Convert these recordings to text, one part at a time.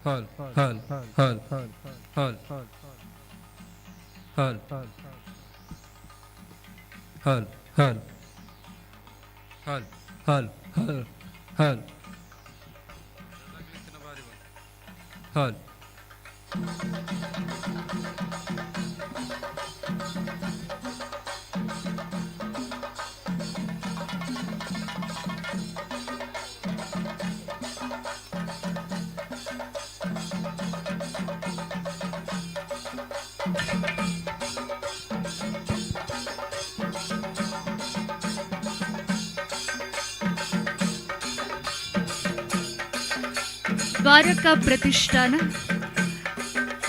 hal hal hal hal hal hal hal hal hal hal hal hal Dwarka ಪ್ರತಿಷ್ಠಾನ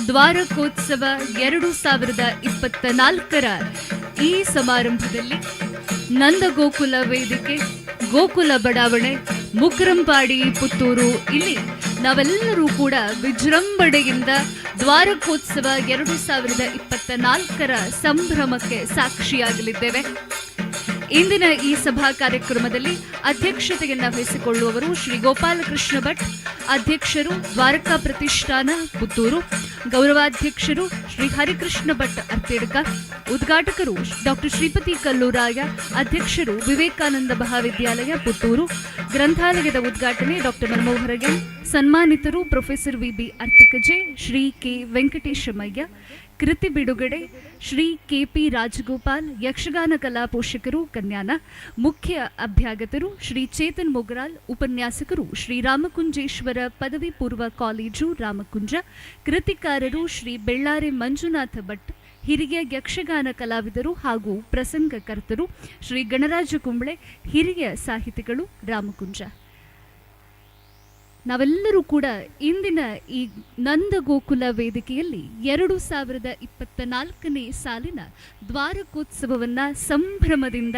ದ್ವಾರಕೋತ್ಸವ 2024ರ ಈ ಸಮಾರಂಭದಲ್ಲಿ ನಂದಗೋಕುಲ ವೇದಿಕೆ, ಗೋಕುಲ ಬಡಾವಣೆ, ಮುಕ್ರಂಪಾಡಿ, ಪುತ್ತೂರು ಇಲ್ಲಿ ನಾವೆಲ್ಲರೂ ಕೂಡ ವಿಜೃಂಭಣೆಯಿಂದ ದ್ವಾರಕೋತ್ಸವ 2024ರ ಸಂಭ್ರಮಕ್ಕೆ ಸಾಕ್ಷಿಯಾಗಲಿದ್ದೇವೆ. ಇಂದಿನ ಈ ಸಭಾ ಕಾರ್ಯಕ್ರಮದಲ್ಲಿ ಅಧ್ಯಕ್ಷತೆಯನ್ನು ವಹಿಸಿಕೊಳ್ಳುವವರು ಶ್ರೀ ಗೋಪಾಲಕೃಷ್ಣ ಭಟ್, ಅಧ್ಯಕ್ಷರು ದ್ವಾರಕಾ ಪ್ರತಿಷ್ಠಾನ ಪುತ್ತೂರು, ಗೌರವಾಧ್ಯಕ್ಷರು ಶ್ರೀ ಹರಿಕೃಷ್ಣ ಭಟ್ ಅರ್ತಿಡ್ಕ, ಉದ್ಘಾಟಕರು ಡಾಕ್ಟರ್ ಶ್ರೀಪತಿ ಕಲ್ಲೂರಾಯ, ಅಧ್ಯಕ್ಷರು ವಿವೇಕಾನಂದ ಮಹಾವಿದ್ಯಾಲಯ ಪುತ್ತೂರು, ಗ್ರಂಥಾಲಯದ ಉದ್ಘಾಟನೆ ಡಾಕ್ಟರ್ ಮನಮೋಹರಗೆ, ಸನ್ಮಾನಿತರು professor V B. Arthikaje, Shri K. Venkateshamayya, ಕೃತಿ ಬಿಡುಗಡೆ ಶ್ರೀ ಕೆ.ಪಿ. ರಾಜಗೋಪಾಲ್, ಯಕ್ಷಗಾನ ಕಲಾ ಪೋಷಕರು ಕನ್ಯಾನ, ಮುಖ್ಯ ಅಭ್ಯಾಗತರು ಶ್ರೀ ಚೇತನ್ ಮೊಗ್ರಾಲ್, ಉಪನ್ಯಾಸಕರು ಶ್ರೀ ರಾಮಕುಂಜೇಶ್ವರ ಪದವಿ ಪೂರ್ವ ಕಾಲೇಜು ರಾಮಕುಂಜ, ಕೃತಿಕಾರರು ಶ್ರೀ ಬೆಳ್ಳಾರೆ ಮಂಜುನಾಥ ಭಟ್, ಹಿರಿಯ ಯಕ್ಷಗಾನ ಕಲಾವಿದರು ಹಾಗೂ ಪ್ರಸಂಗಕರ್ತರು ಶ್ರೀ ಗಣರಾಜ ಕುಂಬಳೆ, ಹಿರಿಯ ಸಾಹಿತಿಗಳು ರಾಮಕುಂಜ. ನಾವೆಲ್ಲರೂ ಕೂಡ ಇಂದಿನ ಈ ನಂದಗೋಕುಲ ವೇದಿಕೆಯಲ್ಲಿ 2024ನೇ ಸಾಲಿನ ದ್ವಾರಕೋತ್ಸವವನ್ನು ಸಂಭ್ರಮದಿಂದ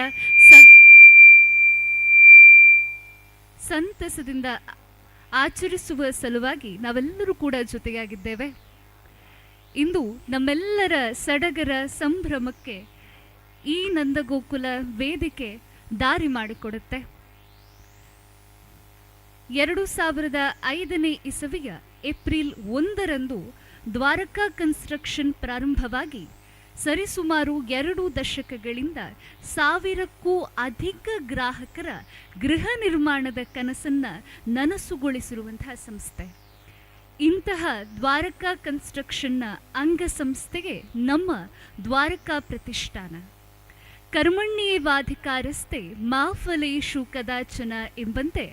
ಸಂತಸದಿಂದ ಆಚರಿಸುವ ಸಲುವಾಗಿ ನಾವೆಲ್ಲರೂ ಕೂಡ ಜೊತೆಯಾಗಿದ್ದೇವೆ. ಇಂದು ನಮ್ಮೆಲ್ಲರ ಸಡಗರ ಸಂಭ್ರಮಕ್ಕೆ ಈ ನಂದಗೋಕುಲ ವೇದಿಕೆ ದಾರಿ ಮಾಡಿಕೊಡುತ್ತೆ. 2005ನೇ ಇಸವಿಯ ಏಪ್ರಿಲ್ 1ರಂದು ದ್ವಾರಕಾ ಕನ್ಸ್ಟ್ರಕ್ಷನ್ ಪ್ರಾರಂಭವಾಗಿ ಸರಿಸುಮಾರು 2 ದಶಕಗಳಿಂದ 1000ಕ್ಕೂ ಅಧಿಕ ಗ್ರಾಹಕರ ಗೃಹ ನಿರ್ಮಾಣದ ಕನಸನ್ನು ನನಸುಗೊಳಿಸಿರುವಂತಹ ಸಂಸ್ಥೆ. ಇಂತಹ ದ್ವಾರಕಾ ಕನ್ಸ್ಟ್ರಕ್ಷನ್ನ ಅಂಗಸಂಸ್ಥೆಗೆ ನಮ್ಮ ದ್ವಾರಕಾ ಪ್ರತಿಷ್ಠಾನ. ಕರ್ಮಣ್ಯೇವಾಧಿಕಾರಸ್ಥೆ ಮಾ ಫಲೇಷು ಕದಾಚನ ಎಂಬಂತೆ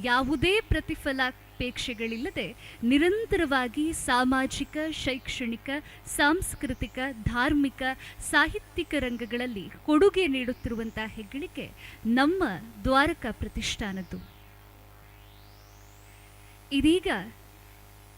ಯಾವುದೇ ಪ್ರತಿಫಲಾಪೇಕ್ಷೆಗಳಿಲ್ಲದೆ ನಿರಂತರವಾಗಿ ಸಾಮಾಜಿಕ, ಶೈಕ್ಷಣಿಕ, ಸಾಂಸ್ಕೃತಿಕ, ಧಾರ್ಮಿಕ, ಸಾಹಿತ್ಯಿಕ ರಂಗಗಳಲ್ಲಿ ಕೊಡುಗೆ ನೀಡುತ್ತಿರುವಂತಹ ಹೆಗ್ಗಳಿಕೆ ನಮ್ಮ ದ್ವಾರಕಾ ಪ್ರತಿಷ್ಠಾನದ್ದು. ಇದೀಗ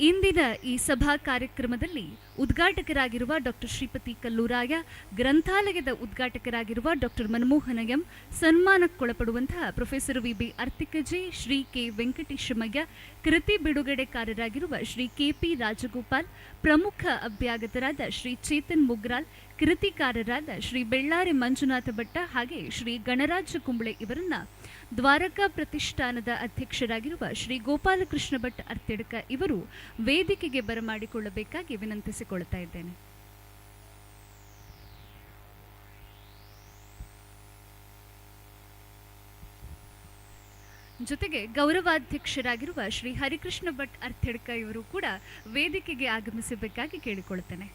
ಇಂದಿನ ಈ ಸಭಾ ಕಾರ್ಯಕ್ರಮದಲ್ಲಿ ಉದ್ಘಾಟಕರಾಗಿರುವ ಡಾಕ್ಟರ್ ಶ್ರೀಪತಿ ಕಲ್ಲೂರಾಯ, ಗ್ರಂಥಾಲಯದ ಉದ್ಘಾಟಕರಾಗಿರುವ ಡಾಕ್ಟರ್ ಮನಮೋಹನ ಎಂ, ಸನ್ಮಾನಕ್ಕೊಳಪಡುವಂತಹ professor V B. Arthikaje, Shri K. Venkateshamayya, ಕೃತಿ ಬಿಡುಗಡೆಕಾರರಾಗಿರುವ ಶ್ರೀ ಕೆ.ಪಿ. ರಾಜಗೋಪಾಲ್, ಪ್ರಮುಖ ಅಭ್ಯಾಗತರಾದ ಶ್ರೀ ಚೇತನ್ ಮೊಗ್ರಾಲ್, ಕೃತಿಕಾರರಾದ ಶ್ರೀ ಬೆಳ್ಳಾರೆ ಮಂಜುನಾಥ ಭಟ್ಟ ಹಾಗೆ ಶ್ರೀ ಗಣರಾಜ ಕುಂಬಳೆ ಇವರನ್ನ ದ್ವಾರಕಾ ಪ್ರತಿಷ್ಠಾನದ ಅಧ್ಯಕ್ಷರಾಗಿರುವ ಶ್ರೀ ಗೋಪಾಲಕೃಷ್ಣ ಭಟ್ ಅರ್ತಿಡ್ಕ ಇವರು ವೇದಿಕೆಗೆ ಬರಮಾಡಿಕೊಳ್ಳಬೇಕಾಗಿ ವಿನಂತಿಸಿಕೊಳ್ತಾ ಇದ್ದೇನೆ. ಜೊತೆಗೆ ಗೌರವಾಧ್ಯಕ್ಷರಾಗಿರುವ ಶ್ರೀ ಹರಿಕೃಷ್ಣ ಭಟ್ ಅರ್ತಿಡ್ಕ ಇವರು ಕೂಡ ವೇದಿಕೆಗೆ ಆಗಮಿಸಬೇಕಾಗಿ ಕೇಳಿಕೊಳ್ತೇನೆ.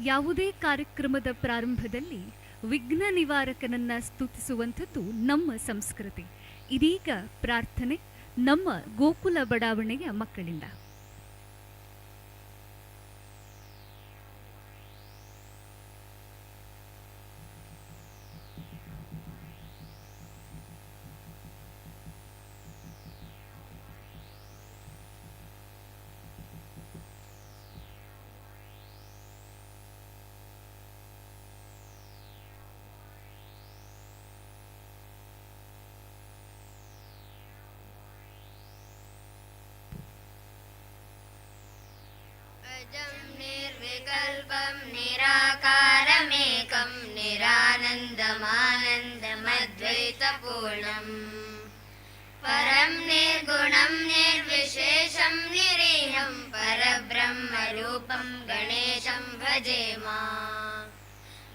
ಯಾವುದೇ ಕಾರ್ಯಕ್ರಮದ ಪ್ರಾರಂಭದಲ್ಲಿ ವಿಘ್ನ ನಿವಾರಕನನ್ನ ಸ್ತುತಿಸುವಂಥದ್ದು ನಮ್ಮ ಸಂಸ್ಕೃತಿ. ಇದೀಗ ಪ್ರಾರ್ಥನೆ ನಮ್ಮ ಗೋಕುಲ ಬಡಾವಣೆಯ ಮಕ್ಕಳಿಂದ. निर्विकल्पं निराकारमेकं निरानन्दमानन्दमद्वैतपूर्णम् परं निर्गुणं निर्विशेषं निरीहं परब्रह्मरूपं गणेशं भजेम.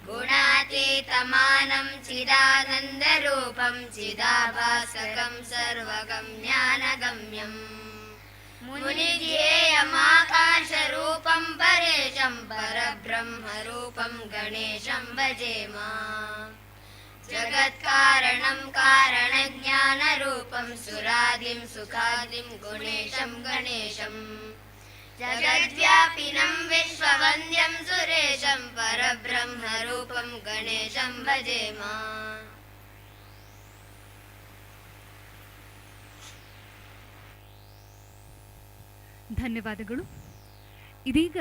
गुणातीतमानं चिदानन्दरूपं चिदाभासकं सर्वगं ज्ञानगम्यम् मुनिध्येयमाकाशरूपं परेशं परब्रह्मरूपं गणेशं भजेम. जगत्कारणं कारणज्ञानरूपं सुरादिं सुखादिं गुणेशं गणेशं जगद्व्यापिनं विश्ववन्द्यं सुरेशं परब्रह्मरूपं गणेशं भजेम. ಧನ್ಯವಾದಗಳು. ಇದೀಗ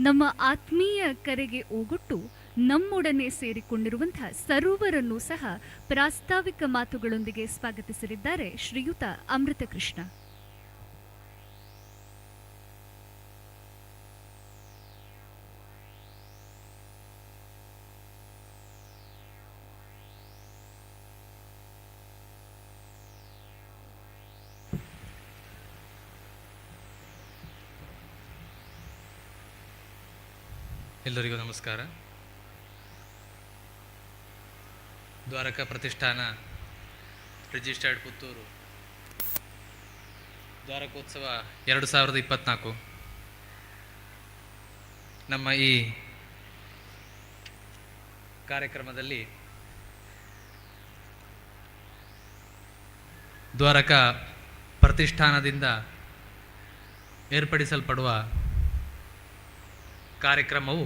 ನಮ್ಮ ಆತ್ಮೀಯ ಕರೆಗೆ ಓಗೊಟ್ಟು ನಮ್ಮೊಡನೆ ಸೇರಿಕೊಂಡಿರುವಂತಹ ಸರ್ವರನ್ನೂ ಸಹ ಪ್ರಾಸ್ತಾವಿಕ ಮಾತುಗಳೊಂದಿಗೆ ಸ್ವಾಗತಿಸಲಿದ್ದಾರೆ ಶ್ರೀಯುತ ಅಮೃತ ಕೃಷ್ಣ. ಎಲ್ಲರಿಗೂ ನಮಸ್ಕಾರ. ದ್ವಾರಕಾ ಪ್ರತಿಷ್ಠಾನ ರಿಜಿಸ್ಟರ್ಡ್ ಪುತ್ತೂರು ದ್ವಾರಕೋತ್ಸವ 2024 ನಮ್ಮ ಈ ಕಾರ್ಯಕ್ರಮದಲ್ಲಿ ದ್ವಾರಕಾ ಪ್ರತಿಷ್ಠಾನದಿಂದ ಏರ್ಪಡಿಸಲ್ಪಡುವ ಕಾರ್ಯಕ್ರಮವು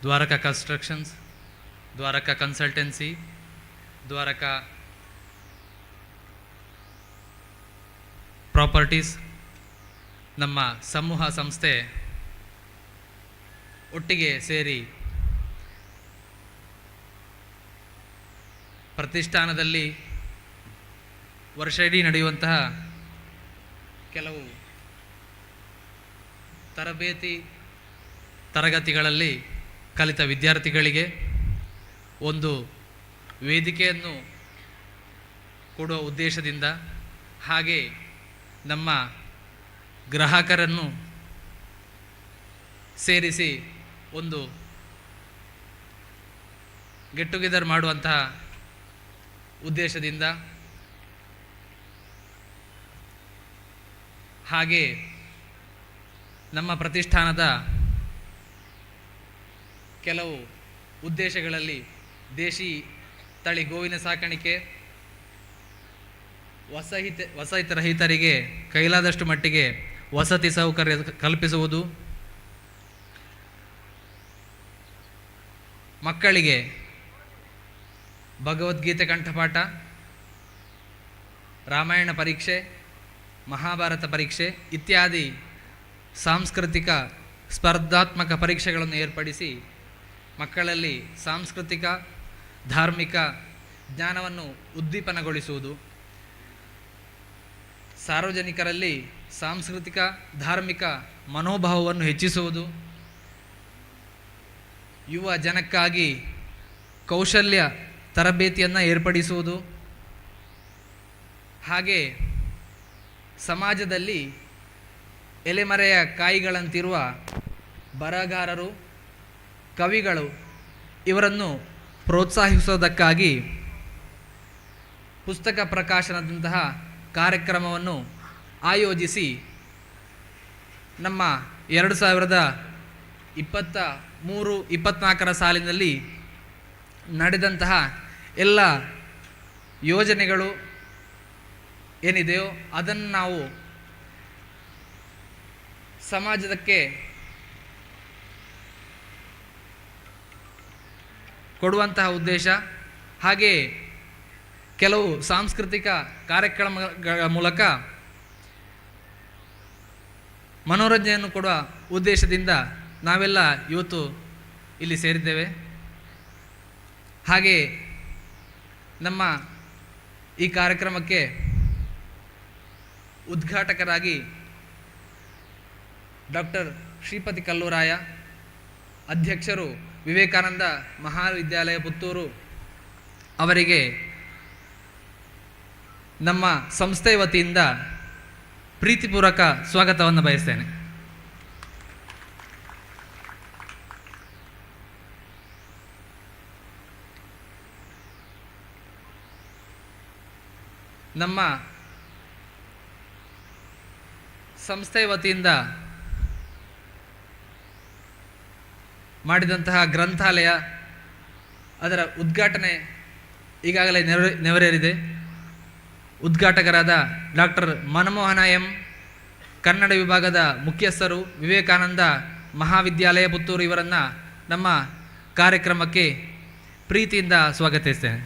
Dwaraka constructions, Dwaraka consultancy, Dwaraka properties, ನಮ್ಮ ಸಮೂಹ ಸಂಸ್ಥೆ ಒಟ್ಟಿಗೆ ಸೇರಿ ಪ್ರತಿಷ್ಠಾನದಲ್ಲಿ ವರ್ಷ ಇಡೀ ನಡೆಯುವಂತಹ ಕೆಲವು ತರಬೇತಿ ತರಗತಿಗಳಲ್ಲಿ ಕಲಿತ ವಿದ್ಯಾರ್ಥಿಗಳಿಗೆ ಒಂದು ವೇದಿಕೆಯನ್ನು ಕೊಡುವ ಉದ್ದೇಶದಿಂದ, ಹಾಗೆ ನಮ್ಮ ಗ್ರಾಹಕರನ್ನು ಸೇರಿಸಿ ಒಂದು ಗೆಟ್ ಟುಗೆದರ್ ಮಾಡುವಂತಹ ಉದ್ದೇಶದಿಂದ, ಹಾಗೆ ನಮ್ಮ ಪ್ರತಿಷ್ಠಾನದ ಕೆಲವು ಉದ್ದೇಶಗಳಲ್ಲಿ ದೇಶಿ ತಳಿ ಗೋವಿನ ಸಾಕಾಣಿಕೆ, ವಸತಿರಹಿತರಿಗೆ ಕೈಲಾದಷ್ಟು ಮಟ್ಟಿಗೆ ವಸತಿ ಸೌಕರ್ಯ ಕಲ್ಪಿಸುವುದು, ಮಕ್ಕಳಿಗೆ ಭಗವದ್ಗೀತೆ ಕಂಠಪಾಠ, ರಾಮಾಯಣ ಪರೀಕ್ಷೆ, ಮಹಾಭಾರತ ಪರೀಕ್ಷೆ ಇತ್ಯಾದಿ ಸಾಂಸ್ಕೃತಿಕ ಸ್ಪರ್ಧಾತ್ಮಕ ಪರೀಕ್ಷೆಗಳನ್ನು ಏರ್ಪಡಿಸಿ ಮಕ್ಕಳಲ್ಲಿ ಸಾಂಸ್ಕೃತಿಕ ಧಾರ್ಮಿಕ ಜ್ಞಾನವನ್ನು ಉದ್ದೀಪನಗೊಳಿಸುವುದು, ಸಾರ್ವಜನಿಕರಲ್ಲಿ ಸಾಂಸ್ಕೃತಿಕ ಧಾರ್ಮಿಕ ಮನೋಭಾವವನ್ನು ಹೆಚ್ಚಿಸುವುದು, ಯುವ ಜನಕ್ಕಾಗಿ ಕೌಶಲ್ಯ ತರಬೇತಿಯನ್ನು ಏರ್ಪಡಿಸುವುದು, ಹಾಗೆ ಸಮಾಜದಲ್ಲಿ ಎಲೆಮರೆಯ ಕಾಯಿಗಳಂತಿರುವ ಬರಹಗಾರರು, ಕವಿಗಳು ಇವರನ್ನು ಪ್ರೋತ್ಸಾಹಿಸೋದಕ್ಕಾಗಿ ಪುಸ್ತಕ ಪ್ರಕಾಶನದಂತಹ ಕಾರ್ಯಕ್ರಮವನ್ನು ಆಯೋಜಿಸಿ ನಮ್ಮ 23-24 ಸಾಲಿನಲ್ಲಿ ನಡೆದಂತಹ ಎಲ್ಲ ಯೋಜನೆಗಳು ಏನಿದೆಯೋ ಅದನ್ನು ನಾವು ಸಮಾಜಕ್ಕೆ ಕೊಡುವಂತಹ ಉದ್ದೇಶ, ಹಾಗೆ ಕೆಲವು ಸಾಂಸ್ಕೃತಿಕ ಕಾರ್ಯಕ್ರಮಗಳ ಮೂಲಕ ಮನೋರಂಜನೆಯನ್ನು ಕೊಡುವ ಉದ್ದೇಶದಿಂದ ನಾವೆಲ್ಲ ಇವತ್ತು ಇಲ್ಲಿ ಸೇರಿದ್ದೇವೆ. ಹಾಗೆ ನಮ್ಮ ಈ ಕಾರ್ಯಕ್ರಮಕ್ಕೆ ಉದ್ಘಾಟಕರಾಗಿ ಡಾಕ್ಟರ್ ಶ್ರೀಪತಿ ಕಲ್ಲೂರಾಯ, ಅಧ್ಯಕ್ಷರು ವಿವೇಕಾನಂದ ಮಹಾವಿದ್ಯಾಲಯ ಪುತ್ತೂರು ಅವರಿಗೆ ನಮ್ಮ ಸಂಸ್ಥೆಯ ವತಿಯಿಂದ ಪ್ರೀತಿಪೂರ್ವಕ ಸ್ವಾಗತವನ್ನು ಬಯಸ್ತೇನೆ. ನಮ್ಮ ಸಂಸ್ಥೆಯ ವತಿಯಿಂದ ಮಾಡಿದಂತಹ ಗ್ರಂಥಾಲಯ ಅದರ ಉದ್ಘಾಟನೆ ಈಗಾಗಲೇ ನೆರವೇರಿದೆ. ಉದ್ಘಾಟಕರಾದ ಡಾಕ್ಟರ್ ಮನಮೋಹನ ಎಂ, ಕನ್ನಡ ವಿಭಾಗದ ಮುಖ್ಯಸ್ಥರು, ವಿವೇಕಾನಂದ ಮಹಾವಿದ್ಯಾಲಯ ಪುತ್ತೂರು ಇವರನ್ನು ನಮ್ಮ ಕಾರ್ಯಕ್ರಮಕ್ಕೆ ಪ್ರೀತಿಯಿಂದ ಸ್ವಾಗತಿಸ್ತೇನೆ.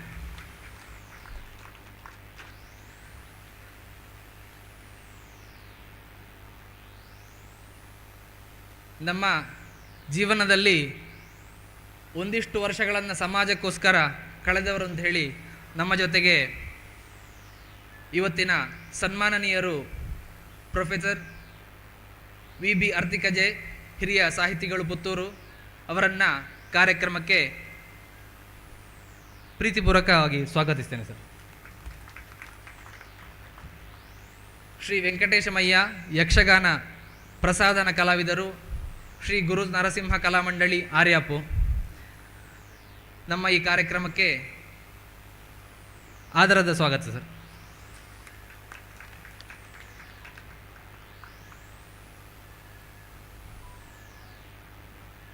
ನಮ್ಮ ಜೀವನದಲ್ಲಿ ಒಂದಿಷ್ಟು ವರ್ಷಗಳನ್ನು ಸಮಾಜಕ್ಕೋಸ್ಕರ ಕಳೆದವರು ಅಂತ ಹೇಳಿ ನಮ್ಮ ಜೊತೆಗೆ ಇವತ್ತಿನ ಸನ್ಮಾನನೀಯರು ಪ್ರೊಫೆಸರ್ ವಿ.ಬಿ. 𝐼𝐶𝐬 ಹಿರಿಯ ಸಾಹಿತಿಗಳು ಪುತ್ತೂರು ಅವರನ್ನು ಕಾರ್ಯಕ್ರಮಕ್ಕೆ ಪ್ರೀತಿಪೂರ್ವಕವಾಗಿ ಸ್ವಾಗತಿಸ್ತೇನೆ ಸರ್. ಶ್ರೀ ವೆಂಕಟೇಶಮಯ್ಯ ಯಕ್ಷಗಾನ ಪ್ರಸಾದನ ಕಲಾವಿದರು, ಶ್ರೀ ಗುರು ನರಸಿಂಹ ಕಲಾಮಂಡಳಿ ಆರ್ಯಾಪು ನಮ್ಮ ಈ ಕಾರ್ಯಕ್ರಮಕ್ಕೆ ಆದರದ ಸ್ವಾಗತ ಸರ್.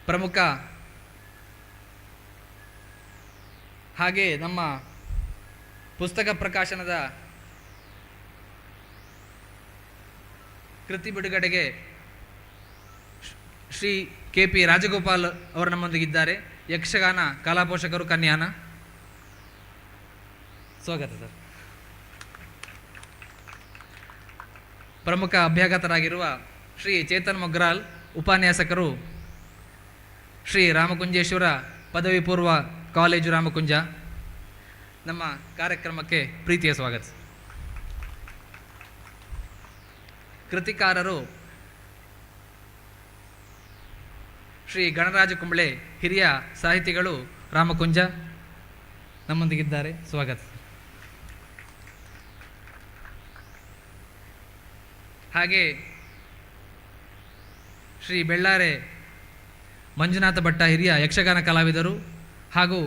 ಪ್ರಮುಖ ಹಾಗೆ ನಮ್ಮ ಪುಸ್ತಕ ಪ್ರಕಾಶನದ ಕೃತಿ ಬಿಡುಗಡೆಗೆ ಶ್ರೀ ಕೆ.ಪಿ. ರಾಜಗೋಪಾಲ್ ಅವರು ನಮ್ಮೊಂದಿಗಿದ್ದಾರೆ. ಯಕ್ಷಗಾನ ಕಲಾಪೋಷಕರು ಕನ್ಯಾನ. ಸ್ವಾಗತ ಸರ್. ಪ್ರಮುಖ ಅಭ್ಯಾಗತರಾಗಿರುವ ಶ್ರೀ ಚೇತನ್ ಮೊಗ್ರಾಲ್ ಉಪನ್ಯಾಸಕರು, ಶ್ರೀ ರಾಮಕುಂಜೇಶ್ವರ ಪದವಿ ಪೂರ್ವ ಕಾಲೇಜು ರಾಮಕುಂಜ ನಮ್ಮ ಕಾರ್ಯಕ್ರಮಕ್ಕೆ ಪ್ರೀತಿಯ ಸ್ವಾಗತ. ಕೃತಿಕಾರರು ಶ್ರೀ ಗಣರಾಜ ಕುಂಬಳೆ ಹಿರಿಯ ಸಾಹಿತಿಗಳು ರಾಮಕುಂಜ ನಮ್ಮೊಂದಿಗಿದ್ದಾರೆ. ಸ್ವಾಗತ. ಹಾಗೆ ಶ್ರೀ ಬೆಳ್ಳಾರೆ ಮಂಜುನಾಥ ಭಟ್ಟ ಹಿರಿಯ ಯಕ್ಷಗಾನ ಕಲಾವಿದರು ಹಾಗೂ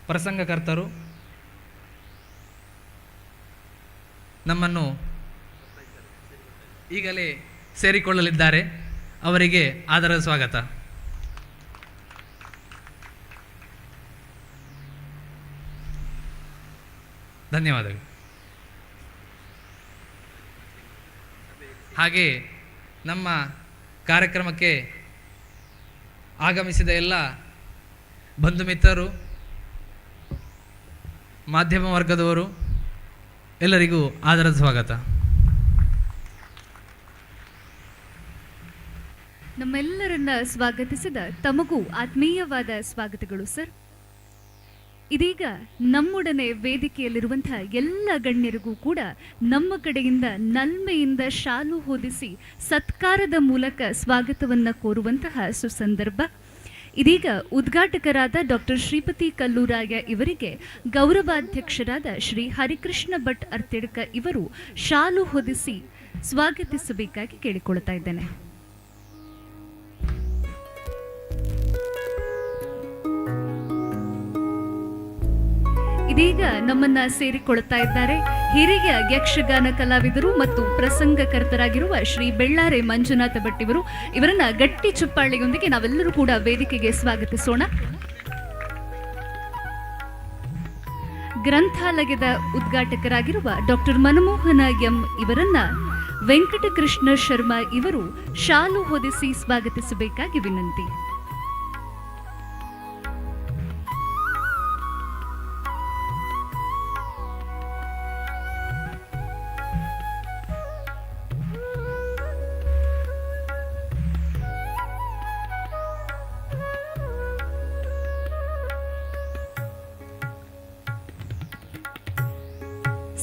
ಪ್ರಸಂಗಕರ್ತರು ನಮ್ಮನ್ನು ಈಗಲೇ ಸೇರಿಕೊಳ್ಳಲಿದ್ದಾರೆ. ಅವರಿಗೆ ಆದರದ ಸ್ವಾಗತ. ಧನ್ಯವಾದಗಳು. ಹಾಗೆ ನಮ್ಮ ಕಾರ್ಯಕ್ರಮಕ್ಕೆ ಆಗಮಿಸಿದ ಎಲ್ಲ ಬಂಧು ಮಿತ್ರರು, ಮಾಧ್ಯಮ ವರ್ಗದವರು ಎಲ್ಲರಿಗೂ ಆದರದ ಸ್ವಾಗತ. ನಮ್ಮೆಲ್ಲರನ್ನ ಸ್ವಾಗತಿಸಿದ ತಮಗೂ ಆತ್ಮೀಯವಾದ ಸ್ವಾಗತಗಳು ಸರ್. ಇದೀಗ ನಮ್ಮೊಡನೆ ವೇದಿಕೆಯಲ್ಲಿರುವಂತಹ ಎಲ್ಲ ಗಣ್ಯರಿಗೂ ಕೂಡ ನಮ್ಮ ಕಡೆಯಿಂದ ನಲ್ಮೆಯಿಂದ ಶಾಲು ಹೊದಿಸಿ ಸತ್ಕಾರದ ಮೂಲಕ ಸ್ವಾಗತವನ್ನು ಕೋರುವಂತಹ ಸುಸಂದರ್ಭ. ಇದೀಗ ಉದ್ಘಾಟಕರಾದ ಡಾಕ್ಟರ್ ಶ್ರೀಪತಿ ಕಲ್ಲೂರಾಯ ಇವರಿಗೆ ಗೌರವಾಧ್ಯಕ್ಷರಾದ ಶ್ರೀ ಹರಿಕೃಷ್ಣ ಭಟ್ ಅರ್ತಿಡ್ಕ ಇವರು ಶಾಲು ಹೊದಿಸಿ ಸ್ವಾಗತಿಸಬೇಕಾಗಿ ಕೇಳಿಕೊಳ್ತಾ ಇದ್ದೇನೆ. ಇದೀಗ ನಮ್ಮನ್ನ ಸೇರಿಕೊಳ್ತಾ ಇದ್ದಾರೆ ಹಿರಿಯ ಯಕ್ಷಗಾನ ಕಲಾವಿದರು ಮತ್ತು ಪ್ರಸಂಗಕರ್ತರಾಗಿರುವ ಶ್ರೀ ಬೆಳ್ಳಾರೆ ಮಂಜುನಾಥ ಭಟ್ ಇವರು. ಇವರನ್ನ ಗಟ್ಟಿ ಚಪ್ಪಾಳೆಯೊಂದಿಗೆ ನಾವೆಲ್ಲರೂ ಕೂಡ ವೇದಿಕೆಗೆ ಸ್ವಾಗತಿಸೋಣ. ಗ್ರಂಥಾಲಯದ ಉದ್ಘಾಟಕರಾಗಿರುವ ಡಾಕ್ಟರ್ ಮನಮೋಹನ ಎಂ ಇವರನ್ನ ವೆಂಕಟಕೃಷ್ಣ ಶರ್ಮಾ ಇವರು ಶಾಲು ಹೊದಿಸಿ ಸ್ವಾಗತಿಸಬೇಕಾಗಿ ವಿನಂತಿ.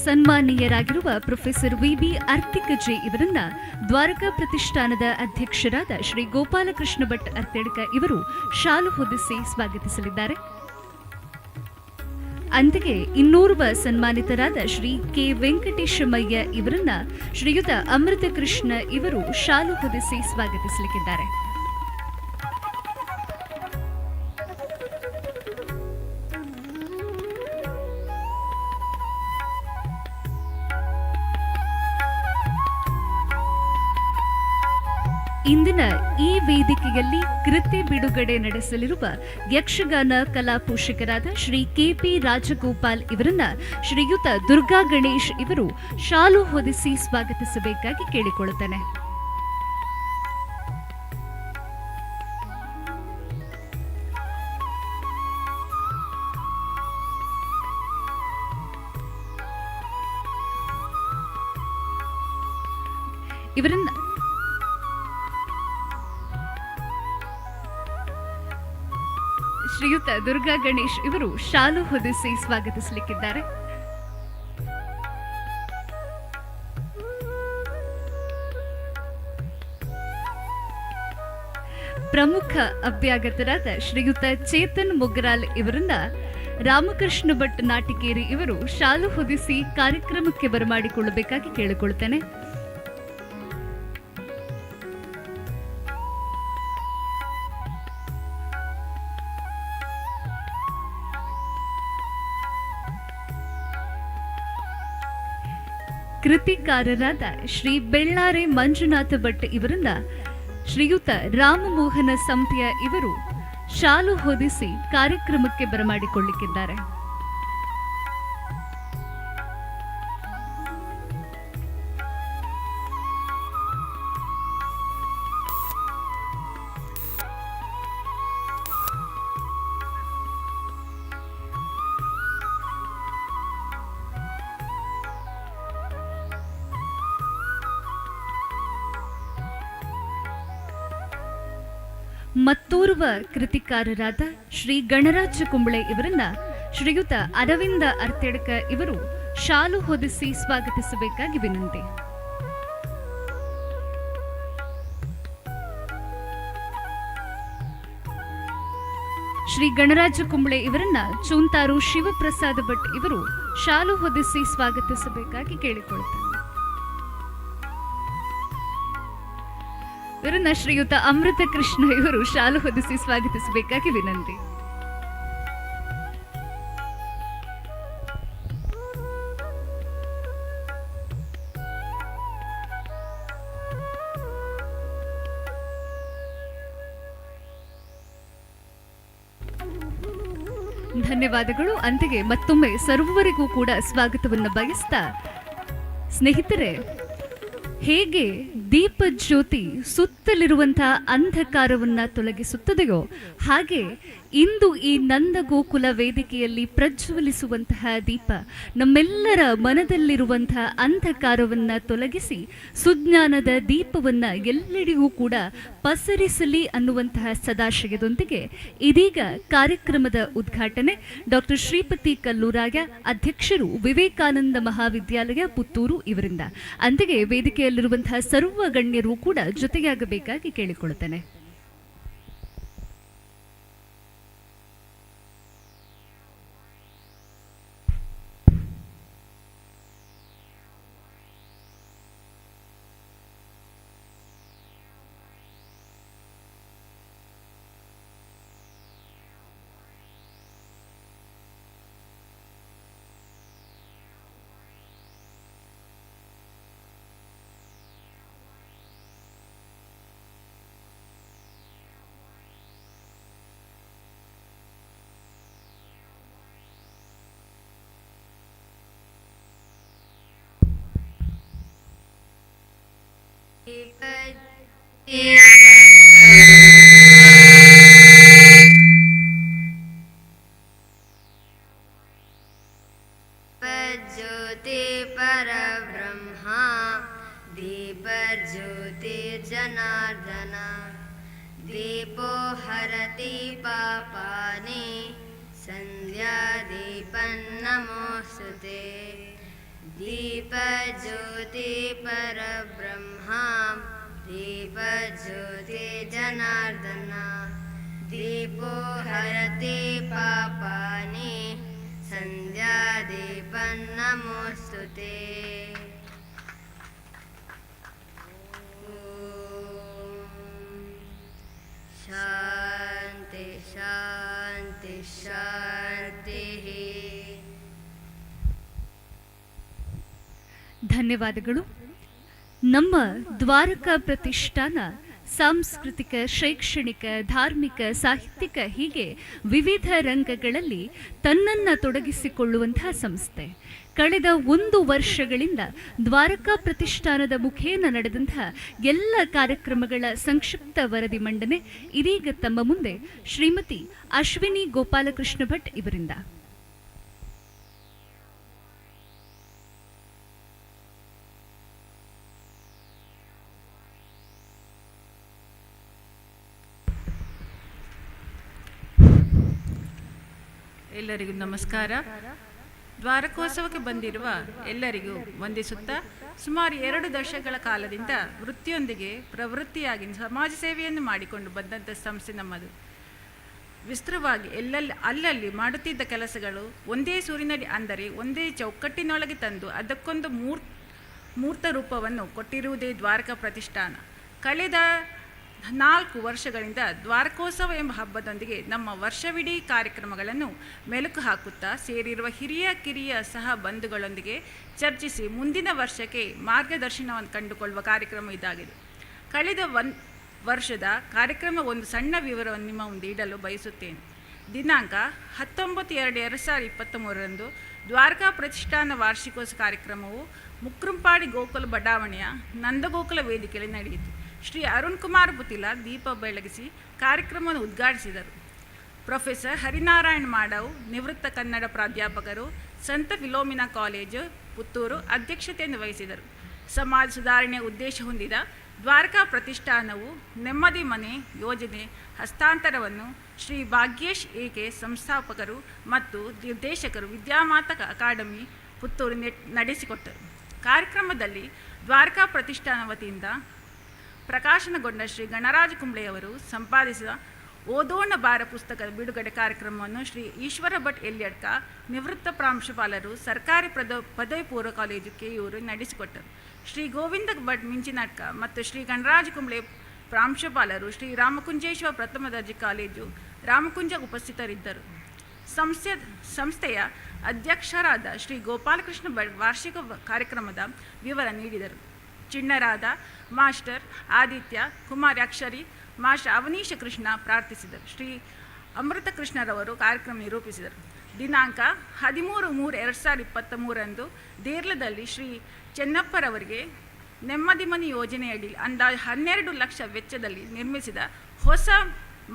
ಸನ್ಮಾನೀಯರಾಗಿರುವ ಪ್ರೊಫೆಸರ್ ವಿ.ಬಿ. 𝐼𝐻𝐾 ಇವರನ್ನ ದ್ವಾರಕಾ ಪ್ರತಿಷ್ಠಾನದ ಅಧ್ಯಕ್ಷರಾದ ಶ್ರೀ ಗೋಪಾಲಕೃಷ್ಣ ಭಟ್ ಅರ್ತೆಡ್ಕ ಇವರು ಶಾಲು ಹೊದಿಸಿ ಸ್ವಾಗತಿಸಲಿದ್ದಾರೆ. ಅಂತೆಯೇ ಇನ್ನೋರ್ವ ಸನ್ಮಾನಿತರಾದ ಶ್ರೀ ಕೆ. ವೆಂಕಟೇಶಮಯ್ಯ ಇವರನ್ನ ಶ್ರೀಯುತ ಅಮೃತ ಕೃಷ್ಣ ಇವರು ಶಾಲು ಹೊದಿಸಿ ಸ್ವಾಗತಿಸಲಿದ್ದಾರೆ. ಇಂದಿನ ಈ ವೇದಿಕೆಯಲ್ಲಿ ಕೃತಿ ಬಿಡುಗಡೆ ನಡೆಸಲಿರುವ ಯಕ್ಷಗಾನ ಕಲಾ ಪೋಷಕರಾದ ಶ್ರೀ ಕೆ.ಪಿ. ರಾಜಗೋಪಾಲ್ ಇವರನ್ನ ಶ್ರೀಯುತ ದುರ್ಗಾ ಗಣೇಶ್ ಇವರು ಶಾಲು ಹೊದಿಸಿ ಸ್ವಾಗತಿಸಬೇಕಾಗಿ ಕೇಳಿಕೊಳ್ಳುತ್ತೇನೆ. ಇವರನ್ನ ಶ್ರೀಯುತ ದುರ್ಗಾ ಗಣೇಶ್ ಇವರು ಶಾಲು ಹೊದಿಸಿ ಸ್ವಾಗತಿಸಲಿಕ್ಕಿದ್ದಾರೆ. ಪ್ರಮುಖ ಅಭ್ಯಾಗತರಾದ ಶ್ರೀಯುತ ಚೇತನ್ ಮೊಗ್ರಾಲ್ ಇವರನ್ನ ರಾಮಕೃಷ್ಣ ಭಟ್ ನಾಟಿಕೇರಿ ಇವರು ಶಾಲು ಹೊದಿಸಿ ಕಾರ್ಯಕ್ರಮಕ್ಕೆ ಬರಮಾಡಿಕೊಳ್ಳಬೇಕಾಗಿ ಕೇಳಿಕೊಳ್ಳುತ್ತೇನೆ. ಕೃತಿಕಾರರಾದ ಶ್ರೀ ಬೆಳ್ಳಾರೆ ಮಂಜುನಾಥ ಭಟ್ ಇವರನ್ನ ಶ್ರೀಯುತ ರಾಮಮೋಹನ ಸಂಪ್ಯ ಇವರು ಶಾಲು ಹೊದಿಸಿ ಕಾರ್ಯಕ್ರಮಕ್ಕೆ ಬರಮಾಡಿಕೊಳ್ಳಿಕ್ಕಿದ್ದಾರೆ. ಮತ್ತೋರ್ವ ಕೃತಿಕಾರರಾದ ಶ್ರೀ ಗಣರಾಜ ಕುಂಬಳೆ ಇವರನ್ನ ಶ್ರೀಯುತ ಅರವಿಂದ ಅರ್ತೆಡ್ಕ ಇವರು ಶಾಲು ಹೊದಿಸಿ ಸ್ವಾಗತಿಸಬೇಕಾಗಿ ವಿನಂತಿ. ಶ್ರೀ ಗಣರಾಜ ಕುಂಬಳೆ ಇವರನ್ನ ಚೂಂತಾರು ಶಿವಪ್ರಸಾದ ಭಟ್ ಇವರು ಶಾಲು ಹೊದಿಸಿ ಸ್ವಾಗತಿಸಬೇಕಾಗಿ ಕೇಳಿಕೊಳ್ಳುತ್ತಾರೆ. ಇವರನ್ನ ಶ್ರೀಯುತ ಅಮೃತ ಕೃಷ್ಣ ಇವರು ಶಾಲು ಹೊದಿಸಿ ಸ್ವಾಗತಿಸಬೇಕಾಗಿ ವಿನಂತಿ. ಧನ್ಯವಾದಗಳು. ಅಂತೆಯೇ ಮತ್ತೊಮ್ಮೆ ಸರ್ವರಿಗೂ ಕೂಡ ಸ್ವಾಗತವನ್ನು ಬಯಸ್ತಾ, ಸ್ನೇಹಿತರೆ, ಹೇಗೆ ದೀಪ ಜ್ಯೋತಿ ಸುತ್ತಲಿರುವಂತಹ ಅಂಧಕಾರವನ್ನ ತೊಲಗಿಸುತ್ತದೆಯೋ ಹಾಗೆ ಇಂದು ಈ ನಂದ ಗೋಕುಲ ವೇದಿಕೆಯಲ್ಲಿ ಪ್ರಜ್ವಲಿಸುವಂತಹ ದೀಪ ನಮ್ಮೆಲ್ಲರ ಮನದಲ್ಲಿರುವಂತಹ ಅಂಧಕಾರವನ್ನ ತೊಲಗಿಸಿ ಸುಜ್ಞಾನದ ದೀಪವನ್ನ ಎಲ್ಲೆಡೆಯೂ ಕೂಡ ಪಸರಿಸಲಿ ಅನ್ನುವಂತಹ ಸದಾಶಯದೊಂದಿಗೆ ಇದೀಗ ಕಾರ್ಯಕ್ರಮದ ಉದ್ಘಾಟನೆ ಡಾಕ್ಟರ್ ಶ್ರೀಪತಿ ಕಲ್ಲೂರಾಯ, ಅಧ್ಯಕ್ಷರು ವಿವೇಕಾನಂದ ಮಹಾವಿದ್ಯಾಲಯ ಪುತ್ತೂರು ಇವರಿಂದ. ಅಂತೆಯೇ ವೇದಿಕೆಯಲ್ಲಿರುವಂತಹ ಸರ್ವ ಗಣ್ಯರು ಕೂಡ ಜೊತೆಯಾಗಬೇಕಾಗಿ ಕೇಳಿಕೊಳ್ಳುತ್ತೇನೆ. ज्योति परब्रह्मा दीपज्योतिर्जनार्दन दीपो हरति पापानि सन्ध्यादीपन्नमोऽस्तुते दीपज्योति परब्रह्मा दीपज्योतिर्जनार्दन दीपो हरति पापानि सन्ध्यादीपन्नमोऽस्तुते शान्ति शान्ति शान्तिः. ಧನ್ಯವಾದಗಳು. ನಮ್ಮ ದ್ವಾರಕ ಪ್ರತಿಷ್ಠಾನ ಸಾಂಸ್ಕೃತಿಕ, ಶೈಕ್ಷಣಿಕ, ಧಾರ್ಮಿಕ, ಸಾಹಿತ್ಯಿಕ ಹೀಗೆ ವಿವಿಧ ರಂಗಗಳಲ್ಲಿ ತನ್ನನ್ನು ತೊಡಗಿಸಿಕೊಳ್ಳುವಂತಹ ಸಂಸ್ಥೆ. ಕಳೆದ 1 ವರ್ಷಗಳಿಂದ ದ್ವಾರಕಾ ಪ್ರತಿಷ್ಠಾನದ ಮುಖೇನ ನಡೆದಂತಹ ಎಲ್ಲ ಕಾರ್ಯಕ್ರಮಗಳ ಸಂಕ್ಷಿಪ್ತ ವರದಿ ಮಂಡನೆ ಇದೀಗ ತಮ್ಮ ಮುಂದೆ ಶ್ರೀಮತಿ ಅಶ್ವಿನಿ ಗೋಪಾಲಕೃಷ್ಣ ಭಟ್ ಇವರಿಂದ. ಎಲ್ಲರಿಗೂ ನಮಸ್ಕಾರ. ದ್ವಾರಕೋತ್ಸವಕ್ಕೆ ಬಂದಿರುವ ಎಲ್ಲರಿಗೂ ವಂದಿಸುತ್ತಾ, ಸುಮಾರು 2 ದಶಕಗಳ ಕಾಲದಿಂದ ವೃತ್ತಿಯೊಂದಿಗೆ ಪ್ರವೃತ್ತಿಯಾಗಿ ಸಮಾಜ ಸೇವೆಯನ್ನು ಮಾಡಿಕೊಂಡು ಬಂದಂಥ ಸಂಸ್ಥೆ ನಮ್ಮದು. ವಿಸ್ತೃತವಾಗಿ ಅಲ್ಲಲ್ಲಿ ಮಾಡುತ್ತಿದ್ದ ಕೆಲಸಗಳು ಒಂದೇ ಸೂರಿನಡಿ, ಅಂದರೆ ಒಂದೇ ಚೌಕಟ್ಟಿನೊಳಗೆ ತಂದು ಅದಕ್ಕೊಂದು ಮೂರ್ತ ರೂಪವನ್ನು ಕೊಟ್ಟಿರುವುದೇ ದ್ವಾರಕಾ ಪ್ರತಿಷ್ಠಾನ. ಕಳೆದ 4 ವರ್ಷಗಳಿಂದ ದ್ವಾರಕೋತ್ಸವ ಎಂಬ ಹಬ್ಬದೊಂದಿಗೆ ನಮ್ಮ ವರ್ಷವಿಡೀ ಕಾರ್ಯಕ್ರಮಗಳನ್ನು ಮೆಲುಕು ಹಾಕುತ್ತಾ ಸೇರಿರುವ ಹಿರಿಯ ಕಿರಿಯ ಸಹ ಬಂಧುಗಳೊಂದಿಗೆ ಚರ್ಚಿಸಿ ಮುಂದಿನ ವರ್ಷಕ್ಕೆ ಮಾರ್ಗದರ್ಶನವನ್ನು ಕಂಡುಕೊಳ್ಳುವ ಕಾರ್ಯಕ್ರಮ ಇದಾಗಿದೆ. ಕಳೆದ ವರ್ಷದ ಕಾರ್ಯಕ್ರಮ ಒಂದು ಸಣ್ಣ ವಿವರವನ್ನು ನಿಮ್ಮ ಮುಂದೆ ಇಡಲು ಬಯಸುತ್ತೇನೆ. ದಿನಾಂಕ 19/2/2023 ದ್ವಾರಕಾ ಪ್ರತಿಷ್ಠಾನ ವಾರ್ಷಿಕೋತ್ಸವ ಕಾರ್ಯಕ್ರಮವು ಮುಕ್ರಂಪಾಡಿ ಗೋಕುಲ ಬಡಾವಣೆಯ ನಂದಗೋಕುಲ ವೇದಿಕೆಯಲ್ಲಿ ನಡೆಯಿತು. ಶ್ರೀ ಅರುಣ್ ಕುಮಾರ್ ಪುತಿಲ ದೀಪ ಬೆಳಗಿಸಿ ಕಾರ್ಯಕ್ರಮವನ್ನು ಉದ್ಘಾಟಿಸಿದರು. ಪ್ರೊಫೆಸರ್ ಹರಿನಾರಾಯಣ್ ಮಾಡವ್, ನಿವೃತ್ತ ಕನ್ನಡ ಪ್ರಾಧ್ಯಾಪಕರು, ಸಂತ ಫಿಲೋಮಿನಾ ಕಾಲೇಜು ಪುತ್ತೂರು ಅಧ್ಯಕ್ಷತೆಯನ್ನು ವಹಿಸಿದರು. ಸಮಾಜ ಸುಧಾರಣೆಯ ಉದ್ದೇಶ ಹೊಂದಿದ ದ್ವಾರಕಾ ಪ್ರತಿಷ್ಠಾನವು ನೆಮ್ಮದಿ ಮನೆ ಯೋಜನೆ ಹಸ್ತಾಂತರವನ್ನು ಶ್ರೀ ಭಾಗ್ಯೇಶ್ ಎಕೆ ಸಂಸ್ಥಾಪಕರು ಮತ್ತು ನಿರ್ದೇಶಕರು ವಿದ್ಯಾಮಾತಾ ಅಕಾಡೆಮಿ ಪುತ್ತೂರು ನಡೆಸಿಕೊಟ್ಟರು. ಕಾರ್ಯಕ್ರಮದಲ್ಲಿ ದ್ವಾರಕಾ ಪ್ರತಿಷ್ಠಾನ ವತಿಯಿಂದ ಪ್ರಕಾಶನಗೊಂಡ ಶ್ರೀ ಗಣರಾಜ ಕುಂಬ್ಳೆಯವರು ಸಂಪಾದಿಸಿದ ಓದೋಣ ಬಾರ ಪುಸ್ತಕದ ಬಿಡುಗಡೆ ಕಾರ್ಯಕ್ರಮವನ್ನು ಶ್ರೀ ಈಶ್ವರ ಭಟ್ ಎಲ್ಯಡ್ಕ, ನಿವೃತ್ತ ಪ್ರಾಂಶುಪಾಲರು, ಸರ್ಕಾರಿ ಪದವಿ ಪೂರ್ವ ಕಾಲೇಜು ಕೆಯೂರು ನಡೆಸಿಕೊಟ್ಟರು. ಶ್ರೀ ಗೋವಿಂದ ಭಟ್ ಮಿಂಚಿನಡ್ಕ ಮತ್ತು ಶ್ರೀ ಗಣರಾಜ ಕುಂಬ್ಳೆ ಪ್ರಾಂಶುಪಾಲರು, ಶ್ರೀ ರಾಮಕುಂಜೇಶ್ವರ ಪ್ರಥಮ ದರ್ಜೆ ಕಾಲೇಜು ರಾಮಕುಂಜ ಉಪಸ್ಥಿತರಿದ್ದರು. ಸಂಸ್ಥೆಯ ಅಧ್ಯಕ್ಷರಾದ ಶ್ರೀ ಗೋಪಾಲಕೃಷ್ಣ ಭಟ್ ವಾರ್ಷಿಕ ಕಾರ್ಯಕ್ರಮದ ವಿವರ ನೀಡಿದರು. ಚಿಣ್ಣರಾದ ಮಾಸ್ಟರ್ ಆದಿತ್ಯ ಕುಮಾರ್ ಅಕ್ಷರಿ, ಮಾಸ್ಟರ್ ಅವನೀಶ ಕೃಷ್ಣ ಪ್ರಾರ್ಥಿಸಿದರು. ಶ್ರೀ ಅಮೃತ ಕೃಷ್ಣರವರು ಕಾರ್ಯಕ್ರಮ ನಿರೂಪಿಸಿದರು. ದಿನಾಂಕ 13/3/2023 ದೇರ್ಲದಲ್ಲಿ ಶ್ರೀ ಚೆನ್ನಪ್ಪರವರಿಗೆ ನೆಮ್ಮದಿ ಮನೆ ಯೋಜನೆಯಡಿ ಅಂದಾಜು 12 ಲಕ್ಷ ವೆಚ್ಚದಲ್ಲಿ ನಿರ್ಮಿಸಿದ ಹೊಸ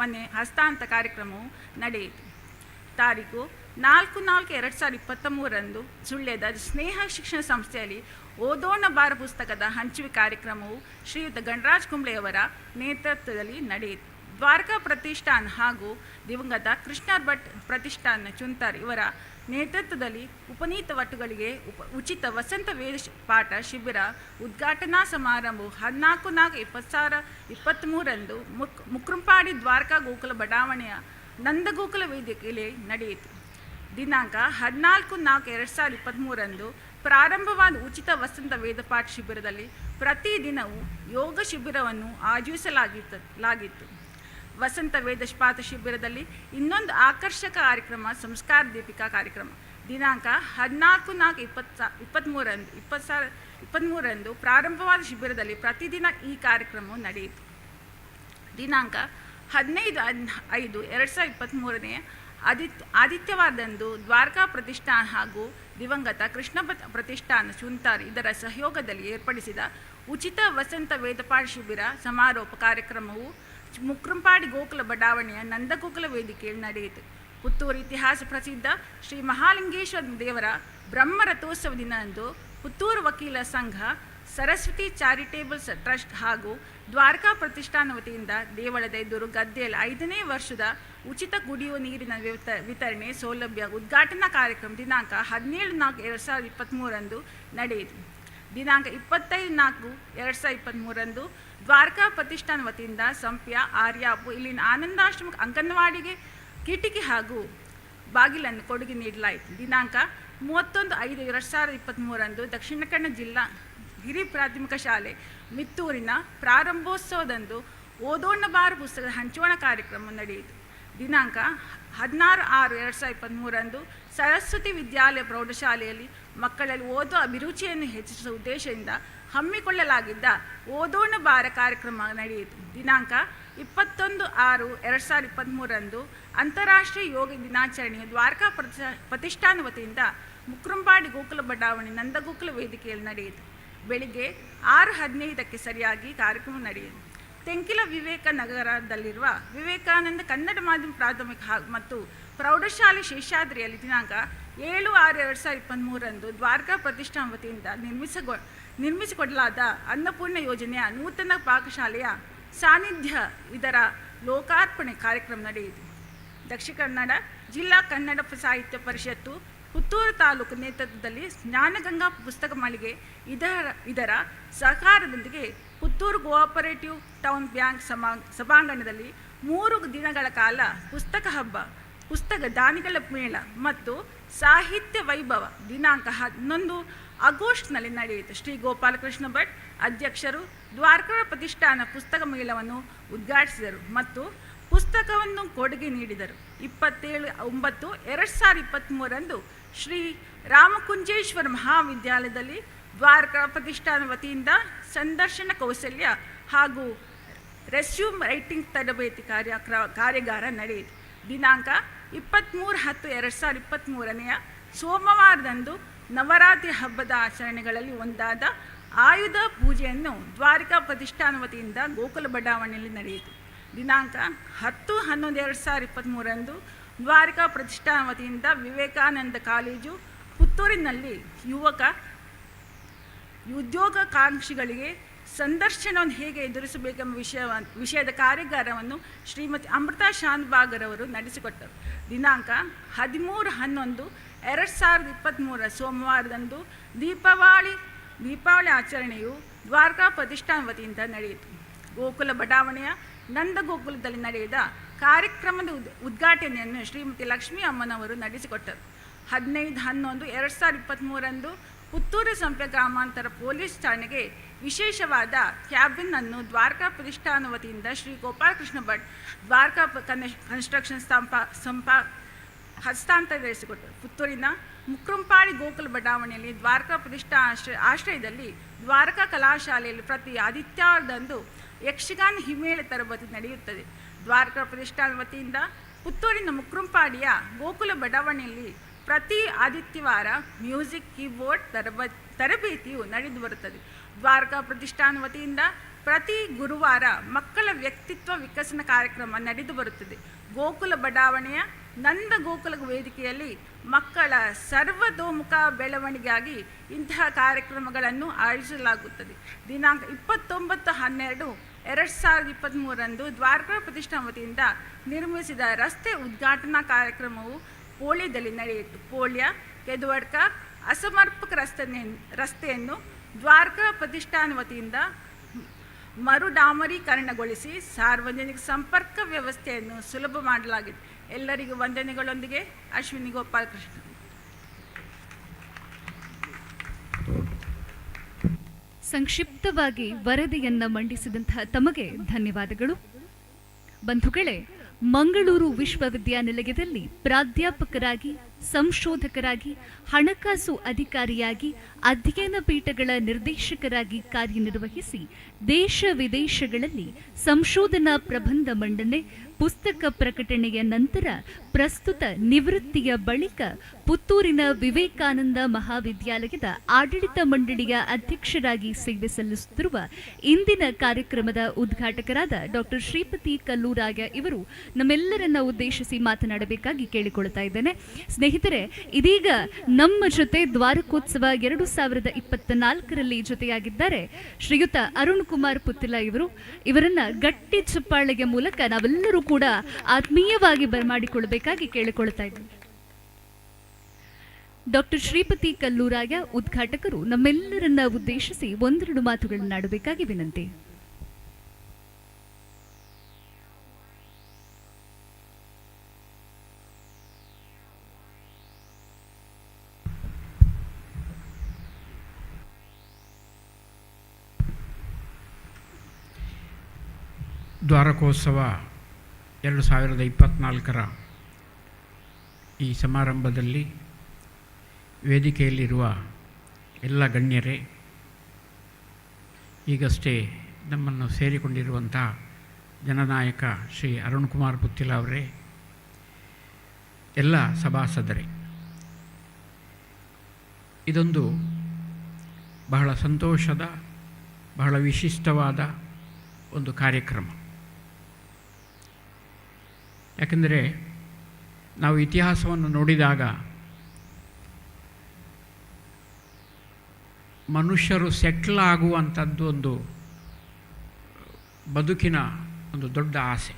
ಮನೆ ಹಸ್ತಾಂತರ ಕಾರ್ಯಕ್ರಮವು ನಡೆಯಿತು. ತಾರೀಕು 4/4/2023 ಸುಳ್ಯದ ಸ್ನೇಹ ಶಿಕ್ಷಣ ಸಂಸ್ಥೆಯಲ್ಲಿ ಓದೋಣ ಬಾರ ಪುಸ್ತಕದ ಹಂಚುವೆ ಕಾರ್ಯಕ್ರಮವು ಶ್ರೀಯುತ ಗಣರಾಜ್ ಕುಂಬ್ಳೆಯವರ ನೇತೃತ್ವದಲ್ಲಿ ನಡೆಯಿತು. ದ್ವಾರಕಾ ಪ್ರತಿಷ್ಠಾನ ಹಾಗೂ ದಿವಂಗತ ಕೃಷ್ಣ ಭಟ್ ಪ್ರತಿಷ್ಠಾನ ಚುಂತಾರ್ ಇವರ ನೇತೃತ್ವದಲ್ಲಿ ಉಪನೀತ ವಟುಗಳಿಗೆ ಉಚಿತ ವಸಂತ ವೇದ ಪಾಠ ಶಿಬಿರ ಉದ್ಘಾಟನಾ ಸಮಾರಂಭವು 14/4/2023 ಮುಕ್ರಂಪಾಡಿ ದ್ವಾರಕಾ ಗೋಕುಲ ಬಡಾವಣೆಯ ನಂದಗೋಕುಲ ವೇದಿಕೆಯಲ್ಲಿ ನಡೆಯಿತು. ದಿನಾಂಕ 14/4/2023 ಪ್ರಾರಂಭವಾದ ಉಚಿತ ವಸಂತ ವೇದ ಪಾಠ ಶಿಬಿರದಲ್ಲಿ ಪ್ರತಿದಿನವೂ ಯೋಗ ಶಿಬಿರವನ್ನು ಆಯೋಜಿಸಲಾಗಿತ್ತು. ವಸಂತ ವೇದ ಪಾಠ ಶಿಬಿರದಲ್ಲಿ ಇನ್ನೊಂದು ಆಕರ್ಷಕ ಕಾರ್ಯಕ್ರಮ ಸಂಸ್ಕಾರ ದೀಪಿಕಾ ಕಾರ್ಯಕ್ರಮ. ದಿನಾಂಕ 14/4/2023 ಪ್ರಾರಂಭವಾದ ಶಿಬಿರದಲ್ಲಿ ಪ್ರತಿದಿನ ಈ ಕಾರ್ಯಕ್ರಮವು ನಡೆಯಿತು. ದಿನಾಂಕ 15/5/2023 ಆದಿತ್ಯವಾರದಂದು ದ್ವಾರಕಾ ಪ್ರತಿಷ್ಠಾನ ಹಾಗೂ ದಿವಂಗತ ಕೃಷ್ಣ ಪ್ರತಿಷ್ಠಾನ ಸುಂತಾರ್ ಇದರ ಸಹಯೋಗದಲ್ಲಿ ಏರ್ಪಡಿಸಿದ ಉಚಿತ ವಸಂತ ವೇದಪಾಠ ಶಿಬಿರ ಸಮಾರೋಪ ಕಾರ್ಯಕ್ರಮವು ಮುಕ್ರಂಪಾಡಿ ಗೋಕುಲ ಬಡಾವಣೆಯ ನಂದಗೋಕುಲ ವೇದಿಕೆಯಲ್ಲಿ ನಡೆಯಿತು. ಪುತ್ತೂರು ಇತಿಹಾಸ ಪ್ರಸಿದ್ಧ ಶ್ರೀ ಮಹಾಲಿಂಗೇಶ್ವರ ದೇವರ ಬ್ರಹ್ಮರಥೋತ್ಸವ ದಿನದಂದು ಪುತ್ತೂರು ವಕೀಲ ಸಂಘ, ಸರಸ್ವತಿ ಚಾರಿಟೇಬಲ್ ಟ್ರಸ್ಟ್ ಹಾಗೂ ದ್ವಾರಕಾ ಪ್ರತಿಷ್ಠಾನ ವತಿಯಿಂದ ದೇವಳದ ಎದುರು ಗದ್ದೆಯಲ್ಲಿ 5ನೇ ವರ್ಷದ ಉಚಿತ ಕುಡಿಯುವ ನೀರಿನ ವಿತರಣೆ ಸೌಲಭ್ಯ ಉದ್ಘಾಟನಾ ಕಾರ್ಯಕ್ರಮ ದಿನಾಂಕ 17/4/2023 ನಡೆಯಿತು. ದಿನಾಂಕ 25/4/2023 ದ್ವಾರಕಾ ಪ್ರತಿಷ್ಠಾನ ವತಿಯಿಂದ ಸಂಪ್ಯ, ಆರ್ಯಾಪು ಇಲ್ಲಿನ ಆನಂದಾಶ್ರಮ ಅಂಗನವಾಡಿಗೆ ಕಿಟಿಕಿ ಹಾಗೂ ಬಾಗಿಲನ್ನು ಕೊಡುಗೆ ನೀಡಲಾಯಿತು. ದಿನಾಂಕ 31/5/2023 ದಕ್ಷಿಣ ಕನ್ನಡ ಜಿಲ್ಲಾ ಹಿರಿಯ ಪ್ರಾಥಮಿಕ ಶಾಲೆ ಮಿತ್ತೂರಿನ ಪ್ರಾರಂಭೋತ್ಸವದಂದು ಓದೋಣ ಬಾರ ಪುಸ್ತಕದ ಹಂಚೋಣ ಕಾರ್ಯಕ್ರಮ ನಡೆಯಿತು. ದಿನಾಂಕ 16/6/2023 ಸರಸ್ವತಿ ವಿದ್ಯಾಲಯ ಪ್ರೌಢಶಾಲೆಯಲ್ಲಿ ಮಕ್ಕಳಲ್ಲಿ ಓದುವ ಅಭಿರುಚಿಯನ್ನು ಹೆಚ್ಚಿಸುವ ಉದ್ದೇಶದಿಂದ ಹಮ್ಮಿಕೊಳ್ಳಲಾಗಿದ್ದ ಓದೋಣ ಬಾರ ಕಾರ್ಯಕ್ರಮ ನಡೆಯಿತು. ದಿನಾಂಕ 21/6/2023 ಅಂತಾರಾಷ್ಟ್ರೀಯ ಯೋಗ ದಿನಾಚರಣೆಯು ದ್ವಾರಕಾ ಪ್ರತಿಷ್ಠಾನ ವತಿಯಿಂದ ಮುಕ್ರಂಪಾಡಿ ಗೋಕುಲ ಬಡಾವಣೆ ನಂದಗೋಕುಲ ವೇದಿಕೆಯಲ್ಲಿ ನಡೆಯಿತು. ಬೆಳಿಗ್ಗೆ 6:15ಕ್ಕೆ ಸರಿಯಾಗಿ ಕಾರ್ಯಕ್ರಮ ನಡೆಯಿತು. ತೆಂಕಿಲ ವಿವೇಕ ನಗರದಲ್ಲಿರುವ ವಿವೇಕಾನಂದ ಕನ್ನಡ ಮಾಧ್ಯಮ ಪ್ರಾಥಮಿಕ ಮತ್ತು ಪ್ರೌಢಶಾಲೆ ಶೇಷಾದ್ರಿಯಲ್ಲಿ ದಿನಾಂಕ 7/6/2023 ದ್ವಾರಕಾ ಪ್ರತಿಷ್ಠಾನ ವತಿಯಿಂದ ನಿರ್ಮಿಸಿಕೊಡಲಾದ ಅನ್ನಪೂರ್ಣ ಯೋಜನೆಯ ನೂತನ ಪಾಕಶಾಲೆಯ ಸಾನ್ನಿಧ್ಯ ಇದರ ಲೋಕಾರ್ಪಣೆ ಕಾರ್ಯಕ್ರಮ ನಡೆಯಿತು. ದಕ್ಷಿಣ ಕನ್ನಡ ಜಿಲ್ಲಾ ಕನ್ನಡ ಸಾಹಿತ್ಯ ಪರಿಷತ್ತು ಪುತ್ತೂರು ತಾಲೂಕು ನೇತೃತ್ವದಲ್ಲಿ ಜ್ಞಾನಗಂಗಾ ಪುಸ್ತಕ ಮಳಿಗೆ ಇದರ ಸಹಕಾರದೊಂದಿಗೆ ಪುತ್ತೂರು ಕೋಆಪರೇಟಿವ್ ಟೌನ್ ಬ್ಯಾಂಕ್ ಸಭಾಂಗಣದಲ್ಲಿ 3 ದಿನಗಳ ಕಾಲ ಪುಸ್ತಕ ಹಬ್ಬ, ಪುಸ್ತಕ ದಾನಿಗಳ ಮೇಳ ಮತ್ತು ಸಾಹಿತ್ಯ ವೈಭವ ದಿನಾಂಕ 11 ಆಗಸ್ಟ್ನಲ್ಲಿ ನಡೆಯಿತು. ಶ್ರೀ ಗೋಪಾಲಕೃಷ್ಣ ಭಟ್ ಅಧ್ಯಕ್ಷರು ದ್ವಾರಕಾ ಪ್ರತಿಷ್ಠಾನ ಪುಸ್ತಕ ಮೇಳವನ್ನು ಉದ್ಘಾಟಿಸಿದರು ಮತ್ತು ಪುಸ್ತಕವನ್ನು ಕೊಡುಗೆ ನೀಡಿದರು. 27/9/2023 ಶ್ರೀ ರಾಮಕುಂಜೇಶ್ವರ ಮಹಾವಿದ್ಯಾಲಯದಲ್ಲಿ ದ್ವಾರಕಾ ಪ್ರತಿಷ್ಠಾನ ವತಿಯಿಂದ ಸಂದರ್ಶನ ಕೌಶಲ್ಯ ಹಾಗೂ ರೆಸ್ಯೂಮ್ ರೈಟಿಂಗ್ ತರಬೇತಿ ಕಾರ್ಯಾಗಾರ ನಡೆಯಿತು. ದಿನಾಂಕ 23/10/2023 ಸೋಮವಾರದಂದು ನವರಾತ್ರಿ ಹಬ್ಬದ ಆಚರಣೆಗಳಲ್ಲಿ ಒಂದಾದ ಆಯುಧ ಪೂಜೆಯನ್ನು ದ್ವಾರಕಾ ಪ್ರತಿಷ್ಠಾನ ವತಿಯಿಂದ ಗೋಕುಲ ಬಡಾವಣೆಯಲ್ಲಿ ನಡೆಯಿತು. ದಿನಾಂಕ 10/11/2023 ದ್ವಾರಕಾ ಪ್ರತಿಷ್ಠಾನ ವತಿಯಿಂದ ವಿವೇಕಾನಂದ ಕಾಲೇಜು ಪುತ್ತೂರಿನಲ್ಲಿ ಉದ್ಯೋಗಾಕಾಂಕ್ಷಿಗಳಿಗೆ ಸಂದರ್ಶನವನ್ನು ಹೇಗೆ ಎದುರಿಸಬೇಕೆಂಬ ವಿಷಯದ ಕಾರ್ಯಾಗಾರವನ್ನು ಶ್ರೀಮತಿ ಅಮೃತಾ ಶಾನ್ಭಾಗರವರು ನಡೆಸಿಕೊಟ್ಟರು. ದಿನಾಂಕ 13/11/2023 ಸೋಮವಾರದಂದು ದೀಪಾವಳಿ ಆಚರಣೆಯು ದ್ವಾರಕಾ ಪ್ರತಿಷ್ಠಾನ ವತಿಯಿಂದ ನಡೆಯಿತು. ಗೋಕುಲ ಬಡಾವಣೆಯ ನಂದಗೋಕುಲದಲ್ಲಿ ನಡೆದ ಕಾರ್ಯಕ್ರಮದ ಉದ್ಘಾಟನೆಯನ್ನು ಶ್ರೀಮತಿ ಲಕ್ಷ್ಮೀ ಅಮ್ಮನವರು ನಡೆಸಿಕೊಟ್ಟರು. 15/11/2023 ಪುತ್ತೂರು ಸಂಪ್ಯ ಗ್ರಾಮಾಂತರ ಪೊಲೀಸ್ ಠಾಣೆಗೆ ವಿಶೇಷವಾದ ಕ್ಯಾಬಿನ್ ಅನ್ನು ದ್ವಾರಕಾ ಪ್ರತಿಷ್ಠಾನ ವತಿಯಿಂದ ಶ್ರೀ ಗೋಪಾಲಕೃಷ್ಣ ಭಟ್ ದ್ವಾರಕಾ ಕನ್ಸ್ಟ್ರಕ್ಷನ್ ಹಸ್ತಾಂತರಿಸಿಕೊಟ್ಟರು. ಪುತ್ತೂರಿನ ಮುಕ್ರಂಪಾಡಿ ಗೋಕುಲ ಬಡಾವಣೆಯಲ್ಲಿ ದ್ವಾರಕಾ ಪ್ರತಿಷ್ಠಾನ ಆಶ್ರಯದಲ್ಲಿ ದ್ವಾರಕಾ ಕಲಾಶಾಲೆಯಲ್ಲಿ ಪ್ರತಿ ಆದಿತ್ಯವಾರದಂದು ಯಕ್ಷಗಾನ ಹಿಮ್ಮೇಳ ತರಬೇತಿ ನಡೆಯುತ್ತದೆ. ದ್ವಾರಕಾ ಪ್ರತಿಷ್ಠಾನ ವತಿಯಿಂದ ಪುತ್ತೂರಿನ ಮುಕ್ರಂಪಾಡಿಯ ಗೋಕುಲ ಬಡಾವಣೆಯಲ್ಲಿ ಪ್ರತಿ ಆದಿತ್ಯವಾರ ಮ್ಯೂಸಿಕ್ ಕೀಬೋರ್ಡ್ ತರಬೇತಿಯು ನಡೆದು ಬರುತ್ತದೆ. ದ್ವಾರಕಾ ಪ್ರತಿಷ್ಠಾನ ವತಿಯಿಂದ ಪ್ರತಿ ಗುರುವಾರ ಮಕ್ಕಳ ವ್ಯಕ್ತಿತ್ವ ವಿಕಸನ ಕಾರ್ಯಕ್ರಮ ನಡೆದು ಬರುತ್ತದೆ. ಗೋಕುಲ ಬಡಾವಣೆಯ ನಂದ ಗೋಕುಲ ವೇದಿಕೆಯಲ್ಲಿ ಮಕ್ಕಳ ಸರ್ವತೋಮುಖ ಬೆಳವಣಿಗೆಗಾಗಿ ಇಂತಹ ಕಾರ್ಯಕ್ರಮಗಳನ್ನು ಆಯೋಜಿಸಲಾಗುತ್ತದೆ. ದಿನಾಂಕ 29/12/2023 ದ್ವಾರಕಾ ಪ್ರತಿಷ್ಠಾನ ವತಿಯಿಂದ ನಿರ್ಮಿಸಿದ ರಸ್ತೆ ಉದ್ಘಾಟನಾ ಕಾರ್ಯಕ್ರಮವು ಪೋಳ್ಯದಲ್ಲಿ ನಡೆಯಿತು. ಪೋಳ್ಯ ಕೆದುವಡ್ಕ ಅಸಮರ್ಪಕ ರಸ್ತೆಯನ್ನು ದ್ವಾರಕಾ ಪ್ರತಿಷ್ಠಾನ ವತಿಯಿಂದ ಮರುಡಾಮರೀಕರಣಗೊಳಿಸಿ ಸಾರ್ವಜನಿಕ ಸಂಪರ್ಕ ವ್ಯವಸ್ಥೆಯನ್ನು ಸುಲಭ ಮಾಡಲಾಗಿದೆ. ಎಲ್ಲರಿಗೂ ವಂದನೆಗಳೊಂದಿಗೆ ಅಶ್ವಿನಿ ಗೋಪಾಲಕೃಷ್ಣ. ಸಂಕ್ಷಿಪ್ತವಾಗಿ ವರದಿಯನ್ನ ಮಂಡಿಸಿದಂತಹ ತಮಗೆ ಧನ್ಯವಾದಗಳು. ಬಂಧುಗಳೇ, ಮಂಗಳೂರು ವಿಶ್ವವಿದ್ಯಾನಿಲಯದಲ್ಲಿ ಪ್ರಾಧ್ಯಾಪಕರಾಗಿ, ಸಂಶೋಧಕರಾಗಿ, ಹಣಕಾಸು ಅಧಿಕಾರಿಯಾಗಿ, ಅಧ್ಯಯನ ಪೀಠಗಳ ನಿರ್ದೇಶಕರಾಗಿ ಕಾರ್ಯನಿರ್ವಹಿಸಿ ದೇಶ ವಿದೇಶಗಳಲ್ಲಿ ಸಂಶೋಧನಾ ಪ್ರಬಂಧ ಮಂಡನೆ, ಪುಸ್ತಕ ಪ್ರಕಟಣೆಯ ನಂತರ ಪ್ರಸ್ತುತ ನಿವೃತ್ತಿಯ ಬಳಿಕ ಪುತ್ತೂರಿನ ವಿವೇಕಾನಂದ ಮಹಾವಿದ್ಯಾಲಯದ ಆಡಳಿತ ಮಂಡಳಿಯ ಅಧ್ಯಕ್ಷರಾಗಿ ಸೇವೆ ಸಲ್ಲಿಸುತ್ತಿರುವ ಇಂದಿನ ಕಾರ್ಯಕ್ರಮದ ಉದ್ಘಾಟಕರಾದ ಡಾಕ್ಟರ್ ಶ್ರೀಪತಿ ಕಲ್ಲೂರಾಯ ಇವರು ನಮ್ಮೆಲ್ಲರನ್ನ ಉದ್ದೇಶಿಸಿ ಮಾತನಾಡಬೇಕಾಗಿ ಕೇಳಿಕೊಳ್ತಾ ಇದ್ದೇನೆ. ಸ್ನೇಹಿತರೆ, ಇದೀಗ ನಮ್ಮ ಜೊತೆ ದ್ವಾರಕೋತ್ಸವ 2024ರಲ್ಲಿ ಜೊತೆಯಾಗಿದ್ದಾರೆ ಶ್ರೀಯುತ ಅರುಣ್ ಕುಮಾರ್ ಪುತ್ತಿಲ ಇವರು. ಇವರನ್ನ ಗಟ್ಟಿ ಚಪ್ಪಾಳೆಯ ಮೂಲಕ ನಾವೆಲ್ಲರೂ ಕೂಡ ಆತ್ಮೀಯವಾಗಿ ಬರಮಾಡಿಕೊಳ್ಳಬೇಕಾಗಿ ಕೇಳಿಕೊಳ್ತಾ ಇದ್ದೇವೆ. ಡಾಕ್ಟರ್ ಶ್ರೀಪತಿ ಕಲ್ಲೂರಾಯ ಉದ್ಘಾಟಕರು ನಮ್ಮೆಲ್ಲರನ್ನ ಉದ್ದೇಶಿಸಿ ಒಂದೆರಡು ಮಾತುಗಳನ್ನಾಡಬೇಕಾಗಿ ವಿನಂತಿ. ದ್ವಾರಕೋತ್ಸವ 2024ರ ಈ ಸಮಾರಂಭದಲ್ಲಿ ವೇದಿಕೆಯಲ್ಲಿರುವ ಎಲ್ಲ ಗಣ್ಯರೇ, ಈಗಷ್ಟೇ ನಮ್ಮನ್ನು ಸೇರಿಕೊಂಡಿರುವಂಥ ಜನನಾಯಕ ಶ್ರೀ ಅರುಣ್ ಕುಮಾರ್ ಪುತ್ತಿಲ ಅವರೇ, ಎಲ್ಲ ಸಭಾಸದರೇ, ಇದೊಂದು ಬಹಳ ಸಂತೋಷದ, ಬಹಳ ವಿಶಿಷ್ಟವಾದ ಒಂದು ಕಾರ್ಯಕ್ರಮ. ಯಾಕೆಂದರೆ ನಾವು ಇತಿಹಾಸವನ್ನು ನೋಡಿದಾಗ ಮನುಷ್ಯರು ಸೆಟ್ಲ್ ಆಗುವಂಥದ್ದು ಒಂದು ಬದುಕಿನ ಒಂದು ದೊಡ್ಡ ಆಸೆ.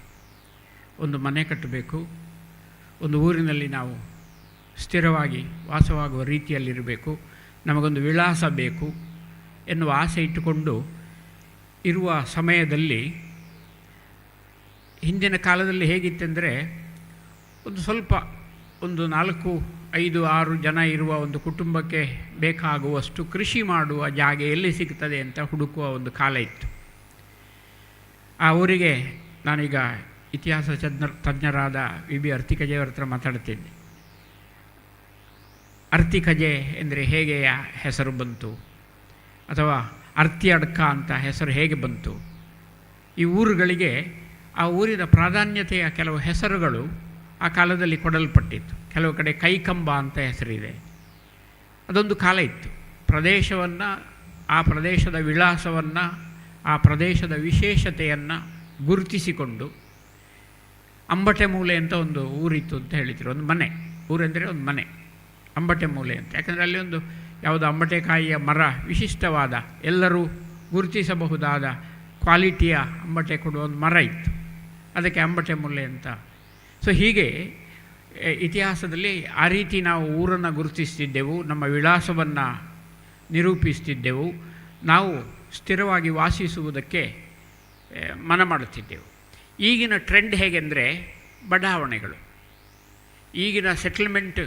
ಒಂದು ಮನೆ ಕಟ್ಟಬೇಕು, ಒಂದು ಊರಿನಲ್ಲಿ ನಾವು ಸ್ಥಿರವಾಗಿ ವಾಸವಾಗುವ ರೀತಿಯಲ್ಲಿರಬೇಕು, ನಮಗೊಂದು ವಿಳಾಸ ಬೇಕು ಎನ್ನುವ ಆಸೆ ಇಟ್ಟುಕೊಂಡು ಇರುವ ಸಮಯದಲ್ಲಿ ಹಿಂದಿನ ಕಾಲದಲ್ಲಿ ಹೇಗಿತ್ತೆಂದರೆ ಒಂದು 4, 5, 6 ಜನ ಇರುವ ಒಂದು ಕುಟುಂಬಕ್ಕೆ ಬೇಕಾಗುವಷ್ಟು ಕೃಷಿ ಮಾಡುವ ಜಾಗ ಎಲ್ಲಿ ಸಿಗ್ತದೆ ಅಂತ ಹುಡುಕುವ ಒಂದು ಕಾಲ ಇತ್ತು. ಆ ಊರಿಗೆ ನಾನೀಗ ಇತಿಹಾಸ ತಜ್ಞರಾದ ವಿ.ಬಿ. 𝐼𝐶𝐬ವ್ರ ಹತ್ರ ಮಾತಾಡ್ತಿದ್ದೆ. 𝐼𝐶𝐬 ಎಂದರೆ ಹೇಗೆ ಹೆಸರು ಬಂತು, ಅಥವಾ ಅರ್ತಿಯಡ್ಕ ಅಂತ ಹೆಸರು ಹೇಗೆ ಬಂತು, ಈ ಊರುಗಳಿಗೆ ಆ ಊರಿನ ಪ್ರಾಧಾನ್ಯತೆಯ ಕೆಲವು ಹೆಸರುಗಳು ಆ ಕಾಲದಲ್ಲಿ ಕೊಡಲ್ಪಟ್ಟಿತ್ತು. ಕೆಲವು ಕಡೆ ಕೈಕಂಬ ಅಂತ ಹೆಸರಿದೆ. ಅದೊಂದು ಕಾಲ ಇತ್ತು. ಪ್ರದೇಶವನ್ನು, ಆ ಪ್ರದೇಶದ ವಿಳಾಸವನ್ನು, ಆ ಪ್ರದೇಶದ ವಿಶೇಷತೆಯನ್ನು ಗುರುತಿಸಿಕೊಂಡು ಅಂಬಟೆ ಮೂಲೆ ಅಂತ ಒಂದು ಊರಿತ್ತು ಅಂತ ಹೇಳಿದ್ರು. ಒಂದು ಮನೆ, ಊರೆಂದರೆ ಒಂದು ಮನೆ, ಅಂಬಟೆ ಮೂಲೆ ಅಂತ. ಯಾಕಂದರೆ ಅಲ್ಲಿ ಒಂದು ಯಾವುದೋ ಅಂಬಟೆಕಾಯಿಯ ಮರ, ವಿಶಿಷ್ಟವಾದ, ಎಲ್ಲರೂ ಗುರುತಿಸಬಹುದಾದ ಕ್ವಾಲಿಟಿಯ ಅಂಬಟೆ ಕೊಡುವ ಒಂದು ಮರ ಇತ್ತು. ಅದಕ್ಕೆ ಅಂಬಟೆ ಮೂಲೆ ಅಂತ. ಸೊ ಹೀಗೆ ಇತಿಹಾಸದಲ್ಲಿ ಆ ರೀತಿ ನಾವು ಊರನ್ನು ಗುರುತಿಸ್ತಿದ್ದೆವು, ನಮ್ಮ ವಿಳಾಸವನ್ನು ನಿರೂಪಿಸ್ತಿದ್ದೆವು, ನಾವು ಸ್ಥಿರವಾಗಿ ವಾಸಿಸುವುದಕ್ಕೆ ಮನ ಮಾಡುತ್ತಿದ್ದೆವು. ಈಗಿನ ಟ್ರೆಂಡ್ ಹೇಗೆಂದರೆ ಬಡಾವಣೆಗಳು. ಈಗಿನ ಸೆಟಲ್ಮೆಂಟ್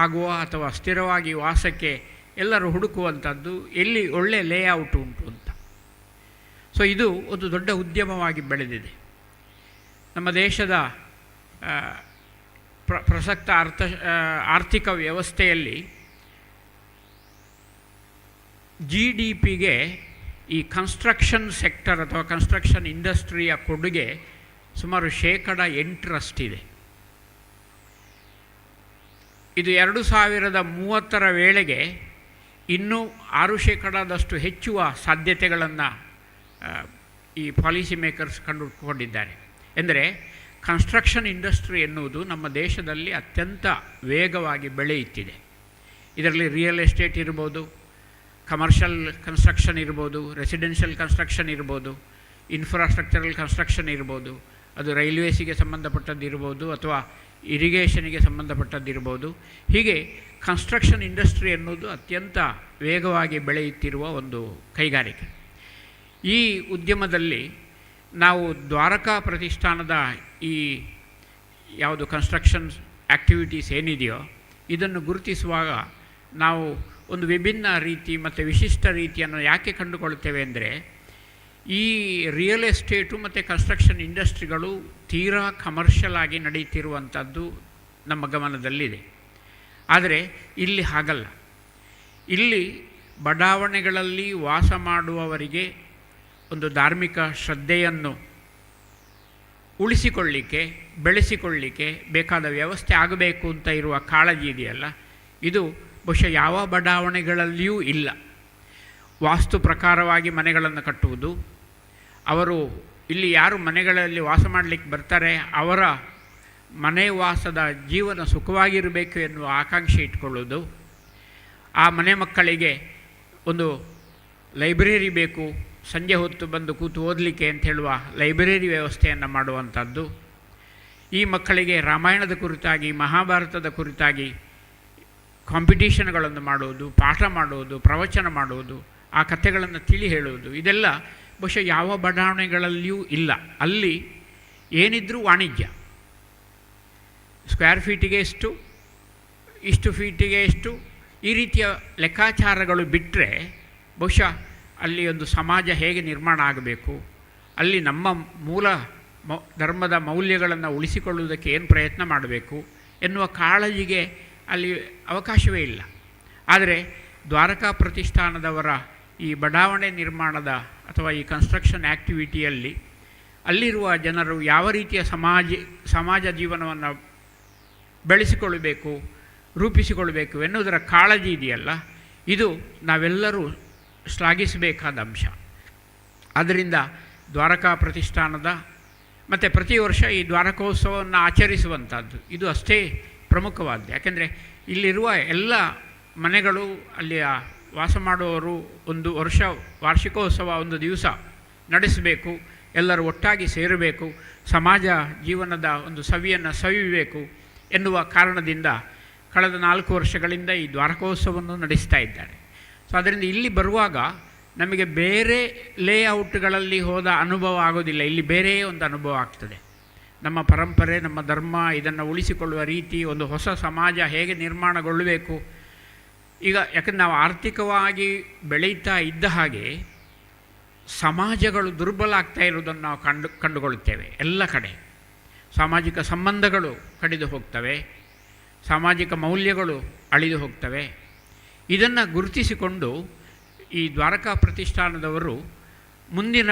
ಆಗುವ ಅಥವಾ ಸ್ಥಿರವಾಗಿ ವಾಸಕ್ಕೆ ಎಲ್ಲರೂ ಹುಡುಕುವಂಥದ್ದು ಎಲ್ಲಿ ಒಳ್ಳೆಯ ಲೇಔಟ್ ಉಂಟು ಅಂತ. ಸೊ ಇದು ಒಂದು ದೊಡ್ಡ ಉದ್ಯಮವಾಗಿ ಬೆಳೆದಿದೆ. ನಮ್ಮ ದೇಶದ ಪ್ರಸಕ್ತ ಆರ್ಥಿಕ ವ್ಯವಸ್ಥೆಯಲ್ಲಿ GDPಗೆ ಈ ಕನ್ಸ್ಟ್ರಕ್ಷನ್ ಸೆಕ್ಟರ್ ಅಥವಾ ಕನ್ಸ್ಟ್ರಕ್ಷನ್ ಇಂಡಸ್ಟ್ರಿಯ ಕೊಡುಗೆ ಸುಮಾರು 8% ಇದು 2030ರ ವೇಳೆಗೆ ಇನ್ನೂ 6% ಹೆಚ್ಚುವ ಸಾಧ್ಯತೆಗಳನ್ನು ಈ ಪಾಲಿಸಿ ಮೇಕರ್ಸ್ ಕಂಡುಕೊಂಡಿದ್ದಾರೆ. ಎಂದರೆ ಕನ್ಸ್ಟ್ರಕ್ಷನ್ ಇಂಡಸ್ಟ್ರಿ ಎನ್ನುವುದು ನಮ್ಮ ದೇಶದಲ್ಲಿ ಅತ್ಯಂತ ವೇಗವಾಗಿ ಬೆಳೆಯುತ್ತಿದೆ. ಇದರಲ್ಲಿ ರಿಯಲ್ ಎಸ್ಟೇಟ್ ಇರ್ಬೋದು, ಕಮರ್ಷಿಯಲ್ ಕನ್ಸ್ಟ್ರಕ್ಷನ್ ಇರ್ಬೋದು, ರೆಸಿಡೆನ್ಷಿಯಲ್ ಕನ್ಸ್ಟ್ರಕ್ಷನ್ ಇರ್ಬೋದು, ಇನ್ಫ್ರಾಸ್ಟ್ರಕ್ಚರಲ್ ಕನ್ಸ್ಟ್ರಕ್ಷನ್ ಇರ್ಬೋದು, ಅದು ರೈಲ್ವೇಸಿಗೆ ಸಂಬಂಧಪಟ್ಟದ್ದು ಇರ್ಬೋದು ಅಥವಾ ಇರಿಗೇಷನಿಗೆ ಸಂಬಂಧಪಟ್ಟದ್ದಿರ್ಬೋದು. ಹೀಗೆ ಕನ್ಸ್ಟ್ರಕ್ಷನ್ ಇಂಡಸ್ಟ್ರಿ ಎನ್ನುವುದು ಅತ್ಯಂತ ವೇಗವಾಗಿ ಬೆಳೆಯುತ್ತಿರುವ ಒಂದು ಕೈಗಾರಿಕೆ. ಈ ಉದ್ಯಮದಲ್ಲಿ ನಾವು ದ್ವಾರಕಾ ಪ್ರತಿಷ್ಠಾನದ ಈ ಯಾವುದು ಕನ್ಸ್ಟ್ರಕ್ಷನ್ ಆ್ಯಕ್ಟಿವಿಟೀಸ್ ಏನಿದೆಯೋ ಇದನ್ನು ಗುರುತಿಸುವಾಗ ನಾವು ಒಂದು ವಿಭಿನ್ನ ರೀತಿ ಮತ್ತು ವಿಶಿಷ್ಟ ರೀತಿಯನ್ನು ಯಾಕೆ ಕಂಡುಕೊಳ್ತೇವೆ ಅಂದರೆ, ಈ ರಿಯಲ್ ಎಸ್ಟೇಟು ಮತ್ತು ಕನ್ಸ್ಟ್ರಕ್ಷನ್ ಇಂಡಸ್ಟ್ರಿಗಳು ತೀರಾ ಕಮರ್ಷಿಯಲ್ ಆಗಿ ನಡೀತಿರುವಂಥದ್ದು ನಮ್ಮ ಗಮನದಲ್ಲಿದೆ. ಆದರೆ ಇಲ್ಲಿ ಹಾಗಲ್ಲ. ಇಲ್ಲಿ ಬಡಾವಣೆಗಳಲ್ಲಿ ವಾಸ ಮಾಡುವವರಿಗೆ ಒಂದು ಧಾರ್ಮಿಕ ಶ್ರದ್ಧೆಯನ್ನು ಉಳಿಸಿಕೊಳ್ಳಿಕ್ಕೆ ಬೆಳೆಸಿಕೊಳ್ಳಿಕ್ಕೆ ಬೇಕಾದ ವ್ಯವಸ್ಥೆ ಆಗಬೇಕು ಅಂತ ಇರುವ ಕಾಳಜಿ ಇದೆಯಲ್ಲ, ಇದು ಬಹುಶಃ ಯಾವ ಬಡಾವಣೆಗಳಲ್ಲಿಯೂ ಇಲ್ಲ. ವಾಸ್ತು ಪ್ರಕಾರವಾಗಿ ಮನೆಗಳನ್ನು ಕಟ್ಟುವುದು, ಅವರು ಇಲ್ಲಿ ಯಾರು ಮನೆಗಳಲ್ಲಿ ವಾಸ ಮಾಡಲಿಕ್ಕೆ ಬರ್ತಾರೆ ಅವರ ಮನೆ ವಾಸದ ಜೀವನ ಸುಖವಾಗಿರಬೇಕು ಎನ್ನುವ ಆಕಾಂಕ್ಷೆ ಇಟ್ಕೊಳ್ಳೋದು, ಆ ಮನೆ ಮಕ್ಕಳಿಗೆ ಒಂದು ಲೈಬ್ರರಿ ಬೇಕು, ಸಂಜೆ ಹೊತ್ತು ಬಂದು ಕೂತು ಓದಲಿಕ್ಕೆ ಅಂತ ಹೇಳುವ ಲೈಬ್ರರಿ ವ್ಯವಸ್ಥೆಯನ್ನು ಮಾಡುವಂಥದ್ದು, ಈ ಮಕ್ಕಳಿಗೆ ರಾಮಾಯಣದ ಕುರಿತಾಗಿ ಮಹಾಭಾರತದ ಕುರಿತಾಗಿ ಕಾಂಪಿಟೀಷನ್ಗಳನ್ನು ಮಾಡುವುದು, ಪಾಠ ಮಾಡುವುದು, ಪ್ರವಚನ ಮಾಡುವುದು, ಆ ಕಥೆಗಳನ್ನು ತಿಳಿ ಹೇಳುವುದು, ಇದೆಲ್ಲ ಬಹುಶಃ ಯಾವ ಬಡಾವಣೆಗಳಲ್ಲಿಯೂ ಇಲ್ಲ. ಅಲ್ಲಿ ಏನಿದ್ರೂ ವಾಣಿಜ್ಯ, ಸ್ಕ್ವೇರ್ ಫೀಟಿಗೆ ಎಷ್ಟು, ಇಷ್ಟು ಫೀಟಿಗೆ ಎಷ್ಟು, ಈ ರೀತಿಯ ಲೆಕ್ಕಾಚಾರಗಳು ಬಿಟ್ಟರೆ ಬಹುಶಃ ಅಲ್ಲಿ ಒಂದು ಸಮಾಜ ಹೇಗೆ ನಿರ್ಮಾಣ ಆಗಬೇಕು, ಅಲ್ಲಿ ನಮ್ಮ ಮೂಲ ಧರ್ಮದ ಮೌಲ್ಯಗಳನ್ನು ಉಳಿಸಿಕೊಳ್ಳುವುದಕ್ಕೆ ಏನು ಪ್ರಯತ್ನ ಮಾಡಬೇಕು ಎನ್ನುವ ಕಾಳಜಿಗೆ ಅಲ್ಲಿ ಅವಕಾಶವೇ ಇಲ್ಲ. ಆದರೆ ದ್ವಾರಕಾ ಪ್ರತಿಷ್ಠಾನದವರ ಈ ಬಡಾವಣೆ ನಿರ್ಮಾಣದ ಅಥವಾ ಈ ಕನ್ಸ್ಟ್ರಕ್ಷನ್ ಆ್ಯಕ್ಟಿವಿಟಿಯಲ್ಲಿ ಅಲ್ಲಿರುವ ಜನರು ಯಾವ ರೀತಿಯ ಸಮಾಜ ಜೀವನವನ್ನು ಬೆಳೆಸಿಕೊಳ್ಳಬೇಕು, ರೂಪಿಸಿಕೊಳ್ಳಬೇಕು ಎನ್ನುವುದರ ಕಾಳಜಿ ಇದೆಯಲ್ಲ, ಇದು ನಾವೆಲ್ಲರೂ ಶ್ಲಾಘಿಸಬೇಕಾದ ಅಂಶ. ಆದ್ದರಿಂದ ದ್ವಾರಕಾ ಪ್ರತಿಷ್ಠಾನದ ಮತ್ತು ಪ್ರತಿ ವರ್ಷ ಈ ದ್ವಾರಕೋತ್ಸವವನ್ನು ಆಚರಿಸುವಂಥದ್ದು ಇದು ಅಷ್ಟೇ ಪ್ರಮುಖವಾದ್ದು. ಯಾಕೆಂದರೆ ಇಲ್ಲಿರುವ ಎಲ್ಲ ಮನೆಗಳು, ಅಲ್ಲಿಯ ವಾಸ ಮಾಡುವವರು ಒಂದು ವರ್ಷ ವಾರ್ಷಿಕೋತ್ಸವ ಒಂದು ದಿವಸ ನಡೆಸಬೇಕು, ಎಲ್ಲರೂ ಒಟ್ಟಾಗಿ ಸೇರಬೇಕು, ಸಮಾಜ ಜೀವನದ ಒಂದು ಸವಿಯನ್ನು ಸವಿಯಬೇಕು ಎನ್ನುವ ಕಾರಣದಿಂದ ಕಳೆದ 4 ವರ್ಷಗಳಿಂದ ಈ ದ್ವಾರಕೋತ್ಸವವನ್ನು ನಡೆಸ್ತಾ ಇದ್ದಾರೆ. ಸೊ ಅದರಿಂದ ಇಲ್ಲಿ ಬರುವಾಗ ನಮಗೆ ಬೇರೆ ಲೇಔಟ್ಗಳಲ್ಲಿ ಹೋದ ಅನುಭವ ಆಗೋದಿಲ್ಲ, ಇಲ್ಲಿ ಬೇರೆಯೇ ಒಂದು ಅನುಭವ ಆಗ್ತದೆ. ನಮ್ಮ ಪರಂಪರೆ, ನಮ್ಮ ಧರ್ಮ, ಇದನ್ನು ಉಳಿಸಿಕೊಳ್ಳುವ ರೀತಿ, ಒಂದು ಹೊಸ ಸಮಾಜ ಹೇಗೆ ನಿರ್ಮಾಣಗೊಳ್ಳಬೇಕು. ಈಗ ಯಾಕಂದರೆ ನಾವು ಆರ್ಥಿಕವಾಗಿ ಬೆಳೀತಾ ಇದ್ದ ಹಾಗೆ ಸಮಾಜಗಳು ದುರ್ಬಲ ಆಗ್ತಾ ಇರೋದನ್ನು ನಾವು ಕಂಡುಕೊಳ್ಳುತ್ತೇವೆ. ಎಲ್ಲ ಕಡೆ ಸಾಮಾಜಿಕ ಸಂಬಂಧಗಳು ಕಡಿದು ಹೋಗ್ತವೆ, ಸಾಮಾಜಿಕ ಮೌಲ್ಯಗಳು ಅಳಿದು ಹೋಗ್ತವೆ. ಇದನ್ನು ಗುರುತಿಸಿಕೊಂಡು ಈ ದ್ವಾರಕಾ ಪ್ರತಿಷ್ಠಾನದವರು ಮುಂದಿನ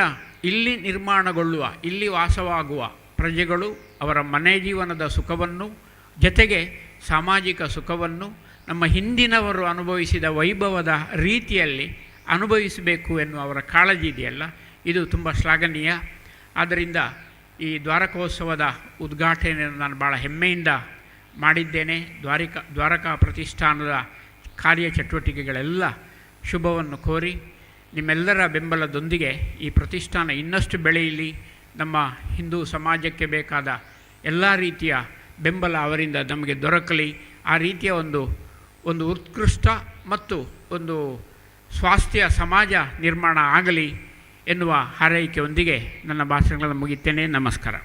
ಇಲ್ಲಿ ನಿರ್ಮಾಣಗೊಳ್ಳುವ, ಇಲ್ಲಿ ವಾಸವಾಗುವ ಪ್ರಜೆಗಳು ಅವರ ಮನೆ ಜೀವನದ ಸುಖವನ್ನು, ಜೊತೆಗೆ ಸಾಮಾಜಿಕ ಸುಖವನ್ನು ನಮ್ಮ ಹಿಂದಿನವರು ಅನುಭವಿಸಿದ ವೈಭವದ ರೀತಿಯಲ್ಲಿ ಅನುಭವಿಸಬೇಕು ಎನ್ನುವ ಅವರ ಕಾಳಜಿ ಇದೆಯಲ್ಲ, ಇದು ತುಂಬ ಶ್ಲಾಘನೀಯ. ಆದ್ದರಿಂದ ಈ ದ್ವಾರಕೋತ್ಸವದ ಉದ್ಘಾಟನೆಯನ್ನು ನಾನು ಭಾಳ ಹೆಮ್ಮೆಯಿಂದ ಮಾಡಿದ್ದೇನೆ. ದ್ವಾರಕಾ ಪ್ರತಿಷ್ಠಾನದ ಕಾರ್ಯಚಟುವಟಿಕೆಗಳೆಲ್ಲ ಶುಭವನ್ನು ಕೋರಿ ನಿಮ್ಮೆಲ್ಲರ ಬೆಂಬಲದೊಂದಿಗೆ ಈ ಪ್ರತಿಷ್ಠಾನ ಇನ್ನಷ್ಟು ಬೆಳೆಯಲಿ, ನಮ್ಮ ಹಿಂದೂ ಸಮಾಜಕ್ಕೆ ಬೇಕಾದ ಎಲ್ಲ ರೀತಿಯ ಬೆಂಬಲ ಅವರಿಂದ ನಮಗೆ ದೊರಕಲಿ, ಆ ರೀತಿಯ ಒಂದು ಉತ್ಕೃಷ್ಟ ಮತ್ತು ಒಂದು ಸ್ವಾಸ್ಥ್ಯ ಸಮಾಜ ನಿರ್ಮಾಣ ಆಗಲಿ ಎನ್ನುವ ಹಾರೈಕೆಯೊಂದಿಗೆ ನನ್ನ ಭಾಷಣಗಳನ್ನು ಮುಗಿತೇನೆ. ನಮಸ್ಕಾರ.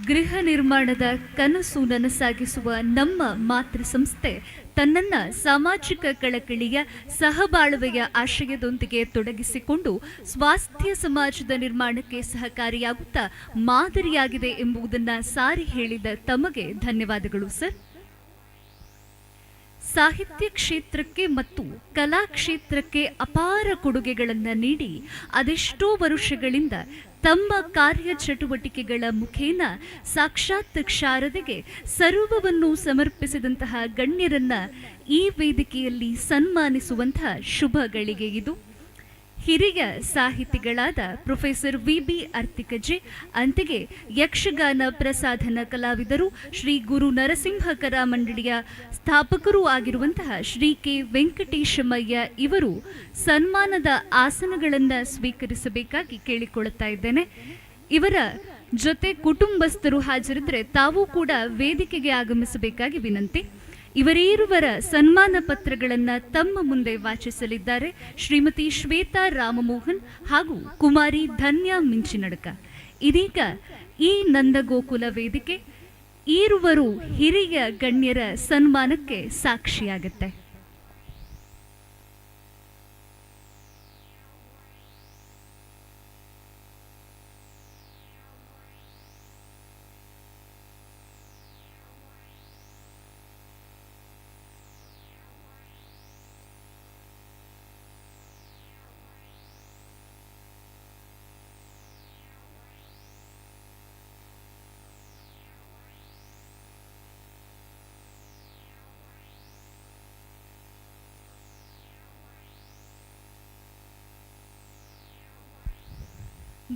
ಗೃಹ ನಿರ್ಮಾಣದ ಕನಸು ನನಸಾಗಿಸುವ ನಮ್ಮ ಮಾತೃ ಸಂಸ್ಥೆ ತನ್ನನ್ನು ಸಾಮಾಜಿಕ ಕಳಕಳಿಯ ಸಹಬಾಳ್ವೆಯ ಆಶಯದೊಂದಿಗೆ ತೊಡಗಿಸಿಕೊಂಡು ಸ್ವಾಸ್ಥ್ಯ ಸಮಾಜದ ನಿರ್ಮಾಣಕ್ಕೆ ಸಹಕಾರಿಯಾಗುತ್ತಾ ಮಾದರಿಯಾಗಿದೆ ಎಂಬುದನ್ನು ಸಾರಿ ಹೇಳಿದ ತಮಗೆ ಧನ್ಯವಾದಗಳು ಸರ್. ಸಾಹಿತ್ಯ ಕ್ಷೇತ್ರಕ್ಕೆ ಮತ್ತು ಕಲಾ ಕ್ಷೇತ್ರಕ್ಕೆ ಅಪಾರ ಕೊಡುಗೆಗಳನ್ನು ನೀಡಿ ಅದೆಷ್ಟೋ ವರ್ಷಗಳಿಂದ ತಮ್ಮ ಕಾರ್ಯಚಟುವಟಿಕೆಗಳ ಮುಖೇನ ಸಾಕ್ಷಾತ್ ಶಾರದೆಗೆ ಸರ್ವವನ್ನು ಸಮರ್ಪಿಸಿದಂತಹ ಗಣ್ಯರನ್ನ ಈ ವೇದಿಕೆಯಲ್ಲಿ ಸನ್ಮಾನಿಸುವಂತಹ ಶುಭ ಗಳಿಗೆ ಇದು. ಹಿರಿಯ ಸಾಹಿತಿಗಳಾದ ಪ್ರೊಫೆಸರ್ ವಿ.ಬಿ. ಅರ್ತಿಕಜೆ, ಅಂತೆಯೇ ಯಕ್ಷಗಾನ ಪ್ರಸಾಧನ ಕಲಾವಿದರು, ಶ್ರೀ ಗುರು ನರಸಿಂಹ ಕಲಾ ಮಂಡಳಿಯ ಸ್ಥಾಪಕರೂ ಆಗಿರುವಂತಹ ಶ್ರೀ ಕೆ. ವೆಂಕಟೇಶಮಯ್ಯ ಇವರು ಸನ್ಮಾನದ ಆಸನಗಳನ್ನು ಸ್ವೀಕರಿಸಬೇಕಾಗಿ ಕೇಳಿಕೊಳ್ಳುತ್ತಾ ಇದ್ದೇನೆ. ಇವರ ಜೊತೆ ಕುಟುಂಬಸ್ಥರು ಹಾಜರಿದ್ದರೆ ತಾವೂ ಕೂಡ ವೇದಿಕೆಗೆ ಆಗಮಿಸಬೇಕಾಗಿ ವಿನಂತಿ. ಇವರೀರುವರ ಸನ್ಮಾನ ಪತ್ರಗಳನ್ನು ತಮ್ಮ ಮುಂದೆ ವಾಚಿಸಲಿದ್ದಾರೆ ಶ್ರೀಮತಿ ಶ್ವೇತಾ ರಾಮಮೋಹನ್ ಹಾಗೂ ಕುಮಾರಿ ಧನ್ಯಾ ಮಿಂಚಿನಡಕ. ಇದೀಗ ಈ ನಂದಗೋಕುಲ ವೇದಿಕೆ ಈರುವರು ಹಿರಿಯ ಗಣ್ಯರ ಸನ್ಮಾನಕ್ಕೆ ಸಾಕ್ಷಿಯಾಗುತ್ತೆ.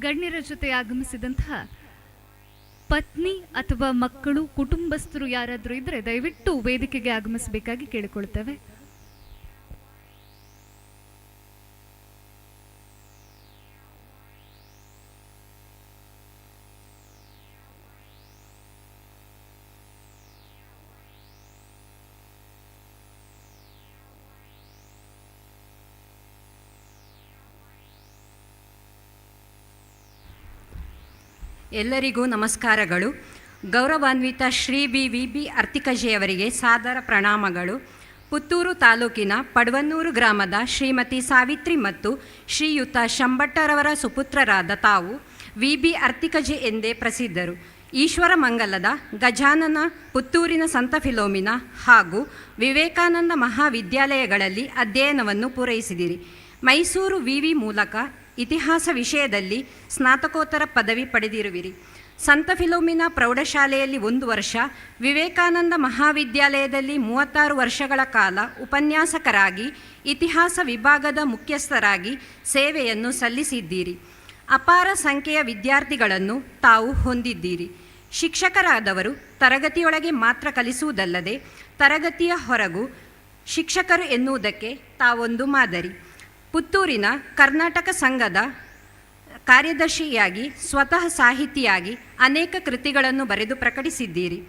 ಗಣ್ಯರ ಜೊತೆ ಆಗಮಿಸಿದಂತಹ ಪತ್ನಿ ಅಥವಾ ಮಕ್ಕಳು, ಕುಟುಂಬಸ್ಥರು ಯಾರಾದರೂ ಇದ್ರೆ ದಯವಿಟ್ಟು ವೇದಿಕೆಗೆ ಆಗಮಿಸಬೇಕಾಗಿ ಕೇಳಿಕೊಳ್ತೇವೆ. ಎಲ್ಲರಿಗೂ ನಮಸ್ಕಾರಗಳು. ಗೌರವಾನ್ವಿತ ಶ್ರೀ ವಿ.ಬಿ. 𝐼𝐻𝐃 ಸಾದರ ಪ್ರಣಾಮಗಳು. ಪುತ್ತೂರು ತಾಲೂಕಿನ ಪಡ್ವನ್ನೂರು ಗ್ರಾಮದ ಶ್ರೀಮತಿ ಸಾವಿತ್ರಿ ಮತ್ತು ಶ್ರೀಯುತ ಶಂಬಟ್ಟರವರ ಸುಪುತ್ರರಾದ ತಾವು ವಿ.ಬಿ. 𝐼𝐻𝐃 ಎಂದೇ ಪ್ರಸಿದ್ಧರು. ಈಶ್ವರ ಮಂಗಲದ ಗಜಾನನ, ಪುತ್ತೂರಿನ ಸಂತ ಫಿಲೋಮಿನ ಹಾಗೂ ವಿವೇಕಾನಂದ ಮಹಾವಿದ್ಯಾಲಯಗಳಲ್ಲಿ ಅಧ್ಯಯನವನ್ನು ಪೂರೈಸಿದಿರಿ. ಮೈಸೂರು ವಿವಿ ಮೂಲಕ ಇತಿಹಾಸ ವಿಷಯದಲ್ಲಿ ಸ್ನಾತಕೋತ್ತರ ಪದವಿ ಪಡೆದಿರುವಿರಿ. ಸಂತ ಫಿಲೋಮಿನಾ ಪ್ರೌಢಶಾಲೆಯಲ್ಲಿ 1 ವರ್ಷ, ವಿವೇಕಾನಂದ ಮಹಾವಿದ್ಯಾಲಯದಲ್ಲಿ 36 ವರ್ಷಗಳ ಕಾಲ ಉಪನ್ಯಾಸಕರಾಗಿ, ಇತಿಹಾಸ ವಿಭಾಗದ ಮುಖ್ಯಸ್ಥರಾಗಿ ಸೇವೆಯನ್ನು ಸಲ್ಲಿಸಿದ್ದೀರಿ. ಅಪಾರ ಸಂಖ್ಯೆಯ ವಿದ್ಯಾರ್ಥಿಗಳನ್ನು ತಾವು ಹೊಂದಿದ್ದೀರಿ. ಶಿಕ್ಷಕರಾದವರು ತರಗತಿಯೊಳಗೆ ಮಾತ್ರ ಕಲಿಸುವುದಲ್ಲದೆ ತರಗತಿಯ ಹೊರಗೂ ಶಿಕ್ಷಕರು ಎನ್ನುವುದಕ್ಕೆ ತಾವೊಂದು ಮಾದರಿ. ಪುತ್ತೂರಿನ ಕರ್ನಾಟಕ ಸಂಘದ ಕಾರ್ಯದರ್ಶಿಯಾಗಿ, ಸ್ವತಃ ಸಾಹಿತಿಯಾಗಿ ಅನೇಕ ಕೃತಿಗಳನ್ನು ಬರೆದು ಪ್ರಕಟಿಸಿದ್ದೀರಿ.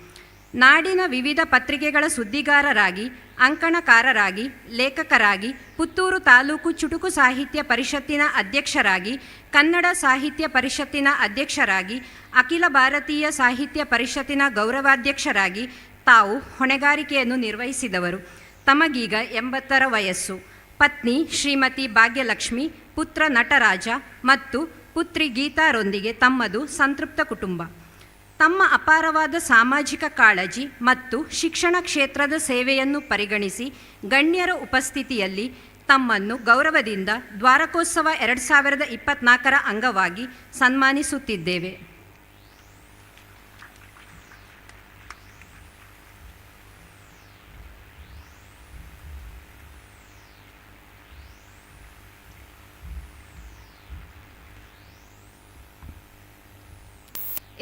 ನಾಡಿನ ವಿವಿಧ ಪತ್ರಿಕೆಗಳ ಸುದ್ದಿಗಾರರಾಗಿ, ಅಂಕಣಕಾರರಾಗಿ, ಲೇಖಕರಾಗಿ, ಪುತ್ತೂರು ತಾಲೂಕು ಚುಟುಕು ಸಾಹಿತ್ಯ ಪರಿಷತ್ತಿನ ಅಧ್ಯಕ್ಷರಾಗಿ, ಕನ್ನಡ ಸಾಹಿತ್ಯ ಪರಿಷತ್ತಿನ ಅಧ್ಯಕ್ಷರಾಗಿ, ಅಖಿಲ ಭಾರತೀಯ ಸಾಹಿತ್ಯ ಪರಿಷತ್ತಿನ ಗೌರವಾಧ್ಯಕ್ಷರಾಗಿ ತಾವು ಹೊಣೆಗಾರಿಕೆಯನ್ನು ನಿರ್ವಹಿಸಿದವರು. ತಮಗೀಗ 80ರ ವಯಸ್ಸು. ಪತ್ನಿ ಶ್ರೀಮತಿ ಭಾಗ್ಯಲಕ್ಷ್ಮಿ, ಪುತ್ರ ನಟರಾಜ ಮತ್ತು ಪುತ್ರಿ ಗೀತಾರೊಂದಿಗೆ ತಮ್ಮದು ಸಂತೃಪ್ತ ಕುಟುಂಬ. ತಮ್ಮ ಅಪಾರವಾದ ಸಾಮಾಜಿಕ ಕಾಳಜಿ ಮತ್ತು ಶಿಕ್ಷಣ ಕ್ಷೇತ್ರದ ಸೇವೆಯನ್ನು ಪರಿಗಣಿಸಿ ಗಣ್ಯರ ಉಪಸ್ಥಿತಿಯಲ್ಲಿ ತಮ್ಮನ್ನು ಗೌರವದಿಂದ ದ್ವಾರಕೋತ್ಸವ 2024ರ ಅಂಗವಾಗಿ ಸನ್ಮಾನಿಸುತ್ತಿದ್ದೇವೆ.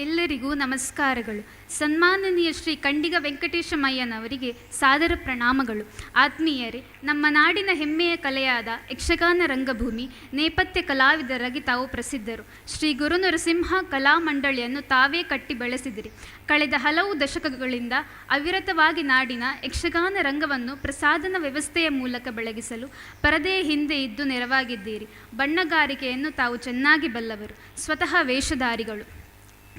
ಎಲ್ಲರಿಗೂ ನಮಸ್ಕಾರಗಳು. ಸನ್ಮಾನನೀಯ ಶ್ರೀ ಕಂಡಿಗ ವೆಂಕಟೇಶಮಯ್ಯನವರಿಗೆ ಸಾದರ ಪ್ರಣಾಮಗಳು. ಆತ್ಮೀಯರೇ, ನಮ್ಮ ನಾಡಿನ ಹೆಮ್ಮೆಯ ಕಲೆಯಾದ ಯಕ್ಷಗಾನ ರಂಗಭೂಮಿ ನೇಪಥ್ಯ ಕಲಾವಿದರಾಗಿ ತಾವು ಪ್ರಸಿದ್ಧರು. ಶ್ರೀ ಗುರು ನರಸಿಂಹ ಕಲಾ ಮಂಡಳಿಯನ್ನು ತಾವೇ ಕಟ್ಟಿ ಬೆಳೆಸಿದಿರಿ. ಕಳೆದ ಹಲವು ದಶಕಗಳಿಂದ ಅವಿರತವಾಗಿ ನಾಡಿನ ಯಕ್ಷಗಾನ ರಂಗವನ್ನು ಪ್ರಸಾದನ ವ್ಯವಸ್ಥೆಯ ಮೂಲಕ ಬೆಳಗಿಸಲು ಪರದೆಯ ಹಿಂದೆ ಇದ್ದು ನೆರವಾಗಿದ್ದೀರಿ. ಬಣ್ಣಗಾರಿಕೆಯನ್ನು ತಾವು ಚೆನ್ನಾಗಿ ಬಲ್ಲವರು, ಸ್ವತಃ ವೇಷಧಾರಿಗಳು.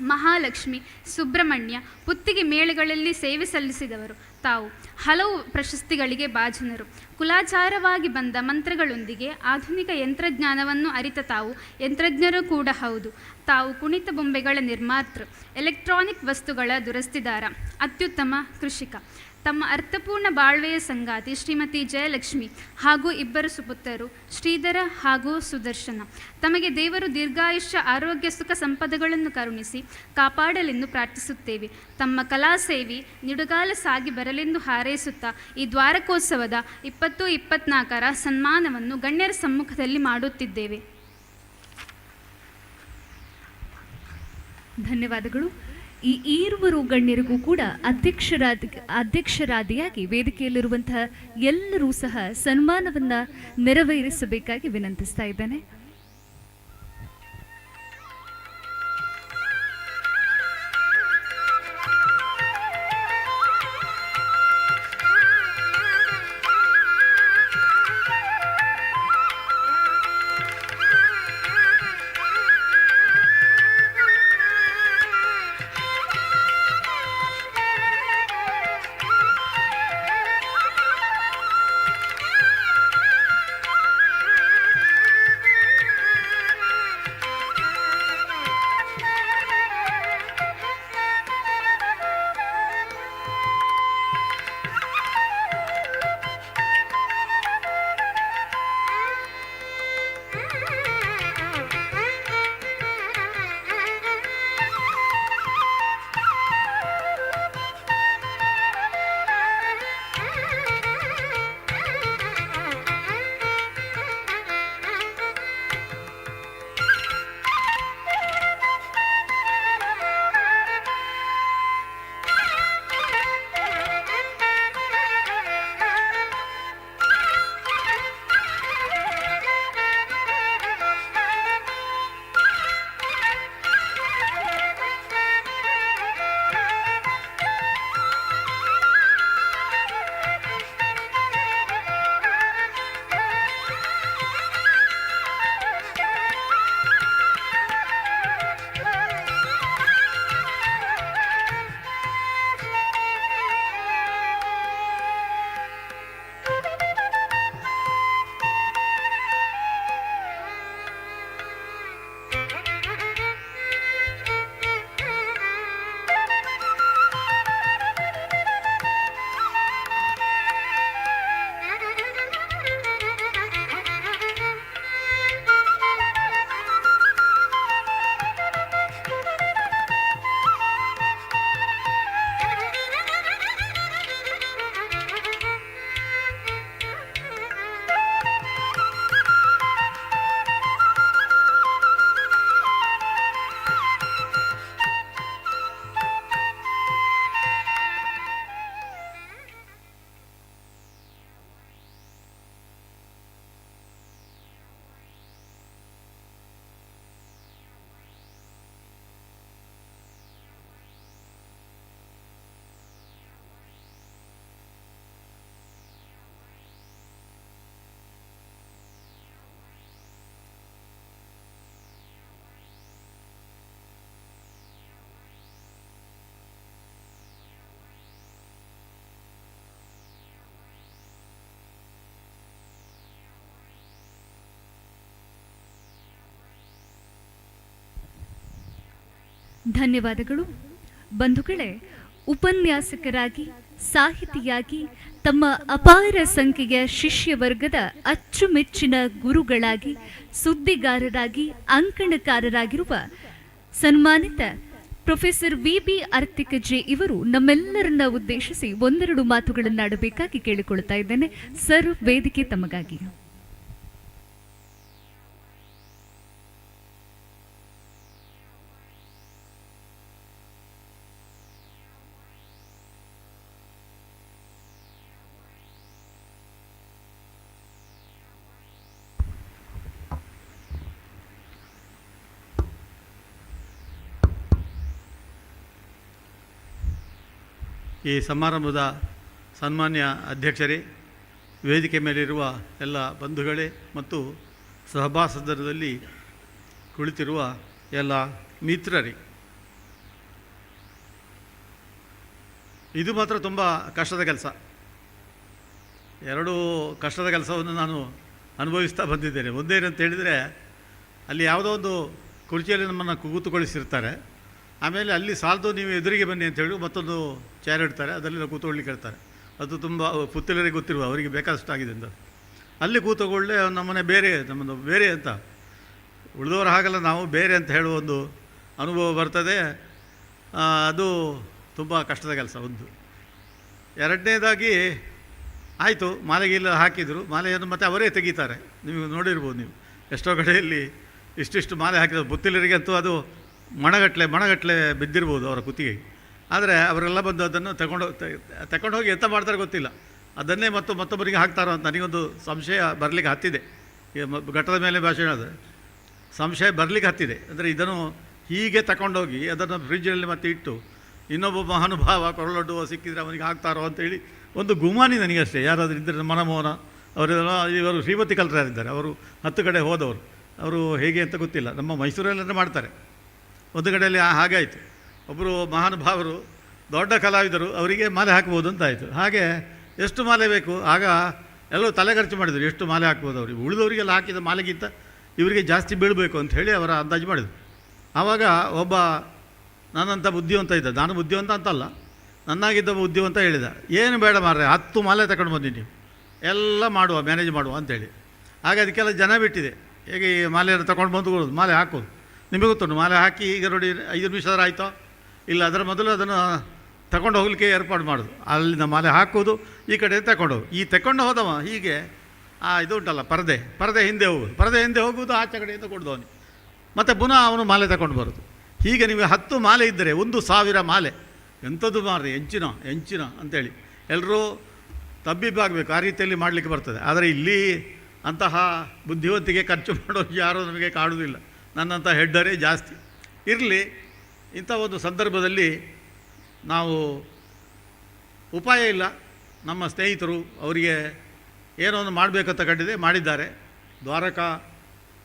ಮಹಾಲಕ್ಷ್ಮಿ, ಸುಬ್ರಹ್ಮಣ್ಯ, ಪುತ್ತಿಗೆ ಮೇಳಗಳಲ್ಲಿ ಸೇವೆ ಸಲ್ಲಿಸಿದವರು ತಾವು. ಹಲವು ಪ್ರಶಸ್ತಿಗಳಿಗೆ ಭಾಜನರು. ಕುಲಾಚಾರವಾಗಿ ಬಂದ ಮಂತ್ರಗಳೊಂದಿಗೆ ಆಧುನಿಕ ಯಂತ್ರಜ್ಞಾನವನ್ನು ಅರಿತ ತಾವು ಯಂತ್ರಜ್ಞರು ಕೂಡ ಹೌದು. ತಾವು ಕುಣಿತ ಬೊಂಬೆಗಳ ನಿರ್ಮಾತೃ, ಎಲೆಕ್ಟ್ರಾನಿಕ್ ವಸ್ತುಗಳ ದುರಸ್ತಿದಾರ, ಅತ್ಯುತ್ತಮ ಕೃಷಿಕ. ತಮ್ಮ ಅರ್ಥಪೂರ್ಣ ಬಾಳ್ವೆಯ ಸಂಗಾತಿ ಶ್ರೀಮತಿ ಜಯಲಕ್ಷ್ಮಿ ಹಾಗೂ 2 ಸುಪುತ್ರರು ಶ್ರೀಧರ ಹಾಗೂ ಸುದರ್ಶನ. ತಮಗೆ ದೇವರು ದೀರ್ಘಾಯುಷ್ಯ, ಆರೋಗ್ಯ, ಸುಖ ಸಂಪದಗಳನ್ನು ಕರುಣಿಸಿ ಕಾಪಾಡಲೆಂದು ಪ್ರಾರ್ಥಿಸುತ್ತೇವೆ. ತಮ್ಮ ಕಲಾ ಸೇವೆ ನಿಡುಗಾಲ ಸಾಗಿ ಬರಲೆಂದು ಹಾರೈಸುತ್ತಾ ಈ ದ್ವಾರಕೋತ್ಸವದ 2024ರ ಸನ್ಮಾನವನ್ನು ಗಣ್ಯರ ಸಮ್ಮುಖದಲ್ಲಿ ಮಾಡುತ್ತಿದ್ದೇವೆ. ಧನ್ಯವಾದಗಳು. ಈ ಈರುವರು ಗಣ್ಯರಿಗೂ ಕೂಡ ಅಧ್ಯಕ್ಷರಾದಿಯಾಗಿ ವೇದಿಕೆಯಲ್ಲಿರುವಂತಹ ಎಲ್ಲರೂ ಸಹ ಸನ್ಮಾನವನ್ನು ನೆರವೇರಿಸಬೇಕಾಗಿ ವಿನಂತಿಸ್ತಾ ಇದ್ದೇನೆ. ಧನ್ಯವಾದಗಳು. ಬಂಧುಗಳೇ, ಉಪನ್ಯಾಸಕರಾಗಿ, ಸಾಹಿತಿಯಾಗಿ, ತಮ್ಮ ಅಪಾರ ಸಂಖ್ಯೆಯ ಶಿಷ್ಯವರ್ಗದ ಅಚ್ಚುಮೆಚ್ಚಿನ ಗುರುಗಳಾಗಿ, ಸುದ್ದಿಗಾರರಾಗಿ, ಅಂಕಣಕಾರರಾಗಿರುವ ಸನ್ಮಾನಿತ ಪ್ರೊಫೆಸರ್ ವಿ.ಬಿ. 𝐼𝐻𝐾 ಇವರು ನಮ್ಮೆಲ್ಲರನ್ನ ಉದ್ದೇಶಿಸಿ ಒಂದೆರಡು ಮಾತುಗಳನ್ನಾಡಬೇಕಾಗಿ ಕೇಳಿಕೊಳ್ತಾ ಇದ್ದೇನೆ. ಸರ್, ವೇದಿಕೆ ತಮಗಾಗಿ. ಈ ಸಮಾರಂಭದ ಸನ್ಮಾನ್ಯ ಅಧ್ಯಕ್ಷರೇ, ವೇದಿಕೆ ಮೇಲಿರುವ ಎಲ್ಲ ಬಂಧುಗಳೇ ಮತ್ತು ಸಭಾಸದರದಲ್ಲಿ ಕುಳಿತಿರುವ ಎಲ್ಲ ಮಿತ್ರರೇ, ಇದು ಮಾತ್ರ ತುಂಬ ಕಷ್ಟದ ಕೆಲಸ. ಎರಡೂ ಕಷ್ಟದ ಕೆಲಸವನ್ನು ನಾನು ಅನುಭವಿಸ್ತಾ ಬಂದಿದ್ದೇನೆ. ಒಂದೇನಂತ ಹೇಳಿದರೆ, ಅಲ್ಲಿ ಯಾವುದೋ ಒಂದು ಕುರ್ಚಿಯಲ್ಲಿ ನಮ್ಮನ್ನು ಕೂತುಗೊಳಿಸಿರ್ತಾರೆ. ಆಮೇಲೆ ಅಲ್ಲಿ ಸಾಲದು ನೀವು ಎದುರಿಗೆ ಬನ್ನಿ ಅಂತ ಹೇಳಿ ಮತ್ತೊಂದು ಚೇರ್ ಇಡ್ತಾರೆ, ಅದರಲ್ಲಿ ನಾವು ಕೂತ್ಕೊಳ್ಳಿಕ್ಕೆ ಹೇಳ್ತಾರೆ. ಅದು ತುಂಬ ಪುತ್ತೂರಿಗೆ ಗೊತ್ತಿರುವ ಅವರಿಗೆ ಬೇಕಾದಷ್ಟಾಗಿದೆ ಅಂತ. ಅಲ್ಲಿ ಕೂತುಕೊಳ್ಳೆ ನಮ್ಮನೆ ನಮ್ಮದು ಬೇರೆ ಅಂತ, ಉಳಿದವರು ಹಾಗಲ್ಲ, ನಾವು ಬೇರೆ ಅಂತ ಹೇಳುವ ಒಂದು ಅನುಭವ ಬರ್ತದೆ. ಅದು ತುಂಬ ಕಷ್ಟದ ಕೆಲಸ ಒಂದು. ಎರಡನೇದಾಗಿ ಆಯಿತು, ಮಾಲೆಗಿಲ್ಲ ಹಾಕಿದರು, ಮಾಲೆಯನ್ನು ಮತ್ತೆ ಅವರೇ ತೆಗೀತಾರೆ. ನೀವು ನೋಡಿರ್ಬೋದು, ನೀವು ಎಷ್ಟೋ ಕಡೆಯಲ್ಲಿ ಇಷ್ಟಿಷ್ಟು ಮಾಲೆ ಹಾಕಿದ್ರು. ಪುತ್ತೂರಿಗಂತೂ ಅದು ಮಣಗಟ್ಟಲೆ ಬಿದ್ದಿರ್ಬೋದು ಅವರ ಕುತ್ತಿಗೆಗೆ. ಆದರೆ ಅವರೆಲ್ಲ ಬಂದು ಅದನ್ನು ತಗೊಂಡು ಹೋಗಿ ಎಂತ ಮಾಡ್ತಾರೆ ಗೊತ್ತಿಲ್ಲ. ಅದನ್ನೇ ಮತ್ತೊಬ್ಬರಿಗೆ ಹಾಕ್ತಾರೋ ಅಂತ ನನಗೊಂದು ಸಂಶಯ ಬರಲಿಕ್ಕೆ ಹತ್ತಿದೆ. ಘಟ್ಟದ ಮೇಲೆ ಭಾಷಣ ಅದು ಸಂಶಯ ಬರಲಿಕ್ಕೆ ಹತ್ತಿದೆ. ಅಂದರೆ ಇದನ್ನು ಹೀಗೆ ತಗೊಂಡೋಗಿ ಅದನ್ನು ಫ್ರಿಜ್ಜಲ್ಲಿ ಮತ್ತೆ ಇಟ್ಟು ಇನ್ನೊಬ್ಬ ಮಹಾನುಭಾವ ಕೊರಳೊಡ್ಡುವ ಸಿಕ್ಕಿದರೆ ಅವನಿಗೆ ಹಾಕ್ತಾರೋ ಅಂತೇಳಿ ಒಂದು ಗುಮಾನಿ ನನಗಷ್ಟೇ. ಯಾರಾದರೂ ಇದ್ದರೆ ಮನಮೋಹನ ಅವರೆಲ್ಲ, ಇವರು ಶ್ರೀಮತಿ ಕಲ್ತರಾಗಿದ್ದಾರೆ, ಅವರು 10 ಕಡೆ ಹೋದವರು. ಅವರು ಹೇಗೆ ಅಂತ ಗೊತ್ತಿಲ್ಲ. ನಮ್ಮ ಮೈಸೂರಲ್ಲೇ ಮಾಡ್ತಾರೆ. ಒಂದು ಕಡೆಯಲ್ಲಿ ಹಾಗಾಯಿತು, ಒಬ್ಬರು ಮಹಾನುಭಾವರು ದೊಡ್ಡ ಕಲಾವಿದರು, ಅವರಿಗೆ ಮಾಲೆ ಹಾಕ್ಬೋದು ಅಂತ ಆಯಿತು. ಹಾಗೆ ಎಷ್ಟು ಮಾಲೆ ಬೇಕು, ಆಗ ಎಲ್ಲರೂ ತಲೆ ಖರ್ಚು ಮಾಡಿದರು, ಎಷ್ಟು ಮಾಲೆ ಹಾಕ್ಬೋದು ಅವರಿಗೆ. ಉಳಿದವರಿಗೆಲ್ಲ ಹಾಕಿದ ಮಾಲೆಗಿಂತ ಇವರಿಗೆ ಜಾಸ್ತಿ ಬೀಳಬೇಕು ಅಂತ ಹೇಳಿ ಅವರ ಅಂದಾಜು ಮಾಡಿದರು. ಆವಾಗ ಒಬ್ಬ ನನ್ನಂಥ ಬುದ್ಧಿವಂತ ಇದ್ದ, ನಾನು ಬುದ್ಧಿವಂತ ಅಂತಲ್ಲ, ನನ್ನಾಗಿದ್ದ ಬುದ್ಧಿವಂತ ಹೇಳಿದ, ಏನು ಬೇಡ ಮಾರ್ರೆ, 10 ಮಾಲೆ ತಗೊಂಡು ಬಂದಿ ನೀವು, ಎಲ್ಲ ಮಾಡುವ, ಮ್ಯಾನೇಜ್ ಮಾಡುವ ಅಂತೇಳಿ. ಆಗ ಅದಕ್ಕೆಲ್ಲ ಜನ ಬಿಟ್ಟಿದೆ. ಹೇಗೆ ಈ ಮಾಲೆಯನ್ನು ತಗೊಂಡು ಬಂದು ಮಾಲೆ ಹಾಕೋದು ನಿಮಗೆ ಗೊತ್ತುಂಟು. ಮಾಲೆ ಹಾಕಿ ಈಗ ನೋಡಿ 5 ನಿಮಿಷ ಆಯಿತೋ ಇಲ್ಲ, ಅದರ ಮೊದಲು ಅದನ್ನು ತಗೊಂಡು ಹೋಗಲಿಕ್ಕೆ ಏರ್ಪಾಡು ಮಾಡೋದು. ಅಲ್ಲಿಂದ ಮಾಲೆ ಹಾಕೋದು, ಈ ಕಡೆ ತಗೊಂಡೋಗಿ ಈ ತಗೊಂಡು ಹೋದವ ಹೀಗೆ ಇದು ಉಂಟಲ್ಲ ಪರದೆ ಹಿಂದೆ ಹೋಗೋದು, ಪರದೆ ಹಿಂದೆ ಹೋಗುವುದು, ಆಚೆ ಕಡೆಯಿಂದ ಕೊಡ್ದವನಿಗೆ ಮತ್ತು ಪುನಃ ಅವನು ಮಾಲೆ ತಗೊಂಡು ಬರೋದು. ಹೀಗೆ ನೀವು 10 ಮಾಲೆ ಇದ್ದರೆ 1,000 ಮಾಲೆ. ಎಂಥದ್ದು ಮಾರ್ರಿ, ಎಂಚಿನ ಅಂತೇಳಿ ಎಲ್ಲರೂ ತಬ್ಬಿಬ್ಬಾಗಬೇಕು, ಆ ರೀತಿಯಲ್ಲಿ ಮಾಡಲಿಕ್ಕೆ ಬರ್ತದೆ. ಆದರೆ ಇಲ್ಲಿ ಅಂತಹ ಬುದ್ಧಿವಂತಿಕೆ ಖರ್ಚು ಮಾಡೋರು ಯಾರೂ ನಮಗೆ ಕಾಣುವುದಿಲ್ಲ. ನನ್ನಂಥ ಹೆಡ್ಡರೇ ಜಾಸ್ತಿ. ಇರಲಿ, ಇಂಥ ಒಂದು ಸಂದರ್ಭದಲ್ಲಿ ನಾವು ಉಪಾಯ ಇಲ್ಲ. ನಮ್ಮ ಸ್ನೇಹಿತರು ಅವರಿಗೆ ಏನೋ ಒಂದು ಮಾಡಬೇಕಂತ ಮಾಡಿದ್ದಾರೆ. ದ್ವಾರಕಾ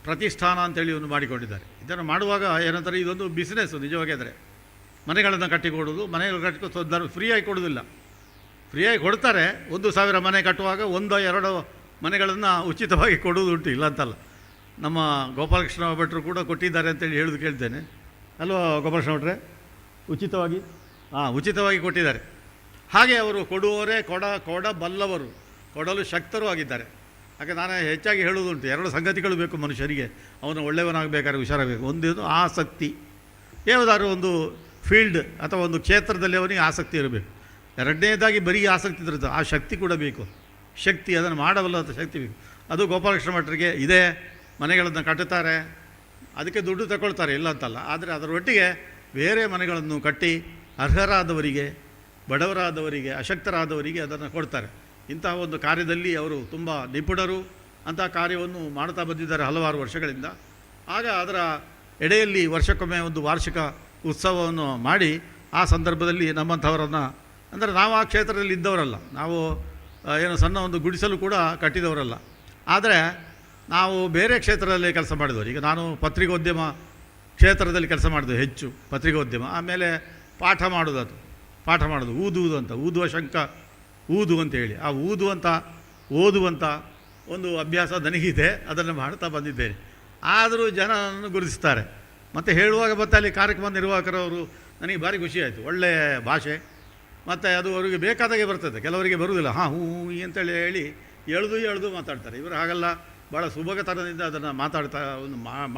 ಪ್ರತಿಷ್ಠಾನ ಅಂತೇಳಿ ಒಂದು ಮಾಡಿಕೊಂಡಿದ್ದಾರೆ. ಇದನ್ನು ಮಾಡುವಾಗ ಏನಂತಾರೆ, ಇದೊಂದು ಬಿಸ್ನೆಸ್ಸು ನಿಜವಾಗಿ. ಆದರೆ ಮನೆಗಳನ್ನು ಕಟ್ಟಿಕೊಡೋದು, ಮನೆಗಳು ಕಟ್ಟಿಕೊಡೋದು ಫ್ರೀಯಾಗಿ ಕೊಡೋದಿಲ್ಲ. ಫ್ರೀಯಾಗಿ ಕೊಡ್ತಾರೆ. 1,000 ಮನೆ ಕಟ್ಟುವಾಗ 1-2 ಮನೆಗಳನ್ನು ಉಚಿತವಾಗಿ ಕೊಡುವುದು ಉಂಟು, ಇಲ್ಲ ಅಂತಲ್ಲ. ನಮ್ಮ ಗೋಪಾಲಕೃಷ್ಣ ಭಟ್ರು ಕೂಡ ಕೊಟ್ಟಿದ್ದಾರೆ ಅಂತೇಳಿ ಹೇಳೋದು ಕೇಳ್ತೇನೆ ಅಲ್ವಾ ಗೋಪಾಲಕೃಷ್ಣ ಭಟ್ರೆ? ಉಚಿತವಾಗಿ ಕೊಟ್ಟಿದ್ದಾರೆ. ಹಾಗೆ ಅವರು ಕೊಡುವವರೇ ಕೊಡಬಲ್ಲವರು, ಕೊಡಲು ಶಕ್ತರೂ ಆಗಿದ್ದಾರೆ. ಹಾಗೆ ನಾನು ಹೆಚ್ಚಾಗಿ ಹೇಳುವುದುಂಟು, 2 ಸಂಗತಿಗಳು ಬೇಕು ಮನುಷ್ಯರಿಗೆ. ಅವನು ಒಳ್ಳೆಯವನಾಗಬೇಕಾದ್ರೆ ಹುಷಾರಾಗಬೇಕು. ಒಂದು ಆಸಕ್ತಿ, ಯಾವುದಾದ್ರೂ ಒಂದು ಫೀಲ್ಡ್ ಅಥವಾ ಒಂದು ಕ್ಷೇತ್ರದಲ್ಲಿ ಅವನಿಗೆ ಆಸಕ್ತಿ ಇರಬೇಕು. ಎರಡನೇದಾಗಿ ಬರೀ ಆಸಕ್ತಿ ಇದ್ರದ್ದು, ಆ ಶಕ್ತಿ ಕೂಡ ಬೇಕು. ಶಕ್ತಿ, ಅದನ್ನು ಮಾಡಬಲ್ಲಂಥ ಶಕ್ತಿ ಬೇಕು. ಅದು ಗೋಪಾಲಕೃಷ್ಣ ಭಟ್ರಿಗೆ ಇದೆ. ಮನೆಗಳನ್ನು ಕಟ್ಟುತ್ತಾರೆ, ಅದಕ್ಕೆ ದುಡ್ಡು ತಗೊಳ್ತಾರೆ, ಇಲ್ಲ ಅಂತಲ್ಲ. ಆದರೆ ಅದರೊಟ್ಟಿಗೆ ಬೇರೆ ಮನೆಗಳನ್ನು ಕಟ್ಟಿ ಅರ್ಹರಾದವರಿಗೆ, ಬಡವರಾದವರಿಗೆ, ಅಶಕ್ತರಾದವರಿಗೆ ಅದನ್ನು ಕೊಡ್ತಾರೆ. ಇಂತಹ ಒಂದು ಕಾರ್ಯದಲ್ಲಿ ಅವರು ತುಂಬ ನಿಪುಣರು. ಅಂತಹ ಕಾರ್ಯವನ್ನು ಮಾಡ್ತಾ ಬಂದಿದ್ದಾರೆ ಹಲವಾರು ವರ್ಷಗಳಿಂದ. ಆಗ ಅದರ ಎಡೆಯಲ್ಲಿ ವರ್ಷಕ್ಕೊಮ್ಮೆ ಒಂದು ವಾರ್ಷಿಕ ಉತ್ಸವವನ್ನು ಮಾಡಿ, ಆ ಸಂದರ್ಭದಲ್ಲಿ ನಮ್ಮಂಥವರನ್ನು, ಅಂದರೆ ನಾವು ಆ ಕ್ಷೇತ್ರದಲ್ಲಿ ಇದ್ದವರಲ್ಲ, ನಾವು ಏನು ಸಣ್ಣ ಒಂದು ಗುಡಿಸಲು ಕೂಡ ಕಟ್ಟಿದವರಲ್ಲ. ಆದರೆ ನಾವು ಬೇರೆ ಕ್ಷೇತ್ರದಲ್ಲಿ ಕೆಲಸ ಮಾಡಿದವರು. ಈಗ ನಾನು ಪತ್ರಿಕೋದ್ಯಮ ಕ್ಷೇತ್ರದಲ್ಲಿ ಕೆಲಸ ಮಾಡಿದೆ, ಹೆಚ್ಚು ಪತ್ರಿಕೋದ್ಯಮ. ಆಮೇಲೆ ಪಾಠ ಮಾಡೋದು, ಊದುವ ಶಂಕ ಊದು ಅಂತೇಳಿ, ಆ ಓದುವಂಥ ಒಂದು ಅಭ್ಯಾಸ ನನಗಿದೆ. ಅದನ್ನು ಮಾಡ್ತಾ ಬಂದಿದ್ದೇನೆ. ಆದರೂ ಜನ ನನ್ನನ್ನು ಗುರುತಿಸ್ತಾರೆ. ಮತ್ತು ಹೇಳುವಾಗ ಮತ್ತು ಅಲ್ಲಿ ಕಾರ್ಯಕ್ರಮ ನಿರ್ವಾಹಕರವರು ನನಗೆ ಭಾರಿ ಖುಷಿಯಾಯಿತು. ಒಳ್ಳೆಯ ಭಾಷೆ ಮತ್ತು ಅದು ಅವರಿಗೆ ಬೇಕಾದಾಗೆ ಬರ್ತದೆ, ಕೆಲವರಿಗೆ ಬರುವುದಿಲ್ಲ. ಹಾಂ ಹೂ ಅಂತೇಳಿ ಹೇಳಿ ಎಳೆದು ಮಾತಾಡ್ತಾರೆ. ಇವರು ಹಾಗಲ್ಲ, ಭಾಳ ಸುಭಗತನದಿಂದ ಅದನ್ನು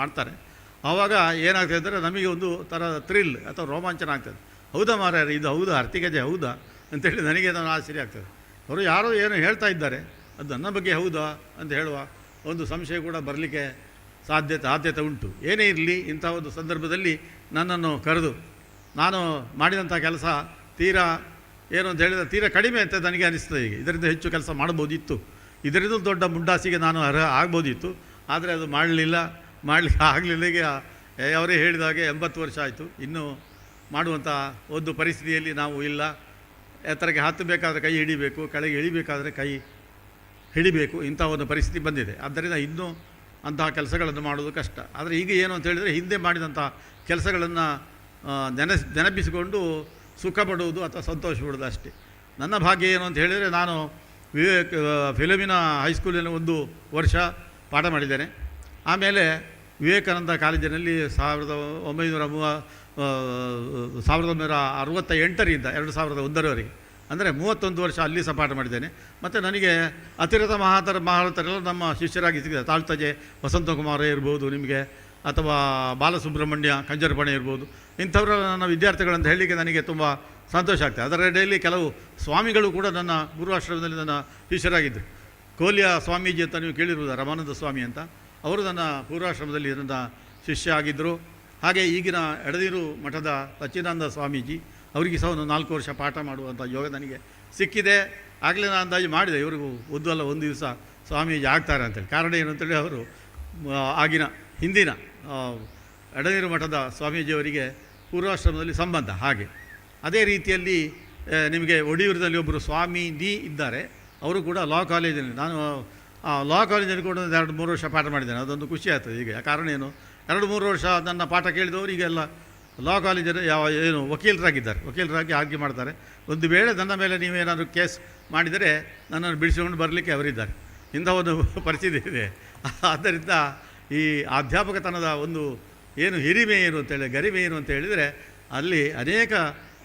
ಮಾಡ್ತಾರೆ. ಆವಾಗ ಏನಾಗ್ತದೆ ಅಂದರೆ ನಮಗೆ ಒಂದು ಥರ ಥ್ರಿಲ್ ಅಥವಾ ರೋಮಾಂಚನ ಆಗ್ತದೆ. ಹೌದಾ ಮಾರ್ಯಾರ, ಇದು ಹೌದಾ, ಅರ್ತಿಗಜೆ ಹೌದಾ ಅಂತೇಳಿ ನನಗೆ ನಾನು ಆಶ್ಚರ್ಯ ಆಗ್ತದೆ. ಅವರು ಯಾರೋ ಏನು ಹೇಳ್ತಾ ಇದ್ದಾರೆ, ಅದು ನನ್ನ ಬಗ್ಗೆ ಹೌದಾ ಅಂತ ಹೇಳುವ ಒಂದು ಸಂಶಯ ಕೂಡ ಬರಲಿಕ್ಕೆ ಸಾಧ್ಯತೆ ಉಂಟು. ಏನೇ ಇರಲಿ, ಇಂಥ ಒಂದು ಸಂದರ್ಭದಲ್ಲಿ ನನ್ನನ್ನು ಕರೆದು ನಾನು ಮಾಡಿದಂಥ ಕೆಲಸ ತೀರಾ ಏನು ಅಂತ ಹೇಳಿದರೆ ತೀರಾ ಕಡಿಮೆ ಅಂತ ನನಗೆ ಅನಿಸ್ತದೆ. ಈಗ ಇದರಿಂದ ಹೆಚ್ಚು ಕೆಲಸ ಮಾಡ್ಬೋದಿತ್ತು, ಇದರಿಂದ ದೊಡ್ಡ ಮುಂಡಾಸಿಗೆ ನಾನು ಆಗ್ಬೋದಿತ್ತು. ಆದರೆ ಅದು ಮಾಡಲಿಕ್ಕೆ ಆಗಲಿಲ್ಲ. ಈಗ ಅವರೇ ಹೇಳಿದಾಗೆ 80 ವರ್ಷ ಆಯಿತು, ಇನ್ನೂ ಮಾಡುವಂಥ ಒಂದು ಪರಿಸ್ಥಿತಿಯಲ್ಲಿ ನಾವು ಇಲ್ಲ. ಎತ್ತರಕ್ಕೆ ಹತ್ತಬೇಕಾದ್ರೆ ಕೈ ಹಿಡಿಬೇಕು, ಕೆಳಗೆ ಇಳಿಬೇಕಾದ್ರೆ ಕೈ ಹಿಡಿಬೇಕು, ಇಂಥ ಒಂದು ಪರಿಸ್ಥಿತಿ ಬಂದಿದೆ. ಆದ್ದರಿಂದ ಇನ್ನೂ ಅಂತಹ ಕೆಲಸಗಳನ್ನು ಮಾಡೋದು ಕಷ್ಟ. ಆದರೆ ಈಗ ಏನು ಅಂತ ಹೇಳಿದರೆ, ಹಿಂದೆ ಮಾಡಿದಂಥ ಕೆಲಸಗಳನ್ನು ನೆನಪಿಸಿಕೊಂಡು ಸುಖ ಪಡುವುದು ಅಥವಾ ಸಂತೋಷ ಪಡುವುದು ಅಷ್ಟೇ. ನನ್ನ ಭಾಗ್ಯ ಏನು ಅಂತ ಹೇಳಿದರೆ, ನಾನು ಫಿಲಮಿನ ಹೈಸ್ಕೂಲಿನ 1 ವರ್ಷ ಪಾಠ ಮಾಡಿದ್ದೇನೆ. ಆಮೇಲೆ ವಿವೇಕಾನಂದ ಕಾಲೇಜಿನಲ್ಲಿ 1968ರಿಂದ 2001ರವರೆಗೆ, ಅಂದರೆ 31 ವರ್ಷ ಅಲ್ಲಿ ಸಹ ಪಾಠ ಮಾಡಿದ್ದೇನೆ. ಮತ್ತು ನನಗೆ ಅತಿರಥ ಮಹಾರಥರೆಲ್ಲ ನಮ್ಮ ಶಿಷ್ಯರಾಗಿ ಸಿಕ್ಕಿದ್ದಾರೆ. ತಾಳ್ತಜೆ ವಸಂತಕುಮಾರ ಇರ್ಬೋದು ನಿಮಗೆ, ಅಥವಾ ಬಾಲಸುಬ್ರಹ್ಮಣ್ಯ ಕಂಜರಪಣೆ ಇರ್ಬೋದು. ಇಂಥವರ ನನ್ನ ವಿದ್ಯಾರ್ಥಿಗಳಂತ ಹೇಳಲಿಕ್ಕೆ ನನಗೆ ತುಂಬ ಸಂತೋಷ ಆಗ್ತದೆ. ಅದರ ಅಡಿಯಲ್ಲಿ ಕೆಲವು ಸ್ವಾಮಿಗಳು ಕೂಡ ನನ್ನ ಪೂರ್ವಾಶ್ರಮದಲ್ಲಿ ನನ್ನ ಶಿಷ್ಯರಾಗಿದ್ದರು. ಕೋಲಿಯ ಸ್ವಾಮೀಜಿ ಅಂತ ನೀವು ಕೇಳಿರುವುದು, ರಮಾನಂದ ಸ್ವಾಮಿ ಅಂತ, ಅವರು ನನ್ನ ಪೂರ್ವಾಶ್ರಮದಲ್ಲಿ ನನ್ನ ಶಿಷ್ಯ ಆಗಿದ್ದರು. ಹಾಗೆ ಈಗಿನ ಎಡನೀರು ಮಠದ ಸಚ್ಚಿದಾನಂದ ಸ್ವಾಮೀಜಿ, ಅವರಿಗೆ ಸಹ ಒಂದು 4 ವರ್ಷ ಪಾಠ ಮಾಡುವಂಥ ಯೋಗ ನನಗೆ ಸಿಕ್ಕಿದೆ. ಆಗಲೇ ನಾನು ಅಂದಾಜು ಮಾಡಿದೆ, ಇವ್ರಿಗೂ ಒಂದು ದಿವಸ ಸ್ವಾಮೀಜಿ ಆಗ್ತಾರೆ ಅಂತೇಳಿ. ಕಾರಣ ಏನು ಅಂತೇಳಿ, ಅವರು ಹಿಂದಿನ ಎಡನೀರು ಮಠದ ಸ್ವಾಮೀಜಿಯವರಿಗೆ ಪೂರ್ವಾಶ್ರಮದಲ್ಲಿ ಸಂಬಂಧ. ಹಾಗೆ ಅದೇ ರೀತಿಯಲ್ಲಿ ನಿಮಗೆ ಒಡಿಯೂರಿನಲ್ಲಿ ಒಬ್ಬರು ಸ್ವಾಮಿ ಇದ್ದಾರೆ, ಅವರು ಕೂಡ ಲಾ ಕಾಲೇಜಿನಲ್ಲಿ, ನಾನು ಲಾ ಕಾಲೇಜಲ್ಲಿ ಕೂಡ 2-3 ವರ್ಷ ಪಾಠ ಮಾಡಿದ್ದೇನೆ. ಅದೊಂದು ಖುಷಿ ಆಗ್ತದೆ. ಈಗ ಕಾರಣ ಏನು, 2-3 ವರ್ಷ ನನ್ನ ಪಾಠ ಕೇಳಿದವರು ಈಗೆಲ್ಲ ಲಾ ಕಾಲೇಜಲ್ಲಿ ವಕೀಲರಾಗಿ ಆಯ್ಕೆ ಮಾಡ್ತಾರೆ. ಒಂದು ವೇಳೆ ನನ್ನ ಮೇಲೆ ನೀವೇನಾದರೂ ಕೇಸ್ ಮಾಡಿದರೆ ನನ್ನನ್ನು ಬಿಡಿಸಿಕೊಂಡು ಬರಲಿಕ್ಕೆ ಅವರಿದ್ದಾರೆ. ಇಂಥ ಒಂದು ಪರಿಸ್ಥಿತಿ ಇದೆ. ಆದ್ದರಿಂದ ಈ ಅಧ್ಯಾಪಕತನದ ಒಂದು ಏನು ಹಿರಿಮೆ ಏನು ಅಂತೇಳಿ, ಗರಿಮೆ ಏನು ಅಂತ ಹೇಳಿದರೆ, ಅಲ್ಲಿ ಅನೇಕ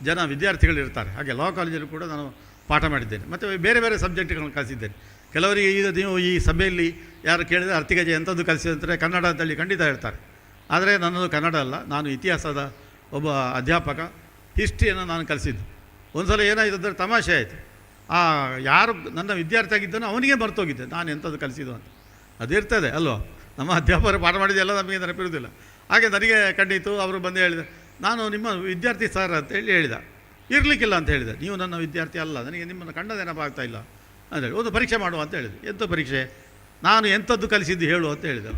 ಜನ ವಿದ್ಯಾರ್ಥಿಗಳಿರ್ತಾರೆ. ಹಾಗೆ ಲಾ ಕಾಲೇಜಲ್ಲಿ ಕೂಡ ನಾನು ಪಾಠ ಮಾಡಿದ್ದೇನೆ. ಮತ್ತು ಬೇರೆ ಬೇರೆ ಸಬ್ಜೆಕ್ಟ್ಗಳನ್ನು ಕಲಿಸಿದ್ದೇನೆ. ಕೆಲವರಿಗೆ ಈಗ ನೀವು ಈ ಸಭೆಯಲ್ಲಿ ಯಾರು ಕೇಳಿದರೆ ಅರ್ತಿಗಜೆ ಎಂಥದ್ದು ಕಲಿಸಿದಂದರೆ ಕನ್ನಡ ಅಂತೇಳಿ ಖಂಡಿತ ಹೇಳ್ತಾರೆ. ಆದರೆ ನನ್ನದು ಕನ್ನಡ ಅಲ್ಲ, ನಾನು ಇತಿಹಾಸದ ಒಬ್ಬ ಅಧ್ಯಾಪಕ, ಹಿಸ್ಟ್ರಿಯನ್ನು ನಾನು ಕಲಿಸಿದ್ದು. ಒಂದು ಸಲ ಏನಾಯಿತು ಅಂದರೆ ತಮಾಷೆ ಆಯಿತು. ಯಾರು ನನ್ನ ವಿದ್ಯಾರ್ಥಿ ಆಗಿದ್ದನೋ ಅವನಿಗೆ ಮರ್ತೋಗಿದ್ದೆ ನಾನು ಎಂಥದ್ದು ಕಲಿಸಿದ್ದು ಅಂತ. ಅದಿರ್ತದೆ ಅಲ್ವ, ನಮ್ಮ ಅಧ್ಯಾಪಕರು ಪಾಠ ಮಾಡಿದ್ದೆಲ್ಲ ನಮಗೆ ನೆನಪಿರುವುದಿಲ್ಲ. ಹಾಗೆ ನನಗೆ ಕಂಡಿತು. ಅವರು ಬಂದು ಹೇಳಿದೆ, ನಾನು ನಿಮ್ಮ ವಿದ್ಯಾರ್ಥಿ ಸರ್ ಅಂತೇಳಿ ಹೇಳಿದ. ಇರಲಿಕ್ಕಿಲ್ಲ ಅಂತ ಹೇಳಿದೆ. ನೀವು ನನ್ನ ವಿದ್ಯಾರ್ಥಿ ಅಲ್ಲ, ನನಗೆ ನಿಮ್ಮನ್ನು ಕಂಡ ನೆನಪಾಗ್ತಾ ಇಲ್ಲ ಅಂತೇಳಿ. ಒಂದು ಪರೀಕ್ಷೆ ಮಾಡುವ ಅಂತ ಹೇಳಿದೆ. ಎಂಥ ಪರೀಕ್ಷೆ? ನಾನು ಎಂಥದ್ದು ಕಲಿಸಿದ್ದು ಹೇಳು ಅಂತ ಹೇಳಿದೆ.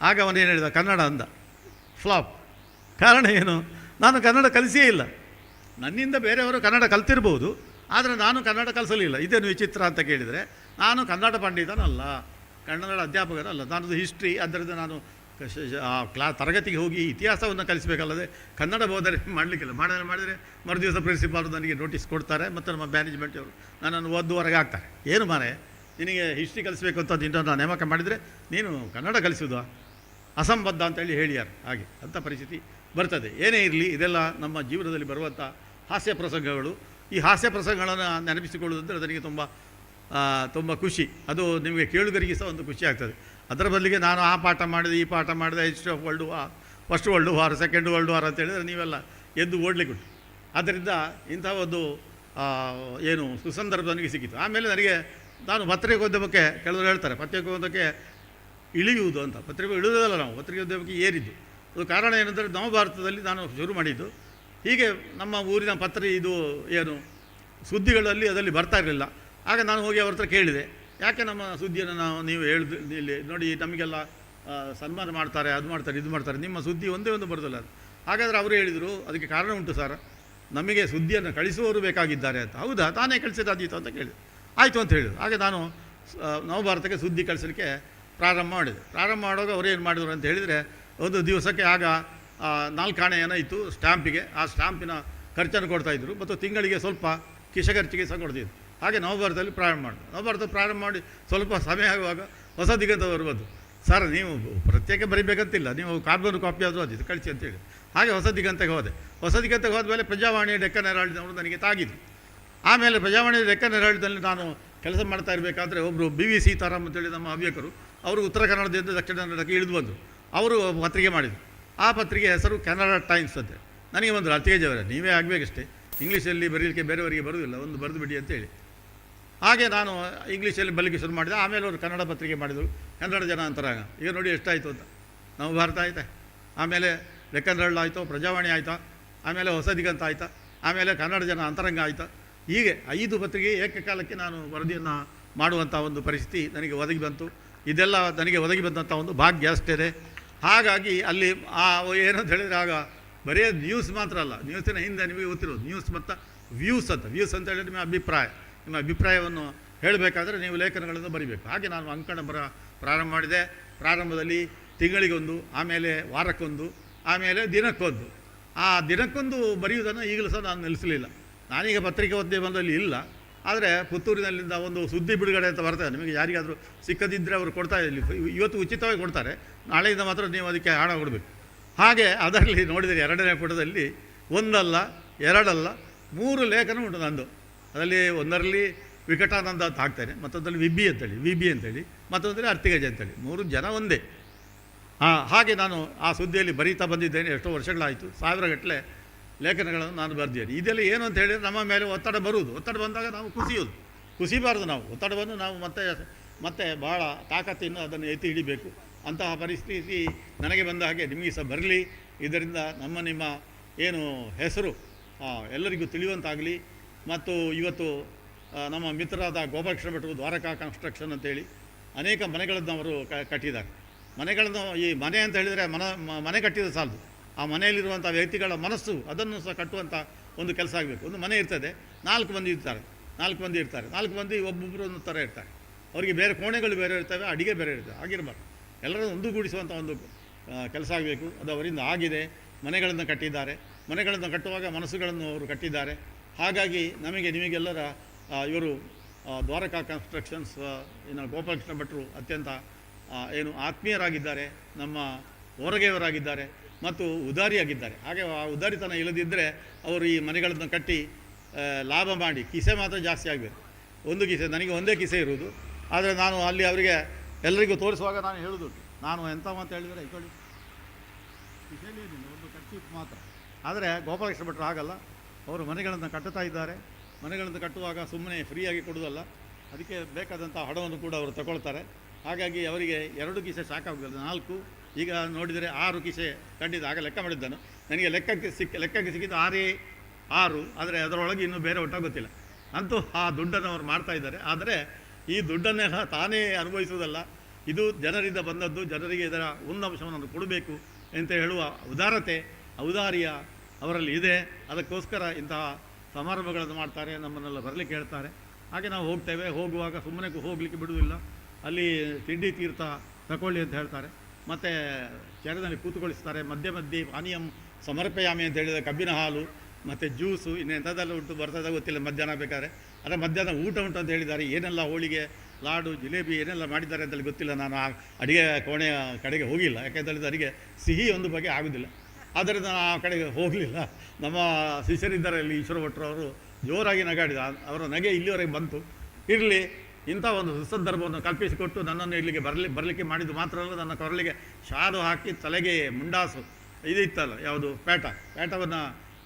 ಆಗ ಅವನೇನು ಹೇಳಿದ, ಕನ್ನಡ ಅಂದ. ಫ್ಲಾಪ್. ಕಾರಣ ಏನು, ನಾನು ಕನ್ನಡ ಕಲಿಸಿಯೇ ಇಲ್ಲ. ನನ್ನಿಂದ ಬೇರೆಯವರು ಕನ್ನಡ ಕಲ್ತಿರ್ಬೋದು, ಆದರೆ ನಾನು ಕನ್ನಡ ಕಲಿಸಲಿಲ್ಲ. ಇದೇನು ವಿಚಿತ್ರ ಅಂತ ಕೇಳಿದರೆ, ನಾನು ಕನ್ನಡ ಪಂಡಿತನಲ್ಲ, ಕನ್ನಡ ಅಧ್ಯಾಪಕನಲ್ಲ, ನಾನದು ಹಿಸ್ಟ್ರಿ. ಅದರಿಂದ ನಾನು ತರಗತಿಗೆ ಹೋಗಿ ಇತಿಹಾಸವನ್ನು ಕಲಿಸಬೇಕಲ್ಲದೆ ಕನ್ನಡ ಬೋಧನೆ ಮಾಡಲಿಕ್ಕಿಲ್ಲ. ಮಾಡಿದರೆ ಮರುದಿವಸ ಪ್ರಿನ್ಸಿಪಾಲ್ ನನಗೆ ನೋಟಿಸ್ ಕೊಡ್ತಾರೆ, ಮತ್ತು ನಮ್ಮ ಮ್ಯಾನೇಜ್ಮೆಂಟವರು ನನ್ನನ್ನು ಓದುವರೆಗೆ ಆಗ್ತಾರೆ. ಏನು ಮಾರೆ, ನಿನಗೆ ಹಿಸ್ಟ್ರಿ ಕಲಿಸಬೇಕು ಅಂತ ನಿನ್ನನ್ನು ನೇಮಕ ಮಾಡಿದರೆ ನೀನು ಕನ್ನಡ ಕಲಿಸೋದು ಅಸಂಬದ್ಧ ಅಂತೇಳಿ ಹೇಳಿಯಾರು. ಹಾಗೆ ಅಂಥ ಪರಿಸ್ಥಿತಿ ಬರ್ತದೆ. ಏನೇ ಇರಲಿ, ಇದೆಲ್ಲ ನಮ್ಮ ಜೀವನದಲ್ಲಿ ಬರುವಂಥ ಹಾಸ್ಯ ಪ್ರಸಂಗಗಳು. ಈ ಹಾಸ್ಯ ಪ್ರಸಂಗಗಳನ್ನು ನೆನಪಿಸಿಕೊಳ್ಳುವುದಂದರೆ ನನಗೆ ತುಂಬ ಖುಷಿ. ಅದು ನಿಮಗೆ ಕೇಳುಗರಿಗೆ ಸಹ ಒಂದು ಖುಷಿ ಆಗ್ತದೆ. ಅದರ ಬದಲಿಗೆ ನಾನು ಆ ಪಾಠ ಮಾಡಿದೆ, ಈ ಪಾಠ ಮಾಡಿದೆ, history of world war, first world war, second world war ಅಂತ ಹೇಳಿದರೆ ನೀವೆಲ್ಲ ಎದ್ದು ಓಡಲಿಕ್ಕೆ ಉಂಟು. ಆದ್ದರಿಂದ ಇಂಥ ಒಂದು ಏನು ಸುಸಂದರ್ಭ ನನಗೆ ಸಿಕ್ಕಿತು. ಆಮೇಲೆ ನಾನು ಪತ್ರಿಕೋದ್ಯಮಕ್ಕೆ ಕೆಲವರು ಹೇಳ್ತಾರೆ, ಪತ್ರಿಕೋದ್ಯಮಕ್ಕೆ ಇಳಿಯುವುದು ಅಂತ. ಪತ್ರಿಕೆ ಇಳಿಯೋದಲ್ಲ, ನಾವು ಪತ್ರಿಕೋದ್ಯಮಕ್ಕೆ ಏರಿದ್ದು. ಅದು ಕಾರಣ ಏನಂದರೆ, ನವಭಾರತದಲ್ಲಿ ನಾನು ಶುರು ಮಾಡಿದ್ದು. ಹೀಗೆ ನಮ್ಮ ಊರಿನ ಇದು ಏನು ಸುದ್ದಿಗಳಲ್ಲಿ ಅದರಲ್ಲಿ ಬರ್ತಾ ಇರಲಿಲ್ಲ. ಆಗ ನಾನು ಹೋಗಿ ಅವ್ರ ಹತ್ರ ಕೇಳಿದೆ, ಯಾಕೆ ನಮ್ಮ ಸುದ್ದಿಯನ್ನು ನೀವು ಇಲ್ಲಿ ನೋಡಿ, ನಮಗೆಲ್ಲ ಸನ್ಮಾನ ಮಾಡ್ತಾರೆ, ಅದು ಮಾಡ್ತಾರೆ, ಇದು ಮಾಡ್ತಾರೆ, ನಿಮ್ಮ ಸುದ್ದಿ ಒಂದೇ ಒಂದು ಬರೋದಿಲ್ಲ. ಹಾಗಾದರೆ ಅವರು ಹೇಳಿದರು, ಅದಕ್ಕೆ ಕಾರಣ ಉಂಟು ಸರ್, ನಮಗೆ ಸುದ್ದಿಯನ್ನು ಕಳಿಸುವವರು ಬೇಕಾಗಿದ್ದಾರೆ ಅಂತ. ಹೌದಾ, ತಾನೇ ಕಳಿಸಿದಾದೀತು ಅಂತ ಕೇಳಿದೆ. ಆಯಿತು ಅಂತ ಹೇಳಿದರು. ಹಾಗೆ ನಾನು ನವಭಾರತಕ್ಕೆ ಸುದ್ದಿ ಕಳಿಸಲಿಕ್ಕೆ ಪ್ರಾರಂಭ ಮಾಡಿದೆ. ಪ್ರಾರಂಭ ಮಾಡುವಾಗ ಅವರು ಏನು ಮಾಡಿದರು ಅಂತ ಹೇಳಿದರೆ, ಒಂದು ದಿವಸಕ್ಕೆ ಆಗ 4 ಆಣೆ ಏನಾಯಿತು ಸ್ಟ್ಯಾಂಪಿಗೆ. ಆ ಸ್ಟ್ಯಾಂಪಿನ ಖರ್ಚನ್ನು ಕೊಡ್ತಾಯಿದ್ರು, ಮತ್ತು ತಿಂಗಳಿಗೆ ಸ್ವಲ್ಪ ಕಿಶಖರ್ಚಿಗೆ ಸಹ ಕೊಡ್ತಿದ್ರು. ಹಾಗೆ ನವಭಾರತದಲ್ಲಿ ಪ್ರಾರಂಭ ಮಾಡಿದೆ. ನವಭಾರತ ಪ್ರಾರಂಭ ಮಾಡಿ ಸ್ವಲ್ಪ ಸಮಯ ಆಗುವಾಗ ಹೊಸ ದಿಗಂತವರು ಬಂದು ಸರ್ ನೀವು ಪ್ರತ್ಯೇಕ ಬರೀಬೇಕಂತಿಲ್ಲ, ನೀವು ಕಾರ್ಬನ್ ಕಾಪಿ ಆದರೂ ಅದಿದ್ದು ಕಳಿಸಿ ಅಂತೇಳಿ. ಹಾಗೆ ಹೊಸ ದಿಗಂತಕ್ಕೆ ಹೋದೆ. ಹೊಸ ದಿಗಂತಕ್ಕೆ ಹೋದ್ಮೇಲೆ ಪ್ರಜಾವಾಣಿ ಡೆಕ್ಕನ್ ಹೆರಾಲ್ಡ್ನವರು ನನಗೆ ತಾಗಿದ್ರು. ಆಮೇಲೆ ಪ್ರಜಾವಾಣಿ ಡೆಕ್ಕನ್ ಹೆರಾಲ್ಡ್ನಲ್ಲಿ ನಾನು ಕೆಲಸ ಮಾಡ್ತಾ ಇರಬೇಕಾದ್ರೆ ಒಬ್ಬರು BV ಸೀತಾರಾಮ್ ಅಂತೇಳಿ ನಮ್ಮ ಹವ್ಯಕರು, ಅವರು ಉತ್ತರ ಕನ್ನಡದಿಂದ ದಕ್ಷಿಣ ಕನ್ನಡಕ್ಕೆ ಇಳಿದು ಬಂದರು. ಅವರು ಪತ್ರಿಕೆ ಮಾಡಿದರು. ಆ ಪತ್ರಿಕೆ ಹೆಸರು ಕನ್ನಡ ಟೈಮ್ಸ್ ಅಂತೆ. ನನಗೆ ಬಂದರು, ಅತ್ತಿಗೆಜವರೇ ನೀವೇ ಆಗಬೇಕಷ್ಟೇ, ಇಂಗ್ಲೀಷಲ್ಲಿ ಬರೀಲಿಕ್ಕೆ ಬೇರೆಯವರಿಗೆ ಬರೋದಿಲ್ಲ, ಒಂದು ಬರೆದು ಬಿಡಿ ಅಂತೇಳಿ. ಹಾಗೆ ನಾನು ಇಂಗ್ಲೀಷಲ್ಲಿ ಬರಲಿಕ್ಕೆ ಶುರು ಮಾಡಿದೆ. ಆಮೇಲೆ ಅವರು ಕನ್ನಡ ಪತ್ರಿಕೆ ಮಾಡಿದರು, ಕನ್ನಡ ಜನ ಅಂತರಾಗ. ಈಗ ನೋಡಿ ಎಷ್ಟಾಯಿತು ಅಂತ, ನಾವು ಭಾರತ ಆಯಿತಾ, ಆಮೇಲೆ ಡೆಕ್ಕನ್ ಹೆರಾಲ್ಡ್ ಆಯಿತು, ಪ್ರಜಾವಾಣಿ ಆಯಿತಾ, ಆಮೇಲೆ ಹೊಸ ದಿಗಂತ ಆಯಿತಾ, ಆಮೇಲೆ ಕನ್ನಡ ಜನ ಅಂತರಂಗ ಆಯಿತಾ. ಹೀಗೆ 5 ಪತ್ರಿಕೆ ಏಕಕಾಲಕ್ಕೆ ನಾನು ವರದಿಯನ್ನು ಮಾಡುವಂಥ ಒಂದು ಪರಿಸ್ಥಿತಿ ನನಗೆ ಒದಗಿ ಬಂತು. ಇದೆಲ್ಲ ನನಗೆ ಒದಗಿ ಬಂದಂಥ ಒಂದು ಭಾಗ್ಯ ಅಷ್ಟೇ. ಹಾಗಾಗಿ ಅಲ್ಲಿ ಏನಂತ ಹೇಳಿದರೆ ಆಗ ಬರೀ ನ್ಯೂಸ್ ಮಾತ್ರ ಅಲ್ಲ, ನ್ಯೂಸಿನ ಹಿಂದೆ ನಿಮಗೆ ಗೊತ್ತಿರೋದು ನ್ಯೂಸ್ ಮತ್ತು ವ್ಯೂಸ್ ಅಂತ ಹೇಳಿದರೆ ನಿಮ್ಮ ಅಭಿಪ್ರಾಯವನ್ನು ಹೇಳಬೇಕಾದ್ರೆ ನೀವು ಲೇಖನಗಳನ್ನು ಬರೀಬೇಕು. ಹಾಗೆ ನಾನು ಅಂಕಣ ಪ್ರಾರಂಭ ಮಾಡಿದೆ. ಪ್ರಾರಂಭದಲ್ಲಿ ತಿಂಗಳಿಗೊಂದು, ಆಮೇಲೆ ವಾರಕ್ಕೊಂದು, ಆಮೇಲೆ ದಿನಕ್ಕೊಂದು. ಆ ದಿನಕ್ಕೊಂದು ಬರೆಯುವುದನ್ನು ಈಗಲೂ ಸಹ ನಾನು ನಿಲ್ಲಿಸಲಿಲ್ಲ. ನಾನೀಗ ಪತ್ರಿಕೆ ಉದ್ಯಮದಲ್ಲಿ ಇಲ್ಲ, ಆದರೆ ಪುತ್ತೂರಿನಲ್ಲಿಂದ ಒಂದು ಸುದ್ದಿ ಬಿಡುಗಡೆ ಅಂತ ಬರ್ತದೆ. ನಿಮಗೆ ಯಾರಿಗಾದರೂ ಸಿಕ್ಕದಿದ್ದರೆ ಅವರು ಕೊಡ್ತಾರೆ, ಇವತ್ತು ಉಚಿತವಾಗಿ ಕೊಡ್ತಾರೆ, ನಾಳೆಯಿಂದ ಮಾತ್ರ ನೀವು ಅದಕ್ಕೆ ಹಣ ಕೊಡಬೇಕು. ಹಾಗೆ ಅದರಲ್ಲಿ ನೋಡಿದರೆ 2ನೇ ಪುಟದಲ್ಲಿ ಒಂದಲ್ಲ, 2 ಅಲ್ಲ, 3 ಲೇಖನ ಉಂಟು ನಂದು. ಅದರಲ್ಲಿ ಒಂದರಲ್ಲಿ ವಿಕಟಾನಂದ ಅಂತ ಹಾಕ್ತೇನೆ, ಮತ್ತೊಂದರಲ್ಲಿ ವಿ ಬಿ ಅಂತೇಳಿ, ಮತ್ತೊಂದರಲ್ಲಿ ಅರ್ತಿಗಜ ಅಂತೇಳಿ, 3 ಜನ ಒಂದೇ. ಹಾಗೆ ನಾನು ಆ ಸುದ್ದಿಯಲ್ಲಿ ಬರೀತಾ ಬಂದಿದ್ದೇನೆ. ಎಷ್ಟೋ ವರ್ಷಗಳಾಯಿತು, 1000ಗಟ್ಟಲೆ ಲೇಖನಗಳನ್ನು ನಾನು ಬರೆದಿದ್ದೇನೆ. ಇದೆಲ್ಲ ಏನು ಅಂತ ಹೇಳಿದರೆ ನಮ್ಮ ಮೇಲೆ ಒತ್ತಡ ಬರುವುದು. ಒತ್ತಡ ಬಂದಾಗ ನಾವು ಕುಸಿಬಾರ್ದು. ನಾವು ಒತ್ತಡ ಬಂದು ನಾವು ಮತ್ತೆ ಭಾಳ ತಾಕತ್ತಿನ್ನು ಅದನ್ನು ಎತ್ತಿ ಹಿಡಿಬೇಕು. ಅಂತಹ ಪರಿಸ್ಥಿತಿ ನನಗೆ ಬಂದ ಹಾಗೆ ನಿಮಗೆ ಸಹ ಬರಲಿ. ಇದರಿಂದ ನಿಮ್ಮ ಏನು ಹೆಸರು ಎಲ್ಲರಿಗೂ ತಿಳಿಯುವಂತಾಗಲಿ. ಮತ್ತು ಇವತ್ತು ನಮ್ಮ ಮಿತ್ರರಾದ ಗೋಪಾಲಕೃಷ್ಣ ಭಟ್ರು ದ್ವಾರಕಾ ಕನ್ಸ್ಟ್ರಕ್ಷನ್ ಅಂತೇಳಿ ಅನೇಕ ಮನೆಗಳನ್ನು ಅವರು ಕಟ್ಟಿದ್ದಾರೆ. ಮನೆಗಳನ್ನು ಈ ಮನೆ ಅಂತ ಹೇಳಿದರೆ ಮನೆ ಕಟ್ಟಿದ ಸಾಲದು, ಆ ಮನೆಯಲ್ಲಿರುವಂಥ ವ್ಯಕ್ತಿಗಳ ಮನಸ್ಸು ಅದನ್ನು ಸಹ ಕಟ್ಟುವಂಥ ಒಂದು ಕೆಲಸ ಆಗಬೇಕು. ಒಂದು ಮನೆ ಇರ್ತದೆ, 4 ಮಂದಿ ಇರ್ತಾರೆ, 4 ಮಂದಿ ಒಬ್ಬೊಬ್ಬರು ಒಂದು ಥರ ಇರ್ತಾರೆ. ಅವರಿಗೆ ಬೇರೆ ಕೋಣೆಗಳು ಬೇರೆ ಇರ್ತವೆ, ಅಡಿಗೆ ಬೇರೆ ಇರ್ತವೆ. ಆಗಿರಬಾರ್ದು, ಎಲ್ಲರೂ ಒಂದುಗೂಡಿಸುವಂಥ ಒಂದು ಕೆಲಸ ಆಗಬೇಕು. ಅದು ಅವರಿಂದ ಆಗಿದೆ. ಮನೆಗಳನ್ನು ಕಟ್ಟಿದ್ದಾರೆ. ಮನೆಗಳನ್ನು ಕಟ್ಟುವಾಗ ಮನಸ್ಸುಗಳನ್ನು ಅವರು ಕಟ್ಟಿದ್ದಾರೆ. ಹಾಗಾಗಿ ನಿಮಗೆಲ್ಲರ ಇವರು ದ್ವಾರಕಾ ಕನ್ಸ್ಟ್ರಕ್ಷನ್ಸ್ ಗೋಪಾಲಕೃಷ್ಣ ಭಟ್ರು ಅತ್ಯಂತ ಆತ್ಮೀಯರಾಗಿದ್ದಾರೆ, ನಮ್ಮ ಹೊರಗೆಯವರಾಗಿದ್ದಾರೆ ಮತ್ತು ಉದಾರಿಯಾಗಿದ್ದಾರೆ. ಹಾಗೆ ಆ ಉದಾರಿತನ ಇಲ್ಲದಿದ್ದರೆ ಅವರು ಈ ಮನೆಗಳನ್ನು ಕಟ್ಟಿ ಲಾಭ ಮಾಡಿ ಕಿಸೆ ಮಾತ್ರ ಜಾಸ್ತಿ ಆಗಬೇಕು. ಒಂದು ಕಿಸೆ, ನನಗೆ ಒಂದೇ ಕಿಸೆ ಇರುವುದು. ಆದರೆ ನಾನು ಅಲ್ಲಿ ಅವರಿಗೆ ಎಲ್ಲರಿಗೂ ತೋರಿಸುವಾಗ ನಾನು ಹೇಳೋದು, ನಾನು ಎಂಥ ಅಂತ ಹೇಳಿದರೆ ಇಕೊಳ್ಳಿ ಕಿಸೆಯಲ್ಲಿ ಒಂದು ಖರ್ಚು ಮಾತ್ರ. ಆದರೆ ಗೋಪಾಲಕೃಷ್ಣ ಭಟ್ರು ಹಾಗಲ್ಲ, ಅವರು ಮನೆಗಳನ್ನು ಕಟ್ಟುತ್ತಾ ಇದ್ದಾರೆ. ಮನೆಗಳನ್ನು ಕಟ್ಟುವಾಗ ಸುಮ್ಮನೆ ಫ್ರೀಯಾಗಿ ಕೊಡೋದಲ್ಲ, ಅದಕ್ಕೆ ಬೇಕಾದಂಥ ಹಣವನ್ನು ಕೂಡ ಅವರು ತಗೊಳ್ತಾರೆ. ಹಾಗಾಗಿ ಅವರಿಗೆ 2 ಕಿಸೆ ಸಾಕಾಗೋದಿಲ್ಲ, 4. ಈಗ ನೋಡಿದರೆ 6 ಕಿಸೆ ಕಂಡಿದ್ದು. ಆಗ ಲೆಕ್ಕ ಮಾಡಿದ್ದಾನು, ನನಗೆ ಲೆಕ್ಕಕ್ಕೆ ಸಿಕ್ಕಿದ್ದು 6. ಆದರೆ ಅದರೊಳಗೆ ಇನ್ನೂ ಬೇರೆ ಒಟ್ಟಾಗ ಗೊತ್ತಿಲ್ಲ. ಅಂತೂ ಆ ದುಡ್ಡನ್ನು ಅವರು ಮಾಡ್ತಾ ಇದ್ದಾರೆ. ಆದರೆ ಈ ದುಡ್ಡನ್ನೆಲ್ಲ ತಾನೇ ಅನುಭವಿಸುವುದಲ್ಲ, ಇದು ಜನರಿಂದ ಬಂದದ್ದು. ಜನರಿಗೆ ಇದರ ಉನ್ನಂಶವನ್ನು ಕೊಡಬೇಕು ಅಂತ ಹೇಳುವ ಔದಾರ್ಯ ಅವರಲ್ಲಿ ಇದೆ. ಅದಕ್ಕೋಸ್ಕರ ಇಂತಹ ಸಮಾರಂಭಗಳನ್ನು ಮಾಡ್ತಾರೆ, ನಮ್ಮನ್ನೆಲ್ಲ ಬರಲಿಕ್ಕೆ ಹೇಳ್ತಾರೆ. ಹಾಗೆ ನಾವು ಹೋಗ್ತೇವೆ. ಹೋಗುವಾಗ ಸುಮ್ಮನೆ ಹೋಗಲಿಕ್ಕೆ ಬಿಡುವುದಿಲ್ಲ. ಅಲ್ಲಿ ತಿಂಡಿ ತೀರ್ಥ ತಗೊಳ್ಳಿ ಅಂತ ಹೇಳ್ತಾರೆ, ಮತ್ತು ಚರದಲ್ಲಿ ಕೂತುಗೊಳಿಸ್ತಾರೆ. ಮಧ್ಯೆ ಪಾನೀಯಂ ಸಮರ್ಪಯಾಮಿ ಅಂತ ಹೇಳಿದರೆ ಕಬ್ಬಿನ ಹಾಲು ಮತ್ತು ಜ್ಯೂಸು, ಇನ್ನೆಂಥದ್ದೆಲ್ಲ ಉಂಟು, ಬರ್ತದೆ ಗೊತ್ತಿಲ್ಲ. ಮಧ್ಯಾಹ್ನ ಬೇಕಾದ್ರೆ ಆದರೆ ಮಧ್ಯಾಹ್ನ ಊಟ ಉಂಟು ಅಂತ ಹೇಳಿದ್ದಾರೆ. ಏನೆಲ್ಲ ಹೋಳಿಗೆ, ಲಾಡು, ಜಿಲೇಬಿ ಏನೆಲ್ಲ ಮಾಡಿದ್ದಾರೆ ಅಂತೇಳಿ ಗೊತ್ತಿಲ್ಲ. ನಾನು ಆ ಅಡುಗೆ ಕೋಣೆಯ ಕಡೆಗೆ ಹೋಗಿಲ್ಲ, ಯಾಕೆಂತ ಹೇಳಿದರೆ ಅಡುಗೆ ಸಿಹಿ ಒಂದು ಬಗೆ ಆಗೋದಿಲ್ಲ. ಆದ್ದರಿಂದ ನಾನು ಆ ಕಡೆಗೆ ಹೋಗಲಿಲ್ಲ. ನಮ್ಮ ಶಿಷ್ಯರಿದ್ದಾರೆ ಇಲ್ಲಿ, ಈಶ್ವರ ಭಟ್ರು, ಅವರು ಜೋರಾಗಿ ನಗಾಡಿದ. ಅವರ ನಗೆ ಇಲ್ಲಿವರೆಗೆ ಬಂತು. ಇರಲಿ, ಇಂಥ ಒಂದು ಸುಸಂದರ್ಭವನ್ನು ಕಲ್ಪಿಸಿಕೊಟ್ಟು ನನ್ನನ್ನು ಇಲ್ಲಿಗೆ ಬರಲಿಕ್ಕೆ ಮಾಡಿದ್ದು ಮಾತ್ರ ಅಲ್ಲ, ನನ್ನ ಕೊರಳಿಗೆ ಶಾಲು ಹಾಕಿ ತಲೆಗೆ ಮುಂಡಾಸು ಇದಿತ್ತಲ್ಲ, ಯಾವುದು ಪ್ಯಾಟವನ್ನು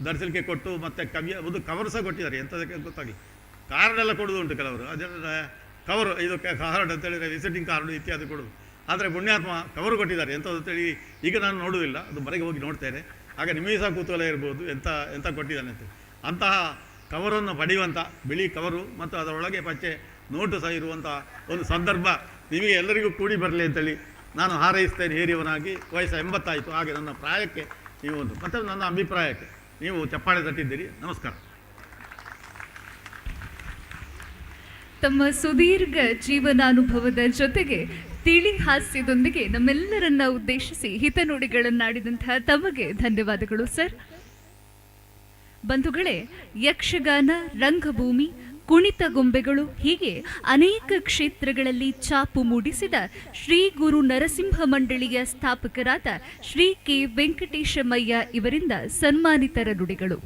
ಧರಿಸಲಿಕ್ಕೆ ಕೊಟ್ಟು, ಮತ್ತು ಒಂದು ಕವರ್ ಸಹ ಕೊಟ್ಟಿದ್ದಾರೆ. ಎಂಥದಕ್ಕೆ ಗೊತ್ತಾಗಲಿ, ಕಾರ್ಡೆಲ್ಲ ಕೊಡೋದು ಉಂಟು ಕೆಲವರು. ಅದರ ಕವರು, ಇದು ಕಾರ್ಡ್ ಅಂತೇಳಿದರೆ ವಿಸಿಟಿಂಗ್ ಕಾರ್ಡು ಇತ್ಯಾದಿ ಕೊಡೋದು. ಆದರೆ ಪುಣ್ಯಾತ್ಮ ಕವರು ಕೊಟ್ಟಿದ್ದಾರೆ. ಎಂಥದ್ದು ಅಂತೇಳಿ ಈಗ ನಾನು ನೋಡುವುದಿಲ್ಲ, ಅದು ಮನೆಗೆ ಹೋಗಿ ನೋಡ್ತೇನೆ. ಆಗ ನಿಮಗೆ ಸಹ ಕುತೂಹಲ ಇರ್ಬೋದು ಎಂಥ ಕೊಟ್ಟಿದ್ದಾನೆ ಅಂತ. ಅಂತಹ ಕವರನ್ನು ಪಡೆಯುವಂಥ ಬಿಳಿ ಕವರು ಮತ್ತು ಅದರೊಳಗೆ ಪಚ್ಚೆ ನೋಟು ಸಹ ಇರುವಂಥ ಒಂದು ಸಂದರ್ಭ ನಿಮಗೆ ಎಲ್ಲರಿಗೂ ಕೂಡಿ ಬರಲಿ ಅಂತೇಳಿ ನಾನು ಹಾರೈಸ್ತೇನೆ. ಹಿರಿಯವನಾಗಿ ವಯಸ್ಸು 80 ಆಯಿತು. ಹಾಗೆ ನನ್ನ ಪ್ರಾಯಕ್ಕೆ ನೀವು ಮತ್ತು ನನ್ನ ಅಭಿಪ್ರಾಯಕ್ಕೆ ನೀವು ಚಪ್ಪಾಳೆ ತಟ್ಟಿದ್ದೀರಿ. ನಮಸ್ಕಾರ. ತಮ್ಮ ಸುದೀರ್ಘ ಜೀವನಾನುಭವದ ಜೊತೆಗೆ ತಿಳಿ ಹಾಸ್ಯದೊಂದಿಗೆ ನಮ್ಮೆಲ್ಲರನ್ನ ಉದ್ದೇಶಿಸಿ ಹಿತನುಡಿಗಳನ್ನಾಡಿದಂತಹ ತಮಗೆ ಧನ್ಯವಾದಗಳು ಸರ್. ಬಂಧುಗಳೇ, ಯಕ್ಷಗಾನ ರಂಗಭೂಮಿ ಕುಣಿತ ಗೊಂಬೆಗಳು ಹೀಗೆ ಅನೇಕ ಕ್ಷೇತ್ರಗಳಲ್ಲಿ ಛಾಪು ಮೂಡಿಸಿದ ಶ್ರೀ ಗುರು ನರಸಿಂಹ ಮಂಡಳಿಯ ಸ್ಥಾಪಕರಾದ ಶ್ರೀ ಕೆ ವೆಂಕಟೇಶಮಯ್ಯ ಇವರಿಂದ ಸನ್ಮಾನಿತರ ನುಡಿಗಳು.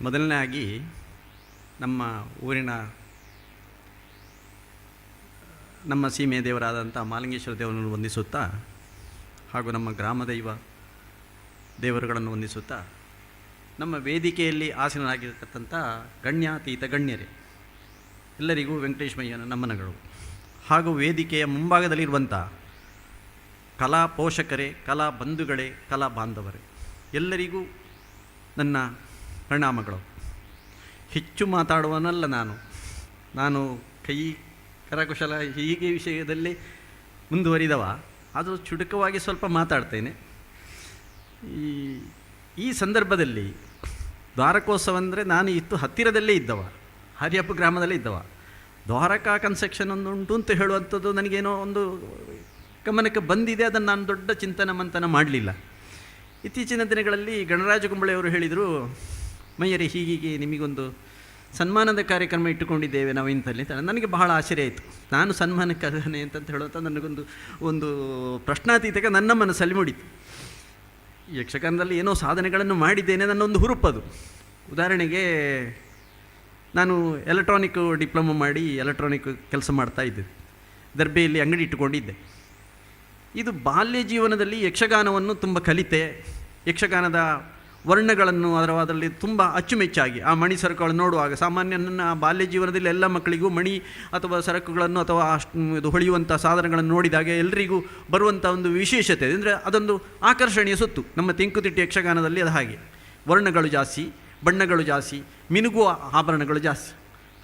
ಮೊದಲನೇಯಾಗಿ ನಮ್ಮ ಊರಿನ ನಮ್ಮ ಸೀಮೆಯ ದೇವರಾದಂಥ ಮಾಲಿಂಗೇಶ್ವರ ದೇವರನ್ನು ವಂದಿಸುತ್ತಾ ಹಾಗೂ ನಮ್ಮ ಗ್ರಾಮದೈವ ದೇವರುಗಳನ್ನು ವಂದಿಸುತ್ತಾ ನಮ್ಮ ವೇದಿಕೆಯಲ್ಲಿ ಆಸೀನರಾಗಿರತಕ್ಕಂಥ ಗಣ್ಯಾತೀತ ಗಣ್ಯರೇ ಎಲ್ಲರಿಗೂ ವೆಂಕಟೇಶಮಯ್ಯನ ನಮನಗಳು. ಹಾಗೂ ವೇದಿಕೆಯ ಮುಂಭಾಗದಲ್ಲಿರುವಂಥ ಕಲಾ ಪೋಷಕರೇ, ಕಲಾ ಬಂಧುಗಳೇ, ಕಲಾ ಬಾಂಧವರೇ ಎಲ್ಲರಿಗೂ ನನ್ನ ಪ್ರಣಾಮಗಳು. ಹೆಚ್ಚು ಮಾತಾಡುವನಲ್ಲ ನಾನು ಕೈ ಕರಕುಶಲ ಹೀಗೆ ವಿಷಯದಲ್ಲಿ ಮುಂದುವರಿದವ, ಅದು ಚುಟುಕವಾಗಿ ಸ್ವಲ್ಪ ಮಾತಾಡ್ತೇನೆ. ಈ ಸಂದರ್ಭದಲ್ಲಿ ದ್ವಾರಕೋತ್ಸವ ಅಂದರೆ ನಾನು ಹತ್ತಿರದಲ್ಲೇ ಇದ್ದವ, ಹರಿಯಪ್ಪ ಗ್ರಾಮದಲ್ಲೇ ಇದ್ದವ. ದ್ವಾರಕಾ ಕನ್ಸೆಕ್ಷನ್ ಒಂದು ಉಂಟು ಅಂತ ಹೇಳುವಂಥದ್ದು ನನಗೇನೋ ಒಂದು ಗಮನಕ್ಕೆ ಬಂದಿದೆ, ಅದನ್ನು ನಾನು ದೊಡ್ಡ ಚಿಂತನ ಮಂಥನ ಮಾಡಲಿಲ್ಲ. ಇತ್ತೀಚಿನ ದಿನಗಳಲ್ಲಿ ಗಣರಾಜ ಕುಂಬಳೆಯವರು ಹೇಳಿದರು, ಮಯ್ಯರೇ ಹೀಗೆ ನಿಮಗೊಂದು ಸನ್ಮಾನದ ಕಾರ್ಯಕ್ರಮ ಇಟ್ಟುಕೊಂಡಿದ್ದೇವೆ ನಾವು ಇಂಥಲ್ಲಿ. ನನಗೆ ಬಹಳ ಆಶ್ಚರ್ಯ ಆಯಿತು. ನಾನು ಸನ್ಮಾನಕ್ಕಾಗನೆ ಅಂತಂತ ಹೇಳುವಂಥ ನನಗೊಂದು ಪ್ರಶ್ನಾತೀತಕ್ಕೆ ನನ್ನ ಮನಸ್ಸಲ್ಲಿ ಮೂಡಿತು. ಯಕ್ಷಗಾನದಲ್ಲಿ ಏನೋ ಸಾಧನೆಗಳನ್ನು ಮಾಡಿದ್ದೇನೆ, ನನ್ನೊಂದು ಹುರುಪದು. ಉದಾಹರಣೆಗೆ ನಾನು ಎಲೆಕ್ಟ್ರಾನಿಕ್ ಡಿಪ್ಲೊಮೊ ಮಾಡಿ ಎಲೆಕ್ಟ್ರಾನಿಕ್ ಕೆಲಸ ಮಾಡ್ತಾಯಿದ್ದೆ, ದರ್ಬೆಯಲ್ಲಿ ಅಂಗಡಿ ಇಟ್ಟುಕೊಂಡಿದ್ದೆ. ಇದು ಬಾಲ್ಯ ಜೀವನದಲ್ಲಿ ಯಕ್ಷಗಾನವನ್ನು ತುಂಬ ಕಲಿತೆ. ಯಕ್ಷಗಾನದ ವರ್ಣಗಳನ್ನು ಅದರಲ್ಲಿ ತುಂಬ ಅಚ್ಚುಮೆಚ್ಚಾಗಿ ಆ ಮಣಿ ಸರಕುಗಳನ್ನು ನೋಡುವಾಗ, ಸಾಮಾನ್ಯ ನನ್ನ ಬಾಲ್ಯ ಜೀವನದಲ್ಲಿ ಎಲ್ಲ ಮಕ್ಕಳಿಗೂ ಮಣಿ ಅಥವಾ ಸರಕುಗಳನ್ನು ಅಥವಾ ಇದು ಹೊಳೆಯುವಂಥ ಸಾಧನಗಳನ್ನು ನೋಡಿದಾಗ ಎಲ್ಲರಿಗೂ ಬರುವಂಥ ಒಂದು ವಿಶೇಷತೆ ಅಂದರೆ ಅದೊಂದು ಆಕರ್ಷಣೀಯ ಸೊತ್ತು. ನಮ್ಮ ತೆಂಕುತಿಟ್ಟು ಯಕ್ಷಗಾನದಲ್ಲಿ ಅದು ಹಾಗೆ, ವರ್ಣಗಳು ಜಾಸ್ತಿ, ಬಣ್ಣಗಳು ಜಾಸ್ತಿ, ಮಿನುಗುವ ಆಭರಣಗಳು ಜಾಸ್ತಿ.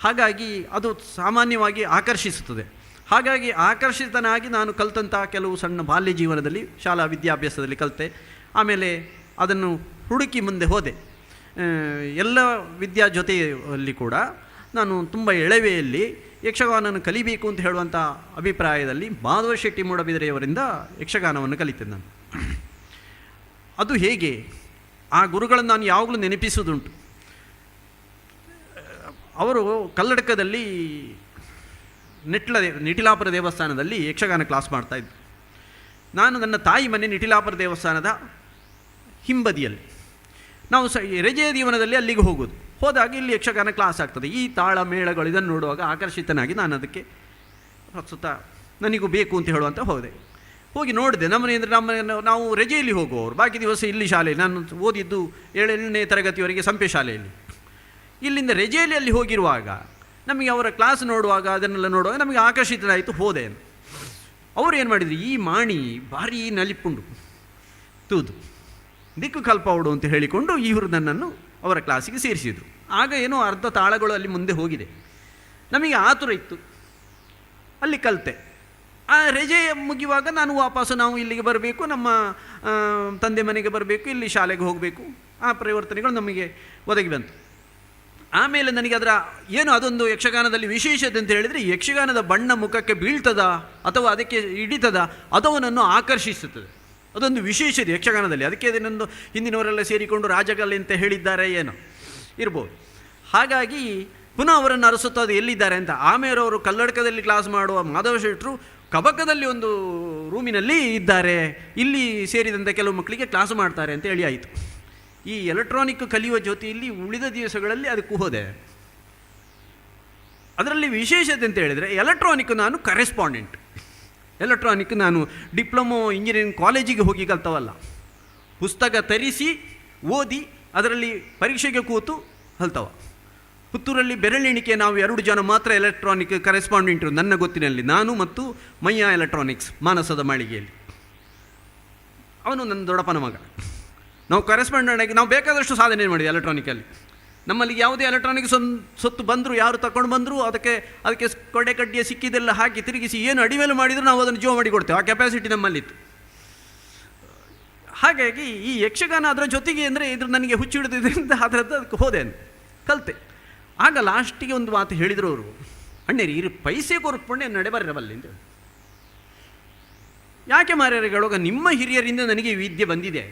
ಹಾಗಾಗಿ ಅದು ಸಾಮಾನ್ಯವಾಗಿ ಆಕರ್ಷಿಸುತ್ತದೆ. ಹಾಗಾಗಿ ಆಕರ್ಷಿತನಾಗಿ ನಾನು ಕಲಿತಂಥ ಕೆಲವು ಸಣ್ಣ ಬಾಲ್ಯ ಜೀವನದಲ್ಲಿ ಶಾಲಾ ವಿದ್ಯಾಭ್ಯಾಸದಲ್ಲಿ ಕಲಿತೆ. ಆಮೇಲೆ ಅದನ್ನು ಹುಡುಕಿ ಮುಂದೆ ಹೋದೆ. ಎಲ್ಲ ವಿದ್ಯಾ ಜೊತೆಯಲ್ಲಿ ಕೂಡ ನಾನು ತುಂಬ ಎಳವೆಯಲ್ಲಿ ಯಕ್ಷಗಾನವನ್ನು ಕಲಿಬೇಕು ಅಂತ ಹೇಳುವಂಥ ಅಭಿಪ್ರಾಯದಲ್ಲಿ ಮಾಧವ ಶೆಟ್ಟಿ ಮೂಡಬಿದರೆಯವರಿಂದ ಯಕ್ಷಗಾನವನ್ನು ಕಲಿತೇನೆ ನಾನು. ಅದು ಹೇಗೆ ಆ ಗುರುಗಳನ್ನು ನಾನು ಯಾವಾಗಲೂ ನೆನಪಿಸುವುದುಂಟು. ಅವರು ಕಲ್ಲಡಕದಲ್ಲಿ ನಿಟಿಲಾಪುರ ದೇವಸ್ಥಾನದಲ್ಲಿ ಯಕ್ಷಗಾನ ಕ್ಲಾಸ್ ಮಾಡ್ತಾಯಿದ್ರು. ನಾನು ನನ್ನ ತಾಯಿ ಮನೆ ನಿಟಿಲಾಪುರ ದೇವಸ್ಥಾನದ ಹಿಂಬದಿಯಲ್ಲಿ. ನಾವು ರಜೆಯ ಜೀವನದಲ್ಲಿ ಅಲ್ಲಿಗೆ ಹೋದಾಗ ಇಲ್ಲಿ ಯಕ್ಷಗಾನ ಕ್ಲಾಸ್ ಆಗ್ತದೆ. ಈ ತಾಳ ಮೇಳಗಳು ಇದನ್ನು ನೋಡುವಾಗ ಆಕರ್ಷಿತನಾಗಿ ನಾನು ಅದಕ್ಕೆ ಪ್ರಸ್ತುತ ನನಗೂ ಬೇಕು ಅಂತ ಹೇಳುವಂತ ಹೋಗಿ ನೋಡಿದೆ. ನಾವು ರಜೆಯಲ್ಲಿ ಹೋಗುವವರು, ಬಾಕಿ ದಿವಸ ಇಲ್ಲಿ ಶಾಲೆಯಲ್ಲಿ ನಾನು ಓದಿದ್ದು 7ನೇ ತರಗತಿಯವರೆಗೆ ಸಂಪೆ ಶಾಲೆಯಲ್ಲಿ. ಇಲ್ಲಿಂದ ರಜೆಯಲ್ಲಿ ಅಲ್ಲಿ ಹೋಗಿರುವಾಗ ನಮಗೆ ಅವರ ಕ್ಲಾಸ್ ನೋಡುವಾಗ ಅದನ್ನೆಲ್ಲ ನೋಡುವಾಗ ನಮಗೆ ಆಕರ್ಷಿತನಾಯಿತು, ಹೋದೆ. ಅವರು ಏನು ಮಾಡಿದರು, ಈ ಮಾಣಿ ಭಾರೀ ನಲಿಪುಂಡು ತೂದು ದಿಕ್ಕು ಕಲ್ಪವಡು ಅಂತ ಹೇಳಿಕೊಂಡು ಇವರು ನನ್ನನ್ನು ಅವರ ಕ್ಲಾಸಿಗೆ ಸೇರಿಸಿದರು. ಆಗ ಏನೋ ಅರ್ಧ ತಾಳಗಳು ಅಲ್ಲಿ ಮುಂದೆ ಹೋಗಿದೆ. ನಮಗೆ ಆತುರ ಇತ್ತು, ಅಲ್ಲಿ ಕಲಿತೆ. ಆ ರಜೆ ಮುಗಿಯುವಾಗ ನಾವು ಇಲ್ಲಿಗೆ ಬರಬೇಕು, ನಮ್ಮ ತಂದೆ ಮನೆಗೆ ಬರಬೇಕು, ಇಲ್ಲಿ ಶಾಲೆಗೆ ಹೋಗಬೇಕು. ಆ ಪರಿವರ್ತನೆಗಳು ನಮಗೆ ಒದಗಿ ಬಂತು. ಆಮೇಲೆ ನನಗೆ ಅದೊಂದು ಯಕ್ಷಗಾನದಲ್ಲಿ ವಿಶೇಷತೆ ಅಂತ ಹೇಳಿದರೆ, ಯಕ್ಷಗಾನದ ಬಣ್ಣ ಮುಖಕ್ಕೆ ಬೀಳ್ತದ ಅಥವಾ ಅದಕ್ಕೆ ಹಿಡಿತದ ಅದವನನ್ನು ಆಕರ್ಷಿಸುತ್ತದೆ. ಅದೊಂದು ವಿಶೇಷತೆ ಯಕ್ಷಗಾನದಲ್ಲಿ. ಅದಕ್ಕೆ ಅದನ್ನೊಂದು ಹಿಂದಿನವರೆಲ್ಲ ಸೇರಿಕೊಂಡು ರಾಜಗಲ್ಲಿ ಅಂತ ಹೇಳಿದ್ದಾರೆ, ಏನೋ ಇರ್ಬೋದು. ಹಾಗಾಗಿ ಪುನಃ ಅವರನ್ನು ಅರಸುತ್ತದೆ ಎಲ್ಲಿದ್ದಾರೆ ಅಂತ. ಆಮೇಲೆ ಅವರು ಕಲ್ಲಡಕದಲ್ಲಿ ಕ್ಲಾಸ್ ಮಾಡುವ ಮಾಧವ ಶೆಟ್ಟರು ಕಬಕದಲ್ಲಿ ಒಂದು ರೂಮಿನಲ್ಲಿ ಇದ್ದಾರೆ, ಇಲ್ಲಿ ಸೇರಿದಂಥ ಕೆಲವು ಮಕ್ಕಳಿಗೆ ಕ್ಲಾಸ್ ಮಾಡ್ತಾರೆ ಅಂತ ಹೇಳಿ ಆಯಿತು. ಈ ಎಲೆಕ್ಟ್ರಾನಿಕ್ ಕಲಿಯುವ ಜೊತೆಯಲ್ಲಿ ಉಳಿದ ದಿವಸಗಳಲ್ಲಿ ಅದಕ್ಕೂ ಹೋದೆ. ಅದರಲ್ಲಿ ವಿಶೇಷತೆ ಅಂತ ಹೇಳಿದರೆ, ಎಲೆಕ್ಟ್ರಾನಿಕ್ ನಾನು ಕರೆಸ್ಪಾಂಡೆಂಟ್. ಎಲೆಕ್ಟ್ರಾನಿಕ್ ನಾನು ಡಿಪ್ಲೊಮೊ ಇಂಜಿನಿಯರಿಂಗ್ ಕಾಲೇಜಿಗೆ ಹೋಗಿ ಕಲ್ತವಲ್ಲ, ಪುಸ್ತಕ ತರಿಸಿ ಓದಿ ಅದರಲ್ಲಿ ಪರೀಕ್ಷೆಗೆ ಕೂತು ಕಲ್ತವ. ಪುತ್ತೂರಲ್ಲಿ ಬೆರಳೆಣಿಕೆ ನಾವು 2 ಜನ ಮಾತ್ರ ಎಲೆಕ್ಟ್ರಾನಿಕ್ ಕರೆಸ್ಪಾಂಡೆಂಟರು ನನ್ನ ಗೊತ್ತಿನಲ್ಲಿ, ನಾನು ಮತ್ತು ಮಯ್ಯ ಎಲೆಕ್ಟ್ರಾನಿಕ್ಸ್ ಮಾನಸದ ಮಾಳಿಗೆಯಲ್ಲಿ. ಅವನು ನನ್ನ ದೊಡ್ಡಪ್ಪನ ಮಗ. ನಾವು ಕರೆಸ್ಪಾಂಡೆಂಟ್ ಆಗಿ ನಾವು ಬೇಕಾದಷ್ಟು ಸಾಧನೆ ಮಾಡಿದ್ವಿ ಎಲೆಕ್ಟ್ರಾನಿಕಲ್ಲಿ. ನಮ್ಮಲ್ಲಿ ಯಾವುದೇ ಎಲೆಕ್ಟ್ರಾನಿಕ್ ಸೊತ್ತು ಬಂದರೂ, ಯಾರು ತಗೊಂಡು ಬಂದರೂ ಅದಕ್ಕೆ ಕೊಡೆ ಕಡ್ಡಿಯ ಸಿಕ್ಕಿದೆಲ್ಲ ಹಾಕಿ ತಿರುಗಿಸಿ ಏನು ಅಡಿಮೇಲೆ ಮಾಡಿದರೂ ನಾವು ಅದನ್ನು ಜೀವ ಮಾಡಿ ಕೊಡ್ತೇವೆ. ಆ ಕೆಪಾಸಿಟಿ ನಮ್ಮಲ್ಲಿತ್ತು. ಹಾಗಾಗಿ ಈ ಯಕ್ಷಗಾನ ಅದರ ಜೊತೆಗೆ ಅಂದರೆ ಇದು ನನಗೆ ಹುಚ್ಚು ಹಿಡಿದಿದ್ದರಿಂದ ಅದಕ್ಕೆ ಹೋದೆ ಕಲಿತೆ. ಆಗ ಲಾಸ್ಟಿಗೆ ಒಂದು ಮಾತು ಹೇಳಿದರು ಅವರು, ಅಣ್ಣೇರಿ ಇರು ಪೈಸೆ ಕೊರ್ಪುಣ್ಯ ನಡೆ ಬರಬಲ್ಲಿ ಅಂತ. ಯಾಕೆ ಮಾರ್ಯಾರಿಗಳಾಗ ನಿಮ್ಮ ಹಿರಿಯರಿಂದ ನನಗೆ ಈ ವಿದ್ಯೆ ಬಂದಿದೆ,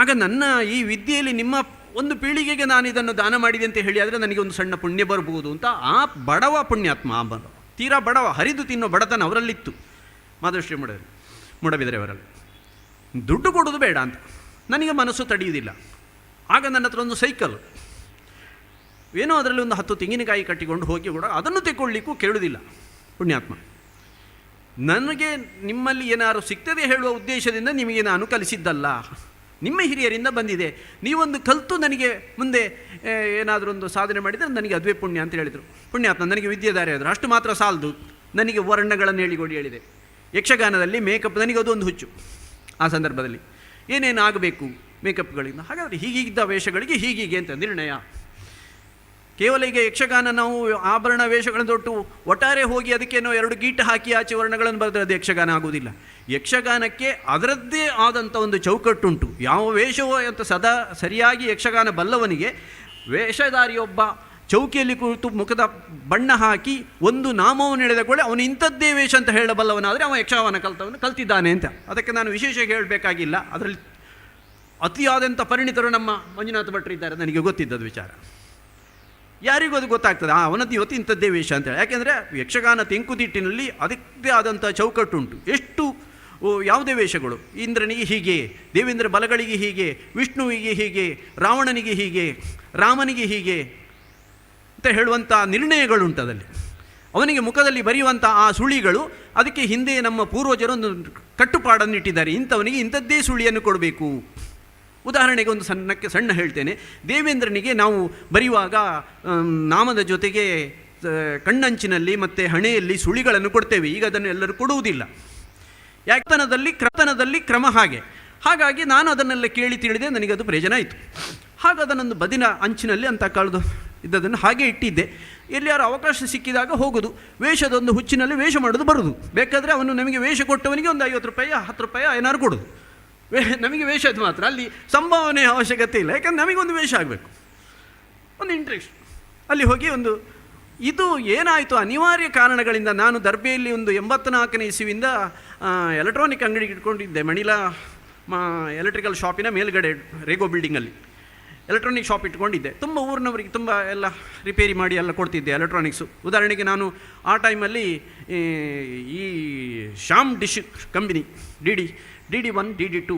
ಆಗ ನನ್ನ ಈ ವಿದ್ಯೆಯಲ್ಲಿ ನಿಮ್ಮ ಒಂದು ಪೀಳಿಗೆಗೆ ನಾನು ಇದನ್ನು ದಾನ ಮಾಡಿದೆ ಅಂತ ಹೇಳಿ ಆದರೆ ನನಗೆ ಒಂದು ಸಣ್ಣ ಪುಣ್ಯ ಬರ್ಬೋದು ಅಂತ. ಆ ಬಡವ ಪುಣ್ಯಾತ್ಮ, ತೀರಾ ಬಡವ, ಹರಿದು ತಿನ್ನೋ ಬಡತನ ಅವರಲ್ಲಿತ್ತು, ಮಾಧವಶ್ರೀ ಮೂಡಬಿದರೆ ಅವರಲ್ಲಿ. ದುಡ್ಡು ಕೊಡೋದು ಬೇಡ ಅಂತ ನನಗೆ ಮನಸ್ಸು ತಡೆಯುವುದಿಲ್ಲ. ಆಗ ನನ್ನ ಹತ್ರ ಒಂದು ಸೈಕಲ್ ಏನೋ ಅದರಲ್ಲಿ ಒಂದು 10 ತೆಂಗಿನಕಾಯಿ ಕಟ್ಟಿಕೊಂಡು ಹೋಗಿ ಕೂಡ ಅದನ್ನು ತೆಗೊಳ್ಳಿಕ್ಕೂ ಕೇಳುವುದಿಲ್ಲ ಪುಣ್ಯಾತ್ಮ. ನನಗೆ ನಿಮ್ಮಲ್ಲಿ ಏನಾದ್ರು ಸಿಗ್ತದೆ ಹೇಳುವ ಉದ್ದೇಶದಿಂದ ನಿಮಗೆ ನಾನು ಕಲಿಸಿದ್ದಲ್ಲ, ನಿಮ್ಮ ಹಿರಿಯರಿಂದ ಬಂದಿದೆ. ನೀವೊಂದು ಕಲಿತು ನನಗೆ ಮುಂದೆ ಏನಾದರೂ ಒಂದು ಸಾಧನೆ ಮಾಡಿದರೆ ನನಗೆ ಅದುವೇ ಪುಣ್ಯ ಅಂತ ಹೇಳಿದರು ಪುಣ್ಯಾತ್ಮ. ನನಗೆ ವಿದ್ಯೆದಾರಿ ಆದರು, ಅಷ್ಟು ಮಾತ್ರ ಸಾಲದು, ನನಗೆ ವರ್ಣಗಳನ್ನು ಹೇಳಿದೆ. ಯಕ್ಷಗಾನದಲ್ಲಿ ಮೇಕಪ್ ನನಗೆ ಅದು ಒಂದು ಹುಚ್ಚು. ಆ ಸಂದರ್ಭದಲ್ಲಿ ಏನೇನು ಆಗಬೇಕು ಮೇಕಪ್ಗಳಿಂದ, ಹಾಗಾದರೆ ಹೀಗಿದ್ದ ವೇಷಗಳಿಗೆ ಹೀಗೀಗೆ ಅಂತ ನಿರ್ಣಯ. ಕೇವಲ ಈಗ ಯಕ್ಷಗಾನ ನಾವು ಆಭರಣ ವೇಷಗಳನ್ನು ತೊಟ್ಟು ಒಟ್ಟಾರೆ ಹೋಗಿ ಅದಕ್ಕೇನೋ 2 ಗೀಟು ಹಾಕಿ ಆಚೆ ವರ್ಣಗಳನ್ನು ಬರೆದ್ರೆ ಅದು ಯಕ್ಷಗಾನ ಆಗುವುದಿಲ್ಲ. ಯಕ್ಷಗಾನಕ್ಕೆ ಅದರದ್ದೇ ಆದಂಥ ಒಂದು ಚೌಕಟ್ಟುಂಟು. ಯಾವ ವೇಷವೋ ಅಂತ ಸದಾ ಸರಿಯಾಗಿ ಯಕ್ಷಗಾನ ಬಲ್ಲವನಿಗೆ ವೇಷಧಾರಿಯೊಬ್ಬ ಚೌಕಿಯಲ್ಲಿ ಕುಳಿತು ಮುಖದ ಬಣ್ಣ ಹಾಕಿ ಒಂದು ನಾಮವನ್ನು ಎಳೆದಕೊಳ್ಳೆ ಅವನು ಇಂಥದ್ದೇ ವೇಷ ಅಂತ ಹೇಳಬಲ್ಲವನಾದರೆ ಅವ ಯಕ್ಷಗಾನ ಕಲ್ತಿದ್ದಾನೆ ಅಂತ. ಅದಕ್ಕೆ ನಾನು ವಿಶೇಷ ಹೇಳಬೇಕಾಗಿಲ್ಲ. ಅದರಲ್ಲಿ ಅತಿಯಾದಂಥ ಪರಿಣಿತರು ನಮ್ಮ ಮಂಜುನಾಥ ಭಟ್ರಿದ್ದಾರೆ, ನನಗೆ ಗೊತ್ತಿದ್ದದು ವಿಚಾರ. ಯಾರಿಗೂ ಅದು ಗೊತ್ತಾಗ್ತದೆ, ಅವನದ್ದು ಇವತ್ತು ಇಂಥದ್ದೇ ವೇಷ ಅಂತೇಳಿ. ಯಾಕೆಂದರೆ ಯಕ್ಷಗಾನ ತೆಂಕುತಿಟ್ಟಿನಲ್ಲಿ ಅದಕ್ಕೆ ಆದಂಥ ಚೌಕಟ್ಟುಂಟು. ಎಷ್ಟು ಯಾವುದೇ ವೇಷಗಳು, ಇಂದ್ರನಿಗೆ ಹೀಗೆ, ದೇವೇಂದ್ರ ಬಲಗಳಿಗೆ ಹೀಗೆ, ವಿಷ್ಣುವಿಗೆ ಹೀಗೆ, ರಾವಣನಿಗೆ ಹೀಗೆ, ರಾಮನಿಗೆ ಹೀಗೆ ಅಂತ ಹೇಳುವಂಥ ನಿರ್ಣಯಗಳುಂಟದಲ್ಲಿ. ಅವನಿಗೆ ಮುಖದಲ್ಲಿ ಬರೆಯುವಂಥ ಆ ಸುಳಿಗಳು, ಅದಕ್ಕೆ ಹಿಂದೆ ನಮ್ಮ ಪೂರ್ವಜರು ಒಂದು ಕಟ್ಟುಪಾಡನ್ನು ಇಟ್ಟಿದ್ದಾರೆ, ಇಂಥವನಿಗೆ ಇಂಥದ್ದೇ ಸುಳಿಯನ್ನು ಕೊಡಬೇಕು. ಉದಾಹರಣೆಗೆ ಒಂದು ಸಣ್ಣ ಹೇಳ್ತೇನೆ. ದೇವೇಂದ್ರನಿಗೆ ನಾವು ಬರೆಯುವಾಗ ನಾಮದ ಜೊತೆಗೆ ಕಣ್ಣಂಚಿನಲ್ಲಿ ಮತ್ತು ಹಣೆಯಲ್ಲಿ ಸುಳಿಗಳನ್ನು ಕೊಡ್ತೇವೆ. ಈಗ ಅದನ್ನು ಎಲ್ಲರೂ ಕೊಡುವುದಿಲ್ಲ. ಕ್ರತನದಲ್ಲಿ ಕ್ರಮ ಹಾಗಾಗಿ ನಾನು ಅದನ್ನೆಲ್ಲ ಕೇಳಿ ತಿಳಿದೆ, ನನಗದು ಪ್ರಯೋಜನ ಆಯಿತು. ಹಾಗೆ ಅದನ್ನೊಂದು ಬದಿನ ಅಂಚಿನಲ್ಲಿ ಅಂತ ಕಳೆದು ಇದ್ದದನ್ನು ಹಾಗೆ ಇಟ್ಟಿದ್ದೆ. ಎಲ್ಲಿಯಾರು ಅವಕಾಶ ಸಿಕ್ಕಿದಾಗ ಹೋಗೋದು, ವೇಷದೊಂದು ಹುಚ್ಚಿನಲ್ಲಿ ವೇಷ ಮಾಡೋದು ಬರೋದು. ಬೇಕಾದರೆ ಅವನು ನಮಗೆ ವೇಷ ಕೊಟ್ಟವನಿಗೆ ಒಂದು 50 ರೂಪಾಯಿ 10 ರೂಪಾಯಿ ಏನಾದ್ರು ಕೊಡೋದು. ನಮಗೆ ವೇಷದ ಮಾತ್ರ, ಅಲ್ಲಿ ಸಂಭಾವನೆ ಅವಶ್ಯಕತೆ ಇಲ್ಲ. ಯಾಕಂದರೆ ನಮಗೊಂದು ವೇಷ ಆಗಬೇಕು, ಒಂದು ಇಂಟ್ರೆಸ್ಟ್. ಅಲ್ಲಿ ಹೋಗಿ ಒಂದು ಇದು ಏನಾಯಿತು, ಅನಿವಾರ್ಯ ಕಾರಣಗಳಿಂದ ನಾನು ದರ್ಬೆಯಲ್ಲಿ ಒಂದು 84ನೇ ಇಸ್ವಿಯಿಂದ ಎಲೆಕ್ಟ್ರಾನಿಕ್ ಅಂಗಡಿಗೆ ಇಟ್ಕೊಂಡಿದ್ದೆ. ಮಣಿಲಾ ಎಲೆಕ್ಟ್ರಿಕಲ್ ಶಾಪಿನ ಮೇಲ್ಗಡೆ ರೇಗೋ ಬಿಲ್ಡಿಂಗಲ್ಲಿ ಎಲೆಕ್ಟ್ರಾನಿಕ್ ಶಾಪ್ ಇಟ್ಕೊಂಡಿದ್ದೆ. ತುಂಬ ಊರಿನವರಿಗೆ ತುಂಬ ಎಲ್ಲ ರಿಪೇರಿ ಮಾಡಿ ಎಲ್ಲ ಕೊಡ್ತಿದ್ದೆ ಎಲೆಕ್ಟ್ರಾನಿಕ್ಸು. ಉದಾಹರಣೆಗೆ ನಾನು ಆ ಟೈಮಲ್ಲಿ ಈ Shyam dish company DD1 DD2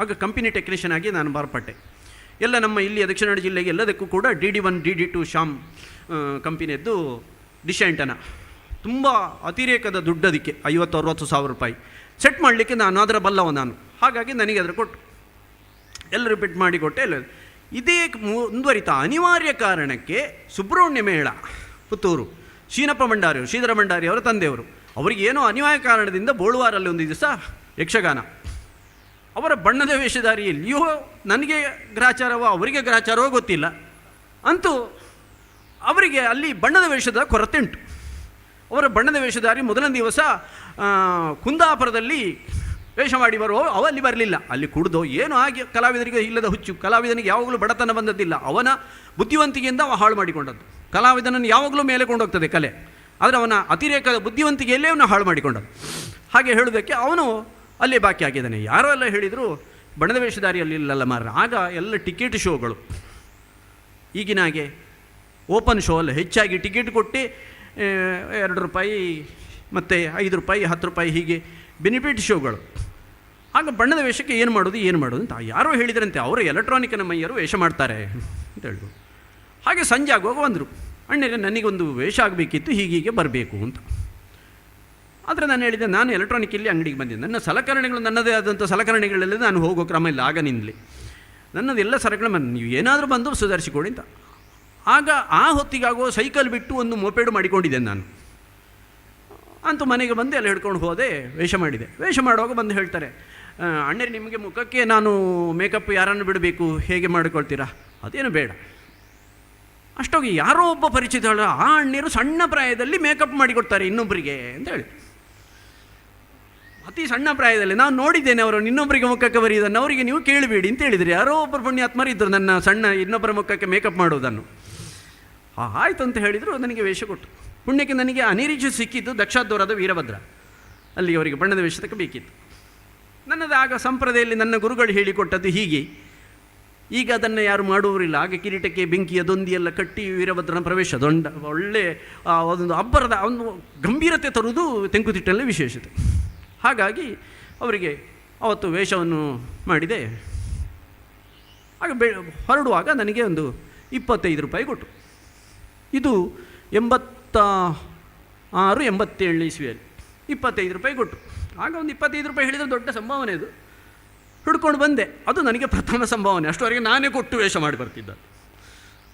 ಆಗ ಕಂಪನಿ ಟೆಕ್ನಿಷಿಯನ್ ಆಗಿ ನಾನು ಮಾರ್ಪಟ್ಟೆ. ಎಲ್ಲ ನಮ್ಮ ಇಲ್ಲಿ ದಕ್ಷಿಣ ಕನ್ನಡ ಜಿಲ್ಲೆಗೆ ಎಲ್ಲದಕ್ಕೂ ಕೂಡ DD1 DD2 ಶ್ಯಾಮ್ ಕಂಪನಿಯದ್ದು ಡಿಶ್ ಆ್ಯಂಟನ. ತುಂಬ ಅತಿರೇಕದ ದುಡ್ಡು, ಅದಕ್ಕೆ 50-60 ಸಾವಿರ ರೂಪಾಯಿ ಸೆಟ್ ಮಾಡಲಿಕ್ಕೆ ನಾನು ಅದರ ಬಲ್ಲವ ನಾನು. ಹಾಗಾಗಿ ನನಗೆ ಅದರ ಕೊಟ್ಟು ಎಲ್ಲರೂ ಬಿಟ್ಟು ಮಾಡಿಕೊಟ್ಟೆ. ಎಲ್ಲ ಇದೇ ಮುಂದುವರಿತ ಅನಿವಾರ್ಯ ಕಾರಣಕ್ಕೆ ಸುಬ್ರಹ್ಮಣ್ಯ ಮೇಳ ಪುತ್ತೂರು, ಶೀನಪ್ಪ ಭಂಡಾರಿಯವರು, ಶ್ರೀಧರ ಭಂಡಾರಿಯವರ ತಂದೆಯವರು, ಅವರಿಗೆ ಏನೋ ಅನಿವಾರ್ಯ ಕಾರಣದಿಂದ ಬೋಳುವಾರಲ್ಲಿ ಒಂದು ದಿವಸ ಯಕ್ಷಗಾನ. ಅವರ ಬಣ್ಣದ ವೇಷಧಾರಿಯಲ್ಲಿಯೋ ನನಗೆ ಗ್ರಾಚಾರವೋ ಅವರಿಗೆ ಗ್ರಾಚಾರವೋ ಗೊತ್ತಿಲ್ಲ, ಅಂತೂ ಅವರಿಗೆ ಅಲ್ಲಿ ಬಣ್ಣದ ವೇಷದ ಕೊರತೆ ಉಂಟು. ಅವರ ಬಣ್ಣದ ವೇಷಧಾರಿ ಮೊದಲನೇ ದಿವಸ ಕುಂದಾಪುರದಲ್ಲಿ ವೇಷ ಮಾಡಿ ಬರುವೋ ಅಲ್ಲಿ ಬರಲಿಲ್ಲ. ಅಲ್ಲಿ ಕುಡ್ದೋ ಏನೋ ಆಗಿ ಕಲಾವಿದರಿಗೆ ಇಲ್ಲದ ಹುಚ್ಚು. ಕಲಾವಿದನಿಗೆ ಯಾವಾಗಲೂ ಬಡತನ ಬಂದದ್ದಿಲ್ಲ, ಅವನ ಬುದ್ಧಿವಂತಿಕೆಯಿಂದ ಅವ ಹಾಳು ಮಾಡಿಕೊಂಡದ್ದು. ಕಲಾವಿದನನ್ನು ಯಾವಾಗಲೂ ಮೇಲೆ ಕೊಂಡೋಗ್ತದೆ ಕಲೆ, ಆದರೆ ಅವನ ಅತಿರೇಕದ ಬುದ್ಧಿವಂತಿಕೆಯಲ್ಲೇ ಅವನು ಹಾಳು ಮಾಡಿಕೊಂಡದ್ದು. ಹಾಗೆ ಹೇಳೋದಕ್ಕೆ ಅವನು ಅಲ್ಲೇ ಬಾಕಿ ಆಗಿದ್ದಾನೆ. ಯಾರೋ ಎಲ್ಲ ಹೇಳಿದರು ಬಣ್ಣದ ವೇಷಧಾರಿಯಲ್ಲಿ ಇಲ್ಲಲ್ಲ ಮಾರ. ಆಗ ಎಲ್ಲ ಟಿಕೆಟ್ ಶೋಗಳು, ಈಗಿನ ಹಾಗೆ ಓಪನ್ ಶೋ ಅಲ್ಲ, ಹೆಚ್ಚಾಗಿ ಟಿಕೆಟ್ ಕೊಟ್ಟು 2 ರೂಪಾಯಿ ಮತ್ತು 5 ರೂಪಾಯಿ 10 ರೂಪಾಯಿ ಹೀಗೆ ಬೆನಿಫಿಟ್ ಶೋಗಳು. ಆಗ ಬಣ್ಣದ ವೇಷಕ್ಕೆ ಏನು ಮಾಡೋದು ಅಂತ ಯಾರೋ ಹೇಳಿದ್ರಂತೆ, ಅವರು ಎಲೆಕ್ಟ್ರಾನಿಕ್ ಮೈಯರು ವೇಷ ಮಾಡ್ತಾರೆ ಅಂತ ಹೇಳಿದ್ರು. ಹಾಗೆ ಸಂಜೆ ಆಗುವಾಗ ಬಂದರು, ಅಣ್ಣರೇ ನನಗೊಂದು ವೇಷ ಆಗಬೇಕಿತ್ತು, ಹೀಗೀಗೆ ಬರಬೇಕು ಅಂತ. ಆದರೆ ನಾನು ಹೇಳಿದೆ, ನಾನು ಎಲೆಕ್ಟ್ರಾನಿಕ್ ಇಲ್ಲಿ ಅಂಗಡಿಗೆ ಬಂದಿದ್ದೆ, ನನ್ನ ಸಲಕರಣೆಗಳು ನನ್ನದೇ ಆದಂಥ ಸಲಕರಣೆಗಳೆಲ್ಲ ನಾನು ಹೋಗೋ ಕ್ರಮ ಇಲ್ಲ ಆಗ ನಿನ್ನಲಿ, ನನ್ನದೆಲ್ಲ ಸಲಕರಣೆ ನೀವು ಏನಾದರೂ ಬಂದು ಸುಧಾರಿಸಿಕೊಡಿ ಅಂತ. ಆಗ ಆ ಹೊತ್ತಿಗಾಗೋ ಸೈಕಲ್ ಬಿಟ್ಟು ಒಂದು ಮೊಪೆಡು ಮಾಡಿಕೊಂಡಿದ್ದೆ ನಾನು. ಅಂತೂ ಮನೆಗೆ ಬಂದು ಎಲ್ಲ ಹಿಡ್ಕೊಂಡು ಹೋದೆ, ವೇಷ ಮಾಡಿದೆ. ವೇಷ ಮಾಡುವಾಗ ಬಂದು ಹೇಳ್ತಾರೆ, ಅಣ್ಣರೇ ನಿಮಗೆ ಮುಖಕ್ಕೆ ನಾನು ಮೇಕಪ್ ಯಾರನ್ನು ಬಿಡಬೇಕು, ಹೇಗೆ ಮಾಡಿಕೊಳ್ತೀರಾ? ಅದೇನು ಬೇಡ. ಅಷ್ಟೋಗಿ ಯಾರೋ ಒಬ್ಬ ಪರಿಚಿತ ಆ ಅಣ್ಣರು ಸಣ್ಣ ಪ್ರಾಯದಲ್ಲಿ ಮೇಕಪ್ ಮಾಡಿಕೊಡ್ತಾರೆ ಇನ್ನೊಬ್ಬರಿಗೆ ಅಂತ ಹೇಳಿ. ಅತಿ ಸಣ್ಣ ಪ್ರಾಯದಲ್ಲಿ ನಾನು ನೋಡಿದ್ದೇನೆ ಅವರು ಇನ್ನೊಬ್ಬರಿಗೆ ಮುಖಕ್ಕೆ ಬರೆಯುವುದನ್ನು, ಅವರಿಗೆ ನೀವು ಕೇಳಬೇಡಿ ಅಂತ ಹೇಳಿದರೆ. ಯಾರೋ ಒಬ್ಬರು ಪುಣ್ಯಾತ್ಮರಿದ್ದರು ನನ್ನ ಸಣ್ಣ ಇನ್ನೊಬ್ಬರ ಮುಖಕ್ಕೆ ಮೇಕಪ್ ಮಾಡುವುದನ್ನು. ಆಯಿತು ಅಂತ ಹೇಳಿದರು. ನನಗೆ ವೇಷ ಕೊಟ್ಟು ಪುಣ್ಯಕ್ಕೆ ನನಗೆ ಅನಿರೀಕ್ಷಿತ ಸಿಕ್ಕಿದ್ದು ದಕ್ಷಾದ್ವಾರದ ವೀರಭದ್ರ. ಅಲ್ಲಿ ಅವರಿಗೆ ಬಣ್ಣದ ವೇಷಕ್ಕೆ ಬೇಕಿತ್ತು. ನನ್ನದು ಆಗ ಸಂಪ್ರದಾಯದಲ್ಲಿ ನನ್ನ ಗುರುಗಳು ಹೇಳಿಕೊಟ್ಟದ್ದು ಹೀಗೆ, ಈಗ ಅದನ್ನು ಯಾರು ಮಾಡುವವರಿಲ್ಲ. ಆಗ ಕಿರೀಟಕ್ಕೆ ಬೆಂಕಿಯ ದೊಂದಿಯೆಲ್ಲ ಕಟ್ಟಿ ವೀರಭದ್ರನ ಪ್ರವೇಶ ದೊಡ್ಡ ಒಳ್ಳೆ ಒಂದು ಅಬ್ಬರದ ಒಂದು ಗಂಭೀರತೆ ತರುವುದು ತೆಂಕುತಿಟ್ಟಲ್ಲಿ ವಿಶೇಷತೆ. ಹಾಗಾಗಿ ಅವರಿಗೆ ಅವತ್ತು ವೇಷವನ್ನು ಮಾಡಿದೆ. ಆಗ ಹೊರಡುವಾಗ ನನಗೆ ಒಂದು 25 ರೂಪಾಯಿ ಕೊಟ್ಟು. ಇದು 86, 87 ಇಸ್ವಿಯಲ್ಲಿ 25 ರೂಪಾಯಿ ಕೊಟ್ಟು. ಆಗ ಒಂದು 25 ರೂಪಾಯಿ ಹೇಳಿದರೆ ದೊಡ್ಡ ಸಂಭಾವನೆ. ಅದು ಹಿಡ್ಕೊಂಡು ಬಂದೆ. ಅದು ನನಗೆ ಪ್ರಥಮ ಸಂಭಾವನೆ. ಅಷ್ಟವರೆಗೆ ನಾನೇ ಕೊಟ್ಟು ವೇಷ ಮಾಡಿ ಬರ್ತಿದ್ದ.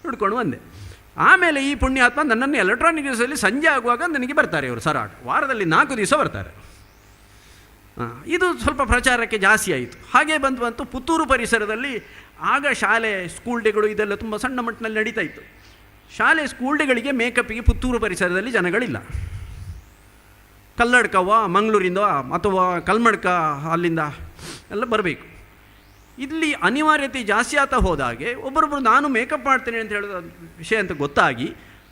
ಹಿಡ್ಕೊಂಡು ಬಂದೆ. ಆಮೇಲೆ ಈ ಪುಣ್ಯಾತ್ಮ ನನ್ನನ್ನು ಎಲೆಕ್ಟ್ರಾನಿಕ್ಸಲ್ಲಿ ಸಂಜೆ ಆಗುವಾಗ ನನಗೆ ಬರ್ತಾರೆ ಇವರು ಸರಾಟ್. ವಾರದಲ್ಲಿ 4 ದಿವಸ ಬರ್ತಾರೆ. ಇದು ಸ್ವಲ್ಪ ಪ್ರಚಾರಕ್ಕೆ ಜಾಸ್ತಿ ಆಯಿತು. ಹಾಗೆ ಬಂತು ಪುತ್ತೂರು ಪರಿಸರದಲ್ಲಿ ಆಗ ಶಾಲೆ ಸ್ಕೂಲ್ ಡೇಗಳು ಇದೆಲ್ಲ ತುಂಬ ಸಣ್ಣ ಮಟ್ಟಿನಲ್ಲಿ ನಡೀತಾ ಇತ್ತು. ಶಾಲೆ ಸ್ಕೂಲ್ ಡೇಗಳಿಗೆ ಮೇಕಪ್ಪಿಗೆ ಪುತ್ತೂರು ಪರಿಸರದಲ್ಲಿ ಜನಗಳಿಲ್ಲ. ಕಲ್ಲಡ್ಕವ ಮಂಗಳೂರಿಂದ ಅಥವಾ ಕಲ್ಮಡ್ಕ ಅಲ್ಲಿಂದ ಎಲ್ಲ ಬರಬೇಕು. ಇಲ್ಲಿ ಅನಿವಾರ್ಯತೆ ಜಾಸ್ತಿ ಆಗ್ತಾ ಹೋದಾಗೆ ಒಬ್ಬರೊಬ್ಬರು ನಾನು ಮೇಕಪ್ ಮಾಡ್ತೇನೆ ಅಂತ ಹೇಳೋದು ವಿಷಯ ಅಂತ ಗೊತ್ತಾಗಿ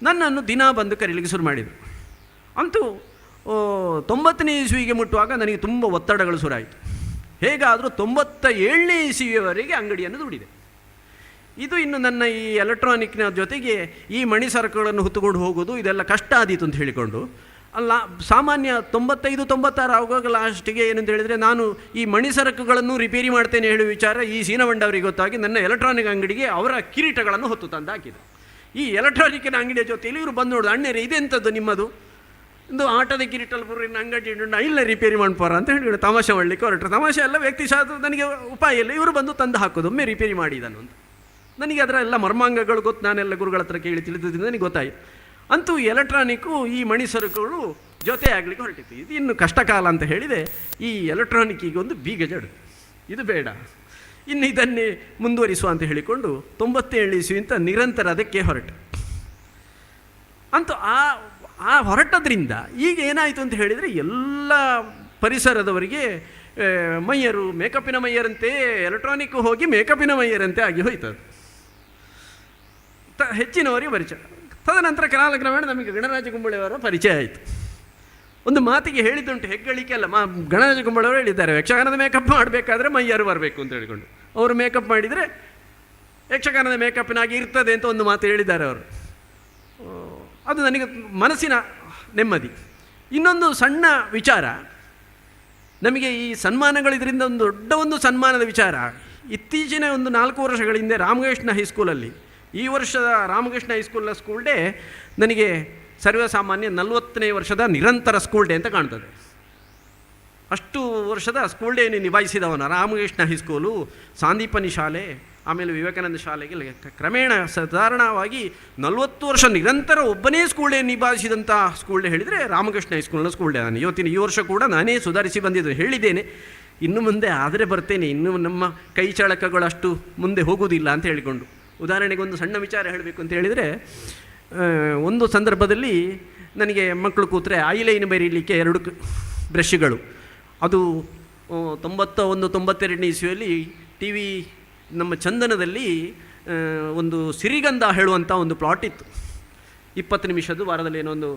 ನನ್ನನ್ನು ದಿನ ಬಂದು ಕರೀಲಿಕ್ಕೆ ಶುರು ಮಾಡಿದರು. ಅಂತೂ 90ನೇ ಇಸ್ವಿಗೆ ಮುಟ್ಟುವಾಗ ನನಗೆ ತುಂಬ ಒತ್ತಡಗಳು ಶುರುವಾಯಿತು. ಹೇಗಾದರೂ 97ನೇ ಇಸ್ವಿಯವರೆಗೆ ಅಂಗಡಿಯನ್ನು ದುಡಿದೆ. ಇದು ಇನ್ನು ನನ್ನ ಈ ಎಲೆಕ್ಟ್ರಾನಿಕ್ನ ಜೊತೆಗೆ ಈ ಮಣಿ ಸರಕುಗಳನ್ನು ಹೊತ್ತುಕೊಂಡು ಹೋಗೋದು ಇದೆಲ್ಲ ಕಷ್ಟ ಆದೀತು ಅಂತ ಹೇಳಿಕೊಂಡು ಅಲ್ಲ ಸಾಮಾನ್ಯ 95-96 ಆಗುವಾಗ ಲಾಸ್ಟಿಗೆ ಏನಂತ ಹೇಳಿದರೆ ನಾನು ಈ ಮಣಿ ಸರಕುಗಳನ್ನು ರಿಪೇರಿ ಮಾಡ್ತೇನೆ ಹೇಳುವ ವಿಚಾರ ಈ ಸೀನವಂಡ ಅವರಿಗೆ ಗೊತ್ತಾಗಿ ನನ್ನ ಎಲೆಕ್ಟ್ರಾನಿಕ್ ಅಂಗಡಿಗೆ ಅವರ ಕಿರೀಟಗಳನ್ನು ಹೊತ್ತು ತಂದು ಹಾಕಿದರು. ಈ ಎಲೆಕ್ಟ್ರಾನಿಕ್ಕಿನ ಅಂಗಡಿಯ ಜೊತೆಯಲ್ಲಿ ಇವರು ಬಂದು ನೋಡಿದ್ರು, ಅಣ್ಣರೇ ಇದೆಂಥದ್ದು ನಿಮ್ಮದು ಒಂದು ಆಟದ ಕಿರೀಟಲ್ಲಿ ಬರೋರಿನ ಅಂಗಡಿ ಇಲ್ಲ ರಿಪೇರಿ ಮಾಡ್ಪಾರ ಅಂತ ಹೇಳಿ ತಮಾಷೆ ಮಾಡಲಿಕ್ಕೆ ಹೊರಟರು. ತಮಾಷೆ ಎಲ್ಲ ವ್ಯಕ್ತಿ ಸಹ ನನಗೆ ಉಪಾಯ ಇಲ್ಲ, ಇವರು ಬಂದು ತಂದು ಹಾಕೋದು ಒಮ್ಮೆ ರಿಪೇರಿ ಮಾಡಿದನು ಅಂತ. ನನಗೆ ಅದರ ಎಲ್ಲ ಮರ್ಮಾಂಗಗಳು ಗೊತ್ತು, ನಾನೆಲ್ಲ ಗುರುಗಳ ಹತ್ರ ಕೇಳಿ ತಿಳಿದಿದ್ದರಿಂದ ನನಗೆ ಗೊತ್ತಾಯಿತು. ಅಂತೂ ಎಲೆಕ್ಟ್ರಾನಿಕ್ಕು ಈ ಮಣಿ ಸರಕುಗಳು ಜೊತೆ ಆಗಲಿಕ್ಕೆ ಹೊರಟಿತ್ತು. ಇದು ಇನ್ನು ಕಷ್ಟಕಾಲ ಅಂತ ಹೇಳಿದೆ. ಈ ಎಲೆಕ್ಟ್ರಾನಿಕ್ಕಿಗೆ ಒಂದು ಬೀಗ ಜಡು, ಇದು ಬೇಡ, ಇನ್ನು ಇದನ್ನೇ ಮುಂದುವರಿಸುವ ಅಂತ ಹೇಳಿಕೊಂಡು 97 ಇಸ್ವಿಯಿಂದ ನಿರಂತರ ಅದಕ್ಕೆ ಹೊರಟು. ಅಂತೂ ಆ ಹೊರಟದ್ರಿಂದ ಈಗ ಏನಾಯಿತು ಅಂತ ಹೇಳಿದರೆ ಎಲ್ಲ ಪರಿಸರದವರಿಗೆ ಮೈಯರು ಮೇಕಪ್ಪಿನ ಮೈಯರಂತೆ, ಎಲೆಕ್ಟ್ರಾನಿಕ್ ಹೋಗಿ ಮೇಕಪ್ಪಿನ ಮೈಯರಂತೆ ಆಗಿ ಹೋಯ್ತದು. ಹೆಚ್ಚಿನವರಿಗೆ ಪರಿಚಯ. ತದನಂತರ ಕಾಲಕ್ರಮೇಣ ನಮಗೆ ಗಣರಾಜ ಕುಂಬಳೆಯವರ ಪರಿಚಯ ಆಯಿತು. ಒಂದು ಮಾತಿಗೆ ಹೇಳಿದ್ದುಂಟು, ಹೆಗ್ಗಳಿಕೆ ಅಲ್ಲ, ಗಣರಾಜ ಕುಂಬಳೆಯವರು ಹೇಳಿದ್ದಾರೆ, ಯಕ್ಷಗಾನದ ಮೇಕಪ್ ಮಾಡಬೇಕಾದ್ರೆ ಮೈಯರು ಬರಬೇಕು ಅಂತ ಹೇಳಿಕೊಂಡು. ಅವರು ಮೇಕಪ್ ಮಾಡಿದರೆ ಯಕ್ಷಗಾನದ ಮೇಕಪ್ಪಿನಾಗಿ ಇರ್ತದೆ ಅಂತ ಒಂದು ಮಾತು ಹೇಳಿದ್ದಾರೆ ಅವರು. ಅದು ನನಗೆ ಮನಸ್ಸಿನ ನೆಮ್ಮದಿ. ಇನ್ನೊಂದು ಸಣ್ಣ ವಿಚಾರ, ನಮಗೆ ಈ ಸನ್ಮಾನಗಳಿದ್ರಿಂದ ಒಂದು ದೊಡ್ಡ ಒಂದು ಸನ್ಮಾನದ ವಿಚಾರ. ಇತ್ತೀಚಿನ ಒಂದು 4 ವರ್ಷಗಳ ಹಿಂದೆ ರಾಮಕೃಷ್ಣ ಹೈಸ್ಕೂಲಲ್ಲಿ, ಈ ವರ್ಷದ ರಾಮಕೃಷ್ಣ ಹೈಸ್ಕೂಲ್ನ ಸ್ಕೂಲ್ ಡೇ ನನಗೆ ಸರ್ವಸಾಮಾನ್ಯ 40ನೇ ವರ್ಷದ ನಿರಂತರ ಸ್ಕೂಲ್ ಡೇ ಅಂತ ಕಾಣ್ತದೆ. ಅಷ್ಟು ವರ್ಷದ ಸ್ಕೂಲ್ ಡೇಯನ್ನು ನಿಭಾಯಿಸಿದವನ ರಾಮಕೃಷ್ಣ ಹೈಸ್ಕೂಲು, ಸಾಂದೀಪನಿ ಶಾಲೆ, ಆಮೇಲೆ ವಿವೇಕಾನಂದ ಶಾಲೆಗೆ ಕ್ರಮೇಣ ಸಾಧಾರಣವಾಗಿ 40 ವರ್ಷ ನಿರಂತರ ಒಬ್ಬನೇ ಸ್ಕೂಲ್ ಡೇ ನಿಭಾಯಿಸಿದಂಥ ಸ್ಕೂಲ್ ಡೇ ಹೇಳಿದರೆ ರಾಮಕೃಷ್ಣ ಹೈಸ್ಕೂಲ್ನ ಸ್ಕೂಲ್ ಡೇ. ನಾನು ಈ ವರ್ಷ ಕೂಡ ನಾನೇ ಸುಧಾರಿಸಿ ಬಂದಿದ್ದು ಹೇಳಿದ್ದೇನೆ. ಇನ್ನು ಮುಂದೆ ಆದರೆ ಬರ್ತೇನೆ, ಇನ್ನು ನಮ್ಮ ಕೈ ಚಳಕಗಳಷ್ಟು ಮುಂದೆ ಹೋಗುವುದಿಲ್ಲ ಅಂತ ಹೇಳಿಕೊಂಡು. ಉದಾಹರಣೆಗೆ ಒಂದು ಸಣ್ಣ ವಿಚಾರ ಹೇಳಬೇಕು ಅಂತ ಹೇಳಿದರೆ, ಒಂದು ಸಂದರ್ಭದಲ್ಲಿ ನನಗೆ ಮಕ್ಕಳು ಕೂತ್ರೆ ಐಲೈನ್ ಬರೀಲಿಕ್ಕೆ 2 ಬ್ರಷ್ಗಳು, ಅದು 91-92ನೇ ಇಸ್ವಿಯಲ್ಲಿ ಟಿ ವಿ ನಮ್ಮ ಚಂದನದಲ್ಲಿ ಒಂದು ಸಿರಿಗಂಧ ಹೇಳುವಂಥ ಒಂದು ಪ್ಲಾಟ್ ಇತ್ತು. 20 ನಿಮಿಷದ್ದು ವಾರದಲ್ಲಿ ಏನೋ ಒಂದು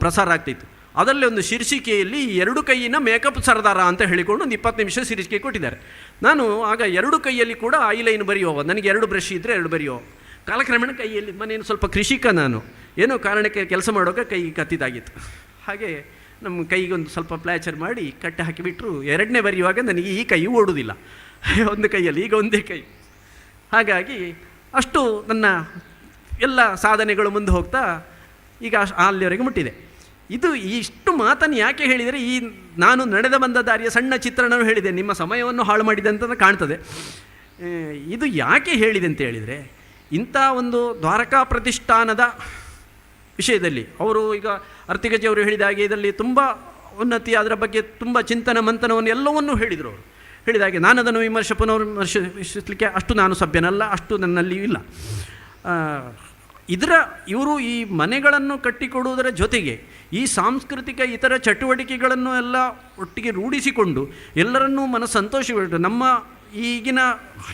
ಪ್ರಸಾರ ಆಗ್ತಿತ್ತು. ಅದರಲ್ಲಿ ಒಂದು ಶೀರ್ಷಿಕೆಯಲ್ಲಿ 2 ಕೈಯಿನ ಮೇಕಪ್ ಸರದಾರ ಅಂತ ಹೇಳಿಕೊಂಡು ಒಂದು 20 ನಿಮಿಷ ಶೀರ್ಷಿಕೆ ಕೊಟ್ಟಿದ್ದಾರೆ. ನಾನು ಆಗ 2 ಕೈಯಲ್ಲಿ ಕೂಡ ಐಲೈನ್ ಬರೆಯುವ, ನನಗೆ 2 ಬ್ರಷ್ ಇದ್ದರೆ 2 ಬರೆಯುವ. ಕಾಲಕ್ರಮೇಣ ಕೈಯಲ್ಲಿ ಮನೇನು ಸ್ವಲ್ಪ ಕೃಷಿಕ ನಾನು, ಏನೋ ಕಾರಣಕ್ಕೆ ಕೆಲಸ ಮಾಡುವಾಗ ಕೈ ಕತ್ತಿದಾಗಿತ್ತು. ಹಾಗೆ ನಮ್ಮ ಕೈಗೆ ಒಂದು ಸ್ವಲ್ಪ ಪ್ಲಾಚರ್ ಮಾಡಿ ಕಟ್ಟೆ ಹಾಕಿಬಿಟ್ರು. 2ನೇ ಬರೆಯುವಾಗ ನನಗೆ ಈ ಕೈ ಓಡುವುದಿಲ್ಲ, ಒಂದು ಕೈಯಲ್ಲಿ, ಈಗ ಒಂದೇ ಕೈ. ಹಾಗಾಗಿ ಅಷ್ಟು ನನ್ನ ಎಲ್ಲ ಸಾಧನೆಗಳು ಮುಂದೆ ಹೋಗ್ತಾ ಈಗ ಅಲ್ಲಿವರೆಗೆ ಮುಟ್ಟಿದೆ. ಇದು ಇಷ್ಟು ಮಾತನ್ನು ಯಾಕೆ ಹೇಳಿದರೆ, ಈ ನಾನು ನಡೆದ ಬಂದ ದಾರಿಯ ಸಣ್ಣ ಚಿತ್ರಣವೂ ಹೇಳಿದೆ, ನಿಮ್ಮ ಸಮಯವನ್ನು ಹಾಳು ಮಾಡಿದೆ ಅಂತ ಕಾಣ್ತದೆ. ಇದು ಯಾಕೆ ಹೇಳಿದೆ ಅಂತ ಹೇಳಿದರೆ, ಇಂಥ ಒಂದು ದ್ವಾರಕಾ ಪ್ರತಿಷ್ಠಾನದ ವಿಷಯದಲ್ಲಿ ಅವರು ಈಗ ಅರ್ತಿಗಜಿಯವರು ಹೇಳಿದ ಹಾಗೆ ಇದರಲ್ಲಿ ತುಂಬ ಉನ್ನತಿ, ಅದರ ಬಗ್ಗೆ ತುಂಬ ಚಿಂತನ ಮಂಥನವನ್ನು ಎಲ್ಲವನ್ನೂ ಹೇಳಿದರು. ಅವರು ಹೇಳಿದ ಹಾಗೆ ನಾನು ಅದನ್ನು ವಿಮರ್ಶಿಸಲಿಕ್ಕೆ ಅಷ್ಟು ನಾನು ಸಭ್ಯನಲ್ಲ, ಅಷ್ಟು ನನ್ನಲ್ಲಿ ಇಲ್ಲ. ಇವರು ಈ ಮನೆಗಳನ್ನು ಕಟ್ಟಿಕೊಡುವುದರ ಜೊತೆಗೆ ಈ ಸಾಂಸ್ಕೃತಿಕ ಇತರ ಚಟುವಟಿಕೆಗಳನ್ನು ಎಲ್ಲ ಒಟ್ಟಿಗೆ ರೂಢಿಸಿಕೊಂಡು ಎಲ್ಲರನ್ನೂ ಸಂತೋಷವಿಟ್ಟು ನಮ್ಮ ಈಗಿನ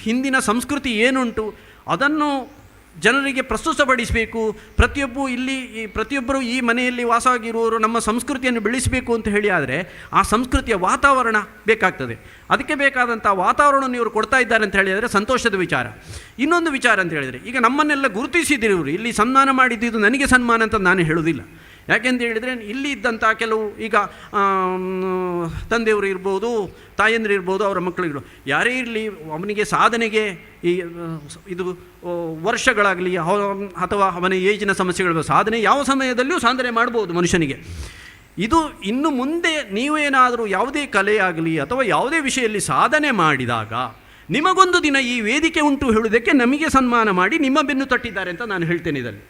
ಹಿಂದಿನ ಸಂಸ್ಕೃತಿ ಏನುಂಟು ಅದನ್ನು ಜನರಿಗೆ ಪ್ರಸ್ತುತಪಡಿಸಬೇಕು. ಪ್ರತಿಯೊಬ್ಬರು ಈ ಮನೆಯಲ್ಲಿ ವಾಸವಾಗಿರುವವರು ನಮ್ಮ ಸಂಸ್ಕೃತಿಯನ್ನು ಬೆಳೆಸಬೇಕು ಅಂತ ಹೇಳಿ ಆದರೆ ಆ ಸಂಸ್ಕೃತಿಯ ವಾತಾವರಣ ಬೇಕಾಗ್ತದೆ. ಅದಕ್ಕೆ ಬೇಕಾದಂಥ ವಾತಾವರಣವನ್ನು ಇವರು ಕೊಡ್ತಾ ಇದ್ದಾರೆ ಅಂತ ಹೇಳಿದರೆ ಸಂತೋಷದ ವಿಚಾರ. ಇನ್ನೊಂದು ವಿಚಾರ ಅಂತ ಹೇಳಿದರೆ, ಈಗ ನಮ್ಮನ್ನೆಲ್ಲ ಗುರುತಿಸಿದ್ರು ಇವರು, ಇಲ್ಲಿ ಸನ್ಮಾನ ಮಾಡಿದ್ದು ನನಗೆ ಸನ್ಮಾನ ಅಂತ ನಾನು ಹೇಳುವುದಿಲ್ಲ. ಯಾಕೆಂತ ಹೇಳಿದರೆ ಇಲ್ಲಿ ಇದ್ದಂಥ ಕೆಲವು ಈಗ ತಂದೆಯವರು ಇರ್ಬೋದು, ತಾಯಂದಿರು ಇರ್ಬೋದು, ಅವರ ಮಕ್ಕಳಿರ್ಬೋದು, ಯಾರೇ ಇರಲಿ ಅವನಿಗೆ ಸಾಧನೆಗೆ ಇದು ವರ್ಷಗಳಾಗಲಿ ಅಥವಾ ಅವನ ಏಜಿನ ಸಮಸ್ಯೆಗಳು, ಸಾಧನೆ ಯಾವ ಸಮಯದಲ್ಲಿಯೂ ಸಾಧನೆ ಮಾಡ್ಬೋದು ಮನುಷ್ಯನಿಗೆ. ಇದು ಇನ್ನು ಮುಂದೆ ನೀವೇನಾದರೂ ಯಾವುದೇ ಕಲೆಯಾಗಲಿ ಅಥವಾ ಯಾವುದೇ ವಿಷಯದಲ್ಲಿ ಸಾಧನೆ ಮಾಡಿದಾಗ ನಿಮಗೊಂದು ದಿನ ಈ ವೇದಿಕೆ ಉಂಟು ಹೇಳುವುದಕ್ಕೆ ನಮಗೆ ಸನ್ಮಾನ ಮಾಡಿ ನಿಮ್ಮ ಬೆನ್ನು ತಟ್ಟಿದ್ದಾರೆ ಅಂತ ನಾನು ಹೇಳ್ತೇನೆ ಇದರಲ್ಲಿ.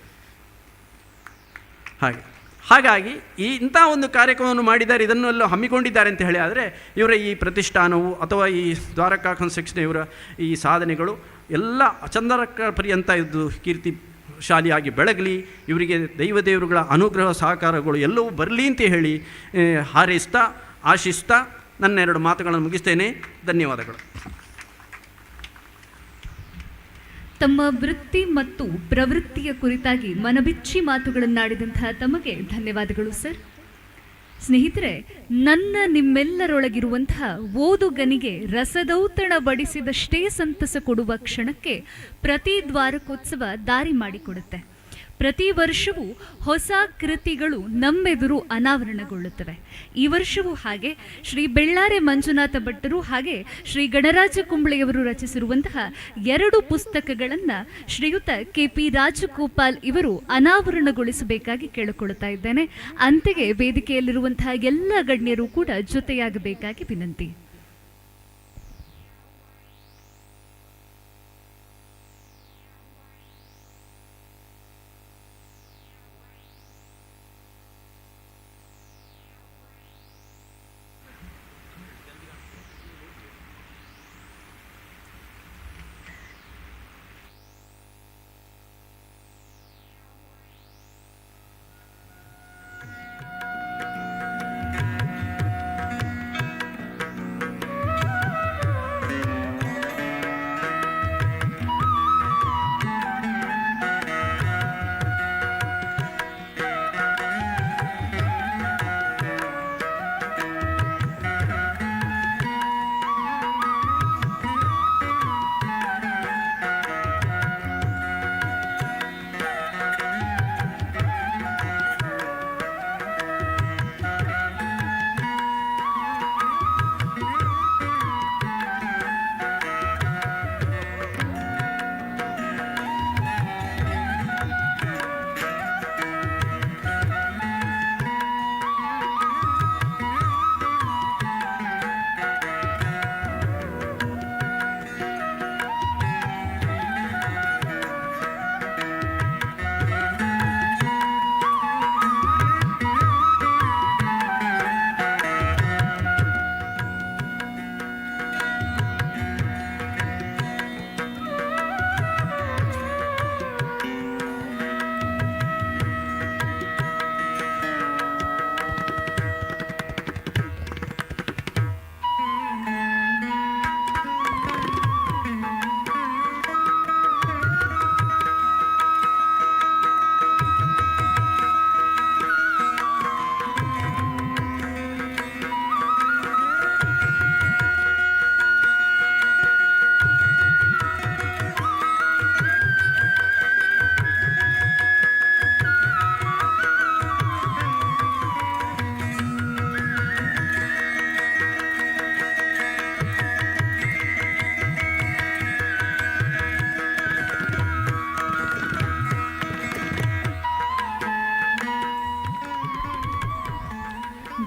ಹಾಗಾಗಿ ಇಂಥ ಒಂದು ಕಾರ್ಯಕ್ರಮವನ್ನು ಮಾಡಿದ್ದಾರೆ, ಇದನ್ನೆಲ್ಲ ಹಮ್ಮಿಕೊಂಡಿದ್ದಾರೆ ಅಂತ ಹೇಳಿ ಆದರೆ ಇವರ ಈ ಪ್ರತಿಷ್ಠಾನವು ಅಥವಾ ಈ ದ್ವಾರಕಾ ಕನ್ಸ್ಟ್ರಕ್ಷನ್ ಇವರ ಈ ಸಾಧನೆಗಳು ಎಲ್ಲ ಚಂದ್ರಕ ಪರ್ಯಂತ ಇದು ಕೀರ್ತಿ ಶಾಲಿಯಾಗಿ ಬೆಳಗಲಿ, ಇವರಿಗೆ ದೇವರುಗಳ ಅನುಗ್ರಹ ಸಹಕಾರಗಳು ಎಲ್ಲವೂ ಬರಲಿ ಅಂತ ಹೇಳಿ ಹಾರೈಸ್ತಾ ಆಶಿಸ್ತಾ ನನ್ನ 2 ಮಾತುಗಳನ್ನು ಮುಗಿಸ್ತೇನೆ. ಧನ್ಯವಾದಗಳು. ತಮ್ಮ ವೃತ್ತಿ ಮತ್ತು ಪ್ರವೃತ್ತಿಯ ಕುರಿತಾಗಿ ಮನಬಿಚ್ಚಿ ಮಾತುಗಳನ್ನಾಡಿದಂತಹ ತಮಗೆ ಧನ್ಯವಾದಗಳು ಸರ್. ಸ್ನೇಹಿತರೆ, ನಿಮ್ಮೆಲ್ಲರೊಳಗಿರುವಂತಹ ಓದುಗನಿಗೆ ರಸದೌತಣ ಬಡಿಸಿದಷ್ಟೇ ಸಂತಸ ಕೊಡುವ ಕ್ಷಣಕ್ಕೆ ಪ್ರತಿ ದ್ವಾರಕೋತ್ಸವ ದಾರಿ ಮಾಡಿಕೊಡುತ್ತೆ. ಪ್ರತಿ ವರ್ಷವೂ ಹೊಸ ಕೃತಿಗಳು ನಮ್ಮೆದುರು ಅನಾವರಣಗೊಳ್ಳುತ್ತವೆ. ಈ ವರ್ಷವೂ ಹಾಗೆ ಶ್ರೀ ಬೆಳ್ಳಾರೆ ಮಂಜುನಾಥ ಭಟ್ಟರು ಹಾಗೆ ಶ್ರೀ ಗಣರಾಜ ಕುಂಬಳೆಯವರು ರಚಿಸಿರುವಂತಹ 2 ಪುಸ್ತಕಗಳನ್ನು ಶ್ರೀಯುತ ಕೆ.ಪಿ. ರಾಜಗೋಪಾಲ್ ಇವರು ಅನಾವರಣಗೊಳಿಸಬೇಕಾಗಿ ಕೇಳಿಕೊಳ್ಳುತ್ತಾ ಇದ್ದೇನೆ. ಅಂತೆಯೇ ವೇದಿಕೆಯಲ್ಲಿರುವಂತಹ ಎಲ್ಲ ಗಣ್ಯರು ಕೂಡ ಜೊತೆಯಾಗಬೇಕಾಗಿ ವಿನಂತಿ.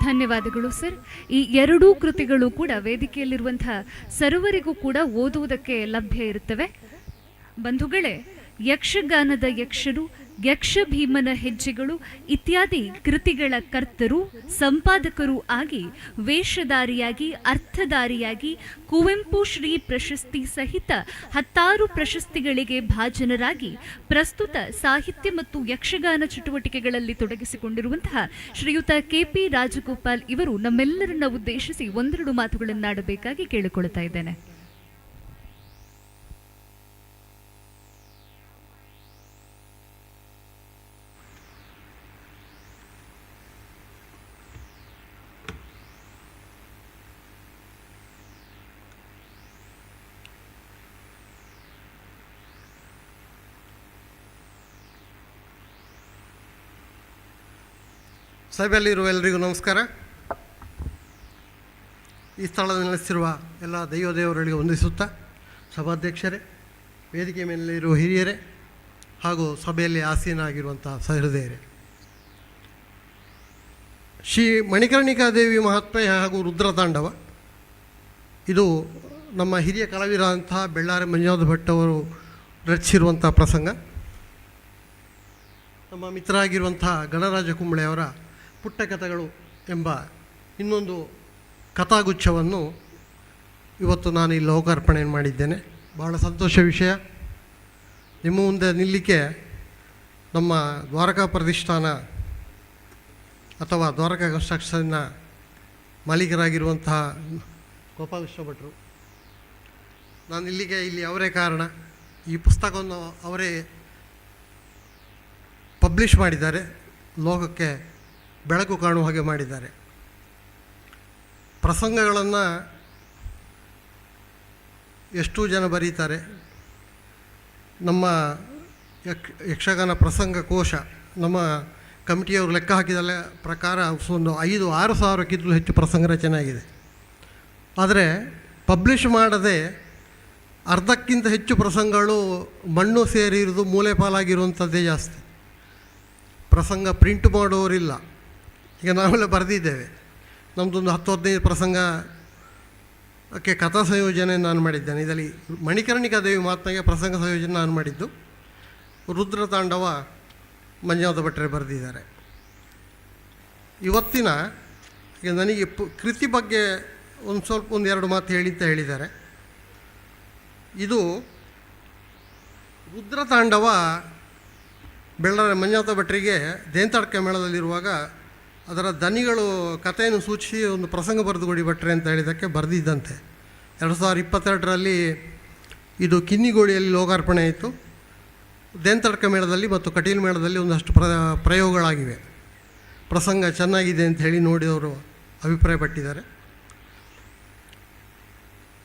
ಧನ್ಯವಾದಗಳು ಸರ್. ಈ 2 ಕೃತಿಗಳು ಕೂಡ ವೇದಿಕೆಯಲ್ಲಿರುವಂತಹ ಸರ್ವರಿಗೂ ಕೂಡ ಓದುವುದಕ್ಕೆ ಲಭ್ಯ ಇರುತ್ತವೆ. ಬಂಧುಗಳೇ, ಯಕ್ಷಗಾನದ ಯಕ್ಷರು ಯಕ್ಷ ಭೀಮನ ಹೆಜ್ಜೆಗಳು ಇತ್ಯಾದಿ ಕೃತಿಗಳ ಕರ್ತರು, ಸಂಪಾದಕರು ಆಗಿ, ವೇಷಧಾರಿಯಾಗಿ, ಅರ್ಥಧಾರಿಯಾಗಿ ಕುವೆಂಪು ಶ್ರೀ ಪ್ರಶಸ್ತಿ ಸಹಿತ 10 ಪ್ರಶಸ್ತಿಗಳಿಗೆ ಭಾಜನರಾಗಿ ಪ್ರಸ್ತುತ ಸಾಹಿತ್ಯ ಮತ್ತು ಯಕ್ಷಗಾನ ಚಟುವಟಿಕೆಗಳಲ್ಲಿ ತೊಡಗಿಸಿಕೊಂಡಿರುವಂತಹ ಶ್ರೀಯುತ ಕೆ.ಪಿ. ರಾಜಗೋಪಾಲ್ ಇವರು ನಮ್ಮೆಲ್ಲರನ್ನ ಉದ್ದೇಶಿಸಿ ಒಂದೆರಡು ಮಾತುಗಳನ್ನಾಡಬೇಕಾಗಿ ಕೇಳಿಕೊಳ್ತಾ ಇದ್ದೇನೆ. ಸಭೆಯಲ್ಲಿರುವ ಎಲ್ಲರಿಗೂ ನಮಸ್ಕಾರ. ಈ ಸ್ಥಳದಲ್ಲಿ ನೆಲೆಸಿರುವ ಎಲ್ಲ ದೇವರಿಗೆ ವಂದಿಸುತ್ತಾ, ಸಭಾಧ್ಯಕ್ಷರೇ, ವೇದಿಕೆ ಮೇಲಿರುವ ಹಿರಿಯರೇ ಹಾಗೂ ಸಭೆಯಲ್ಲಿ ಆಸೀನಾಗಿರುವಂತಹ ಸಹೃದಯರೇ, ಶ್ರೀ ಮಣಿಕರ್ಣಿಕಾದೇವಿ ಮಹಾತ್ಮೆ ಹಾಗೂ ರುದ್ರತಾಂಡವ ಇದು ನಮ್ಮ ಹಿರಿಯ ಕಲಾವಿದರಾದಂತಹ ಬೆಳ್ಳಾರೆ ಮಂಜುನಾಥ ಭಟ್ ಅವರು ರಚಿಸಿರುವಂಥ ಪ್ರಸಂಗ. ನಮ್ಮ ಮಿತ್ರರಾಗಿರುವಂತಹ ಗಣರಾಜ ಕುಂಬಳೆಯವರ ಪುಟ್ಟ ಕಥೆಗಳು ಎಂಬ ಇನ್ನೊಂದು ಕಥಾಗುಚ್ಛವನ್ನು ಇವತ್ತು ನಾನು ಇಲ್ಲಿ ಲೋಕಾರ್ಪಣೆ ಮಾಡಿದ್ದೇನೆ. ಬಹಳ ಸಂತೋಷ ವಿಷಯ. ನಿಮ್ಮ ಮುಂದೆ ನಿಲ್ಲಿಕ್ಕೆ ನಮ್ಮ ದ್ವಾರಕಾ ಪ್ರತಿಷ್ಠಾನ ಅಥವಾ ದ್ವಾರಕಾ ಕನ್ಸ್ಟ್ರಕ್ಷನ್ನ ಮಾಲೀಕರಾಗಿರುವಂತಹ ಗೋಪಾಲಕೃಷ್ಣ ಭಟ್ರು, ನಾನು ಇಲ್ಲಿ ಅವರೇ ಕಾರಣ. ಈ ಪುಸ್ತಕವನ್ನು ಅವರೇ ಪಬ್ಲಿಷ್ ಮಾಡಿದ್ದಾರೆ, ಲೋಕಕ್ಕೆ ಬೆಳಕು ಕಾಣುವ ಹಾಗೆ ಮಾಡಿದ್ದಾರೆ. ಪ್ರಸಂಗಗಳನ್ನು ಎಷ್ಟೋ ಜನ ಬರೀತಾರೆ. ನಮ್ಮ ಯಕ್ಷಗಾನ ಪ್ರಸಂಗ ಕೋಶ ನಮ್ಮ ಕಮಿಟಿಯವರು ಲೆಕ್ಕ ಹಾಕಿದ ಪ್ರಕಾರ ಒಂದು 5-6 ಸಾವಿರಕ್ಕಿಂತಲೂ ಹೆಚ್ಚು ಪ್ರಸಂಗ ರಚನೆ ಆಗಿದೆ. ಆದರೆ ಪಬ್ಲಿಷ್ ಮಾಡದೆ ಅರ್ಧಕ್ಕಿಂತ ಹೆಚ್ಚು ಪ್ರಸಂಗಗಳು ಮಣ್ಣು ಸೇರಿರುವುದು, ಮೂಲೆ ಪಾಲಾಗಿರುವಂಥದ್ದೇ ಜಾಸ್ತಿ. ಪ್ರಸಂಗ ಪ್ರಿಂಟ್ ಮಾಡೋರಿಲ್ಲ. ಈಗ ನಾವೆಲ್ಲ ಬರೆದಿದ್ದೇವೆ. ನಮ್ಮದೊಂದು 10-15 ಪ್ರಸಂಗಕ್ಕೆ ಕಥಾ ಸಂಯೋಜನೆ ನಾನು ಮಾಡಿದ್ದೇನೆ. ಇದರಲ್ಲಿ ಮಣಿಕರ್ಣಿಕಾದೇವಿ ಮಾತನಾಗೆ ಪ್ರಸಂಗ ಸಂಯೋಜನೆ ನಾನು ಮಾಡಿದ್ದು. ರುದ್ರತಾಂಡವ ಮಂಜುನಾಥ ಭಟ್ರೆ ಬರೆದಿದ್ದಾರೆ. ಇವತ್ತಿನ ಈಗ ನನಗೆ ಕೃತಿ ಬಗ್ಗೆ ಒಂದೆರಡು ಮಾತು ಹೇಳಿದ್ದಾರೆ. ಇದು ರುದ್ರತಾಂಡವ ಬೆಳ್ಳಾರೆ ಮಂಜುನಾಥ ಭಟ್ರಿಗೆ ದೇಂತಾಡ್ಕೆ ಮೇಳದಲ್ಲಿರುವಾಗ ಅದರ ದನಿಗಳು ಕಥೆಯನ್ನು ಸೂಚಿಸಿ ಒಂದು ಪ್ರಸಂಗ ಬರೆದುಕೊಡಿ ಭಟ್ರೆ ಅಂತ ಹೇಳಿದ್ದಕ್ಕೆ ಬರೆದಿದ್ದಂತೆ. 2022ರಲ್ಲಿ ಇದು ಕಿನ್ನಿಗೋಳಿಯಲ್ಲಿ ಲೋಕಾರ್ಪಣೆ ಆಯಿತು. ದೇಂತಾಡ್ಕೆ ಮೇಳದಲ್ಲಿ ಮತ್ತು ಕಟೀಲು ಮೇಳದಲ್ಲಿ ಒಂದಷ್ಟು ಪ್ರಯೋಗಗಳಾಗಿವೆ. ಪ್ರಸಂಗ ಚೆನ್ನಾಗಿದೆ ಅಂತ ಹೇಳಿ ನೋಡಿ ಅವರು ಅಭಿಪ್ರಾಯಪಟ್ಟಿದ್ದಾರೆ.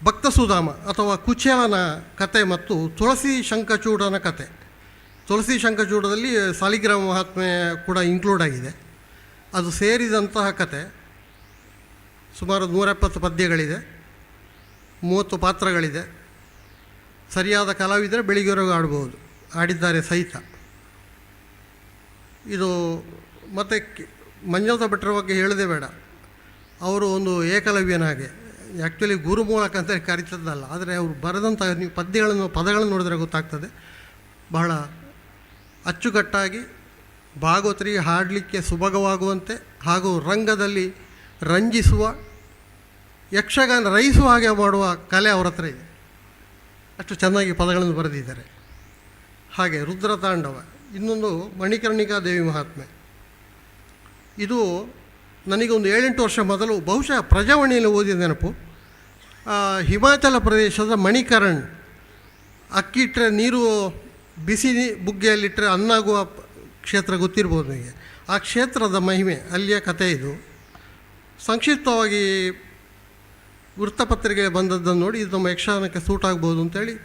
ಭಕ್ತ ಸುಧಾಮ ಅಥವಾ ಕುಚೇಲನ ಕತೆ ಮತ್ತು ತುಳಸಿ ಶಂಖಚೂಡನ ಕತೆ. ತುಳಸಿ ಶಂಖಚೂಡದಲ್ಲಿ ಸಾಲಿಗ್ರಾಮ ಮಹಾತ್ಮೆ ಕೂಡ ಇನ್ಕ್ಲೂಡ್ ಆಗಿದೆ. ಅದು ಸೇರಿದಂತಹ ಕತೆ. ಸುಮಾರು 170 ಪದ್ಯಗಳಿದೆ, 30 ಪಾತ್ರಗಳಿದೆ. ಸರಿಯಾದ ಕಲಾವಿದರೆ ಬೆಳಿಗ್ಗೆವರೆಗೂ ಆಡ್ಬೋದು, ಆಡಿದ್ದಾರೆ ಸಹಿತ. ಇದು ಮತ್ತು ಮಂಜುನಾಥ ಭಟ್ರ ಬಗ್ಗೆ ಹೇಳೋದೇ ಬೇಡ. ಅವರು ಒಂದು ಏಕಲವ್ಯನ ಹಾಗೆ. ಆ್ಯಕ್ಚುಲಿ ಗುರು ಮೂಲಕ ಅಂತ ಕರೀತದ್ದಲ್ಲ, ಆದರೆ ಅವರು ಬರೆದಂಥ ನೀವು ಪದಗಳನ್ನು ನೋಡಿದ್ರೆ ಗೊತ್ತಾಗ್ತದೆ. ಬಹಳ ಅಚ್ಚುಕಟ್ಟಾಗಿ ಭಾಗವತರಿಗೆ ಹಾಡಲಿಕ್ಕೆ ಸುಭಗವಾಗುವಂತೆ ಹಾಗೂ ರಂಗದಲ್ಲಿ ರಂಜಿಸುವ, ಯಕ್ಷಗಾನ ರೈಸುವ ಹಾಗೆ ಮಾಡುವ ಕಲೆ ಅವರ ಹತ್ರ ಇದೆ. ಅಷ್ಟು ಚೆನ್ನಾಗಿ ಪದಗಳನ್ನು ಬರೆದಿದ್ದಾರೆ. ಹಾಗೆ ರುದ್ರತಾಂಡವ, ಇನ್ನೊಂದು ಮಣಿಕರ್ಣಿಕಾದೇವಿ ಮಹಾತ್ಮೆ. ಇದು ನನಗೊಂದು 7-8 ವರ್ಷ ಮೊದಲು ಬಹುಶಃ ಪ್ರಜಾವಾಣಿಯಲ್ಲಿ ಓದಿದ ನೆನಪು. ಹಿಮಾಚಲ ಪ್ರದೇಶದ ಮಣಿಕರಣ್, ಅಕ್ಕಿಟ್ರೆ ನೀರು ಬಿಸಿ ಬುಗ್ಗೆಯಲ್ಲಿಟ್ಟರೆ ಅನ್ನಾಗುವ ಕ್ಷೇತ್ರ ಗೊತ್ತಿರ್ಬೋದು ನಿಮಗೆ. ಆ ಕ್ಷೇತ್ರದ ಮಹಿಮೆ, ಅಲ್ಲಿಯ ಕಥೆ ಇದು. ಸಂಕ್ಷಿಪ್ತವಾಗಿ ವೃತ್ತಪತ್ರಿಕೆ ಬಂದದ್ದನ್ನು ನೋಡಿ ಇದು ನಮ್ಮ ಯಕ್ಷಗಾನಕ್ಕೆ ಸೂಟ್ ಆಗ್ಬೋದು ಅಂತೇಳಿ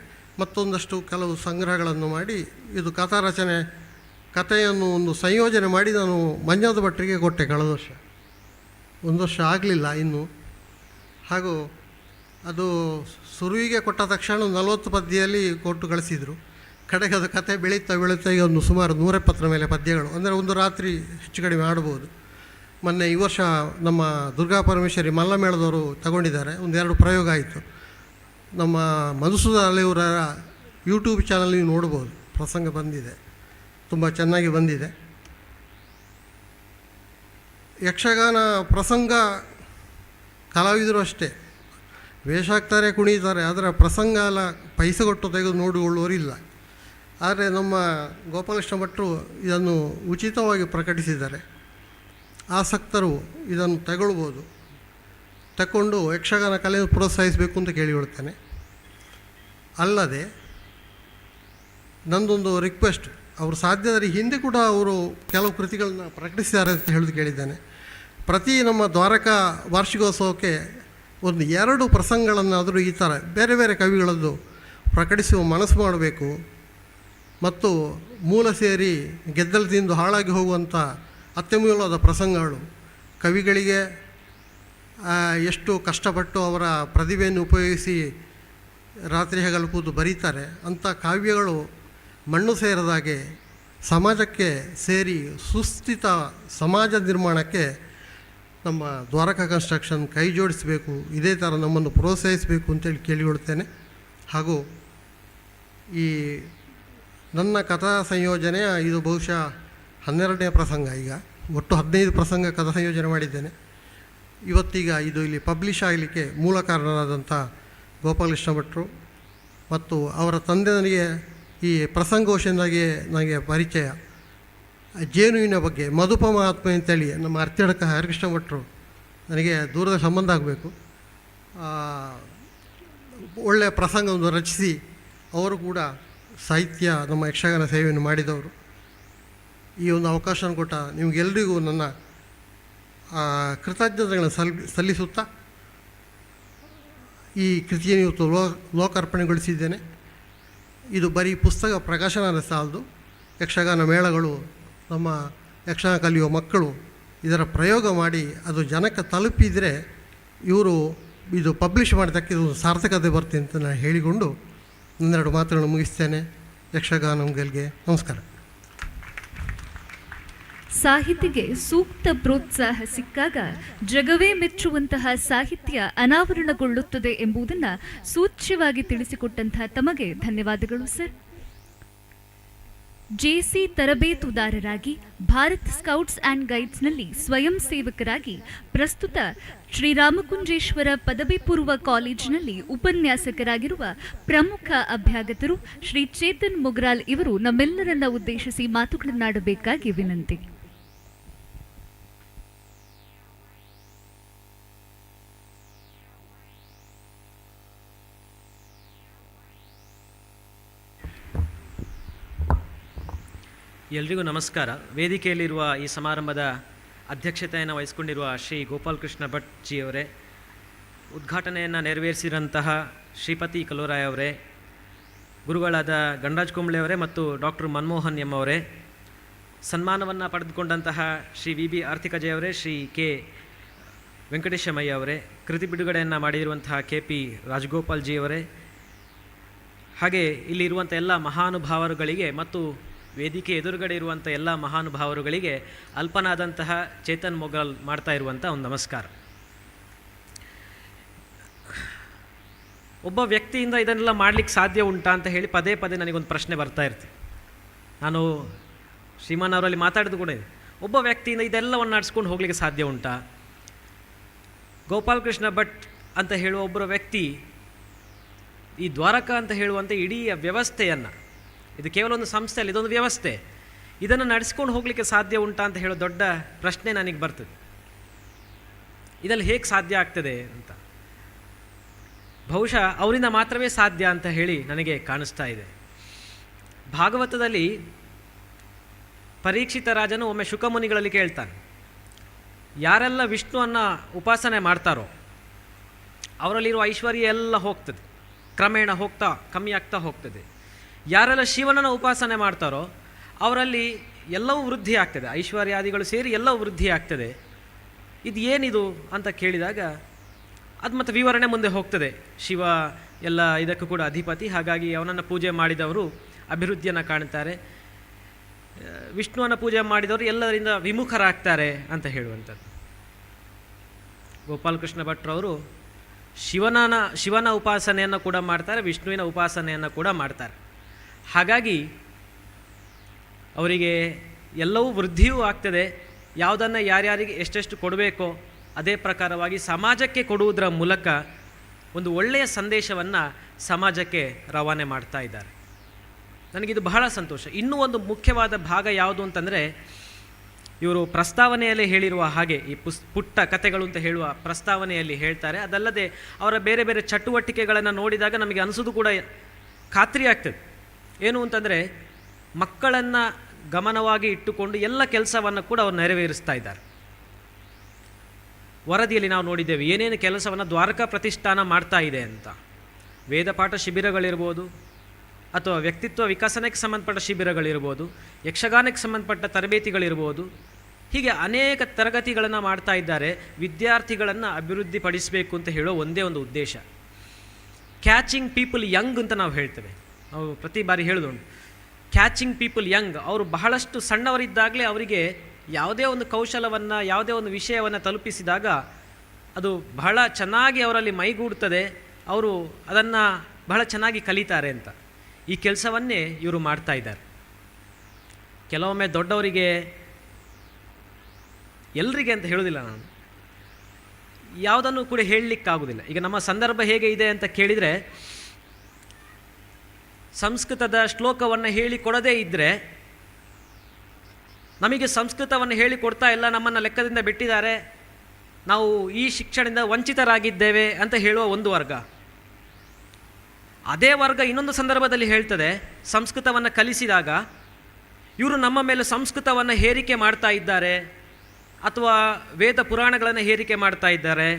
ಮತ್ತೊಂದಷ್ಟು ಕೆಲವು ಸಂಗ್ರಹಗಳನ್ನು ಮಾಡಿ ಇದು ಕಥಾ ರಚನೆ ಕಥೆಯನ್ನು ಒಂದು ಸಂಯೋಜನೆ ಮಾಡಿ ನಾನು ಮಂಜುನಾಥ ಭಟ್ರಿಗೆ ಕೊಟ್ಟೆ ಕಳೆದ ವರ್ಷ. 1 ವರ್ಷ ಆಗಲಿಲ್ಲ ಇನ್ನು. ಹಾಗೂ ಅದು ಸುರುವಿಗೆ ಕೊಟ್ಟ ತಕ್ಷಣ 40 ಪದ್ಯದಲ್ಲಿ ಕೊಟ್ಟು ಕಳಿಸಿದರು. ಕಡೆಗೆ ಅದು ಕತೆ ಬೆಳೀತಾ ಈಗ ಒಂದು ಸುಮಾರು 170 ಮೇಲೆ ಪದ್ಯಗಳು, ಅಂದರೆ ಒಂದು ರಾತ್ರಿ ಹೆಚ್ಚು ಕಡಿಮೆ ಆಡ್ಬೋದು. ಮೊನ್ನೆ ಈ ವರ್ಷ ನಮ್ಮ ದುರ್ಗಾ ಪರಮೇಶ್ವರಿ ಮಲ್ಲಮೇಳದವರು ತಗೊಂಡಿದ್ದಾರೆ. 1-2 ಪ್ರಯೋಗ ಆಯಿತು. ನಮ್ಮ ಮಧುಸೂದನ್ ಅಲೆಯವರ ಯೂಟ್ಯೂಬ್ ಚಾನಲ್ ನೀವು ನೋಡ್ಬೋದು, ಪ್ರಸಂಗ ಬಂದಿದೆ. ತುಂಬ ಚೆನ್ನಾಗಿ ಬಂದಿದೆ. ಯಕ್ಷಗಾನ ಪ್ರಸಂಗ ಕಲಾವಿದರು ಅಷ್ಟೇ ವೇಷ ಹಾಕ್ತಾರೆ, ಕುಣಿತಾರೆ, ಅದರ ಪ್ರಸಂಗ ಎಲ್ಲ ಪೈಸೆ ಕೊಟ್ಟು ತೆಗೆದು ನೋಡಿಕೊಳ್ಳುವವರಿಲ್ಲ. ಆದರೆ ನಮ್ಮ ಗೋಪಾಲಕೃಷ್ಣ ಭಟ್ರು ಇದನ್ನು ಉಚಿತವಾಗಿ ಪ್ರಕಟಿಸಿದ್ದಾರೆ. ಆಸಕ್ತರು ಇದನ್ನು ತಗೊಳ್ಬೋದು, ತಗೊಂಡು ಯಕ್ಷಗಾನ ಕಲೆಯನ್ನು ಪ್ರೋತ್ಸಾಹಿಸಬೇಕು ಅಂತ ಕೇಳಿಕೊಳ್ತೇನೆ. ಅಲ್ಲದೆ ನಂದೊಂದು ರಿಕ್ವೆಸ್ಟ್, ಅವರು ಸಾಧ್ಯದರೆ ಹಿಂದೆ ಕೂಡ ಅವರು ಕೆಲವು ಕೃತಿಗಳನ್ನ ಪ್ರಕಟಿಸಿದ್ದಾರೆ ಅಂತ ಹೇಳೋದು ಕೇಳಿದ್ದೇನೆ. ಪ್ರತಿ ನಮ್ಮ ದ್ವಾರಕಾ ವಾರ್ಷಿಕೋತ್ಸವಕ್ಕೆ ಒಂದು 2 ಪ್ರಸಂಗಗಳನ್ನಾದರೂ ಈ ಥರ ಬೇರೆ ಬೇರೆ ಕವಿಗಳದ್ದು ಪ್ರಕಟಿಸುವ ಮನಸ್ಸು ಮಾಡಬೇಕು. ಮತ್ತು ಮೂಲ ಸೇರಿ ಗೆದ್ದಲು ತಿಂದು ಹಾಳಾಗಿ ಹೋಗುವಂಥ ಅತ್ಯಮೂಲ್ಯವಾದ ಪ್ರಸಂಗಗಳು, ಕವಿಗಳಿಗೆ ಎಷ್ಟು ಕಷ್ಟಪಟ್ಟು ಅವರ ಪ್ರತಿಭೆಯನ್ನು ಉಪಯೋಗಿಸಿ ರಾತ್ರಿ ಹಗಲು ಕೂತು ಬರೀತಾರೆ, ಅಂಥ ಕಾವ್ಯಗಳು ಮಣ್ಣು ಸೇರದಾಗೆ ಸಮಾಜಕ್ಕೆ ಸೇರಿ ಸುಸ್ಥಿತ ಸಮಾಜ ನಿರ್ಮಾಣಕ್ಕೆ ನಮ್ಮ ದ್ವಾರಕಾ ಕನ್ಸ್ಟ್ರಕ್ಷನ್ ಕೈ ಜೋಡಿಸಬೇಕು, ಇದೇ ಥರ ನಮ್ಮನ್ನು ಪ್ರೋತ್ಸಾಹಿಸಬೇಕು ಅಂತೇಳಿ ಕೇಳಿಕೊಳ್ತೇನೆ. ಹಾಗೂ ಈ ನನ್ನ ಕಥಾ ಸಂಯೋಜನೆಯ ಇದು ಬಹುಶಃ 12ನೇ ಪ್ರಸಂಗ. ಈಗ ಒಟ್ಟು 15 ಪ್ರಸಂಗ ಕಥಾ ಸಂಯೋಜನೆ ಮಾಡಿದ್ದೇನೆ. ಇವತ್ತೀಗ ಇದು ಇಲ್ಲಿ ಪಬ್ಲಿಷ್ ಆಗಲಿಕ್ಕೆ ಮೂಲ ಕಾರಣರಾದಂಥ ಗೋಪಾಲಕೃಷ್ಣ ಭಟ್ರು ಮತ್ತು ಅವರ ತಂದೆ ನನಗೆ ಈ ಪ್ರಸಂಗೋಷದಿಂದಾಗಿ ನನಗೆ ಪರಿಚಯ. ಜೇನುವಿನ ಬಗ್ಗೆ ಮಧುಪ ಮಹಾತ್ಮೆ ಅಂತೇಳಿ ನಮ್ಮ ಅರ್ತಿಡಕ ಹರಿಕೃಷ್ಣ ಭಟ್ರು ನನಗೆ ದೂರದ ಸಂಬಂಧ ಆಗಬೇಕು. ಒಳ್ಳೆಯ ಪ್ರಸಂಗವನ್ನು ರಚಿಸಿ ಅವರು ಕೂಡ ಸಾಹಿತ್ಯ ನಮ್ಮ ಯಕ್ಷಗಾನ ಸೇವೆಯನ್ನು ಮಾಡಿದವರು. ಈ ಒಂದು ಅವಕಾಶ ಕೊಟ್ಟ ನಿಮಗೆಲ್ಲರಿಗೂ ನನ್ನ ಕೃತಜ್ಞತೆಗಳನ್ನು ಸಲ್ಲಿಸುತ್ತಾ ಈ ಕೃತಿಯನ್ನು ಇವತ್ತು ಲೋಕಾರ್ಪಣೆಗೊಳಿಸಿದ್ದೇನೆ. ಇದು ಬರೀ ಪುಸ್ತಕ ಪ್ರಕಾಶನ ಸಾಲದು, ಯಕ್ಷಗಾನ ಮೇಳಗಳು, ನಮ್ಮ ಯಕ್ಷಗಾನ ಕಲಿಯುವ ಮಕ್ಕಳು ಇದರ ಪ್ರಯೋಗ ಮಾಡಿ ಅದು ಜನಕ್ಕೆ ತಲುಪಿದರೆ ಇವರು ಇದು ಪಬ್ಲಿಷ್ ಮಾಡೋದಕ್ಕೆ ಇದು ಸಾರ್ಥಕತೆ ಬರ್ತೀನಿ ಅಂತ ನಾನು ಹೇಳಿಕೊಂಡು ಒಂದೆರಡು ಮಾತುಗಳನ್ನು ಮುಗಿಸ್ತೇನೆ. ಯಕ್ಷಗಾನಂಗೆ ನಮಸ್ಕಾರ. ಸಾಹಿತಿಗೆ ಸೂಕ್ತ ಪ್ರೋತ್ಸಾಹ ಸಿಕ್ಕಾಗ ಜಗವೇ ಮೆಚ್ಚುವಂತಹ ಸಾಹಿತ್ಯ ಅನಾವರಣಗೊಳ್ಳುತ್ತದೆ ಎಂಬುದನ್ನು ಸೂಚ್ಯವಾಗಿ ತಿಳಿಸಿಕೊಟ್ಟಂತಹ ತಮಗೆ ಧನ್ಯವಾದಗಳು ಸರ್. ಜೆಸಿ ತರಬೇತುದಾರರಾಗಿ ಭಾರತ್ ಸ್ಕೌಟ್ಸ್ ಆ್ಯಂಡ್ ಗೈಡ್ಸ್ನಲ್ಲಿ ಸ್ವಯಂ ಸೇವಕರಾಗಿ ಪ್ರಸ್ತುತ ಶ್ರೀರಾಮಕುಂಜೇಶ್ವರ ಪದವಿ ಪೂರ್ವ ಕಾಲೇಜಿನಲ್ಲಿ ಉಪನ್ಯಾಸಕರಾಗಿರುವ ಪ್ರಮುಖ ಅಭ್ಯಾಗತರು ಶ್ರೀ ಚೇತನ್ ಮೊಗ್ರಾಲ್ ಇವರು ನಮ್ಮೆಲ್ಲರನ್ನ ಉದ್ದೇಶಿಸಿ ಮಾತುಗಳನ್ನಾಡಬೇಕಾಗಿ ವಿನಂತಿ. ಎಲ್ರಿಗೂ ನಮಸ್ಕಾರ. ವೇದಿಕೆಯಲ್ಲಿರುವ ಈ ಸಮಾರಂಭದ ಅಧ್ಯಕ್ಷತೆಯನ್ನು ವಹಿಸಿಕೊಂಡಿರುವ ಶ್ರೀ ಗೋಪಾಲಕೃಷ್ಣ ಭಟ್ ಜಿಯವರೇ, ಉದ್ಘಾಟನೆಯನ್ನು ನೆರವೇರಿಸಿದಂತಹ ಶ್ರೀಪತಿ ಕಲ್ಲೂರಾಯ ಅವರೇ, ಗುರುಗಳಾದ ಗಣರಾಜ್ ಕುಂಬ್ಳೆಯವರೇ ಮತ್ತು ಡಾಕ್ಟರ್ ಮನಮೋಹನ್ ಎಂ ಅವರೇ, ಸನ್ಮಾನವನ್ನು ಪಡೆದುಕೊಂಡಂತಹ ಶ್ರೀ ವಿ.ಬಿ. 𝐼𝐻𝐶 ಅವರೇ, ಶ್ರೀ ಕೆ.ವೆಂಕಟೇಶಮಯ್ಯ ಅವರೇ, ಕೃತಿ ಬಿಡುಗಡೆಯನ್ನು ಮಾಡಿರುವಂತಹ ಕೆ.ಪಿ. ರಾಜಗೋಪಾಲ್ ಜಿಯವರೇ, ಹಾಗೆ ಇಲ್ಲಿರುವಂಥ ಎಲ್ಲ ಮಹಾನುಭಾವರುಗಳಿಗೆ ಮತ್ತು ವೇದಿಕೆ ಎದುರುಗಡೆ ಇರುವಂಥ ಎಲ್ಲ ಮಹಾನುಭಾವರುಗಳಿಗೆ ಅಲ್ಪನಾದಂತಹ ಚೇತನ್ ಮೊಗ್ರಾಲ್ ಮಾಡ್ತಾ ಇರುವಂಥ ಒಂದು ನಮಸ್ಕಾರ. ಒಬ್ಬ ವ್ಯಕ್ತಿಯಿಂದ ಇದನ್ನೆಲ್ಲ ಮಾಡಲಿಕ್ಕೆ ಸಾಧ್ಯ ಉಂಟಾ ಅಂತ ಹೇಳಿ ಪದೇ ಪದೇ ನನಗೊಂದು ಪ್ರಶ್ನೆ ಬರ್ತಾ ಇರ್ತೀನಿ. ನಾನು ಶ್ರೀಮಾನ್ ಅವರಲ್ಲಿ ಮಾತಾಡಿದ್ದು ಕೂಡ ಇದೆ. ಒಬ್ಬ ವ್ಯಕ್ತಿಯಿಂದ ಇದೆಲ್ಲವನ್ನು ನಡೆಸ್ಕೊಂಡು ಹೋಗಲಿಕ್ಕೆ ಸಾಧ್ಯ ಉಂಟಾ? ಗೋಪಾಲಕೃಷ್ಣ ಭಟ್ ಅಂತ ಹೇಳುವ ಒಬ್ಬರ ವ್ಯಕ್ತಿ ಈ ದ್ವಾರಕ ಅಂತ ಹೇಳುವಂಥ ಇಡೀ ವ್ಯವಸ್ಥೆಯನ್ನು, ಇದು ಕೇವಲ ಒಂದು ಸಂಸ್ಥೆ ಅಲ್ಲ, ಇದೊಂದು ವ್ಯವಸ್ಥೆ, ಇದನ್ನು ನಡೆಸ್ಕೊಂಡು ಹೋಗಲಿಕ್ಕೆ ಸಾಧ್ಯ ಉಂಟಾ ಅಂತ ಹೇಳೋ ದೊಡ್ಡ ಪ್ರಶ್ನೆ ನನಗೆ ಬರ್ತದೆ. ಇದರಲ್ಲಿ ಹೇಗೆ ಸಾಧ್ಯ ಆಗ್ತದೆ ಅಂತ ಬಹುಶಃ ಅವರಿಂದ ಮಾತ್ರವೇ ಸಾಧ್ಯ ಅಂತ ಹೇಳಿ ನನಗೆ ಕಾಣಿಸ್ತಾ ಇದೆ. ಭಾಗವತದಲ್ಲಿ ಪರೀಕ್ಷಿತ ರಾಜನು ಒಮ್ಮೆ ಶುಕಮುನಿಗಳಲ್ಲಿ ಕೇಳ್ತಾನೆ, ಯಾರೆಲ್ಲ ವಿಷ್ಣುವನ್ನು ಉಪಾಸನೆ ಮಾಡ್ತಾರೋ ಅವರಲ್ಲಿರುವ ಐಶ್ವರ್ಯ ಎಲ್ಲ ಹೋಗ್ತದೆ, ಕ್ರಮೇಣ ಹೋಗ್ತಾ ಕಮ್ಮಿ ಆಗ್ತಾ ಹೋಗ್ತದೆ. ಯಾರೆಲ್ಲ ಶಿವನನ್ನು ಉಪಾಸನೆ ಮಾಡ್ತಾರೋ ಅವರಲ್ಲಿ ಎಲ್ಲವೂ ವೃದ್ಧಿ ಆಗ್ತದೆ, ಐಶ್ವರ್ಯಾದಿಗಳು ಸೇರಿ ಎಲ್ಲವೂ ವೃದ್ಧಿ ಆಗ್ತದೆ. ಇದು ಏನಿದು ಅಂತ ಕೇಳಿದಾಗ ಅದು ಮತ್ತು ವಿವರಣೆ ಮುಂದೆ ಹೋಗ್ತದೆ. ಶಿವ ಎಲ್ಲ ಇದಕ್ಕೂ ಕೂಡ ಅಧಿಪತಿ, ಹಾಗಾಗಿ ಅವನನ್ನು ಪೂಜೆ ಮಾಡಿದವರು ಅಭಿವೃದ್ಧಿಯನ್ನು ಕಾಣ್ತಾರೆ, ವಿಷ್ಣುವನ್ನು ಪೂಜೆ ಮಾಡಿದವರು ಎಲ್ಲರಿಂದ ವಿಮುಖರಾಗ್ತಾರೆ ಅಂತ ಹೇಳುವಂಥದ್ದು. ಗೋಪಾಲಕೃಷ್ಣ ಭಟ್ರವರು ಶಿವನ ಉಪಾಸನೆಯನ್ನು ಕೂಡ ಮಾಡ್ತಾರೆ, ವಿಷ್ಣುವಿನ ಉಪಾಸನೆಯನ್ನು ಕೂಡ ಮಾಡ್ತಾರೆ. ಹಾಗಾಗಿ ಅವರಿಗೆ ಎಲ್ಲವೂ ವೃದ್ಧಿಯೂ ಆಗ್ತದೆ. ಯಾವುದನ್ನು ಯಾರ್ಯಾರಿಗೆ ಎಷ್ಟೆಷ್ಟು ಕೊಡಬೇಕೋ ಅದೇ ಪ್ರಕಾರವಾಗಿ ಸಮಾಜಕ್ಕೆ ಕೊಡುವುದರ ಮೂಲಕ ಒಂದು ಒಳ್ಳೆಯ ಸಂದೇಶವನ್ನು ಸಮಾಜಕ್ಕೆ ರವಾನೆ ಮಾಡ್ತಾ ಇದ್ದಾರೆ. ನನಗಿದು ಬಹಳ ಸಂತೋಷ. ಇನ್ನೂ ಒಂದು ಮುಖ್ಯವಾದ ಭಾಗ ಯಾವುದು ಅಂತಂದರೆ, ಇವರು ಪ್ರಸ್ತಾವನೆಯಲ್ಲೇ ಹೇಳಿರುವ ಹಾಗೆ ಈ ಪುಟ್ಟ ಕಥೆಗಳು ಅಂತ ಹೇಳುವ ಪ್ರಸ್ತಾವನೆಯಲ್ಲಿ ಹೇಳ್ತಾರೆ. ಅದಲ್ಲದೆ ಅವರ ಬೇರೆ ಬೇರೆ ಚಟುವಟಿಕೆಗಳನ್ನು ನೋಡಿದಾಗ ನಮಗೆ ಅನಿಸೋದು ಕೂಡ ಖಾತ್ರಿ ಆಗ್ತದೆ. ಏನು ಅಂತಂದರೆ, ಮಕ್ಕಳನ್ನು ಗಮನವಾಗಿ ಇಟ್ಟುಕೊಂಡು ಎಲ್ಲ ಕೆಲಸವನ್ನು ಕೂಡ ಅವರು ನೆರವೇರಿಸ್ತಾ ಇದ್ದಾರೆ. ವರದಿಯಲ್ಲಿ ನಾವು ನೋಡಿದ್ದೇವೆ ಏನೇನು ಕೆಲಸವನ್ನು ದ್ವಾರಕಾ ಪ್ರತಿಷ್ಠಾನ ಮಾಡ್ತಾ ಇದೆ ಅಂತ. ವೇದಪಾಠ ಶಿಬಿರಗಳಿರ್ಬೋದು, ಅಥವಾ ವ್ಯಕ್ತಿತ್ವ ವಿಕಸನಕ್ಕೆ ಸಂಬಂಧಪಟ್ಟ ಶಿಬಿರಗಳಿರ್ಬೋದು, ಯಕ್ಷಗಾನಕ್ಕೆ ಸಂಬಂಧಪಟ್ಟ ತರಬೇತಿಗಳಿರ್ಬೋದು, ಹೀಗೆ ಅನೇಕ ತರಗತಿಗಳನ್ನು ಮಾಡ್ತಾ ಇದ್ದಾರೆ. ವಿದ್ಯಾರ್ಥಿಗಳನ್ನು ಅಭಿವೃದ್ಧಿಪಡಿಸಬೇಕು ಅಂತ ಹೇಳೋ ಒಂದೇ ಒಂದು ಉದ್ದೇಶ. ಕ್ಯಾಚಿಂಗ್ ಪೀಪಲ್ ಯಂಗ್ ಅಂತ ನಾವು ಹೇಳ್ತೇವೆ. ನಾವು ಪ್ರತಿ ಬಾರಿ ಹೇಳೋದುಂಟು, ಕ್ಯಾಚಿಂಗ್ ಪೀಪಲ್ ಯಂಗ್. ಅವರು ಬಹಳಷ್ಟು ಸಣ್ಣವರಿದ್ದಾಗಲೇ ಅವರಿಗೆ ಯಾವುದೇ ಒಂದು ಕೌಶಲವನ್ನು, ಯಾವುದೇ ಒಂದು ವಿಷಯವನ್ನು ತಲುಪಿಸಿದಾಗ ಅದು ಬಹಳ ಚೆನ್ನಾಗಿ ಅವರಲ್ಲಿ ಮೈಗೂಡುತ್ತದೆ. ಅವರು ಅದನ್ನು ಬಹಳ ಚೆನ್ನಾಗಿ ಕಲಿತಾರೆ ಅಂತ ಈ ಕೆಲಸವನ್ನೇ ಇವರು ಮಾಡ್ತಾ ಇದ್ದಾರೆ. ಕೆಲವೊಮ್ಮೆ ದೊಡ್ಡವರಿಗೆ, ಎಲ್ಲರಿಗೆ ಅಂತ ಹೇಳೋದಿಲ್ಲ ನಾನು, ಯಾವುದನ್ನು ಕೂಡ ಹೇಳಲಿಕ್ಕಾಗೋದಿಲ್ಲ. ಈಗ ನಮ್ಮ ಸಂದರ್ಭ ಹೇಗೆ ಇದೆ ಅಂತ ಕೇಳಿದರೆ, ಸಂಸ್ಕೃತದ ಶ್ಲೋಕವನ್ನು ಹೇಳಿಕೊಡದೇ ಇದ್ದರೆ, ನಮಗೆ ಸಂಸ್ಕೃತವನ್ನು ಹೇಳಿಕೊಡ್ತಾ ಇಲ್ಲ, ನಮ್ಮನ್ನು ಲೆಕ್ಕದಿಂದ ಬಿಟ್ಟಿದ್ದಾರೆ, ನಾವು ಈ ಶಿಕ್ಷಣದಿಂದ ವಂಚಿತರಾಗಿದ್ದೇವೆ ಅಂತ ಹೇಳುವ ಒಂದು ವರ್ಗ. ಅದೇ ವರ್ಗ ಇನ್ನೊಂದು ಸಂದರ್ಭದಲ್ಲಿ ಹೇಳ್ತದೆ, ಸಂಸ್ಕೃತವನ್ನು ಕಲಿಸಿದಾಗ ಇವರು ನಮ್ಮ ಮೇಲೆ ಸಂಸ್ಕೃತವನ್ನು ಹೇರಿಕೆ ಮಾಡ್ತಾ ಇದ್ದಾರೆ ಅಥವಾ ವೇದ ಪುರಾಣಗಳನ್ನು ಹೇರಿಕೆ ಮಾಡ್ತಾ ಇದ್ದಾರೆ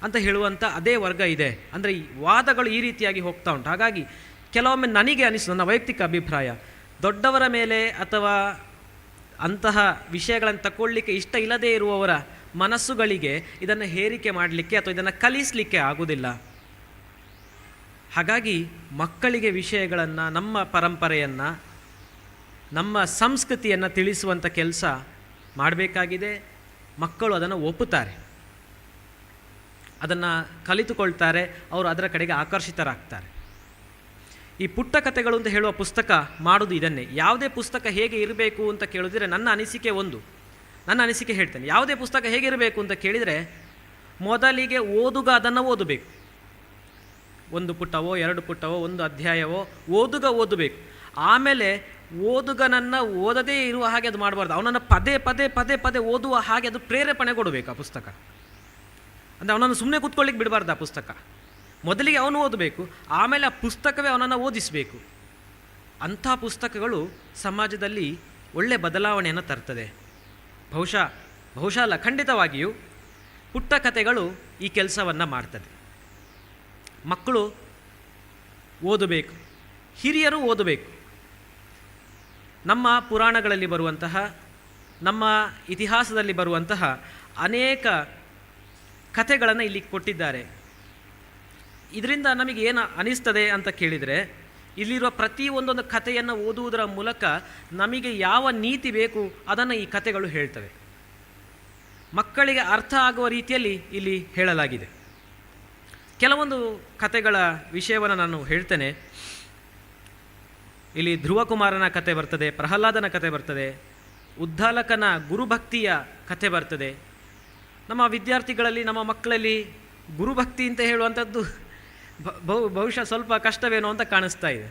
ಅಂತ ಹೇಳುವಂಥ ಅದೇ ವರ್ಗ ಇದೆ. ಅಂದರೆ ಈ ವಾದಗಳು ಈ ರೀತಿಯಾಗಿ ಹೋಗ್ತಾ ಉಂಟು. ಹಾಗಾಗಿ ಕೆಲವೊಮ್ಮೆ ನನಗೆ ಅನಿಸು, ನನ್ನ ವೈಯಕ್ತಿಕ ಅಭಿಪ್ರಾಯ, ದೊಡ್ಡವರ ಮೇಲೆ ಅಥವಾ ಅಂತಹ ವಿಷಯಗಳನ್ನು ತಗೊಳ್ಳಿಕ್ಕೆ ಇಷ್ಟ ಇಲ್ಲದೇ ಇರುವವರ ಮನಸ್ಸುಗಳಿಗೆ ಇದನ್ನು ಹೇರಿಕೆ ಮಾಡಲಿಕ್ಕೆ ಅಥವಾ ಇದನ್ನು ಕಲಿಸಲಿಕ್ಕೆ ಆಗುವುದಿಲ್ಲ. ಹಾಗಾಗಿ ಮಕ್ಕಳಿಗೆ ವಿಷಯಗಳನ್ನು, ನಮ್ಮ ಪರಂಪರೆಯನ್ನು, ನಮ್ಮ ಸಂಸ್ಕೃತಿಯನ್ನು ತಿಳಿಸುವಂಥ ಕೆಲಸ ಮಾಡಬೇಕಾಗಿದೆ. ಮಕ್ಕಳು ಅದನ್ನು ಒಪ್ಪುತ್ತಾರೆ, ಅದನ್ನು ಕಲಿತುಕೊಳ್ತಾರೆ, ಅವರು ಅದರ ಕಡೆಗೆ ಆಕರ್ಷಿತರಾಗ್ತಾರೆ. ಈ ಪುಟ್ಟ ಕಥೆಗಳು ಅಂತ ಹೇಳುವ ಪುಸ್ತಕ ಮಾಡೋದು ಇದನ್ನೇ. ಯಾವುದೇ ಪುಸ್ತಕ ಹೇಗೆ ಇರಬೇಕು ಅಂತ ಕೇಳಿದ್ರೆ ನನ್ನ ಅನಿಸಿಕೆ ಹೇಳ್ತೇನೆ. ಯಾವುದೇ ಪುಸ್ತಕ ಹೇಗಿರಬೇಕು ಅಂತ ಕೇಳಿದರೆ, ಮೊದಲಿಗೆ ಓದುಗ ಅದನ್ನು ಓದಬೇಕು. ಒಂದು ಪುಟವೋ, ಎರಡು ಪುಟವೋ, ಒಂದು ಅಧ್ಯಾಯವೋ ಓದುಗ ಓದಬೇಕು. ಆಮೇಲೆ ಓದುಗನನ್ನು ಓದದೇ ಇರುವ ಹಾಗೆ ಅದು ಮಾಡಬಾರ್ದು. ಅವನನ್ನು ಪದೇ ಪದೇ ಪದೇ ಪದೇ ಓದುವ ಹಾಗೆ ಅದು ಪ್ರೇರೇಪಣೆ ಕೊಡಬೇಕು ಆ ಪುಸ್ತಕ. ಅಂದರೆ ಅವನನ್ನು ಸುಮ್ಮನೆ ಕೂತ್ಕೊಳ್ಳಿಕ್ಕೆ ಬಿಡಬಾರ್ದು ಆ ಪುಸ್ತಕ. ಮೊದಲಿಗೆ ಅವನು ಓದಬೇಕು, ಆಮೇಲೆ ಆ ಪುಸ್ತಕವೇ ಅವನನ್ನು ಓದಿಸಬೇಕು. ಅಂಥ ಪುಸ್ತಕಗಳು ಸಮಾಜದಲ್ಲಿ ಒಳ್ಳೆಯ ಬದಲಾವಣೆಯನ್ನು ತರ್ತದೆ. ಬಹುಶಃ ಅಲ್ಲ, ಖಂಡಿತವಾಗಿಯೂ ಪುಟ್ಟ ಕಥೆಗಳು ಈ ಕೆಲಸವನ್ನು ಮಾಡ್ತದೆ. ಮಕ್ಕಳು ಓದಬೇಕು, ಹಿರಿಯರು ಓದಬೇಕು. ನಮ್ಮ ಪುರಾಣಗಳಲ್ಲಿ ಬರುವಂತಹ, ನಮ್ಮ ಇತಿಹಾಸದಲ್ಲಿ ಬರುವಂತಹ ಅನೇಕ ಕಥೆಗಳನ್ನು ಇಲ್ಲಿ ಕೊಟ್ಟಿದ್ದಾರೆ. ಇದರಿಂದ ನಮಗೆ ಏನು ಅನಿಸ್ತದೆ ಅಂತ ಕೇಳಿದರೆ, ಇಲ್ಲಿರುವ ಪ್ರತಿಯೊಂದೊಂದು ಕಥೆಯನ್ನು ಓದುವುದರ ಮೂಲಕ ನಮಗೆ ಯಾವ ನೀತಿ ಬೇಕು ಅದನ್ನು ಈ ಕಥೆಗಳು ಹೇಳ್ತವೆ. ಮಕ್ಕಳಿಗೆ ಅರ್ಥ ಆಗುವ ರೀತಿಯಲ್ಲಿ ಇಲ್ಲಿ ಹೇಳಲಾಗಿದೆ. ಕೆಲವೊಂದು ಕಥೆಗಳ ವಿಷಯವನ್ನು ನಾನು ಹೇಳ್ತೇನೆ. ಇಲ್ಲಿ ಧ್ರುವಕುಮಾರನ ಕಥೆ ಬರ್ತದೆ, ಪ್ರಹ್ಲಾದನ ಕಥೆ ಬರ್ತದೆ, ಉದ್ದಾಲಕನ ಗುರುಭಕ್ತಿಯ ಕಥೆ ಬರ್ತದೆ. ನಮ್ಮ ವಿದ್ಯಾರ್ಥಿಗಳಲ್ಲಿ, ನಮ್ಮ ಮಕ್ಕಳಲ್ಲಿ ಗುರುಭಕ್ತಿ ಅಂತ ಹೇಳುವಂಥದ್ದು ಬಹುಶಃ ಸ್ವಲ್ಪ ಕಷ್ಟವೇನೋ ಅಂತ ಕಾಣಿಸ್ತಾ ಇದೆ.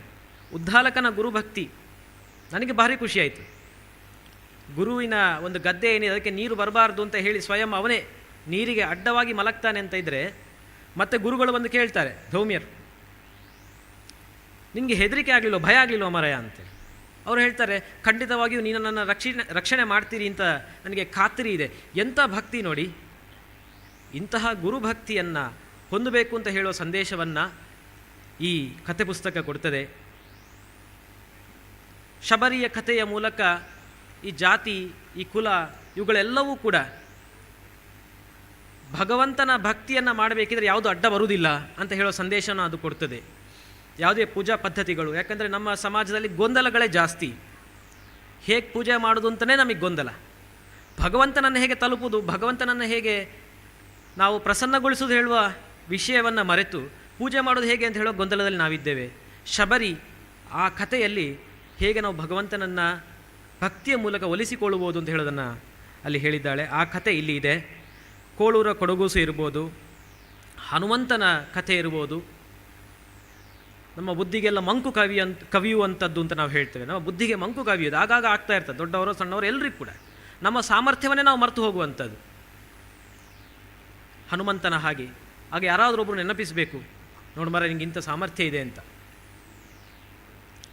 ಉದ್ದಾಲಕನ ಗುರುಭಕ್ತಿ ನನಗೆ ಭಾರಿ ಖುಷಿಯಾಯಿತು. ಗುರುವಿನ ಒಂದು ಗದ್ದೆ ಏನಿದೆ ಅದಕ್ಕೆ ನೀರು ಬರಬಾರ್ದು ಅಂತ ಹೇಳಿ ಸ್ವಯಂ ಅವನೇ ನೀರಿಗೆ ಅಡ್ಡವಾಗಿ ಮಲಗ್ತಾನೆ ಅಂತ ಇದ್ದರೆ, ಮತ್ತೆ ಗುರುಗಳು ಬಂದು ಕೇಳ್ತಾರೆ, ಧೌಮ್ಯರು, ನಿನಗೆ ಹೆದರಿಕೆ ಆಗಲಿಲ್ಲೋ, ಭಯ ಆಗಲಿಲ್ಲೋ ಮರಯ ಅಂತೇಳಿ. ಅವರು ಹೇಳ್ತಾರೆ, ಖಂಡಿತವಾಗಿಯೂ ನೀನು ನನ್ನ ರಕ್ಷಣೆ ಮಾಡ್ತೀರಿ ಅಂತ ನನಗೆ ಖಾತ್ರಿ ಇದೆ. ಎಂಥ ಭಕ್ತಿ ನೋಡಿ! ಇಂತಹ ಗುರುಭಕ್ತಿಯನ್ನು ಹೊಂದಬೇಕು ಅಂತ ಹೇಳುವ ಸಂದೇಶವನ್ನು ಈ ಕಥೆ ಪುಸ್ತಕ ಕೊಡ್ತದೆ. ಶಬರಿಯ ಕಥೆಯ ಮೂಲಕ ಈ ಜಾತಿ, ಈ ಕುಲ, ಇವುಗಳೆಲ್ಲವೂ ಕೂಡ ಭಗವಂತನ ಭಕ್ತಿಯನ್ನು ಮಾಡಬೇಕಿದ್ರೆ ಯಾವುದು ಅಡ್ಡ ಬರುವುದಿಲ್ಲ ಅಂತ ಹೇಳೋ ಸಂದೇಶನ ಅದು ಕೊಡ್ತದೆ. ಯಾವುದೇ ಪೂಜಾ ಪದ್ಧತಿಗಳು, ಯಾಕಂದರೆ ನಮ್ಮ ಸಮಾಜದಲ್ಲಿ ಗೊಂದಲಗಳೇ ಜಾಸ್ತಿ. ಹೇಗೆ ಪೂಜೆ ಮಾಡೋದು ಅಂತಲೇ ನಮಗೆ ಗೊಂದಲ. ಭಗವಂತನನ್ನು ಹೇಗೆ ತಲುಪುವುದು, ಭಗವಂತನನ್ನು ಹೇಗೆ ನಾವು ಪ್ರಸನ್ನಗೊಳಿಸೋದು ಹೇಳುವ ವಿಷಯವನ್ನು ಮರೆತು ಪೂಜೆ ಮಾಡೋದು ಹೇಗೆ ಅಂತ ಹೇಳೋ ಗೊಂದಲದಲ್ಲಿ ನಾವಿದ್ದೇವೆ. ಶಬರಿ ಆ ಕಥೆಯಲ್ಲಿ ಹೇಗೆ ನಾವು ಭಗವಂತನನ್ನು ಭಕ್ತಿಯ ಮೂಲಕ ಒಲಿಸಿಕೊಳ್ಳುವುದು ಅಂತ ಹೇಳೋದನ್ನು ಅಲ್ಲಿ ಹೇಳಿದ್ದಾಳೆ. ಆ ಕಥೆ ಇಲ್ಲಿ ಇದೆ. ಕೋಳೂರ ಕೊಡಗೂಸು ಇರ್ಬೋದು, ಹನುಮಂತನ ಕಥೆ ಇರ್ಬೋದು, ನಮ್ಮ ಬುದ್ಧಿಗೆಲ್ಲ ಮಂಕು ಕವಿಯುವಂಥದ್ದು ಅಂತ ನಾವು ಹೇಳ್ತೇವೆ. ನಮ್ಮ ಬುದ್ಧಿಗೆ ಮಂಕು ಕವಿಯೋದು ಆಗಾಗ ಆಗ್ತಾ ಇರ್ತದೆ, ದೊಡ್ಡವರು ಸಣ್ಣವರು ಎಲ್ಲರಿಗೂ ಕೂಡ. ನಮ್ಮ ಸಾಮರ್ಥ್ಯವನ್ನೇ ನಾವು ಮರೆತು ಹೋಗುವಂಥದ್ದು ಹನುಮಂತನ ಹಾಗೆ. ಆಗ ಯಾರಾದರೂ ಒಬ್ಬರು ನೆನಪಿಸಬೇಕು, ನೋಡು ಮರ ನಿಂಗೆ ಇಂಥ ಸಾಮರ್ಥ್ಯ ಇದೆ ಅಂತ.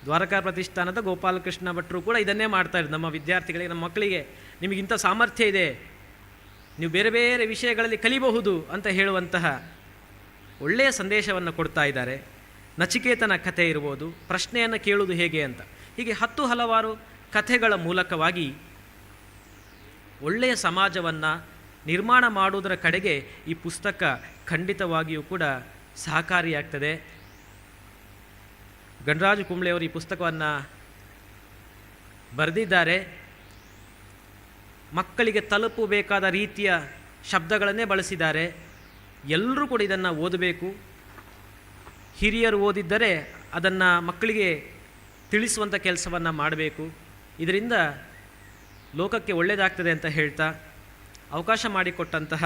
ದ್ವಾರಕಾ ಪ್ರತಿಷ್ಠಾನದ ಗೋಪಾಲಕೃಷ್ಣ ಭಟ್ರು ಕೂಡ ಇದನ್ನೇ ಮಾಡ್ತಾಯಿದ್ರು ನಮ್ಮ ವಿದ್ಯಾರ್ಥಿಗಳಿಗೆ, ನಮ್ಮ ಮಕ್ಕಳಿಗೆ ನಿಮಗಿಂಥ ಸಾಮರ್ಥ್ಯ ಇದೆ, ನೀವು ಬೇರೆ ಬೇರೆ ವಿಷಯಗಳಲ್ಲಿ ಕಲಿಬಹುದು ಅಂತ ಹೇಳುವಂತಹ ಒಳ್ಳೆಯ ಸಂದೇಶವನ್ನು ಕೊಡ್ತಾ ಇದ್ದಾರೆ. ನಚಿಕೇತನ ಕಥೆ ಇರ್ಬೋದು, ಪ್ರಶ್ನೆಯನ್ನು ಕೇಳುವುದು ಹೇಗೆ ಅಂತ, ಹೀಗೆ ಹಲವಾರು ಕಥೆಗಳ ಮೂಲಕವಾಗಿ ಒಳ್ಳೆಯ ಸಮಾಜವನ್ನು ನಿರ್ಮಾಣ ಮಾಡುವುದರ ಕಡೆಗೆ ಈ ಪುಸ್ತಕ ಖಂಡಿತವಾಗಿಯೂ ಕೂಡ ಸಹಕಾರಿಯಾಗ್ತದೆ. ಗಣರಾಜು ಕುಂಬ್ಳೆಯವರು ಈ ಪುಸ್ತಕವನ್ನು ಬರೆದಿದ್ದಾರೆ. ಮಕ್ಕಳಿಗೆ ತಲುಪಬೇಕಾದ ರೀತಿಯ ಶಬ್ದಗಳನ್ನೇ ಬಳಸಿದ್ದಾರೆ. ಎಲ್ಲರೂ ಕೂಡ ಇದನ್ನು ಓದಬೇಕು. ಹಿರಿಯರು ಓದಿದ್ದರೆ ಅದನ್ನು ಮಕ್ಕಳಿಗೆ ತಿಳಿಸುವಂಥ ಕೆಲಸವನ್ನು ಮಾಡಬೇಕು. ಇದರಿಂದ ಲೋಕಕ್ಕೆ ಒಳ್ಳೆಯದಾಗ್ತದೆ ಅಂತ ಹೇಳ್ತಾ ಅವಕಾಶ ಮಾಡಿಕೊಟ್ಟಂತಹ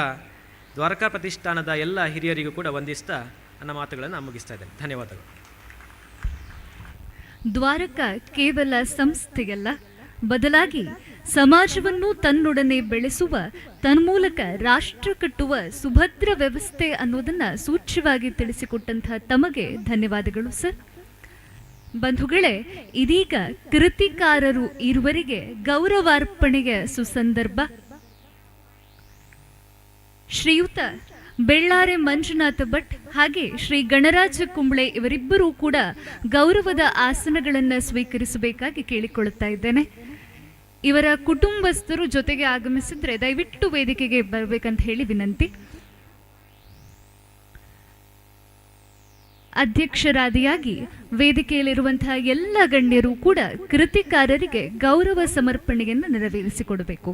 ದ್ವಾರಕಾ ಪ್ರತಿಷ್ಠಾನದ ಎಲ್ಲ ಹಿರಿಯರಿಗೂ ಕೂಡ ವಂದಿಸ್ತಾ ನನ್ನ ಮಾತುಗಳನ್ನು ಮುಗಿಸ್ತಾ ಇದ್ದೇನೆ. ಧನ್ಯವಾದಗಳು. ದ್ವಾರಕ ಕೇವಲ ಸಂಸ್ಥೆಯಲ್ಲ, ಬದಲಾಗಿ ಸಮಾಜವನ್ನು ತನ್ನೊಡನೆ ಬೆಳೆಸುವ, ತನ್ಮೂಲಕ ರಾಷ್ಟ್ರ ಕಟ್ಟುವ ಸುಭದ್ರ ವ್ಯವಸ್ಥೆ ಅನ್ನೋದನ್ನು ಸೂಚ್ಯವಾಗಿ ತಿಳಿಸಿಕೊಟ್ಟಂತಹ ತಮಗೆ ಧನ್ಯವಾದಗಳು ಸರ್. ಬಂಧುಗಳೇ, ಇದೀಗ ಕೃತಿಕಾರರು ಇರುವರಿಗೆ ಗೌರವಾರ್ಪಣೆಯ ಸುಸಂದರ್ಭ. ಶ್ರೀಯುತ ಬೆಳ್ಳಾರೆ ಮಂಜುನಾಥ ಭಟ್ ಹಾಗೆ ಶ್ರೀ ಗಣರಾಜ ಕುಂಬ್ಳೆ ಇವರಿಬ್ಬರೂ ಕೂಡ ಗೌರವದ ಆಸನಗಳನ್ನು ಸ್ವೀಕರಿಸಬೇಕಾಗಿ ಕೇಳಿಕೊಳ್ಳುತ್ತಾ ಇದ್ದೇನೆ. ಇವರ ಕುಟುಂಬಸ್ಥರು ಜೊತೆಗೆ ಆಗಮಿಸಿದ್ರೆ ದಯವಿಟ್ಟು ವೇದಿಕೆಗೆ ಬರಬೇಕಂತ ಹೇಳಿ ವಿನಂತಿ. ಅಧ್ಯಕ್ಷರಾದಿಯಾಗಿ ವೇದಿಕೆಯಲ್ಲಿರುವಂತಹ ಎಲ್ಲ ಗಣ್ಯರು ಕೂಡ ಕೃತಿಕಾರರಿಗೆ ಗೌರವ ಸಮರ್ಪಣೆಯನ್ನು ನೆರವೇರಿಸಿಕೊಡಬೇಕು.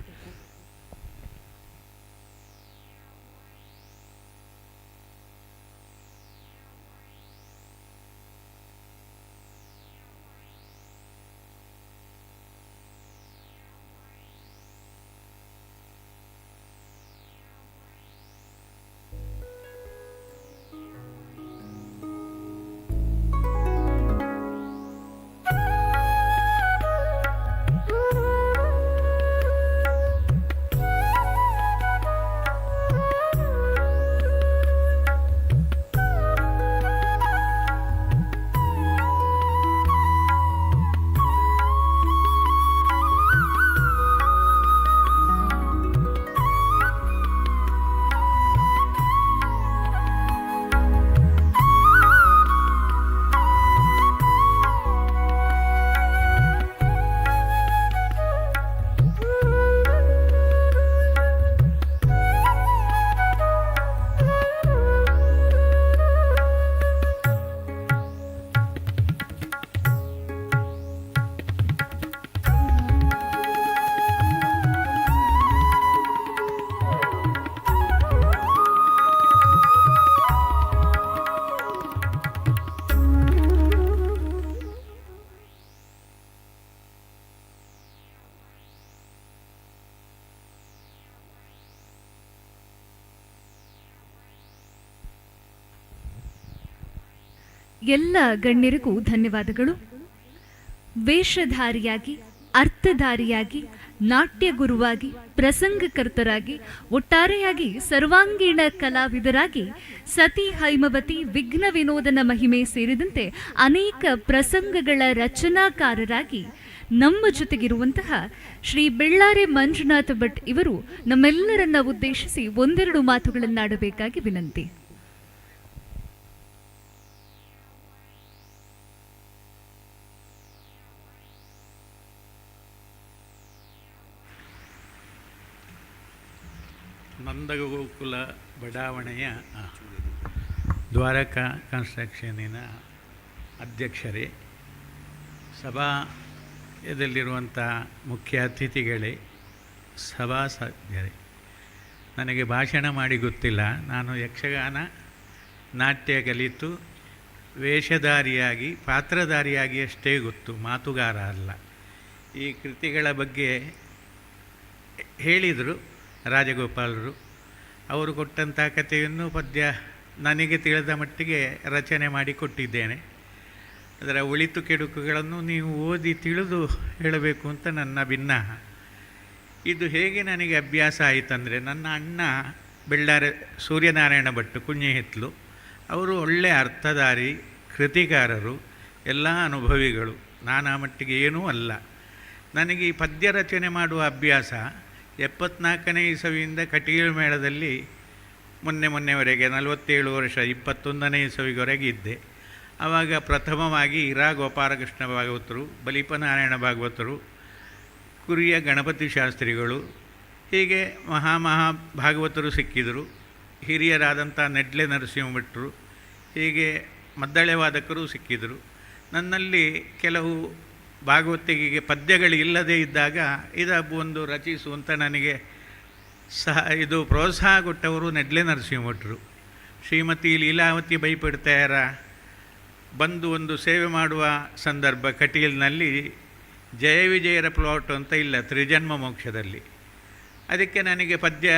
ಎಲ್ಲ ಗಣ್ಯರಿಗೂ ಧನ್ಯವಾದಗಳು. ವೇಷಧಾರಿಯಾಗಿ, ಅರ್ಥಧಾರಿಯಾಗಿ, ನಾಟ್ಯ ಗುರುವಾಗಿ, ಪ್ರಸಂಗಕರ್ತರಾಗಿ, ಒಟ್ಟಾರೆಯಾಗಿ ಸರ್ವಾಂಗೀಣ ಕಲಾವಿದರಾಗಿ, ಸತಿ ಹೈಮವತಿ, ವಿಘ್ನ ವಿನೋದನ ಮಹಿಮೆ ಸೇರಿದಂತೆ ಅನೇಕ ಪ್ರಸಂಗಗಳ ರಚನಾಕಾರರಾಗಿ ನಮ್ಮ ಜೊತೆಗಿರುವಂತಹ ಶ್ರೀ ಬೆಳ್ಳಾರೆ ಮಂಜುನಾಥ ಭಟ್ ಇವರು ನಮ್ಮೆಲ್ಲರನ್ನ ಉದ್ದೇಶಿಸಿ ಒಂದೆರಡು ಮಾತುಗಳನ್ನಾಡಬೇಕಾಗಿ ವಿನಂತಿ. ನಂದಗೋಕುಲ ಬಡಾವಣೆಯ ದ್ವಾರಕಾ ಕನ್ಸ್ಟ್ರಕ್ಷನಿನ ಅಧ್ಯಕ್ಷರೇ, ಸಭಾಯದಲ್ಲಿರುವಂಥ ಮುಖ್ಯ ಅತಿಥಿಗಳೇ, ಸಭಾಸದರೇ, ನನಗೆ ಭಾಷಣ ಮಾಡಿ ಗೊತ್ತಿಲ್ಲ. ನಾನು ಯಕ್ಷಗಾನ ನಾಟ್ಯ ಕಲಿತು ವೇಷಧಾರಿಯಾಗಿ ಪಾತ್ರಧಾರಿಯಾಗಿ ಅಷ್ಟೇ ಗೊತ್ತು, ಮಾತುಗಾರ ಅಲ್ಲ. ಈ ಕೃತಿಗಳ ಬಗ್ಗೆ ಹೇಳಿದರು ರಾಜಗೋಪಾಲರು. ಅವರು ಕೊಟ್ಟಂಥ ಕಥೆಯನ್ನು ಪದ್ಯ ನನಗೆ ತಿಳಿದ ಮಟ್ಟಿಗೆ ರಚನೆ ಮಾಡಿ ಕೊಟ್ಟಿದ್ದೇನೆ. ಅದರ ಒಳಿತು ಕೆಡುಕುಗಳನ್ನು ನೀವು ಓದಿ ತಿಳಿದು ಹೇಳಬೇಕು ಅಂತ ನನ್ನ ಭಿನ್ನಾಹ. ಇದು ಹೇಗೆ ನನಗೆ ಅಭ್ಯಾಸ ಆಯಿತಂದರೆ, ನನ್ನ ಅಣ್ಣ ಬೆಳ್ಳಾರೆ ಸೂರ್ಯನಾರಾಯಣ ಭಟ್ ಕುಂಜಿಹಿತ್ಲು, ಅವರು ಒಳ್ಳೆಯ ಅರ್ಥಧಾರಿ ಕೃತಿಕಾರರು, ಎಲ್ಲ ಅನುಭವಿಗಳು. ನಾನು ಆ ಮಟ್ಟಿಗೆ ಏನೂ ಅಲ್ಲ. ನನಗೆ ಈ ಪದ್ಯ ರಚನೆ ಮಾಡುವ ಅಭ್ಯಾಸ 74ನೇ ಇಸವಿಯಿಂದ ಕಟೀಲು ಮೇಳದಲ್ಲಿ ಮೊನ್ನೆವರೆಗೆ 47 ವರ್ಷ 21ನೇ ಇಸವಿವರೆಗೆ ಇದ್ದೆ. ಆವಾಗ ಪ್ರಥಮವಾಗಿ ಇರಾ ಗೋಪಾಲಕೃಷ್ಣ ಭಾಗವತರು, ಬಲಿಪನಾರಾಯಣ ಭಾಗವತರು, ಕುರಿಯ ಗಣಪತಿ ಶಾಸ್ತ್ರಿಗಳು, ಹೀಗೆ ಭಾಗವತರು ಸಿಕ್ಕಿದರು. ಹಿರಿಯರಾದಂಥ ನೆಡ್ಲೆ ನರಸಿಂಹ ಭಟ್ರು, ಹೀಗೆ ಮದ್ದಳೆ ವಾದಕರು ಸಿಕ್ಕಿದರು. ನನ್ನಲ್ಲಿ ಕೆಲವು ಭಾಗವತಿಗೆ ಪದ್ಯಗಳು ಇಲ್ಲದೇ ಇದ್ದಾಗ ಒಂದು ರಚಿಸುವಂತ ನನಗೆ ಇದು ಪ್ರೋತ್ಸಾಹ ಕೊಟ್ಟವರು ನೆಡ್ಲೆ ನರಸಿಂಹ ಭಟ್ರು. ಶ್ರೀಮತಿ ಲೀಲಾವತಿ ಬೈಪಡ್ತಾರ ಬಂದು ಒಂದು ಸೇವೆ ಮಾಡುವ ಸಂದರ್ಭ ಕಟೀಲಿನಲ್ಲಿ ಜಯ ವಿಜಯರ ಪ್ಲಾಟ್ ಅಂತ ಇಲ್ಲ, ತ್ರಿಜನ್ಮ ಮೋಕ್ಷದಲ್ಲಿ. ಅದಕ್ಕೆ ನನಗೆ ಪದ್ಯ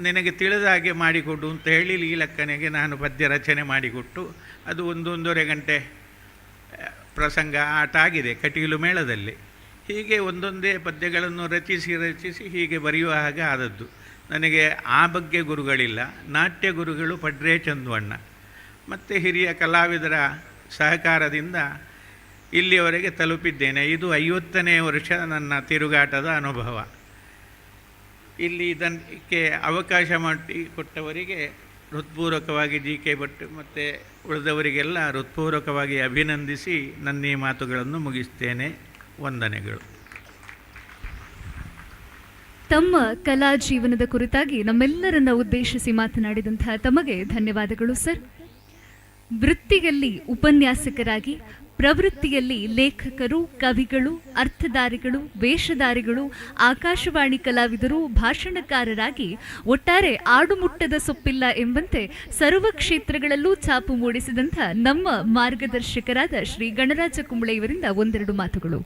ನಿನಗೆ ತಿಳಿದ ಹಾಗೆ ಮಾಡಿಕೊಡು ಅಂತ ಹೇಳಿ ಲೀಲಕ್ಕನಿಗೆ ನಾನು ಪದ್ಯ ರಚನೆ ಮಾಡಿಕೊಟ್ಟು, ಅದು 1-1.5 ಗಂಟೆ ಪ್ರಸಂಗ ಆಟ ಆಗಿದೆ ಕಟೀಲು ಮೇಳದಲ್ಲಿ. ಹೀಗೆ ಒಂದೊಂದೇ ಪದ್ಯಗಳನ್ನು ರಚಿಸಿ ಹೀಗೆ ಬರೆಯುವ ಹಾಗೆ ಆದದ್ದು. ನನಗೆ ಆ ಬಗ್ಗೆ ಗುರುಗಳಿಲ್ಲ. ನಾಟ್ಯ ಗುರುಗಳು ಪಡ್ರೆ ಚಂದ್ವಣ್ಣ ಮತ್ತು ಹಿರಿಯ ಕಲಾವಿದರ ಸಹಕಾರದಿಂದ ಇಲ್ಲಿಯವರೆಗೆ ತಲುಪಿದ್ದೇನೆ. ಇದು 50ನೇ ವರ್ಷ ನನ್ನ ತಿರುಗಾಟದ ಅನುಭವ. ಇಲ್ಲಿ ಇದಕ್ಕೆ ಅವಕಾಶ ಮಾಡಿಕೊಟ್ಟವರಿಗೆ ಹೃತ್ಪೂರ್ವಕವಾಗಿ ಜಿK ಭಟ್ ಮತ್ತು ಉಳಿದವರಿಗೆಲ್ಲ ಹೃತ್ಪೂರ್ವಕವಾಗಿ ಅಭಿನಂದಿಸಿ ನನ್ನ ಈ ಮಾತುಗಳನ್ನು ಮುಗಿಸ್ತೇನೆ. ವಂದನೆಗಳು. ತಮ್ಮ ಕಲಾ ಜೀವನದ ಕುರಿತಾಗಿ ನಮ್ಮೆಲ್ಲರನ್ನ ಉದ್ದೇಶಿಸಿ ಮಾತನಾಡಿದಂತಹ ತಮಗೆ ಧನ್ಯವಾದಗಳು ಸರ್. ವೃತ್ತಿಯಲ್ಲಿ ಉಪನ್ಯಾಸಕರಾಗಿ, ಪ್ರವೃತ್ತಿಯಲ್ಲಿ ಲೇಖಕರು, ಕವಿಗಳು, ಅರ್ಥಧಾರಿಗಳು, ವೇಷಧಾರಿಗಳು, ಆಕಾಶವಾಣಿ ಕಲಾವಿದರು, ಭಾಷಣಕಾರರಾಗಿ ಒಟ್ಟಾರೆ ಆಡುಮುಟ್ಟದ ಸೊಪ್ಪಿಲ್ಲ ಎಂಬಂತೆ ಸರ್ವ ಕ್ಷೇತ್ರಗಳಲ್ಲೂ ಛಾಪು ಮೂಡಿಸಿದಂಥ ನಮ್ಮ ಮಾರ್ಗದರ್ಶಕರಾದ ಶ್ರೀ ಗಣರಾಜ ಕುಂಬಳೆ ಇವರಿಂದ ಒಂದೆರಡು ಮಾತುಗಳು.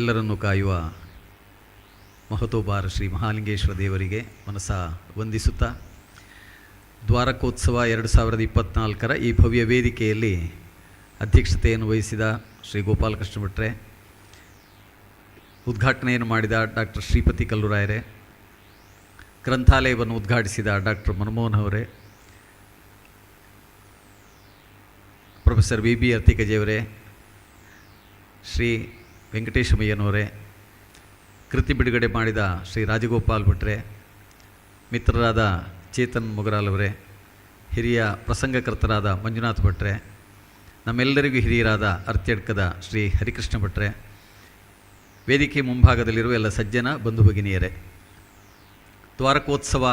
ಎಲ್ಲರನ್ನೂ ಕಾಯುವ ಮಹತೋಬಾರ ಶ್ರೀ ಮಹಾಲಿಂಗೇಶ್ವರ ದೇವರಿಗೆ ಮನಸ ವಂದಿಸುತ್ತಾ, ದ್ವಾರಕೋತ್ಸವ 2024 ಈ ಭವ್ಯ ವೇದಿಕೆಯಲ್ಲಿ ಅಧ್ಯಕ್ಷತೆಯನ್ನು ವಹಿಸಿದ ಶ್ರೀ ಗೋಪಾಲಕೃಷ್ಣ ಭಟ್ರೆ, ಉದ್ಘಾಟನೆಯನ್ನು ಮಾಡಿದ ಡಾಕ್ಟರ್ ಶ್ರೀಪತಿ ಕಲ್ಲೂರಾಯರೇ, ಗ್ರಂಥಾಲಯವನ್ನು ಉದ್ಘಾಟಿಸಿದ ಡಾಕ್ಟರ್ ಮನಮೋಹನ್ ಅವರೇ, ಪ್ರೊಫೆಸರ್ ವಿ ಬಿ ಅರ್ತಿಕಜೆಯವರೇ, ಶ್ರೀ ವೆಂಕಟೇಶಮಯ್ಯನವರೇ, ಕೃತಿ ಬಿಡುಗಡೆ ಮಾಡಿದ ಶ್ರೀ ರಾಜಗೋಪಾಲ್ ಭಟ್ರೆ, ಮಿತ್ರರಾದ ಚೇತನ್ ಮೊಗರಾಲ್ ಅವರೇ, ಹಿರಿಯ ಪ್ರಸಂಗಕರ್ತರಾದ ಮಂಜುನಾಥ್ ಭಟ್ರೆ, ನಮ್ಮೆಲ್ಲರಿಗೂ ಹಿರಿಯರಾದ ಅರ್ತ್ಯಡ್ಕದ ಶ್ರೀ ಹರಿಕೃಷ್ಣ ಭಟ್ರೆ, ವೇದಿಕೆ ಮುಂಭಾಗದಲ್ಲಿರುವ ಎಲ್ಲ ಸಜ್ಜನ ಬಂಧು ಭಗಿನಿಯರೇ, ದ್ವಾರಕೋತ್ಸವ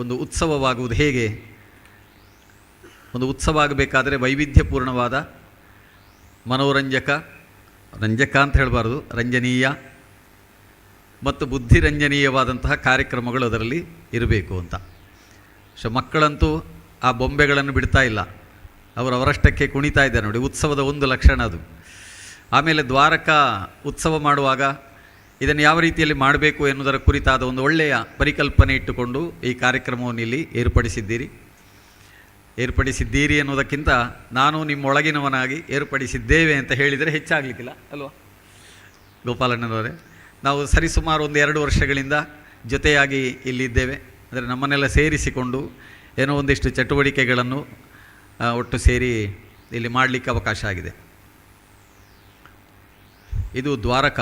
ಒಂದು ಉತ್ಸವವಾಗುವುದು ಹೇಗೆ? ಒಂದು ಉತ್ಸವ ಆಗಬೇಕಾದರೆ ವೈವಿಧ್ಯಪೂರ್ಣವಾದ ರಂಜಕ ಅಂತ ಹೇಳಬಾರ್ದು, ರಂಜನೀಯ ಮತ್ತು ಬುದ್ಧಿರಂಜನೀಯವಾದಂತಹ ಕಾರ್ಯಕ್ರಮಗಳು ಅದರಲ್ಲಿ ಇರಬೇಕು ಅಂತ. ಮಕ್ಕಳಂತೂ ಆ ಬೊಂಬೆಗಳನ್ನು ಬಿಡ್ತಾ ಇಲ್ಲ, ಅವರಷ್ಟಕ್ಕೆ ಕುಣಿತಾ ಇದ್ದಾರೆ ನೋಡಿ, ಉತ್ಸವದ ಒಂದು ಲಕ್ಷಣ ಅದು. ಆಮೇಲೆ ದ್ವಾರಕ ಉತ್ಸವ ಮಾಡುವಾಗ ಇದನ್ನು ಯಾವ ರೀತಿಯಲ್ಲಿ ಮಾಡಬೇಕು ಎನ್ನುವುದರ ಕುರಿತಾದ ಒಂದು ಒಳ್ಳೆಯ ಪರಿಕಲ್ಪನೆ ಇಟ್ಟುಕೊಂಡು ಈ ಕಾರ್ಯಕ್ರಮವನ್ನು ಇಲ್ಲಿ ಏರ್ಪಡಿಸಿದ್ದೀರಿ ಅನ್ನೋದಕ್ಕಿಂತ ನಾನು ನಿಮ್ಮೊಳಗಿನವನಾಗಿ ಏರ್ಪಡಿಸಿದ್ದೇವೆ ಅಂತ ಹೇಳಿದರೆ ಹೆಚ್ಚಾಗಲಿಕ್ಕಿಲ್ಲ ಅಲ್ವಾ ಗೋಪಾಲಣ್ಣನವರೇ? ನಾವು ಸರಿಸುಮಾರು 1-2 ವರ್ಷಗಳಿಂದ ಜೊತೆಯಾಗಿ ಇಲ್ಲಿದ್ದೇವೆ. ಅಂದರೆ ನಮ್ಮನ್ನೆಲ್ಲ ಸೇರಿಸಿಕೊಂಡು ಏನೋ ಒಂದಿಷ್ಟು ಚಟುವಟಿಕೆಗಳನ್ನು ಒಟ್ಟು ಸೇರಿ ಇಲ್ಲಿ ಮಾಡಲಿಕ್ಕೆ ಅವಕಾಶ ಆಗಿದೆ. ಇದು ದ್ವಾರಕ.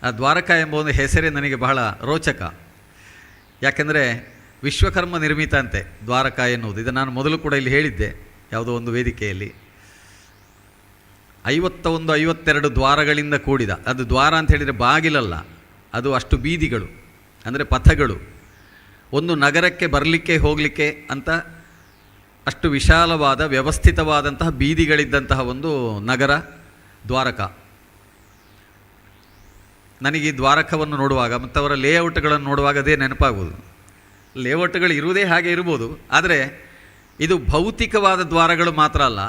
ಆ ದ್ವಾರಕ ಎಂಬ ಒಂದು ಹೆಸರೇ ನನಗೆ ಬಹಳ ರೋಚಕ. ಯಾಕೆಂದರೆ ವಿಶ್ವಕರ್ಮ ನಿರ್ಮಿತ ಅಂತೆ ದ್ವಾರಕ ಎನ್ನುವುದು. ಇದು ನಾನು ಮೊದಲು ಕೂಡ ಇಲ್ಲಿ ಹೇಳಿದ್ದೆ ಯಾವುದೋ ಒಂದು ವೇದಿಕೆಯಲ್ಲಿ. 51-52 ದ್ವಾರಗಳಿಂದ ಕೂಡಿದ, ಅದು ದ್ವಾರ ಅಂತ ಹೇಳಿದರೆ ಬಾಗಿಲಲ್ಲ, ಅದು ಅಷ್ಟು ಬೀದಿಗಳು ಅಂದರೆ ಪಥಗಳು, ಒಂದು ನಗರಕ್ಕೆ ಬರಲಿಕ್ಕೆ ಹೋಗಲಿಕ್ಕೆ ಅಂತ ಅಷ್ಟು ವಿಶಾಲವಾದ ವ್ಯವಸ್ಥಿತವಾದಂತಹ ಬೀದಿಗಳಿದ್ದಂತಹ ಒಂದು ನಗರ ದ್ವಾರಕ. ನನಗೆ ಈ ದ್ವಾರಕವನ್ನು ನೋಡುವಾಗ ಮತ್ತು ಅವರ ಲೇಔಟ್ಗಳನ್ನು ನೋಡುವಾಗ ಅದೇ ನೆನಪಾಗುವುದು. ಲೇಔಟ್ಗಳು ಇರುವುದೇ ಹಾಗೆ ಇರ್ಬೋದು. ಆದರೆ ಇದು ಭೌತಿಕವಾದ ದ್ವಾರಗಳು ಮಾತ್ರ ಅಲ್ಲ,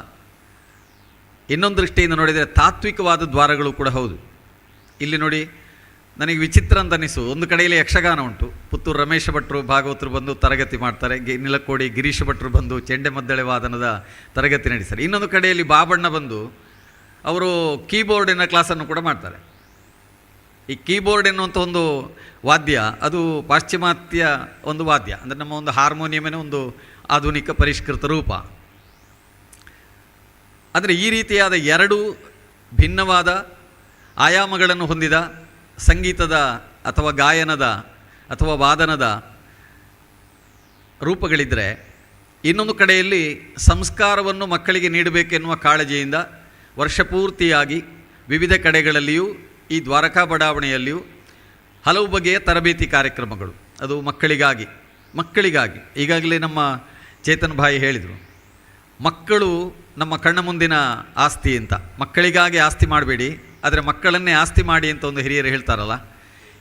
ಇನ್ನೊಂದು ದೃಷ್ಟಿಯಿಂದ ನೋಡಿದರೆ ತಾತ್ವಿಕವಾದ ದ್ವಾರಗಳು ಕೂಡ ಹೌದು. ಇಲ್ಲಿ ನೋಡಿ, ನನಗೆ ವಿಚಿತ್ರ ಅಂತ ಅನ್ನಿಸು, ಒಂದು ಕಡೆಯಲ್ಲಿ ಯಕ್ಷಗಾನ ಉಂಟು, ಪುತ್ತೂರು ರಮೇಶ ಭಟ್ರು ಭಾಗವತರು ಬಂದು ತರಗತಿ ಮಾಡ್ತಾರೆ, ನಿಲಕೋಡಿ ಗಿರೀಶ ಭಟ್ರು ಬಂದು ಚೆಂಡೆಮದ್ದಳೆ ವಾದನದ ತರಗತಿ ನಡೆಸ್ತಾರೆ. ಇನ್ನೊಂದು ಕಡೆಯಲ್ಲಿ ಬಾಬಣ್ಣ ಬಂದು ಅವರು ಕೀಬೋರ್ಡಿನ ಕ್ಲಾಸನ್ನು ಕೂಡ ಮಾಡ್ತಾರೆ. ಈ ಕೀಬೋರ್ಡ್ ಎನ್ನುವಂಥ ಒಂದು ವಾದ್ಯ, ಅದು ಪಾಶ್ಚಿಮಾತ್ಯ ಒಂದು ವಾದ್ಯ, ಅಂದರೆ ನಮ್ಮ ಒಂದು ಹಾರ್ಮೋನಿಯಮೇ ಒಂದು ಆಧುನಿಕ ಪರಿಷ್ಕೃತ ರೂಪ. ಆದರೆ ಈ ರೀತಿಯಾದ ಎರಡು ಭಿನ್ನವಾದ ಆಯಾಮಗಳನ್ನು ಹೊಂದಿದ ಸಂಗೀತದ ಅಥವಾ ಗಾಯನದ ಅಥವಾ ವಾದನದ ರೂಪಗಳಿದ್ದರೆ, ಇನ್ನೊಂದು ಕಡೆಯಲ್ಲಿ ಸಂಸ್ಕಾರವನ್ನು ಮಕ್ಕಳಿಗೆ ನೀಡಬೇಕೆನ್ನುವ ಕಾಳಜಿಯಿಂದ ವರ್ಷಪೂರ್ತಿಯಾಗಿ ವಿವಿಧ ಕಡೆಗಳಲ್ಲಿಯೂ ಈ ದ್ವಾರಕಾ ಬಡಾವಣೆಯಲ್ಲಿಯೂ ಹಲವು ಬಗೆಯ ತರಬೇತಿ ಕಾರ್ಯಕ್ರಮಗಳು, ಅದು ಮಕ್ಕಳಿಗಾಗಿ ಈಗಾಗಲೇ ನಮ್ಮ ಚೇತನ್ ಭಾಯಿ ಹೇಳಿದರು, ಮಕ್ಕಳು ನಮ್ಮ ಕಣ್ಣ ಮುಂದಿನ ಆಸ್ತಿ ಅಂತ. ಮಕ್ಕಳಿಗಾಗಿ ಆಸ್ತಿ ಮಾಡಬೇಡಿ, ಆದರೆ ಮಕ್ಕಳನ್ನೇ ಆಸ್ತಿ ಮಾಡಿ ಅಂತ ಒಂದು ಹಿರಿಯರು ಹೇಳ್ತಾರಲ್ಲ,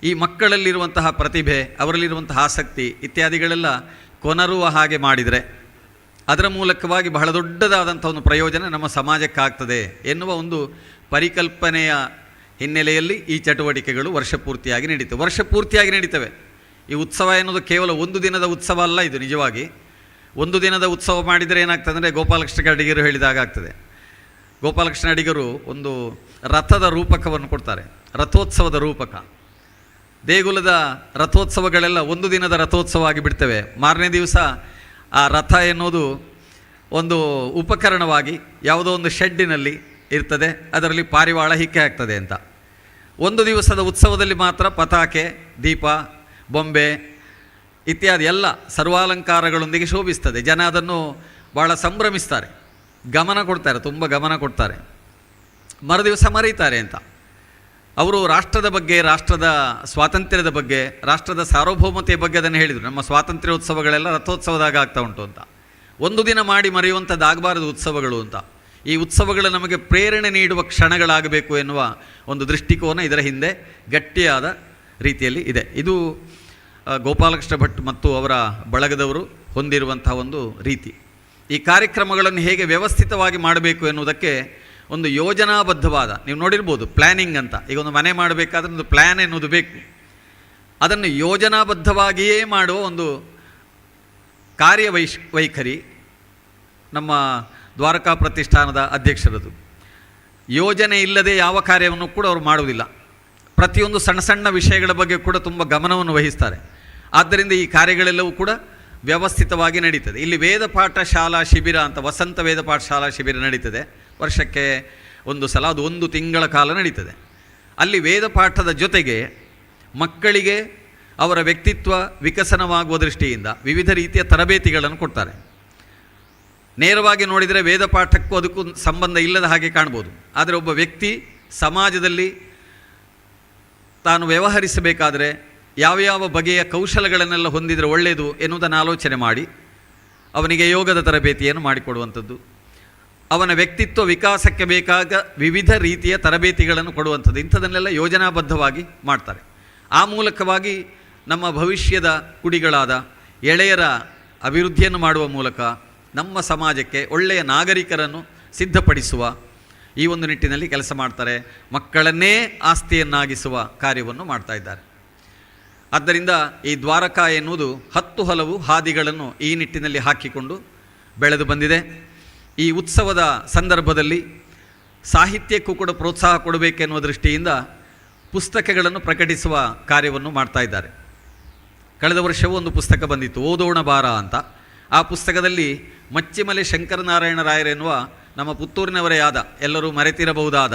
ಈ ಮಕ್ಕಳಲ್ಲಿರುವಂತಹ ಪ್ರತಿಭೆ, ಅವರಲ್ಲಿರುವಂತಹ ಆಸಕ್ತಿ ಇತ್ಯಾದಿಗಳೆಲ್ಲ ಕೊನರುವ ಹಾಗೆ ಮಾಡಿದರೆ ಅದರ ಮೂಲಕವಾಗಿ ಬಹಳ ದೊಡ್ಡದಾದಂಥ ಒಂದು ಪ್ರಯೋಜನ ನಮ್ಮ ಸಮಾಜಕ್ಕಾಗ್ತದೆ ಎನ್ನುವ ಒಂದು ಪರಿಕಲ್ಪನೆಯ ಹಿನ್ನೆಲೆಯಲ್ಲಿ ಈ ಚಟುವಟಿಕೆಗಳು ವರ್ಷಪೂರ್ತಿಯಾಗಿ ನಡೀತವೆ. ಈ ಉತ್ಸವ ಎನ್ನುವುದು ಕೇವಲ ಒಂದು ದಿನದ ಉತ್ಸವ ಅಲ್ಲ. ಇದು ನಿಜವಾಗಿ ಒಂದು ದಿನದ ಉತ್ಸವ ಮಾಡಿದರೆ ಏನಾಗ್ತದೆ ಅಂದರೆ, ಗೋಪಾಲಕೃಷ್ಣ ಅಡಿಗರು ಹೇಳಿದಾಗ ಆಗ್ತದೆ. ಗೋಪಾಲಕೃಷ್ಣ ಅಡಿಗರು ಒಂದು ರಥದ ರೂಪಕವನ್ನು ಕೊಡ್ತಾರೆ, ರಥೋತ್ಸವದ ರೂಪಕ. ದೇಗುಲದ ರಥೋತ್ಸವಗಳೆಲ್ಲ ಒಂದು ದಿನದ ರಥೋತ್ಸವ ಆಗಿಬಿಡ್ತವೆ. ಮಾರನೇ ದಿವಸ ಆ ರಥ ಎನ್ನುವುದು ಒಂದು ಉಪಕರಣವಾಗಿ ಯಾವುದೋ ಒಂದು ಶೆಡ್ಡಿನಲ್ಲಿ ಇರ್ತದೆ, ಅದರಲ್ಲಿ ಪಾರಿವಾಳ ಹಿಕ್ಕೆ ಆಗ್ತದೆ ಅಂತ. ಒಂದು ದಿವಸದ ಉತ್ಸವದಲ್ಲಿ ಮಾತ್ರ ಪತಾಕೆ, ದೀಪ, ಬೊಂಬೆ ಇತ್ಯಾದಿ ಎಲ್ಲ ಸರ್ವಾಲಂಕಾರಗಳೊಂದಿಗೆ ಶೋಭಿಸ್ತದೆ. ಜನ ಅದನ್ನು ಭಾಳ ಸಂಭ್ರಮಿಸ್ತಾರೆ, ತುಂಬ ಗಮನ ಕೊಡ್ತಾರೆ. ಮರುದಿವಸ ಮರೀತಾರೆ ಅಂತ. ಅವರು ರಾಷ್ಟ್ರದ ಬಗ್ಗೆ, ರಾಷ್ಟ್ರದ ಸ್ವಾತಂತ್ರ್ಯದ ಬಗ್ಗೆ, ರಾಷ್ಟ್ರದ ಸಾರ್ವಭೌಮತೆಯ ಬಗ್ಗೆ ಅದನ್ನು ಹೇಳಿದರು. ನಮ್ಮ ಸ್ವಾತಂತ್ರ್ಯೋತ್ಸವಗಳೆಲ್ಲ ರಥೋತ್ಸವದಾಗ ಆಗ್ತಾ ಉಂಟು ಅಂತ. ಒಂದು ದಿನ ಮಾಡಿ ಮರೆಯುವಂಥದ್ದಾಗಬಾರದು ಉತ್ಸವಗಳು ಅಂತ. ಈ ಉತ್ಸವಗಳು ನಮಗೆ ಪ್ರೇರಣೆ ನೀಡುವ ಕ್ಷಣಗಳಾಗಬೇಕು ಎನ್ನುವ ಒಂದು ದೃಷ್ಟಿಕೋನ ಇದರ ಹಿಂದೆ ಗಟ್ಟಿಯಾದ ರೀತಿಯಲ್ಲಿ ಇದೆ. ಇದು ಗೋಪಾಲಕೃಷ್ಣ ಭಟ್ ಮತ್ತು ಅವರ ಬಳಗದವರು ಹೊಂದಿರುವಂತಹ ಒಂದು ರೀತಿ. ಈ ಕಾರ್ಯಕ್ರಮಗಳನ್ನು ಹೇಗೆ ವ್ಯವಸ್ಥಿತವಾಗಿ ಮಾಡಬೇಕು ಎನ್ನುವುದಕ್ಕೆ ಒಂದು ಯೋಜನಾಬದ್ಧವಾದ, ನೀವು ನೋಡಿರ್ಬೋದು ಪ್ಲ್ಯಾನಿಂಗ್ ಅಂತ. ಈಗ ಒಂದು ಮನೆ ಮಾಡಬೇಕಾದ್ರೆ ಒಂದು ಪ್ಲ್ಯಾನ್ ಎನ್ನುವುದು ಬೇಕು. ಅದನ್ನು ಯೋಜನಾಬದ್ಧವಾಗಿಯೇ ಮಾಡುವ ಒಂದು ವೈಖರಿ ನಮ್ಮ ದ್ವಾರಕಾ ಪ್ರತಿಷ್ಠಾನದ ಅಧ್ಯಕ್ಷರದು. ಯೋಜನೆ ಇಲ್ಲದೆ ಯಾವ ಕಾರ್ಯವನ್ನು ಕೂಡ ಅವರು ಮಾಡುವುದಿಲ್ಲ. ಪ್ರತಿಯೊಂದು ಸಣ್ಣ ಸಣ್ಣ ವಿಷಯಗಳ ಬಗ್ಗೆ ಕೂಡ ತುಂಬ ಗಮನವನ್ನು ವಹಿಸ್ತಾರೆ. ಆದ್ದರಿಂದ ಈ ಕಾರ್ಯಗಳೆಲ್ಲವೂ ಕೂಡ ವ್ಯವಸ್ಥಿತವಾಗಿ ನಡೀತದೆ. ಇಲ್ಲಿ ವೇದ ಪಾಠ ಶಾಲಾ ಶಿಬಿರ ಅಂತ, ವಸಂತ ವೇದ ಪಾಠ ಶಾಲಾ ಶಿಬಿರ ನಡೀತದೆ. ವರ್ಷಕ್ಕೆ ಒಂದು ಸಲ, ಅದು 1 ತಿಂಗಳ ಕಾಲ ನಡೀತದೆ. ಅಲ್ಲಿ ವೇದ ಪಾಠದ ಜೊತೆಗೆ ಮಕ್ಕಳಿಗೆ ಅವರ ವ್ಯಕ್ತಿತ್ವ ವಿಕಸನವಾಗುವ ದೃಷ್ಟಿಯಿಂದ ವಿವಿಧ ರೀತಿಯ ತರಬೇತಿಗಳನ್ನು ಕೊಡ್ತಾರೆ. ನೇರವಾಗಿ ನೋಡಿದರೆ ವೇದ ಪಾಠಕ್ಕೂ ಅದಕ್ಕೂ ಸಂಬಂಧ ಇಲ್ಲದ ಹಾಗೆ ಕಾಣ್ಬೋದು. ಆದರೆ ಒಬ್ಬ ವ್ಯಕ್ತಿ ಸಮಾಜದಲ್ಲಿ ತಾನು ವ್ಯವಹರಿಸಬೇಕಾದರೆ ಯಾವ ಬಗೆಯ ಕೌಶಲಗಳನ್ನೆಲ್ಲ ಹೊಂದಿದರೆ ಒಳ್ಳೆಯದು ಎನ್ನುವುದನ್ನು ಆಲೋಚನೆ ಮಾಡಿ ಅವನಿಗೆ ಯೋಗದ ತರಬೇತಿಯನ್ನು ಮಾಡಿಕೊಡುವಂಥದ್ದು, ಅವನ ವ್ಯಕ್ತಿತ್ವ ವಿಕಾಸಕ್ಕೆ ಬೇಕಾದ ವಿವಿಧ ರೀತಿಯ ತರಬೇತಿಗಳನ್ನು ಕೊಡುವಂಥದ್ದು, ಇಂಥದನ್ನೆಲ್ಲ ಯೋಜನಾಬದ್ಧವಾಗಿ ಮಾಡ್ತಾರೆ. ಆ ಮೂಲಕವಾಗಿ ನಮ್ಮ ಭವಿಷ್ಯದ ಕುಡಿಗಳಾದ ಎಳೆಯರ ಅಭಿವೃದ್ಧಿಯನ್ನು ಮಾಡುವ ಮೂಲಕ ನಮ್ಮ ಸಮಾಜಕ್ಕೆ ಒಳ್ಳೆಯ ನಾಗರಿಕರನ್ನು ಸಿದ್ಧಪಡಿಸುವ ಈ ಒಂದು ನಿಟ್ಟಿನಲ್ಲಿ ಕೆಲಸ ಮಾಡ್ತಾರೆ. ಮಕ್ಕಳನ್ನೇ ಆಸ್ತಿಯನ್ನಾಗಿಸುವ ಕಾರ್ಯವನ್ನು ಮಾಡ್ತಾ ಇದ್ದಾರೆ. ಆದ್ದರಿಂದ ಈ ದ್ವಾರಕಾ ಎನ್ನುವುದು 10 ಹಲವು ಹಾದಿಗಳನ್ನು ಈ ನಿಟ್ಟಿನಲ್ಲಿ ಹಾಕಿಕೊಂಡು ಬೆಳೆದು ಬಂದಿದೆ. ಈ ಉತ್ಸವದ ಸಂದರ್ಭದಲ್ಲಿ ಸಾಹಿತ್ಯಕ್ಕೂ ಕೂಡ ಪ್ರೋತ್ಸಾಹ ಕೊಡಬೇಕೆನ್ನುವ ದೃಷ್ಟಿಯಿಂದ ಪುಸ್ತಕಗಳನ್ನು ಪ್ರಕಟಿಸುವ ಕಾರ್ಯವನ್ನು ಮಾಡ್ತಾ ಇದ್ದಾರೆ. ಕಳೆದ ವರ್ಷವೂ ಒಂದು ಪುಸ್ತಕ ಬಂದಿತ್ತು, ಓದೋಣ ಬಾರ ಅಂತ. ಆ ಪುಸ್ತಕದಲ್ಲಿ ಮಚ್ಚಿಮಲೆ ಶಂಕರನಾರಾಯಣ ರಾಯರೆನ್ನುವ ನಮ್ಮ ಪುತ್ತೂರಿನವರೇ ಆದ, ಎಲ್ಲರೂ ಮರೆತಿರಬಹುದಾದ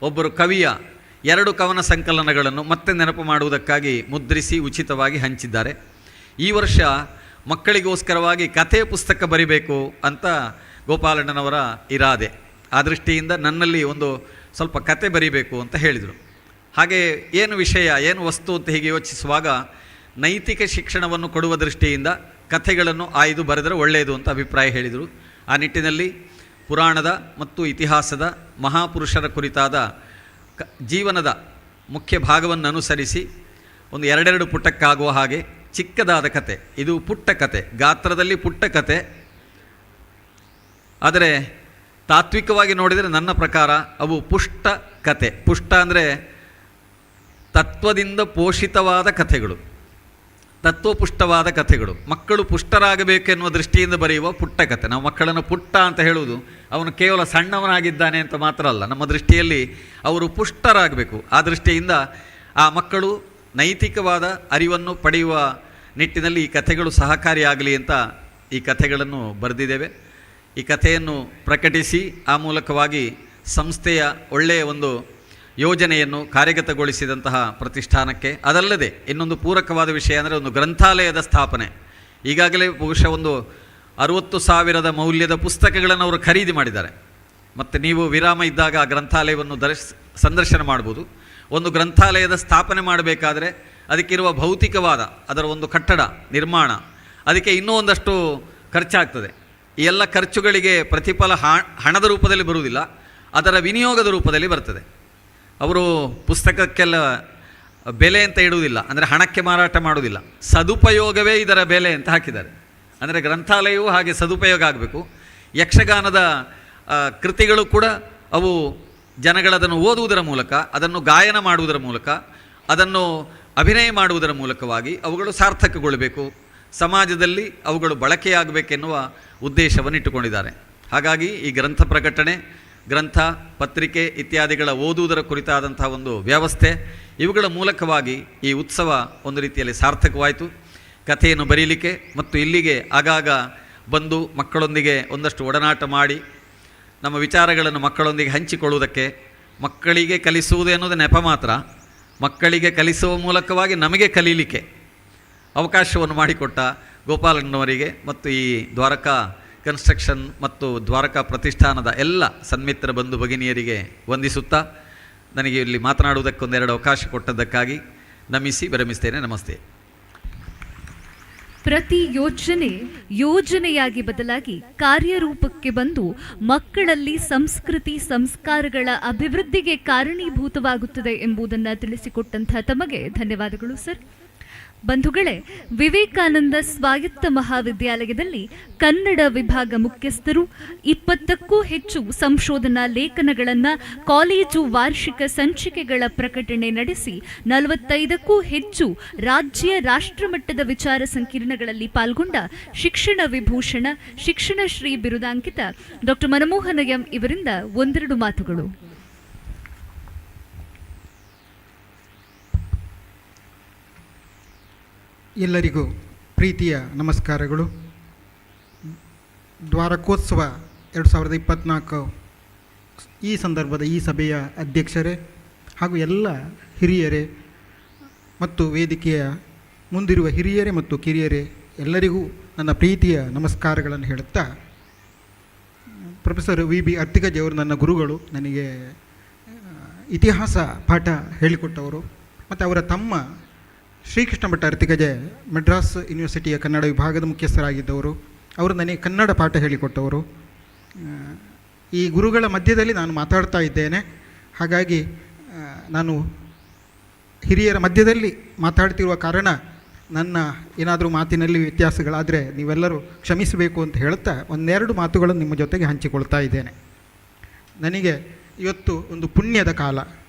ಒಬ್ಬರು ಕವಿಯ 2 ಕವನ ಸಂಕಲನಗಳನ್ನು ಮತ್ತೆ ನೆನಪು ಮಾಡುವುದಕ್ಕಾಗಿ ಮುದ್ರಿಸಿ ಉಚಿತವಾಗಿ ಹಂಚಿದ್ದಾರೆ. ಈ ವರ್ಷ ಮಕ್ಕಳಿಗೋಸ್ಕರವಾಗಿ ಕಥೆಯ ಪುಸ್ತಕ ಬರಿಬೇಕು ಅಂತ ಗೋಪಾಲಣ್ಣನವರ ಇರಾದೆ. ಆ ದೃಷ್ಟಿಯಿಂದ ನನ್ನಲ್ಲಿ ಒಂದು ಸ್ವಲ್ಪ ಕತೆ ಬರಿಬೇಕು ಅಂತ ಹೇಳಿದರು. ಹಾಗೆ ಏನು ವಿಷಯ, ಏನು ವಸ್ತು ಅಂತ ಹೀಗೆ ಯೋಚಿಸುವಾಗ ನೈತಿಕ ಶಿಕ್ಷಣವನ್ನು ಕೊಡುವ ದೃಷ್ಟಿಯಿಂದ ಕಥೆಗಳನ್ನು ಆಯ್ದು ಬರೆದರೆ ಒಳ್ಳೆಯದು ಅಂತ ಅಭಿಪ್ರಾಯ ಹೇಳಿದರು. ಆ ನಿಟ್ಟಿನಲ್ಲಿ ಪುರಾಣದ ಮತ್ತು ಇತಿಹಾಸದ ಮಹಾಪುರುಷರ ಕುರಿತಾದ ಜೀವನದ ಮುಖ್ಯ ಭಾಗವನ್ನು ಅನುಸರಿಸಿ ಒಂದು 2 ಪುಟಕ್ಕಾಗುವ ಹಾಗೆ ಚಿಕ್ಕದಾದ ಕತೆ, ಇದು ಪುಟ್ಟ ಕತೆ, ಗಾತ್ರದಲ್ಲಿ ಪುಟ್ಟ ಕತೆ. ಆದರೆ ತಾತ್ವಿಕವಾಗಿ ನೋಡಿದರೆ ನನ್ನ ಪ್ರಕಾರ ಅವು ಪುಷ್ಟ ಕತೆ. ಪುಷ್ಟ ಅಂದರೆ ತತ್ವದಿಂದ ಪೋಷಿತವಾದ ಕಥೆಗಳು, ತತ್ವಪುಷ್ಟವಾದ ಕಥೆಗಳು. ಮಕ್ಕಳು ಪುಷ್ಟರಾಗಬೇಕೆನ್ನುವ ದೃಷ್ಟಿಯಿಂದ ಬರೆಯುವ ಪುಟ್ಟ ಕತೆ. ನಾವು ಮಕ್ಕಳನ್ನು ಪುಟ್ಟ ಅಂತ ಹೇಳುವುದು ಅವನು ಕೇವಲ ಸಣ್ಣವನಾಗಿದ್ದಾನೆ ಅಂತ ಮಾತ್ರ ಅಲ್ಲ, ನಮ್ಮ ದೃಷ್ಟಿಯಲ್ಲಿ ಅವರು ಪುಷ್ಟರಾಗಬೇಕು. ಆ ದೃಷ್ಟಿಯಿಂದ ಆ ಮಕ್ಕಳು ನೈತಿಕವಾದ ಅರಿವನ್ನು ಪಡೆಯುವ ನಿಟ್ಟಿನಲ್ಲಿ ಈ ಕಥೆಗಳು ಸಹಕಾರಿಯಾಗಲಿ ಅಂತ ಈ ಕಥೆಗಳನ್ನು ಬರೆದಿದ್ದೇವೆ. ಈ ಕಥೆಯನ್ನು ಪ್ರಕಟಿಸಿ ಆ ಮೂಲಕವಾಗಿ ಸಂಸ್ಥೆಯ ಒಳ್ಳೆಯ ಒಂದು ಯೋಜನೆಯನ್ನು ಕಾರ್ಯಗತಗೊಳಿಸಿದಂತಹ ಪ್ರತಿಷ್ಠಾನಕ್ಕೆ, ಅದಲ್ಲದೆ ಇನ್ನೊಂದು ಪೂರಕವಾದ ವಿಷಯ ಅಂದರೆ ಒಂದು ಗ್ರಂಥಾಲಯದ ಸ್ಥಾಪನೆ. ಈಗಾಗಲೇ ಬಹುಶಃ ಒಂದು 60,000 ಮೌಲ್ಯದ ಪುಸ್ತಕಗಳನ್ನು ಅವರು ಖರೀದಿ ಮಾಡಿದ್ದಾರೆ. ಮತ್ತು ನೀವು ವಿರಾಮ ಇದ್ದಾಗ ಆ ಗ್ರಂಥಾಲಯವನ್ನು ಸಂದರ್ಶನ ಮಾಡ್ಬೋದು. ಒಂದು ಗ್ರಂಥಾಲಯದ ಸ್ಥಾಪನೆ ಮಾಡಬೇಕಾದ್ರೆ ಅದಕ್ಕಿರುವ ಭೌತಿಕವಾದ ಅದರ ಒಂದು ಕಟ್ಟಡ ನಿರ್ಮಾಣ, ಅದಕ್ಕೆ ಇನ್ನೂ ಒಂದಷ್ಟು ಖರ್ಚಾಗ್ತದೆ. ಈ ಎಲ್ಲ ಖರ್ಚುಗಳಿಗೆ ಪ್ರತಿಫಲ ಹಣದ ರೂಪದಲ್ಲಿ ಬರುವುದಿಲ್ಲ, ಅದರ ವಿನಿಯೋಗದ ರೂಪದಲ್ಲಿ ಬರ್ತದೆ. ಅವರು ಪುಸ್ತಕಕ್ಕೆಲ್ಲ ಬೆಲೆ ಅಂತ ಇಡುವುದಿಲ್ಲ, ಅಂದರೆ ಹಣಕ್ಕೆ ಮಾರಾಟ ಮಾಡುವುದಿಲ್ಲ, ಸದುಪಯೋಗವೇ ಇದರ ಬೆಲೆ ಅಂತ ಹಾಕಿದ್ದಾರೆ. ಅಂದರೆ ಗ್ರಂಥಾಲಯವೂ ಹಾಗೆ ಸದುಪಯೋಗ ಆಗಬೇಕು. ಯಕ್ಷಗಾನದ ಕೃತಿಗಳು ಕೂಡ ಅವು ಜನಗಳದನ್ನು ಓದುವುದರ ಮೂಲಕ, ಅದನ್ನು ಗಾಯನ ಮಾಡುವುದರ ಮೂಲಕ, ಅದನ್ನು ಅಭಿನಯ ಮಾಡುವುದರ ಮೂಲಕವಾಗಿ ಅವುಗಳು ಸಾರ್ಥಕಗೊಳ್ಳಬೇಕು, ಸಮಾಜದಲ್ಲಿ ಅವುಗಳು ಬಳಕೆಯಾಗಬೇಕೆನ್ನುವ ಉದ್ದೇಶವನ್ನು ಇಟ್ಟುಕೊಂಡಿದ್ದಾರೆ. ಹಾಗಾಗಿ ಈ ಗ್ರಂಥ ಪ್ರಕಟಣೆ, ಗ್ರಂಥ ಪತ್ರಿಕೆ ಇತ್ಯಾದಿಗಳ ಓದುವುದರ ಕುರಿತಾದಂಥ ಒಂದು ವ್ಯವಸ್ಥೆ, ಇವುಗಳ ಮೂಲಕವಾಗಿ ಈ ಉತ್ಸವ ಒಂದು ರೀತಿಯಲ್ಲಿ ಸಾರ್ಥಕವಾಯಿತು. ಕಥೆಯನ್ನು ಬರೀಲಿಕ್ಕೆ ಮತ್ತು ಇಲ್ಲಿಗೆ ಆಗಾಗ ಬಂದು ಮಕ್ಕಳೊಂದಿಗೆ ಒಂದಷ್ಟು ಒಡನಾಟ ಮಾಡಿ ನಮ್ಮ ವಿಚಾರಗಳನ್ನು ಮಕ್ಕಳೊಂದಿಗೆ ಹಂಚಿಕೊಳ್ಳುವುದಕ್ಕೆ, ಮಕ್ಕಳಿಗೆ ಕಲಿಸುವುದು ಎನ್ನುವುದು ನೆಪ ಮಾತ್ರ, ಮಕ್ಕಳಿಗೆ ಕಲಿಸುವ ಮೂಲಕವಾಗಿ ನಮಗೆ ಕಲೀಲಿಕ್ಕೆ ಅವಕಾಶವನ್ನು ಮಾಡಿಕೊಟ್ಟ ಗೋಪಾಲಣ್ಣವರಿಗೆ ಮತ್ತು ಈ ದ್ವಾರಕಾ ಕನ್ಸ್ಟ್ರಕ್ಷನ್ ಮತ್ತು ದ್ವಾರಕಾ ಪ್ರತಿಷ್ಠಾನದ ಎಲ್ಲ ಸನ್ಮಿತ್ರ ಬಂಧು ಭಗಿನಿಯರಿಗೆ ವಂದಿಸುತ್ತಾ, ನನಗೆ ಇಲ್ಲಿ ಮಾತನಾಡುವುದಕ್ಕೊಂದೆರಡು ಅವಕಾಶ ಕೊಟ್ಟದ್ದಕ್ಕಾಗಿ ನಮಿಸಿ ವಿರಮಿಸ್ತೇನೆ. ನಮಸ್ತೆ. ಪ್ರತಿ ಯೋಜನೆ ಯೋಜನೆಯಾಗಿ ಬದಲಾಗಿ ಕಾರ್ಯರೂಪಕ್ಕೆ ಬಂದು ಮಕ್ಕಳಲ್ಲಿ ಸಂಸ್ಕೃತಿ ಸಂಸ್ಕಾರಗಳ ಅಭಿವೃದ್ಧಿಗೆ ಕಾರಣೀಭೂತವಾಗುತ್ತದೆ ಎಂಬುದನ್ನು ತಿಳಿಸಿಕೊಟ್ಟಂತಹ ತಮಗೆ ಧನ್ಯವಾದಗಳು ಸರ್. ಬಂಧುಗಳೇ, ವಿವೇಕಾನಂದ ಸ್ವಾಯತ್ತ ಮಹಾವಿದ್ಯಾಲಯದಲ್ಲಿ ಕನ್ನಡ ವಿಭಾಗ ಮುಖ್ಯಸ್ಥರು 20ಕ್ಕೂ ಹೆಚ್ಚು ಸಂಶೋಧನಾ ಲೇಖನಗಳನ್ನು, ಕಾಲೇಜು ವಾರ್ಷಿಕ ಸಂಚಿಕೆಗಳ ಪ್ರಕಟಣೆ ನಡೆಸಿ 45ಕ್ಕೂ ಹೆಚ್ಚು ರಾಜ್ಯ ರಾಷ್ಟ್ರಮಟ್ಟದ ವಿಚಾರ ಸಂಕಿರಣಗಳಲ್ಲಿ ಪಾಲ್ಗೊಂಡ ಶಿಕ್ಷಣ ವಿಭೂಷಣ, ಶಿಕ್ಷಣ ಶ್ರೀ ಬಿರುದಾಂಕಿತ ಡಾಕ್ಟರ್ ಮನಮೋಹನ ಎಂ ಇವರಿಂದ ಒಂದೆರಡು ಮಾತುಗಳು. ಎಲ್ಲರಿಗೂ ಪ್ರೀತಿಯ ನಮಸ್ಕಾರಗಳು. ದ್ವಾರಕೋತ್ಸವ 2024 ಈ ಸಂದರ್ಭದ ಈ ಸಭೆಯ ಅಧ್ಯಕ್ಷರೇ ಹಾಗೂ ಎಲ್ಲ ಹಿರಿಯರೇ ಮತ್ತು ವೇದಿಕೆಯ ಮುಂದಿರುವ ಹಿರಿಯರೇ ಮತ್ತು ಕಿರಿಯರೇ ಎಲ್ಲರಿಗೂ ನನ್ನ ಪ್ರೀತಿಯ ನಮಸ್ಕಾರಗಳನ್ನು ಹೇಳುತ್ತಾ, ಪ್ರೊಫೆಸರ್ ವಿ.ಬಿ. ಅರ್ತಿಕಜೆಯವರು ನನ್ನ ಗುರುಗಳು, ನನಗೆ ಇತಿಹಾಸ ಪಾಠ ಹೇಳಿಕೊಟ್ಟವರು ಮತ್ತು ಅವರ ತಮ್ಮ ಶ್ರೀಕೃಷ್ಣ ಭಟ್ ಅರ್ತಿಕಜೆ ಮಡ್ರಾಸ್ ಯೂನಿವರ್ಸಿಟಿಯ ಕನ್ನಡ ವಿಭಾಗದ ಮುಖ್ಯಸ್ಥರಾಗಿದ್ದವರು, ಅವರು ನನಗೆ ಕನ್ನಡ ಪಾಠ ಹೇಳಿಕೊಟ್ಟವರು. ಈ ಗುರುಗಳ ಮಧ್ಯದಲ್ಲಿ ನಾನು ಮಾತಾಡ್ತಾ ಇದ್ದೇನೆ. ಹಾಗಾಗಿ ನಾನು ಹಿರಿಯರ ಮಧ್ಯದಲ್ಲಿ ಮಾತಾಡ್ತಿರುವ ಕಾರಣ ನನ್ನ ಏನಾದರೂ ಮಾತಿನಲ್ಲಿ ವ್ಯತ್ಯಾಸಗಳಾದರೆ ನೀವೆಲ್ಲರೂ ಕ್ಷಮಿಸಬೇಕು ಅಂತ ಹೇಳ್ತಾ ಒಂದೆರಡು ಮಾತುಗಳನ್ನು ನಿಮ್ಮ ಜೊತೆಗೆ ಹಂಚಿಕೊಳ್ತಾ ಇದ್ದೇನೆ. ನನಗೆ ಇವತ್ತು ಒಂದು ಪುಣ್ಯದ ಕಾಲ.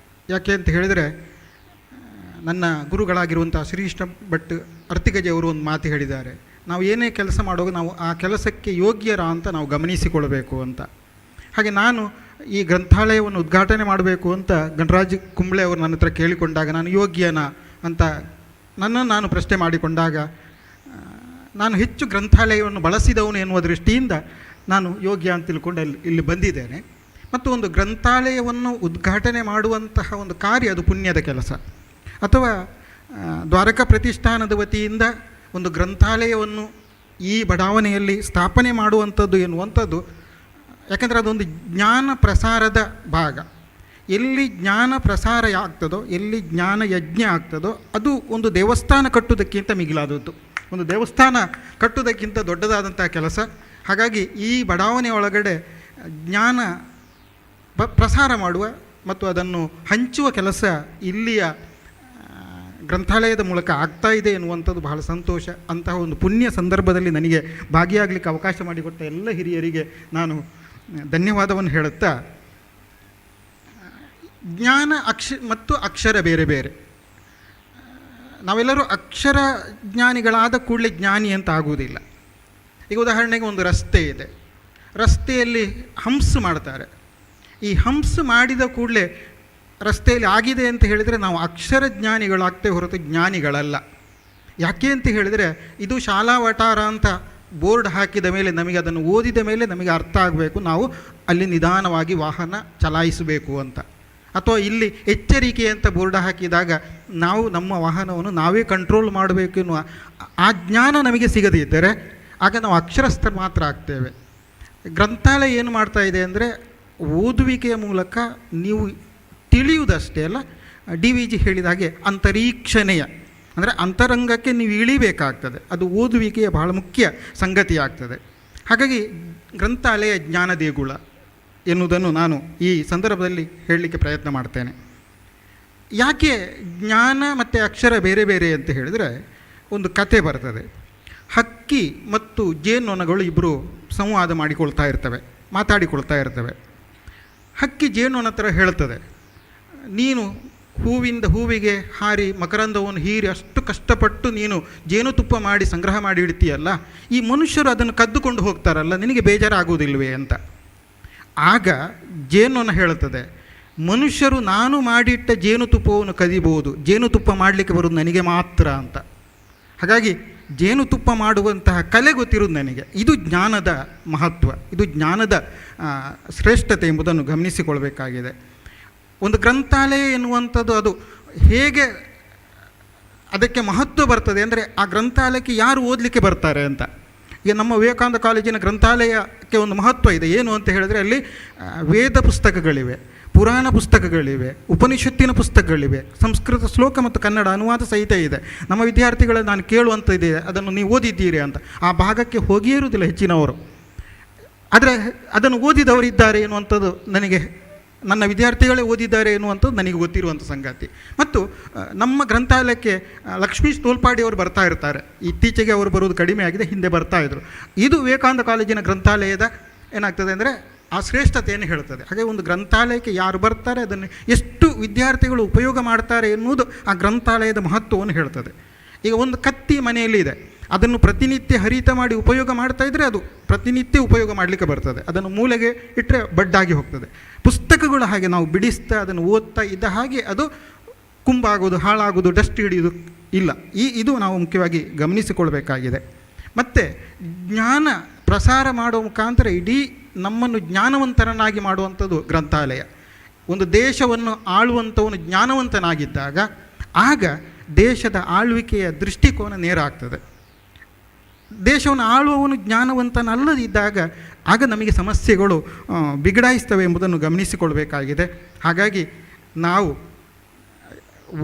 ಯಾಕೆ ಅಂತ ಹೇಳಿದರೆ, ನನ್ನ ಗುರುಗಳಾಗಿರುವಂಥ ಶ್ರೀಕೃಷ್ಣ ಭಟ್ ಅರ್ತಿಕಜೆಯವರು ಒಂದು ಮಾತು ಹೇಳಿದ್ದಾರೆ, ನಾವು ಏನೇ ಕೆಲಸ ಮಾಡುವಾಗ ನಾವು ಆ ಕೆಲಸಕ್ಕೆ ಯೋಗ್ಯರ ಅಂತ ನಾವು ಗಮನಿಸಿಕೊಳ್ಬೇಕು ಅಂತ. ಹಾಗೆ ನಾನು ಈ ಗ್ರಂಥಾಲಯವನ್ನು ಉದ್ಘಾಟನೆ ಮಾಡಬೇಕು ಅಂತ ಗಣರಾಜ್ ಕುಂಬ್ಳೆ ಅವರು ನನ್ನ ಹತ್ರ ಕೇಳಿಕೊಂಡಾಗ ನಾನು ಯೋಗ್ಯನಾ ಅಂತ ನನ್ನನ್ನು ನಾನು ಪ್ರಶ್ನೆ ಮಾಡಿಕೊಂಡಾಗ, ನಾನು ಹೆಚ್ಚು ಗ್ರಂಥಾಲಯವನ್ನು ಬಳಸಿದವನು ಎನ್ನುವ ದೃಷ್ಟಿಯಿಂದ ನಾನು ಯೋಗ್ಯ ಅಂತ ತಿಳ್ಕೊಂಡು ಇಲ್ಲಿ ಬಂದಿದ್ದೇನೆ. ಮತ್ತು ಒಂದು ಗ್ರಂಥಾಲಯವನ್ನು ಉದ್ಘಾಟನೆ ಮಾಡುವಂತಹ ಒಂದು ಕಾರ್ಯ ಅದು ಪುಣ್ಯದ ಕೆಲಸ. ಅಥವಾ ದ್ವಾರಕಾ ಪ್ರತಿಷ್ಠಾನದ ವತಿಯಿಂದ ಒಂದು ಗ್ರಂಥಾಲಯವನ್ನು ಈ ಬಡಾವಣೆಯಲ್ಲಿ ಸ್ಥಾಪನೆ ಮಾಡುವಂಥದ್ದು ಎನ್ನುವಂಥದ್ದು, ಯಾಕೆಂದರೆ ಅದೊಂದು ಜ್ಞಾನ ಪ್ರಸಾರದ ಭಾಗ. ಎಲ್ಲಿ ಜ್ಞಾನ ಪ್ರಸಾರ ಆಗ್ತದೋ, ಎಲ್ಲಿ ಜ್ಞಾನ ಯಜ್ಞ ಆಗ್ತದೋ, ಅದು ಒಂದು ದೇವಸ್ಥಾನ ಕಟ್ಟುವುದಕ್ಕಿಂತ ಮಿಗಿಲಾದದ್ದು, ಒಂದು ದೇವಸ್ಥಾನ ಕಟ್ಟುವುದಕ್ಕಿಂತ ದೊಡ್ಡದಾದಂಥ ಕೆಲಸ. ಹಾಗಾಗಿ ಈ ಬಡಾವಣೆ ಒಳಗಡೆ ಜ್ಞಾನ ಪ್ರಸಾರ ಮಾಡುವ ಮತ್ತು ಅದನ್ನು ಹಂಚುವ ಕೆಲಸ ಇಲ್ಲಿಯ ಗ್ರಂಥಾಲಯದ ಮೂಲಕ ಆಗ್ತಾ ಇದೆ ಎನ್ನುವಂಥದ್ದು ಬಹಳ ಸಂತೋಷ. ಅಂತಹ ಒಂದು ಪುಣ್ಯ ಸಂದರ್ಭದಲ್ಲಿ ನನಗೆ ಭಾಗಿಯಾಗಲಿಕ್ಕೆ ಅವಕಾಶ ಮಾಡಿಕೊಟ್ಟ ಎಲ್ಲ ಹಿರಿಯರಿಗೆ ನಾನು ಧನ್ಯವಾದವನ್ನು ಹೇಳುತ್ತಾ, ಜ್ಞಾನ ಮತ್ತು ಅಕ್ಷರ ಬೇರೆ ಬೇರೆ. ನಾವೆಲ್ಲರೂ ಅಕ್ಷರ ಜ್ಞಾನಿಗಳಾದ ಕೂಡಲೇ ಜ್ಞಾನಿ ಅಂತ ಆಗುವುದಿಲ್ಲ. ಈಗ ಉದಾಹರಣೆಗೆ ಒಂದು ರಸ್ತೆ ಇದೆ, ರಸ್ತೆಯಲ್ಲಿ ಹಂಸು ಮಾಡ್ತಾರೆ. ಈ ಹಂಸು ಮಾಡಿದ ಕೂಡಲೇ ರಸ್ತೆಯಲ್ಲಿ ಆಗಿದೆ ಅಂತ ಹೇಳಿದರೆ ನಾವು ಅಕ್ಷರ ಜ್ಞಾನಿಗಳಾಗ್ತೇವೆ ಹೊರತು ಜ್ಞಾನಿಗಳಲ್ಲ. ಯಾಕೆ ಅಂತ ಹೇಳಿದರೆ, ಇದು ಶಾಲಾ ವಟಾರ ಅಂತ ಬೋರ್ಡ್ ಹಾಕಿದ ಮೇಲೆ ನಮಗೆ ಅದನ್ನು ಓದಿದ ಮೇಲೆ ನಮಗೆ ಅರ್ಥ ಆಗಬೇಕು, ನಾವು ಅಲ್ಲಿ ನಿಧಾನವಾಗಿ ವಾಹನ ಚಲಾಯಿಸಬೇಕು ಅಂತ. ಅಥವಾ ಇಲ್ಲಿ ಎಚ್ಚರಿಕೆ ಅಂತ ಬೋರ್ಡ್ ಹಾಕಿದಾಗ ನಾವು ನಮ್ಮ ವಾಹನವನ್ನು ನಾವೇ ಕಂಟ್ರೋಲ್ ಮಾಡಬೇಕು ಎನ್ನುವ ಆ ಜ್ಞಾನ ನಮಗೆ ಸಿಗದೇ ಇದ್ದರೆ ಆಗ ನಾವು ಅಕ್ಷರಸ್ಥ ಮಾತ್ರ ಆಗ್ತೇವೆ. ಗ್ರಂಥಾಲಯ ಏನು ಮಾಡ್ತಾ ಇದೆ ಅಂದರೆ, ಓದುವಿಕೆಯ ಮೂಲಕ ನೀವು ತಿಳಿಯುವುದಷ್ಟೇ ಅಲ್ಲ, DVG ಹೇಳಿದ ಹಾಗೆ ಅಂತರೀಕ್ಷಣೆಯ ಅಂದರೆ ಅಂತರಂಗಕ್ಕೆ ನೀವು ಇಳಿಬೇಕಾಗ್ತದೆ. ಅದು ಓದುವಿಕೆಯ ಬಹಳ ಮುಖ್ಯ ಸಂಗತಿ ಆಗ್ತದೆ. ಹಾಗಾಗಿ ಗ್ರಂಥಾಲಯ ಜ್ಞಾನ ದೇಗುಲ ಎನ್ನುವುದನ್ನು ನಾನು ಈ ಸಂದರ್ಭದಲ್ಲಿ ಹೇಳಲಿಕ್ಕೆ ಪ್ರಯತ್ನ ಮಾಡ್ತೇನೆ. ಯಾಕೆ ಜ್ಞಾನ ಮತ್ತು ಅಕ್ಷರ ಬೇರೆ ಬೇರೆ ಅಂತ ಹೇಳಿದರೆ, ಒಂದು ಕತೆ ಬರ್ತದೆ. ಹಕ್ಕಿ ಮತ್ತು ಜೇನ್ನೊಣಗಳು ಇಬ್ಬರು ಸಂವಾದ ಮಾತಾಡಿಕೊಳ್ತಾ ಇರ್ತವೆ. ಹಕ್ಕಿ ಜೇನ್ನೊಣ ಹತ್ರ ಹೇಳ್ತದೆ, ನೀನು ಹೂವಿಂದ ಹೂವಿಗೆ ಹಾರಿ ಮಕರಂದವನ್ನು ಹೀರಿ ಅಷ್ಟು ಕಷ್ಟಪಟ್ಟು ನೀನು ಜೇನುತುಪ್ಪ ಮಾಡಿ ಸಂಗ್ರಹ ಮಾಡಿ ಇಡ್ತೀಯಲ್ಲ, ಈ ಮನುಷ್ಯರು ಅದನ್ನು ಕದ್ದುಕೊಂಡು ಹೋಗ್ತಾರಲ್ಲ, ನಿನಗೆ ಬೇಜಾರಾಗುವುದಿಲ್ವೇ ಅಂತ. ಆಗ ಜೇನ್ನೊಣ ಹೇಳುತ್ತದೆ, ಮನುಷ್ಯರು ನಾನು ಮಾಡಿಟ್ಟ ಜೇನುತುಪ್ಪವನ್ನು ಕದಿಬೋದು, ಜೇನುತುಪ್ಪ ಮಾಡಲಿಕ್ಕೆ ಬರೋದು ನನಗೆ ಮಾತ್ರ ಅಂತ. ಹಾಗಾಗಿ ಜೇನುತುಪ್ಪ ಮಾಡುವಂತಹ ಕಲೆ ಗೊತ್ತಿರೋದು ನನಗೆ. ಇದು ಜ್ಞಾನದ ಮಹತ್ವ, ಇದು ಜ್ಞಾನದ ಶ್ರೇಷ್ಠತೆ ಎಂಬುದನ್ನು ಗಮನಿಸಿಕೊಳ್ಬೇಕಾಗಿದೆ. ಒಂದು ಗ್ರಂಥಾಲಯ ಎನ್ನುವಂಥದ್ದು ಅದು ಹೇಗೆ ಅದಕ್ಕೆ ಮಹತ್ವ ಬರ್ತದೆ ಅಂದರೆ, ಆ ಗ್ರಂಥಾಲಯಕ್ಕೆ ಯಾರು ಓದಲಿಕ್ಕೆ ಬರ್ತಾರೆ ಅಂತ. ಈಗ ನಮ್ಮ ವಿವೇಕಾನಂದ ಕಾಲೇಜಿನ ಗ್ರಂಥಾಲಯಕ್ಕೆ ಒಂದು ಮಹತ್ವ ಇದೆ. ಏನು ಅಂತ ಹೇಳಿದ್ರೆ, ಅಲ್ಲಿ ವೇದ ಪುಸ್ತಕಗಳಿವೆ, ಪುರಾಣ ಪುಸ್ತಕಗಳಿವೆ, ಉಪನಿಷತ್ತಿನ ಪುಸ್ತಕಗಳಿವೆ, ಸಂಸ್ಕೃತ ಶ್ಲೋಕ ಮತ್ತು ಕನ್ನಡ ಅನುವಾದ ಸಹಿತ ಇದೆ. ನಮ್ಮ ವಿದ್ಯಾರ್ಥಿಗಳು ನಾನು ಕೇಳುವಂಥದ್ದಿದೆ, ಅದನ್ನು ನೀವು ಓದಿದ್ದೀರಿ ಅಂತ. ಆ ಭಾಗಕ್ಕೆ ಹೋಗಿಯೇ ಇರುವುದಿಲ್ಲ ಹೆಚ್ಚಿನವರು. ಆದರೆ ಅದನ್ನು ಓದಿದವರಿದ್ದಾರೆ ಎನ್ನುವಂಥದ್ದು ನನಗೆ, ನನ್ನ ವಿದ್ಯಾರ್ಥಿಗಳೇ ಓದಿದ್ದಾರೆ ಎನ್ನುವಂಥದ್ದು ನನಗೆ ಗೊತ್ತಿರುವಂಥ ಸಂಗತಿ. ಮತ್ತು ನಮ್ಮ ಗ್ರಂಥಾಲಯಕ್ಕೆ ಲಕ್ಷ್ಮೀಶ್ ತೋಲ್ಪಾಡಿ ಅವರು ಬರ್ತಾ ಇರ್ತಾರೆ. ಇತ್ತೀಚೆಗೆ ಅವರು ಬರೋದು ಕಡಿಮೆ ಆಗಿದೆ, ಹಿಂದೆ ಬರ್ತಾಯಿದ್ರು. ಇದು ವಿವೇಕಾನಂದ ಕಾಲೇಜಿನ ಗ್ರಂಥಾಲಯದ ಏನಾಗ್ತದೆ ಅಂದರೆ ಆ ಶ್ರೇಷ್ಠತೆಯನ್ನು ಹೇಳ್ತದೆ. ಹಾಗೆ ಒಂದು ಗ್ರಂಥಾಲಯಕ್ಕೆ ಯಾರು ಬರ್ತಾರೆ, ಅದನ್ನು ಎಷ್ಟು ವಿದ್ಯಾರ್ಥಿಗಳು ಉಪಯೋಗ ಮಾಡ್ತಾರೆ ಎನ್ನುವುದು ಆ ಗ್ರಂಥಾಲಯದ ಮಹತ್ವವನ್ನು ಹೇಳ್ತದೆ. ಈಗ ಒಂದು ಕತ್ತಿ ಮನೆಯಲ್ಲಿ ಇದೆ, ಅದನ್ನು ಪ್ರತಿನಿತ್ಯ ಹರಿತ ಮಾಡಿ ಉಪಯೋಗ ಮಾಡ್ತಾ ಇದ್ದರೆ ಅದು ಪ್ರತಿನಿತ್ಯ ಉಪಯೋಗ ಮಾಡಲಿಕ್ಕೆ ಬರ್ತದೆ. ಅದನ್ನು ಮೂಲೆಗೆ ಇಟ್ಟರೆ ಬಡ್ಡಾಗಿ ಹೋಗ್ತದೆ. ಪುಸ್ತಕಗಳು ಹಾಗೆ ನಾವು ಬಿಡಿಸ್ತಾ ಅದನ್ನು ಓದ್ತಾ ಇದ್ದ ಹಾಗೆ ಅದು ಕುಂಬಾಗೋದು, ಹಾಳಾಗೋದು, ಡಸ್ಟ್ ಹಿಡಿಯೋದು ಇಲ್ಲ. ಇದು ನಾವು ಮುಖ್ಯವಾಗಿ ಗಮನಿಸಿಕೊಳ್ಬೇಕಾಗಿದೆ. ಮತ್ತು ಜ್ಞಾನ ಪ್ರಸಾರ ಮಾಡುವ ಮುಖಾಂತರ ಇಡೀ ನಮ್ಮನ್ನು ಜ್ಞಾನವಂತರನ್ನಾಗಿ ಮಾಡುವಂಥದ್ದು ಗ್ರಂಥಾಲಯ. ಒಂದು ದೇಶವನ್ನು ಆಳುವಂಥವನು ಜ್ಞಾನವಂತನಾಗಿದ್ದಾಗ ಆಗ ದೇಶದ ಆಳ್ವಿಕೆಯ ದೃಷ್ಟಿಕೋನ ನೇರ ಆಗ್ತದೆ. ದೇಶವನ್ನು ಆಳುವವನು ಜ್ಞಾನವಂತನಲ್ಲದಿದ್ದಾಗ ಆಗ ನಮಗೆ ಸಮಸ್ಯೆಗಳು ಬಿಗಡಾಯಿಸ್ತವೆ ಎಂಬುದನ್ನು ಗಮನಿಸಿಕೊಳ್ಬೇಕಾಗಿದೆ. ಹಾಗಾಗಿ ನಾವು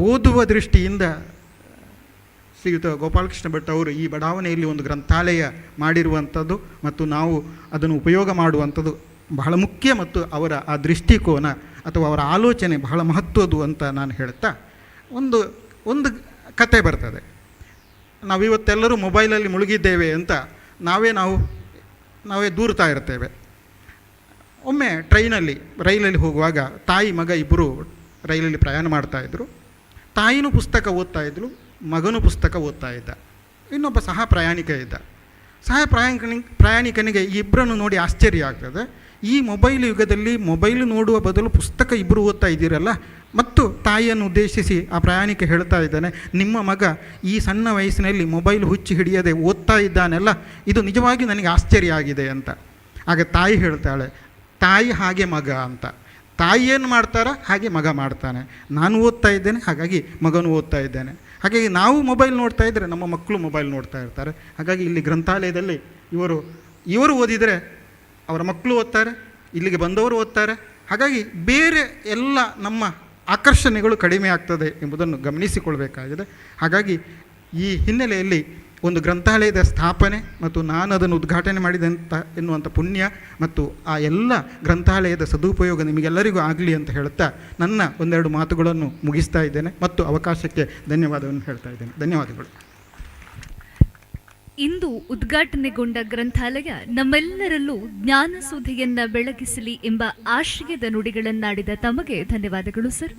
ಓದುವ ದೃಷ್ಟಿಯಿಂದ ಶ್ರೀಯುತ ಗೋಪಾಲಕೃಷ್ಣ ಭಟ್ ಅವರು ಈ ಬಡಾವಣೆಯಲ್ಲಿ ಒಂದು ಗ್ರಂಥಾಲಯ ಮಾಡಿರುವಂಥದ್ದು ಮತ್ತು ನಾವು ಅದನ್ನು ಉಪಯೋಗ ಮಾಡುವಂಥದ್ದು ಬಹಳ ಮುಖ್ಯ. ಮತ್ತು ಅವರ ಆ ದೃಷ್ಟಿಕೋನ ಅಥವಾ ಅವರ ಆಲೋಚನೆ ಬಹಳ ಮಹತ್ವದ್ದು ಅಂತ ನಾನು ಹೇಳ್ತಾ, ಒಂದು ಕತೆ ಬರ್ತದೆ. ನಾವಿವತ್ತೆಲ್ಲರೂ ಮೊಬೈಲಲ್ಲಿ ಮುಳುಗಿದ್ದೇವೆ ಅಂತ ನಾವೇ ದೂರ್ತಾ ಇರ್ತೇವೆ. ಒಮ್ಮೆ ರೈಲಲ್ಲಿ ಹೋಗುವಾಗ ತಾಯಿ ಮಗ ಇಬ್ಬರು ರೈಲಲ್ಲಿ ಪ್ರಯಾಣ ಮಾಡ್ತಾಯಿದ್ರು. ತಾಯಿನೂ ಪುಸ್ತಕ ಓದ್ತಾ ಇದ್ದರು, ಮಗನೂ ಪುಸ್ತಕ ಓದ್ತಾ ಇದ್ದ. ಇನ್ನೊಬ್ಬ ಸಹ ಪ್ರಯಾಣಿಕ ಇದ್ದ. ಪ್ರಯಾಣಿಕನಿಗೆ ಈ ಇಬ್ಬರನ್ನು ನೋಡಿ ಆಶ್ಚರ್ಯ ಆಗ್ತದೆ. ಈ ಮೊಬೈಲ್ ಯುಗದಲ್ಲಿ ಮೊಬೈಲ್ ನೋಡುವ ಬದಲು ಪುಸ್ತಕ ಇಬ್ಬರು ಓದ್ತಾ ಇದ್ದೀರಲ್ಲ. ಮತ್ತು ತಾಯಿಯನ್ನು ಉದ್ದೇಶಿಸಿ ಆ ಪ್ರಯಾಣಿಕ ಹೇಳ್ತಾ ಇದ್ದಾನೆ, ನಿಮ್ಮ ಮಗ ಈ ಸಣ್ಣ ವಯಸ್ಸಿನಲ್ಲಿ ಮೊಬೈಲ್ ಹುಚ್ಚಿ ಹಿಡಿಯದೆ ಓದ್ತಾ ಇದ್ದಾನೆಲ್ಲ, ಇದು ನಿಜವಾಗಿ ನನಗೆ ಆಶ್ಚರ್ಯ ಆಗಿದೆ ಅಂತ. ಆಗ ತಾಯಿ ಹೇಳ್ತಾಳೆ, ತಾಯಿ ಹಾಗೆ ಮಗ ಅಂತ. ತಾಯಿ ಏನು ಮಾಡ್ತಾರ ಹಾಗೆ ಮಗ ಮಾಡ್ತಾನೆ. ನಾನು ಓದ್ತಾ ಇದ್ದೇನೆ, ಹಾಗಾಗಿ ಮಗನೂ ಓದ್ತಾ ಇದ್ದೇನೆ. ಹಾಗಾಗಿ ನಾವು ಮೊಬೈಲ್ ನೋಡ್ತಾ ಇದ್ದರೆ ನಮ್ಮ ಮಕ್ಕಳು ಮೊಬೈಲ್ ನೋಡ್ತಾ ಇರ್ತಾರೆ. ಹಾಗಾಗಿ ಇಲ್ಲಿ ಗ್ರಂಥಾಲಯದಲ್ಲಿ ಇವರು ಓದಿದರೆ ಅವರ ಮಕ್ಕಳು ಓದ್ತಾರೆ, ಇಲ್ಲಿಗೆ ಬಂದವರು ಓದ್ತಾರೆ. ಹಾಗಾಗಿ ಬೇರೆ ಎಲ್ಲ ನಮ್ಮ ಆಕರ್ಷಣೆಗಳು ಕಡಿಮೆ ಆಗ್ತದೆ ಎಂಬುದನ್ನು ಗಮನಿಸಿಕೊಳ್ಬೇಕಾಗಿದೆ. ಹಾಗಾಗಿ ಈ ಹಿನ್ನೆಲೆಯಲ್ಲಿ ಒಂದು ಗ್ರಂಥಾಲಯದ ಸ್ಥಾಪನೆ ಮತ್ತು ನಾನು ಅದನ್ನು ಉದ್ಘಾಟನೆ ಮಾಡಿದಂಥ ಎನ್ನುವಂಥ ಪುಣ್ಯ ಮತ್ತು ಆ ಎಲ್ಲ ಗ್ರಂಥಾಲಯದ ಸದುಪಯೋಗ ನಿಮಗೆಲ್ಲರಿಗೂ ಆಗಲಿ ಅಂತ ಹೇಳ್ತಾ ನನ್ನ ಒಂದೆರಡು ಮಾತುಗಳನ್ನು ಮುಗಿಸ್ತಾ ಇದ್ದೇನೆ ಮತ್ತು ಅವಕಾಶಕ್ಕೆ ಧನ್ಯವಾದವನ್ನು ಹೇಳ್ತಾ ಇದ್ದೇನೆ. ಧನ್ಯವಾದಗಳು. ಇಂದು ಉದ್ಘಾಟನೆಗೊಂಡ ಗ್ರಂಥಾಲಯ ನಮ್ಮೆಲ್ಲರಲ್ಲೂ ಜ್ಞಾನಸುಧೆಯನ್ನ ಬೆಳಗಿಸಲಿ ಎಂಬ ಆಶಯದ ನುಡಿಗಳನ್ನಾಡಿದ ತಮಗೆ ಧನ್ಯವಾದಗಳು ಸರ್.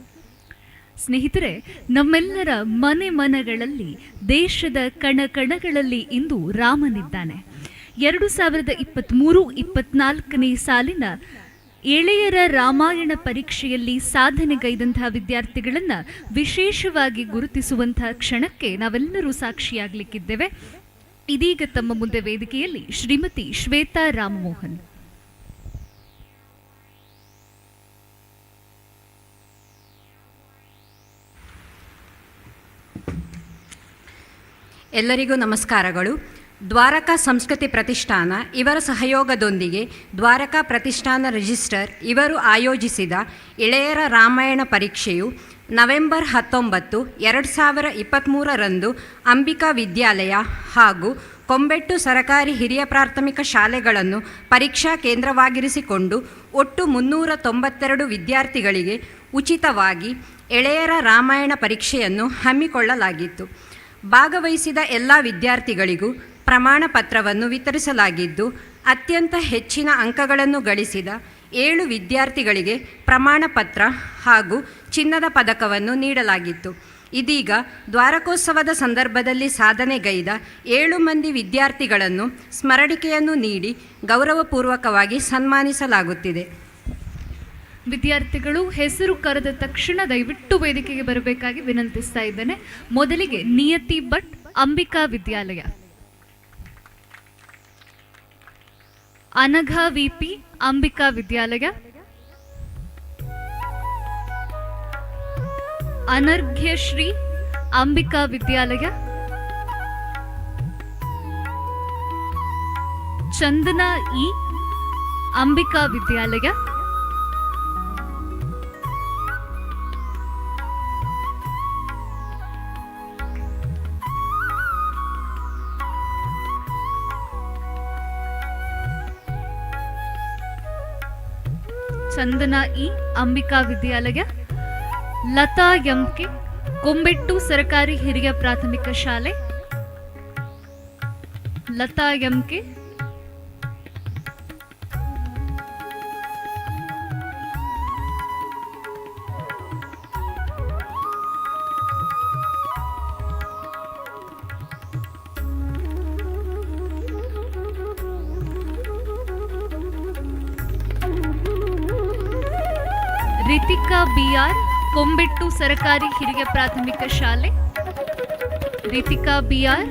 ಸ್ನೇಹಿತರೆ, ನಮ್ಮೆಲ್ಲರ ಮನೆ ಮನಗಳಲ್ಲಿ, ದೇಶದ ಕಣಕಣಗಳಲ್ಲಿ ಇಂದು ರಾಮನಿದ್ದಾನೆ. 2023-24ನೇ ಸಾಲಿನ ಎಳೆಯರ ರಾಮಾಯಣ ಪರೀಕ್ಷೆಯಲ್ಲಿ ಸಾಧನೆಗೈದಂತಹ ವಿದ್ಯಾರ್ಥಿಗಳನ್ನು ವಿಶೇಷವಾಗಿ ಗುರುತಿಸುವಂತಹ ಕ್ಷಣಕ್ಕೆ ನಾವೆಲ್ಲರೂ ಸಾಕ್ಷಿಯಾಗಲಿಕ್ಕಿದ್ದೇವೆ. ಇದೀಗ ತಮ್ಮ ಮುಂದೆ ವೇದಿಕೆಯಲ್ಲಿ ಶ್ರೀಮತಿ ಶ್ವೇತಾ ರಾಮಮೋಹನ್. ಎಲ್ಲರಿಗೂ ನಮಸ್ಕಾರಗಳು. ದ್ವಾರಕಾ ಸಂಸ್ಕೃತಿ ಪ್ರತಿಷ್ಠಾನ ಇವರ ಸಹಯೋಗದೊಂದಿಗೆ ದ್ವಾರಕಾ ಪ್ರತಿಷ್ಠಾನ ರಿಜಿಸ್ಟರ್ ಇವರು ಆಯೋಜಿಸಿದ ಎಳೆಯರ ರಾಮಾಯಣ ಪರೀಕ್ಷೆಯು ನವೆಂಬರ್ 19, 2023ರಂದು ಅಂಬಿಕಾ ವಿದ್ಯಾಲಯ ಹಾಗೂ ಕೊಂಬೆಟ್ಟು ಸರಕಾರಿ ಹಿರಿಯ ಪ್ರಾಥಮಿಕ ಶಾಲೆಗಳನ್ನು ಪರೀಕ್ಷಾ ಕೇಂದ್ರವಾಗಿರಿಸಿಕೊಂಡು ಒಟ್ಟು 392 ವಿದ್ಯಾರ್ಥಿಗಳಿಗೆ ಉಚಿತವಾಗಿ ಎಳೆಯರ ರಾಮಾಯಣ ಪರೀಕ್ಷೆಯನ್ನು ಹಮ್ಮಿಕೊಳ್ಳಲಾಗಿತ್ತು. ಭಾಗವಹಿಸಿದ ಎಲ್ಲ ವಿದ್ಯಾರ್ಥಿಗಳಿಗೂ ಪ್ರಮಾಣ ಪತ್ರವನ್ನು ವಿತರಿಸಲಾಗಿದ್ದು, ಅತ್ಯಂತ ಹೆಚ್ಚಿನ ಅಂಕಗಳನ್ನು ಗಳಿಸಿದ 7 ವಿದ್ಯಾರ್ಥಿಗಳಿಗೆ ಪ್ರಮಾಣ ಪತ್ರ ಹಾಗೂ ಚಿನ್ನದ ಪದಕವನ್ನು ನೀಡಲಾಗಿತ್ತು. ಇದೀಗ ದ್ವಾರಕೋತ್ಸವದ ಸಂದರ್ಭದಲ್ಲಿ ಸಾಧನೆಗೈದ 7 ಮಂದಿ ವಿದ್ಯಾರ್ಥಿಗಳನ್ನು ಸ್ಮರಣಿಕೆಯನ್ನು ನೀಡಿ ಗೌರವಪೂರ್ವಕವಾಗಿ ಸನ್ಮಾನಿಸಲಾಗುತ್ತಿದೆ. ವಿದ್ಯಾರ್ಥಿಗಳು ಹೆಸರು ಕರೆದ ತಕ್ಷಣ ದಯವಿಟ್ಟು ವೇದಿಕೆಗೆ ಬರಬೇಕಾಗಿ ವಿನಂತಿಸ್ತಾ ಇದ್ದೇನೆ. ಮೊದಲಿಗೆ ನಿಯತಿ ಭಟ್, ಅಂಬಿಕಾ ವಿದ್ಯಾಲಯ. ಅನಘಾ ವಿಪಿ, ಅಂಬಿಕಾ ವಿದ್ಯಾಲಯ. ಅನರ್ಘ್ಯಶ್ರೀ, ಅಂಬಿಕಾ ವಿದ್ಯಾಲಯ. ಚಂದನಾ ಇ, ಅಂಬಿಕಾ ವಿದ್ಯಾಲಯ. ಚಂದನಾ ಇ, ಅಂಬಿಕಾ ವಿದ್ಯಾಲಯ. ಲತಾ ಎಂಕೆ, ಕೊಂಬೆಟ್ಟು ಸರ್ಕಾರಿ ಹಿರಿಯ ಪ್ರಾಥಮಿಕ ಶಾಲೆ. ಲತಾ ಎಂಕೆ. ರಿತಿಕಾ ಬಿಆರ್, ಕೊಂಬೆಟ್ಟು ಸರಕಾರಿ ಹಿರಿಯ ಪ್ರಾಥಮಿಕ ಶಾಲೆ. ರಿತಿಕಾ ಬಿಆರ್.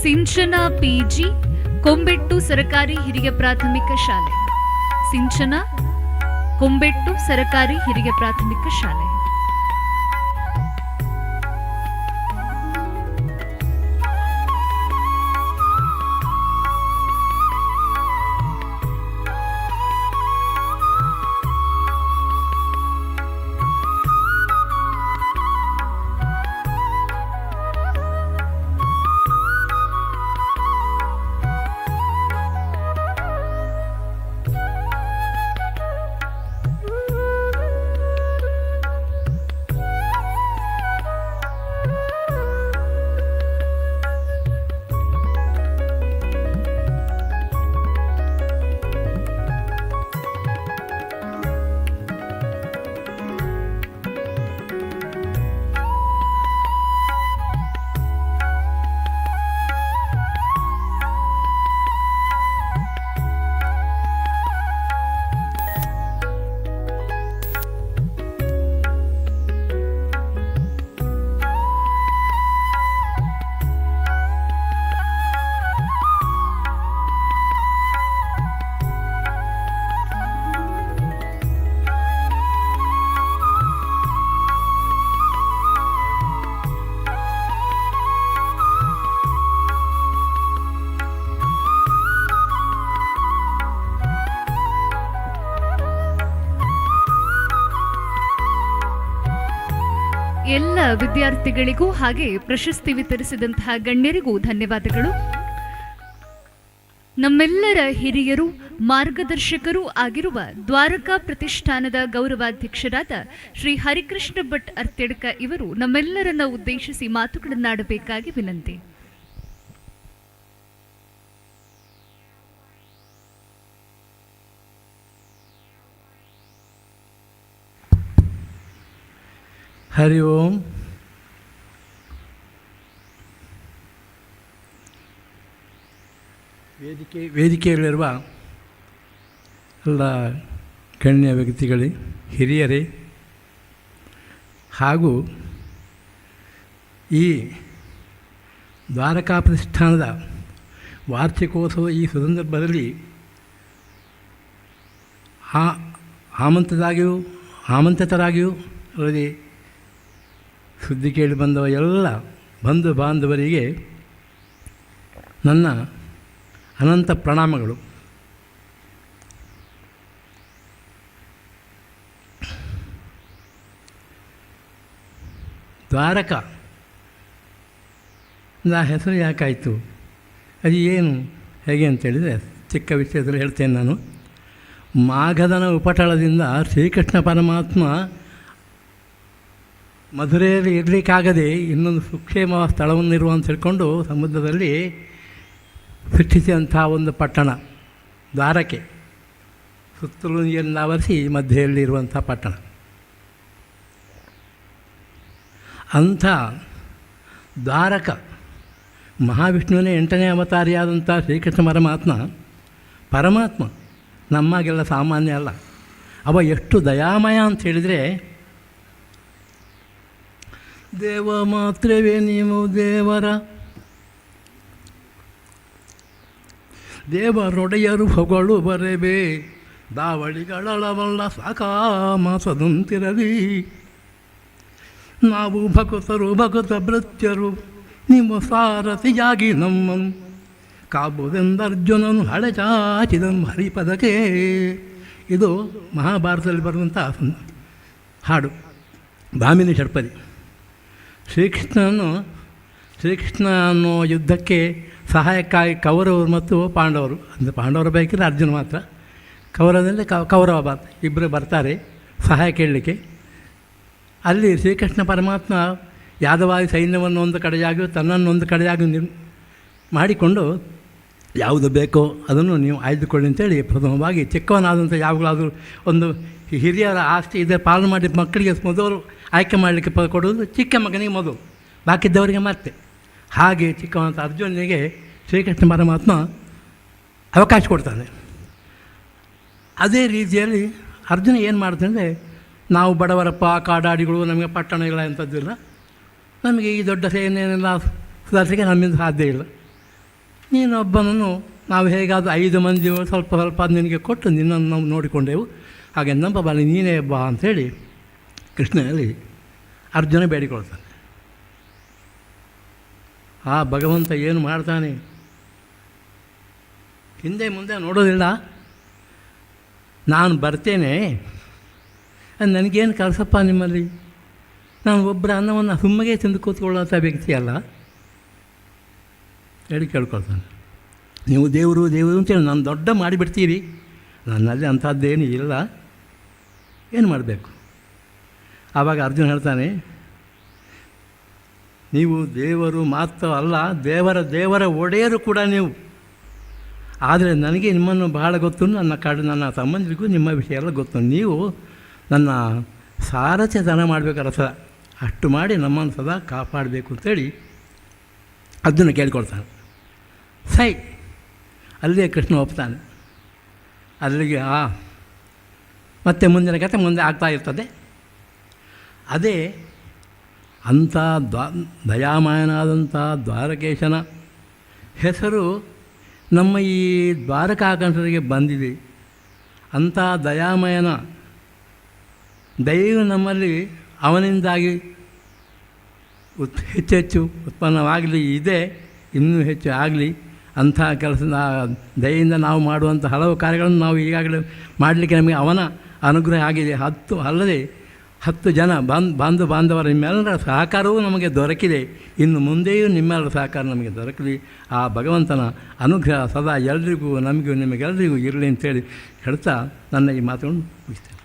ಸಿಂಚನಾ ಪಿಜಿ, ಕೊಂಬೆಟ್ಟು ಸರಕಾರಿ ಹಿರಿಯ ಪ್ರಾಥಮಿಕ ಶಾಲೆ. ಸಿಂಚನಾ, ಕೊಂಬೆಟ್ಟು ಸರಕಾರಿ ಹಿರಿಯ ಪ್ರಾಥಮಿಕ ಶಾಲೆ. ಎಲ್ಲ ವಿದ್ಯಾರ್ಥಿಗಳಿಗೂ ಹಾಗೆ ಪ್ರಶಸ್ತಿ ವಿತರಿಸಿದಂತಹ ಗಣ್ಯರಿಗೂ ಧನ್ಯವಾದಗಳು. ನಮ್ಮೆಲ್ಲರ ಹಿರಿಯರು ಮಾರ್ಗದರ್ಶಕರೂ ಆಗಿರುವ ದ್ವಾರಕಾ ಪ್ರತಿಷ್ಠಾನದ ಗೌರವಾಧ್ಯಕ್ಷರಾದ ಶ್ರೀ ಹರಿಕೃಷ್ಣ ಭಟ್ ಅರ್ತ್ಯಡ್ಕ ಇವರು ನಮ್ಮೆಲ್ಲರನ್ನ ಉದ್ದೇಶಿಸಿ ಮಾತುಗಳನ್ನಾಡಬೇಕಾಗಿ ವಿನಂತಿ. ಹರಿ ಓಂ. ವೇದಿಕೆಯಲ್ಲಿರುವ ಎಲ್ಲ ಗಣ್ಯ ವ್ಯಕ್ತಿಗಳೇ, ಹಿರಿಯರೇ ಹಾಗೂ ಈ ದ್ವಾರಕಾ ಪ್ರತಿಷ್ಠಾನದ ವಾರ್ಷಿಕೋತ್ಸವ ಈ ಸಂದರ್ಭದಲ್ಲಿ ಆಮಂತ್ರಿತರಾಗಿಯೂ ಅಲ್ಲದೆ ಸುದ್ದಿ ಕೇಳಿ ಬಂದವ ಎಲ್ಲ ಬಂಧು ಬಾಂಧವರಿಗೆ ನನ್ನ ಅನಂತ ಪ್ರಣಾಮಗಳು. ದ್ವಾರಕಾ ಹೆಸರು ಯಾಕಾಯಿತು, ಅದು ಏನು ಹೇಗೆ ಅಂತೇಳಿದರೆ ಚಿಕ್ಕ ವಿಷಯದಲ್ಲಿ ಹೇಳ್ತೇನೆ ನಾನು. ಮಾಘದನ ಉಪಟಳದಿಂದ ಶ್ರೀಕೃಷ್ಣ ಪರಮಾತ್ಮ ಮಧುರೆಯಲ್ಲಿ ಇರಲಿಕ್ಕಾಗದೆ ಇನ್ನೊಂದು ಸುಕ್ಷೇಮ ಸ್ಥಳವನ್ನಿರುವ ಅಂತ ಹೇಳ್ಕೊಂಡು ಸಮುದ್ರದಲ್ಲಿ ಸೃಷ್ಟಿಸಿದಂಥ ಒಂದು ಪಟ್ಟಣ ದ್ವಾರಕೆ. ಸುತ್ತಲೂ ನೀರನ್ನು ಆವರಿಸಿ ಮಧ್ಯೆಯಲ್ಲಿರುವಂಥ ಪಟ್ಟಣ. ಅಂಥ ದ್ವಾರಕ ಮಹಾವಿಷ್ಣುವಿನ 8ನೇ ಅವತಾರಿಯಾದಂಥ ಶ್ರೀಕೃಷ್ಣ ಪರಮಾತ್ಮ ನಮ್ಮಾಗೆಲ್ಲ ಸಾಮಾನ್ಯ ಅಲ್ಲ. ಅವ ಎಷ್ಟು ದಯಾಮಯ ಅಂತ ಹೇಳಿದರೆ, ದೇವ ಮಾತ್ರವೇ ನೀವು ದೇವರೊಡೆಯರು ಹೊಗಳು ಬರೆಬೇ ದಾವಳಿಗಳವಲ್ಲ ಸಾಕಾಮಾಸದಂತಿರಲಿ. ನಾವು ಭಕ್ತ ಭೃತ್ಯರು ನಿಮ್ಮ ಸಾರಥಿಯಾಗಿ ನಮ್ಮನ್ನು ಕಾಬುದೆಂದರ್ಜುನನು ಹಳೆಚಾಚಿದನು ಹರಿಪದಕ್ಕೆ. ಇದು ಮಹಾಭಾರತದಲ್ಲಿ ಬರುವಂಥ ಹಾಡು, ಭಾಮಿನಿ ಷಟ್ಪದಿ. ಶ್ರೀಕೃಷ್ಣ ಅನ್ನೋ ಯುದ್ಧಕ್ಕೆ ಸಹಾಯಕ್ಕಾಗಿ ಕೌರವರು ಮತ್ತು ಪಾಂಡವರು, ಅಂದರೆ ಪಾಂಡವರ ಬೈಕಿದ್ರೆ ಅರ್ಜುನ ಮಾತ್ರ, ಕೌರವದಲ್ಲಿ ಕೌರವ ಇಬ್ಬರು ಬರ್ತಾರೆ ಸಹಾಯ ಕೇಳಲಿಕ್ಕೆ. ಅಲ್ಲಿ ಶ್ರೀಕೃಷ್ಣ ಪರಮಾತ್ಮ ಯಾದವಾದಿ ಸೈನ್ಯವನ್ನು ಒಂದು ಕಡೆಯಾಗಿ ತನ್ನನ್ನು ಒಂದು ಕಡೆಯಾಗಿ ಮಾಡಿಕೊಂಡು ಯಾವುದು ಬೇಕೋ ಅದನ್ನು ನೀವು ಆಯ್ದುಕೊಳ್ಳಿ ಅಂತೇಳಿ ಪ್ರಥಮವಾಗಿ ಚಿಕ್ಕವನಾದಂಥ ಯಾವಾಗಲಾದರೂ ಒಂದು ಹಿರಿಯರ ಆಸ್ತಿ ಇದೆ ಪಾಲನೆ ಮಾಡಿ ಮಕ್ಕಳಿಗೆ ಮೊದಲು ಆಯ್ಕೆ ಮಾಡಲಿಕ್ಕೆ ಕೊಡುವುದು ಚಿಕ್ಕ ಮಗನಿಗೆ ಮೊದಲು, ಬಾಕಿದ್ದವರಿಗೆ ಮತ್ತೆ. ಹಾಗೆ ಚಿಕ್ಕವಂಥ ಅರ್ಜುನನಿಗೆ ಶ್ರೀಕೃಷ್ಣ ಪರಮಾತ್ಮ ಅವಕಾಶ ಕೊಡ್ತಾನೆ. ಅದೇ ರೀತಿಯಲ್ಲಿ ಅರ್ಜುನ ಏನು ಮಾಡ್ತಾನೆ, ನಾವು ಬಡವರಪ್ಪ, ಕಾಡಾಡಿಗಳು, ನಮಗೆ ಪಟ್ಟಣಗಳ ಅಂಥದ್ದಿಲ್ಲ, ನಮಗೆ ಈ ದೊಡ್ಡ ಸೇನೆಯನ್ನೆಲ್ಲ ಸುಧಾರಿಸಲಿಕ್ಕೆ ನಮ್ಮಿಂದ ಸಾಧ್ಯ ಇಲ್ಲ. ನೀನೊಬ್ಬನನ್ನು ನಾವು ಹೇಗಾದರೂ 5 ಮಂದಿ ಸ್ವಲ್ಪ ನಿನಗೆ ಕೊಟ್ಟು ನಿನ್ನನ್ನು ನಾವು ನೋಡಿಕೊಂಡೆವು, ಹಾಗೆ ನಮ್ಮ ಬಲಿ ನೀನೇ ಬಾ ಅಂಥೇಳಿ ಕೃಷ್ಣನಲ್ಲಿ ಅರ್ಜುನ ಬೇಡಿಕೊಳ್ತಾನೆ. ಆ ಭಗವಂತ ಏನು ಮಾಡ್ತಾನೆ, ಹಿಂದೆ ಮುಂದೆ ನೋಡೋದಿಲ್ಲ. ನಾನು ಬರ್ತೇನೆ, ನನಗೇನು ಕೆಲಸಪ್ಪ ನಿಮ್ಮಲ್ಲಿ, ನಾನು ಒಬ್ಬರ ಅನ್ನವನ್ನು ಸುಮ್ಮಗೆ ತಿಂದು ಕೂತ್ಕೊಳ್ಳೋಂಥ ವ್ಯಕ್ತಿ ಅಲ್ಲ ಹೇಳಿ ಕೇಳ್ಕೊಳ್ತಾನೆ. ನೀವು ದೇವರು ಅಂತೇಳಿ ನಾನು ದೊಡ್ಡ ಮಾಡಿಬಿಡ್ತೀರಿ, ನನ್ನಲ್ಲಿ ಅಂಥದ್ದೇನು ಇಲ್ಲ, ಏನು ಮಾಡಬೇಕು? ಆವಾಗ ಅರ್ಜುನ ಹೇಳ್ತಾನೆ, ನೀವು ದೇವರು ಮಾತ್ರ ಅಲ್ಲ, ದೇವರ ಒಡೆಯರು ಕೂಡ ನೀವು. ಆದರೆ ನನಗೆ ನಿಮ್ಮನ್ನು ಬಹಳ ಗೊತ್ತು, ನನ್ನ ಸಂಬಂಧಿಗೂ ನಿಮ್ಮ ವಿಷಯ ಎಲ್ಲ ಗೊತ್ತು. ನೀವು ನನ್ನ ಸಾರಥ್ಯತನ ಮಾಡಬೇಕು, ರಸ ಅಷ್ಟು ಮಾಡಿ ನಮ್ಮನ್ನು ಸದಾ ಕಾಪಾಡಬೇಕು ಅಂತೇಳಿ ಅದನ್ನು ಕೇಳ್ಕೊಳ್ತಾನೆ. ಸೈ ಅಲ್ಲಿಯೇ ಕೃಷ್ಣ ಒಪ್ತಾನೆ. ಅಲ್ಲಿಗೆ ಮತ್ತೆ ಮುಂದಿನ ಕಥೆ ಮುಂದೆ ಆಗ್ತಾ ಇರ್ತದೆ. ಅದೇ ಅಂಥ ದಯಾಮಯನಾದಂಥ ದ್ವಾರಕೇಶನ ಹೆಸರು ನಮ್ಮ ಈ ದ್ವಾರಕಾಕಂಠರಿಗೆ ಬಂದಿದೆ. ಅಂಥ ದಯಾಮಯನ ದಯೆಯು ನಮ್ಮಲ್ಲಿ ಅವನಿಂದಾಗಿ ಹೆಚ್ಚೆಚ್ಚು ಉತ್ಪನ್ನವಾಗಲಿ, ಇದೆ, ಇನ್ನೂ ಹೆಚ್ಚು ಆಗಲಿ. ಅಂಥ ಕೆಲಸದ ದಯೆಯಿಂದ ನಾವು ಮಾಡುವಂಥ ಹಲವು ಕಾರ್ಯಗಳನ್ನು ನಾವು ಈಗಾಗಲೇ ಮಾಡಲಿಕ್ಕೆ ನಮಗೆ ಅವನ ಅನುಗ್ರಹ ಆಗಿದೆ. ಅಲ್ಲದೆ 10 ಜನ ಬಾಂಧವರ ನಿಮ್ಮೆಲ್ಲರ ಸಹಕಾರವೂ ನಮಗೆ ದೊರಕಿದೆ. ಇನ್ನು ಮುಂದೆಯೂ ನಿಮ್ಮೆಲ್ಲರ ಸಹಕಾರ ನಮಗೆ ದೊರಕಲಿ. ಆ ಭಗವಂತನ ಅನುಗ್ರಹ ಸದಾ ಎಲ್ರಿಗೂ ನಮಗೂ ನಿಮಗೆಲ್ಲರಿಗೂ ಇರಲಿ ಅಂತೇಳಿ ಹೇಳ್ತಾ ನನ್ನ ಈ ಮಾತುಗಳನ್ನು ಮುಗಿಸ್ತೇನೆ.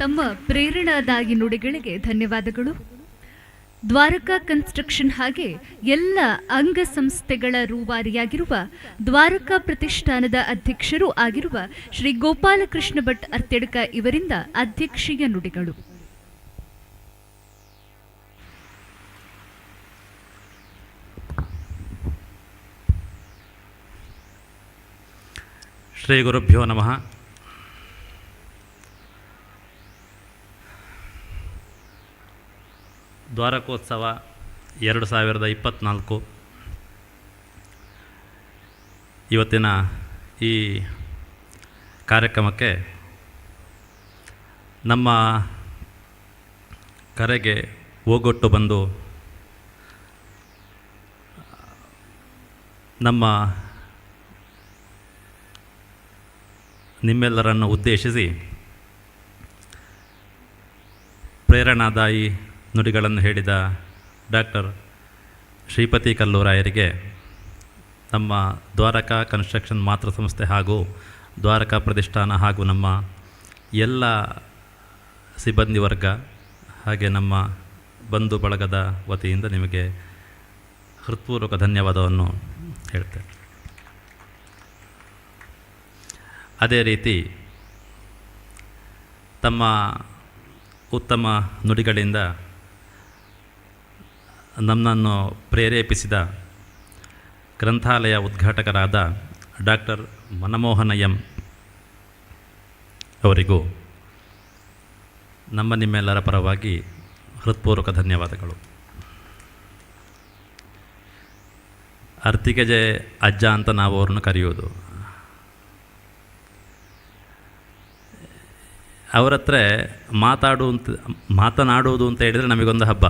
ತಮ್ಮ ಪ್ರೇರಣಾದಾಯಿ ನುಡಿಗಳಿಗೆ ಧನ್ಯವಾದಗಳು. ದ್ವಾರಕಾ ಕನ್ಸ್ಟ್ರಕ್ಷನ್ ಹಾಗೆ ಎಲ್ಲ ಅಂಗಸಂಸ್ಥೆಗಳ ರೂವಾರಿಯಾಗಿರುವ ದ್ವಾರಕಾ ಪ್ರತಿಷ್ಠಾನದ ಅಧ್ಯಕ್ಷರೂ ಆಗಿರುವ ಶ್ರೀ ಗೋಪಾಲಕೃಷ್ಣ ಭಟ್ ಅರ್ತೆಡ್ಕ ಇವರಿಂದ ಅಧ್ಯಕ್ಷೀಯ ನುಡಿಗಳು. ಶ್ರೀ ಗುರುಭ್ಯೋ ನಮಃ. ದ್ವಾರಕೋತ್ಸವ 2024 ಇವತ್ತಿನ ಈ ಕಾರ್ಯಕ್ರಮಕ್ಕೆ ನಮ್ಮ ಕರೆಗೆ ಓಗೊಟ್ಟು ಬಂದು ನಿಮ್ಮೆಲ್ಲರನ್ನು ಉದ್ದೇಶಿಸಿ ಪ್ರೇರಣಾದಾಯಿ ನುಡಿಗಳನ್ನು ಹೇಳಿದ ಡಾಕ್ಟರ್ ಶ್ರೀಪತಿ ಕಲ್ಲೂರಾಯರಿಗೆ ನಮ್ಮ ದ್ವಾರಕಾ ಕನ್ಸ್ಟ್ರಕ್ಷನ್ ಮಾತೃ ಸಂಸ್ಥೆ ಹಾಗೂ ದ್ವಾರಕಾ ಪ್ರತಿಷ್ಠಾನ ಹಾಗೂ ನಮ್ಮ ಎಲ್ಲ ಸಿಬ್ಬಂದಿ ವರ್ಗ ಹಾಗೆ ನಮ್ಮ ಬಂಧು ಬಳಗದ ವತಿಯಿಂದ ನಿಮಗೆ ಹೃತ್ಪೂರ್ವಕ ಧನ್ಯವಾದವನ್ನು ಹೇಳ್ತೇನೆ. ಅದೇ ರೀತಿ ತಮ್ಮ ಉತ್ತಮ ನುಡಿಗಳಿಂದ ನಮ್ಮನ್ನು ಪ್ರೇರೇಪಿಸಿದ ಗ್ರಂಥಾಲಯ ಉದ್ಘಾಟಕರಾದ ಡಾಕ್ಟರ್ ಮನಮೋಹನ ಎಂ ಅವರಿಗೂ ನಿಮ್ಮೆಲ್ಲರ ಪರವಾಗಿ ಹೃತ್ಪೂರ್ವಕ ಧನ್ಯವಾದಗಳು. ಅರ್ತಿಗೆಜೆ ಅಜ್ಜ ಅಂತ ನಾವು ಅವ್ರನ್ನು ಕರೆಯೋದು. ಅವರ ಹತ್ರ ಮಾತನಾಡುವುದು ಅಂತ ಹೇಳಿದರೆ ನಮಗೊಂದು ಹಬ್ಬ.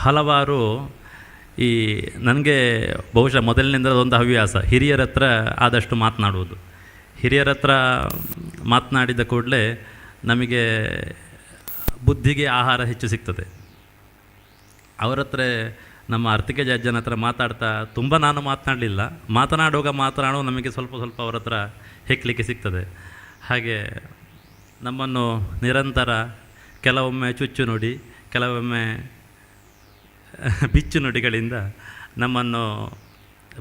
ಹಲವಾರು ನನಗೆ ಬಹುಶಃ ಮೊದಲಿನಿಂದ ಒಂದು ಹವ್ಯಾಸ, ಹಿರಿಯರ ಹತ್ರ ಆದಷ್ಟು ಮಾತನಾಡುವುದು. ಹಿರಿಯರ ಹತ್ರ ಮಾತನಾಡಿದ ಕೂಡಲೇ ನಮಗೆ ಬುದ್ಧಿಗೆ ಆಹಾರ ಹೆಚ್ಚು ಸಿಗ್ತದೆ. ಅವರ ಹತ್ರ ನಮ್ಮ ಅರ್ತಿಗೆಜೆ ಅಜ್ಜನ ಹತ್ರ ಮಾತಾಡ್ತಾ ತುಂಬ ನಾನು ಮಾತನಾಡುವಾಗ ನಮಗೆ ಸ್ವಲ್ಪ ಅವರ ಹತ್ರ ಹೆಕ್ಕಲಿಕ್ಕೆ ಸಿಗ್ತದೆ. ಹಾಗೆ ನಮ್ಮನ್ನು ನಿರಂತರ ಕೆಲವೊಮ್ಮೆ ಚುಚ್ಚು ನುಡಿ, ಕೆಲವೊಮ್ಮೆ ಬಿಚ್ಚು ನುಡಿಗಳಿಂದ ನಮ್ಮನ್ನು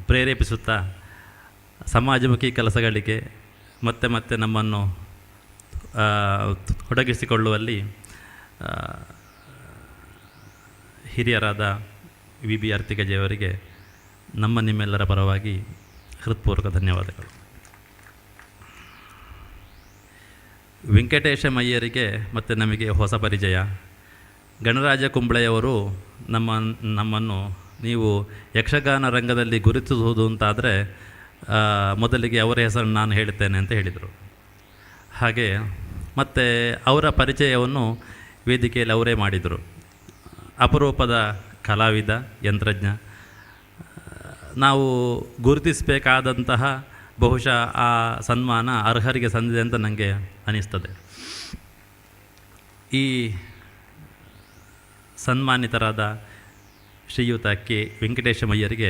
ಪ್ರೇರೇಪಿಸುತ್ತಾ ಸಮಾಜಮುಖಿ ಕೆಲಸಗಳಿಗೆ ಮತ್ತೆ ನಮ್ಮನ್ನು ತೊಡಗಿಸಿಕೊಳ್ಳುವಲ್ಲಿ ಹಿರಿಯರಾದ ವಿ.ಬಿ. ಅರ್ತಿಗೆಜೆಯವರಿಗೆ ನಿಮ್ಮೆಲ್ಲರ ಪರವಾಗಿ ಹೃತ್ಪೂರ್ವಕ ಧನ್ಯವಾದಗಳು. ವೆಂಕಟೇಶ ಮಯ್ಯರಿಗೆ ಮತ್ತು ನಮಗೆ ಹೊಸ ಪರಿಚಯ. ಗಣರಾಜ ಕುಂಬಳೆಯವರು ನಮ್ಮನ್ನು ನೀವು ಯಕ್ಷಗಾನ ರಂಗದಲ್ಲಿ ಗುರುತಿಸುವುದು ಅಂತಾದರೆ ಮೊದಲಿಗೆ ಅವರ ಹೆಸರನ್ನು ನಾನು ಹೇಳುತ್ತೇನೆ ಅಂತ ಹೇಳಿದರು. ಹಾಗೆ ಮತ್ತು ಅವರ ಪರಿಚಯವನ್ನು ವೇದಿಕೆಯಲ್ಲಿ ಅವರೇ ಮಾಡಿದರು. ಅಪರೂಪದ ಕಲಾವಿದ, ಯಂತ್ರಜ್ಞ. ನಾವು ಗುರುತಿಸಬೇಕಾದಂತಹ ಬಹುಶಃ ಆ ಸನ್ಮಾನ ಅರ್ಹರಿಗೆ ಸಂದಿದೆ ಅಂತ ನನಗೆ ಅನ್ನಿಸ್ತದೆ. ಈ ಸನ್ಮಾನಿತರಾದ ಶ್ರೀಯುತ ಕೆ ವೆಂಕಟೇಶಮಯ್ಯರಿಗೆ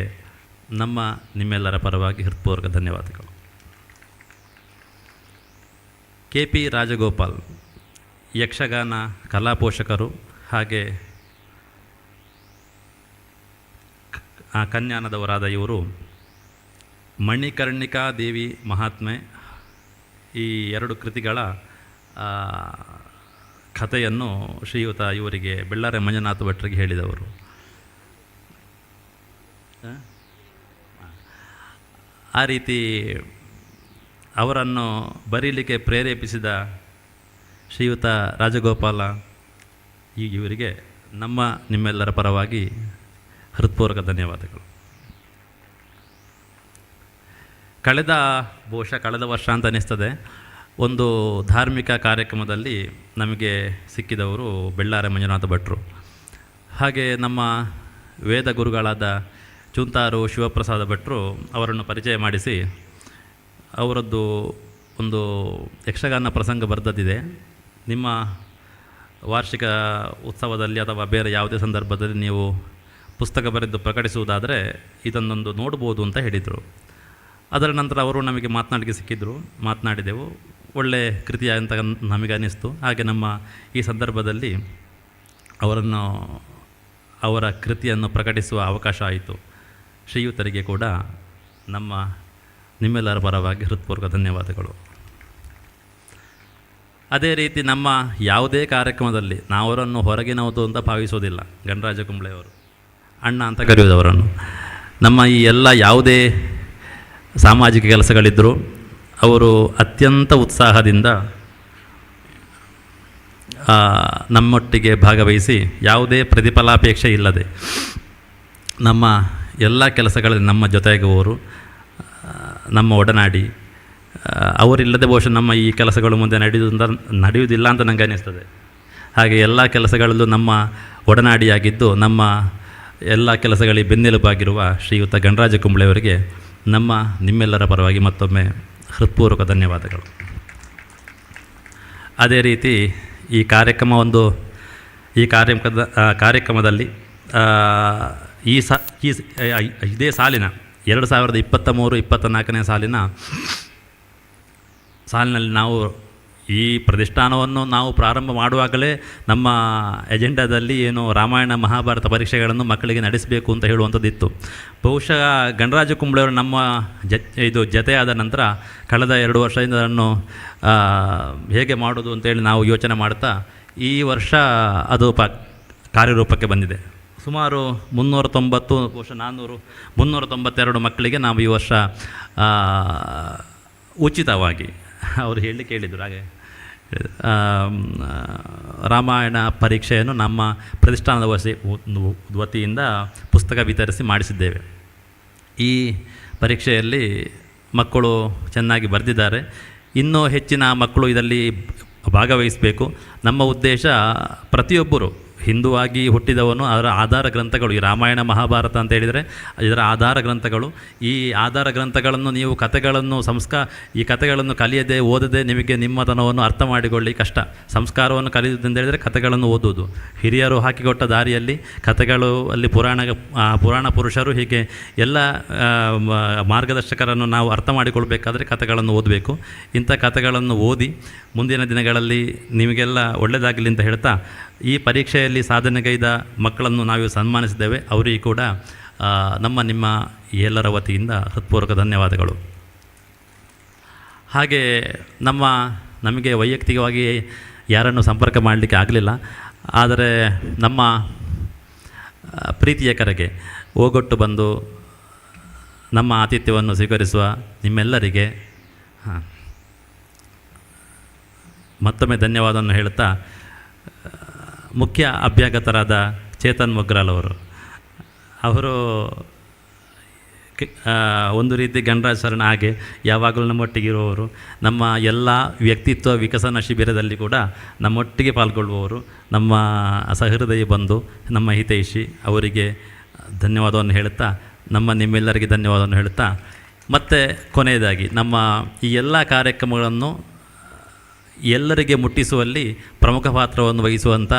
ನಿಮ್ಮೆಲ್ಲರ ಪರವಾಗಿ ಹೃತ್ಪೂರ್ವಕ ಧನ್ಯವಾದಗಳು. ಕೆ.ಪಿ. ರಾಜಗೋಪಾಲ್ ಯಕ್ಷಗಾನ ಕಲಾಪೋಷಕರು ಹಾಗೆ ಕನ್ಯಾನದವರಾದ ಇವರು ಮಣಿಕರ್ಣಿಕಾ ದೇವಿ ಮಹಾತ್ಮೆ ಈ 2 ಕೃತಿಗಳ ಕಥೆಯನ್ನು ಶ್ರೀಯುತ ಇವರಿಗೆ ಬೆಳ್ಳಾರೆ ಮಂಜುನಾಥ ಭಟ್ರಿಗೆ ಹೇಳಿದವರು. ಆ ರೀತಿ ಅವರನ್ನು ಬರೀಲಿಕ್ಕೆ ಪ್ರೇರೇಪಿಸಿದ ಶ್ರೀಯುತ ರಾಜಗೋಪಾಲ ಇವರಿಗೆ ನಿಮ್ಮೆಲ್ಲರ ಪರವಾಗಿ ಹೃತ್ಪೂರ್ವಕ ಧನ್ಯವಾದಗಳು. ಕಳೆದ ವರ್ಷ ಅಂತ ಅನ್ನಿಸ್ತದೆ, ಒಂದು ಧಾರ್ಮಿಕ ಕಾರ್ಯಕ್ರಮದಲ್ಲಿ ನಮಗೆ ಸಿಕ್ಕಿದವರು ಬೆಳ್ಳಾರೆ ಮಂಜುನಾಥ ಭಟ್ರು. ಹಾಗೆ ನಮ್ಮ ವೇದ ಗುರುಗಳಾದ ಚುಂತಾರು ಶಿವಪ್ರಸಾದ ಭಟ್ರು ಅವರನ್ನು ಪರಿಚಯ ಮಾಡಿಸಿ ಅವರದ್ದು ಒಂದು ಯಕ್ಷಗಾನ ಪ್ರಸಂಗ ಬರೆದದ್ದಿದೆ, ನಿಮ್ಮ ವಾರ್ಷಿಕ ಉತ್ಸವದಲ್ಲಿ ಅಥವಾ ಬೇರೆ ಯಾವುದೇ ಸಂದರ್ಭದಲ್ಲಿ ನೀವು ಪುಸ್ತಕ ಬರೆದು ಪ್ರಕಟಿಸುವುದಾದರೆ ಇದನ್ನೊಂದು ನೋಡ್ಬೋದು ಅಂತ ಹೇಳಿದರು. ಅದರ ನಂತರ ಅವರು ನಮಗೆ ಮಾತನಾಡಿಗೆ ಸಿಕ್ಕಿದ್ರು, ಮಾತನಾಡಿದೆವು. ಒಳ್ಳೆಯ ಕೃತಿಯ ಅಂತ ನಮಗೆ ಅನ್ನಿಸ್ತು. ಹಾಗೆ ನಮ್ಮ ಈ ಸಂದರ್ಭದಲ್ಲಿ ಅವರ ಕೃತಿಯನ್ನು ಪ್ರಕಟಿಸುವ ಅವಕಾಶ ಆಯಿತು. ಶ್ರೀಯುತರಿಗೆ ಕೂಡ ನಿಮ್ಮೆಲ್ಲರ ಪರವಾಗಿ ಹೃತ್ಪೂರ್ವಕ ಧನ್ಯವಾದಗಳು. ಅದೇ ರೀತಿ ನಮ್ಮ ಯಾವುದೇ ಕಾರ್ಯಕ್ರಮದಲ್ಲಿ ನಾವು ಅವರನ್ನು ಹೊರಗಿನವುದು ಅಂತ ಭಾವಿಸೋದಿಲ್ಲ. ಗಣರಾಜ ಕುಂಬ್ಳೆಯವರು ಅಣ್ಣ ಅಂತ ಕರೆಯುವುದು ಅವರನ್ನು. ನಮ್ಮ ಈ ಎಲ್ಲ ಯಾವುದೇ ಸಾಮಾಜಿಕ ಕೆಲಸಗಳಿದ್ದರೂ ಅವರು ಅತ್ಯಂತ ಉತ್ಸಾಹದಿಂದ ನಮ್ಮೊಟ್ಟಿಗೆ ಭಾಗವಹಿಸಿ ಯಾವುದೇ ಪ್ರತಿಫಲಾಪೇಕ್ಷೆ ಇಲ್ಲದೆ ನಮ್ಮ ಎಲ್ಲ ಕೆಲಸಗಳಲ್ಲಿ ನಮ್ಮ ಜೊತೆಗುವವರು, ನಮ್ಮ ಒಡನಾಡಿ. ಅವರಿಲ್ಲದೆ ಬಹುಶಃ ನಮ್ಮ ಈ ಕೆಲಸಗಳು ಮುಂದೆ ನಡೆಯುವುದಿಲ್ಲ ಅಂತ ನನಗೆ ಅನ್ನಿಸ್ತದೆ. ಹಾಗೆ ಎಲ್ಲ ಕೆಲಸಗಳಲ್ಲೂ ನಮ್ಮ ಒಡನಾಡಿಯಾಗಿದ್ದು ನಮ್ಮ ಎಲ್ಲ ಕೆಲಸಗಳಿಗೆ ಬೆನ್ನೆಲುಬಾಗಿರುವ ಶ್ರೀಯುತ ಗಣರಾಜ ಕುಂಬ್ಳೆಯವರಿಗೆ ನಿಮ್ಮೆಲ್ಲರ ಪರವಾಗಿ ಮತ್ತೊಮ್ಮೆ ಹೃತ್ಪೂರ್ವಕ ಧನ್ಯವಾದಗಳು. ಅದೇ ರೀತಿ ಈ ಕಾರ್ಯಕ್ರಮದಲ್ಲಿ ಇದೇ ಸಾಲಿನ 2023-24ನೇ ಸಾಲಿನಲ್ಲಿ ನಾವು ಈ ಪ್ರತಿಷ್ಠಾನವನ್ನು ನಾವು ಪ್ರಾರಂಭ ಮಾಡುವಾಗಲೇ ನಮ್ಮ ಎಜೆಂಡಾದಲ್ಲಿ ರಾಮಾಯಣ ಮಹಾಭಾರತ ಪರೀಕ್ಷೆಗಳನ್ನು ಮಕ್ಕಳಿಗೆ ನಡೆಸಬೇಕು ಅಂತ ಹೇಳುವಂಥದ್ದಿತ್ತು. ಬಹುಶಃ ಗಣರಾಜ ಕುಂಬ್ಳೆಯವರು ನಮ್ಮ ಜತೆಯಾದ ನಂತರ ಕಳೆದ 2 ವರ್ಷದಿಂದ ಅದನ್ನು ಹೇಗೆ ಮಾಡೋದು ಅಂತೇಳಿ ನಾವು ಯೋಚನೆ ಮಾಡ್ತಾ ಈ ವರ್ಷ ಅದು ಕಾರ್ಯರೂಪಕ್ಕೆ ಬಂದಿದೆ. ಸುಮಾರು 390, ಬಹುಶಃ 392 ಮಕ್ಕಳಿಗೆ ನಾವು ಈ ವರ್ಷ ಉಚಿತವಾಗಿ, ಅವರು ಹೇಳಿದರು ಹಾಗೆ, ರಾಮಾಯಣ ಪರೀಕ್ಷೆಯನ್ನು ನಮ್ಮ ಪ್ರತಿಷ್ಠಾನದ ವತಿಯಿಂದ ಪುಸ್ತಕ ವಿತರಿಸಿ ಮಾಡಿಸಿದ್ದೇವೆ. ಈ ಪರೀಕ್ಷೆಯಲ್ಲಿ ಮಕ್ಕಳು ಚೆನ್ನಾಗಿ ಬರೆದಿದ್ದಾರೆ. ಇನ್ನೂ ಹೆಚ್ಚಿನ ಮಕ್ಕಳು ಇದರಲ್ಲಿ ಭಾಗವಹಿಸಬೇಕು. ನಮ್ಮ ಉದ್ದೇಶ ಪ್ರತಿಯೊಬ್ಬರು ಹಿಂದುವಾಗಿ ಹುಟ್ಟಿದವನು ಅದರ ಆಧಾರ ಗ್ರಂಥಗಳು, ಈ ರಾಮಾಯಣ ಮಹಾಭಾರತ ಅಂತ ಹೇಳಿದರೆ ಇದರ ಆಧಾರ ಗ್ರಂಥಗಳು. ಈ ಆಧಾರ ಗ್ರಂಥಗಳನ್ನು ನೀವು ಈ ಕಥೆಗಳನ್ನು ಕಲಿಯದೆ ಓದದೆ ನಿಮಗೆ ನಿಮ್ಮತನವನ್ನು ಅರ್ಥ ಮಾಡಿಕೊಳ್ಳಿ ಕಷ್ಟ. ಸಂಸ್ಕಾರವನ್ನು ಕಲಿಯುವುದೆಂದು ಹೇಳಿದರೆ ಕಥೆಗಳನ್ನು ಓದುವುದು. ಹಿರಿಯರು ಹಾಕಿಕೊಟ್ಟ ದಾರಿಯಲ್ಲಿ ಕಥೆಗಳು, ಅಲ್ಲಿ ಪುರಾಣ ಪುರುಷರು, ಹೀಗೆ ಎಲ್ಲ ಮಾರ್ಗದರ್ಶಕರನ್ನು ನಾವು ಅರ್ಥ ಮಾಡಿಕೊಳ್ಬೇಕಾದ್ರೆ ಕಥೆಗಳನ್ನು ಓದಬೇಕು. ಇಂಥ ಕಥೆಗಳನ್ನು ಓದಿ ಮುಂದಿನ ದಿನಗಳಲ್ಲಿ ನಿಮಗೆಲ್ಲ ಒಳ್ಳೆಯದಾಗಲಿ ಅಂತ ಹೇಳ್ತಾ ಈ ಪರೀಕ್ಷೆಯಲ್ಲಿ ಸಾಧನೆಗೈದ ಮಕ್ಕಳನ್ನು ನಾವು ಸನ್ಮಾನಿಸಿದ್ದೇವೆ. ಅವರಿಗೆ ಕೂಡ ನಿಮ್ಮ ಎಲ್ಲರ ವತಿಯಿಂದ ಹೃತ್ಪೂರ್ವಕ ಧನ್ಯವಾದಗಳು. ಹಾಗೆ ನಮಗೆ ವೈಯಕ್ತಿಕವಾಗಿ ಯಾರನ್ನು ಸಂಪರ್ಕ ಮಾಡಲಿಕ್ಕೆ ಆಗಲಿಲ್ಲ. ಆದರೆ ನಮ್ಮ ಪ್ರೀತಿಯ ಕರೆಗೆ ಓಗೊಟ್ಟು ಬಂದು ನಮ್ಮ ಆತಿಥ್ಯವನ್ನು ಸ್ವೀಕರಿಸುವ ನಿಮ್ಮೆಲ್ಲರಿಗೆ ಮತ್ತೊಮ್ಮೆ ಧನ್ಯವಾದವನ್ನು ಹೇಳುತ್ತಾ, ಮುಖ್ಯ ಅಭ್ಯಾಗತರಾದ ಚೇತನ್ ಮೊಗ್ರಾಲ್ ಅವರು ಒಂದು ರೀತಿ ಗಣರಾಜ ಶರಣ ಹಾಗೆ ಯಾವಾಗಲೂ ನಮ್ಮೊಟ್ಟಿಗಿರುವವರು. ನಮ್ಮ ಎಲ್ಲ ವ್ಯಕ್ತಿತ್ವ ವಿಕಸನ ಶಿಬಿರದಲ್ಲಿ ಕೂಡ ನಮ್ಮೊಟ್ಟಿಗೆ ಪಾಲ್ಗೊಳ್ಳುವವರು, ನಮ್ಮ ಸಹೃದಯ ಬಂಧು, ನಮ್ಮ ಹಿತೈಷಿ. ಅವರಿಗೆ ಧನ್ಯವಾದವನ್ನು ಹೇಳುತ್ತಾ, ನಿಮ್ಮೆಲ್ಲರಿಗೆ ಧನ್ಯವಾದವನ್ನು ಹೇಳುತ್ತಾ, ಮತ್ತು ಕೊನೆಯದಾಗಿ ನಮ್ಮ ಈ ಎಲ್ಲ ಕಾರ್ಯಕ್ರಮಗಳನ್ನು ಎಲ್ಲರಿಗೆ ಮುಟ್ಟಿಸುವಲ್ಲಿ ಪ್ರಮುಖ ಪಾತ್ರವನ್ನು ವಹಿಸುವಂಥ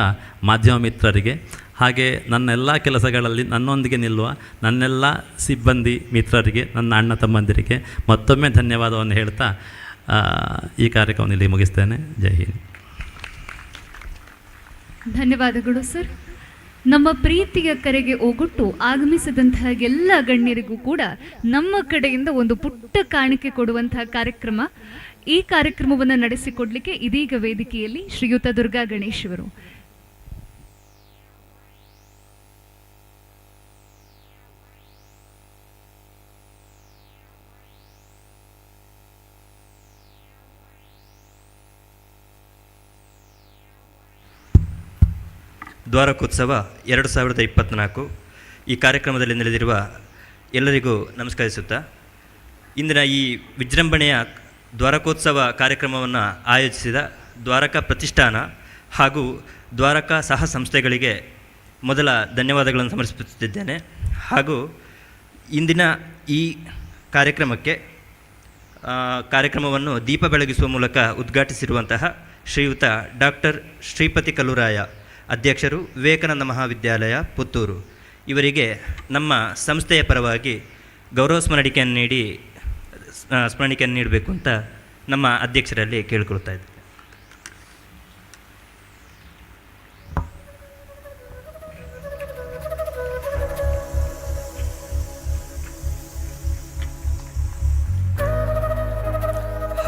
ಮಾಧ್ಯಮ ಮಿತ್ರರಿಗೆ, ಹಾಗೆ ನನ್ನೆಲ್ಲ ಕೆಲಸಗಳಲ್ಲಿ ನನ್ನೊಂದಿಗೆ ನಿಲ್ಲುವ ನನ್ನೆಲ್ಲ ಸಿಬ್ಬಂದಿ ಮಿತ್ರರಿಗೆ, ನನ್ನ ಅಣ್ಣ ತಮ್ಮಂದಿರಿಗೆ ಮತ್ತೊಮ್ಮೆ ಧನ್ಯವಾದವನ್ನು ಹೇಳ್ತಾ ಈ ಕಾರ್ಯಕ್ರಮವನ್ನು ಇಲ್ಲಿ ಮುಗಿಸ್ತೇನೆ. ಜೈ ಹಿಂದ್. ಧನ್ಯವಾದಗಳು ಸರ್. ನಮ್ಮ ಪ್ರೀತಿಯ ಕರೆಗೆ ಓಗೊಟ್ಟು ಆಗಮಿಸಿದಂತಹ ಎಲ್ಲ ಗಣ್ಯರಿಗೂ ಕೂಡ ನಮ್ಮ ಕಡೆಯಿಂದ ಒಂದು ಪುಟ್ಟ ಕಾಣಿಕೆ ಕೊಡುವಂತಹ ಕಾರ್ಯಕ್ರಮ. ಈ ಕಾರ್ಯಕ್ರಮವನ್ನು ನಡೆಸಿಕೊಡ್ಲಿಕ್ಕೆ ಇದೀಗ ವೇದಿಕೆಯಲ್ಲಿ ಶ್ರೀಯುತ ದುರ್ಗಾ ಗಣೇಶ್ ಅವರು. ದ್ವಾರಕೋತ್ಸವ 2024 ಈ ಕಾರ್ಯಕ್ರಮದಲ್ಲಿ ನೆಲೆದಿರುವ ಎಲ್ಲರಿಗೂ ನಮಸ್ಕರಿಸುತ್ತಾ, ಇಂದಿನ ಈ ವಿಜೃಂಭಣೆಯ ದ್ವಾರಕೋತ್ಸವ ಕಾರ್ಯಕ್ರಮವನ್ನು ಆಯೋಜಿಸಿದ ದ್ವಾರಕಾ ಪ್ರತಿಷ್ಠಾನ ಹಾಗೂ ದ್ವಾರಕಾ ಸಹ ಸಂಸ್ಥೆಗಳಿಗೆ ಮೊದಲ ಧನ್ಯವಾದಗಳನ್ನು ಸಮರ್ಪಿಸುತ್ತಿದ್ದೇನೆ. ಹಾಗೂ ಇಂದಿನ ಈ ಕಾರ್ಯಕ್ರಮವನ್ನು ದೀಪ ಬೆಳಗಿಸುವ ಮೂಲಕ ಉದ್ಘಾಟಿಸಿರುವಂತಹ ಶ್ರೀಯುತ ಡಾಕ್ಟರ್ ಶ್ರೀಪತಿ ಕಲ್ಲೂರಾಯ, ಅಧ್ಯಕ್ಷರು, ವಿವೇಕಾನಂದ ಮಹಾವಿದ್ಯಾಲಯ, ಪುತ್ತೂರು. ಇವರಿಗೆ ನಮ್ಮ ಸಂಸ್ಥೆಯ ಪರವಾಗಿ ಗೌರವ ಸ್ಮರಣಿಕೆಯನ್ನು ನೀಡಬೇಕು ಅಂತ ನಮ್ಮ ಅಧ್ಯಕ್ಷರಲ್ಲಿ ಕೇಳಿಕೊಳ್ತಾ ಇದ್ದೇವೆ.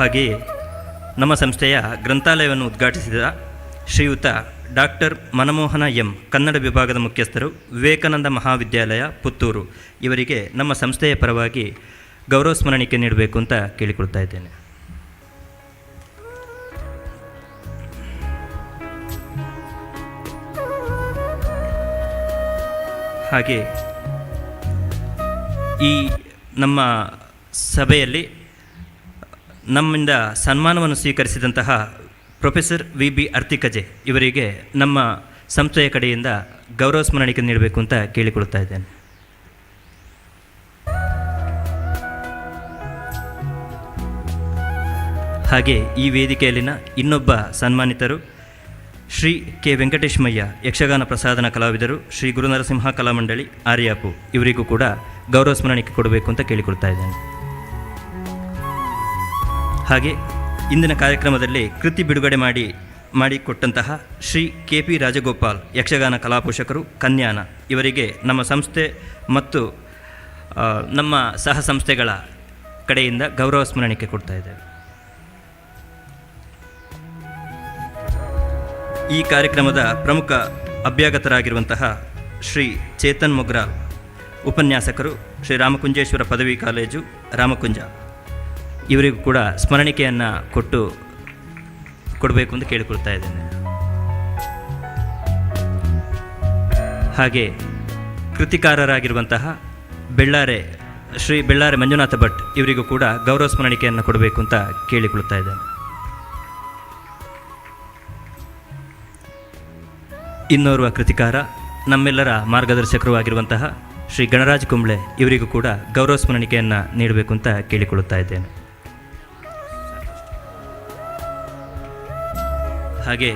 ಹಾಗೆಯೇ ನಮ್ಮ ಸಂಸ್ಥೆಯ ಗ್ರಂಥಾಲಯವನ್ನು ಉದ್ಘಾಟಿಸಿದ ಶ್ರೀಯುತ ಡಾಕ್ಟರ್ ಮನಮೋಹನ ಎಂ, ಕನ್ನಡ ವಿಭಾಗದ ಮುಖ್ಯಸ್ಥರು, ವಿವೇಕಾನಂದ ಮಹಾವಿದ್ಯಾಲಯ, ಪುತ್ತೂರು. ಇವರಿಗೆ ನಮ್ಮ ಸಂಸ್ಥೆಯ ಪರವಾಗಿ ಗೌರವ ಸ್ಮರಣಿಕೆ ನೀಡಬೇಕು ಅಂತ ಕೇಳಿಕೊಳ್ತಾ ಇದ್ದೇನೆ. ಹಾಗೆ ಈ ನಮ್ಮ ಸಭೆಯಲ್ಲಿ ನಮ್ಮಿಂದ ಸನ್ಮಾನವನ್ನು ಸ್ವೀಕರಿಸಿದಂತಹ ಪ್ರೊಫೆಸರ್ ವಿ.ಬಿ. ಅರ್ತಿಕಜೆ ಇವರಿಗೆ ನಮ್ಮ ಸಂಸ್ಥೆಯ ಕಡೆಯಿಂದ ಗೌರವ ಸ್ಮರಣಿಕೆ ನೀಡಬೇಕು ಅಂತ ಕೇಳಿಕೊಳ್ತಾ ಇದ್ದೇನೆ. ಹಾಗೆ ಈ ವೇದಿಕೆಯಲ್ಲಿನ ಇನ್ನೊಬ್ಬ ಸನ್ಮಾನಿತರು ಶ್ರೀ ಕೆ. ವೆಂಕಟೇಶಮಯ್ಯ, ಯಕ್ಷಗಾನ ಪ್ರಸಾದನ ಕಲಾವಿದರು, ಶ್ರೀ ಗುರುನರಸಿಂಹ ಕಲಾಮಂಡಳಿ, ಆರ್ಯಾಪು. ಇವರಿಗೂ ಕೂಡ ಗೌರವ ಸ್ಮರಣಿಕೆ ಕೊಡಬೇಕು ಅಂತ ಕೇಳಿಕೊಳ್ತಾ ಇದ್ದೇನೆ. ಹಾಗೆ ಇಂದಿನ ಕಾರ್ಯಕ್ರಮದಲ್ಲಿ ಕೃತಿ ಬಿಡುಗಡೆ ಮಾಡಿಕೊಟ್ಟಂತಹ ಶ್ರೀ ಕೆ.ಪಿ. ರಾಜಗೋಪಾಲ್, ಯಕ್ಷಗಾನ ಕಲಾಪೋಷಕರು, ಕನ್ಯಾನ. ಇವರಿಗೆ ನಮ್ಮ ಸಂಸ್ಥೆ ಮತ್ತು ನಮ್ಮ ಸಹ ಸಂಸ್ಥೆಗಳ ಕಡೆಯಿಂದ ಗೌರವ ಸ್ಮರಣಿಕೆ ಕೊಡ್ತಾ ಇದ್ದೇವೆ. ಈ ಕಾರ್ಯಕ್ರಮದ ಪ್ರಮುಖ ಅಭ್ಯಾಗತರಾಗಿರುವಂತಹ ಶ್ರೀ ಚೇತನ್ ಮೊಗ್ರಾಲ್, ಉಪನ್ಯಾಸಕರು, ಶ್ರೀ ರಾಮಕುಂಜೇಶ್ವರ ಪದವಿ ಕಾಲೇಜು, ರಾಮಕುಂಜ. ಇವರಿಗೂ ಕೂಡ ಸ್ಮರಣಿಕೆಯನ್ನು ಕೊಡಬೇಕು ಅಂತ ಕೇಳಿಕೊಳ್ತಾ ಇದ್ದೇನೆ. ಹಾಗೆ ಕೃತಿಕಾರರಾಗಿರುವಂತಹ ಶ್ರೀ ಬೆಳ್ಳಾರೆ ಮಂಜುನಾಥ ಭಟ್ ಇವರಿಗೂ ಕೂಡ ಗೌರವ ಸ್ಮರಣಿಕೆಯನ್ನು ಕೊಡಬೇಕು ಅಂತ ಕೇಳಿಕೊಳ್ತಾ ಇದ್ದೇನೆ. ಇನ್ನೋರ್ವ ಕೃತಿಕಾರ, ನಮ್ಮೆಲ್ಲರ ಮಾರ್ಗದರ್ಶಕರು ಆಗಿರುವಂತಹ ಶ್ರೀ ಗಣರಾಜ್ ಕುಂಬ್ಳೆ ಇವರಿಗೂ ಕೂಡ ಗೌರವ ಸ್ಮರಣಿಕೆಯನ್ನು ನೀಡಬೇಕು ಅಂತ ಕೇಳಿಕೊಳ್ಳುತ್ತಾ ಇದ್ದೇನೆ. ಹಾಗೆ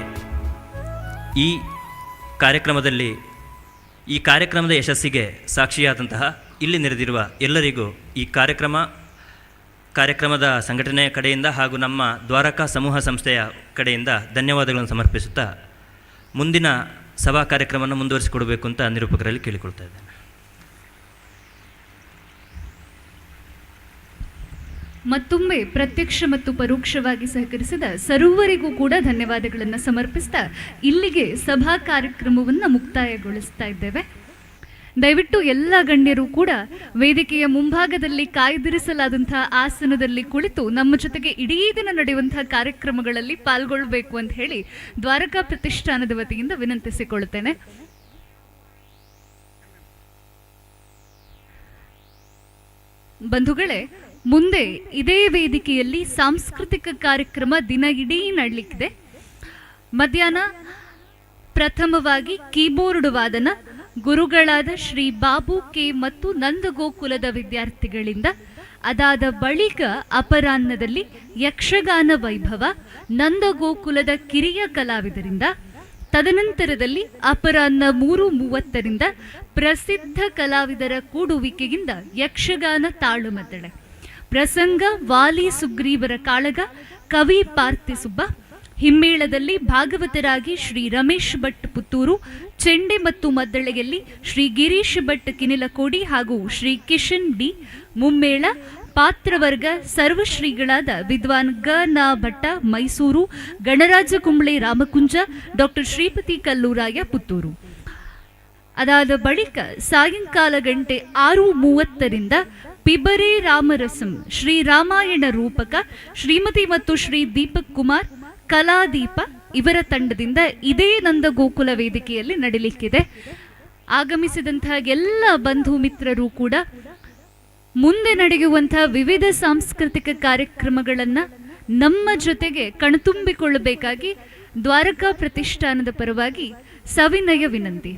ಈ ಕಾರ್ಯಕ್ರಮದ ಯಶಸ್ಸಿಗೆ ಸಾಕ್ಷಿಯಾದಂತಹ ಇಲ್ಲಿ ನೆರೆದಿರುವ ಎಲ್ಲರಿಗೂ ಈ ಕಾರ್ಯಕ್ರಮದ ಸಂಘಟನೆಯ ಕಡೆಯಿಂದ ಹಾಗೂ ನಮ್ಮ ದ್ವಾರಕಾ ಸಮೂಹ ಸಂಸ್ಥೆಯ ಕಡೆಯಿಂದ ಧನ್ಯವಾದಗಳನ್ನು ಸಮರ್ಪಿಸುತ್ತಾ ಮುಂದಿನ ಸಭಾ ಕಾರ್ಯಕ್ರಮವನ್ನು ಮುಂದುವರಿಸಿಕೊಡಬೇಕು ಅಂತ ನಿರೂಪಕರಲ್ಲಿ ಕೇಳಿಕೊಳ್ತಾ ಇದ್ದೇನೆ. ಮತ್ತೊಮ್ಮೆ ಪ್ರತ್ಯಕ್ಷ ಮತ್ತು ಪರೋಕ್ಷವಾಗಿ ಸಹಕರಿಸಿದ ಸರ್ವರಿಗೂ ಕೂಡ ಧನ್ಯವಾದಗಳನ್ನು ಸಮರ್ಪಿಸ್ತಾ ಇಲ್ಲಿಗೆ ಸಭಾ ಕಾರ್ಯಕ್ರಮವನ್ನು ಮುಕ್ತಾಯಗೊಳಿಸ್ತಾ ಇದ್ದೇವೆ. ದಯವಿಟ್ಟು ಎಲ್ಲ ಗಣ್ಯರು ಕೂಡ ವೇದಿಕೆಯ ಮುಂಭಾಗದಲ್ಲಿ ಕಾಯ್ದಿರಿಸಲಾದಂತಹ ಆಸನದಲ್ಲಿ ಕುಳಿತು ನಮ್ಮ ಜೊತೆಗೆ ಇಡೀ ದಿನ ನಡೆಯುವಂತಹ ಕಾರ್ಯಕ್ರಮಗಳಲ್ಲಿ ಪಾಲ್ಗೊಳ್ಳಬೇಕು ಅಂತ ಹೇಳಿ ದ್ವಾರಕಾ ಪ್ರತಿಷ್ಠಾನದ ವತಿಯಿಂದ ವಿನಂತಿಸಿಕೊಳ್ಳುತ್ತೇನೆ. ಬಂಧುಗಳೇ, ಮುಂದೆ ಇದೇ ವೇದಿಕೆಯಲ್ಲಿ ಸಾಂಸ್ಕೃತಿಕ ಕಾರ್ಯಕ್ರಮ ದಿನ ಇಡೀ ನಡೆಯಲಿಕ್ಕಿದೆ. ಮಧ್ಯಾಹ್ನ ಪ್ರಥಮವಾಗಿ ಕೀಬೋರ್ಡ್ ವಾದನ ಗುರುಗಳಾದ ಶ್ರೀ ಬಾಬು ಕೆ ಮತ್ತು ನಂದಗೋಕುಲದ ವಿದ್ಯಾರ್ಥಿಗಳಿಂದ, ಅದಾದ ಬಳಿಕ ಅಪರಾಹ್ನದಲ್ಲಿ ಯಕ್ಷಗಾನ ವೈಭವ ನಂದಗೋಕುಲದ ಕಿರಿಯ ಕಲಾವಿದರಿಂದ, ತದನಂತರದಲ್ಲಿ ಅಪರಾಹ್ನ 3:30ರಿಂದ ಪ್ರಸಿದ್ಧ ಕಲಾವಿದರ ಕೂಡುವಿಕೆಯಿಂದ ಯಕ್ಷಗಾನ ತಾಳಮದ್ದಳೆ, ಪ್ರಸಂಗ ವಾಲಿ ಸುಗ್ರೀವರ ಕಾಳಗ, ಕವಿ ಪಾರ್ತಿಸುಬ್ಬ. ಹಿಮ್ಮೇಳದಲ್ಲಿ ಭಾಗವತರಾಗಿ ಶ್ರೀ ರಮೇಶ್ ಭಟ್ ಪುತ್ತೂರು, ಚೆಂಡೆ ಮತ್ತು ಮದ್ದಳೆಯಲ್ಲಿ ಶ್ರೀ ಗಿರೀಶ್ ಭಟ್ ಕಿನಿಲಕೋಡಿ ಹಾಗೂ ಶ್ರೀ ಕಿಶನ್ ಡಿ. ಮುಮ್ಮೇಳ ಪಾತ್ರವರ್ಗ ಸರ್ವಶ್ರೀಗಳಾದ ವಿದ್ವಾನ್ ಗ.ನ. ಭಟ್ಟ ಮೈಸೂರು, ಗಣರಾಜ ಕುಂಬ್ಳೆ ರಾಮಕುಂಜ, ಡಾಕ್ಟರ್ ಶ್ರೀಪತಿ ಕಲ್ಲೂರಾಯ ಪುತ್ತೂರು. ಅದಾದ ಬಳಿಕ ಸಾಯಂಕಾಲ ಗಂಟೆ 6:30ರಿಂದ ಪಿಬರೆ ರಾಮರಸಂ ಶ್ರೀ ರಾಮಾಯಣ ರೂಪಕ ಶ್ರೀಮತಿ ಮತ್ತು ಶ್ರೀ ದೀಪಕ್ ಕುಮಾರ್ ಕಲಾದೀಪ ಇವರ ತಂಡದಿಂದ ಇದೇ ನಂದಗೋಕುಲ ವೇದಿಕೆಯಲ್ಲಿ ನಡೀಲಿಕ್ಕಿದೆ. ಆಗಮಿಸಿದಂತಹ ಎಲ್ಲ ಬಂಧು ಮಿತ್ರರು ಕೂಡ ಮುಂದೆ ನಡೆಯುವಂತಹ ವಿವಿಧ ಸಾಂಸ್ಕೃತಿಕ ಕಾರ್ಯಕ್ರಮಗಳನ್ನು ನಮ್ಮ ಜೊತೆಗೆ ಕಣ್ತುಂಬಿಕೊಳ್ಳಬೇಕಾಗಿ ದ್ವಾರಕಾ ಪ್ರತಿಷ್ಠಾನದ ಪರವಾಗಿ ಸವಿನಯ ವಿನಂತಿ.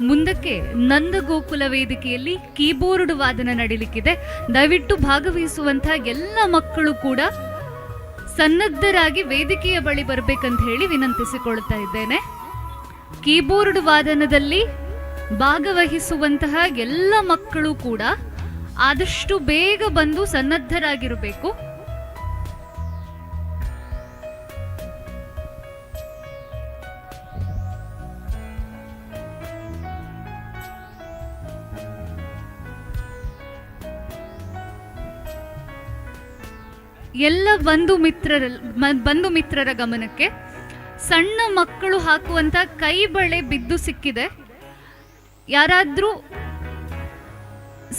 ಮುಂದಕ್ಕೆ ನಂದಗೋಕುಲ ವೇದಿಕೆಯಲ್ಲಿ ಕೀಬೋರ್ಡ್ ವಾದನ ನಡೀಲಿಕ್ಕಿದೆ. ದಯವಿಟ್ಟು ಭಾಗವಹಿಸುವಂತಹ ಎಲ್ಲ ಮಕ್ಕಳು ಕೂಡ ಸನ್ನದ್ಧರಾಗಿ ವೇದಿಕೆಯ ಬಳಿ ಬರಬೇಕಂತ ಹೇಳಿ ವಿನಂತಿಸಿಕೊಳ್ತಾ ಇದ್ದೇನೆ. ಕೀಬೋರ್ಡ್ ವಾದನದಲ್ಲಿ ಭಾಗವಹಿಸುವಂತಹ ಎಲ್ಲ ಮಕ್ಕಳು ಕೂಡ ಆದಷ್ಟು ಬೇಗ ಬಂದು ಸನ್ನದ್ಧರಾಗಿರಬೇಕು. ಎಲ್ಲ ಬಂಧು ಮಿತ್ರರ ಗಮನಕ್ಕೆ, ಸಣ್ಣ ಮಕ್ಕಳು ಹಾಕುವಂತ ಕೈ ಬಳೆ ಬಿದ್ದು ಸಿಕ್ಕಿದೆ. ಯಾರಾದ್ರೂ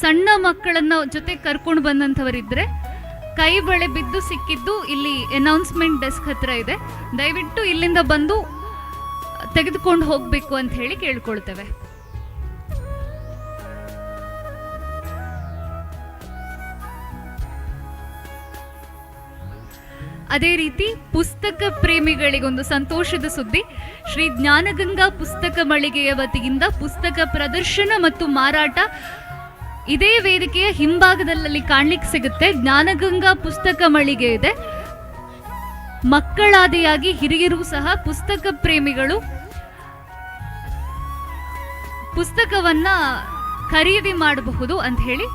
ಸಣ್ಣ ಮಕ್ಕಳನ್ನ ಜೊತೆ ಕರ್ಕೊಂಡು ಬಂದಂಥವರಿದ್ರೆ ಕೈ ಬಳೆ ಬಿದ್ದು ಸಿಕ್ಕಿದ್ದು ಇಲ್ಲಿ ಅನೌನ್ಸ್ಮೆಂಟ್ ಡೆಸ್ಕ್ ಹತ್ರ ಇದೆ. ದಯವಿಟ್ಟು ಇಲ್ಲಿಂದ ಬಂದು ತೆಗೆದುಕೊಂಡು ಹೋಗಬೇಕು ಅಂತ ಹೇಳಿ ಕೇಳ್ಕೊಳ್ತೇವೆ. ಅದೇ ರೀತಿ ಪುಸ್ತಕ ಪ್ರೇಮಿಗಳಿಗೊಂದು ಸಂತೋಷದ ಸುದ್ದಿ. ಶ್ರೀ ಜ್ಞಾನಗಂಗಾ ಪುಸ್ತಕ ಮಳಿಗೆಯ ವತಿಯಿಂದ ಪುಸ್ತಕ ಪ್ರದರ್ಶನ ಮತ್ತು ಮಾರಾಟ ಇದೇ ವೇದಿಕೆಯ ಹಿಂಭಾಗದಲ್ಲಿ ಕಾಣ್ಲಿಕ್ಕೆ ಸಿಗುತ್ತೆ. ಜ್ಞಾನಗಂಗಾ ಪುಸ್ತಕ ಮಳಿಗೆ ಇದೆ. ಮಕ್ಕಳಾದಿಯಾಗಿ ಹಿರಿಯರು ಸಹ ಪುಸ್ತಕ ಪ್ರೇಮಿಗಳು ಪುಸ್ತಕವನ್ನ ಖರೀದಿ ಮಾಡಬಹುದು ಅಂತ ಹೇಳಿ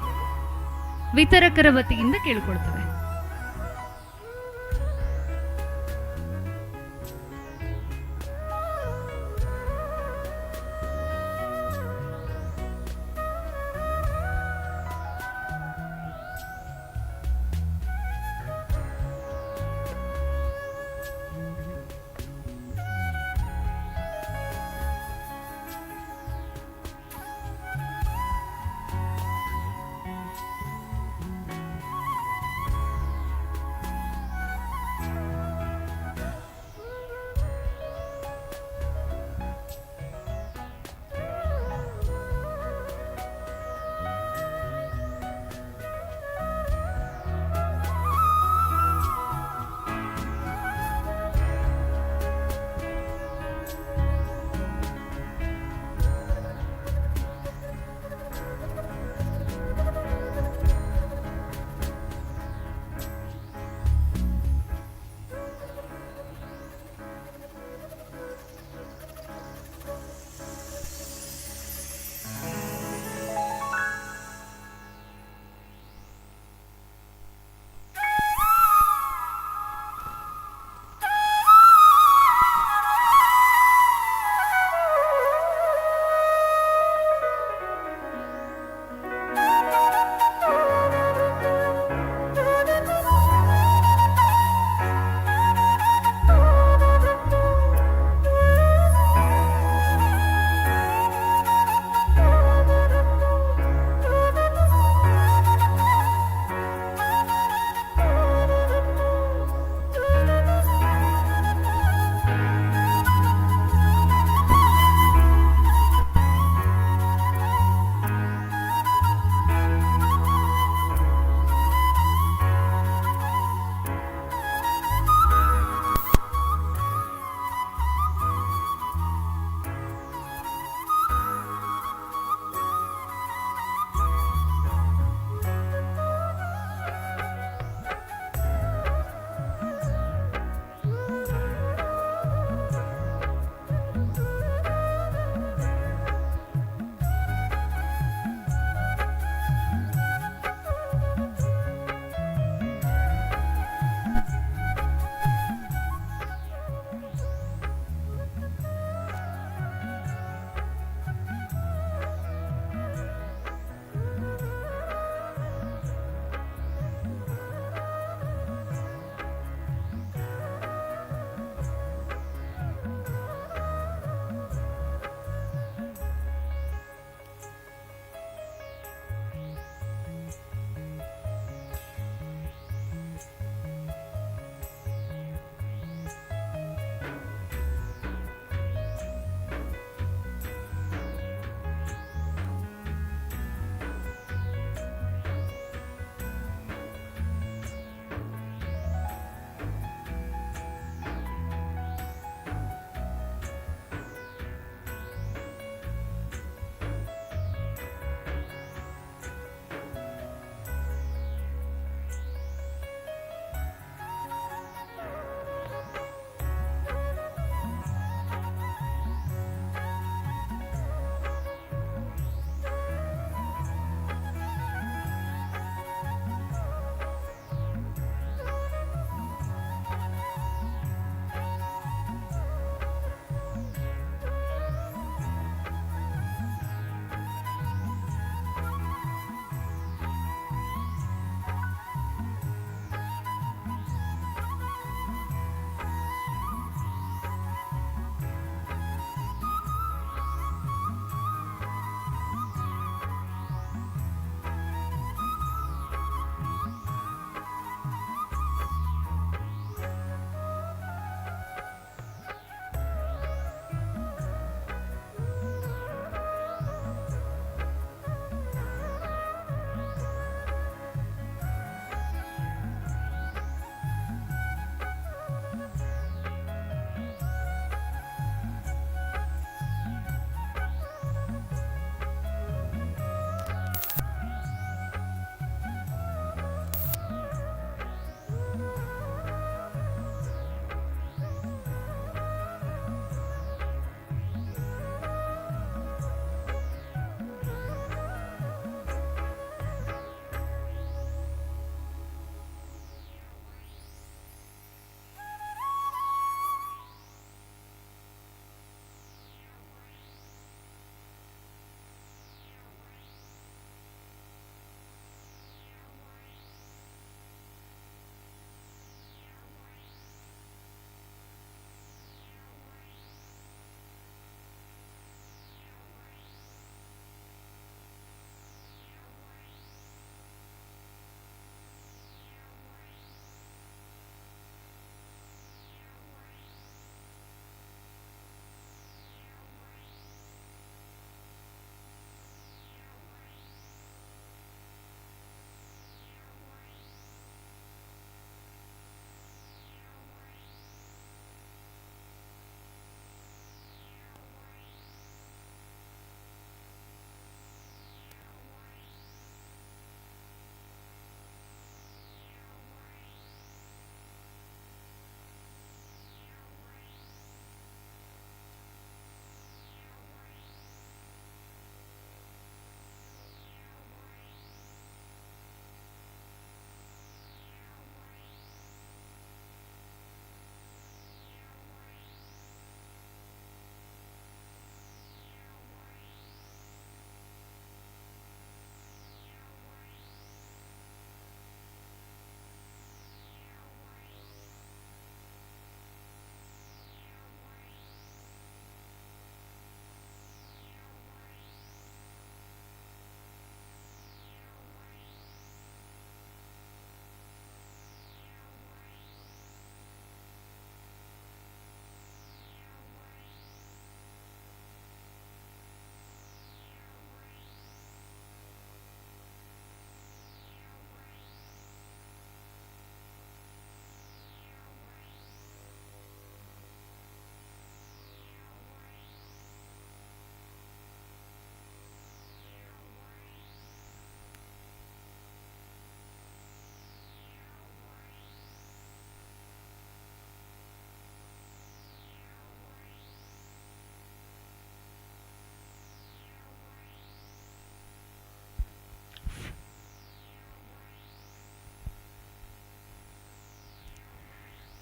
ವಿತರಕರ ವತಿಯಿಂದ ಕೇಳಿಕೊಳ್ತೇವೆ.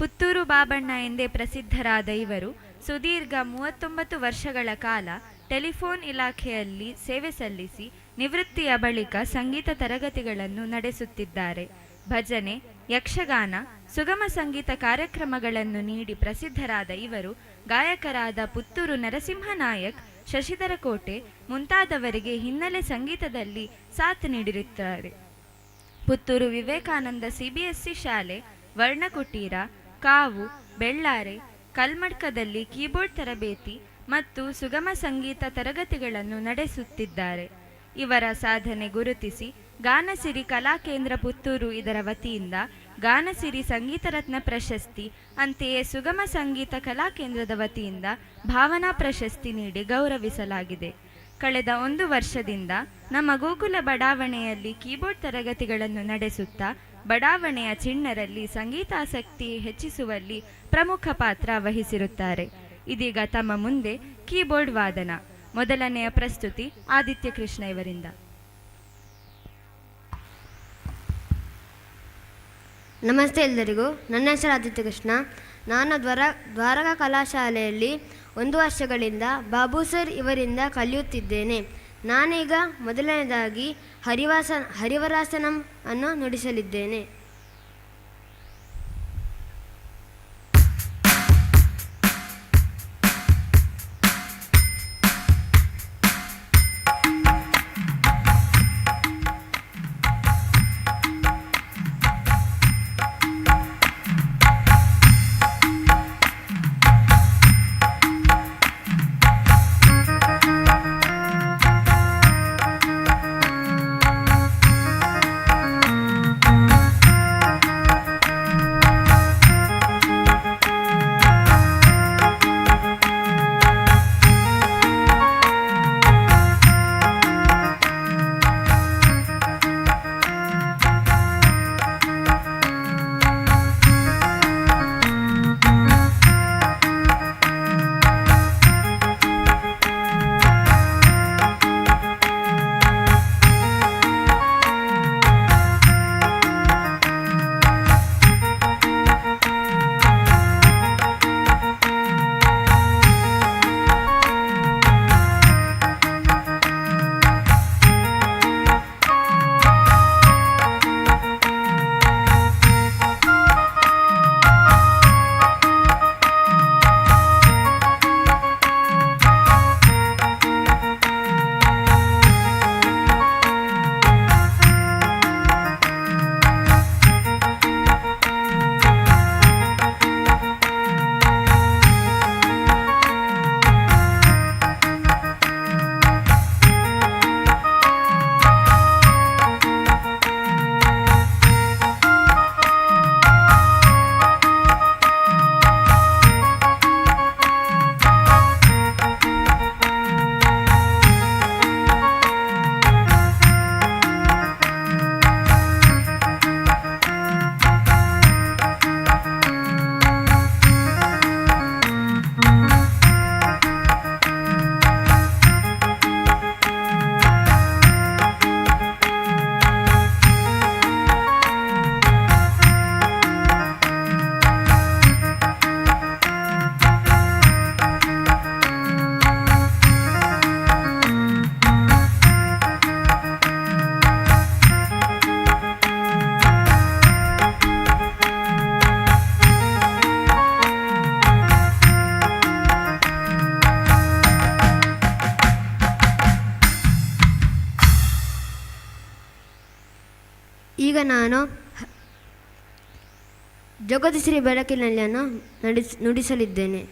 ಪುತ್ತೂರು ಬಾಬಣ್ಣ ಎಂದೇ ಪ್ರಸಿದ್ಧರಾದ ಇವರು ಸುದೀರ್ಘ 39 ವರ್ಷಗಳ ಕಾಲ ಟೆಲಿಫೋನ್ ಇಲಾಖೆಯಲ್ಲಿ ಸೇವೆ ಸಲ್ಲಿಸಿ ನಿವೃತ್ತಿಯ ಬಳಿಕ ಸಂಗೀತ ತರಗತಿಗಳನ್ನು ನಡೆಸುತ್ತಿದ್ದಾರೆ. ಭಜನೆ, ಯಕ್ಷಗಾನ, ಸುಗಮ ಸಂಗೀತ ಕಾರ್ಯಕ್ರಮಗಳನ್ನು ನೀಡಿ ಪ್ರಸಿದ್ಧರಾದ ಇವರು ಗಾಯಕರಾದ ಪುತ್ತೂರು ನರಸಿಂಹನಾಯಕ್, ಶಶಿಧರ ಕೋಟೆ ಮುಂತಾದವರಿಗೆ ಹಿನ್ನೆಲೆ ಸಂಗೀತದಲ್ಲಿ ಸಾಥ್ ನೀಡಿರುತ್ತಾರೆ. ಪುತ್ತೂರು ವಿವೇಕಾನಂದ CBSE ಶಾಲೆ, ವರ್ಣಕುಟೀರ, ಕಾವು, ಬೆಳ್ಳಾರೆ, ಕಲ್ಮಡ್ಕದಲ್ಲಿ ಕೀಬೋರ್ಡ್ ತರಬೇತಿ ಮತ್ತು ಸುಗಮ ಸಂಗೀತ ತರಗತಿಗಳನ್ನು ನಡೆಸುತ್ತಿದ್ದಾರೆ. ಇವರ ಸಾಧನೆ ಗುರುತಿಸಿ ಗಾನಸಿರಿ ಕಲಾಕೇಂದ್ರ ಪುತ್ತೂರು ಇದರ ವತಿಯಿಂದ ಗಾನಸಿರಿ ಸಂಗೀತ ರತ್ನ ಪ್ರಶಸ್ತಿ, ಅಂತೆಯೇ ಸುಗಮ ಸಂಗೀತ ಕಲಾಕೇಂದ್ರದ ವತಿಯಿಂದ ಭಾವನಾ ಪ್ರಶಸ್ತಿ ನೀಡಿ ಗೌರವಿಸಲಾಗಿದೆ. ಕಳೆದ 1 ವರ್ಷದಿಂದ ನಮ್ಮ ಗೋಕುಲ ಬಡಾವಣೆಯಲ್ಲಿ ಕೀಬೋರ್ಡ್ ತರಗತಿಗಳನ್ನು ನಡೆಸುತ್ತಾ ಬಡಾವಣೆಯ ಚಿಣ್ಣರಲ್ಲಿ ಸಂಗೀತಾಸಕ್ತಿ ಹೆಚ್ಚಿಸುವಲ್ಲಿ ಪ್ರಮುಖ ಪಾತ್ರ ವಹಿಸಿರುತ್ತಾರೆ. ಇದೀಗ ತಮ್ಮ ಮುಂದೆ ಕೀಬೋರ್ಡ್ ವಾದನ. ಮೊದಲನೆಯ ಪ್ರಸ್ತುತಿ ಆದಿತ್ಯ ಕೃಷ್ಣ ಇವರಿಂದ. ನಮಸ್ತೆ ಎಲ್ಲರಿಗೂ. ನನ್ನ ಹೆಸರು ಆದಿತ್ಯ ಕೃಷ್ಣ. ನಾನು ದ್ವಾರಕಾ ಕಲಾಶಾಲೆಯಲ್ಲಿ 1 ವರ್ಷಗಳಿಂದ ಬಾಬು ಸರ್ ಇವರಿಂದ ಕಲಿಯುತ್ತಿದ್ದೇನೆ. ನಾನೀಗ ಮೊದಲನೇದಾಗಿ ಹರಿವರಾಸನಂ ಅನ್ನು ನುಡಿಸಲಿದ್ದೇನೆ. ಈಗ ನಾನು ಜಗದೀಶ್ರೀ ಬೆಳಕಿನಲ್ಲಿಯನ್ನು ನುಡಿಸಲಿದ್ದೇನೆ.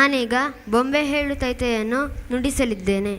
ನಾನೀಗ ಬೊಂಬೆ ಹೇಳು ತೈತೆಯನ್ನು ನುಡಿಸಲಿದ್ದೇನೆ.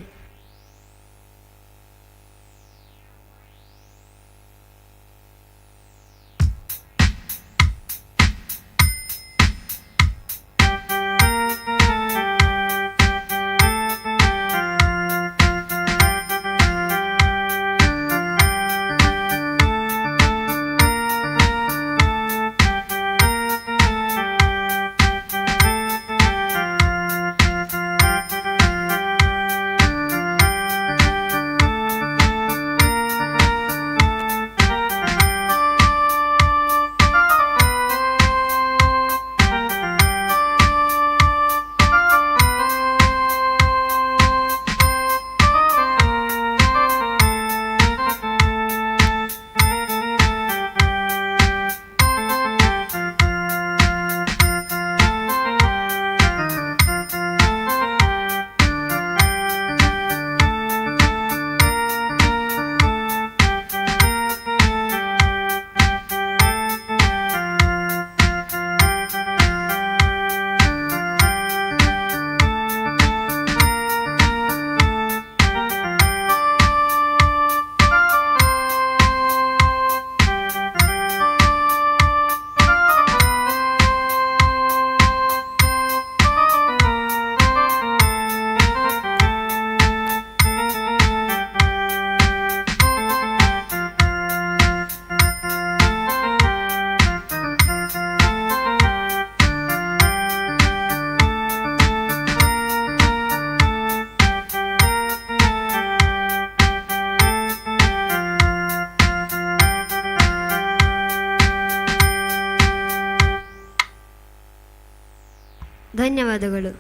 ಧನ್ಯವಾದಗಳು.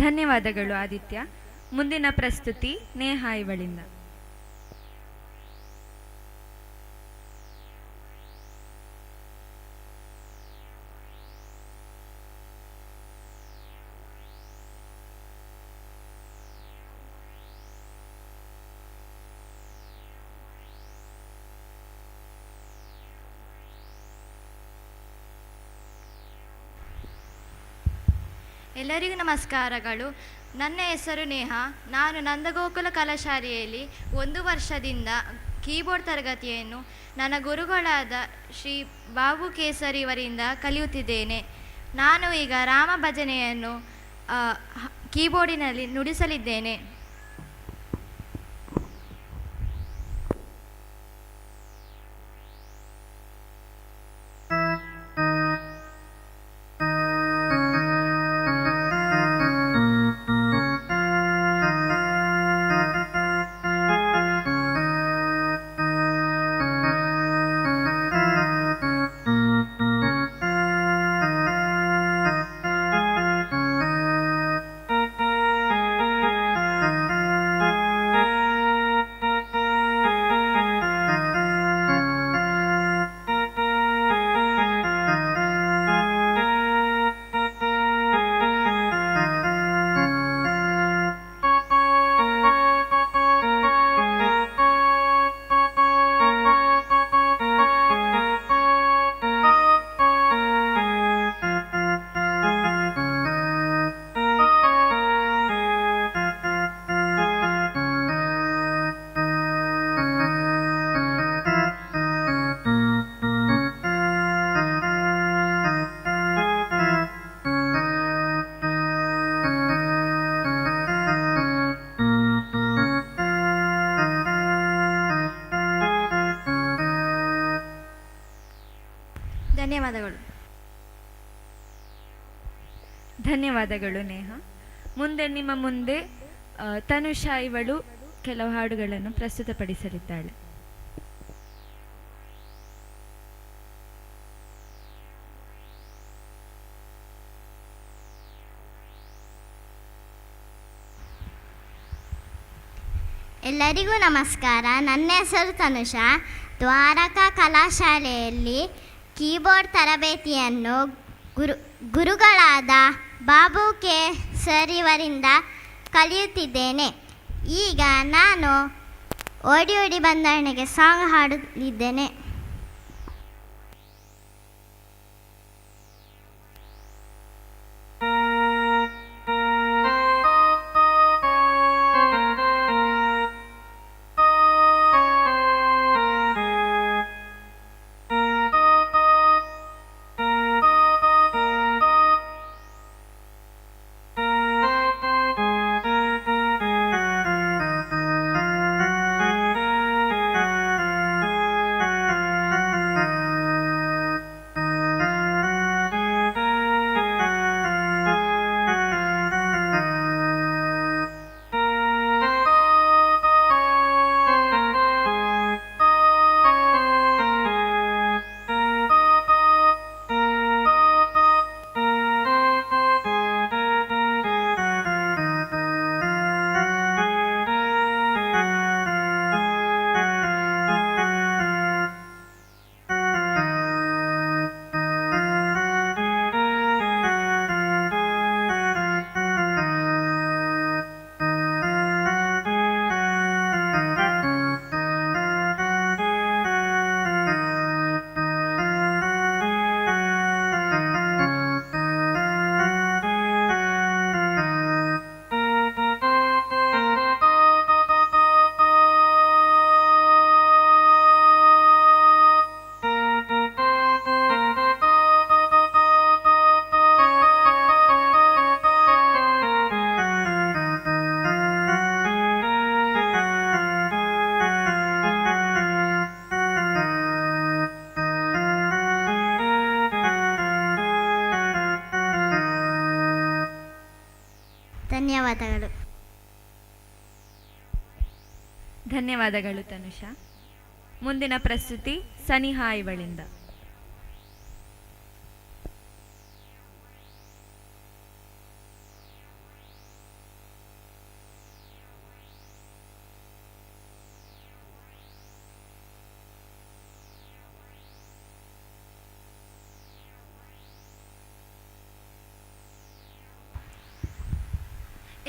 ಧನ್ಯವಾದಗಳು ಆದಿತ್ಯ. ಮುಂದಿನ ಪ್ರಸ್ತುತಿ ನೇಹಾ ಇವಳಿಂದ. ಎಲ್ಲರಿಗೂ ನಮಸ್ಕಾರಗಳು. ನನ್ನ ಹೆಸರು ನೇಹಾ. ನಾನು ನಂದಗೋಕುಲ ಕಲಾಶಾಲೆಯಲ್ಲಿ 1 ವರ್ಷದಿಂದ ಕೀಬೋರ್ಡ್ ತರಗತಿಯನ್ನು ನನ್ನ ಗುರುಗಳಾದ ಶ್ರೀ ಬಾಬು ಕೇಸರಿ ಅವರಿಂದ ಕಲಿಯುತ್ತಿದ್ದೇನೆ. ನಾನು ಈಗ ರಾಮ ಭಜನೆಯನ್ನು ಕೀಬೋರ್ಡಿನಲ್ಲಿ ನುಡಿಸಲಿದ್ದೇನೆ. ಧನ್ಯವಾದಗಳು. ಧನ್ಯವಾದಗಳು ನೇಹಾ. ಮುಂದೆ ನಿಮ್ಮ ಮುಂದೆ ತನುಷಾ ಇವಳು ಕೆಲವು ಹಾಡುಗಳನ್ನು ಪ್ರಸ್ತುತಪಡಿಸಲಿದ್ದಾಳೆ. ಎಲ್ಲರಿಗೂ ನಮಸ್ಕಾರ. ನನ್ನ ಹೆಸರು ತನುಷಾ. ದ್ವಾರಕಾ ಕಲಾಶಾಲೆಯಲ್ಲಿ ಕೀಬೋರ್ಡ್ ತರಬೇತಿಯನ್ನು ಗುರುಗಳಾದ ಬಾಬು ಕೆ ಸರ್ ಇವರಿಂದ ಕಲಿಯುತ್ತಿದ್ದೇನೆ. ಈಗ ನಾನು ಓಡಿ ಓಡಿ ಬಂದವನಿಗೆ ಸಾಂಗ್ ಹಾಡಲಿದ್ದೇನೆ. ಧನ್ಯವಾದಗಳು. ಧನ್ಯವಾದಗಳು ತನುಷಾ. ಮುಂದಿನ ಪ್ರಸ್ತುತಿ ಸನಿಹಾ ಇವಳಿಂದ.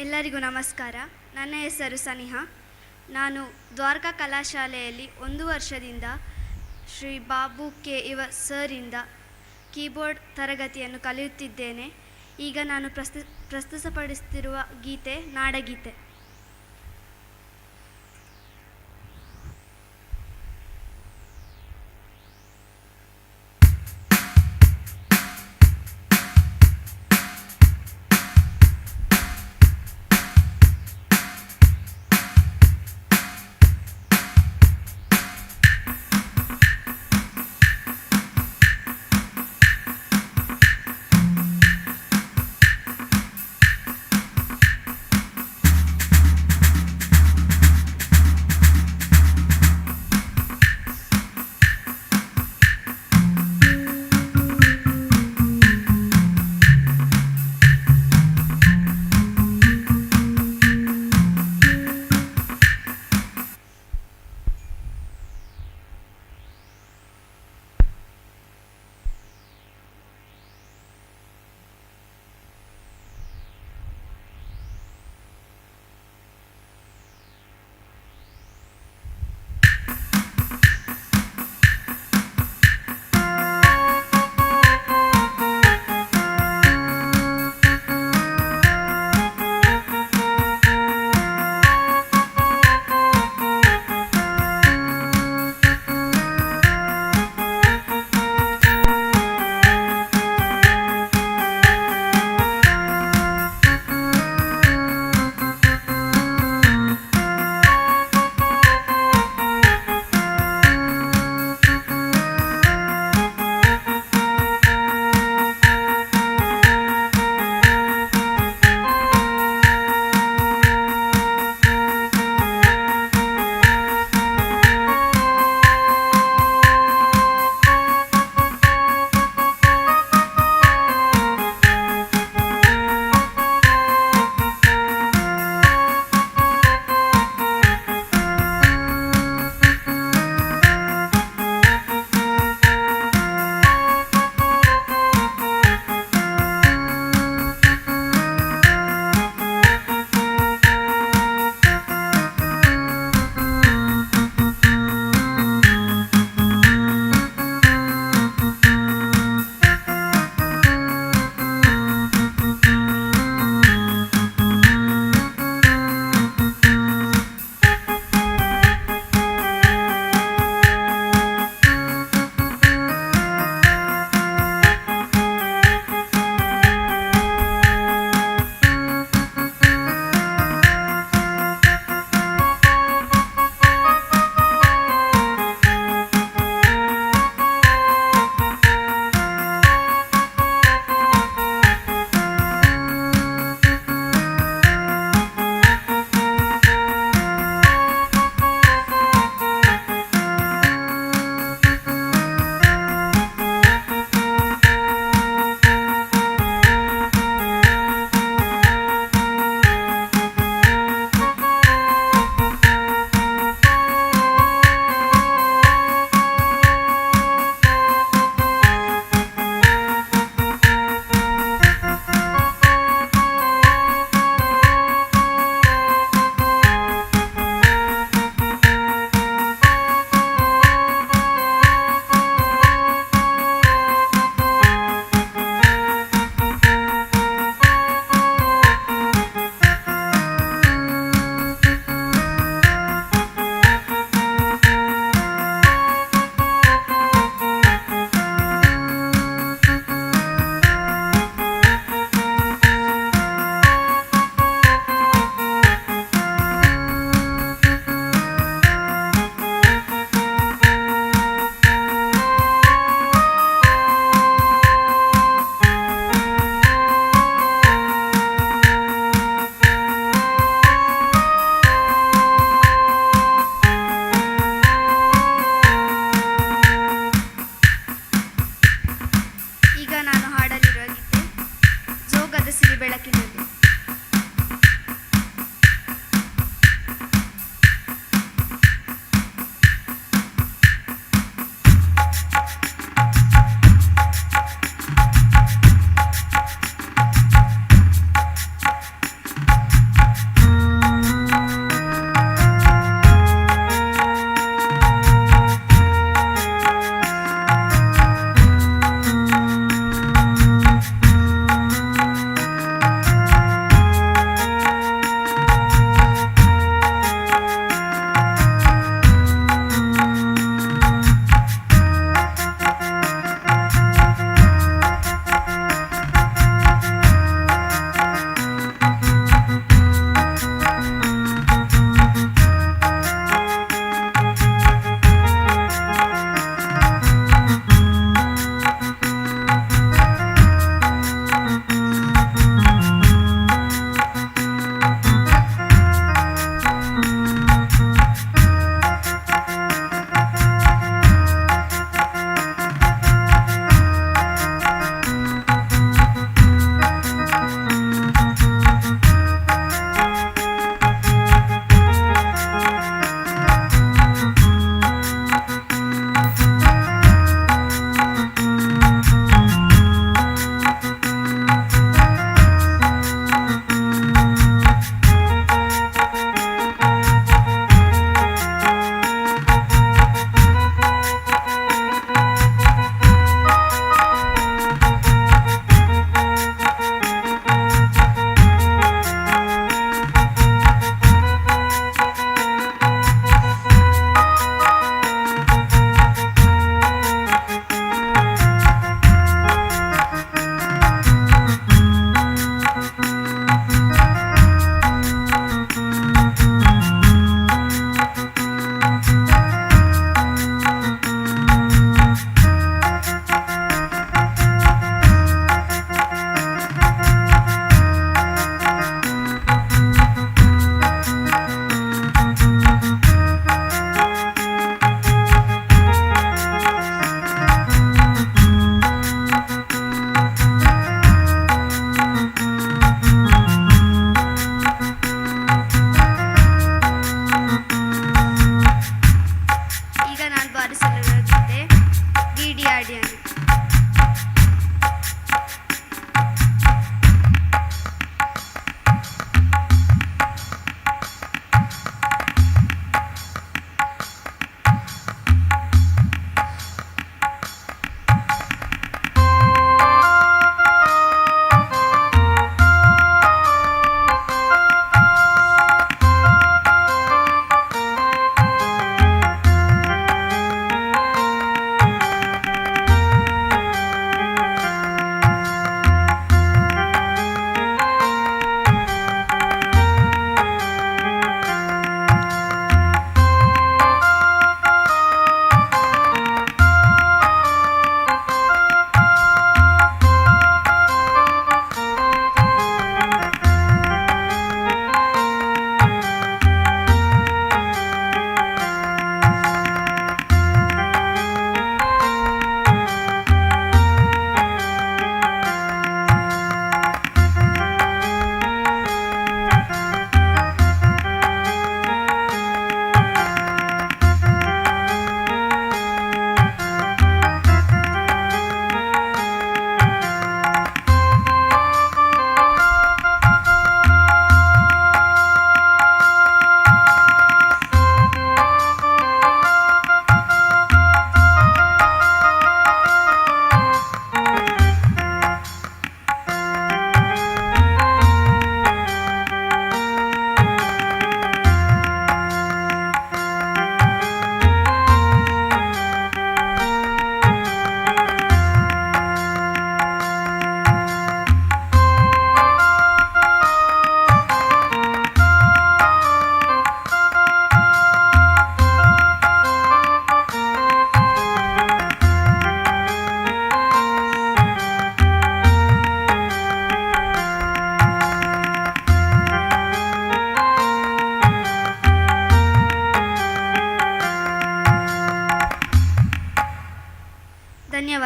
ಎಲ್ಲರಿಗೂ ನಮಸ್ಕಾರ. ನನ್ನ ಹೆಸರು ಸನಿಹಾ. ನಾನು ದ್ವಾರಕಾ ಕಲಾಶಾಲೆಯಲ್ಲಿ 1 ವರ್ಷದಿಂದ ಶ್ರೀ ಬಾಬು ಕೆ.ಇವ ಸರಿಂದ ಕೀಬೋರ್ಡ್ ತರಗತಿಯನ್ನು ಕಲಿಯುತ್ತಿದ್ದೇನೆ. ಈಗ ನಾನು ಪ್ರಸ್ತುತಪಡಿಸುತ್ತಿರುವ ಗೀತೆ ನಾಡಗೀತೆ.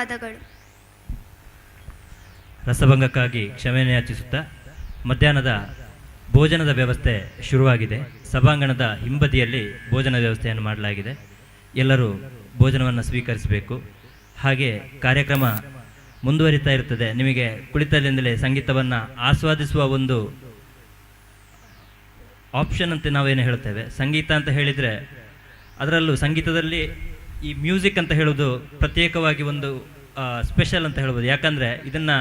ಧನ್ಯವಾದಗಳು. ರಸಭಂಗಕ್ಕಾಗಿ ಕ್ಷಮೆಯನ್ನು ಯಾಚಿಸುತ್ತಾ ಮಧ್ಯಾಹ್ನದ ಭೋಜನದ ವ್ಯವಸ್ಥೆ ಶುರುವಾಗಿದೆ. ಸಭಾಂಗಣದ ಹಿಂಬದಿಯಲ್ಲಿ ಭೋಜನ ವ್ಯವಸ್ಥೆಯನ್ನು ಮಾಡಲಾಗಿದೆ. ಎಲ್ಲರೂ ಭೋಜನವನ್ನು ಸ್ವೀಕರಿಸಬೇಕು. ಹಾಗೆ ಕಾರ್ಯಕ್ರಮ ಮುಂದುವರಿತಾ ಇರುತ್ತದೆ. ನಿಮಗೆ ಕುಳಿತಲ್ಲಿಂದಲೇ ಸಂಗೀತವನ್ನು ಆಸ್ವಾದಿಸುವ ಒಂದು ಆಪ್ಷನ್ ಅಂತ ನಾವೇನು ಹೇಳ್ತೇವೆ. ಸಂಗೀತ ಅಂತ ಹೇಳಿದರೆ ಅದರಲ್ಲೂ ಸಂಗೀತದಲ್ಲಿ ಈ ಮ್ಯೂಸಿಕ್ ಅಂತ ಹೇಳೋದು ಪ್ರತ್ಯೇಕವಾಗಿ ಒಂದು ಸ್ಪೆಷಲ್ ಅಂತ ಹೇಳ್ಬೋದು. ಯಾಕಂದರೆ ಇದನ್ನು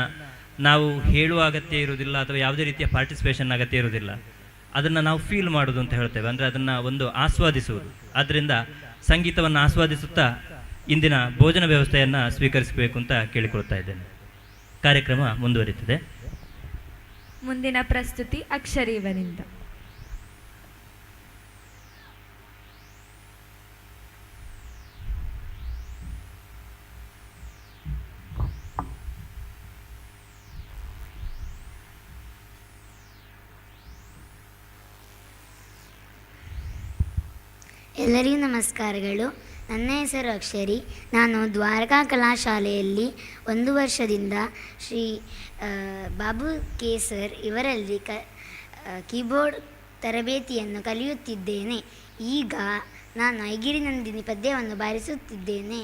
ನಾವು ಹೇಳುವ ಅಗತ್ಯ ಇರುವುದಿಲ್ಲ ಅಥವಾ ಯಾವುದೇ ರೀತಿಯ ಪಾರ್ಟಿಸಿಪೇಷನ್ ಅಗತ್ಯ ಇರುವುದಿಲ್ಲ. ಅದನ್ನು ನಾವು ಫೀಲ್ ಮಾಡೋದು ಅಂತ ಹೇಳ್ತೇವೆ, ಅಂದರೆ ಅದನ್ನು ಒಂದು ಆಸ್ವಾದಿಸುವುದು. ಆದ್ದರಿಂದ ಸಂಗೀತವನ್ನು ಆಸ್ವಾದಿಸುತ್ತಾ ಇಂದಿನ ಭೋಜನ ವ್ಯವಸ್ಥೆಯನ್ನು ಸ್ವೀಕರಿಸಬೇಕು ಅಂತ ಕೇಳಿಕೊಳ್ತಾ ಇದ್ದೇನೆ. ಕಾರ್ಯಕ್ರಮ ಮುಂದುವರಿಯುತ್ತದೆ. ಮುಂದಿನ ಪ್ರಸ್ತುತಿ ಅಕ್ಷರಿ ಇವರಿಂದ. ಎಲ್ಲರಿಗೂ ನಮಸ್ಕಾರಗಳು. ನನ್ನ ಹೆಸರು ಅಕ್ಷರಿ. ನಾನು ದ್ವಾರಕಾ ಕಲಾಶಾಲೆಯಲ್ಲಿ 1 ವರ್ಷದಿಂದ ಶ್ರೀ ಬಾಬು ಕೆ ಸರ್ ಇವರಲ್ಲಿ ಕೀಬೋರ್ಡ್ ತರಬೇತಿಯನ್ನು ಕಲಿಯುತ್ತಿದ್ದೇನೆ. ಈಗ ನಾನು ಐಗಿರಿ ನಂದಿನಿ ಪದ್ಯವನ್ನು ಬಾರಿಸುತ್ತಿದ್ದೇನೆ.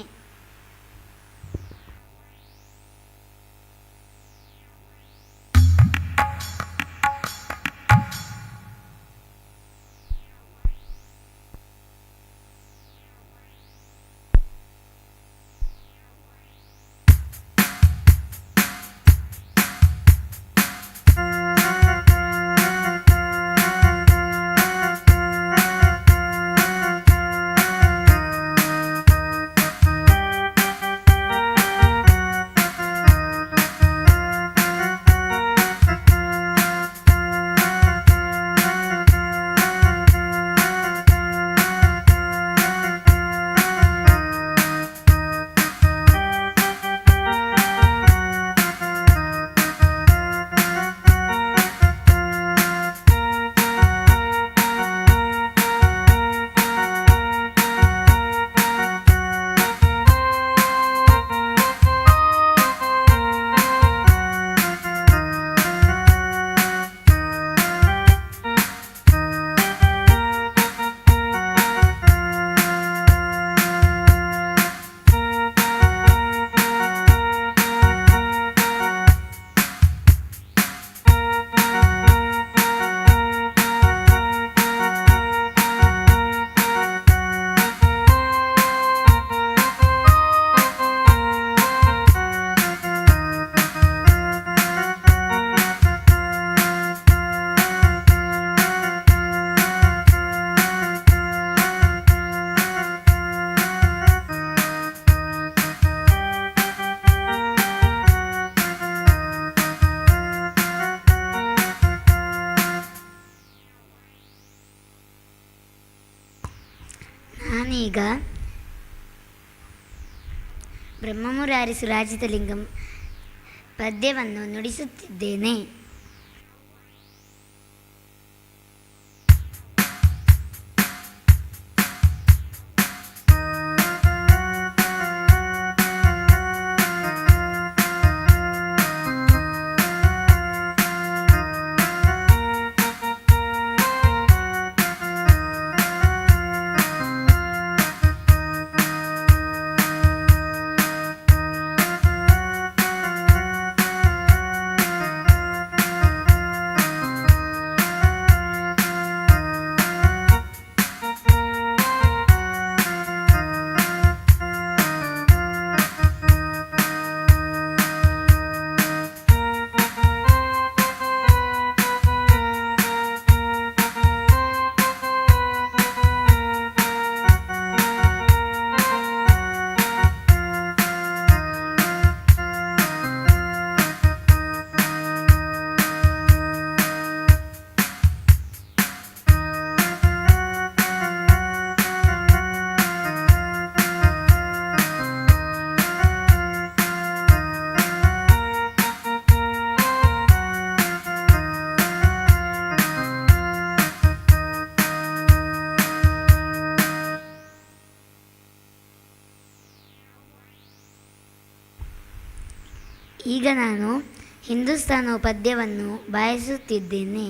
ನಾನೀಗ ಬ್ರಹ್ಮಮುರಾರಿ ಸುರಾಜಿತಲಿಂಗಂ ಪದ್ಯವನ್ನು ನುಡಿಸುತ್ತಿದ್ದೇನೆ. ಈಗ ನಾನು ಹಿಂದೂಸ್ತಾನದ ಪದ್ಯವನ್ನು ಬಾಯಿಸುತ್ತಿದ್ದೇನೆ.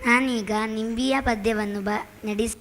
ನಾನೀಗ ನಿಂಬಿಯ ಪದ್ಯವನ್ನು ನಡೆಸಿ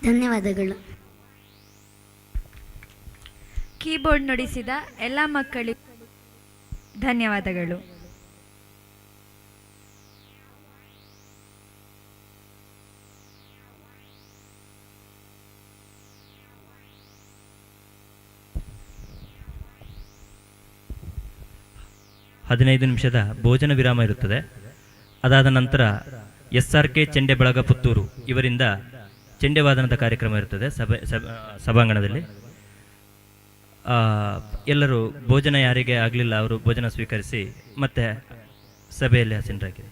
ಧನ್ಯವಾದಗಳು. ಕೀಬೋರ್ಡ್ ನುಡಿಸಿದ ಎಲ್ಲ ಮಕ್ಕಳಿಗೂ ಧನ್ಯವಾದಗಳು. ಹದಿನೈದು ನಿಮಿಷದ ಭೋಜನ ವಿರಾಮ ಇರುತ್ತದೆ. ಅದಾದ ನಂತರ SRK ಚೆಂಡೆ ಬಳಗ ಪುತ್ತೂರು ಇವರಿಂದ ಚೆಂಡೆವಾದನದ ಕಾರ್ಯಕ್ರಮ ಇರುತ್ತದೆ ಸಭಾಂಗಣದಲ್ಲಿ. ಎಲ್ಲರೂ ಭೋಜನ ಯಾರಿಗೆ ಆಗಲಿಲ್ಲ ಅವರು ಭೋಜನ ಸ್ವೀಕರಿಸಿ ಮತ್ತೆ ಸಭೆಯಲ್ಲಿ ಹಸಿನರಾಗಿದೆ.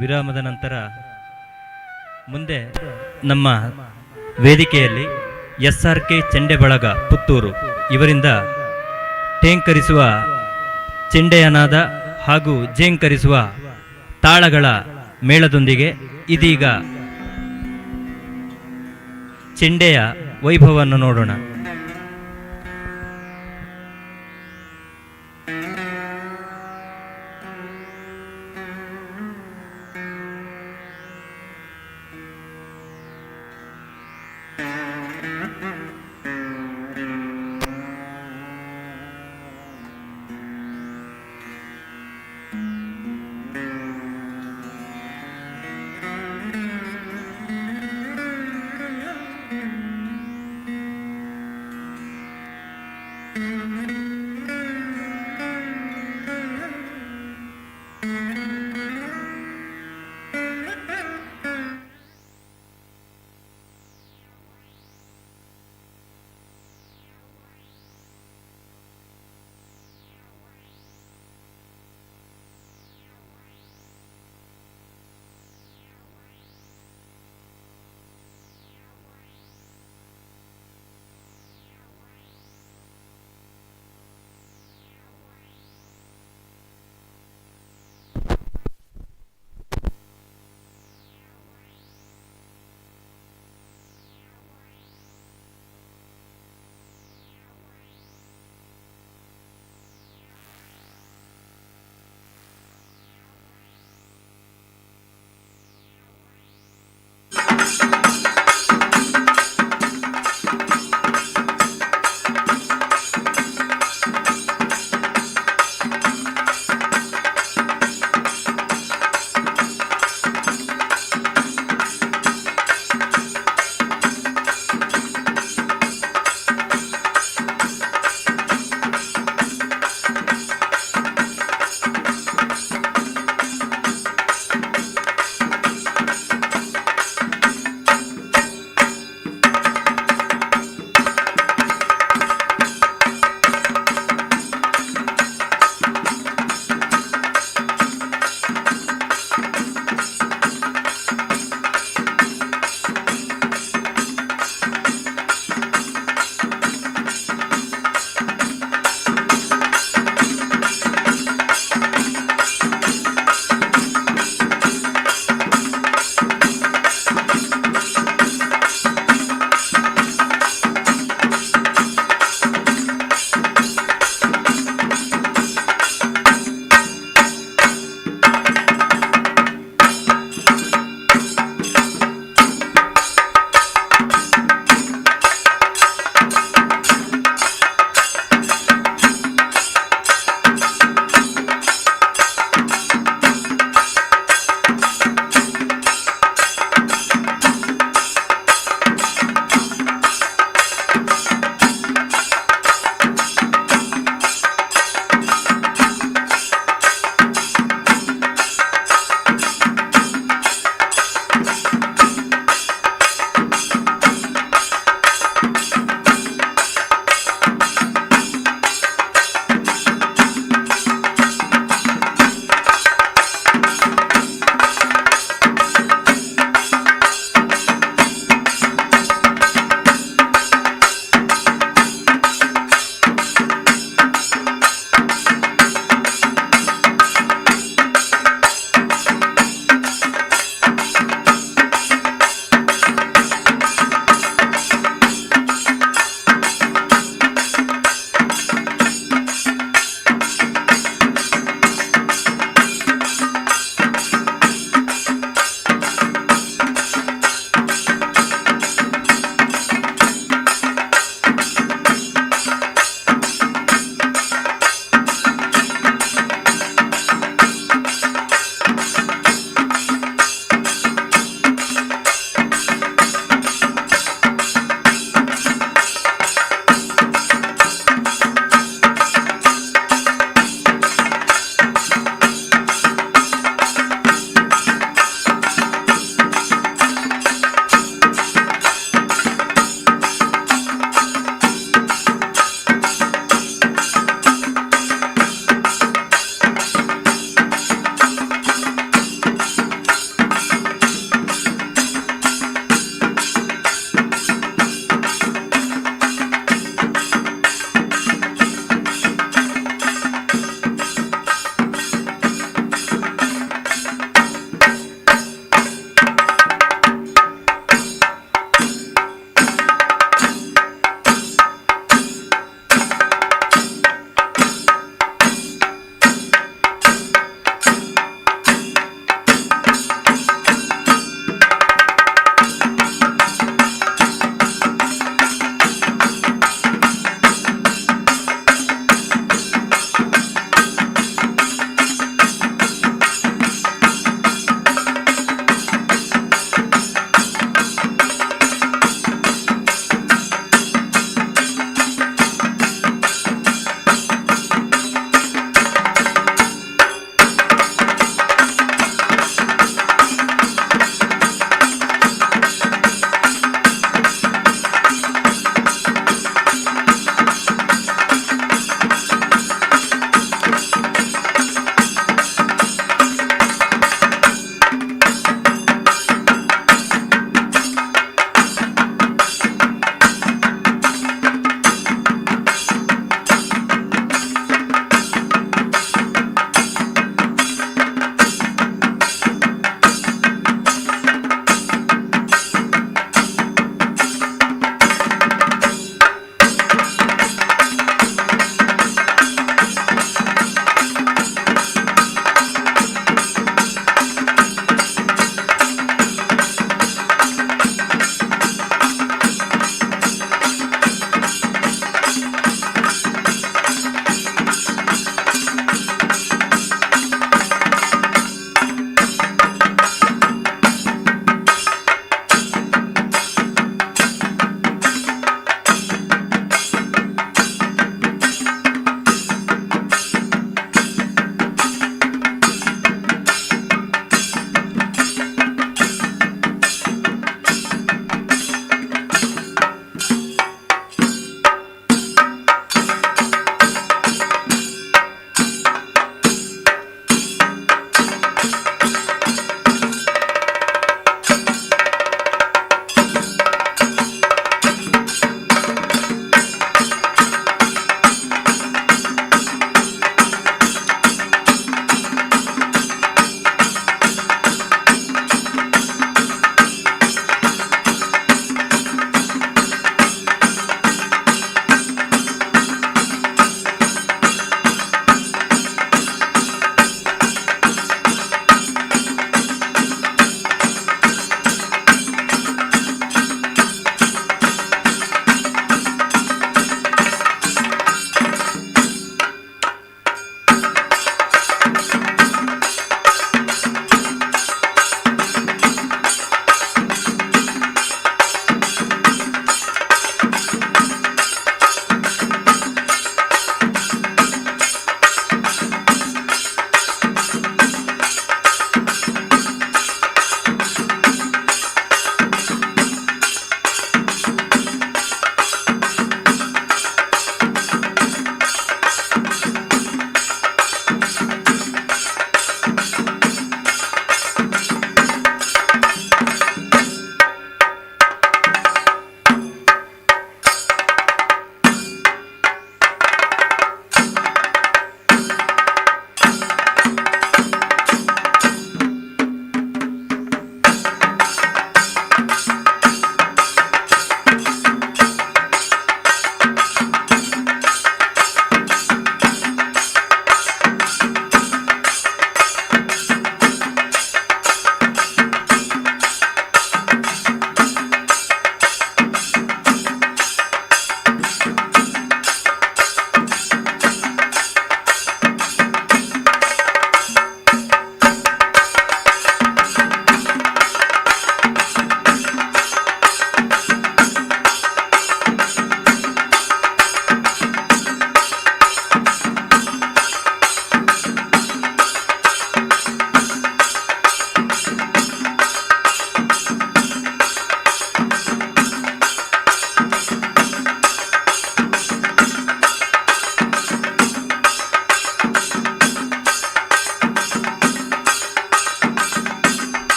ವಿರಾಮದ ನಂತರ ಮುಂದೆ ನಮ್ಮ ವೇದಿಕೆಯಲ್ಲಿ SRK ಚೆಂಡೆ ಬಳಗ ಪುತ್ತೂರು ಇವರಿಂದ ಟೇಂಕರಿಸುವ ಚೆಂಡೆಯನಾದ ಹಾಗೂ ಜೇಂಕರಿಸುವ ತಾಳಗಳ ಮೇಳದೊಂದಿಗೆ ಇದೀಗ ಚೆಂಡೆಯ ವೈಭವವನ್ನು ನೋಡೋಣ.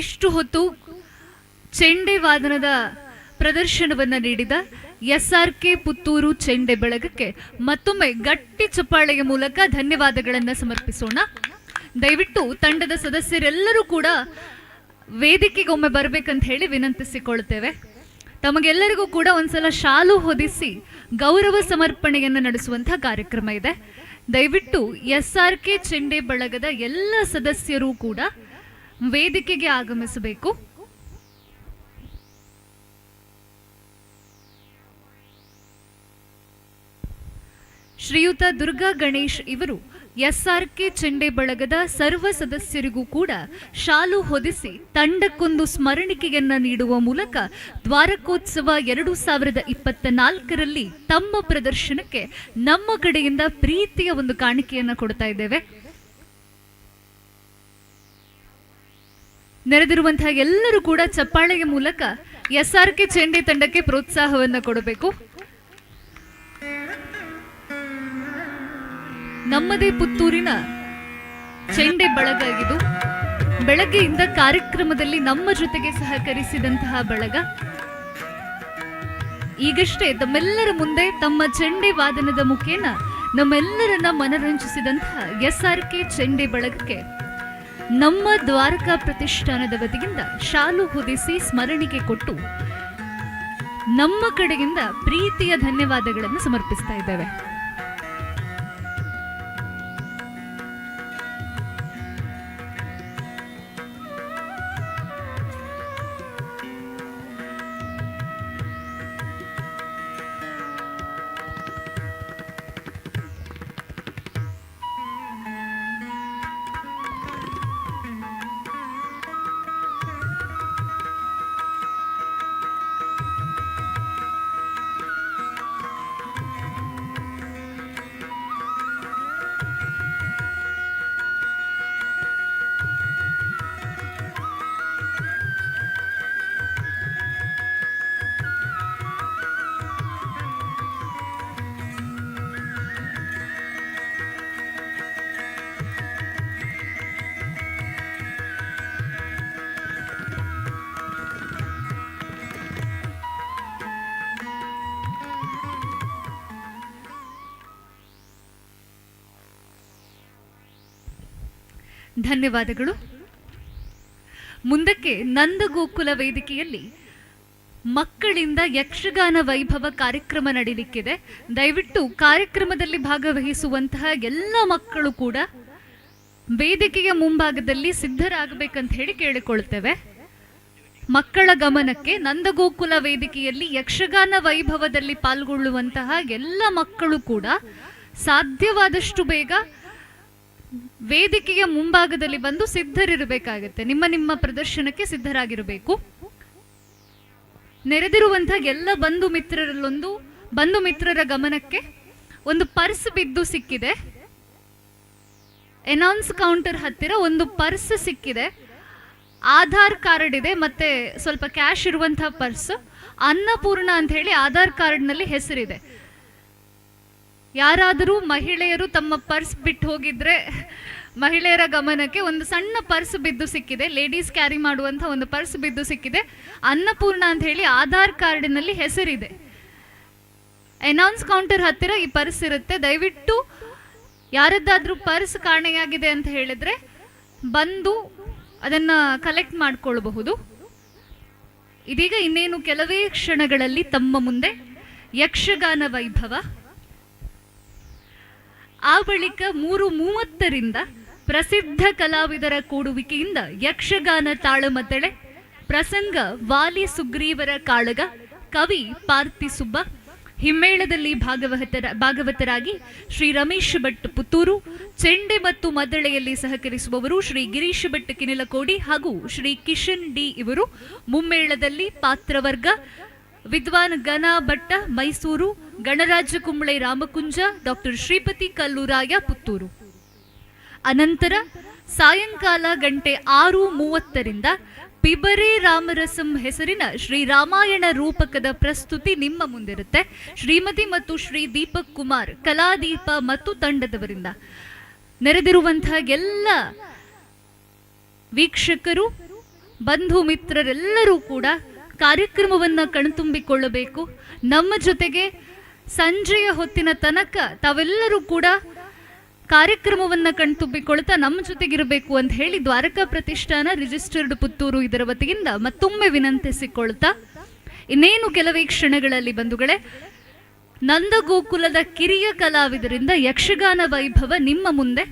ಇಷ್ಟು ಹೊತ್ತು ಚೆಂಡೆ ವಾದನದ ಪ್ರದರ್ಶನವನ್ನು ನೀಡಿದ SRK ಪುತ್ತೂರು ಚೆಂಡೆ ಬಳಗಕ್ಕೆ ಮತ್ತೊಮ್ಮೆ ಗಟ್ಟಿ ಚಪ್ಪಾಳೆಯ ಮೂಲಕ ಧನ್ಯವಾದಗಳನ್ನು ಸಮರ್ಪಿಸೋಣ. ದಯವಿಟ್ಟು ತಂಡದ ಸದಸ್ಯರೆಲ್ಲರೂ ಕೂಡ ವೇದಿಕೆಗೊಮ್ಮೆ ಬರಬೇಕಂತ ಹೇಳಿ ವಿನಂತಿಸಿಕೊಳ್ತೇವೆ. ತಮಗೆಲ್ಲರಿಗೂ ಕೂಡ ಒಂದ್ಸಲ ಶಾಲು ಹೊದಿಸಿ ಗೌರವ ಸಮರ್ಪಣೆಯನ್ನು ನಡೆಸುವಂತಹ ಕಾರ್ಯಕ್ರಮ ಇದೆ. ದಯವಿಟ್ಟು SRK ಚೆಂಡೆ ಬಳಗದ ಎಲ್ಲ ಸದಸ್ಯರು ಕೂಡ ವೇದಿಕೆಗೆ ಆಗಮಿಸಬೇಕು. ಶ್ರೀಯುತ ದುರ್ಗಾ ಗಣೇಶ್ ಇವರು SRK ಚೆಂಡೆ ಬಳಗದ ಸರ್ವ ಸದಸ್ಯರಿಗೂ ಕೂಡ ಶಾಲು ಹೊದಿಸಿ ತಂಡಕ್ಕೊಂದು ಸ್ಮರಣಿಕೆಯನ್ನ ನೀಡುವ ಮೂಲಕ ದ್ವಾರಕೋತ್ಸವ 2024ರಲ್ಲಿ ತಮ್ಮ ಪ್ರದರ್ಶನಕ್ಕೆ ನಮ್ಮ ಕಡೆಯಿಂದ ಪ್ರೀತಿಯ ಒಂದು ಕಾಣಿಕೆಯನ್ನು ಕೊಡ್ತಾ ಇದ್ದೇವೆ. ನೆರೆದಿರುವಂತಹ ಎಲ್ಲರೂ ಕೂಡ ಚಪ್ಪಾಳೆಯ ಮೂಲಕ SRK ಚೆಂಡೆ ತಂಡಕ್ಕೆ ಪ್ರೋತ್ಸಾಹವನ್ನು ಕೊಡಬೇಕು. ನಮ್ಮದೇ ಪುತ್ತೂರಿನ ಚೆಂಡೆ ಬಳಗ ಇದು. ಬೆಳಗ್ಗೆಯಿಂದ ಕಾರ್ಯಕ್ರಮದಲ್ಲಿ ನಮ್ಮ ಜೊತೆಗೆ ಸಹಕರಿಸಿದಂತಹ ಬಳಗ ಈಗಷ್ಟೇ ತಮ್ಮೆಲ್ಲರ ಮುಂದೆ ತಮ್ಮ ಚೆಂಡೆ ವಾದನದ ಮುಖೇನ ನಮ್ಮೆಲ್ಲರನ್ನ ಮನರಂಜಿಸಿದಂತಹ SRK ಚೆಂಡೆ ಬಳಗಕ್ಕೆ ನಮ್ಮ ದ್ವಾರಕಾ ಪ್ರತಿಷ್ಠಾನದ ವತಿಯಿಂದ ಶಾಲು ಹೊದಿಸಿ ಸ್ಮರಣಿಕೆ ಕೊಟ್ಟು ನಮ್ಮ ಕಡೆಯಿಂದ ಪ್ರೀತಿಯ ಧನ್ಯವಾದಗಳನ್ನು ಸಮರ್ಪಿಸ್ತಾ ಇದ್ದೇವೆ. ಧನ್ಯವಾದಗಳು. ಮುಂದಕ್ಕೆ ನಂದಗೋಕುಲ ವೇದಿಕೆಯಲ್ಲಿ ಮಕ್ಕಳಿಂದ ಯಕ್ಷಗಾನ ವೈಭವ ಕಾರ್ಯಕ್ರಮ ನಡೀಲಿಕ್ಕಿದೆ. ದಯವಿಟ್ಟು ಕಾರ್ಯಕ್ರಮದಲ್ಲಿ ಭಾಗವಹಿಸುವಂತಹ ಎಲ್ಲ ಮಕ್ಕಳು ಕೂಡ ವೇದಿಕೆಯ ಮುಂಭಾಗದಲ್ಲಿ ಸಿದ್ಧರಾಗಬೇಕಂತ ಹೇಳಿ ಕೇಳಿಕೊಳ್ತೇವೆ. ಮಕ್ಕಳ ಗಮನಕ್ಕೆ ನಂದಗೋಕುಲ ವೇದಿಕೆಯಲ್ಲಿ ಯಕ್ಷಗಾನ ವೈಭವದಲ್ಲಿ ಪಾಲ್ಗೊಳ್ಳುವಂತಹ ಎಲ್ಲ ಮಕ್ಕಳು ಕೂಡ ಸಾಧ್ಯವಾದಷ್ಟು ಬೇಗ ವೇದಿಕೆಯ ಮುಂಭಾಗದಲ್ಲಿ ಬಂದು ಸಿದ್ಧರಿರಬೇಕಾಗತ್ತೆ. ನಿಮ್ಮ ಪ್ರದರ್ಶನಕ್ಕೆ ಸಿದ್ಧರಾಗಿರಬೇಕು. ನೆರೆದಿರುವಂತಹ ಎಲ್ಲ ಬಂಧು ಮಿತ್ರರ ಗಮನಕ್ಕೆ ಒಂದು ಪರ್ಸ್ ಬಿದ್ದು ಸಿಕ್ಕಿದೆ. ಅನೌನ್ಸ್ ಕೌಂಟರ್ ಹತ್ತಿರ ಒಂದು ಪರ್ಸ್ ಸಿಕ್ಕಿದೆ. ಆಧಾರ್ ಕಾರ್ಡ್ ಇದೆ, ಮತ್ತೆ ಸ್ವಲ್ಪ ಕ್ಯಾಶ್ ಇರುವಂತಹ ಪರ್ಸ್. ಅನ್ನಪೂರ್ಣ ಅಂತ ಹೇಳಿ ಆಧಾರ್ ಕಾರ್ಡ್ನಲ್ಲಿ ಹೆಸರಿದೆ. ಯಾರಾದರೂ ಮಹಿಳೆಯರು ತಮ್ಮ ಪರ್ಸ್ ಬಿಟ್ಟು ಹೋಗಿದ್ರೆ ಮಹಿಳೆಯರ ಗಮನಕ್ಕೆ ಒಂದು ಸಣ್ಣ ಪರ್ಸ್ ಬಿದ್ದು ಸಿಕ್ಕಿದೆ. ಲೇಡೀಸ್ ಕ್ಯಾರಿ ಮಾಡುವಂಥ ಒಂದು ಪರ್ಸ್ ಬಿದ್ದು ಸಿಕ್ಕಿದೆ. ಅನ್ನಪೂರ್ಣ ಅಂತ ಹೇಳಿ ಆಧಾರ್ ಕಾರ್ಡಿನಲ್ಲಿ ಹೆಸರಿದೆ. ಅನೌನ್ಸ್ ಕೌಂಟರ್ ಹತ್ತಿರ ಈ ಪರ್ಸ್ ಇರುತ್ತೆ. ದಯವಿಟ್ಟು ಯಾರದ್ದಾದ್ರೂ ಪರ್ಸ್ ಕಾಣೆಯಾಗಿದೆ ಅಂತ ಹೇಳಿದ್ರೆ ಬಂದು ಅದನ್ನ ಕಲೆಕ್ಟ್ ಮಾಡ್ಕೊಳ್ಬಹುದು. ಇದೀಗ ಇನ್ನೇನು ಕೆಲವೇ ಕ್ಷಣಗಳಲ್ಲಿ ತಮ್ಮ ಮುಂದೆ ಯಕ್ಷಗಾನ ವೈಭವ, ಆ ಬಳಿಕ 3:30ರಿಂದ ಪ್ರಸಿದ್ಧ ಕಲಾವಿದರ ಕೂಡುವಿಕೆಯಿಂದ ಯಕ್ಷಗಾನ ತಾಳಮದ್ದಳೆ, ಪ್ರಸಂಗ ವಾಲಿ ಸುಗ್ರೀವರ ಕಾಳಗ, ಕವಿ ಪಾರ್ತಿಸುಬ್ಬ, ಹಿಮ್ಮೇಳದಲ್ಲಿ ಭಾಗವತರಾಗಿ ಶ್ರೀ ರಮೇಶ್ ಭಟ್ ಪುತ್ತೂರು, ಚೆಂಡೆ ಮತ್ತು ಮದ್ದಳೆಯಲ್ಲಿ ಸಹಕರಿಸುವವರು ಶ್ರೀ ಗಿರೀಶ್ ಭಟ್ ಕಿನಿಲಕೋಡಿ ಹಾಗೂ ಶ್ರೀ ಕಿಶನ್ ಡಿ ಇವರು, ಮುಮ್ಮೇಳದಲ್ಲಿ ಪಾತ್ರವರ್ಗ ವಿದ್ವಾನ್ ಗಣ ಭಟ್ಟ ಮೈಸೂರು, ಗಣರಾಜ್ಯ ಕುಂಬಳೆ ರಾಮಕುಂಜ, ಡಾಕ್ಟರ್ ಶ್ರೀಪತಿ ಕಲ್ಲೂರಾಯ ಪುತ್ತೂರು. ಅನಂತರ ಸಾಯಂಕಾಲ ಗಂಟೆ 6:30ರಿಂದ ಪಿಬರೆ ರಾಮರಸಂ ಹೆಸರಿನ ಶ್ರೀ ರಾಮಾಯಣ ರೂಪಕದ ಪ್ರಸ್ತುತಿ ನಿಮ್ಮ ಮುಂದಿರುತ್ತೆ. ಶ್ರೀಮತಿ ಮತ್ತು ಶ್ರೀ ದೀಪಕ್ ಕುಮಾರ್ ಕಲಾದೀಪ ಮತ್ತು ತಂಡದವರಿಂದ. ನೆರೆದಿರುವಂತಹ ಎಲ್ಲ ವೀಕ್ಷಕರು ಬಂಧು ಮಿತ್ರರೆಲ್ಲರೂ ಕೂಡ ಕಾರ್ಯಕ್ರಮವನ್ನು ಕಣ್ತುಂಬಿಕೊಳ್ಳಬೇಕು. ನಮ್ಮ ಜೊತೆಗೆ ಸಂಜೆಯ ಹೊತ್ತಿನ ತನಕ ತಾವೆಲ್ಲರೂ ಕೂಡ ಕಾರ್ಯಕ್ರಮವನ್ನು ಕಣ್ತುಂಬಿಕೊಳ್ತಾ ನಮ್ಮ ಜೊತೆಗಿರಬೇಕು ಅಂತ ಹೇಳಿ ದ್ವಾರಕಾ ಪ್ರತಿಷ್ಠಾನ ರಿಜಿಸ್ಟರ್ಡ್ ಪುತ್ತೂರು ಇದರ ವತಿಯಿಂದ ಮತ್ತೊಮ್ಮೆ ವಿನಂತಿಸಿಕೊಳ್ತಾ, ಇನ್ನೇನು ಕೆಲವೇ ಕ್ಷಣಗಳಲ್ಲಿ ಬಂಧುಗಳೇ ನಂದಗೋಕುಲದ ಕಿರಿಯ ಕಲಾವಿದರಿಂದ ಯಕ್ಷಗಾನ ವೈಭವ ನಿಮ್ಮ ಮುಂದೆ.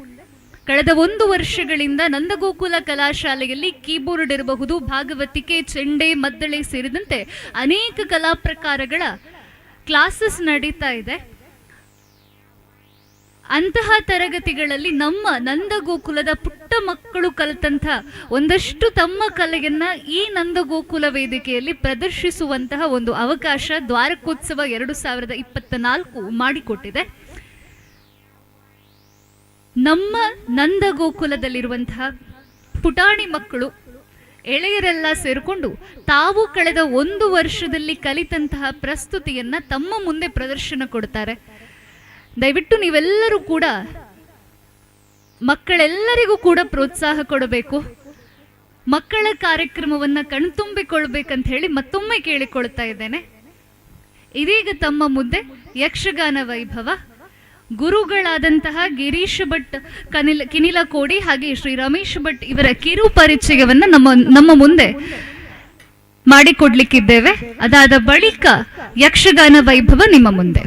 ಕಳೆದ 1 ವರ್ಷಗಳಿಂದ ನಂದಗೋಕುಲ ಕಲಾಶಾಲೆಯಲ್ಲಿ ಕೀಬೋರ್ಡ್ ಇರಬಹುದು, ಭಾಗವತಿಕೆ, ಚೆಂಡೆ, ಮದ್ದಳೆ ಸೇರಿದಂತೆ ಅನೇಕ ಕಲಾ ಪ್ರಕಾರಗಳ ಕ್ಲಾಸಸ್ ನಡೀತಾ ಇದೆ. ಅಂತಹ ತರಗತಿಗಳಲ್ಲಿ ನಮ್ಮ ನಂದಗೋಕುಲದ ಪುಟ್ಟ ಮಕ್ಕಳು ಕಲಿತಂಥ ಒಂದಷ್ಟು ತಮ್ಮ ಕಲೆಯನ್ನ ಈ ನಂದಗೋಕುಲ ವೇದಿಕೆಯಲ್ಲಿ ಪ್ರದರ್ಶಿಸುವಂತಹ ಒಂದು ಅವಕಾಶ ದ್ವಾರಕೋತ್ಸವ 2024 ಮಾಡಿಕೊಟ್ಟಿದೆ. ನಮ್ಮ ನಂದಗೋಕುಲದಲ್ಲಿರುವಂತಹ ಪುಟಾಣಿ ಮಕ್ಕಳು ಎಳೆಯರೆಲ್ಲ ಸೇರಿಕೊಂಡು ತಾವು ಕಳೆದ 1 ವರ್ಷದಲ್ಲಿ ಕಲಿತಂತಹ ಪ್ರಸ್ತುತಿಯನ್ನ ತಮ್ಮ ಮುಂದೆ ಪ್ರದರ್ಶನ ಕೊಡ್ತಾರೆ. ದಯವಿಟ್ಟು ನೀವೆಲ್ಲರೂ ಕೂಡ ಮಕ್ಕಳೆಲ್ಲರಿಗೂ ಕೂಡ ಪ್ರೋತ್ಸಾಹ ಕೊಡಬೇಕು. ಮಕ್ಕಳ ಕಾರ್ಯಕ್ರಮವನ್ನ ಕಣ್ತುಂಬಿಕೊಳ್ಬೇಕಂತ ಹೇಳಿ ಮತ್ತೊಮ್ಮೆ ಕೇಳಿಕೊಳ್ತಾ ಇದ್ದೇನೆ. ಇದೀಗ ತಮ್ಮ ಮುಂದೆ ಯಕ್ಷಗಾನ ವೈಭವ ಗುರುಗಳಾದಂತಹ ಗಿರೀಶ್ ಭಟ್ ಕಿನಿಲಕೋಡಿ ಹಾಗೆ ಶ್ರೀ ರಮೇಶ್ ಭಟ್ ಇವರ ಕಿರು ಪರಿಚಯವನ್ನ ನಮ್ಮ ಮುಂದೆ ಮಾಡಿಕೊಡ್ಲಿಕ್ಕಿದ್ದೇವೆ. ಅದಾದ ಬಳಿಕ ಯಕ್ಷಗಾನ ವೈಭವ ನಿಮ್ಮ ಮುಂದೆ.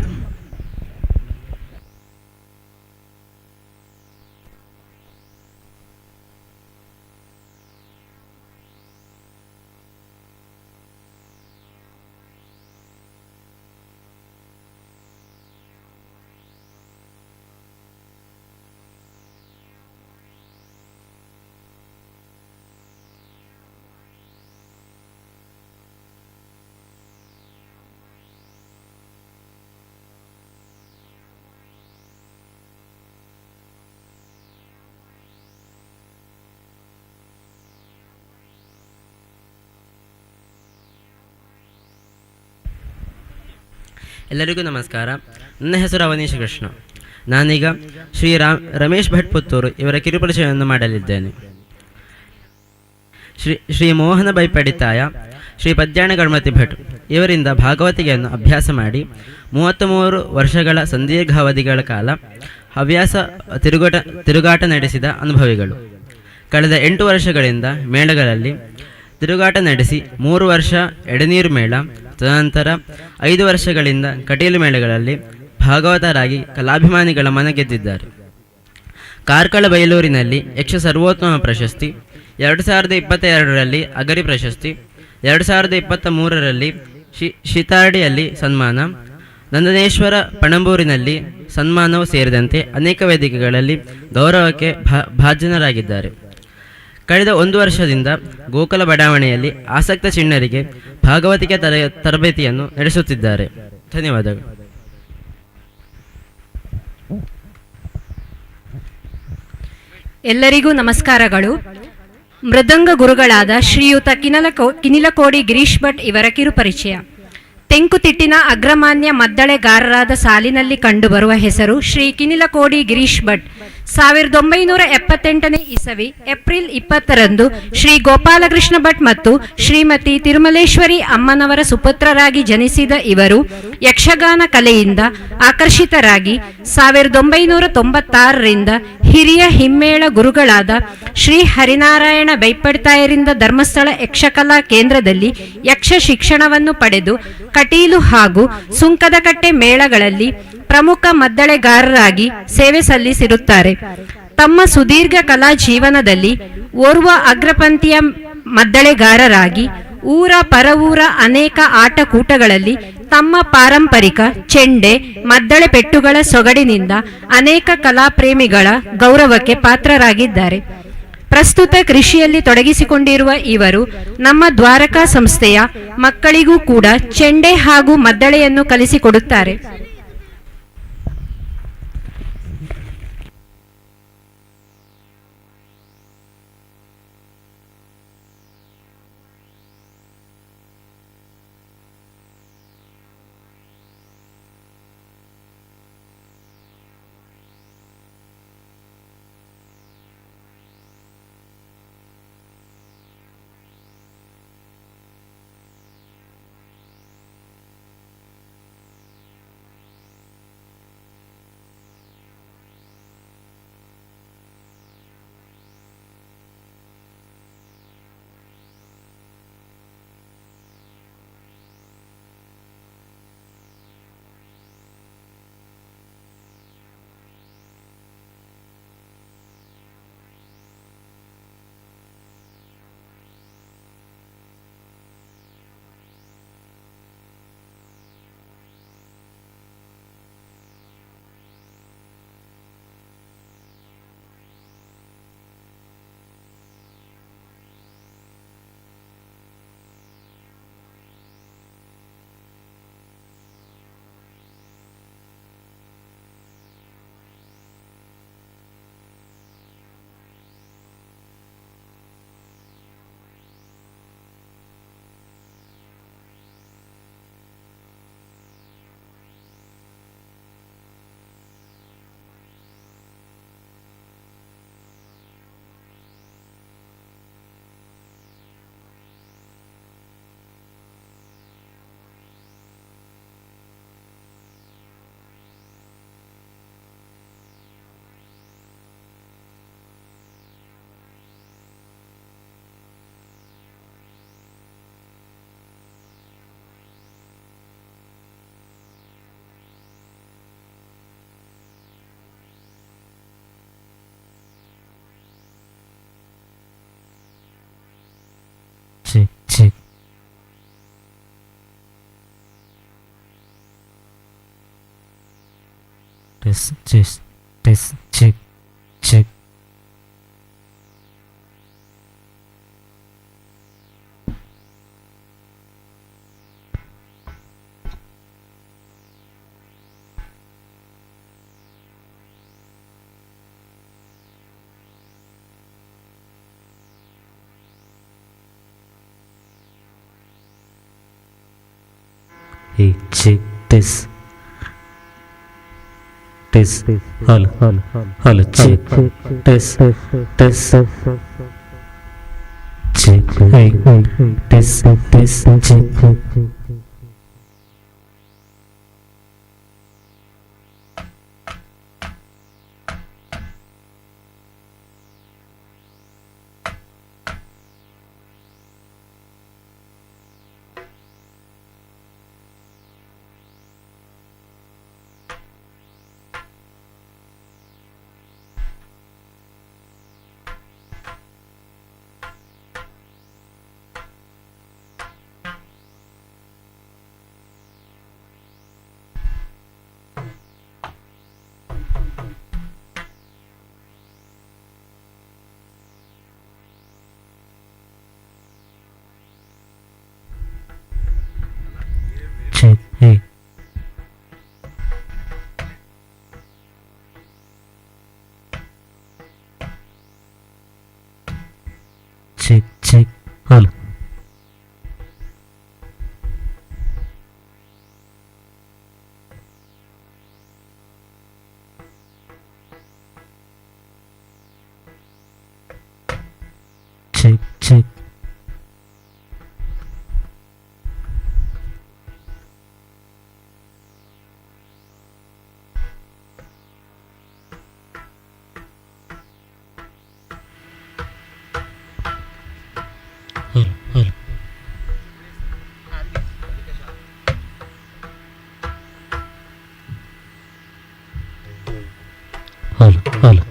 ಎಲ್ಲರಿಗೂ ನಮಸ್ಕಾರ. ನನ್ನ ಹೆಸರು ಅವನೀಶ್ ಕೃಷ್ಣ. ನಾನೀಗ ಶ್ರೀ ರಮೇಶ್ ಭಟ್ ಪುತ್ತೂರು ಇವರ ಕಿರುಪರಿಚಯವನ್ನು ಮಾಡಲಿದ್ದೇನೆ. ಶ್ರೀ ಮೋಹನ ಬೈಪಡಿತಾಯ, ಶ್ರೀ ಪದ್ಯಾಣ ಗಣಪತಿ ಭಟ್ ಇವರಿಂದ ಭಾಗವತಿಗೆಯನ್ನು ಅಭ್ಯಾಸ ಮಾಡಿ 33 ವರ್ಷಗಳ ಸಂದೀರ್ಘಾವಧಿಗಳ ಕಾಲ ಹವ್ಯಾಸ ತಿರುಗಾಟ ನಡೆಸಿದ ಅನುಭವಿಗಳು. ಕಳೆದ 8 ವರ್ಷಗಳಿಂದ ಮೇಳಗಳಲ್ಲಿ ತಿರುಗಾಟ ನಡೆಸಿ 3 ವರ್ಷ ಎಡೆನೀರು ಮೇಳ, ತದನಂತರ 5 ವರ್ಷಗಳಿಂದ ಕಟೀಲು ಮೇಳಗಳಲ್ಲಿ ಭಾಗವತರಾಗಿ ಕಲಾಭಿಮಾನಿಗಳ ಮನ ಗೆದ್ದಿದ್ದಾರೆ. ಕಾರ್ಕಳ ಬೈಲೂರಿನಲ್ಲಿ ಯಕ್ಷ ಸರ್ವೋತ್ತಮ ಪ್ರಶಸ್ತಿ, 2022ರಲ್ಲಿ ಅಗರಿ ಪ್ರಶಸ್ತಿ, 2023ರಲ್ಲಿ ಶಿತಾರ್ಡಿಯಲ್ಲಿ ಸನ್ಮಾನ, ನಂದನೇಶ್ವರ ಪಣಂಬೂರಿನಲ್ಲಿ ಸನ್ಮಾನವು ಸೇರಿದಂತೆ ಅನೇಕ ವೇದಿಕೆಗಳಲ್ಲಿ ಗೌರವಕ್ಕೆ ಭಾಜನರಾಗಿದ್ದಾರೆ. ಕಳೆದ 1 ವರ್ಷದಿಂದ ಗೋಕುಲ ಬಡಾವಣೆಯಲ್ಲಿ ಆಸಕ್ತ ಚಿಣ್ಣರಿಗೆ ಭಾಗವತಿಕೆ ತರಬೇತಿಯನ್ನು ನಡೆಸುತ್ತಿದ್ದಾರೆ. ಧನ್ಯವಾದಗಳು. ಎಲ್ಲರಿಗೂ ನಮಸ್ಕಾರಗಳು. ಮೃದಂಗ ಗುರುಗಳಾದ ಶ್ರೀಯುತ ಕಿನಿಲಕೋಡಿ ಗಿರೀಶ್ ಭಟ್ ಇವರ ಕಿರುಪರಿಚಯ. ತೆಂಕುತಿಟ್ಟಿನ ಅಗ್ರಮಾನ್ಯ ಮದ್ದಳೆಗಾರರಾದ ಸಾಲಿನಲ್ಲಿ ಕಂಡುಬರುವ ಹೆಸರು ಶ್ರೀ ಕಿನಿಲಕೋಡಿ ಗಿರೀಶ್ ಭಟ್. 1978ನೇ ಇಸವಿ ಏಪ್ರಿಲ್ 20ರಂದು ಶ್ರೀ ಗೋಪಾಲಕೃಷ್ಣ ಭಟ್ ಮತ್ತು ಶ್ರೀಮತಿ ತಿರುಮಲೇಶ್ವರಿ ಅಮ್ಮನವರ ಸುಪುತ್ರರಾಗಿ ಜನಿಸಿದ ಇವರು ಯಕ್ಷಗಾನ ಕಲೆಯಿಂದ ಆಕರ್ಷಿತರಾಗಿ 1996ರಿಂದ ಹಿರಿಯ ಹಿಮ್ಮೇಳ ಗುರುಗಳಾದ ಶ್ರೀ ಹರಿನಾರಾಯಣ ಬೈಪಡ್ತಾಯರಿಂದ ಧರ್ಮಸ್ಥಳ ಯಕ್ಷಕಲಾ ಕೇಂದ್ರದಲ್ಲಿ ಯಕ್ಷ ಶಿಕ್ಷಣವನ್ನು ಪಡೆದು ಕಟೀಲು ಹಾಗೂ ಸುಂಕದಕಟ್ಟೆ ಮೇಳಗಳಲ್ಲಿ ಪ್ರಮುಖ ಮದ್ದಳೆಗಾರರಾಗಿ ಸೇವೆ ಸಲ್ಲಿಸಿರುತ್ತಾರೆ. ತಮ್ಮ ಸುದೀರ್ಘ ಕಲಾ ಜೀವನದಲ್ಲಿ ಓರ್ವ ಅಗ್ರಪಂಥೀಯ ಮದ್ದಳೆಗಾರರಾಗಿ ಊರ ಪರವೂರ ಅನೇಕ ಆಟಕೂಟಗಳಲ್ಲಿ ತಮ್ಮ ಪಾರಂಪರಿಕ ಚೆಂಡೆ ಮದ್ದಳೆ ಪೆಟ್ಟುಗಳ ಸೊಗಡಿನಿಂದ ಅನೇಕ ಕಲಾಪ್ರೇಮಿಗಳ ಗೌರವಕ್ಕೆ ಪಾತ್ರರಾಗಿದ್ದಾರೆ. ಪ್ರಸ್ತುತ ಕೃಷಿಯಲ್ಲಿ ತೊಡಗಿಸಿಕೊಂಡಿರುವ ಇವರು ನಮ್ಮ ದ್ವಾರಕಾ ಸಂಸ್ಥೆಯ ಮಕ್ಕಳಿಗೂ ಕೂಡ ಚೆಂಡೆ ಹಾಗೂ ಮದ್ದಳೆಯನ್ನು ಕಲಿಸಿಕೊಡುತ್ತಾರೆ. Test, test, test, check, check. Hey, check this. Test, hello, check, test, check, hey, test, check. Check, hey. Check, check, hello. Check, check. Hello. Hello.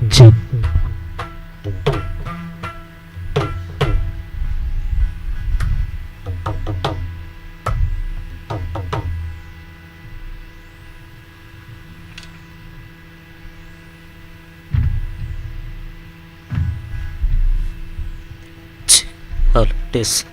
Check. Hello, test.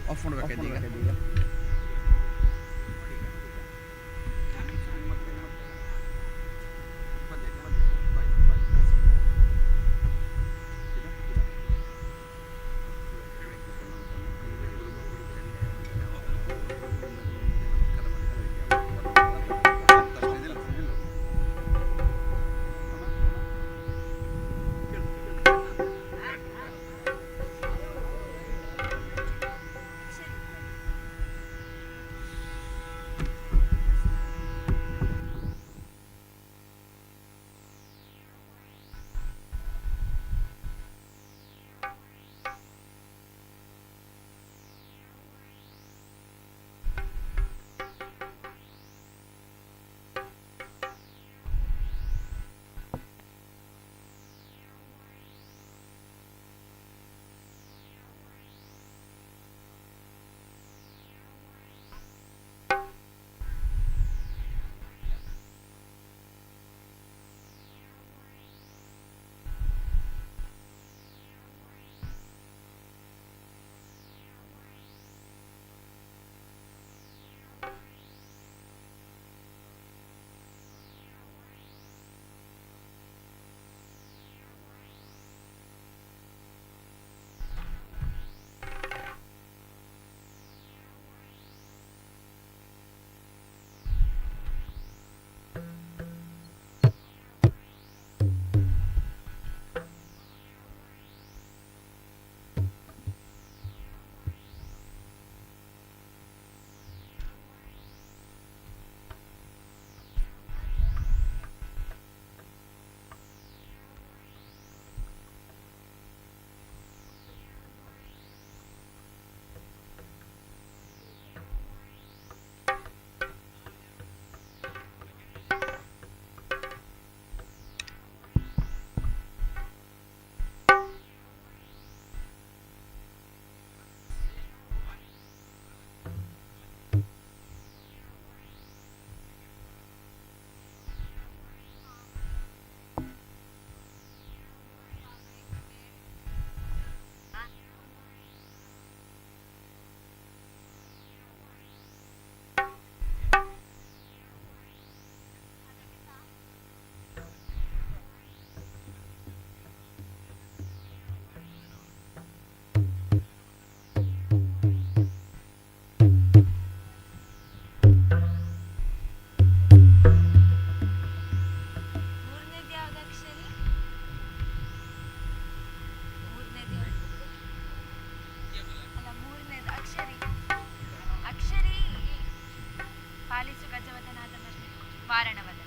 Off ಮಾಡಬೇಕಾಯ್ತು ಈಗ.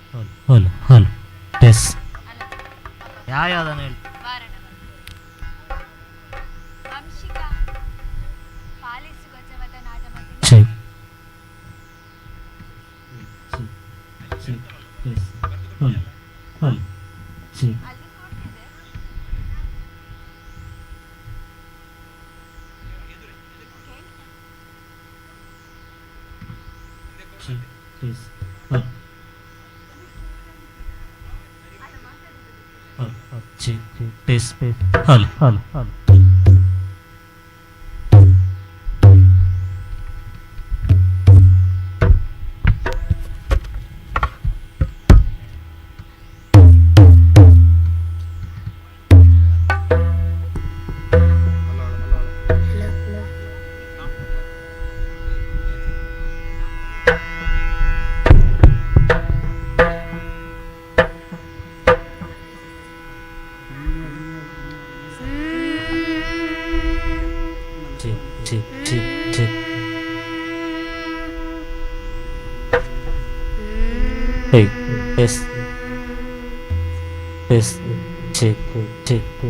ಹಲೋ ಹಲೋ ಟೆಸ್ ಯಾವ್ಯಾವ್ದನ್ನು ಹೇಳಿ check hello hello check test hello test hello hello hello hey S S check check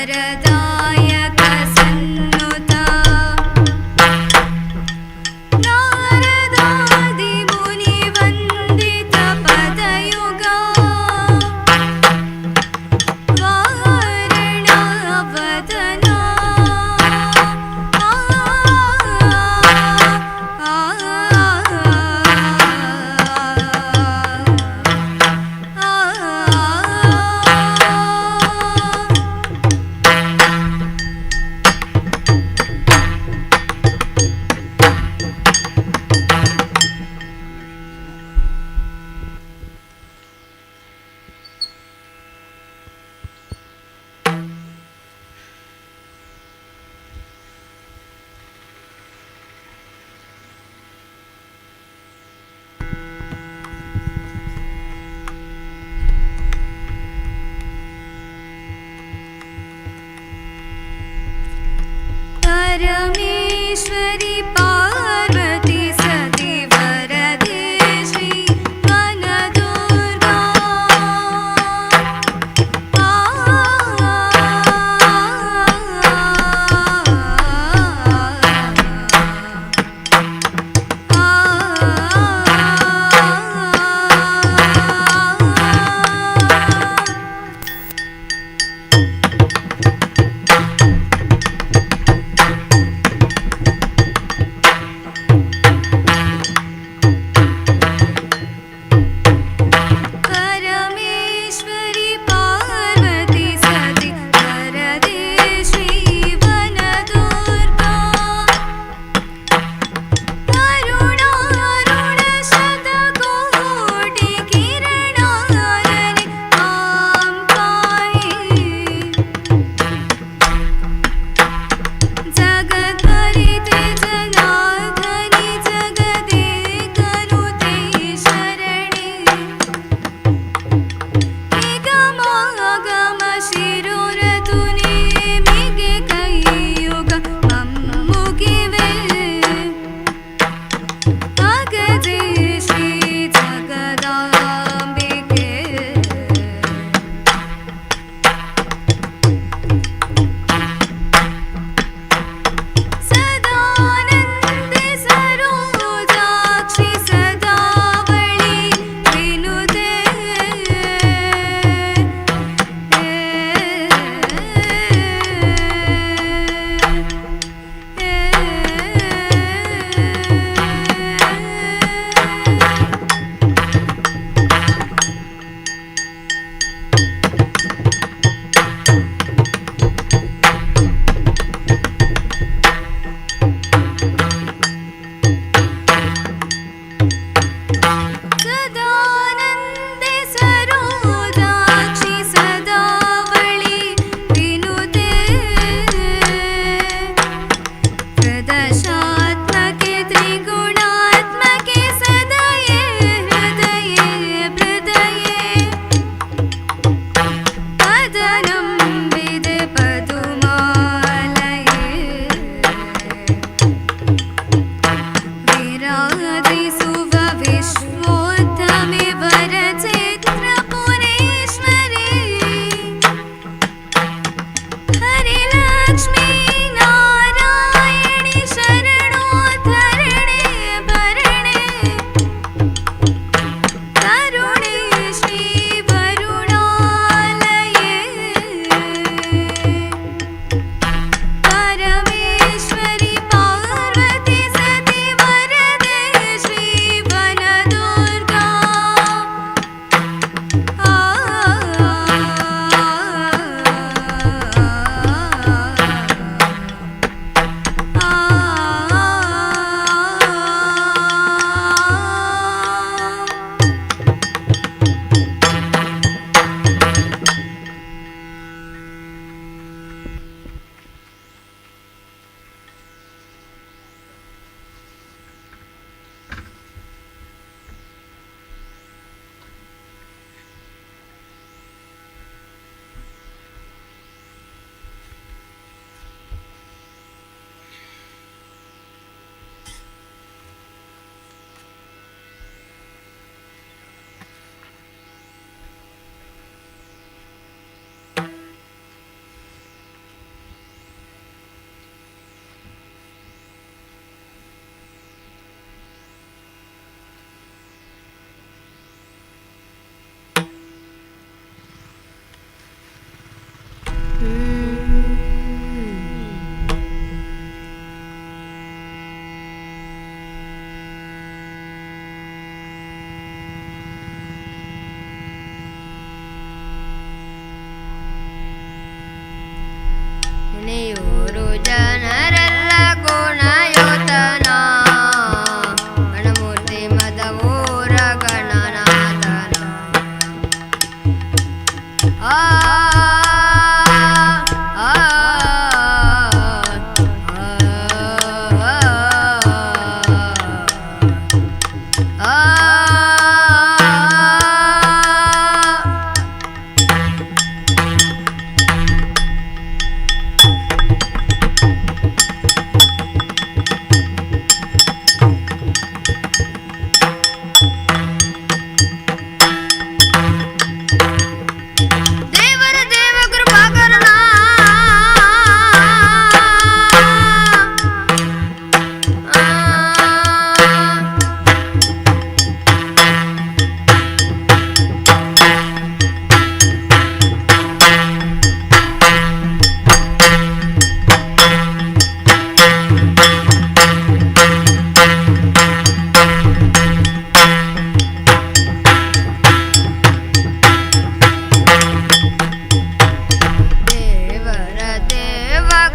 वरदायक सन्नुता नारदादि मुनिवन्दित पदयुगा वारणावदना परमेश्वरी पार्वती सती वरदे श्री वनदुर्गा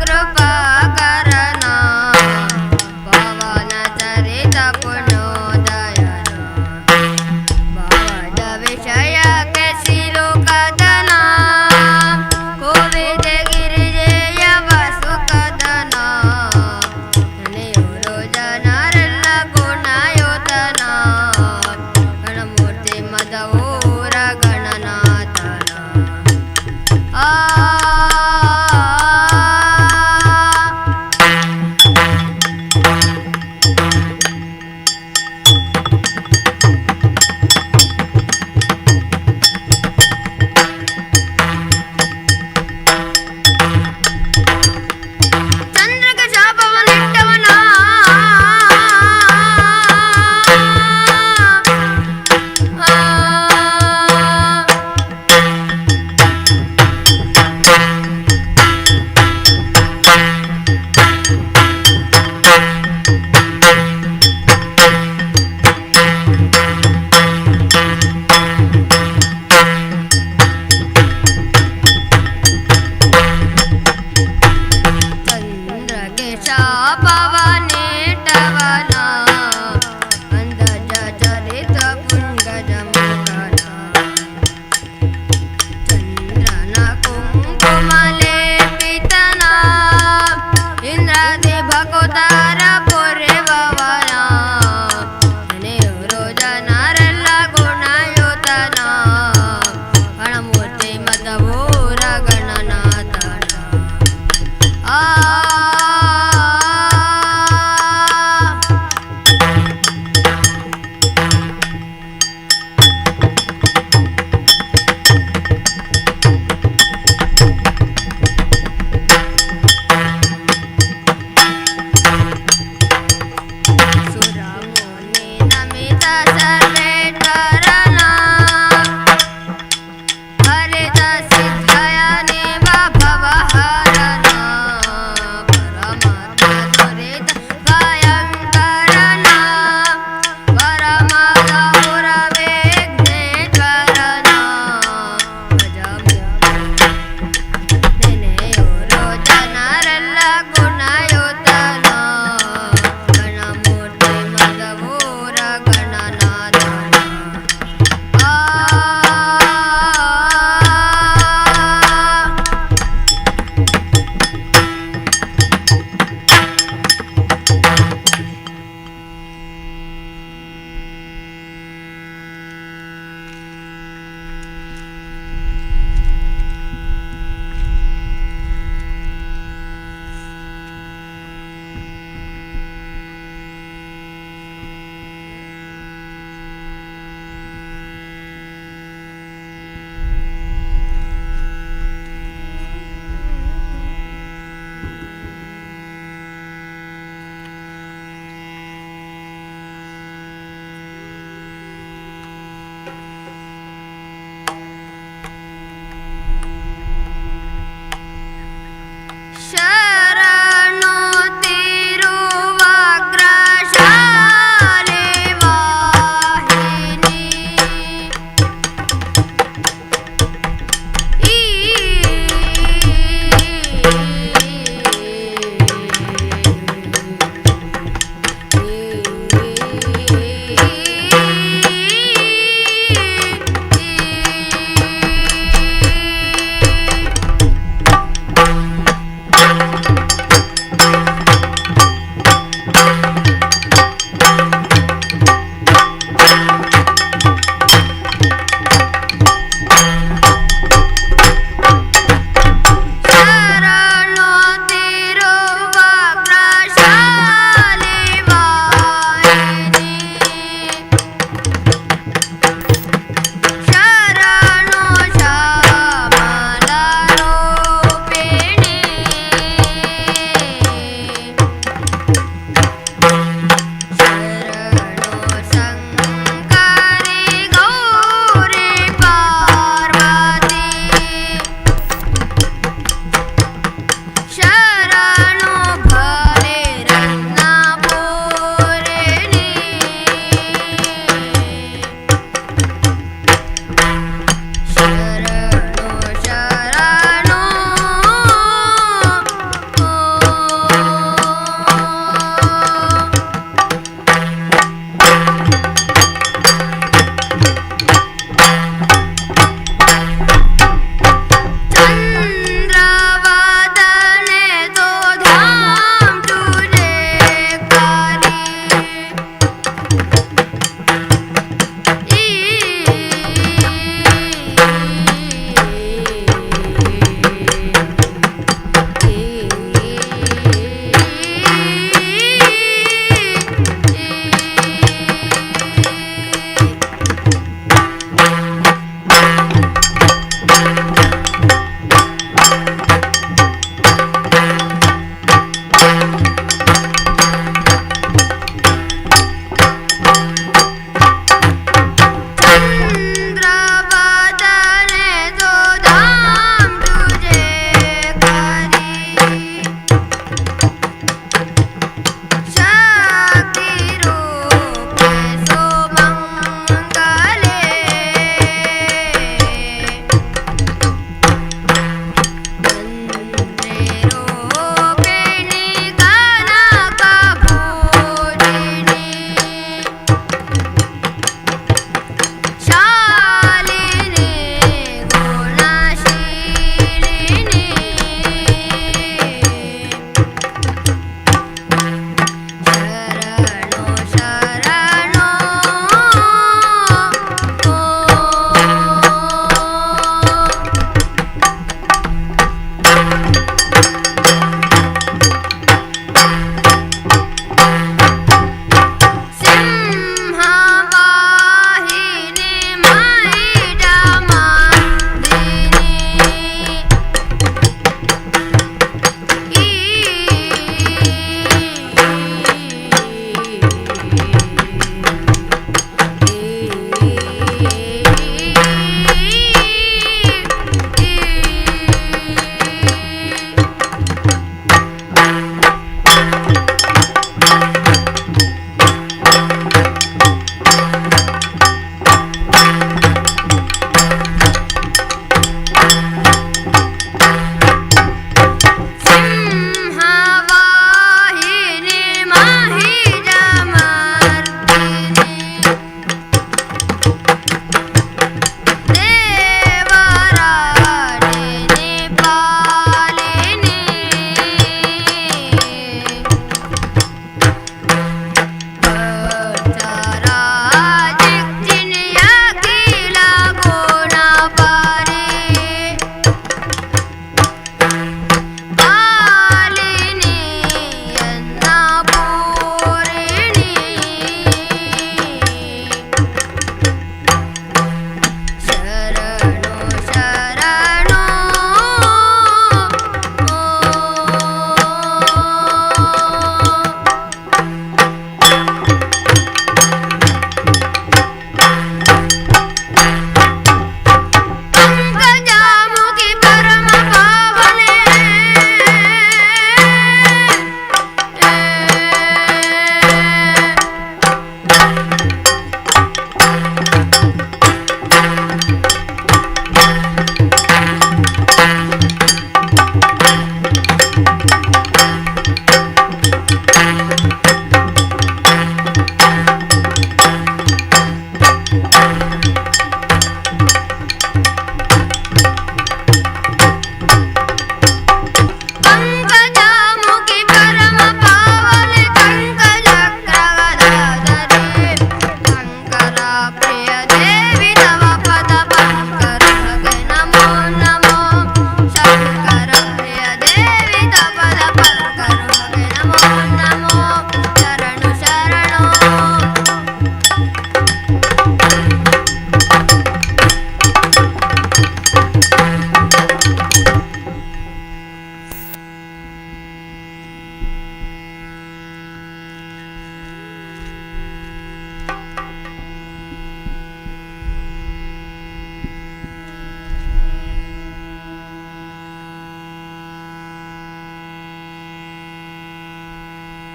ಕೃಪಾಕರನ ಪವನ ಚರಿತ ಪುಣ್ಯೋದಯನ ಭವದ ವಿಷಯಕ್ಕೆ ಸಿಲು ಕದನ ಕೋವಿದ ಗಿರಿಜೆಯ ವಸು ಕದನ ನೆನೆಯೋರು ಜನರೆಲ್ಲ ಗುಣಯುತನ ಗಣಮೂರ್ತಿ ಮದವೂರ ಗಣನಾಥನ ಆ ಚಂದ್ರಕ ಶಾಪವನಿಟ್ಟವನ ಚಂದ್ರಗೆ ಶಾಪವನಿಟ್ಟವನ ಅಂದಜ ಚರಿತ ಪುಂಗಜ ಮುಖನ ಚಂದ್ರನ ಕುಂಕುಮಲೇಪಿತನ ಇಂದ್ರಾದಿ ಭಕುತರ ಪೊರೆವವನ ನೆನೆಯೋರು ಜನರೆಲ್ಲ ಗುಣಯುತನ ಗಣಮೂರ್ತಿ ಮದವೂರ ಗಣನಾಥನ ಆ ಸುರಮುನಿ ನಮಿತ ಸರ್ವೇಶ್ವರನ ಹರಿತ ಸಿದ್ಧಯನಿ ಭವಹರನ ಪರಮಾತ್ಮ ದುರಿತ ಭಯಂಕರನ ಪರಮಗೌರ ವಿಘ್ನೇಶ್ವರನ ನೆನೆಯೋರು ಜನರೆಲ್ಲ ಗುಣಯುತನ ಗಣಮೂರ್ತಿ ಮದವೂರ ಗಣನಾಥನ ಆ ಶರಣು ತಿರುವಗ್ರಶಾಲೆ ವಾಹಿನಿ ಈ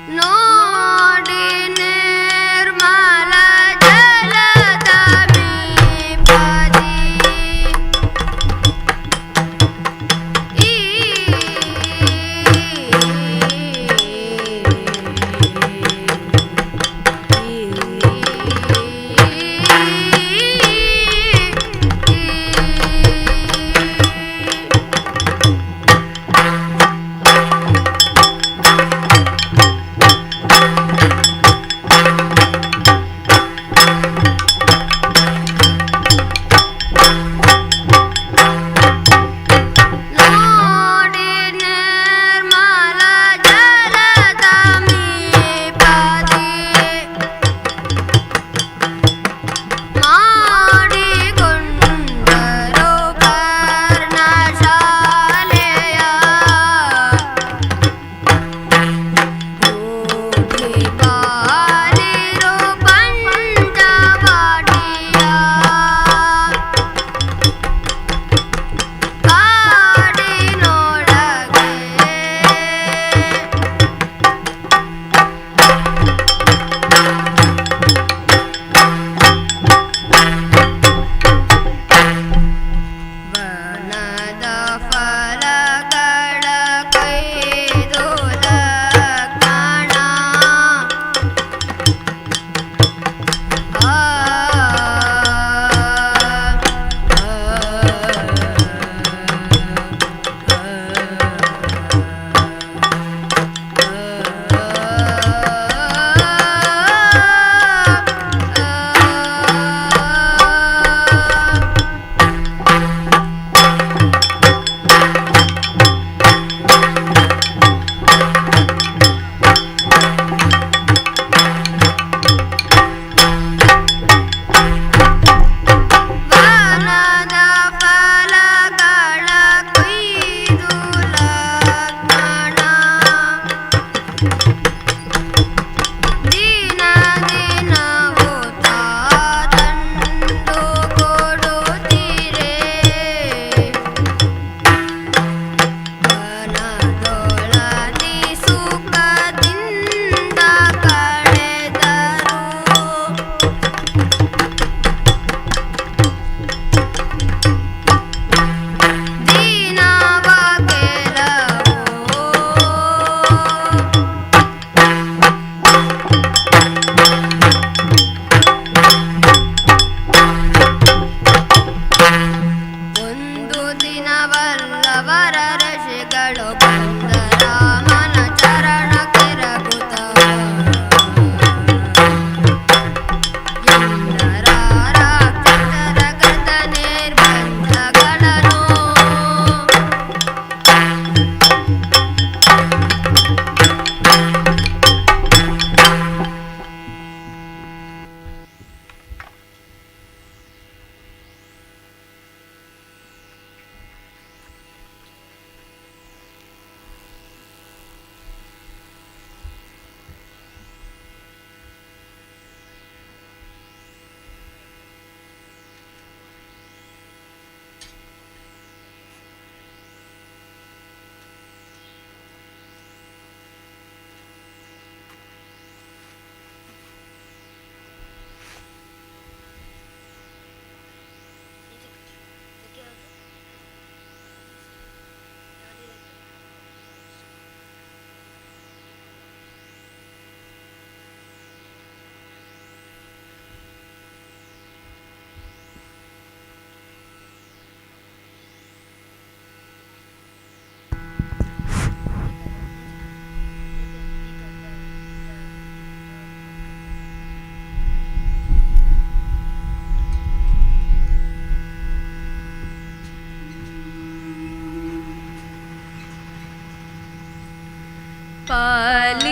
ನೋಡಿ ನಿರ್ಮಲ ಜಲದ ಮೀಪದಿ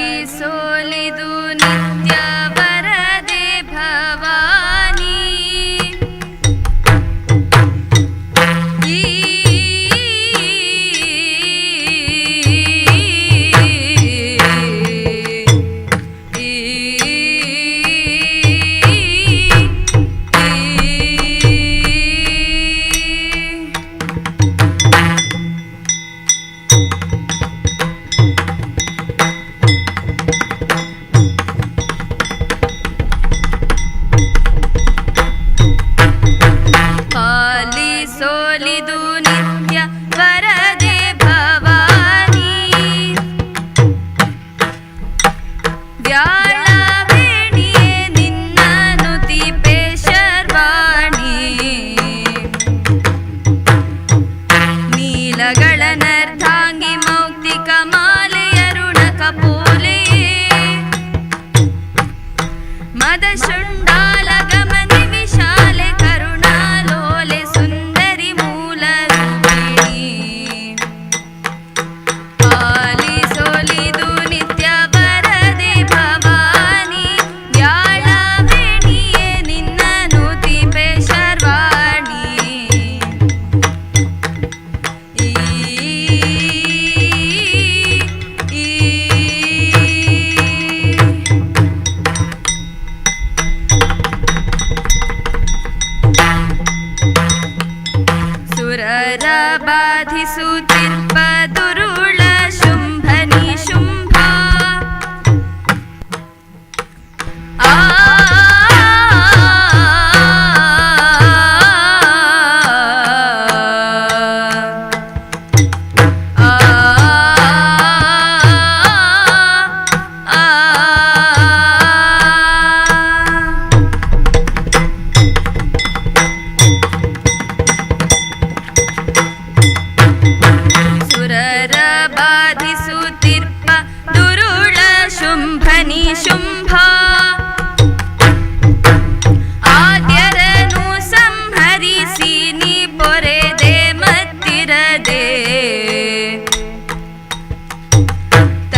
ಪಾಲಿಸೋಲಿದು ನಿತ್ಯ ವರದೆ ಭವಾನಿ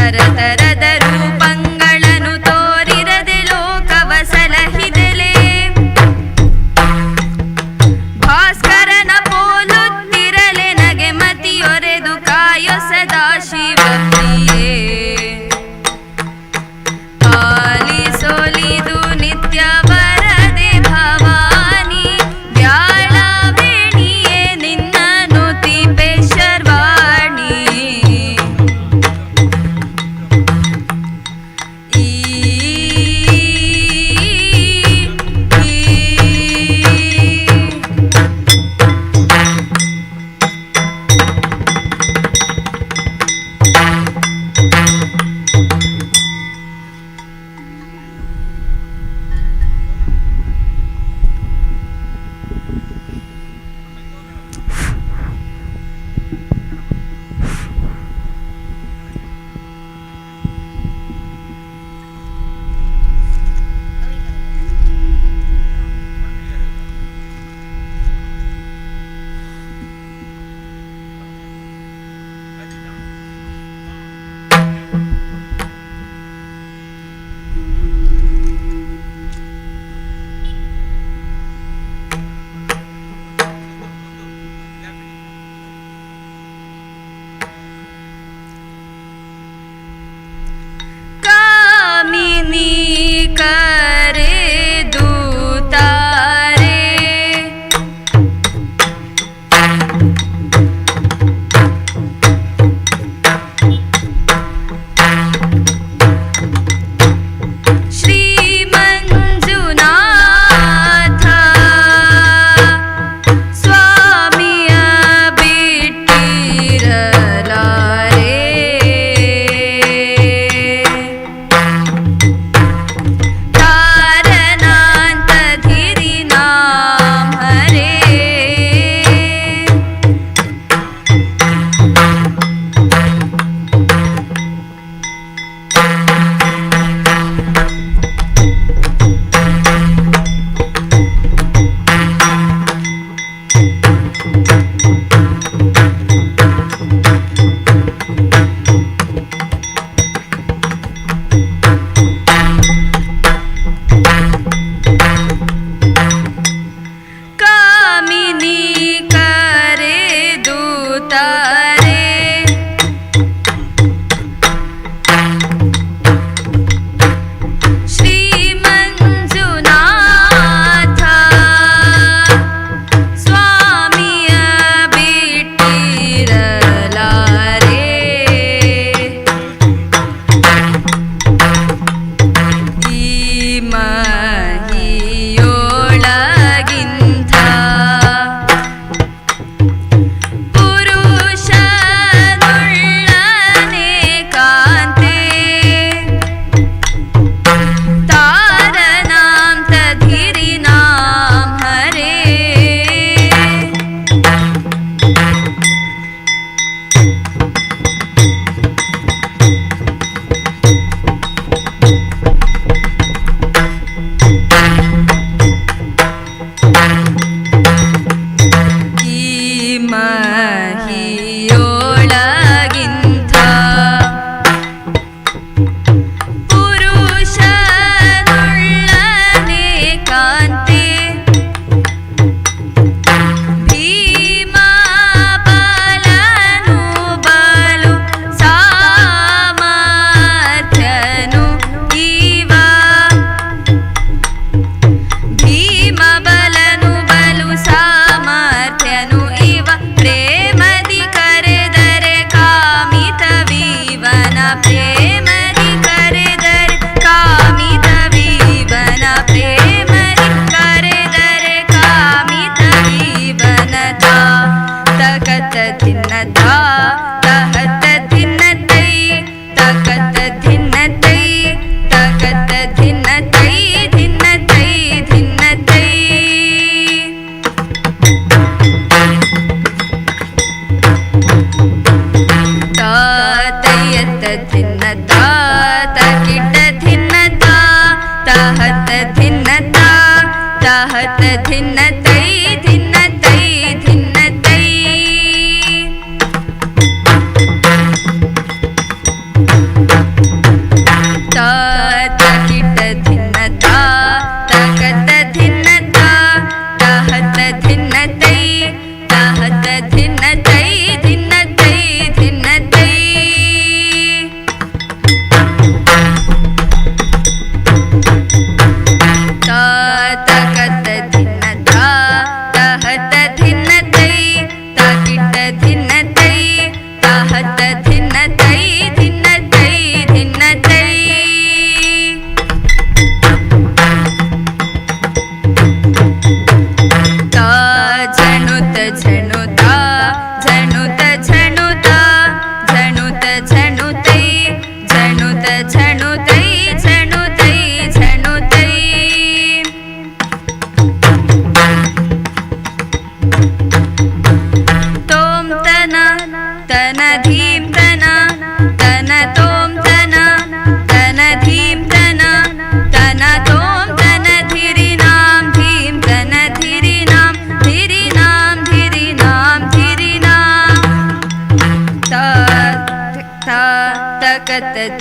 ತರತರದ ರೂಪಂಗಳನ್ನು ತೋರಿರದೆ ಲೋಕವ ಸಲಹಿದೆಲೆ ಭಾಸ್ಕರನ ಪೋಲುತ್ತಿರಲೆ ನಗೆ ಮತಿಯೊರೆದು ಕಾಯೊ ಸದಾ ಶಿವಪ್ರಿಯೇ ಆಲಿಸೋಲಿದು ನಿತ್ಯ ವರದೆ ಭವಾನಿ ಬ್ಯಾಳವೇಣಿಯೇ ನಿನ್ನನು ತಿಪೆ ಶರ್ವಾಣಿ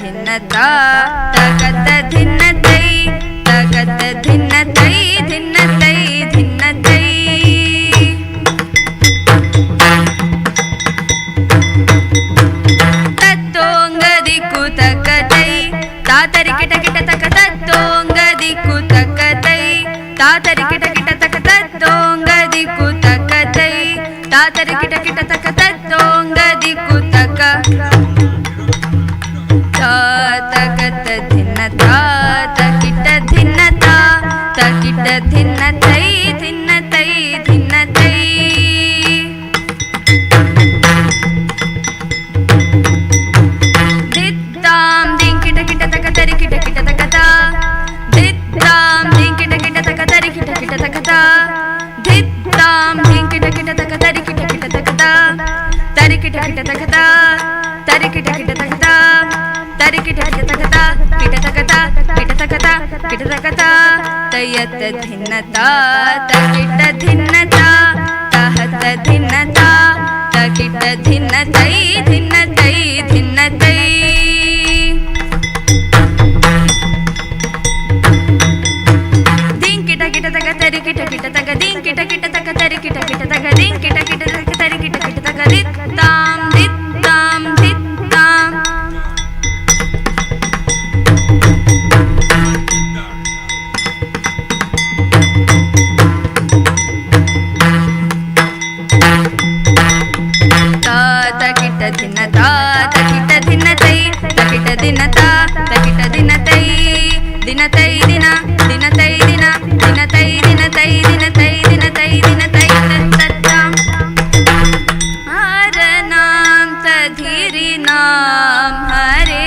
ಧಿನ್ನತಾ ತಕತ ಧಿನ್ನತೈ ತಕತ ಧಿನ್ನತೈ ಧಿನ್ನತೈ ಧಿನ್ನತೈ ತತ್ತೋಂಗದಿ ಕುತಕತೈ ತಾತರಿ ಕಿಟ ಕಿಟ ತಕ ತತ್ತೋಂಗದಿ ಕುತಕತೈ ತಾತರಿ ಕಿಟ ಕಿಟ ತಕ ತತ್ತೋಂಗದಿ ಕುತಕತೈ ತಾತರಿ ಕಿಟ ಕಿಟ ತಕ ತತ್ತೋಂಗದಿ ಕುತಕ ತಕತ ಧಿನ್ನತಾ ತಕಿಟ ಧಿನ್ನತಾ ತಕಿಟ ಧಿನ್ನತೈ ಧಿನ್ನತೈ ಧಿನ್ನತೈ ದಿತ್ತಾಂ ದಿಂ ಕಿಟ ಕಿಟ ತಕ ತರಿ ಕಿಟ ಕಿಟ ತಕತ ದಿತ್ತಾಂ ದಿಂ ಕಿಟ ಕಿಟ ತಕ ತರಿ ಕಿಟ ಕಿಟ ತಕತ ದಿತ್ತಾಂ ದಿಂ ಕಿಟ ಕಿಟ ತಕ ತರಿ ಕಿಟ ಕಿಟ ತಕತ ತರಿ ಕಿಟ ಕಿಟ ತಕತ ತರಿ ಕಿಟ ಕಿಟ ತಕತ ತರಿ ಕಿಟ ಕಿಟ ತಕತ ಕಿಟ ತಕತ ಕಿಟ ತಕತ ಕಿಟ ತಕತ ತಯತ ಧಿನ್ನತಾ ತಕಿಟ ಧಿನ್ನತಾ ತಹತ ಧಿನ್ನತಾ ತಕಿಟ ಧಿನ್ನತೈ ಧಿನ್ನತೈ ಧಿನ್ನತೈ ದಿಂ ಕಿಟ ಕಿಟ ತಕ ತರಿ ಕಿಟ ಕಿಟ ತಕ ದಿಂ ಕಿಟ ಕಿಟ ತಕ ತರಿ ಕಿಟ ಕಿಟ ತಕ ದಿಂ ಕಿಟ ಕಿಟ ತಕ ತರಿ ಕಿಟ ಕಿಟ ತಕ ದಿತ್ತಾಂ ದಿತ್ತಾಂ ದಿತ್ತಾಂ ತಕಿಟ ಧಿನ್ನತಾ ತಕಿಟ ಧಿನ್ನತೈ ತಕಿಟ ಧಿನ್ನತಾ ತಕಿಟ ಧಿನ್ನತೈ ದಿನತೈ ದಿನ ದಿನತೈ ದಿನ ದಿನತೈ ದಿನತೈ ದಿನತೈ ದಿನತೈ ದಿನತೈ ತತ್ತಾಂ ಹರನಾಂ ತಧೀರಿನಾಂ ಹರೇ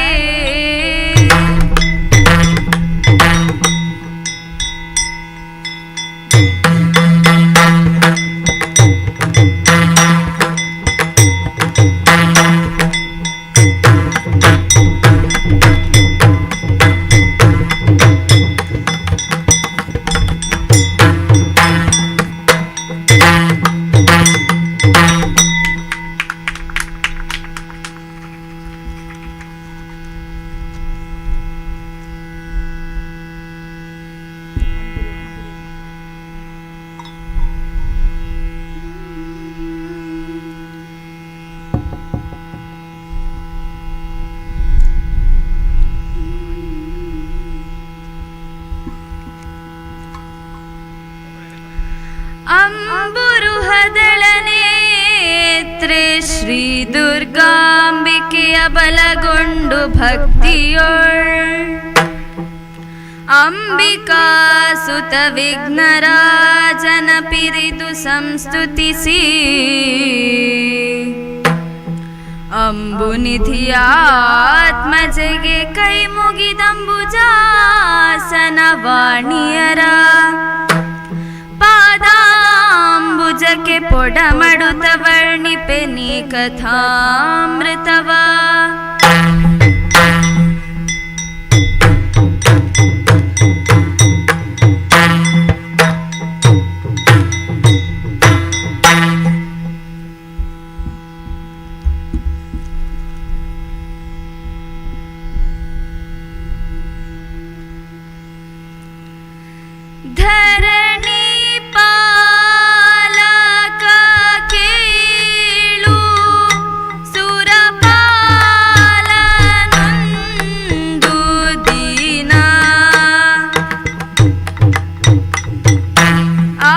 ಅಂಬುರುಹದಳನೇತ್ರೆ ಶ್ರೀ ದುರ್ಗಾಂಬಿಕೆಯ ಬಲಗೊಂಡು ಭಕ್ತಿಯೊಳ್ ಅಂಬಿಕಾ ಸುತ ವಿಘ್ನರಾಜನ ಪಿರಿದು ಸಂಸ್ತುತಿಸಿ ಅಂಬುನಿಧಿಯಾತ್ಮಜೆಗೆ ಕೈ ಮುಗಿದಂಬುಜಾಸನ ವಾಣಿಯರ ಪಾದಾಂಬುಜಕ್ಕೆ ಪೊಡಮಡುತ ವರ್ಣಿಪೆ ನೀ ಕಥಾಮೃತವ ಧರಣಿ ಪಾಲಕ ಕೇಳು ಸುರಪಾಲನೊಂದು ದಿನ ಆ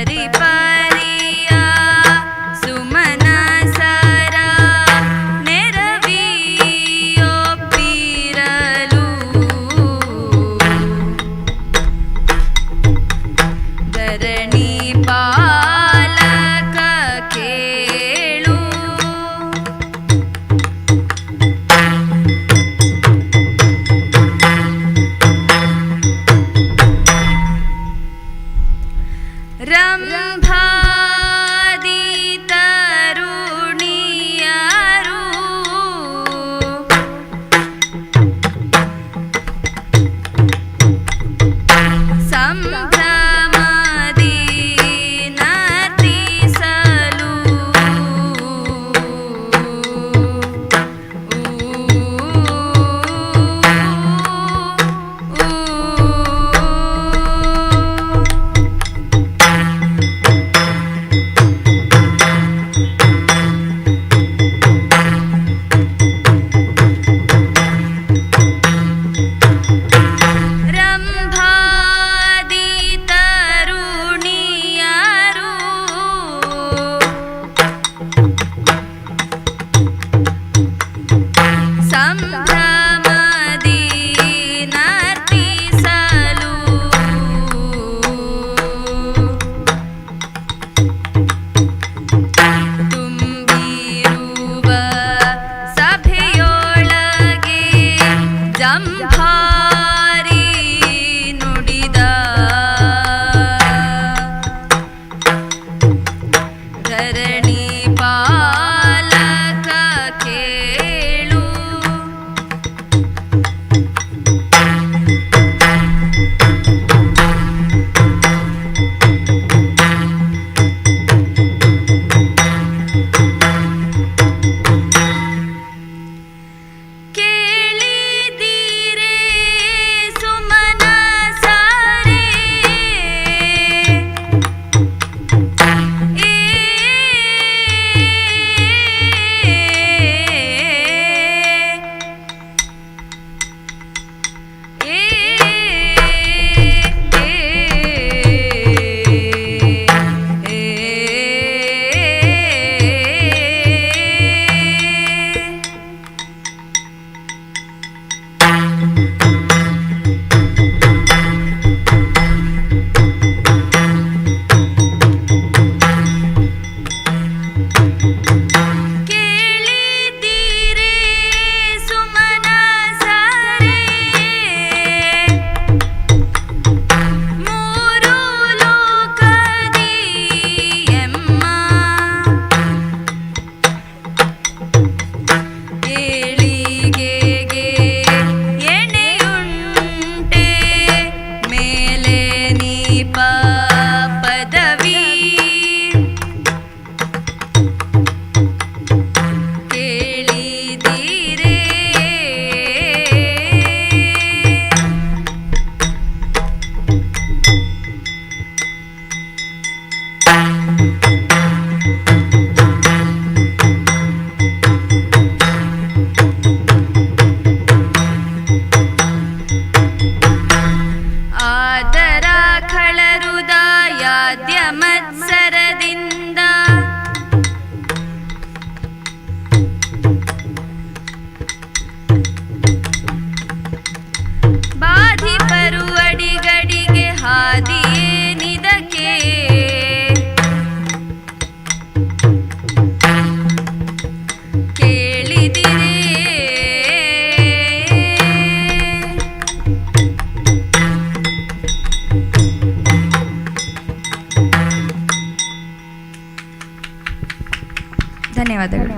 ಪರಿಪರಿಯ ಸುಮನಸರ ನೆರವಿಯೊಪ್ಪಿರಲು ಧರಣಿ ಪಾಲಕ ಕೇಳು ರಂಭಾದಿ ತರುಣಿಯರು ಸಂಭ್ರಮದಿ ನರ್ತಿಸಲು ರಂಭಾದಿ ತರುಣಿಯರು ಸಂಭ್ರಮದಿ ನರ್ತಿಸಲು ತುಂಬಿರುವ ಸಭೆಯೊಳಗೆ ಜಂಭಾರಿ ನುಡಿದ ಧರಣಿ ಪಾಲಕ ಕೇಳು ಕೇಳಿದಿರೆ ಸುಮನಸರೆ ಕೇಳಿದಿರೆ ಸುಮನಸರೆ ಮೂರು ಲೋಕದಿ ಎಮ್ಮ ಏಳಿಗೆಗೆ ಎಣೆಯುಂಟೆ ಮೇಲೆ ನೀಪ ಪದವಿ ಕೇಳಿದಿರೆ ಆದರ ಖಳರುದಾಯಾದ್ಯ ಮತ್ಸರದಿಂದ ಬಾಧಿಪರು ಅಡಿಗಡಿಗೆ ಹಾದಿಯೇನಿದಕ್ಕೆ ಕೇಳಿದಿರೆ ಧನ್ಯವಾದಗಳು.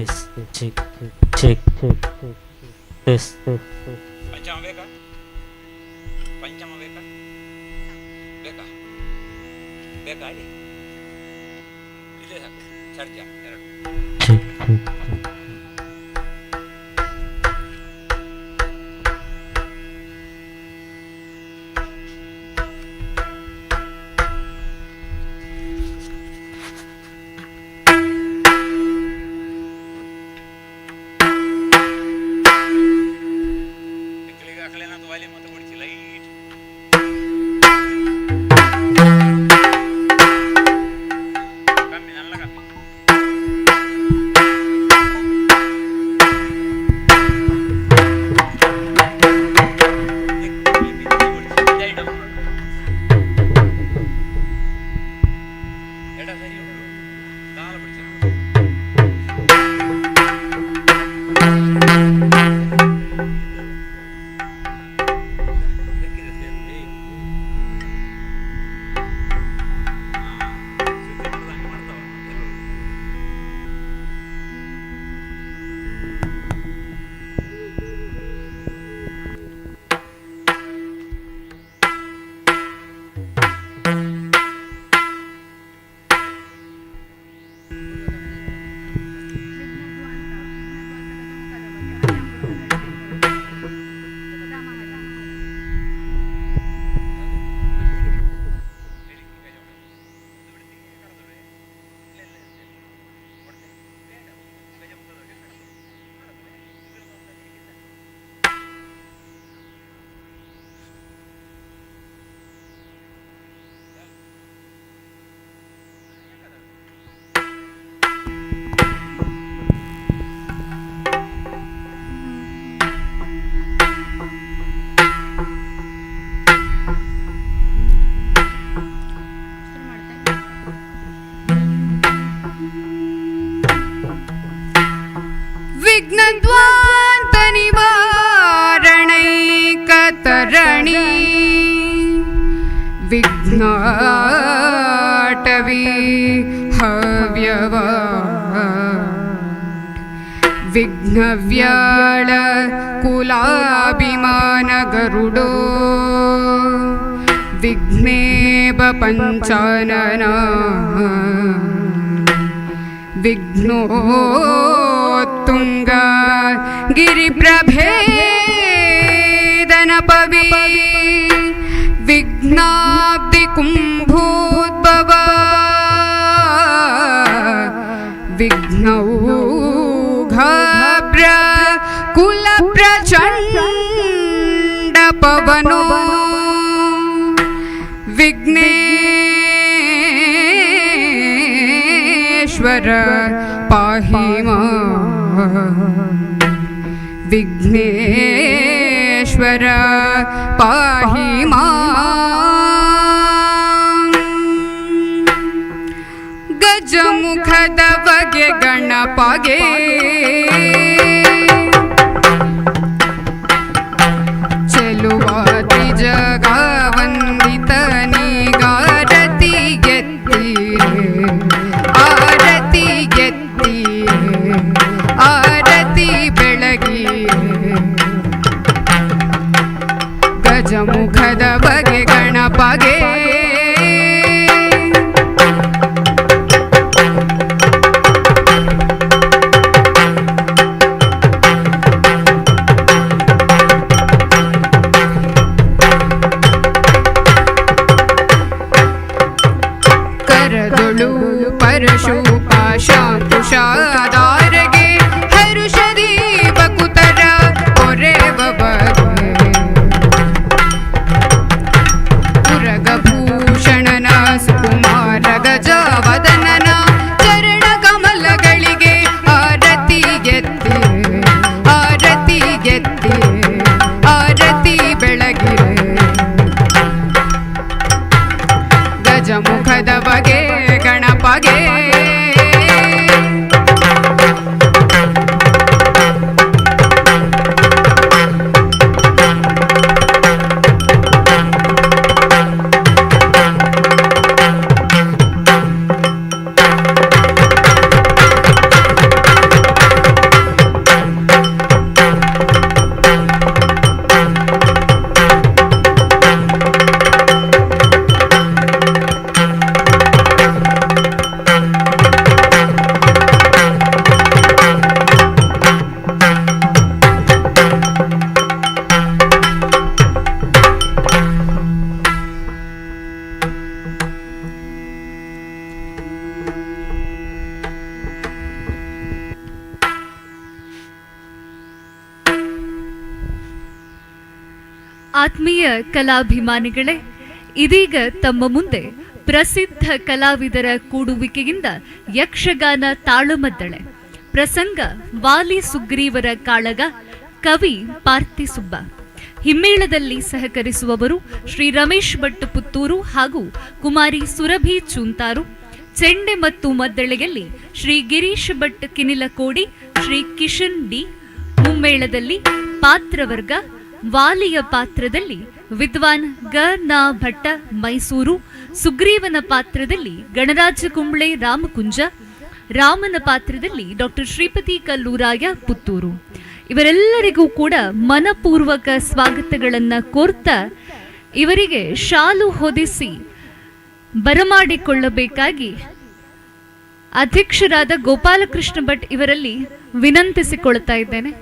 ಟೆಸ್ಟ್ ಚೆಕ್ ಚೆಕ್ ಟೆಸ್ಟ್ ಪಂಚಮ ಬೇಕಾ ಪಂಚಮ ಬೇಕಾ ಬೇಕಾ ಬೇಕಾ ಇಲ್ಲಿ ಇಲ್ಲೇ ಸಾಕು ಷಡ್ಜ ಎರಡು ಚೆಕ್ विघ्नद्वान्तनिवारणैकतरणि विघ्नाटवी हव्यवाट् विघ्नव्याळ कुलाभिमानगरुडो विघ्नेव पञ्चानना विघ्नोत्तुङ्ग गिरिप्रभेदनपवि विघ्नाब्धिकुम्भोद्भव विघ्नौघाभ्र कुलप्रचण्डपवनो विघ्नेश्वर पाहि मां विघ्नेश्वर पाहि मां गजमुखद बगे गणपगे ಚೆಲುವ ತ್ರಿಜಗ ವಂದಿತನಿಗಾರತಿ ಗೆತ್ತೀರೆ ಆರತಿ ಗೆತ್ತೀರೆ ಆರತಿ ಬೆಳಗಿರೆ ಗಜಮುಖದ ಬಗೆ ಗಣಪಗೆ ಆತ್ಮೀಯ ಕಲಾಭಿಮಾನಿಗಳೇ, ಇದೀಗ ತಮ್ಮ ಮುಂದೆ ಪ್ರಸಿದ್ಧ ಕಲಾವಿದರ ಕೂಡುವಿಕೆಯಿಂದ ಯಕ್ಷಗಾನ ತಾಳಮದ್ದಳೆ. ಪ್ರಸಂಗ ವಾಲಿ ಸುಗ್ರೀವರ ಕಾಳಗ, ಕವಿ ಪಾರ್ತಿಸುಬ್ಬ. ಹಿಮ್ಮೇಳದಲ್ಲಿ ಸಹಕರಿಸುವವರು ಶ್ರೀ ರಮೇಶ್ ಭಟ್ ಪುತ್ತೂರು ಹಾಗೂ ಕುಮಾರಿ ಸುರಭಿ ಚೂಂತಾರು. ಚೆಂಡೆ ಮತ್ತು ಮದ್ದಳೆಯಲ್ಲಿ ಶ್ರೀ ಗಿರೀಶ್ ಭಟ್ ಕಿನಿಲಕೋಡಿ, ಶ್ರೀ ಕಿಶನ್ ಡಿ. ಮುಮ್ಮೇಳದಲ್ಲಿ ಪಾತ್ರವರ್ಗ, ವಾಲಿಯ ಪಾತ್ರದಲ್ಲಿ ವಿದ್ವಾನ್ ಗ.ನ. ಭಟ್ಟ ಮೈಸೂರು, ಸುಗ್ರೀವನ ಪಾತ್ರದಲ್ಲಿ ಗಣರಾಜ ಕುಂಬ್ಳೆ ರಾಮಕುಂಜ, ರಾಮನ ಪಾತ್ರದಲ್ಲಿ ಡಾಕ್ಟರ್ ಶ್ರೀಪತಿ ಕಲ್ಲೂರಾಯ ಪುತ್ತೂರು. ಇವರೆಲ್ಲರಿಗೂ ಕೂಡ ಮನಪೂರ್ವಕ ಸ್ವಾಗತಗಳನ್ನು ಕೋರ್ತಾ ಇವರಿಗೆ ಶಾಲು ಹೊದಿಸಿ ಬರಮಾಡಿಕೊಳ್ಳಬೇಕಾಗಿ ಅಧ್ಯಕ್ಷರಾದ ಗೋಪಾಲಕೃಷ್ಣ ಭಟ್ ಇವರಲ್ಲಿ ವಿನಂತಿಸಿಕೊಳ್ತಾ ಇದ್ದೇನೆ.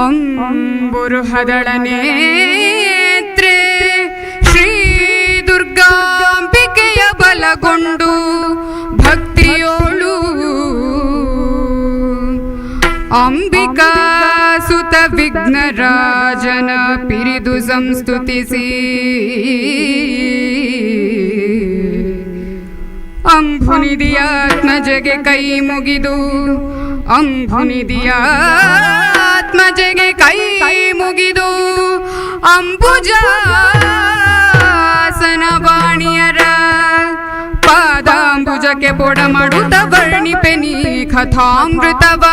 ಅಂಬುರುಹದಳ ನೇತ್ರೆ ಶ್ರೀ ದುರ್ಗಾಂಬಿಕೆಯ ಬಲಗೊಂಡು ಭಕ್ತಿಯೋಳು ಅಂಬಿಕಾ ಸುತ ವಿಘ್ನರಾಜನ ಪಿರಿದು ಸಂಸ್ತುತಿಸಿ ಅಂಬುನಿಧಿಯಾತ್ಮಜಗೆ ಕೈ ಮುಗಿದು ಅಂಬುನಿಧಿಯಾತ್ಮಜಗೆ ಕೈ ಮುಗಿದು ಅಂಬುಜಾಸನ ವಾಣಿಯರ ಪಾದಾಂಬುಜಕ್ಕೆ ಪೊಡ ಮಾಡುತ್ತ ವರ್ಣಿಪೆನಿ ಕಥಾಮೃತವ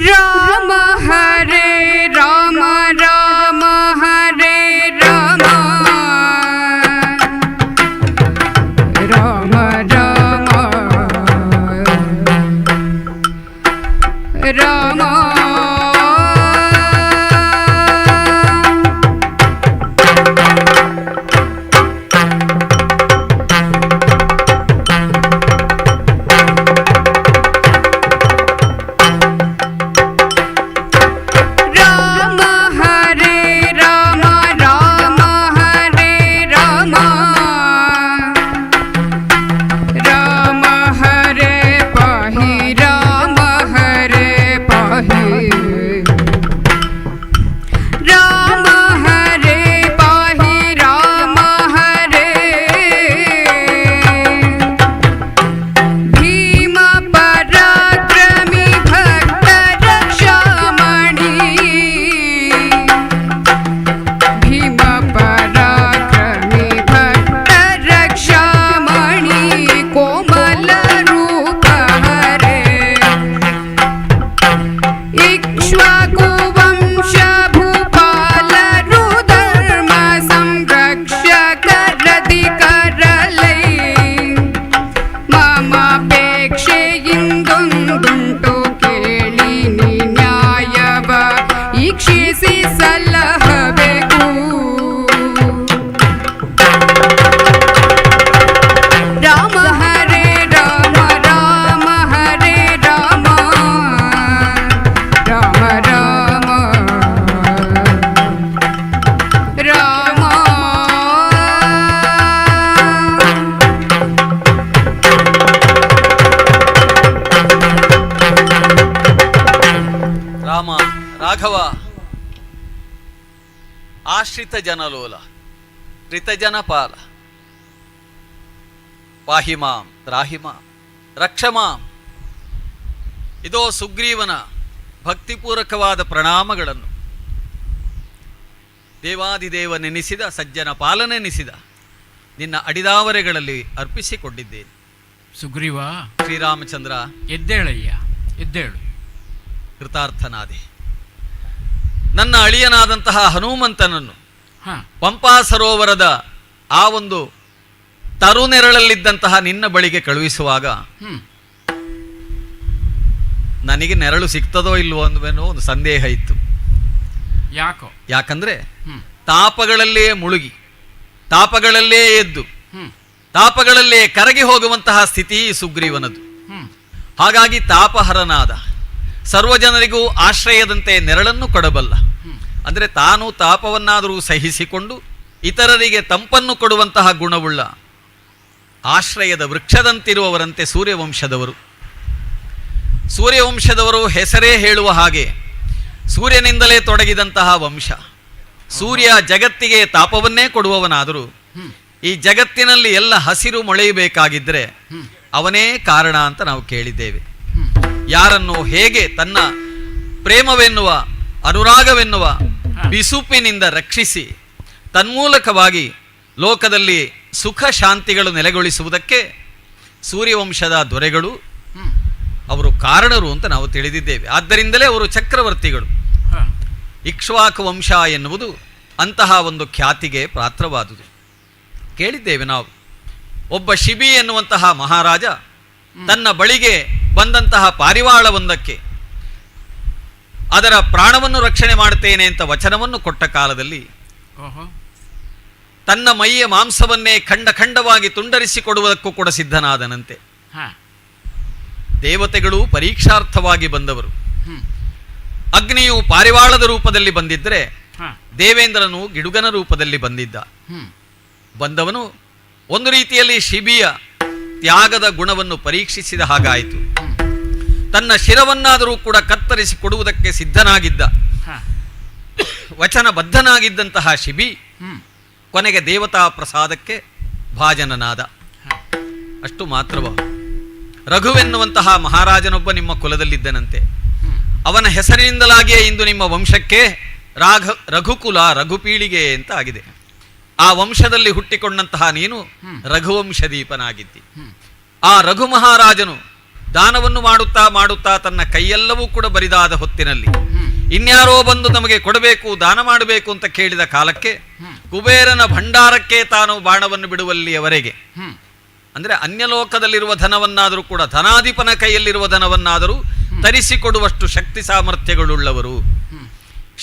ರಾಮ ಹರೇ ರಾಮ ರಾಮ ಹರೇ ರಾಮ ರಾಮ ರಾಮ ರಾಮ ರಘುವಂಶ ಭೂಪಾಲರು ಧರ್ಮ ಸಂರಕ್ಷಕರದಿ ಕರಲೈ ಮಮಪೇಕ್ಷೆಯಿಂದೊಂದುಂಟು ಕೇಳಿ ನೀ ನ್ಯಾಯವ ಈಕ್ಷಿಸಿ ಸಲಹಬೇಕು. ರಾಮ ಹರೇ ರಾಮ ರಾಮ ಹರೇ ರಾಮ ರಾಮ ರಾಮ ರಾಮ. ರಾಮ ರಾಘವ ಆಶ್ರಿತ ಜನಲೋಲ ಋತಜನಪಾಲ ಪಾಹಿಮಾಂ ತ್ರಾಹಿಮಾಂ ರಕ್ಷಮಾಂ. ಇದೋ ಸುಗ್ರೀವನ ಭಕ್ತಿಪೂರ್ವಕವಾದ ಪ್ರಣಾಮಗಳನ್ನು ದೇವಾದಿದೇವ ನೆನೆಸಿದ ಸಜ್ಜನ ಪಾಲನೆನಿಸಿದ ನಿನ್ನ ಅಡಿದಾವರೆಗಳಲ್ಲಿ ಅರ್ಪಿಸಿಕೊಂಡಿದ್ದೇನೆ. ಸುಗ್ರೀವ, ಶ್ರೀರಾಮಚಂದ್ರ, ಎದ್ದೇಳಯ್ಯ, ಎದ್ದೇಳು. ಕೃತಾರ್ಥನಾದೆ. ನನ್ನ ಅಳಿಯನಾದಂತಹ ಹನುಮಂತನನ್ನು ಪಂಪಾ ಸರೋವರದ ಆ ಒಂದು ತರುನೆರಳಲ್ಲಿದ್ದಂತಹ ನಿನ್ನ ಬಳಿಗೆ ಕಳುಹಿಸುವಾಗ ನನಗೆ ನೆರಳು ಸಿಗ್ತದೋ ಇಲ್ವೋ ಅನ್ನೋ ಒಂದು ಸಂದೇಹ ಇತ್ತು. ಯಾಕಂದ್ರೆ ತಾಪಗಳಲ್ಲೇ ಮುಳುಗಿ ತಾಪಗಳಲ್ಲೇ ಎದ್ದು ತಾಪಗಳಲ್ಲೇ ಕರಗಿ ಹೋಗುವಂತಹ ಸ್ಥಿತಿ ಸುಗ್ರೀವನದು. ಹಾಗಾಗಿ ತಾಪಹರನಾದ ಸರ್ವಜನರಿಗೂ ಆಶ್ರಯದಂತೆ ನೆರಳನ್ನು ಕೊಡಬಲ್ಲ, ಅಂದರೆ ತಾನು ತಾಪವನ್ನಾದರೂ ಸಹಿಸಿಕೊಂಡು ಇತರರಿಗೆ ತಂಪನ್ನು ಕೊಡುವಂತಹ ಗುಣವುಳ್ಳ ಆಶ್ರಯದ ವೃಕ್ಷದಂತಿರುವವರಂತೆ ಸೂರ್ಯವಂಶದವರು. ಸೂರ್ಯವಂಶದವರು ಹೆಸರೇ ಹೇಳುವ ಹಾಗೆ ಸೂರ್ಯನಿಂದಲೇ ತೊಡಗಿದಂತಹ ವಂಶ. ಸೂರ್ಯ ಜಗತ್ತಿಗೆ ತಾಪವನ್ನೇ ಕೊಡುವವನಾದರೂ ಈ ಜಗತ್ತಿನಲ್ಲಿ ಎಲ್ಲ ಹಸಿರು ಮೊಳೆಯಬೇಕಾಗಿದ್ದರೆ ಅವನೇ ಕಾರಣ ಅಂತ ನಾವು ಕೇಳಿದ್ದೇವೆ. ಯಾರನ್ನು ಹೇಗೆ ತನ್ನ ಪ್ರೇಮವೆನ್ನುವ ಅನುರಾಗವೆನ್ನುವ ಬಿಸುಪಿನಿಂದ ರಕ್ಷಿಸಿ ತನ್ಮೂಲಕವಾಗಿ ಲೋಕದಲ್ಲಿ ಸುಖ ಶಾಂತಿಗಳು ನೆಲೆಗೊಳಿಸುವುದಕ್ಕೆ ಸೂರ್ಯವಂಶದ ದೊರೆಗಳು ಅವರು ಕಾರಣರು ಅಂತ ನಾವು ತಿಳಿದಿದ್ದೇವೆ. ಆದ್ದರಿಂದಲೇ ಅವರು ಚಕ್ರವರ್ತಿಗಳು. ಇಕ್ಷ್ವಾಕು ವಂಶ ಎನ್ನುವುದು ಅಂತಹ ಒಂದು ಖ್ಯಾತಿಗೆ ಪಾತ್ರವಾದುದು. ಕೇಳಿದ್ದೇವೆ ನಾವು. ಒಬ್ಬ ಶಿಬಿ ಎನ್ನುವಂತಹ ಮಹಾರಾಜ ತನ್ನ ಬಳಿಗೆ ಬಂದಂತಹ ಪಾರಿವಾಳವೊಂದಕ್ಕೆ ಅದರ ಪ್ರಾಣವನ್ನು ರಕ್ಷಣೆ ಮಾಡುತ್ತೇನೆ ಅಂತ ವಚನವನ್ನು ಕೊಟ್ಟ ಕಾಲದಲ್ಲಿ ತನ್ನ ಮೈಯ ಮಾಂಸವನ್ನೇ ಖಂಡ ಖಂಡವಾಗಿ ತುಂಡರಿಸಿಕೊಡುವುದಕ್ಕೂ ಕೂಡ ಸಿದ್ಧನಾದನಂತೆ. ದೇವತೆಗಳು ಪರೀಕ್ಷಾರ್ಥವಾಗಿ ಬಂದವರು. ಅಗ್ನಿಯು ಪಾರಿವಾಳದ ರೂಪದಲ್ಲಿ ಬಂದಿದ್ದರೆ ದೇವೇಂದ್ರನು ಗಿಡುಗನ ರೂಪದಲ್ಲಿ ಬಂದಿದ್ದ. ಬಂದವನು ಒಂದು ರೀತಿಯಲ್ಲಿ ಶಿಬಿಯ ತ್ಯಾಗದ ಗುಣವನ್ನು ಪರೀಕ್ಷಿಸಿದ ಹಾಗಾಯಿತು. ತನ್ನ ಶಿರವನ್ನಾದರೂ ಕೂಡ ಕತ್ತರಿಸಿ ಕೊಡುವುದಕ್ಕೆ ಸಿದ್ಧನಾಗಿದ್ದ, ವಚನಬದ್ಧನಾಗಿದ್ದಂತಹ ಶಿಬಿ ಕೊನೆಗೆ ದೇವತಾ ಪ್ರಸಾದಕ್ಕೆ ಭಾಜನನಾದ. ಅಷ್ಟು ಮಾತ್ರವ, ರಘುವೆನ್ನುವಂತಹ ಮಹಾರಾಜನೊಬ್ಬ ನಿಮ್ಮ ಕುಲದಲ್ಲಿದ್ದನಂತೆ. ಅವನ ಹೆಸರಿನಿಂದಲಾಗಿಯೇ ಇಂದು ನಿಮ್ಮ ವಂಶಕ್ಕೆ ರಘುಕುಲ ರಘುಪೀಳಿಗೆ ಅಂತ ಆಗಿದೆ. ಆ ವಂಶದಲ್ಲಿ ಹುಟ್ಟಿಕೊಂಡಂತಹ ನೀನು ರಘುವಂಶದೀಪನಾಗಿದ್ದಿ. ಆ ರಘು ಮಹಾರಾಜನು ದಾನವನ್ನು ಮಾಡುತ್ತಾ ಮಾಡುತ್ತಾ ತನ್ನ ಕೈಯೆಲ್ಲವೂ ಕೂಡ ಬರಿದಾದ ಹೊತ್ತಿನಲ್ಲಿ ಇನ್ಯಾರೋ ಬಂದು ನಮಗೆ ಕೊಡಬೇಕು, ದಾನ ಮಾಡಬೇಕು ಅಂತ ಕೇಳಿದ ಕಾಲಕ್ಕೆ ಕುಬೇರನ ಭಂಡಾರಕ್ಕೆ ತಾನು ಬಾಣವನ್ನು ಬಿಡುವಲ್ಲಿಯವರೆಗೆ, ಅಂದರೆ ಅನ್ಯಲೋಕದಲ್ಲಿರುವ ಧನವನ್ನಾದರೂ ಕೂಡ ಧನಾಧಿಪನ ಕೈಯಲ್ಲಿರುವ ಧನವನ್ನಾದರೂ ತರಿಸಿಕೊಡುವಷ್ಟು ಶಕ್ತಿ ಸಾಮರ್ಥ್ಯಗಳುಳ್ಳವರು,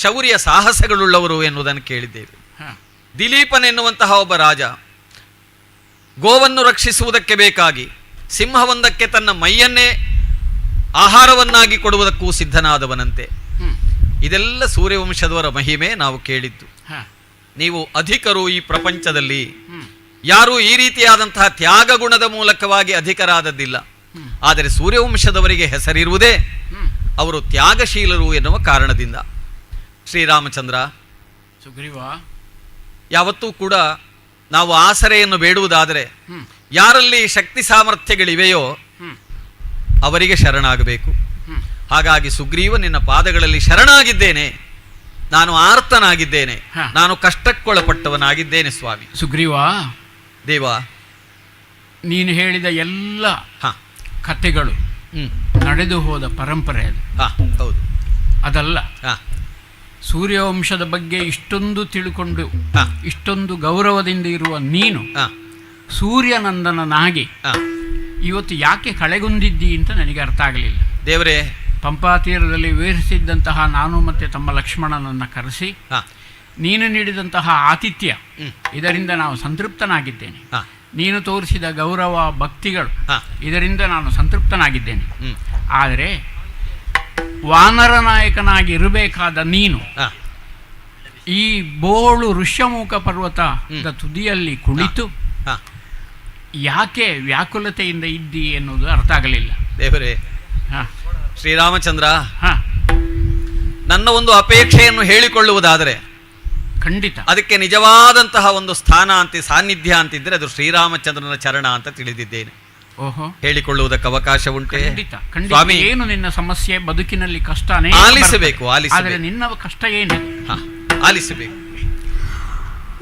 ಶೌರ್ಯ ಸಾಹಸಗಳುಳ್ಳವರು ಎನ್ನುವುದನ್ನು ಕೇಳಿದ್ದೇವೆ. ದಿಲೀಪನೆನ್ನುವಂತಹ ಒಬ್ಬ ರಾಜ ಗೋವನ್ನು ರಕ್ಷಿಸುವುದಕ್ಕೆ ಬೇಕಾಗಿ ಸಿಂಹವೊಂದಕ್ಕೆ ತನ್ನ ಮೈಯನ್ನೇ ಆಹಾರವನ್ನಾಗಿ ಕೊಡುವುದಕ್ಕೂ ಸಿದ್ಧನಾದವನಂತೆ. ಇದೆಲ್ಲ ಸೂರ್ಯವಂಶದವರ ಮಹಿಮೆ ನಾವು ಕೇಳಿದ್ದು. ನೀವು ಅಧಿಕರು ಈ ಪ್ರಪಂಚದಲ್ಲಿ ಯಾರೂ ಈ ರೀತಿಯಾದಂತಹ ತ್ಯಾಗ ಗುಣದ ಮೂಲಕವಾಗಿ ಅಧಿಕರಾದದ್ದಿಲ್ಲ. ಆದರೆ ಸೂರ್ಯವಂಶದವರಿಗೆ ಹೆಸರಿರುವುದೇ ಅವರು ತ್ಯಾಗಶೀಲರು ಎನ್ನುವ ಕಾರಣದಿಂದ. ಶ್ರೀರಾಮಚಂದ್ರ, ಸುಗ್ರೀವ, ಯಾವತ್ತೂ ಕೂಡ ನಾವು ಆಸರೆಯನ್ನು ಬೇಡುವುದಾದರೆ ಯಾರಲ್ಲಿ ಶಕ್ತಿ ಸಾಮರ್ಥ್ಯಗಳಿವೆಯೋ ಅವರಿಗೆ ಶರಣಾಗಬೇಕು. ಹಾಗಾಗಿ ಸುಗ್ರೀವ, ನಿನ್ನ ಪಾದಗಳಲ್ಲಿ ಶರಣಾಗಿದ್ದೇನೆ, ನಾನು ಆರ್ತನಾಗಿದ್ದೇನೆ, ನಾನು ಕಷ್ಟಕ್ಕೊಳಪಟ್ಟವನಾಗಿದ್ದೇನೆ ಸ್ವಾಮಿ. ಸುಗ್ರೀವ ದೇವ, ನೀನು ಹೇಳಿದ ಎಲ್ಲ ಕಥೆಗಳು ನಡೆದು ಹೋದ ಪರಂಪರೆ ಅದು. ಹೌದು. ಅದಲ್ಲ, ಸೂರ್ಯವಂಶದ ಬಗ್ಗೆ ಇಷ್ಟೊಂದು ತಿಳ್ಕೊಂಡು ಇಷ್ಟೊಂದು ಗೌರವದಿಂದ ಇರುವ ನೀನು ಸೂರ್ಯನಂದನನಾಗಿ ಇವತ್ತು ಯಾಕೆ ಕಳೆಗುಂದಿದ್ದಿ ಅಂತ ನನಗೆ ಅರ್ಥ ಆಗಲಿಲ್ಲ. ದೇವರೇ, ಪಂಪಾತೀರದಲ್ಲಿ ವಿಹರಿಸಿದ್ದಂತಹ ನಾನು ಮತ್ತು ತಮ್ಮ ಲಕ್ಷ್ಮಣನನ್ನು ಕರೆಸಿ ನೀನು ನೀಡಿದಂತಹ ಆತಿಥ್ಯ, ಇದರಿಂದ ನಾವು ಸಂತೃಪ್ತನಾಗಿದ್ದೇನೆ. ನೀನು ತೋರಿಸಿದ ಗೌರವ ಭಕ್ತಿಗಳು, ಇದರಿಂದ ನಾನು ಸಂತೃಪ್ತನಾಗಿದ್ದೇನೆ. ಆದರೆ ವಾನರ ನಾಯಕನಾಗಿ ಇರಬೇಕಾದ ನೀನು ಈ ಬೋಳು ಋಷ್ಯಮುಖ ಪರ್ವತದ ತುದಿಯಲ್ಲಿ ಕುಳಿತು ಯಾಕೆ ವ್ಯಾಕುಲತೆಯಿಂದ ಇದ್ದಿ ಎನ್ನುವುದು ಅರ್ಥ ಆಗಲಿಲ್ಲ. ದೇವರೇ, ಶ್ರೀರಾಮಚಂದ್ರ, ನನ್ನ ಒಂದು ಅಪೇಕ್ಷೆಯನ್ನು ಹೇಳಿಕೊಳ್ಳುವುದಾದರೆ ಖಂಡಿತ ಅದಕ್ಕೆ ನಿಜವಾದಂತಹ ಒಂದು ಸ್ಥಾನ ಅಂತ ಸಾನ್ನಿಧ್ಯ ಅಂತಿದ್ರೆ ಅದು ಶ್ರೀರಾಮಚಂದ್ರನ ಚರಣ ಅಂತ ತಿಳಿದಿದ್ದೇನೆ. ಓಹೋ, ಹೇಳಿಕೊಳ್ಳುವುದಕ್ಕೆ ಅವಕಾಶ ಉಂಟೆ? ಸ್ವಾಮಿ, ಏನು ನಿನ್ನ ಸಮಸ್ಯೆ? ಬದುಕಿನಲ್ಲಿ ಕಷ್ಟ ಆಲಿಸಬೇಕು. ಆದರೆ ನಿನ್ನ ಕಷ್ಟ ಏನು? ಆಲಿಸಬೇಕು.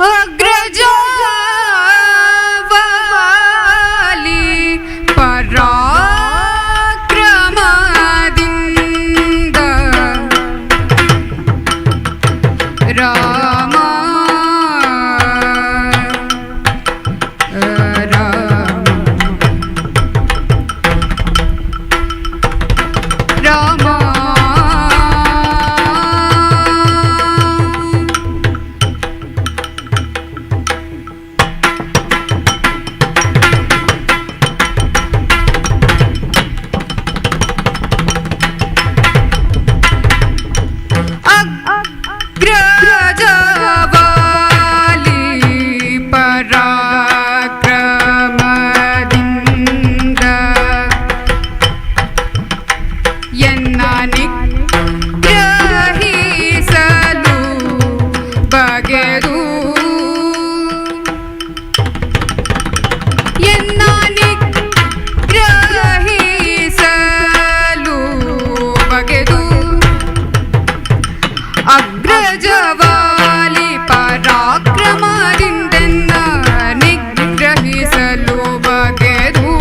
ಅಗ್ರಜಾಲಿ ಪರಾಕ್ರಮದಿಂದ ರಾಮ ಅಗ್ರಜವಾಲಿ ಪರಾಕ್ರಮದಿಂದೆನ್ನ ನಿಗ್ರಹಿಸಲು ಬಗೆದು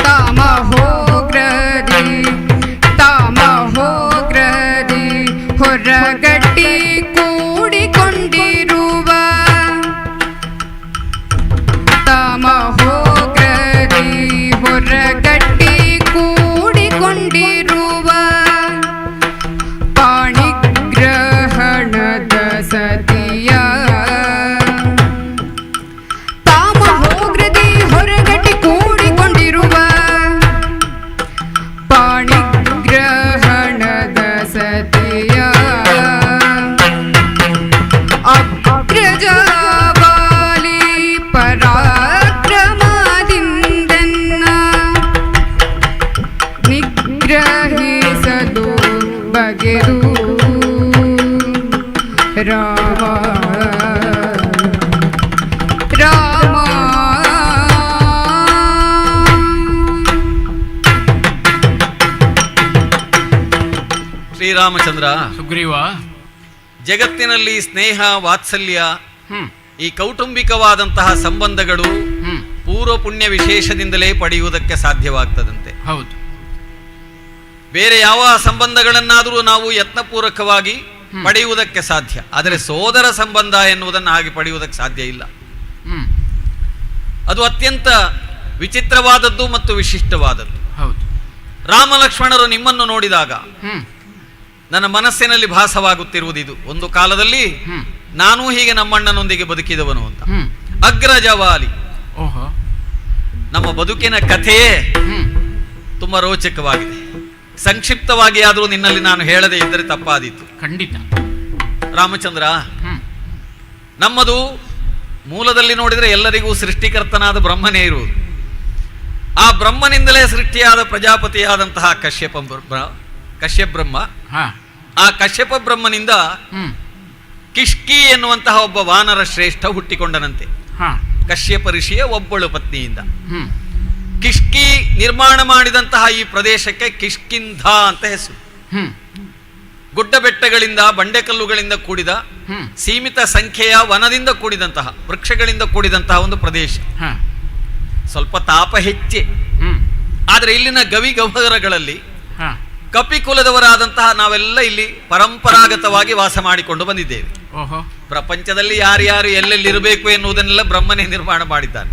ತಾಮಹೋಗ್ರದಿ ಹೊರಗಟ್ಟಿ ಕೂಡಿಕೊಂಡಿರುವ ತಾಮಹೋಗ್ರದಿ ಹೊರಗಟ್ಟಿ ಕೂಡಿಕೊಂಡಿರುವ ಪಾಣಿಗ್ರಹಣದ ಸತಿಯ ತಾಮಹೋಗ್ರದಿ ಹೊರಗಟ್ಟಿ ಕೂಡಿಕೊಂಡಿರುವ ಪಾಣಿಗ್ರಹಣದ ಸತಿಯ ಅಗ್ರಜವಾಲಿ ಪರಾಕ್ರಮದಿಂದನ್ನ ನಿಗ್ರಹಿಸಲು ಬಗೆದು ರಾಮ ರಾಮ ಶ್ರೀರಾಮಚಂದ್ರ, ಸುಗ್ರೀವ, ಜಗತ್ತಿನಲ್ಲಿ ಸ್ನೇಹ, ವಾತ್ಸಲ್ಯ, ಈ ಕೌಟುಂಬಿಕವಾದಂತಹ ಸಂಬಂಧಗಳು ಪೂರ್ವ ಪುಣ್ಯ ವಿಶೇಷದಿಂದಲೇ ಪಡೆಯುವುದಕ್ಕೆ ಸಾಧ್ಯವಾಗ್ತದಂತೆ. ಹೌದು. ಬೇರೆ ಯಾವ ಸಂಬಂಧಗಳನ್ನಾದರೂ ನಾವು ಯತ್ನಪೂರ್ವಕವಾಗಿ ಪಡೆಯುವುದಕ್ಕೆ ಸಾಧ್ಯ, ಆದರೆ ಸೋದರ ಸಂಬಂಧ ಎನ್ನುವುದನ್ನು ಹಾಗೆ ಪಡೆಯುವುದಕ್ಕೆ ಸಾಧ್ಯ ಇಲ್ಲ. ಅದು ಅತ್ಯಂತ ವಿಚಿತ್ರವಾದದ್ದು ಮತ್ತು ವಿಶಿಷ್ಟವಾದದ್ದು. ಹೌದು. ರಾಮ ಲಕ್ಷ್ಮಣರು ನಿಮ್ಮನ್ನು ನೋಡಿದಾಗ ನನ್ನ ಮನಸ್ಸಿನಲ್ಲಿ ಭಾಸವಾಗುತ್ತಿರುವುದಿದು, ಒಂದು ಕಾಲದಲ್ಲಿ ನಾನೂ ಹೀಗೆ ನಮ್ಮಣ್ಣನೊಂದಿಗೆ ಬದುಕಿದವನು ಅಂತ. ಅಗ್ರಜವಾಲಿ, ನಮ್ಮ ಬದುಕಿನ ಕಥೆಯೇ ತುಂಬಾ ರೋಚಕವಾಗಿದೆ. ಸಂಕ್ಷಿಪ್ತವಾಗಿ ಆದರೂ ನಿನ್ನಲ್ಲಿ ನಾನು ಹೇಳದೇ ಇದ್ದರೆ ತಪ್ಪಾದೀತು. ಖಂಡಿತ. ರಾಮಚಂದ್ರ, ನಮ್ಮದು ಮೂಲದಲ್ಲಿ ನೋಡಿದರೆ ಎಲ್ಲರಿಗೂ ಸೃಷ್ಟಿಕರ್ತನಾದ ಬ್ರಹ್ಮನೇ ಇರುವುದು. ಆ ಬ್ರಹ್ಮನಿಂದಲೇ ಸೃಷ್ಟಿಯಾದ ಪ್ರಜಾಪತಿಯಾದಂತಹ ಕಶ್ಯಪ ಬ್ರಹ್ಮ, ಆ ಕಶ್ಯಪ ಬ್ರಹ್ಮನಿಂದ ಕಿಷ್ಕಿ ಎನ್ನುವಂತಹ ಒಬ್ಬ ವಾನರ ಶ್ರೇಷ್ಠ ಹುಟ್ಟಿಕೊಂಡನಂತೆ. ಕಶ್ಯಪ ಋಷಿಯ ಒಬ್ಬಳು ಪತ್ನಿಯಿಂದ ಕಿಷ್ಕಿ ನಿರ್ಮಾಣ ಮಾಡಿದಂತಹ ಈ ಪ್ರದೇಶಕ್ಕೆ ಕಿಷ್ಕಿಂಧ ಅಂತ ಹೆಸರು. ಗುಡ್ಡ ಬೆಟ್ಟಗಳಿಂದ, ಬಂಡೆಕಲ್ಲುಗಳಿಂದ ಕೂಡಿದ, ಸೀಮಿತ ಸಂಖ್ಯೆಯ ವನದಿಂದ ಕೂಡಿದಂತಹ, ವೃಕ್ಷಗಳಿಂದ ಕೂಡಿದಂತಹ ಒಂದು ಪ್ರದೇಶ. ಸ್ವಲ್ಪ ತಾಪ ಹೆಚ್ಚೆ, ಆದರೆ ಇಲ್ಲಿನ ಗವಿ ಗಹ್ವರಗಳಲ್ಲಿ ಕಪಿಕುಲದವರಾದಂತಹ ನಾವೆಲ್ಲ ಇಲ್ಲಿ ಪರಂಪರಾಗತವಾಗಿ ವಾಸ ಮಾಡಿಕೊಂಡು ಬಂದಿದ್ದೇವೆ. ಪ್ರಪಂಚದಲ್ಲಿ ಯಾರ್ಯಾರು ಎಲ್ಲೆಲ್ಲಿ ಇರಬೇಕು ಎನ್ನುವುದನ್ನೆಲ್ಲ ಬ್ರಹ್ಮನೇ ನಿರ್ಮಾಣ ಮಾಡಿದ್ದಾನೆ.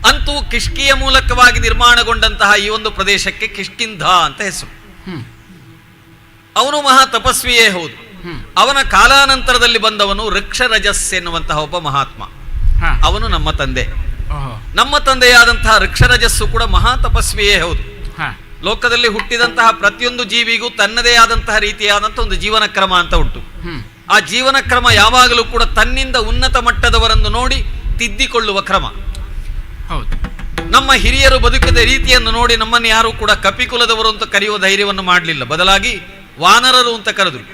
ಅಂತೂ ಕಿಷ್ಕಿಯ ಮೂಲಕವಾಗಿ ನಿರ್ಮಾಣಗೊಂಡಂತಹ ಈ ಒಂದು ಪ್ರದೇಶಕ್ಕೆ ಕಿಷ್ಕಿಂಧ ಅಂತ ಹೆಸರು. ಅವನು ಮಹಾ ತಪಸ್ವಿಯೇ ಹೌದು. ಅವನ ಕಾಲಾನಂತರದಲ್ಲಿ ಬಂದವನು ಋಕ್ಷರಜಸ್ ಎನ್ನುವಂತಹ ಒಬ್ಬ ಮಹಾತ್ಮ. ಅವನು ನಮ್ಮ ತಂದೆ. ನಮ್ಮ ತಂದೆಯಾದಂತಹ ಋಕ್ಷರಜಸ್ಸು ಕೂಡ ಮಹಾ ತಪಸ್ವಿಯೇ ಹೌದು. ಲೋಕದಲ್ಲಿ ಹುಟ್ಟಿದಂತಹ ಪ್ರತಿಯೊಂದು ಜೀವಿಗೂ ತನ್ನದೇ ಆದಂತಹ ರೀತಿಯಾದಂತಹ ಒಂದು ಜೀವನ ಕ್ರಮ ಅಂತ ಉಂಟು. ಆ ಜೀವನ ಕ್ರಮ ಯಾವಾಗಲೂ ಕೂಡ ತನ್ನಿಂದ ಉನ್ನತ ಮಟ್ಟದವರನ್ನು ನೋಡಿ ತಿದ್ದಿಕೊಳ್ಳುವ ಕ್ರಮ. ನಮ್ಮ ಹಿರಿಯರು ಬದುಕಿದ ರೀತಿಯನ್ನು ನೋಡಿ ನಮ್ಮನ್ನು ಯಾರು ಕೂಡ ಕಪಿಕುಲದವರು ಅಂತ ಕರೆಯುವ ಧೈರ್ಯವನ್ನು ಮಾಡಲಿಲ್ಲ. ಬದಲಾಗಿ ವಾನರರು ಅಂತ ಕರೆದ್ರು.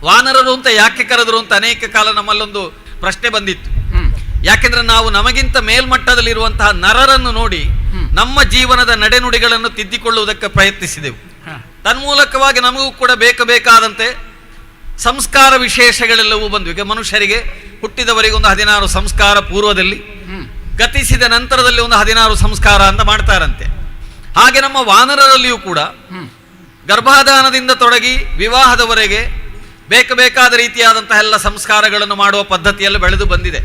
ವಾನರರು ಅಂತ ಯಾಕೆ ಕರೆದ್ರು ಅಂತ ಅನೇಕ ಕಾಲ ನಮ್ಮಲ್ಲೊಂದು ಪ್ರಶ್ನೆ ಬಂದಿತ್ತು. ಯಾಕೆಂದ್ರೆ ನಾವು ನಮಗಿಂತ ಮೇಲ್ಮಟ್ಟದಲ್ಲಿರುವಂತಹ ನರರನ್ನು ನೋಡಿ ನಮ್ಮ ಜೀವನದ ನಡೆನುಡಿಗಳನ್ನು ತಿದ್ದಿಕೊಳ್ಳುವುದಕ್ಕೆ ಪ್ರಯತ್ನಿಸಿದೆವು. ತನ್ಮೂಲಕವಾಗಿ ನಮಗೂ ಕೂಡ ಬೇಕಾದಂತೆ ಸಂಸ್ಕಾರ ವಿಶೇಷಗಳೆಲ್ಲವೂ ಬಂದ್ವು. ಈಗ ಮನುಷ್ಯರಿಗೆ ಹುಟ್ಟಿದವರಿಗೆ ಒಂದು 16 ಸಂಸ್ಕಾರ ಪೂರ್ವದಲ್ಲಿ, ಗತಿಸಿದ ನಂತರದಲ್ಲಿ ಒಂದು 16 ಸಂಸ್ಕಾರ ಅಂತ ಮಾಡ್ತಾರಂತೆ. ಹಾಗೆ ನಮ್ಮ ವಾನರರಲ್ಲಿಯೂ ಕೂಡ ಗರ್ಭಾಧಾನದಿಂದ ತೊಡಗಿ ವಿವಾಹದವರೆಗೆ ಬೇಕಾದ ರೀತಿಯಾದಂತಹ ಎಲ್ಲ ಸಂಸ್ಕಾರಗಳನ್ನು ಮಾಡುವ ಪದ್ಧತಿಯಲ್ಲಿ ಬೆಳೆದು ಬಂದಿದೆ.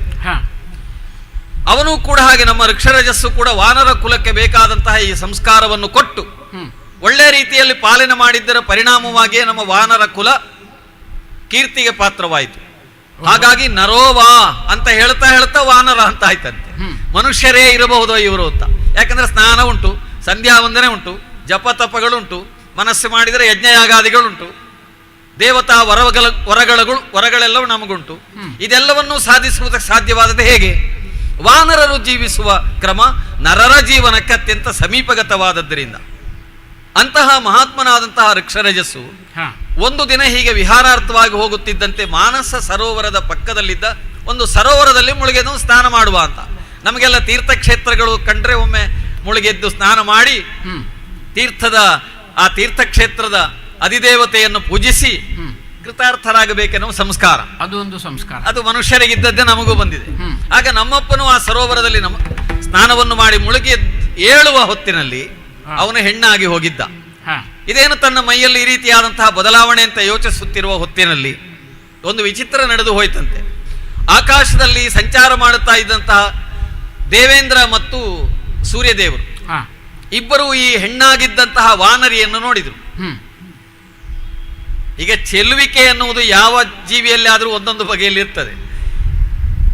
ಅವನು ಕೂಡ ಹಾಗೆ ನಮ್ಮ ಋಕ್ಷರಜಸ್ಸು ಕೂಡ ವಾನರ ಕುಲಕ್ಕೆ ಬೇಕಾದಂತಹ ಈ ಸಂಸ್ಕಾರವನ್ನು ಕೊಟ್ಟು ಒಳ್ಳೆ ರೀತಿಯಲ್ಲಿ ಪಾಲನೆ ಮಾಡಿದ್ದರ ಪರಿಣಾಮವಾಗಿಯೇ ನಮ್ಮ ವಾನರ ಕುಲ ಕೀರ್ತಿಗೆ ಪಾತ್ರವಾಯಿತು. ಹಾಗಾಗಿ ನರೋವಾ ಅಂತ ಹೇಳ್ತಾ ವಾನರ ಅಂತ ಆಯ್ತಂತೆ. ಮನುಷ್ಯರೇ ಇರಬಹುದೋ ಇವರು ಅಂತ. ಯಾಕಂದ್ರೆ ಸ್ನಾನ ಉಂಟು, ಸಂಧ್ಯಾ ವಂದನೆ ಉಂಟು, ಜಪತಪಗಳುಂಟು, ಮನಸ್ಸು ಮಾಡಿದರೆ ಯಜ್ಞಯಾಗಾದಿಗಳುಂಟು, ದೇವತಾ ವರಗಳೆಲ್ಲವೂ ನಮಗುಂಟು. ಇದೆಲ್ಲವನ್ನೂ ಸಾಧಿಸುವುದಕ್ಕೆ ಸಾಧ್ಯವಾದದ್ದು ಹೇಗೆ? ವಾನರರು ಜೀವಿಸುವ ಕ್ರಮ ನರರ ಜೀವನಕ್ಕೆ ಅತ್ಯಂತ ಸಮೀಪಗತವಾದದ್ದರಿಂದ. ಅಂತಹ ಮಹಾತ್ಮನಾದಂತಹ ಋಕ್ಷರಜಸ್ಸು ಒಂದು ದಿನ ಹೀಗೆ ವಿಹಾರಾರ್ಥವಾಗಿ ಹೋಗುತ್ತಿದ್ದಂತೆ ಮಾನಸ ಸರೋವರದ ಪಕ್ಕದಲ್ಲಿದ್ದ ಒಂದು ಸರೋವರದಲ್ಲಿ ಮುಳುಗೆದ್ದು ಸ್ನಾನ ಮಾಡುವ ಅಂತ. ನಮಗೆಲ್ಲ ತೀರ್ಥಕ್ಷೇತ್ರಗಳು ಕಂಡ್ರೆ ಒಮ್ಮೆ ಮುಳುಗೆದ್ದು ಸ್ನಾನ ಮಾಡಿ ಆ ತೀರ್ಥಕ್ಷೇತ್ರದ ಅಧಿದೇವತೆಯನ್ನು ಪೂಜಿಸಿ ಕೃತಾರ್ಥರಾಗಬೇಕೆನ್ನುವ ಸಂಸ್ಕಾರ. ಅದು ಒಂದು ಸಂಸ್ಕಾರ. ಅದು ಮನುಷ್ಯರಿಗಿದ್ದದ್ದೇ ನಮಗೂ ಬಂದಿದೆ. ಆಗ ನಮ್ಮಪ್ಪನು ಆ ಸರೋವರದಲ್ಲಿ ಸ್ನಾನವನ್ನು ಮಾಡಿ ಮುಳುಗಿ ಏಳುವ ಹೊತ್ತಿನಲ್ಲಿ ಅವನು ಹೆಣ್ಣಾಗಿ ಹೋಗಿದ್ದ. ಇದೇನು ತನ್ನ ಮೈಯಲ್ಲಿ ಈ ರೀತಿಯಾದಂತಹ ಬದಲಾವಣೆ ಅಂತ ಯೋಚಿಸುತ್ತಿರುವ ಹೊತ್ತಿನಲ್ಲಿ ಒಂದು ವಿಚಿತ್ರ ನಡೆದು ಹೋಯ್ತಂತೆ. ಆಕಾಶದಲ್ಲಿ ಸಂಚಾರ ಮಾಡುತ್ತಾ ಇದ್ದಂತಹ ದೇವೇಂದ್ರ ಮತ್ತು ಸೂರ್ಯದೇವರು ಇಬ್ಬರು ಈ ಹೆಣ್ಣಾಗಿದ್ದಂತಹ ವಾನರಿಯನ್ನು ನೋಡಿದರು. ಈಗ ಚೆಲುವಿಕೆ ಎನ್ನುವುದು ಯಾವ ಜೀವಿಯಲ್ಲಿ ಆದರೂ ಒಂದೊಂದು ಬಗೆಯಲ್ಲಿ ಇರ್ತದೆ.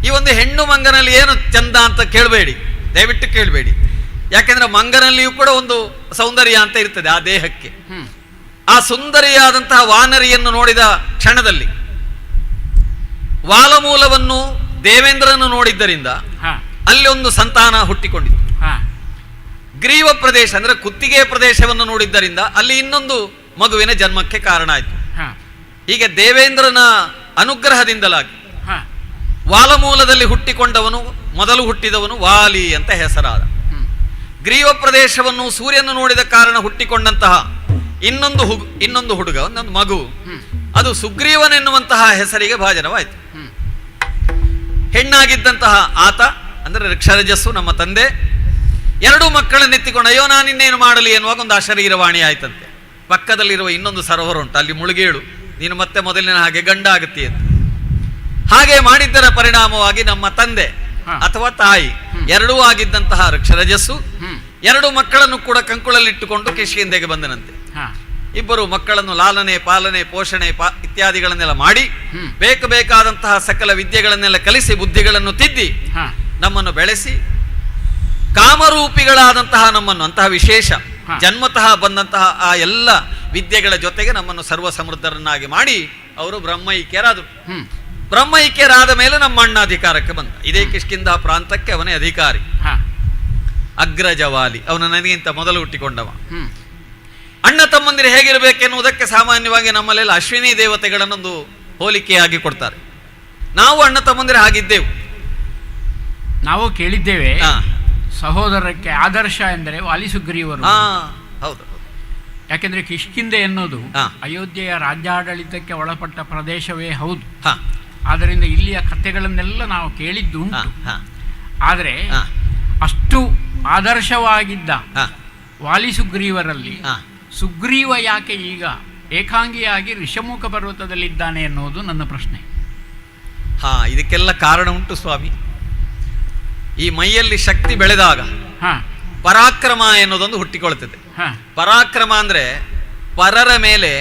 ಈ ಒಂದು ಹೆಣ್ಣು ಮಂಗನಲ್ಲಿ ಏನು ಚಂದ ಅಂತ ಕೇಳಬೇಡಿ, ದಯವಿಟ್ಟು ಕೇಳಬೇಡಿ. ಯಾಕೆಂದ್ರೆ ಮಂಗನಲ್ಲಿಯೂ ಕೂಡ ಒಂದು ಸೌಂದರ್ಯ ಅಂತ ಇರ್ತದೆ ಆ ದೇಹಕ್ಕೆ. ಆ ಸುಂದರಿಯಾದಂತಹ ವಾನರಿಯನ್ನು ನೋಡಿದ ಕ್ಷಣದಲ್ಲಿ ವಾಲಮೂಲವನ್ನು ದೇವೇಂದ್ರನು ನೋಡಿದ್ದರಿಂದ ಅಲ್ಲಿ ಒಂದು ಸಂತಾನ ಹುಟ್ಟಿಕೊಂಡಿತ್ತು. ಗ್ರೀವ ಪ್ರದೇಶ ಅಂದ್ರೆ ಕುತ್ತಿಗೆ ಪ್ರದೇಶವನ್ನು ನೋಡಿದ್ದರಿಂದ ಅಲ್ಲಿ ಇನ್ನೊಂದು ಮಗುವಿನ ಜನ್ಮಕ್ಕೆ ಕಾರಣ ಆಯಿತು. ಹೀಗೆ ದೇವೇಂದ್ರನ ಅನುಗ್ರಹದಿಂದಲಾಗಿ ವಾಲಮೂಲದಲ್ಲಿ ಹುಟ್ಟಿಕೊಂಡವನು ಮೊದಲು ಹುಟ್ಟಿದವನು ವಾಲಿ ಅಂತ ಹೆಸರಾದ. ಗ್ರೀವ ಪ್ರದೇಶವನ್ನು ಸೂರ್ಯನು ನೋಡಿದ ಕಾರಣ ಹುಟ್ಟಿಕೊಂಡಂತಹ ಇನ್ನೊಂದು ಹುಡುಗ, ಒಂದೊಂದು ಮಗು, ಅದು ಸುಗ್ರೀವನೆನ್ನುವಂತಹ ಹೆಸರಿಗೆ ಭಾಜನವಾಯಿತು. ಹೆಣ್ಣಾಗಿದ್ದಂತಹ ಆತ ಅಂದ್ರೆ ಋಕ್ಷರಜಸ್ಸು ನಮ್ಮ ತಂದೆ ಎರಡೂ ಮಕ್ಕಳನ್ನು ಎತ್ತಿಕೊಂಡು ಅಯ್ಯೋ ನಾನಿನ್ನೇನು ಮಾಡಲಿ ಎನ್ನುವಾಗ ಒಂದು ಅಶರೀರವಾಣಿ ಆಯ್ತಂತೆ. ಪಕ್ಕದಲ್ಲಿರುವ ಇನ್ನೊಂದು ಸರೋವರ ಉಂಟು, ಅಲ್ಲಿ ಮುಳುಗೇಳು, ನೀನು ಮತ್ತೆ ಮೊದಲಿನ ಹಾಗೆ ಗಂಡ ಆಗುತ್ತಿ ಅಂತ. ಹಾಗೆ ಮಾಡಿದ್ದರ ಪರಿಣಾಮವಾಗಿ ನಮ್ಮ ತಂದೆ ಅಥವಾ ತಾಯಿ ಎರಡೂ ಆಗಿದ್ದಂತಹ ಋಕ್ಷರಜಸ್ಸು ಎರಡು ಮಕ್ಕಳನ್ನು ಕೂಡ ಕಂಕುಳಲ್ಲಿಟ್ಟುಕೊಂಡು ಕಿಷ್ಕಿಂಧೆಗೆ ಬಂದನಂತೆ. ಇಬ್ಬರು ಮಕ್ಕಳನ್ನು ಲಾಲನೆ ಪಾಲನೆ ಪೋಷಣೆ ಇತ್ಯಾದಿಗಳನ್ನೆಲ್ಲ ಮಾಡಿ ಬೇಕಾದಂತಹ ಸಕಲ ವಿದ್ಯೆಗಳನ್ನೆಲ್ಲ ಕಲಿಸಿ ಬುದ್ಧಿಗಳನ್ನು ತಿದ್ದಿ ನಮ್ಮನ್ನು ಬೆಳೆಸಿ ಕಾಮರೂಪಿಗಳಾದಂತಹ ನಮ್ಮನ್ನು ಅಂತಹ ವಿಶೇಷ ಜನ್ಮತಃ ಬಂದಂತಹ ಆ ಎಲ್ಲ ವಿದ್ಯೆಗಳ ಜೊತೆಗೆ ನಮ್ಮನ್ನು ಸರ್ವ ಸಮೃದ್ಧರನ್ನಾಗಿ ಮಾಡಿ ಅವರು ಬ್ರಹ್ಮೈಕ್ಯರಾದರು. ಬ್ರಹ್ಮೈಕ್ಯರಾದ ಮೇಲೆ ನಮ್ಮ ಅಣ್ಣ ಅಧಿಕಾರಕ್ಕೆ ಬಂದ. ಇದೇ ಕಿಷ್ಕಿಂಧ ಪ್ರಾಂತಕ್ಕೆ ಅವನೇ ಅಧಿಕಾರಿ. ಅಗ್ರಜವಾಲಿ, ಅವನು ನನಗಿಂತ ಮೊದಲು ಹುಟ್ಟಿಕೊಂಡವ. ಅಣ್ಣ ತಮ್ಮಂದಿರು ಹೇಗಿರಬೇಕೆನ್ನುವುದಕ್ಕೆ ಸಾಮಾನ್ಯವಾಗಿ ನಮ್ಮಲ್ಲೆಲ್ಲ ಅಶ್ವಿನಿ ದೇವತೆಗಳನ್ನೊಂದು ಹೋಲಿಕೆಯಾಗಿ ಕೊಡ್ತಾರೆ. ನಾವು ಅಣ್ಣ ತಮ್ಮಂದಿರು ಹಾಗಿದ್ದೆವು. ನಾವು ಕೇಳಿದ್ದೇವೆ ಸಹೋದರಕ್ಕೆ ಆದರ್ಶ ಎಂದರೆ ವಾಲಿ ಸುಗ್ರೀವರು. ಹೌದು. ಯಾಕೆಂದ್ರೆ ಕಿಷ್ಕಿಂಧೆ ಎನ್ನುವುದು ಅಯೋಧ್ಯೆಯ ರಾಜ್ಯಾಡಳಿತಕ್ಕೆ ಒಳಪಟ್ಟ ಪ್ರದೇಶವೇ ಹೌದು. ಆದ್ದರಿಂದ ಇಲ್ಲಿಯ ಕಥೆಗಳನ್ನೆಲ್ಲ ನಾವು ಕೇಳಿದ್ದು ಉಂಟು. ಆದರೆ ಅಷ್ಟು ಆದರ್ಶವಾಗಿದ್ದ ವಾಲಿ ಸುಗ್ರೀವರಲ್ಲಿ ಸುಗ್ರೀವ ಯಾಕೆ ಈಗ ಏಕಾಂಗಿಯಾಗಿ ಋಷಮುಖ ಪರ್ವತದಲ್ಲಿದ್ದಾನೆ ಎನ್ನುವುದು ನನ್ನ ಪ್ರಶ್ನೆ. ಇದಕ್ಕೆಲ್ಲ ಕಾರಣ ಉಂಟು ಸ್ವಾಮಿ. ಈ ಮೈಯಲ್ಲಿ ಶಕ್ತಿ ಬೆಳೆದಾಗ ಪರಾಕ್ರಮ ಎನ್ನುವುದೊಂದು ಹುಟ್ಟಿಕೊಳ್ತದೆ. ಪರಾಕ್ರಮ ಅಂದ್ರೆ ಪರರ ಮೇಲೆ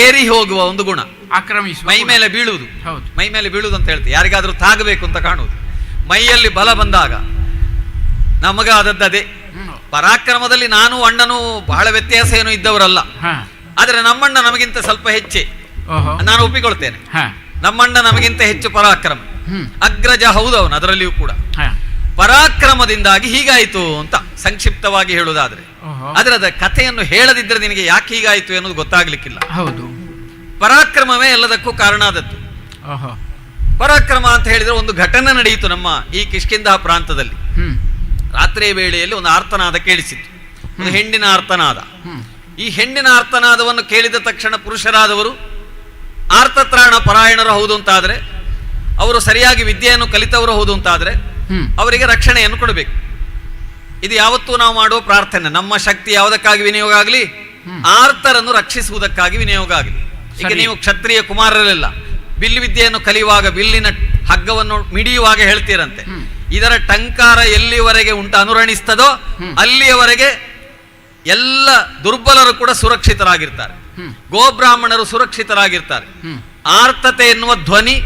ಏರಿ ಹೋಗುವ ಒಂದು ಗುಣ, ಆಕ್ರಮಿಸುವ, ಮೈ ಮೇಲೆ ಬೀಳುವುದು. ಮೈ ಮೇಲೆ ಬೀಳುವುದು ಅಂತ ಹೇಳ್ತೀವಿ, ಯಾರಿಗಾದ್ರೂ ತಾಗಬೇಕು ಅಂತ ಕಾಣುವುದು. ಮೈಯಲ್ಲಿ ಬಲ ಬಂದಾಗ ನಮಗಾದದ್ದೇ. ಪರಾಕ್ರಮದಲ್ಲಿ ನಾನು ಅಣ್ಣನೂ ಬಹಳ ವ್ಯತ್ಯಾಸ ಏನು ಇದ್ದವರಲ್ಲ, ಆದರೆ ನಮ್ಮಣ್ಣ ನಮಗಿಂತ ಸ್ವಲ್ಪ ಹೆಚ್ಚೆ, ನಾನು ಒಪ್ಪಿಕೊಳ್ತೇನೆ. ನಮ್ಮಣ್ಣ ನಮಗಿಂತ ಹೆಚ್ಚು ಪರಾಕ್ರಮ, ಅಗ್ರಜ ಹೌದು ಅವನು. ಅದರಲ್ಲಿಯೂ ಕೂಡ ಪರಾಕ್ರಮದಿಂದಾಗಿ ಹೀಗಾಯಿತು ಅಂತ ಸಂಕ್ಷಿಪ್ತವಾಗಿ ಹೇಳುವುದಾದ್ರೆ, ಅದರ ಕಥೆಯನ್ನು ಹೇಳದಿದ್ದರೆ ನಿನಗೆ ಯಾಕೆ ಹೀಗಾಯಿತು ಅನ್ನೋದು ಗೊತ್ತಾಗ್ಲಿಕ್ಕಿಲ್ಲ. ಹೌದು, ಪರಾಕ್ರಮವೇ ಎಲ್ಲದಕ್ಕೂ ಕಾರಣ ಆದದ್ದು. ಪರಾಕ್ರಮ ಅಂತ ಹೇಳಿದ್ರೆ ಒಂದು ಘಟನೆ ನಡೆಯಿತು ನಮ್ಮ ಈ ಕಿಷ್ಕಿಂಧ ಪ್ರಾಂತದಲ್ಲಿ. ರಾತ್ರಿಯ ವೇಳೆಯಲ್ಲಿ ಒಂದು ಆರ್ತನಾದ ಕೇಳಿಸಿತ್ತು, ಒಂದು ಹೆಣ್ಣಿನ ಆರ್ತನಾದ. ಈ ಹೆಣ್ಣಿನ ಆರ್ತನಾದವನ್ನು ಕೇಳಿದ ತಕ್ಷಣ ಪುರುಷರಾದವರು ಆರ್ತತ್ರಾಣ ಪರಾಯಣರು ಹೌದು ಅಂತಾದ್ರೆ, ಅವರು ಸರಿಯಾಗಿ ವಿದ್ಯೆಯನ್ನು ಕಲಿತವರು ಹೌದು ಅಂತಾದ್ರೆ ಅವರಿಗೆ ರಕ್ಷಣೆಯನ್ನು ಕೊಡಬೇಕು. ಇದು ಯಾವತ್ತೂ ನಾವು ಮಾಡುವ ಪ್ರಾರ್ಥನೆ. ನಮ್ಮ ಶಕ್ತಿ ಯಾವುದಕ್ಕಾಗಿ ವಿನಿಯೋಗ ಆಗಲಿ, ಆರ್ತರನ್ನು ರಕ್ಷಿಸುವುದಕ್ಕಾಗಿ ವಿನಿಯೋಗ ಆಗಲಿ. ಈಗ ನೀವು ಕ್ಷತ್ರಿಯ ಕುಮಾರರೆಲ್ಲ ಬಿಲ್ಲು ವಿದ್ಯೆಯನ್ನು ಕಲಿಯುವಾಗ ಬಿಲ್ಲಿನ ಹಗ್ಗವನ್ನು ಮಿಡಿಯುವಾಗ ಹೇಳ್ತೀರಂತೆ, ಇದರ ಟಂಕಾರ ಎಲ್ಲಿವರೆಗೆ ಅನುರಣಿಸ್ತದೋ ಅಲ್ಲಿಯವರೆಗೆ ಎಲ್ಲ ದುರ್ಬಲರು ಕೂಡ ಸುರಕ್ಷಿತರಾಗಿರ್ತಾರೆ, ಗೋಬ್ರಾಹ್ಮಣರು ಸುರಕ್ಷಿತರಾಗಿರ್ತಾರೆ. ಆರ್ತತೆ ಎನ್ನುವ ಧ್ವನಿ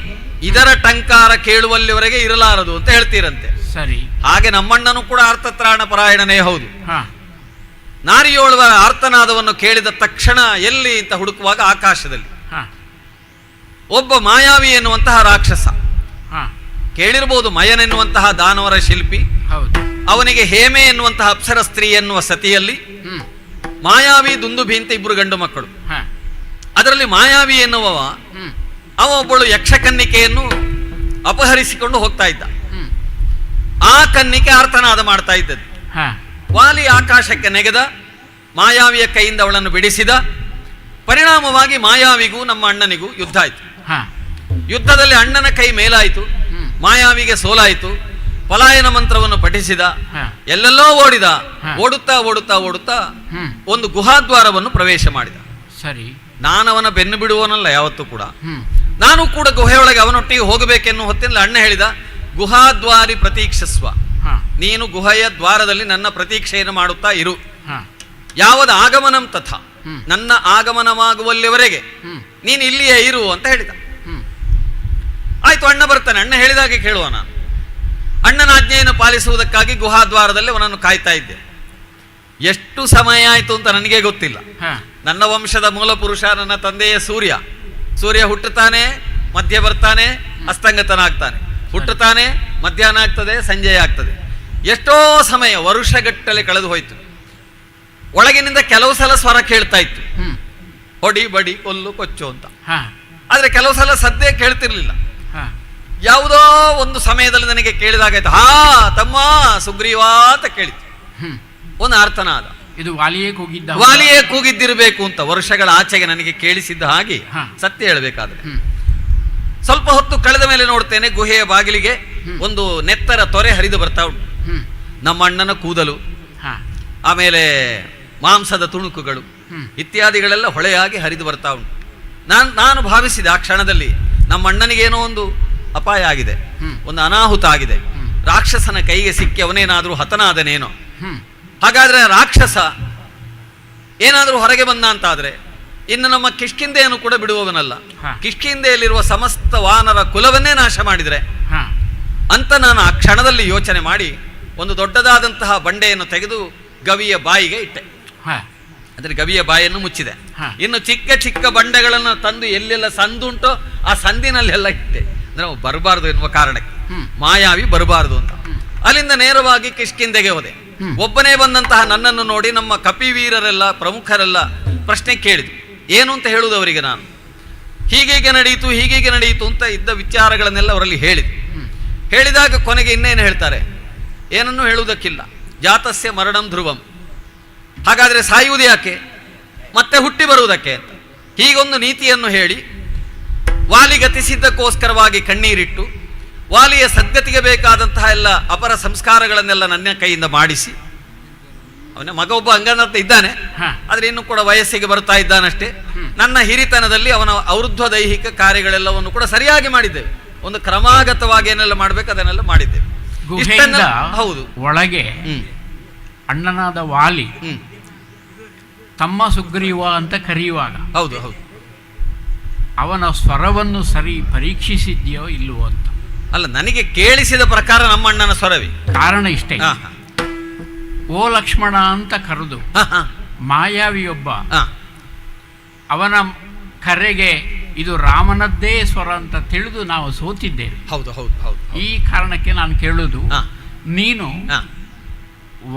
ಇದರ ಟಂಕಾರ ಕೇಳುವಲ್ಲಿವರೆಗೆ ಇರಲಾರದು ಅಂತ ಹೇಳ್ತೀರಂತೆ. ಸರಿ, ಹಾಗೆ ನಮ್ಮಣ್ಣನೂ ಕೂಡ ಆರ್ತತ್ರಾಣ ಪರಾಯಣನೇ ಹೌದು. ನಾರಿಯೋಳುವ ಆರ್ತನಾದವನ್ನು ಕೇಳಿದ ತಕ್ಷಣ ಎಲ್ಲಿ ಅಂತ ಹುಡುಕುವಾಗ ಆಕಾಶದಲ್ಲಿ ಒಬ್ಬ ಮಾಯಾವಿ ಎನ್ನುವಂತಹ ರಾಕ್ಷಸ ಕೇಳಿರಬಹುದು. ಮಯನೆನ್ನುವಂತಹ ದಾನವರ ಶಿಲ್ಪಿ, ಅವನಿಗೆ ಹೇಮೆ ಎನ್ನುವಂತಹ ಅಪ್ಸರ ಸ್ತ್ರೀ ಎನ್ನುವ ಸತಿಯಲ್ಲಿ ಮಾಯಾವಿ ದುಂದುಭಿ ಅಂತ ಇಬ್ಬರು ಗಂಡು ಮಕ್ಕಳು. ಅದರಲ್ಲಿ ಮಾಯಾವಿ ಎನ್ನುವವ ಅವ ಒಬ್ಬಳು ಯಕ್ಷಕನ್ನಿಕೆಯನ್ನು ಅಪಹರಿಸಿಕೊಂಡು ಹೋಗ್ತಾ ಇದ್ದ. ಆ ಕನ್ನಿಕೆ ಆರ್ತನಾದ ಮಾಡ್ತಾ ಇದ್ದದ್ದು. ವಾಲಿ ಆಕಾಶಕ್ಕೆ ನೆಗೆದ, ಮಾಯಾವಿಯ ಕೈಯಿಂದ ಅವಳನ್ನು ಬಿಡಿಸಿದ. ಪರಿಣಾಮವಾಗಿ ಮಾಯಾವಿಗೂ ನಮ್ಮ ಅಣ್ಣನಿಗೂ ಯುದ್ಧ ಆಯಿತು. ಯುದ್ಧದಲ್ಲಿ ಅಣ್ಣನ ಕೈ ಮೇಲಾಯಿತು, ಮಾಯಾವಿಗೆ ಸೋಲಾಯಿತು. ಪಲಾಯನ ಮಂತ್ರವನ್ನು ಪಠಿಸಿದ, ಎಲ್ಲೆಲ್ಲೋ ಓಡಿದ. ಓಡುತ್ತಾ ಓಡುತ್ತಾ ಓಡುತ್ತಾ ಒಂದು ಗುಹಾದ್ವಾರವನ್ನು ಪ್ರವೇಶ ಮಾಡಿದ. ಸರಿ, ನಾನವನ ಬೆನ್ನು ಬಿಡುವನಲ್ಲ ಯಾವತ್ತೂ ಕೂಡ. ನಾನು ಕೂಡ ಗುಹೆಯೊಳಗೆ ಅವನೊಟ್ಟಿಗೆ ಹೋಗಬೇಕೆನ್ನುವ ಹೊತ್ತಿನಲ್ಲಿ ಅಣ್ಣ ಹೇಳಿದ, ಗುಹಾದ್ವಾರಿ ಪ್ರತೀಕ್ಷಸ್ವ, ನೀನು ಗುಹೆಯ ದ್ವಾರದಲ್ಲಿ ನನ್ನ ಪ್ರತೀಕ್ಷೆಯನ್ನು ಮಾಡುತ್ತಾ ಇರು. ಯಾವದ ಆಗಮನಂ ತಥ, ನನ್ನ ಆಗಮನವಾಗುವಲ್ಲಿವರೆಗೆ ನೀನು ಇಲ್ಲಿಯೇ ಇರು ಅಂತ ಹೇಳಿದ. ಆಯ್ತು, ಅಣ್ಣ ಬರ್ತಾನೆ. ಅಣ್ಣ ಹೇಳಿದಾಗೆ ಕೇಳುವ. ನಾನು ಅಣ್ಣನ ಆಜ್ಞೆಯನ್ನು ಪಾಲಿಸುವುದಕ್ಕಾಗಿ ಗುಹಾದ್ವಾರದಲ್ಲಿ ಅವನನ್ನು ಕಾಯ್ತಾ ಇದ್ದೆ. ಎಷ್ಟು ಸಮಯ ಆಯಿತು ಅಂತ ನನಗೆ ಗೊತ್ತಿಲ್ಲ. ನನ್ನ ವಂಶದ ಮೂಲ ಪುರುಷ ನನ್ನ ತಂದೆಯ ಸೂರ್ಯ. ಸೂರ್ಯ ಹುಟ್ಟುತ್ತಾನೆ, ಮಧ್ಯ ಬರ್ತಾನೆ, ಅಸ್ತಂಗತನಾಗ್ತಾನೆ. ಹುಟ್ಟುತ್ತಾನೆ, ಮಧ್ಯಾಹ್ನ ಆಗ್ತದೆ, ಸಂಜೆ ಆಗ್ತದೆ. ಎಷ್ಟೋ ಸಮಯ ವರುಷಗಟ್ಟಲೆ ಕಳೆದು ಹೋಯ್ತು. ಒಳಗಿನಿಂದ ಕೆಲವು ಸಲ ಸ್ವರ ಕೇಳ್ತಾ ಇತ್ತು, ಹೊಡಿ ಬಡಿ ಕೊಲ್ಲು ಕೊಚ್ಚು ಅಂತ. ಆದ್ರೆ ಕೆಲವು ಸಲ ಸದ್ಯ ಕೇಳ್ತಿರ್ಲಿಲ್ಲ. ಯಾವುದೋ ಒಂದು ಸಮಯದಲ್ಲಿ ನನಗೆ ಕೇಳಿದಾಗಾಯ್ತು, ಹಾ ತಮ್ಮ ಸುಗ್ರೀವ ಅಂತ ಕೇಳಿತು. ಒಂದು ಆರ್ತನಾದ. ಇದು ವಾಲಿಯೇ ಕೂಗಿದ್ದ, ವಾಲಿಯೇ ಕೂಗಿದ್ದಿರಬೇಕು ಅಂತ ವರ್ಷಗಳ ಆಚೆಗೆ ನನಗೆ ಕೇಳಿಸಿದ್ದ ಹಾಗೆ ಸತ್ಯ ಹೇಳಬೇಕಾದ್ರೆ. ಸ್ವಲ್ಪ ಹೊತ್ತು ಕಳೆದ ಮೇಲೆ ನೋಡ್ತೇನೆ, ಗುಹೆಯ ಬಾಗಿಲಿಗೆ ಒಂದು ನೆತ್ತರ ತೊರೆ ಹರಿದು ಬರ್ತಾ ಉಂಟು. ನಮ್ಮ ಅಣ್ಣನ ಕೂದಲು, ಆಮೇಲೆ ಮಾಂಸದ ತುಣುಕುಗಳು ಇತ್ಯಾದಿಗಳೆಲ್ಲ ಹೊಳೆಯಾಗಿ ಹರಿದು ಬರ್ತಾ ಉಂಟು. ನಾನು ಭಾವಿಸಿದೆ ಆ ಕ್ಷಣದಲ್ಲಿ, ನಮ್ಮ ಅಣ್ಣನಿಗೇನೋ ಒಂದು ಅಪಾಯ ಆಗಿದೆ, ಒಂದು ಅನಾಹುತ ಆಗಿದೆ. ರಾಕ್ಷಸನ ಕೈಗೆ ಸಿಕ್ಕಿ ಅವನೇನಾದರೂ ಹತನಾದನೇನೋ. ಹಾಗಾದ್ರೆ ರಾಕ್ಷಸ ಏನಾದರೂ ಹೊರಗೆ ಬಂದ ಅಂತಾದ್ರೆ ಇನ್ನು ನಮ್ಮ ಕಿಷ್ಕಿಂಧೆಯನ್ನು ಕೂಡ ಬಿಡುವವನಲ್ಲ. ಕಿಷ್ಕಿಂಧೆಯಲ್ಲಿರುವ ಸಮಸ್ತ ವಾನರ ಕುಲವನ್ನೇ ನಾಶ ಮಾಡಿದರೆ ಅಂತ ನಾನು ಆ ಕ್ಷಣದಲ್ಲಿ ಯೋಚನೆ ಮಾಡಿ ಒಂದು ದೊಡ್ಡದಾದಂತಹ ಬಂಡೆಯನ್ನು ತೆಗೆದು ಗವಿಯ ಬಾಯಿಗೆ ಇಟ್ಟೆ. ಅಂದ್ರೆ ಗವಿಯ ಬಾಯಿಯನ್ನು ಮುಚ್ಚಿದೆ. ಇನ್ನು ಚಿಕ್ಕ ಚಿಕ್ಕ ಬಂಡೆಗಳನ್ನು ತಂದು ಎಲ್ಲೆಲ್ಲ ಸಂದುಂಟೋ ಆ ಸಂದಿನಲ್ಲೆಲ್ಲ ಇಟ್ಟೆ. ಅಂದ್ರೆ ಬರಬಾರ್ದು ಎನ್ನುವ ಕಾರಣಕ್ಕೆ, ಮಾಯಾವಿ ಬರಬಾರ್ದು ಅಂತ. ಅಲ್ಲಿಂದ ನೇರವಾಗಿ ಕಿಷ್ಕಿಂಧೆಗೆ ಹೋದೆ. ಒಬ್ಬನೇ ಬಂದಂತಹ ನನ್ನನ್ನು ನೋಡಿ ನಮ್ಮ ಕಪಿವೀರರೆಲ್ಲ ಪ್ರಮುಖರೆಲ್ಲ ಪ್ರಶ್ನೆ ಕೇಳಿದ್ರು. ಏನು ಅಂತ ಹೇಳುವುದು ಅವರಿಗೆ ನಾನು. ಹೀಗೀಗೆ ನಡೆಯಿತು, ಹೀಗೀಗೆ ನಡೆಯಿತು ಅಂತ ಇದ್ದ ವಿಚಾರಗಳನ್ನೆಲ್ಲ ಅವರಲ್ಲಿ ಹೇಳಿದಾಗ ಕೊನೆಗೆ ಇನ್ನೇನು ಹೇಳ್ತಾರೆ, ಏನನ್ನೂ ಹೇಳುವುದಕ್ಕಿಲ್ಲ. ಜಾತಸ್ಯ ಮರಣಂ ಧ್ರುವಂ, ಹಾಗಾದರೆ ಸಾಯುವುದು ಯಾಕೆ, ಮತ್ತೆ ಹುಟ್ಟಿ ಬರುವುದಕ್ಕೆ ಅಂತ ಹೀಗೊಂದು ನೀತಿಯನ್ನು ಹೇಳಿ, ವಾಲಿ ಗತಿಸಿದ್ದಕ್ಕೋಸ್ಕರವಾಗಿ ಕಣ್ಣೀರಿಟ್ಟು, ವಾಲಿಯ ಸದ್ಗತಿಗೆ ಬೇಕಾದಂತಹ ಎಲ್ಲ ಅಪರ ಸಂಸ್ಕಾರಗಳನ್ನೆಲ್ಲ ನನ್ನ ಕೈಯಿಂದ ಮಾಡಿಸಿ, ಅವನ ಮಗ ಒಬ್ಬ ಅಂಗನರ್ಥ ಇದ್ದಾನೆ, ಆದರೆ ಇನ್ನೂ ಕೂಡ ವಯಸ್ಸಿಗೆ ಬರ್ತಾ ಇದ್ದಾನಷ್ಟೇ. ನನ್ನ ಹಿರಿತನದಲ್ಲಿ ಅವನ ಔರ್ಧ್ವ ದೈಹಿಕ ಕಾರ್ಯಗಳೆಲ್ಲವನ್ನು ಕೂಡ ಸರಿಯಾಗಿ ಮಾಡಿದ್ದೇವೆ. ಒಂದು ಕ್ರಮಾಗತವಾಗಿ ಏನೆಲ್ಲ ಮಾಡಬೇಕು ಅದನ್ನೆಲ್ಲ ಮಾಡಿದ್ದೇವೆ. ಹೌದು, ಒಳಗೆ ಅಣ್ಣನಾದ ವಾಲಿ ತಮ್ಮ ಸುಗ್ರೀವ ಅಂತ ಕರೆಯುವಾಗ ಹೌದು ಹೌದು ಅವನ ಸ್ವರವನ್ನು ಸರಿ ಪರೀಕ್ಷಿಸಿದ್ಯೋ ಇಲ್ಲವೋ ಅಂತ. ಅಲ್ಲ, ನನಗೆ ಕೇಳಿಸಿದ ಪ್ರಕಾರ ನಮ್ಮ ಅಣ್ಣನ ಸ್ವರವೇ. ಕಾರಣ ಇಷ್ಟೇ, ಓ ಲಕ್ಷ್ಮಣ ಅಂತ ಕರೆದು ಮಾಯಾವಿಯೊಬ್ಬ ಅವನ ಕರೆಗೆ ಇದು ರಾಮನದ್ದೇ ಸ್ವರ ಅಂತ ತಿಳಿದು ನಾವು ಸೋತಿದ್ದೇವೆ. ಹೌದು ಹೌದು ಹೌದು. ಈ ಕಾರಣಕ್ಕೆ ನಾನು ಕೇಳುವುದು, ನೀನು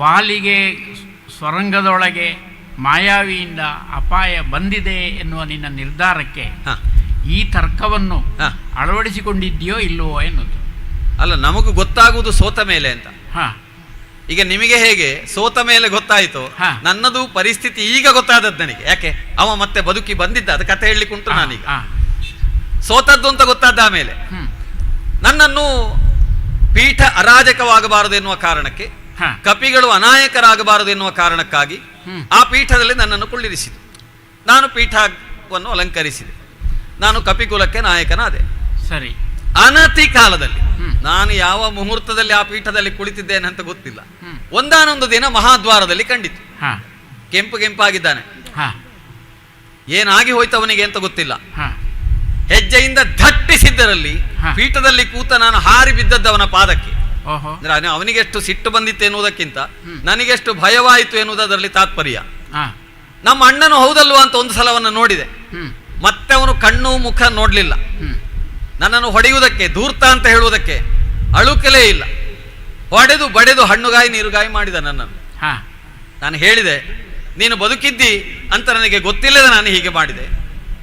ವಾಲಿಗೆ ಸ್ವರಂಗದೊಳಗೆ ಮಾಯಾವಿಯಿಂದ ಅಪಾಯ ಬಂದಿದೆ ಎನ್ನುವ ನಿನ್ನ ನಿರ್ಧಾರಕ್ಕೆ ಈ ತರ್ಕವನ್ನು ಅಳವಡಿಸಿಕೊಂಡಿದ್ಯೋ ಇಲ್ಲವೋ ಎನ್ನುವುದು. ಅಲ್ಲ, ನಮಗೂ ಗೊತ್ತಾಗುವುದು ಸೋತ ಮೇಲೆ ಅಂತ. ಈಗ ನಿಮಗೆ ಹೇಗೆ ಸೋತ ಮೇಲೆ ಗೊತ್ತಾಯಿತು, ನನ್ನದು ಪರಿಸ್ಥಿತಿ ಈಗ ಗೊತ್ತಾದದ್ದು ನನಗೆ. ಯಾಕೆ ಅವ ಮತ್ತೆ ಬದುಕಿ ಬಂದಿದ್ದ, ಅದು ಕಥೆ ಹೇಳಲಿಕ್ಕೆ ಉಂಟು. ನಾನೀಗ ಸೋತದ್ದು ಅಂತ ಗೊತ್ತಾದ ಮೇಲೆ ನನ್ನನ್ನು ಪೀಠ ಅರಾಜಕವಾಗಬಾರದು ಎನ್ನುವ ಕಾರಣಕ್ಕೆ, ಕಪಿಗಳು ಅನಾಯಕರಾಗಬಾರದು ಎನ್ನುವ ಕಾರಣಕ್ಕಾಗಿ ಆ ಪೀಠದಲ್ಲಿ ನನ್ನನ್ನು ಕುಳ್ಳಿರಿಸಿತು. ನಾನು ಪೀಠವನ್ನು ಅಲಂಕರಿಸಿದೆ. ನಾನು ಕಪಿಕುಲಕ್ಕೆ ನಾಯಕನಾದೆ. ಸರಿ. ಅನತಿ ಕಾಲದಲ್ಲಿ ನಾನು ಯಾವ ಮುಹೂರ್ತದಲ್ಲಿ ಆ ಪೀಠದಲ್ಲಿ ಕುಳಿತಿದ್ದೇನೆ ಅಂತ ಗೊತ್ತಿಲ್ಲ. ಒಂದಾನೊಂದು ದಿನ ಮಹಾದ್ವಾರದಲ್ಲಿ ಕಂಡಿತು. ಕೆಂಪು ಕೆಂಪಾಗಿದ್ದಾನೆ. ಏನಾಗಿ ಹೋಯ್ತು ಅವನಿಗೆ ಅಂತ ಗೊತ್ತಿಲ್ಲ. ಹೆಜ್ಜೆಯಿಂದ ಧಟ್ಟಿಸಿದ್ದರಲ್ಲಿ ಪೀಠದಲ್ಲಿ ಕೂತ ನಾನು ಹಾರಿ ಬಿದ್ದದ್ದು ಅವನ ಪಾದಕ್ಕೆ. ಅಂದ್ರೆ ಅವನಿಗೆಷ್ಟು ಸಿಟ್ಟು ಬಂದಿತ್ತು ಎನ್ನುವುದಕ್ಕಿಂತ ನನಗೆಷ್ಟು ಭಯವಾಯಿತು ಎನ್ನುವುದು ಅದರಲ್ಲಿ ತಾತ್ಪರ್ಯ. ನಮ್ಮ ಅಣ್ಣನು ಹೌದಲ್ವಾ ಅಂತ ಒಂದು ಸಲವನ್ನು ನೋಡಿದೆ. ಮತ್ತೆ ಅವನು ಕಣ್ಣು ಮುಖ ನೋಡ್ಲಿಲ್ಲ. ನನ್ನನ್ನು ಹೊಡೆಯುವುದಕ್ಕೆ, ಧೂರ್ತ ಅಂತ ಹೇಳುವುದಕ್ಕೆ ಅಳುಕಲೇ ಇಲ್ಲ. ಹೊಡೆದು ಬಡೆದು ಹಣ್ಣುಗಾಯಿ ನೀರುಗಾಯಿ ಮಾಡಿದ ನನ್ನನ್ನು. ನಾನು ಹೇಳಿದೆ, ನೀನು ಬದುಕಿದ್ದಿ ಅಂತ ನನಗೆ ಗೊತ್ತಿಲ್ಲದೆ ನಾನು ಹೀಗೆ ಮಾಡಿದೆ.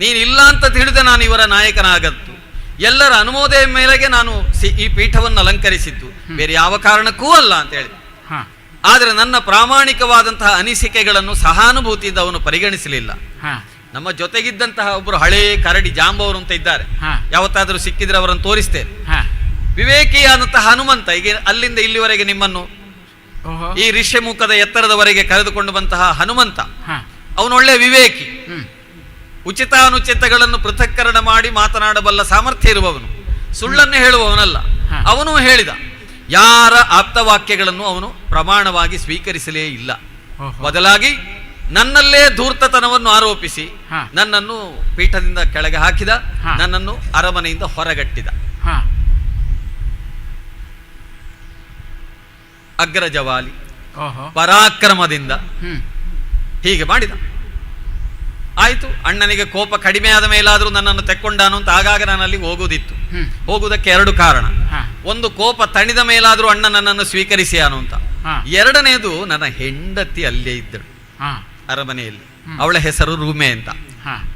ನೀನು ಇಲ್ಲ ಅಂತ ತಿಳಿದೆ ನಾನು ಇವರ ನಾಯಕನಾಗದ್ದು. ಎಲ್ಲರ ಅನುಮೋದನೆಯ ಮೇಲೆಗೆ ನಾನು ಈ ಪೀಠವನ್ನು ಅಲಂಕರಿಸಿದ್ದು, ಬೇರೆ ಯಾವ ಕಾರಣಕ್ಕೂ ಅಲ್ಲ ಅಂತ ಹೇಳಿ. ಆದರೆ ನನ್ನ ಪ್ರಾಮಾಣಿಕವಾದಂತಹ ಅನಿಸಿಕೆಗಳನ್ನು ಸಹಾನುಭೂತಿಯಿಂದ ಅವನು ಪರಿಗಣಿಸಲಿಲ್ಲ. ನಮ್ಮ ಜೊತೆಗಿದ್ದಂತಹ ಒಬ್ಬರು ಹಳೇ ಕರಡಿ ಜಾಂಬವರು ಅಂತ ಇದ್ದಾರೆ, ಯಾವತ್ತಾದರೂ ಸಿಕ್ಕಿದ್ರೆ ಅವರನ್ನು ತೋರಿಸ್ತೇನೆ. ವಿವೇಕಿಯಾದಂತಹ ಹನುಮಂತ, ಈಗ ಅಲ್ಲಿಂದ ಇಲ್ಲಿವರೆಗೆ ನಿಮ್ಮನ್ನು ಈ ಋಷ್ಯಮುಖದ ಎತ್ತರದವರೆಗೆ ಕರೆದುಕೊಂಡು ಬಂತಹ ಹನುಮಂತ, ಅವನೊಳ್ಳೆ ವಿವೇಕಿ. ಉಚಿತಾನುಚಿತಗಳನ್ನು ಪೃಥಕ್ಕರಣ ಮಾಡಿ ಮಾತನಾಡಬಲ್ಲ ಸಾಮರ್ಥ್ಯ ಇರುವವನು, ಸುಳ್ಳನ್ನು ಹೇಳುವವನಲ್ಲ. ಅವನು ಹೇಳಿದ, ಯಾರ ಆಪ್ತವಾಕ್ಯಗಳನ್ನು ಅವನು ಪ್ರಮಾಣವಾಗಿ ಸ್ವೀಕರಿಸಲೇ ಇಲ್ಲ. ಬದಲಾಗಿ ನನ್ನಲ್ಲೇ ಧೂರ್ತತನವನ್ನು ಆರೋಪಿಸಿ ನನ್ನನ್ನು ಪೀಠದಿಂದ ಕೆಳಗೆ ಹಾಕಿದ, ನನ್ನನ್ನು ಅರಮನೆಯಿಂದ ಹೊರಗಟ್ಟಿದ. ಅಗ್ರಜವಾಲಿ ಪರಾಕ್ರಮದಿಂದ ಹೀಗೆ ಮಾಡಿದ. ಆಯಿತು, ಅಣ್ಣನಿಗೆ ಕೋಪ ಕಡಿಮೆ ಆದ ಮೇಲಾದರೂ ನನ್ನನ್ನು ತೆಕ್ಕೊಂಡಾನು ಅಂತ ಆಗಾಗ ನಾನು ಅಲ್ಲಿ ಹೋಗುವುದಿತ್ತು. ಹೋಗುವುದಕ್ಕೆ ಎರಡು ಕಾರಣ. ಒಂದು, ಕೋಪ ತಣಿದ ಮೇಲಾದರೂ ಅಣ್ಣ ನನ್ನನ್ನು ಸ್ವೀಕರಿಸಿಯಾನು ಅಂತ. ಎರಡನೇದು, ನನ್ನ ಹೆಂಡತಿ ಅಲ್ಲೇ ಇದ್ದಳು ಅರಮನೆಯಲ್ಲಿ. ಅವಳ ಹೆಸರು ರೂಮೆ ಅಂತ.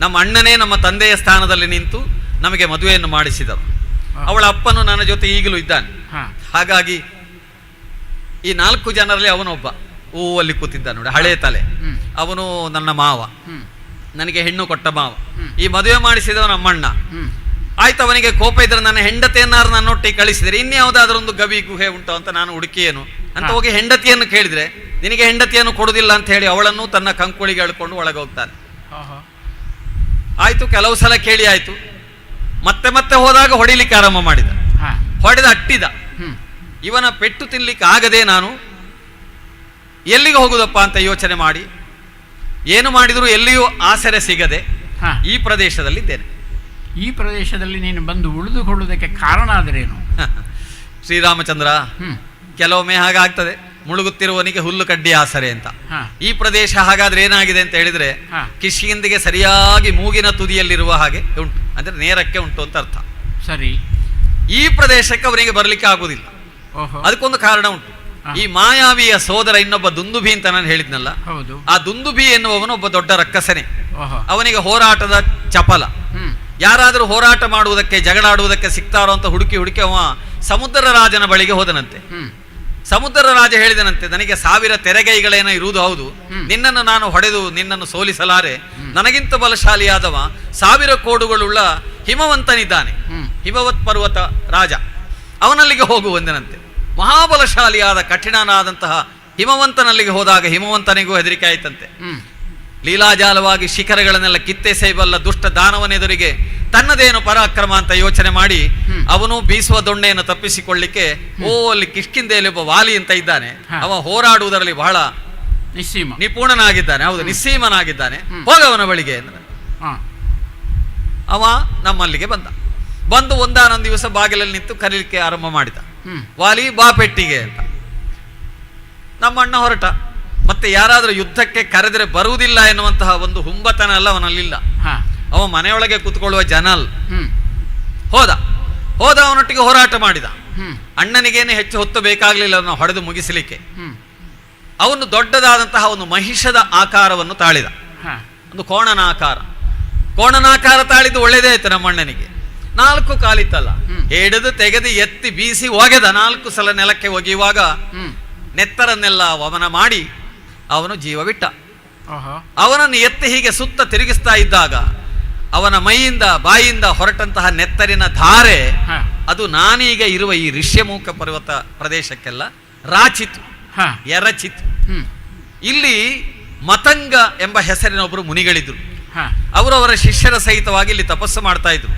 ನಮ್ಮ ಅಣ್ಣನೇ ನಮ್ಮ ತಂದೆಯ ಸ್ಥಾನದಲ್ಲಿ ನಿಂತು ನಮಗೆ ಮದುವೆಯನ್ನು ಮಾಡಿಸಿದರು. ಅವಳ ಅಪ್ಪನು ನನ್ನ ಜೊತೆ ಈಗಲೂ ಇದ್ದಾನೆ. ಹಾಗಾಗಿ ಈ 4 ಜನರಲ್ಲಿ ಅವನೊಬ್ಬ ಅಲ್ಲಿ ಕೂತಿದ್ದ ನೋಡಿ, ಹಳೆ ತಲೆ. ಅವನು ನನ್ನ ಮಾವ, ನನಗೆ ಹೆಣ್ಣು ಕೊಟ್ಟ ಮಾವ. ಈ ಮದುವೆ ಮಾಡಿಸಿದವ ನಮ್ಮಣ್ಣ. ಆಯ್ತು, ಅವನಿಗೆ ಕೋಪ ಇದ್ರೆ ನನ್ನ ಹೆಂಡತಿಯನ್ನಾರು ನನ್ನೊಟ್ಟಿಗೆ ಕಳಿಸಿದರೆ ಇನ್ಯಾವುದಾದ್ರೂ ಒಂದು ಗವಿ ಗುಹೆ ಉಂಟು ಅಂತ ನಾನು ಹುಡುಕಿಯೇನು ಅಂತ ಹೋಗಿ ಹೆಂಡತಿಯನ್ನು ಕೇಳಿದ್ರೆ, ನಿನಗೆ ಹೆಂಡತಿಯನ್ನು ಕೊಡುವುದಿಲ್ಲ ಅಂತ ಹೇಳಿ ಅವಳನ್ನು ತನ್ನ ಕಂಕುಳಿಗೆ ಎಳ್ಕೊಂಡು ಒಳಗೆ ಹೋಗ್ತಾನೆ. ಆಯ್ತು, ಕೆಲವು ಸಲ ಕೇಳಿ ಆಯ್ತು. ಮತ್ತೆ ಮತ್ತೆ ಹೋದಾಗ ಹೊಡಿಲಿಕ್ಕೆ ಆರಂಭ ಮಾಡಿದ. ಹೊಡೆದ ಅಟ್ಟಿದ. ಇವನ ಪೆಟ್ಟು ತಿನ್ಲಿಕ್ಕೆ ಆಗದೆ ನಾನು ಎಲ್ಲಿಗೆ ಹೋಗುದಪ್ಪ ಅಂತ ಯೋಚನೆ ಮಾಡಿ ಏನು ಮಾಡಿದರೂ ಎಲ್ಲಿಯೂ ಆಸರೆ ಸಿಗದೆ ಈ ಪ್ರದೇಶದಲ್ಲಿದ್ದೇನೆ. ಈ ಪ್ರದೇಶದಲ್ಲಿ ನೀನು ಬಂದು ಉಳಿದುಕೊಳ್ಳುವುದಕ್ಕೆ ಕಾರಣ ಆದರೇನು? ಶ್ರೀರಾಮಚಂದ್ರ, ಕೆಲವೊಮ್ಮೆ ಹಾಗಾಗ್ತದೆ, ಮುಳುಗುತ್ತಿರುವವನಿಗೆ ಹುಲ್ಲು ಕಡ್ಡಿ ಆಸರೆ ಅಂತ. ಈ ಪ್ರದೇಶ ಹಾಗಾದ್ರೆ ಏನಾಗಿದೆ ಅಂತ ಹೇಳಿದ್ರೆ, ಕಿಷ್ಕಿಂದಿಗೆ ಸರಿಯಾಗಿ ಮೂಗಿನ ತುದಿಯಲ್ಲಿರುವ ಹಾಗೆ ಉಂಟು, ಅಂದ್ರೆ ನೇರಕ್ಕೆ ಉಂಟು ಅಂತ ಅರ್ಥ. ಸರಿ. ಈ ಪ್ರದೇಶಕ್ಕೆ ಅವನಿಗೆ ಬರಲಿಕ್ಕೆ ಆಗುವುದಿಲ್ಲ. ಅದಕ್ಕೊಂದು ಕಾರಣ ಉಂಟು. ಈ ಮಾಯಾವಿಯ ಸೋದರ ಇನ್ನೊಬ್ಬ ದುಂದುಭಿ ಅಂತ ನಾನು ಹೇಳಿದ್ನಲ್ಲ, ಆ ದುಂದುಭಿ ಎನ್ನುವವನು ಒಬ್ಬ ದೊಡ್ಡ ರಕ್ಕಸನೆ. ಅವನಿಗೆ ಹೋರಾಟದ ಚಪಲ. ಯಾರಾದರೂ ಹೋರಾಟ ಮಾಡುವುದಕ್ಕೆ, ಜಗಳಾಡುವುದಕ್ಕೆ ಸಿಗ್ತಾರೋ ಅಂತ ಹುಡುಕಿ ಹುಡುಕಿ ಅವ ಸಮುದ್ರ ರಾಜನ ಬಳಿಗೆ ಹೋದನಂತೆ. ಸಮುದ್ರ ರಾಜ ಹೇಳಿದನಂತೆ, ನನಗೆ 1000 ತೆರೆಗೈಗಳೇನೋ ಇರುವುದು ಹೌದು, ನಿನ್ನನ್ನು ನಾನು ಹೊಡೆದು ನಿನ್ನನ್ನು ಸೋಲಿಸಲಾರೆ. ನನಗಿಂತ ಬಲಶಾಲಿಯಾದವ 1000 ಕೋಡುಗಳುಳ್ಳ ಹಿಮವಂತನಿದ್ದಾನೆ, ಹಿಮವತ್ ಪರ್ವತ ರಾಜ, ಅವನಲ್ಲಿಗೆ ಹೋಗು ಎಂದನಂತೆ. ಮಹಾಬಲಶಾಲಿಯಾದ ಕಠಿಣನಾದಂತಹ ಹಿಮವಂತನಲ್ಲಿಗೆ ಹೋದಾಗ ಹಿಮವಂತನಿಗೂ ಹೆದರಿಕೆ ಆಯ್ತಂತೆ. ಲೀಲಾಜಾಲವಾಗಿ ಶಿಖರಗಳನ್ನೆಲ್ಲ ಕಿತ್ತೆಸೆಯಬಲ್ಲ ದುಷ್ಟ ದಾನವನೆದುರಿಗೆ ತನ್ನದೇನು ಪರಾಕ್ರಮ ಅಂತ ಯೋಚನೆ ಮಾಡಿ ಅವನು ಬೀಸುವ ದೊಣ್ಣೆಯನ್ನು ತಪ್ಪಿಸಿಕೊಳ್ಳಿಕ್ಕೆ ಅಲ್ಲಿ ಕಿಷ್ಕಿಂಧೆಯಲ್ಲಿ ಒಬ್ಬ ವಾಲಿ ಅಂತ ಇದ್ದಾನೆ. ಅವ ಹೋರಾಡುವುದರಲ್ಲಿ ಬಹಳ ನಿಪುಣನಾಗಿದ್ದಾನೆ. ಹೌದು, ನಿಸ್ಸೀಮನಾಗಿದ್ದಾನೆ. ಹೋಗವನ ಬಳಿಗೆ ಅವ ನಮ್ಮಲ್ಲಿಗೆ ಬಂದು ಒಂದಾನೊಂದು ದಿವಸ ಬಾಗಿಲಲ್ಲಿ ನಿಂತು ಕರೀಲಿಕ್ಕೆ ಆರಂಭ ಮಾಡಿದ. ವಾಲಿ ಬಾ ಪೆಟ್ಟಿಗೆ ಅಂತ. ನಮ್ಮ ಅಣ್ಣ ಹೊರಟ. ಮತ್ತೆ ಯಾರಾದರೂ ಯುದ್ಧಕ್ಕೆ ಕರೆದರೆ ಬರುವುದಿಲ್ಲ ಎನ್ನುವಂತಹ ಒಂದು ಹುಂಬತನ ಅಲ್ಲ ಅವನಲ್ಲಿಲ್ಲ. ಅವ ಮನೆಯೊಳಗೆ ಕೂತ್ಕೊಳ್ಳುವ ಜನ ಅಲ್ಲ. ಹೋದ ಅವನೊಟ್ಟಿಗೆ ಹೋರಾಟ ಮಾಡಿದ. ಅಣ್ಣನಿಗೇನೆ ಹೆಚ್ಚು ಹೊತ್ತು ಬೇಕಾಗಲಿಲ್ಲ ಅವನು ಹೊಡೆದು ಮುಗಿಸಲಿಕ್ಕೆ. ಅವನು ದೊಡ್ಡದಾದಂತಹ ಒಂದು ಮಹಿಷದ ಆಕಾರವನ್ನು ತಾಳಿದ. ಒಂದು ಕೋಣನಾಕಾರ ತಾಳಿದ್ದು ಒಳ್ಳೇದೇ ಆಯ್ತು ನಮ್ಮ ಅಣ್ಣನಿಗೆ. 4 ಕಾಲಿತ್ತಲ್ಲ, ಹಿಡಿದು ತೆಗೆದು ಎತ್ತಿ ಬೀಸಿ ಒಗೆದ. 4 ಸಲ ನೆಲಕ್ಕೆ ಒಗೆಯುವಾಗ ನೆತ್ತರನ್ನೆಲ್ಲ ವಮನ ಮಾಡಿ ಅವನು ಜೀವ ಬಿಟ್ಟ. ಅವನನ್ನು ಎತ್ತಿ ಹೀಗೆ ಸುತ್ತ ತಿರುಗಿಸ್ತಾ ಇದ್ದಾಗ ಅವನ ಮೈಯಿಂದ ಬಾಯಿಂದ ಹೊರಟಂತಹ ನೆತ್ತರಿನ ಧಾರೆ ಅದು ನಾನೀಗ ಇರುವ ಈ ಋಷ್ಯಮುಖ ಪರ್ವತ ಪ್ರದೇಶಕ್ಕೆಲ್ಲ ರಾಚಿತು, ಎರಚಿತು. ಇಲ್ಲಿ ಮತಂಗ ಎಂಬ ಹೆಸರಿನ ಒಬ್ಬರು ಮುನಿಗಳಿದ್ರು. ಅವರ ಶಿಷ್ಯರ ಸಹಿತವಾಗಿ ಇಲ್ಲಿ ತಪಸ್ಸು ಮಾಡ್ತಾ ಇದ್ರು.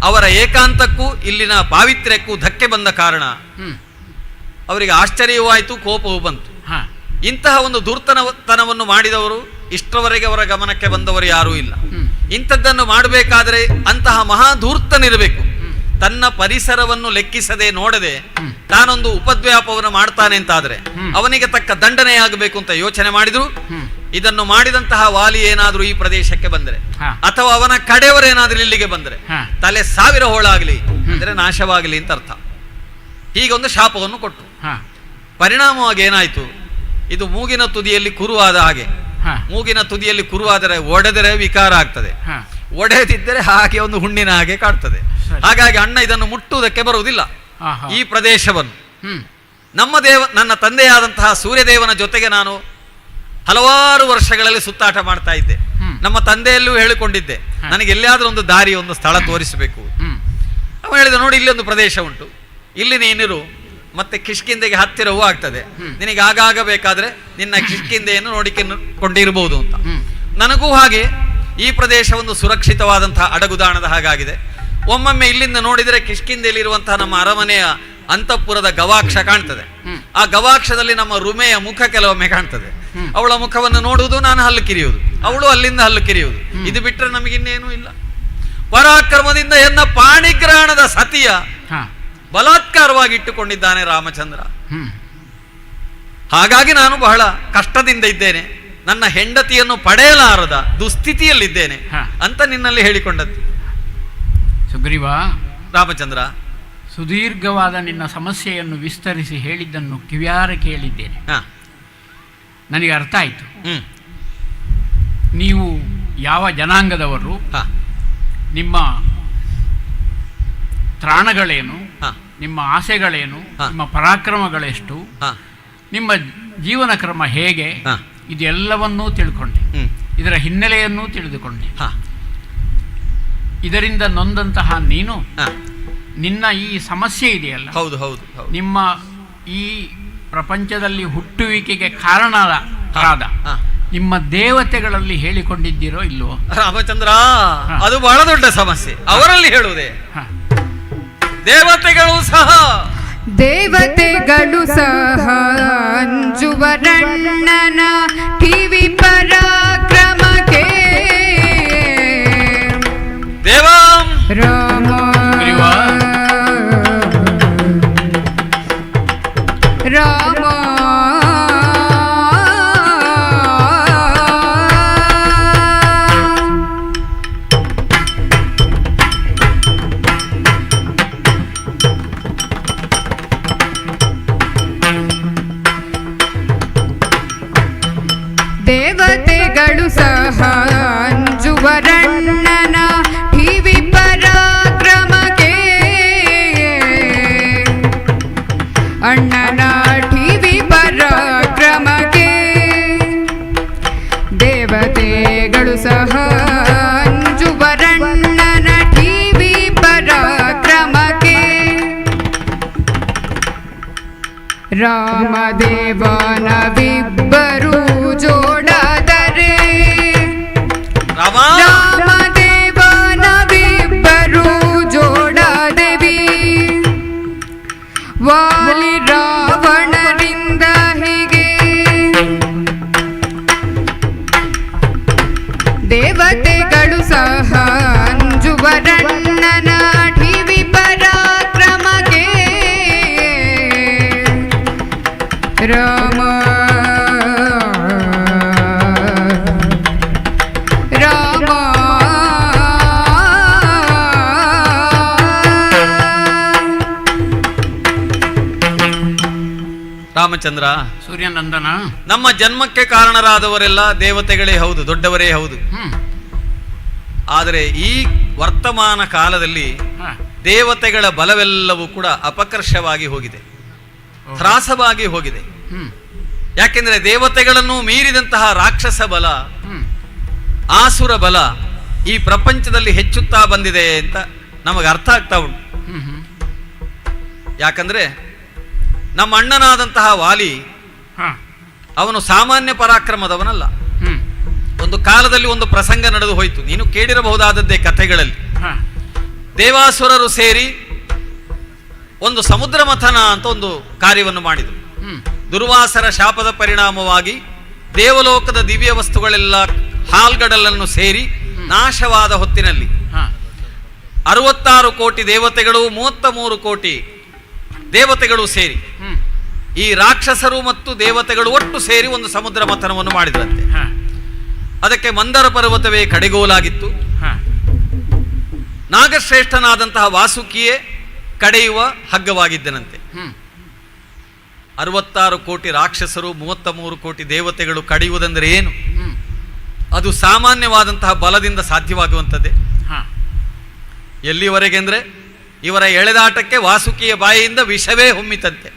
ಅವರ ಏಕಾಂತಕ್ಕೂ ಇಲ್ಲಿನ ಪಾವಿತ್ರ್ಯಕ್ಕೂ ಧಕ್ಕೆ ಬಂದ ಕಾರಣ ಅವರಿಗೆ ಆಶ್ಚರ್ಯವೂ ಆಯಿತು, ಕೋಪವೂ ಬಂತು. ಇಂತಹ ಒಂದು ಧೂರ್ತನವನ್ನು ಮಾಡಿದವರು ಇಷ್ಟರವರೆಗೆ ಅವರ ಗಮನಕ್ಕೆ ಬಂದವರು ಯಾರೂ ಇಲ್ಲ. ಇಂಥದ್ದನ್ನು ಮಾಡಬೇಕಾದರೆ ಅಂತಹ ಮಹಾಧೂರ್ತನಿರಬೇಕು. ತನ್ನ ಪರಿಸರವನ್ನು ಲೆಕ್ಕಿಸದೆ ನೋಡದೆ ತಾನೊಂದು ಉಪದ್ವ್ಯಾಪವನ್ನು ಮಾಡ್ತಾನೆ ಅಂತಾದ್ರೆ ಅವನಿಗೆ ತಕ್ಕ ದಂಡನೆಯಾಗಬೇಕು ಅಂತ ಯೋಚನೆ ಮಾಡಿದ್ರು. ಇದನ್ನು ಮಾಡಿದಂತಹ ವಾಲಿ ಏನಾದ್ರೂ ಈ ಪ್ರದೇಶಕ್ಕೆ ಬಂದರೆ ಅಥವಾ ಅವನ ಕಡೆಯವರೇನಾದ್ರೂ ಇಲ್ಲಿಗೆ ಬಂದರೆ ತಲೆ 1000 ಹೋಳಾಗಲಿ ಅಂದ್ರೆ ನಾಶವಾಗಲಿ ಅಂತ ಅರ್ಥ. ಹೀಗೊಂದು ಶಾಪವನ್ನು ಕೊಟ್ಟು ಪರಿಣಾಮವಾಗಿ ಏನಾಯ್ತು, ಇದು ಮೂಗಿನ ತುದಿಯಲ್ಲಿ ಕುರುವಾದ ಹಾಗೆ. ಮೂಗಿನ ತುದಿಯಲ್ಲಿ ಕುರುವಾದರೆ ಒಡೆದರೆ ವಿಕಾರ ಆಗ್ತದೆ, ಒಡೆದಿದ್ದರೆ ಹಾಗೆ ಒಂದು ಹುಣ್ಣಿನ ಹಾಗೆ ಕಾಡ್ತದೆ. ಹಾಗಾಗಿ ಅಣ್ಣ ಇದನ್ನು ಮುಟ್ಟುವುದಕ್ಕೆ ಬರುವುದಿಲ್ಲ. ಈ ಪ್ರದೇಶವನ್ನು ನನ್ನ ತಂದೆಯಾದಂತಹ ಸೂರ್ಯದೇವನ ಜೊತೆಗೆ ನಾನು ಹಲವಾರು ವರ್ಷಗಳಲ್ಲಿ ಸುತ್ತಾಟ ಮಾಡ್ತಾ ಇದ್ದೆ. ನಮ್ಮ ತಂದೆಯಲ್ಲೂ ಹೇಳಿಕೊಂಡಿದ್ದೆ, ನನಗೆ ಎಲ್ಲಿಯಾದ್ರೂ ಒಂದು ದಾರಿ, ಒಂದು ಸ್ಥಳ ತೋರಿಸಬೇಕು. ಅವ ಹೇಳಿದ, ನೋಡಿ ಇಲ್ಲಿ ಒಂದು ಪ್ರದೇಶ ಉಂಟು, ಇಲ್ಲಿ ನೀನಿರು, ಮತ್ತೆ ಕಿಷ್ಕಿಂಧೆಗೆ ಹತ್ತಿರವೂ ಆಗ್ತದೆ, ನಿನಗೆ ಆಗಾಗ ಬೇಕಾದ್ರೆ ನಿನ್ನ ಕಿಷ್ಕಿಂಧೆಯನ್ನು ನೋಡಿಕೊಂಡಿರಬಹುದು ಅಂತ. ನನಗೂ ಹಾಗೆ ಈ ಪ್ರದೇಶ ಒಂದು ಸುರಕ್ಷಿತವಾದಂತಹ ಅಡಗುದಾಣದ ಹಾಗಾಗಿದೆ. ಒಮ್ಮೊಮ್ಮೆ ಇಲ್ಲಿಂದ ನೋಡಿದರೆ ಕಿಷ್ಕಿಂಧೆಯಲ್ಲಿರುವಂತಹ ನಮ್ಮ ಅರಮನೆಯ ಅಂತಃಪುರದ ಗವಾಕ್ಷ ಕಾಣ್ತದೆ. ಆ ಗವಾಕ್ಷದಲ್ಲಿ ನಮ್ಮ ರುಮೆಯ ಮುಖ ಕೆಲವೊಮ್ಮೆ ಕಾಣ್ತದೆ. ಅವಳ ಮುಖವನ್ನು ನೋಡುವುದು, ನಾನು ಹಲ್ಲು ಕಿರಿಯುವುದು, ಅವಳು ಅಲ್ಲಿಂದ ಹಲ್ಲು ಕಿರಿಯುವುದು. ಇದು ಬಿಟ್ಟರೆ ನಮಗಿನ್ನೇನೂ ಇಲ್ಲ. ಪರಾಕ್ರಮದಿಂದ ಎನ್ನ ಪಾಣಿಗ್ರಹಣದ ಸತಿಯ ಬಲಾತ್ಕಾರವಾಗಿ ಇಟ್ಟುಕೊಂಡಿದ್ದಾನೆ ರಾಮಚಂದ್ರ. ಹಾಗಾಗಿ ನಾನು ಬಹಳ ಕಷ್ಟದಿಂದ ಇದ್ದೇನೆ, ನನ್ನ ಹೆಂಡತಿಯನ್ನು ಪಡೆಯಲಾರದ ದುಸ್ಥಿತಿಯಲ್ಲಿದ್ದೇನೆ ಅಂತ ನಿನ್ನಲ್ಲಿ ಹೇಳಿಕೊಂಡದ್ದು. ಸುಗ್ರೀವ, ರಾಮಚಂದ್ರ, ಸುದೀರ್ಘವಾದ ನಿನ್ನ ಸಮಸ್ಯೆಯನ್ನು ವಿಸ್ತರಿಸಿ ಹೇಳಿದ್ದನ್ನು ಕಿವಿಯಾರ ಕೇಳಿದ್ದೇನೆ. ನನಗೆ ಅರ್ಥ ಆಯಿತು. ನೀವು ಯಾವ ಜನಾಂಗದವರು, ನಿಮ್ಮ ತ್ರಾಣಗಳೇನು, ನಿಮ್ಮ ಆಸೆಗಳೇನು, ನಿಮ್ಮ ಪರಾಕ್ರಮಗಳೆಷ್ಟು, ನಿಮ್ಮ ಜೀವನ ಕ್ರಮ ಹೇಗೆ, ಇದೆಲ್ಲವನ್ನೂ ತಿಳ್ಕೊಂಡೆ. ಇದರ ಹಿನ್ನೆಲೆಯನ್ನೂ ತಿಳಿದುಕೊಂಡೆ. ಇದರಿಂದ ನೊಂದಂತಹ ನೀನು ನಿನ್ನ ಈ ಸಮಸ್ಯೆ ಇದೆಯಲ್ಲ, ಹೌದು ಹೌದು, ನಿಮ್ಮ ಈ ಪ್ರಪಂಚದಲ್ಲಿ ಹುಟ್ಟುವಿಕೆಗೆ ಕಾರಣರಾದ ನಿಮ್ಮ ದೇವತೆಗಳಲ್ಲಿ ಹೇಳಿಕೊಂಡಿದ್ದೀರೋ ಇಲ್ವೋ? ರಾಮಚಂದ್ರ, ಅದು ಬಹಳ ದೊಡ್ಡ ಸಮಸ್ಯೆ. ಅವರಲ್ಲಿ ಹೇಳುವುದೇ ದೇವತೆಗಳು ಸಹ ಅಂಜುವರಣ್ಣನ ಟಿವಿ ಪರಾಕ್ರಮಕ್ಕೆ ದೇವಾಂ ರಾಮ ರಾಮ ದೇವತೆಗಳು ಸಹ ಅಂಜುವರಣ್ಣನ ಟಿವಿ ಪರಾಕ್ರಮಕ್ಕೆ ಅಣ್ಣನ ಟಿವಿ ಪರಾಕ್ರಮಕ್ಕೆ ದೇವತೆಗಳು ಸಹ ಅಂಜುವರಣ್ಣನ ಟಿವಿ ಪರಾಕ್ರಮಕ್ಕೆ ರಾಮದೇವನವಿಬ್ಬರು ಜೋಡಾದರೆ ರಾಮದೇವನವಿಬ್ಬರು ಜೋಡಾದೇವಿ ವಾಲಿ ರಾವಣರಿಂದ ಹೀಗೆ ದೇವತೆಗಳು ಸಹ ಅಂಜುವರಣ್ಣನ ಠಿವಿ ಪರಾಕ್ರಮಕ್ಕೆ ರಾಮ ರಾಮ ರಾಮಚಂದ್ರ, ಸೂರ್ಯನಂದನ, ನಮ್ಮ ಜನ್ಮಕ್ಕೆ ಕಾರಣರಾದವರೆಲ್ಲ ದೇವತೆಗಳೇ ಹೌದು, ದೊಡ್ಡವರೇ ಹೌದು. ಆದರೆ ಈ ವರ್ತಮಾನ ಕಾಲದಲ್ಲಿ ದೇವತೆಗಳ ಬಲವೆಲ್ಲವೂ ಕೂಡ ಅಪಕರ್ಷವಾಗಿ ಹೋಗಿದೆ, ತ್ರಾಸವಾಗಿ ಹೋಗಿದೆ. ಯಾಕೆಂದರೆ ದೇವತೆಗಳನ್ನು ಮೀರಿದಂತಹ ರಾಕ್ಷಸ ಬಲ, ಆಸುರ ಬಲ ಈ ಪ್ರಪಂಚದಲ್ಲಿ ಹೆಚ್ಚುತ್ತಾ ಬಂದಿದೆ ಅಂತ ನಮಗೆ ಅರ್ಥ ಆಗ್ತಾ ಉಂಟು. ಯಾಕಂದ್ರೆ ನಮ್ಮ ಅಣ್ಣನಾದಂತಹ ವಾಲಿ ಅವನು ಸಾಮಾನ್ಯ ಪರಾಕ್ರಮದವನಲ್ಲ. ಒಂದು ಕಾಲದಲ್ಲಿ ಒಂದು ಪ್ರಸಂಗ ನಡೆದು ಹೋಯಿತು, ನೀನು ಕೇಳಿರಬಹುದಾದದ್ದೇ ಕಥೆಗಳಲ್ಲಿ. ದೇವಾಸುರರು ಸೇರಿ ಒಂದು ಸಮುದ್ರ ಮಥನ ಅಂತ ಒಂದು ಕಾರ್ಯವನ್ನು ಮಾಡಿದರು. ದುರ್ವಾಸರ ಶಾಪದ ಪರಿಣಾಮವಾಗಿ ದೇವಲೋಕದ ದಿವ್ಯ ವಸ್ತುಗಳೆಲ್ಲ ಹಾಲ್ಗಡಲನ್ನು ಸೇರಿ ನಾಶವಾದ ಹೊತ್ತಿನಲ್ಲಿ 66 ಕೋಟಿ ದೇವತೆಗಳು 33 ಕೋಟಿ ದೇವತೆಗಳು ಸೇರಿ ಈ ರಾಕ್ಷಸರು ಮತ್ತು ದೇವತೆಗಳು ಒಟ್ಟು ಸೇರಿ ಒಂದು ಸಮುದ್ರ ಮಥನವನ್ನು ಮಾಡಿದ್ರಂತೆ. ಅದಕ್ಕೆ ಮಂದರ ಪರ್ವತವೇ ಕಡೆಗೋಲಾಗಿತ್ತು. ನಾಗಶ್ರೇಷ್ಠನಾದಂತಹ ವಾಸುಕಿಯೇ ಕಡೆಯುವ ಹಗ್ಗವಾಗಿದ್ದನಂತೆ. 66 ಕೋಟಿ ರಾಕ್ಷಸರು 33 ಕೋಟಿ ದೇವತೆಗಳು ಕಡೆಯುವುದೆಂದರೆ ಏನು? ಅದು ಸಾಮಾನ್ಯವಾದಂತಹ ಬಲದಿಂದ ಸಾಧ್ಯವಾಗುವಂಥದ್ದೇ. ಎಲ್ಲಿವರೆಗೆ ಅಂದರೆ ಇವರ ಎಳೆದಾಟಕ್ಕೆ ವಾಸುಕಿಯ ಬಾಯಿಯಿಂದ ವಿಷವೇ ಹೊಮ್ಮಿತಂತೆ.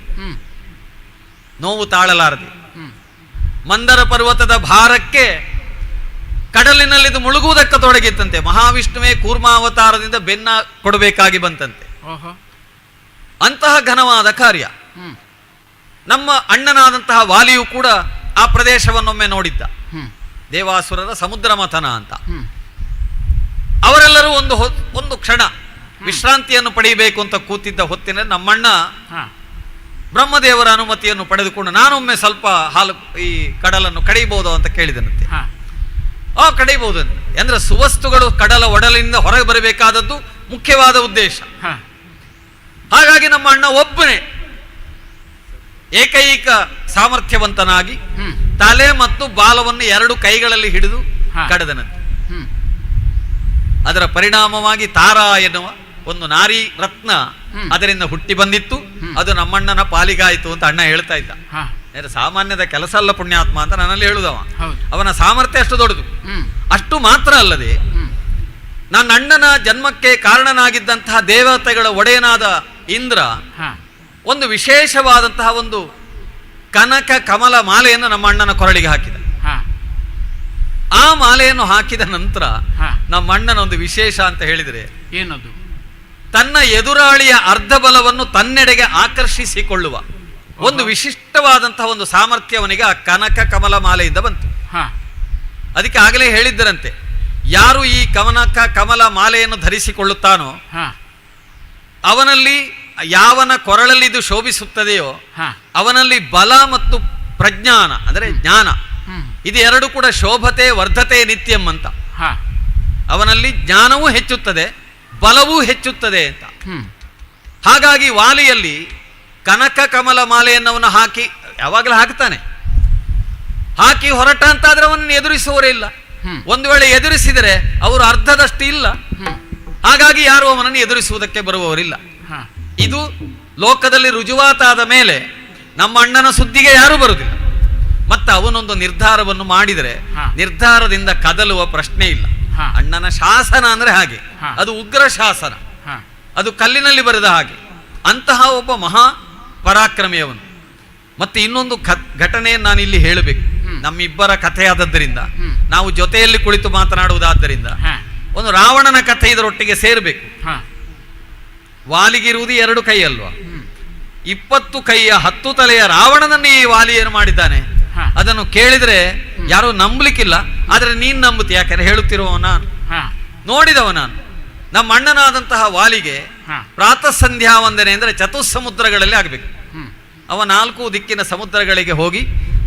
ನೋವು ತಾಳಲಾರದೆ ಮಂದರ ಪರ್ವತದ ಭಾರಕ್ಕೆ ಕಡಲಿನಲ್ಲಿದು ಮುಳುಗುವುದಕ್ಕೆ ತೊಡಗಿತ್ತಂತೆ. ಮಹಾವಿಷ್ಣುವೇ ಕೂರ್ಮಾವತಾರದಿಂದ ಬೆನ್ನ ಕೊಡಬೇಕಾಗಿ ಬಂತಂತೆ. ಅಂತಹ ಘನವಾದ ಕಾರ್ಯ. ನಮ್ಮ ಅಣ್ಣನಾದಂತಹ ವಾಲಿಯು ಕೂಡ ಆ ಪ್ರದೇಶವನ್ನೊಮ್ಮೆ ನೋಡಿದ್ದ, ದೇವಾಸುರರ ಸಮುದ್ರ ಮಥನ ಅಂತ. ಅವರೆಲ್ಲರೂ ಒಂದು ಕ್ಷಣ ವಿಶ್ರಾಂತಿಯನ್ನು ಪಡೆಯಬೇಕು ಅಂತ ಕೂತಿದ್ದ ಹೊತ್ತಿನಲ್ಲಿ ನಮ್ಮಣ್ಣ ಬ್ರಹ್ಮದೇವರ ಅನುಮತಿಯನ್ನು ಪಡೆದುಕೊಂಡು ನಾನೊಮ್ಮೆ ಸ್ವಲ್ಪ ಈ ಕಡಲನ್ನು ಕಡೆಯಬಹುದು ಅಂತ ಕೇಳಿದನಂತೆ. ಕಡೆಯಬಹುದು ಅಂದ್ರೆ ಸುವಸ್ತುಗಳು ಕಡಲ ಒಡಲಿನಿಂದ ಹೊರಗೆ ಬರಬೇಕಾದದ್ದು ಮುಖ್ಯವಾದ ಉದ್ದೇಶ. ಹಾಗಾಗಿ ನಮ್ಮ ಅಣ್ಣ ಒಬ್ಬನೇ ಏಕೈಕ ಸಾಮರ್ಥ್ಯವಂತನಾಗಿ ತಲೆ ಮತ್ತು ಬಾಲವನ್ನು 2 ಕೈಗಳಲ್ಲಿ ಹಿಡಿದು ಕಡದನಂತೆ. ಅದರ ಪರಿಣಾಮವಾಗಿ ತಾರಾ ಎನ್ನುವ ಒಂದು ನಾರಿ ರತ್ನ ಅದರಿಂದ ಹುಟ್ಟಿ ಬಂದಿತ್ತು. ಅದು ನಮ್ಮಣ್ಣನ ಪಾಲಿಗಾಯಿತು ಅಂತ ಅಣ್ಣ ಹೇಳ್ತಾ ಇದ್ದ. ಸಾಮಾನ್ಯದ ಕೆಲಸ ಅಲ್ಲ ಪುಣ್ಯಾತ್ಮ ಅಂತ ನನ್ನಲ್ಲಿ ಹೇಳುದವ. ಅವನ ಸಾಮರ್ಥ್ಯ ಅಷ್ಟು ದೊಡ್ಡದು. ಅಷ್ಟು ಮಾತ್ರ ಅಲ್ಲದೆ ನನ್ನ ಅಣ್ಣನ ಜನ್ಮಕ್ಕೆ ಕಾರಣನಾಗಿದ್ದಂತಹ ದೇವತೆಗಳ ಒಡೆಯನಾದ ಇಂದ್ರ ಒಂದು ವಿಶೇಷವಾದಂತಹ ಒಂದು ಕನಕ ಕಮಲ ಮಾಲೆಯನ್ನು ನಮ್ಮ ಅಣ್ಣನ ಕೊರಳಿಗೆ ಹಾಕಿದ. ಆ ಮಾಲೆಯನ್ನು ಹಾಕಿದ ನಂತರ ನಮ್ಮ ಅಣ್ಣನ ಒಂದು ವಿಶೇಷ ಅಂತ ಹೇಳಿದರೆ ಏನದು? ತನ್ನ ಎದುರಾಳಿಯ ಅರ್ಧ ಬಲವನ್ನು ತನ್ನೆಡೆಗೆ ಆಕರ್ಷಿಸಿಕೊಳ್ಳುವ ಒಂದು ವಿಶಿಷ್ಟವಾದಂತಹ ಒಂದು ಸಾಮರ್ಥ್ಯ ಅವನಿಗೆ ಆ ಕನಕ ಕಮಲ ಮಾಲೆಯಿಂದ ಬಂತು. ಅದಕ್ಕೆ ಆಗಲೇ ಹೇಳಿದ್ದರಂತೆ, ಯಾರು ಈ ಕನಕ ಕಮಲ ಮಾಲೆಯನ್ನು ಧರಿಸಿಕೊಳ್ಳುತ್ತಾನೋ ಅವನಲ್ಲಿ ಯಾವನ ಕೊರಳಲ್ಲಿ ಇದು ಶೋಭಿಸುತ್ತದೆಯೋ ಅವನಲ್ಲಿ ಬಲ ಮತ್ತು ಪ್ರಜ್ಞಾನ ಅಂದರೆ ಜ್ಞಾನ ಇದು ಎರಡು ಕೂಡ ಶೋಭತೆ ವರ್ಧತೆ ನಿತ್ಯಂ ಅಂತ. ಅವನಲ್ಲಿ ಜ್ಞಾನವೂ ಹೆಚ್ಚುತ್ತದೆ, ಬಲವೂ ಹೆಚ್ಚುತ್ತದೆ ಅಂತ. ಹಾಗಾಗಿ ವಾಲಿಯಲ್ಲಿ ಕನಕ ಕಮಲ ಮಾಲೆಯನ್ನವನು ಹಾಕಿ ಯಾವಾಗಲೂ ಹಾಕ್ತಾನೆ. ಹಾಕಿ ಹೊರಟ ಅಂತಾದ್ರೆ ಅವನನ್ನು ಎದುರಿಸುವವರೇ ಇಲ್ಲ. ಒಂದು ವೇಳೆ ಎದುರಿಸಿದರೆ ಅವರು ಅರ್ಧದಷ್ಟು ಇಲ್ಲ. ಹಾಗಾಗಿ ಯಾರು ಅವನನ್ನು ಎದುರಿಸುವುದಕ್ಕೆ ಬರುವವರಿಲ್ಲ. ಇದು ಲೋಕದಲ್ಲಿ ರುಜುವಾತಾದ ಮೇಲೆ ನಮ್ಮ ಅಣ್ಣನ ಸುದ್ದಿಗೆ ಯಾರೂ ಬರುವುದಿಲ್ಲ. ಮತ್ತೆ ಅವನೊಂದು ನಿರ್ಧಾರವನ್ನು ಮಾಡಿದರೆ ನಿರ್ಧಾರದಿಂದ ಕದಲುವ ಪ್ರಶ್ನೆ ಇಲ್ಲ. ಅಣ್ಣನ ಶಾಸನ ಅಂದ್ರೆ ಹಾಗೆ, ಅದು ಉಗ್ರ ಶಾಸನ, ಅದು ಕಲ್ಲಿನಲ್ಲಿ ಬರೆದ ಹಾಗೆ. ಅಂತಹ ಒಬ್ಬ ಮಹಾ ಪರಾಕ್ರಮಿಯವನು. ಮತ್ತೆ ಇನ್ನೊಂದು ಘಟನೆಯನ್ನು ನಾನು ಇಲ್ಲಿ ಹೇಳಬೇಕು. ನಮ್ಮಿಬ್ಬರ ಕಥೆಯಾದದ್ದರಿಂದ, ನಾವು ಜೊತೆಯಲ್ಲಿ ಕುಳಿತು ಮಾತನಾಡುವುದಾದ್ದರಿಂದ ಒಂದು ರಾವಣನ ಕಥೆ ಇದರೊಟ್ಟಿಗೆ ಸೇರಬೇಕು. ವಾಲಿಗಿರುವುದು 2 ಕೈ ಅಲ್ವಾ? 20 ಕೈಯ 10 ತಲೆಯ ರಾವಣನನ್ನು ಈ ವಾಲಿ ಏನು ಮಾಡಿದ್ದಾನೆ ಅದನ್ನು ಕೇಳಿದ್ರೆ ಯಾರು ನಂಬಲಿಕ್ಕಿಲ್ಲ. ಆದರೆ ನೀನು ನಂಬುತ್ತಿ, ಯಾಕಂದ್ರೆ ಹೇಳುತ್ತಿರುವ ನಾನು, ನೋಡಿದವ ನಾನು. ನಮ್ಮ ಅಣ್ಣನಾದಂತಹ ವಾಲಿಗೆ ಪ್ರಾತಃ ಸಂಧ್ಯಾ ವಂದನೆ ಅಂದರೆ ಚತುಸ್ಸಮುದ್ರಗಳಲ್ಲಿ ಆಗಬೇಕು. ಅವ 4 ದಿಕ್ಕಿನ ಸಮುದ್ರಗಳಿಗೆ ಹೋಗಿ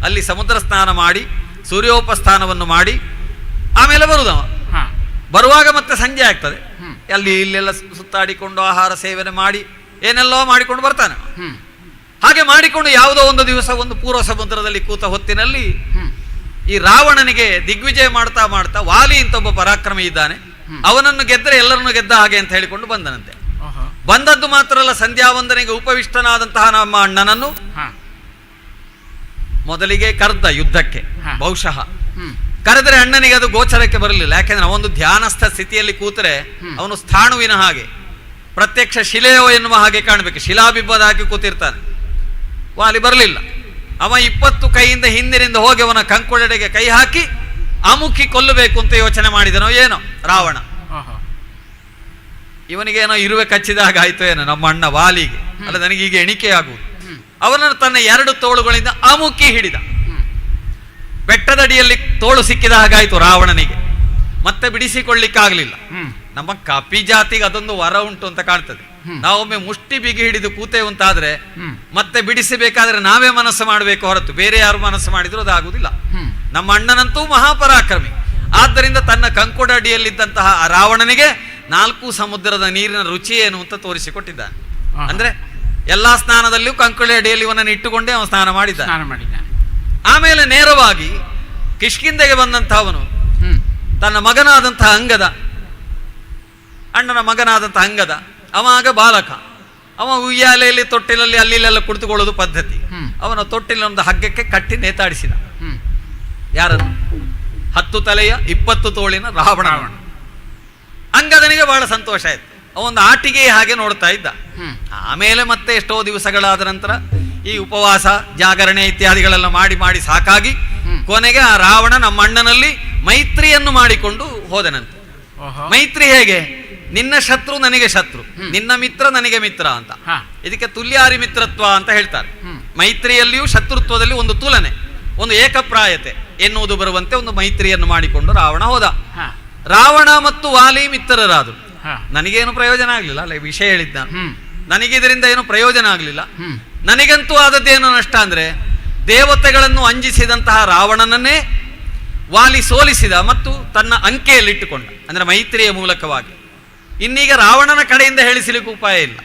ಅಲ್ಲಿ ಸಮುದ್ರ ಸ್ನಾನ ಮಾಡಿ ಸೂರ್ಯೋಪಸ್ಥಾನವನ್ನು ಮಾಡಿ ಆಮೇಲೆ ಬರುದವ. ಬರುವಾಗ ಮತ್ತೆ ಸಂಜೆ ಆಗ್ತದೆ. ಅಲ್ಲಿ ಇಲ್ಲೆಲ್ಲ ಸುತ್ತಾಡಿಕೊಂಡು ಆಹಾರ ಸೇವನೆ ಮಾಡಿ ಏನೆಲ್ಲೋ ಮಾಡಿಕೊಂಡು ಬರ್ತಾನೆ. ಹಾಗೆ ಮಾಡಿಕೊಂಡು ಯಾವುದೋ ಒಂದು ದಿವಸ ಒಂದು ಪೂರ್ವ ಸಮುದ್ರದಲ್ಲಿ ಕೂತ ಹೊತ್ತಿನಲ್ಲಿ ಈ ರಾವಣನಿಗೆ ದಿಗ್ವಿಜಯ ಮಾಡ್ತಾ ಮಾಡ್ತಾ ವಾಲಿ ಅಂತ ಒಬ್ಬ ಪರಾಕ್ರಮಿ ಇದ್ದಾನೆ, ಅವನನ್ನು ಗೆದ್ದರೆ ಎಲ್ಲರನ್ನು ಗೆದ್ದ ಹಾಗೆ ಅಂತ ಹೇಳಿಕೊಂಡು ಬಂದನಂತೆ. ಬಂದದ್ದು ಮಾತ್ರ ಅಲ್ಲ, ಸಂಧ್ಯಾ ವಂದನೆಗೆ ಉಪವಿಷ್ಟನಾದಂತಹ ನಮ್ಮ ಅಣ್ಣನನ್ನು ಮೊದಲಿಗೆ ಕರೆದ ಯುದ್ಧಕ್ಕೆ. ಬಹುಶಃ ಕರೆದರೆ ಅಣ್ಣನಿಗೆ ಅದು ಗೋಚರಕ್ಕೆ ಬರಲಿಲ್ಲ. ಯಾಕೆಂದ್ರೆ ಅವನು ಧ್ಯಾನಸ್ಥ ಸ್ಥಿತಿಯಲ್ಲಿ ಕೂತರೆ ಅವನು ಸ್ಥಾಣುವಿನ ಹಾಗೆ ಪ್ರತ್ಯಕ್ಷ ಶಿಲೆಯೋ ಎನ್ನುವ ಹಾಗೆ ಕಾಣಬೇಕು, ಶಿಲಾಬಿಂಬದ ಹಾಕಿ ಕೂತಿರ್ತಾನೆ. ವಾಲಿ ಬರಲಿಲ್ಲ. ಅವ 20 ಕೈಯಿಂದ ಹಿಂದಿನಿಂದ ಹೋಗಿ ಅವನ ಕಂಕುಳೆಡೆಗೆ ಕೈ ಹಾಕಿ ಅಮುಖಿ ಕೊಲ್ಲಬೇಕು ಅಂತ ಯೋಚನೆ ಮಾಡಿದನೋ ಏನೋ ರಾವಣ. ಇವನಿಗೇನೋ ಇರುವೆ ಕಚ್ಚಿದ ಹಾಗಾಯ್ತು ಏನೋ ನಮ್ಮ ಅಣ್ಣ ವಾಲಿಗೆ. ಅಲ್ಲ, ನನಗೀಗ ಎಣಿಕೆ ಆಗುವುದು. ಅವನನ್ನು ತನ್ನ 2 ತೋಳುಗಳಿಂದ ಅಮುಖಿ ಹಿಡಿದ. ಬೆಟ್ಟದಡಿಯಲ್ಲಿ ತೋಳು ಸಿಕ್ಕಿದ ಹಾಗಾಯ್ತು ರಾವಣನಿಗೆ. ಮತ್ತೆ ಬಿಡಿಸಿಕೊಳ್ಳಿಕ್ಕಾಗಲಿಲ್ಲ. ನಮ್ಮ ಕಪಿ ಜಾತಿಗೆ ಅದೊಂದು ವರ ಉಂಟು ಅಂತ ಕಾಣ್ತದೆ. ನಾವೊಮ್ಮೆ ಮುಷ್ಟಿ ಬಿಗಿ ಹಿಡಿದು ಕೂತೇವು ಅಂತಾದ್ರೆ ಮತ್ತೆ ಬಿಡಿಸಬೇಕಾದ್ರೆ ನಾವೇ ಮನಸ್ಸು ಮಾಡಬೇಕು ಹೊರತು ಬೇರೆ ಯಾರು ಮನಸ್ಸು ಮಾಡಿದ್ರು ಅದಾಗುವುದಿಲ್ಲ. ನಮ್ಮ ಅಣ್ಣನಂತೂ ಮಹಾಪರಾಕ್ರಮಿ. ಆದ್ದರಿಂದ ತನ್ನ ಕಂಕುಡಡಿಯಲ್ಲಿದ್ದಂತಹ ರಾವಣನಿಗೆ 4 ಸಮುದ್ರದ ನೀರಿನ ರುಚಿ ಏನು ಅಂತ ತೋರಿಸಿಕೊಟ್ಟಿದ್ದಾನೆ. ಅಂದ್ರೆ ಎಲ್ಲಾ ಸ್ನಾನದಲ್ಲಿಯೂ ಕಂಕುಳ ಅಡಿಯಲ್ಲಿ ಇವನನ್ನು ಇಟ್ಟುಕೊಂಡೇ ಅವನು ಸ್ನಾನ ಮಾಡಿದ್ದಾನೆ. ಆಮೇಲೆ ನೇರವಾಗಿ ಕಿಷ್ಕಿಂಧೆಗೆ ಬಂದಂತಹವನು ತನ್ನ ಮಗನಾದಂತಹ ಅಂಗದ, ಅಣ್ಣನ ಮಗನಾದಂತಹ ಅಂಗದ, ಅವ ಆಗ ಬಾಲಕ. ಅವ ಉಯ್ಯಾಲೆಯಲ್ಲಿ ತೊಟ್ಟಿಲಲ್ಲಿ ಅಲ್ಲಿಲ್ಲೆಲ್ಲ ಕುಳಿತುಕೊಳ್ಳೋದು ಪದ್ಧತಿ. ಅವನ ತೊಟ್ಟಿಲೊಂದು ಹಗ್ಗಕ್ಕೆ ಕಟ್ಟಿ ನೇತಾಡಿಸಿದ. ಯಾರನ್ನು? 10 ತಲೆಯ 20 ತೋಳಿನ ರಾವಣ. ಅಂಗದನಿಗೆ ಬಹಳ ಸಂತೋಷ ಆಯ್ತು. ಅವೊಂದು ಆಟಿಗೆ ಹಾಗೆ ನೋಡ್ತಾ ಇದ್ದ. ಆಮೇಲೆ ಮತ್ತೆ ಎಷ್ಟೋ ದಿವಸಗಳಾದ ನಂತರ ಈ ಉಪವಾಸ ಜಾಗರಣೆ ಇತ್ಯಾದಿಗಳೆಲ್ಲ ಮಾಡಿ ಮಾಡಿ ಸಾಕಾಗಿ ಕೊನೆಗೆ ಆ ರಾವಣ ನಮ್ಮ ಅಣ್ಣನಲ್ಲಿ ಮೈತ್ರಿಯನ್ನು ಮಾಡಿಕೊಂಡು ಹೋದನಂತೆ. ಮೈತ್ರಿ ಹೇಗೆ? ನಿನ್ನ ಶತ್ರು ನನಗೆ ಶತ್ರು, ನಿನ್ನ ಮಿತ್ರ ನನಗೆ ಮಿತ್ರ ಅಂತ. ಇದಕ್ಕೆ ತುಲ್ಯಾರಿ ಮಿತ್ರತ್ವ ಅಂತ ಹೇಳ್ತಾರೆ. ಮೈತ್ರಿಯಲ್ಲಿಯೂ ಶತ್ರುತ್ವದಲ್ಲಿ ಒಂದು ತುಲನೆ, ಒಂದು ಏಕಪ್ರಾಯತೆ ಎನ್ನುವುದು ಬರುವಂತೆ ಒಂದು ಮೈತ್ರಿಯನ್ನು ಮಾಡಿಕೊಂಡು ರಾವಣ ಹೋದ. ರಾವಣ ಮತ್ತು ವಾಲಿ ಮಿತ್ರರಾದರು. ನನಗೇನು ಪ್ರಯೋಜನ ಆಗಲಿಲ್ಲ, ಅಲ್ಲ ವಿಷಯ ಹೇಳಿದ್ದ. ನನಗಿದರಿಂದ ಏನು ಪ್ರಯೋಜನ ಆಗಲಿಲ್ಲ. ನನಗಂತೂ ಆದದ್ದೇನು ನಷ್ಟ ಅಂದ್ರೆ ದೇವತೆಗಳನ್ನು ಅಂಜಿಸಿದಂತಹ ರಾವಣನನ್ನೇ ವಾಲಿ ಸೋಲಿಸಿದ ಮತ್ತು ತನ್ನ ಅಂಕೆಯಲ್ಲಿಟ್ಟುಕೊಂಡ, ಅಂದ್ರೆ ಮೈತ್ರಿಯ ಮೂಲಕವಾಗಿ. ಇನ್ನೀಗ ರಾವಣನ ಕಡೆಯಿಂದ ಹೇಳಿಸಲಿಕ್ಕೆ ಉಪಾಯ ಇಲ್ಲ.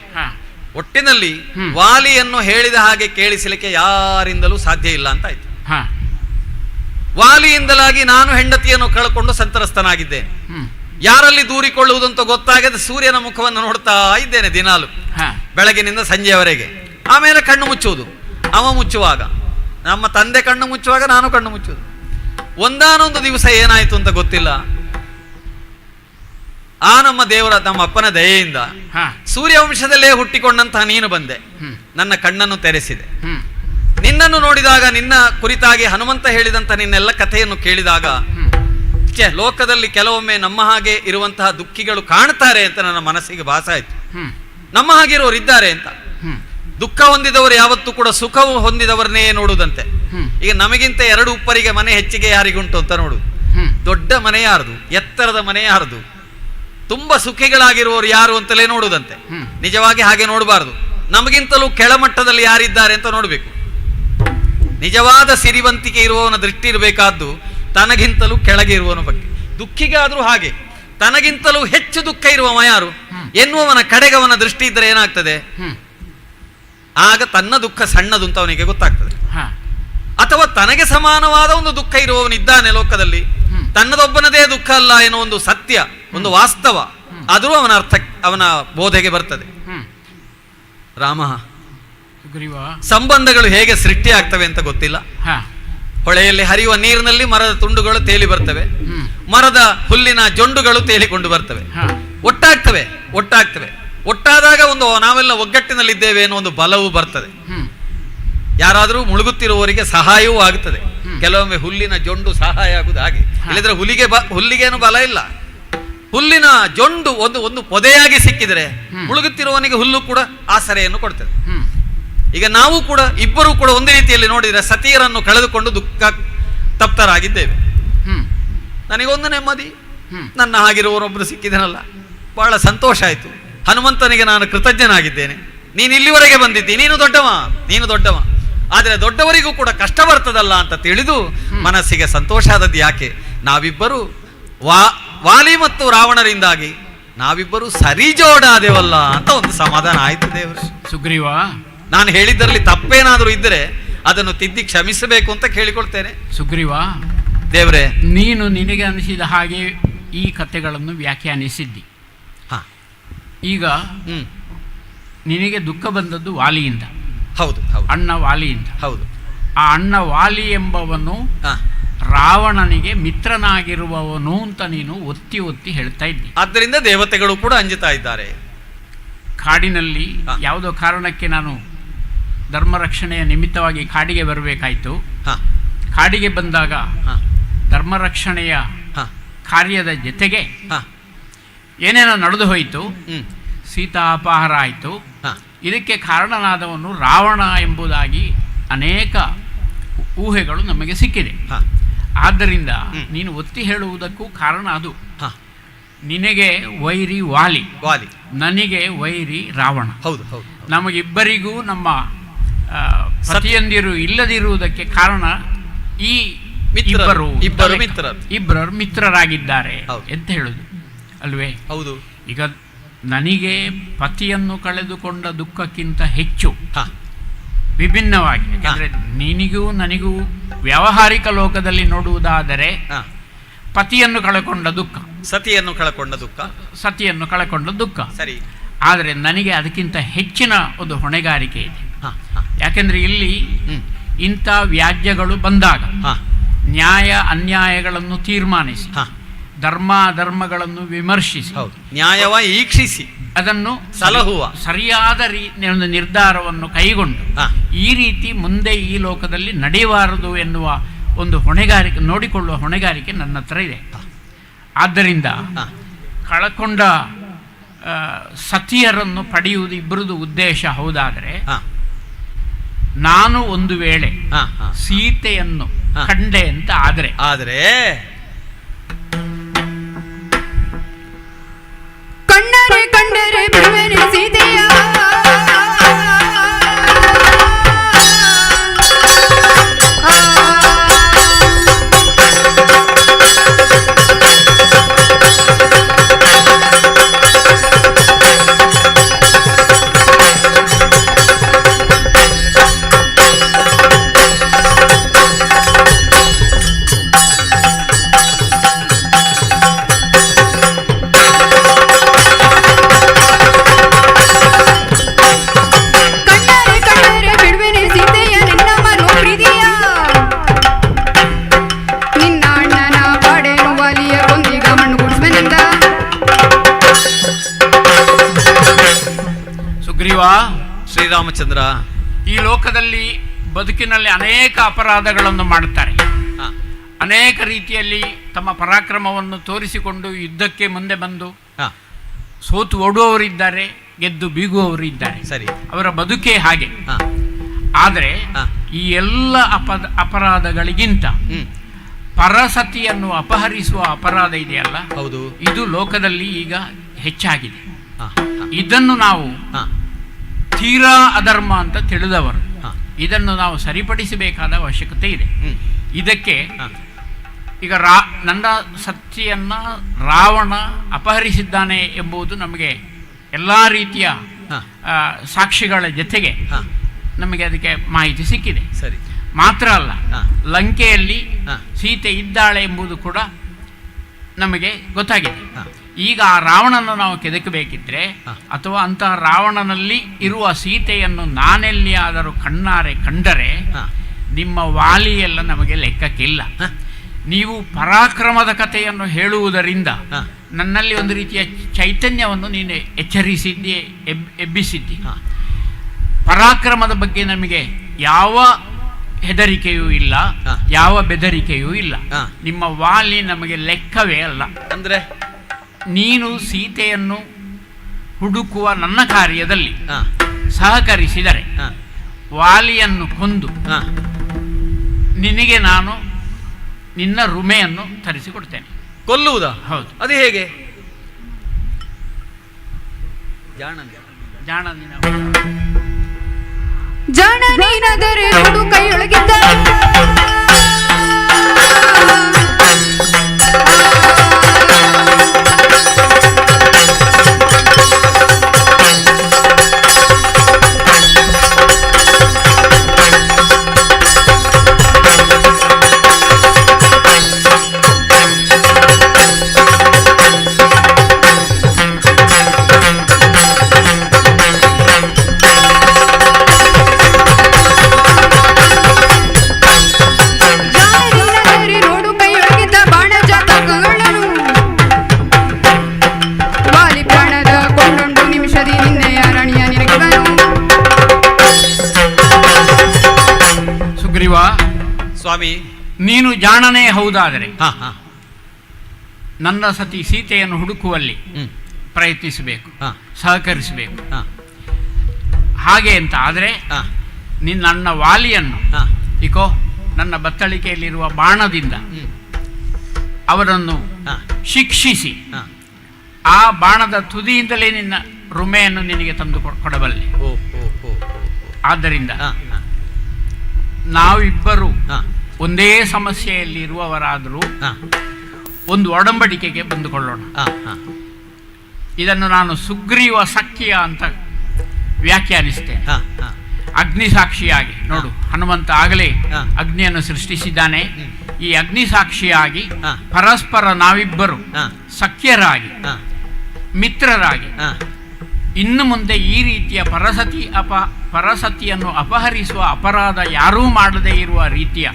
ಒಟ್ಟಿನಲ್ಲಿ ವಾಲಿಯನ್ನು ಹೇಳಿದ ಹಾಗೆ ಕೇಳಿಸಲಿಕ್ಕೆ ಯಾರಿಂದಲೂ ಸಾಧ್ಯ ಇಲ್ಲ ಅಂತ ಆಯ್ತು. ವಾಲಿಯಿಂದಲಾಗಿ ನಾನು ಹೆಂಡತಿಯನ್ನು ಕಳ್ಕೊಂಡು ಸಂತ್ರಸ್ತನಾಗಿದ್ದೇನೆ. ಯಾರಲ್ಲಿ ದೂರಿಕೊಳ್ಳುವುದಂತ ಗೊತ್ತಾಗದೆ ಸೂರ್ಯನ ಮುಖವನ್ನು ನೋಡ್ತಾ ಇದ್ದೇನೆ ದಿನಾಲು, ಬೆಳಗಿನಿಂದ ಸಂಜೆಯವರೆಗೆ. ಆಮೇಲೆ ಕಣ್ಣು ಮುಚ್ಚುವುದು, ಅವ ಮುಚ್ಚುವಾಗ, ನಮ್ಮ ತಂದೆ ಕಣ್ಣು ಮುಚ್ಚುವಾಗ ನಾನು ಕಣ್ಣು ಮುಚ್ಚುವುದು. ಒಂದಾನೊಂದು ದಿವಸ ಏನಾಯ್ತು ಅಂತ ಗೊತ್ತಿಲ್ಲ. ಆ ನಮ್ಮ ದೇವರ, ನಮ್ಮ ಅಪ್ಪನ ದಯೆಯಿಂದ ಸೂರ್ಯವಂಶದಲ್ಲೇ ಹುಟ್ಟಿಕೊಂಡಂತಹ ನೀನು ಬಂದೆ, ನನ್ನ ಕಣ್ಣನ್ನು ತೆರೆಸಿದೆ. ನಿನ್ನನ್ನು ನೋಡಿದಾಗ, ನಿನ್ನ ಕುರಿತಾಗಿ ಹನುಮಂತ ಹೇಳಿದಂತ ನಿನ್ನೆಲ್ಲ ಕಥೆಯನ್ನು ಕೇಳಿದಾಗ ಲೋಕದಲ್ಲಿ ಕೆಲವೊಮ್ಮೆ ನಮ್ಮ ಹಾಗೆ ಇರುವಂತಹ ದುಃಖಿಗಳು ಕಾಣ್ತಾರೆ ಅಂತ ನನ್ನ ಮನಸ್ಸಿಗೆ ಭಾಸ ಆಯ್ತು. ನಮ್ಮ ಹಾಗಿರೋರು ಇದ್ದಾರೆ ಅಂತ. ದುಃಖ ಹೊಂದಿದವರು ಯಾವತ್ತೂ ಕೂಡ ಸುಖವು ಹೊಂದಿದವರನ್ನೇ ನೋಡುವುದಂತೆ. ಈಗ ನಮಗಿಂತ 2 ಉಪ್ಪರಿಗೆ ಮನೆ ಹೆಚ್ಚಿಗೆ ಯಾರಿಗುಂಟು ಅಂತ ನೋಡುದು. ದೊಡ್ಡ ಮನೆ ಯಾರದು, ಎತ್ತರದ ಮನೆ ಯಾರದು, ತುಂಬಾ ಸುಖಿಗಳಾಗಿರುವವರು ಯಾರು ಅಂತಲೇ ನೋಡುವುದಂತೆ. ನಿಜವಾಗಿ ಹಾಗೆ ನೋಡಬಾರದು. ನಮಗಿಂತಲೂ ಕೆಳಮಟ್ಟದಲ್ಲಿ ಯಾರಿದ್ದಾರೆ ಅಂತ ನೋಡಬೇಕು. ನಿಜವಾದ ಸಿರಿವಂತಿಕೆ ಇರುವವನ ದೃಷ್ಟಿ ಇರಬೇಕಾದ್ದು ತನಗಿಂತಲೂ ಕೆಳಗೆ ಇರುವವನ ಬಗ್ಗೆ. ದುಃಖಿಗಾದ್ರೂ ಹಾಗೆ, ತನಗಿಂತಲೂ ಹೆಚ್ಚು ದುಃಖ ಇರುವವ ಯಾರು ಎನ್ನುವವನ ಕಡೆಗೆ ಅವನ ದೃಷ್ಟಿ ಇದ್ದರೆ ಏನಾಗ್ತದೆ, ಆಗ ತನ್ನ ದುಃಖ ಸಣ್ಣದು ಅಂತ ಅವನಿಗೆ ಗೊತ್ತಾಗ್ತದೆ. ಅಥವಾ ತನಗೆ ಸಮಾನವಾದ ಒಂದು ದುಃಖ ಇರುವವನಿದ್ದಾನೆ ಲೋಕದಲ್ಲಿ, ತನ್ನದೊಬ್ಬನದೇ ದುಃಖ ಅಲ್ಲ ಎನ್ನುವ ಒಂದು ಸತ್ಯ, ಒಂದು ವಾಸ್ತವ, ಆದರೂ ಅವನ ಅರ್ಥ, ಅವನ ಬೋಧೆಗೆ ಬರ್ತದೆ. ರಾಮ, ಸಂಬಂಧಗಳು ಹೇಗೆ ಸೃಷ್ಟಿ ಆಗ್ತವೆ ಅಂತ ಗೊತ್ತಿಲ್ಲ. ಹೊಳೆಯಲ್ಲಿ ಹರಿಯುವ ನೀರಿನಲ್ಲಿ ಮರದ ತುಂಡುಗಳು ತೇಲಿ ಬರ್ತವೆ, ಮರದ ಹುಲ್ಲಿನ ಜೊಂಡುಗಳು ತೇಲಿಕೊಂಡು ಬರ್ತವೆ, ಒಟ್ಟಾಗ್ತವೆ. ಒಟ್ಟಾದಾಗ ಒಂದು ನಾವೆಲ್ಲ ಒಗ್ಗಟ್ಟಿನಲ್ಲಿದ್ದೇವೆ ಅನ್ನೋ ಒಂದು ಬಲವೂ ಬರ್ತದೆ. ಯಾರಾದರೂ ಮುಳುಗುತ್ತಿರುವವರಿಗೆ ಸಹಾಯವೂ ಆಗುತ್ತದೆ. ಕೆಲವೊಮ್ಮೆ ಹುಲ್ಲಿನ ಜೊಂಡು ಸಹಾಯ ಆಗುವುದು ಹಾಗೆ. ಇಲ್ಲದ್ರೆ ಹುಲ್ಲಿಗೇನು ಬಲ ಇಲ್ಲ. ಹುಲ್ಲಿನ ಜೊಂಡು ಒಂದು ಪೊದೆಯಾಗಿ ಸಿಕ್ಕಿದರೆ ಮುಳುಗುತ್ತಿರುವವನಿಗೆ ಹುಲ್ಲು ಕೂಡ ಆಸರೆಯನ್ನು ಕೊಡ್ತದೆ. ಈಗ ನಾವು ಕೂಡ ಇಬ್ಬರೂ ಕೂಡ ಒಂದೇ ರೀತಿಯಲ್ಲಿ ನೋಡಿದರೆ ಸತಿಯರನ್ನು ಕಳೆದುಕೊಂಡು ದುಃಖ ತಪ್ತರಾಗಿದ್ದೇವೆ. ನನಗೊಂದು ನೆಮ್ಮದಿ, ನನ್ನ ಹಾಗಿರುವವರೊಬ್ಬರು ಸಿಕ್ಕಿದನಲ್ಲ, ಬಹಳ ಸಂತೋಷ ಆಯಿತು. ಹನುಮಂತನಿಗೆ ನಾನು ಕೃತಜ್ಞನಾಗಿದ್ದೇನೆ. ನೀನು ಇಲ್ಲಿವರೆಗೆ ಬಂದಿದ್ದಿ, ನೀನು ದೊಡ್ಡವ. ಆದರೆ ದೊಡ್ಡವರಿಗೂ ಕೂಡ ಕಷ್ಟ ಬರ್ತದಲ್ಲ ಅಂತ ತಿಳಿದು ಮನಸ್ಸಿಗೆ ಸಂತೋಷ ಆದದ್ದು ಯಾಕೆ? ನಾವಿಬ್ಬರು ವಾಲಿ ಮತ್ತು ರಾವಣರಿಂದಾಗಿ ನಾವಿಬ್ಬರು ಸರಿ ಜೋಡಾದೇವಲ್ಲ ಅಂತ ಒಂದು ಸಮಾಧಾನ ಆಯ್ತು ದೇವರು. ಸುಗ್ರೀವ, ನಾನು ಹೇಳಿದ್ದರಲ್ಲಿ ತಪ್ಪೇನಾದರೂ ಇದ್ದರೆ ಅದನ್ನು ತಿದ್ದಿ ಕ್ಷಮಿಸಬೇಕು ಅಂತ ಕೇಳಿಕೊಳ್ತೇನೆ. ಸುಗ್ರೀವ ದೇವ್ರೆ, ನೀನು ನಿನಗೆ ಅನಿಸಿದ ಹಾಗೆ ಈ ಕಥೆಗಳನ್ನು ವ್ಯಾಖ್ಯಾನಿಸಿದ್ದಿ. ಈಗ ನಿನಗೆ ದುಃಖ ಬಂದದ್ದು ವಾಲಿಯಿಂದ. ಹೌದು, ಅಣ್ಣ ವಾಲಿಯಿಂದ. ಹೌದು. ಆ ಅಣ್ಣ ವಾಲಿ ಎಂಬವನು ರಾವಣನಿಗೆ ಮಿತ್ರನಾಗಿರುವವನು ಅಂತ ನೀನು ಒತ್ತಿ ಒತ್ತಿ ಹೇಳ್ತಾ ಇದ್ದಿ. ಆದ್ದರಿಂದ ದೇವತೆಗಳು ಕೂಡ ಅಂಜುತ್ತಾ ಇದ್ದಾರೆ. ಕಾಡಿನಲ್ಲಿ ಯಾವುದೋ ಕಾರಣಕ್ಕೆ ನಾನು ಧರ್ಮ ರಕ್ಷಣೆಯ ನಿಮಿತ್ತವಾಗಿ ಕಾಡಿಗೆ ಬರಬೇಕಾಯಿತು. ಕಾಡಿಗೆ ಬಂದಾಗ ಧರ್ಮ ರಕ್ಷಣೆಯ ಕಾರ್ಯದ ಜೊತೆಗೆ ಏನೇನೋ ನಡೆದು ಹೋಯಿತು. ಸೀತಾ ಅಪಹಾರ ಆಯಿತು. ಇದಕ್ಕೆ ಕಾರಣನಾದವನು ರಾವಣ ಎಂಬುದಾಗಿ ಅನೇಕ ಊಹೆಗಳು ನಮಗೆ ಸಿಕ್ಕಿದೆ. ಆದ್ದರಿಂದ ನೀನು ಒತ್ತಿ ಹೇಳುವುದಕ್ಕೂ ಕಾರಣ ಅದು. ನಿನಗೆ ವೈರಿ ವಾಲಿ, ನನಗೆ ವೈರಿ ರಾವಣ. ನಮಗಿಬ್ಬರಿಗೂ ನಮ್ಮ ಪತಿಯಂದಿರು ಇಲ್ಲದಿರುವುದಕ್ಕೆ ಕಾರಣ ಈ ಇಬ್ಬರು ಮಿತ್ರರಾಗಿದ್ದಾರೆ ಅಂತ ಹೇಳುದು ಅಲ್ವೇ? ಹೌದು. ಈಗ ನನಗೆ ಪತಿಯನ್ನು ಕಳೆದುಕೊಂಡ ದುಃಖಕ್ಕಿಂತ ಹೆಚ್ಚು ವಿಭಿನ್ನವಾಗಿ, ಯಾಕಂದ್ರೆ ನಿನಗೂ ನನಗೂ ವ್ಯಾವಹಾರಿಕ ಲೋಕದಲ್ಲಿ ನೋಡುವುದಾದರೆ ಪತಿಯನ್ನು ಕಳೆಕೊಂಡ ದುಃಖ, ಸತಿಯನ್ನು ಕಳೆಕೊಂಡ ದುಃಖ ಸರಿ. ಆದರೆ ನನಗೆ ಅದಕ್ಕಿಂತ ಹೆಚ್ಚಿನ ಒಂದು ಹೊಣೆಗಾರಿಕೆ ಇದೆ. ಯಾಕೆಂದ್ರೆ ಇಲ್ಲಿ ಇಂಥ ವ್ಯಾಜ್ಯಗಳು ಬಂದಾಗ ನ್ಯಾಯ ಅನ್ಯಾಯಗಳನ್ನು ತೀರ್ಮಾನಿಸಿ, ಧರ್ಮ ಅಧರ್ಮಗಳನ್ನು ವಿಮರ್ಶಿಸಿ, ನ್ಯಾಯವ ಈಕ್ಷಿಸಿ ಅದನ್ನು ಸಲಹುವ ಸರಿಯಾದ ಒಂದು ನಿರ್ಧಾರವನ್ನು ಕೈಗೊಂಡು ಈ ರೀತಿ ಮುಂದೆ ಈ ಲೋಕದಲ್ಲಿ ನಡೆಯಬಾರದು ಎನ್ನುವ ಒಂದು ಹೊಣೆಗಾರಿಕೆ, ನೋಡಿಕೊಳ್ಳುವ ಹೊಣೆಗಾರಿಕೆ ನನ್ನ ಹತ್ರ ಇದೆ. ಆದ್ದರಿಂದ ಕಳಕೊಂಡ ಸತಿಯರನ್ನು ಪಡೆಯುವುದು ಇಬ್ಬರದು ಉದ್ದೇಶ ಹೌದಾದರೆ, ನಾನು ಒಂದು ವೇಳೆ ಸೀತೆಯನ್ನು ಕಂಡೆ ಅಂತ ಆದರೆ ಕಂಡರೆ ಬಿಡುವೆನೆ ಸೀತೆಯ, ಶ್ರೀರಾಮಚಂದ್ರ, ಈ ಲೋಕದಲ್ಲಿ ಬದುಕಿನಲ್ಲಿ ಅನೇಕ ಅಪರಾಧಗಳನ್ನು ಮಾಡುತ್ತಾರೆ. ಅನೇಕ ರೀತಿಯಲ್ಲಿ ತಮ್ಮ ಪರಾಕ್ರಮವನ್ನು ತೋರಿಸಿಕೊಂಡು ಯುದ್ಧಕ್ಕೆ ಮುಂದೆ ಬಂದು ಸೋತು ಓಡುವವರಿದ್ದಾರೆ, ಗೆದ್ದು ಬೀಗುವವರು ಇದ್ದಾರೆ. ಸರಿ, ಅವರ ಬದುಕೇ ಹಾಗೆ. ಆದರೆ ಈ ಎಲ್ಲ ಅಪರಾಧಗಳಿಗಿಂತ ಪರಸತಿಯನ್ನು ಅಪಹರಿಸುವ ಅಪರಾಧ ಇದೆಯಲ್ಲ, ಹೌದು, ಇದು ಲೋಕದಲ್ಲಿ ಈಗ ಹೆಚ್ಚಾಗಿದೆ. ಇದನ್ನು ನಾವು ತೀರಾ ಅಧರ್ಮ ಅಂತ ತಿಳಿದವರು. ಇದನ್ನು ನಾವು ಸರಿಪಡಿಸಬೇಕಾದ ಅವಶ್ಯಕತೆ ಇದೆ. ಇದಕ್ಕೆ ಈಗ ನನ್ನ ಸತಿಯನ್ನ ರಾವಣ ಅಪಹರಿಸಿದ್ದಾನೆ ಎಂಬುದು ನಮಗೆ ಎಲ್ಲ ರೀತಿಯ ಸಾಕ್ಷಿಗಳ ಜೊತೆಗೆ ನಮಗೆ ಅದಕ್ಕೆ ಮಾಹಿತಿ ಸಿಕ್ಕಿದೆ. ಸರಿ, ಮಾತ್ರ ಅಲ್ಲ, ಲಂಕೆಯಲ್ಲಿ ಸೀತೆ ಇದ್ದಾಳೆ ಎಂಬುದು ಕೂಡ ನಮಗೆ ಗೊತ್ತಾಗಿದೆ. ಈಗ ಆ ರಾವಣನ ನಾವು ಕೆದಕಬೇಕಿದ್ರೆ, ಅಥವಾ ಅಂತಹ ರಾವಣನಲ್ಲಿ ಇರುವ ಸೀತೆಯನ್ನು ನಾನೆಲ್ಲಿಯಾದರೂ ಕಣ್ಣಾರೆ ಕಂಡರೆ ನಿಮ್ಮ ವಾಲಿಯೆಲ್ಲ ನಮಗೆ ಲೆಕ್ಕಕ್ಕಿಲ್ಲ. ನೀವು ಪರಾಕ್ರಮದ ಕಥೆಯನ್ನು ಹೇಳುವುದರಿಂದ ನನ್ನಲ್ಲಿ ಒಂದು ರೀತಿಯ ಚೈತನ್ಯವನ್ನು ನೀನು ಎಚ್ಚರಿಸಿದ್ದಿ, ಎಬ್ಬಿಸಿದ್ದಿ. ಪರಾಕ್ರಮದ ಬಗ್ಗೆ ನಮಗೆ ಯಾವ ಹೆದರಿಕೆಯೂ ಇಲ್ಲ, ಯಾವ ಬೆದರಿಕೆಯೂ ಇಲ್ಲ. ನಿಮ್ಮ ವಾಲಿ ನಮಗೆ ಲೆಕ್ಕವೇ ಅಲ್ಲ. ಅಂದ್ರೆ ನೀನು ಸೀತೆಯನ್ನು ಹುಡುಕುವ ನನ್ನ ಕಾರ್ಯದಲ್ಲಿ ಸಹಕರಿಸಿದರೆ ವಾಲಿಯನ್ನು ಕೊಂದು ನಿನಗೆ ನಾನು ನಿನ್ನ ರುಮೆಯನ್ನು ತರಿಸಿಕೊಡ್ತೇನೆ. ಕೊಲ್ಲುವುದಾ? ಹೌದು. ಅದು ಹೇಗೆ? ಜಾಣ ನೀನಾದರೆ ನೋಡು ಕೈಯೊಳಗಿದ್ದ ಸ್ವಾಮಿ, ನೀನು ಜಾಣನೇ ಹೌದಾದರೆ ನನ್ನ ಸತಿ ಸೀತೆಯನ್ನು ಹುಡುಕುವಲ್ಲಿ ಪ್ರಯತ್ನಿಸಬೇಕು, ಸಹಕರಿಸಬೇಕು. ಹಾಗೆ ಅಂತ ಆದರೆ ನನ್ನ ವಾಲಿಯನ್ನು ಇಕೋ ನನ್ನ ಬತ್ತಳಿಕೆಯಲ್ಲಿರುವ ಬಾಣದಿಂದ ಅವರನ್ನು ಶಿಕ್ಷಿಸಿ ಆ ಬಾಣದ ತುದಿಯಿಂದಲೇ ನಿನ್ನ ರುಮೆಯನ್ನು ನಿನಗೆ ತಂದು ಕೊಡಬಲ್ಲೆ. ಆದ್ದರಿಂದ ನಾವಿಬ್ಬರು ಒಂದೇ ಸಮಸ್ಯೆಯಲ್ಲಿ ಇರುವವರಾದರೂ ಒಂದು ಒಡಂಬಡಿಕೆಗೆ ಬಂದುಕೊಳ್ಳೋಣ. ಇದನ್ನು ನಾನು ಸುಗ್ರೀವ ಸಖ್ಯ ಅಂತ ವ್ಯಾಖ್ಯಾನಿಸ್ತೇನೆ. ಅಗ್ನಿ ಸಾಕ್ಷಿಯಾಗಿ ನೋಡು, ಹನುಮಂತ ಆಗಲೇ ಅಗ್ನಿಯನ್ನು ಸೃಷ್ಟಿಸಿದ್ದಾನೆ. ಈ ಅಗ್ನಿ ಸಾಕ್ಷಿಯಾಗಿ ಪರಸ್ಪರ ನಾವಿಬ್ಬರು ಸಖ್ಯರಾಗಿ ಮಿತ್ರರಾಗಿ ಇನ್ನು ಮುಂದೆ ಈ ರೀತಿಯ ಪರಸತಿಯನ್ನು ಅಪಹರಿಸುವ ಅಪರಾಧ ಯಾರೂ ಮಾಡದೇ ಇರುವ ರೀತಿಯ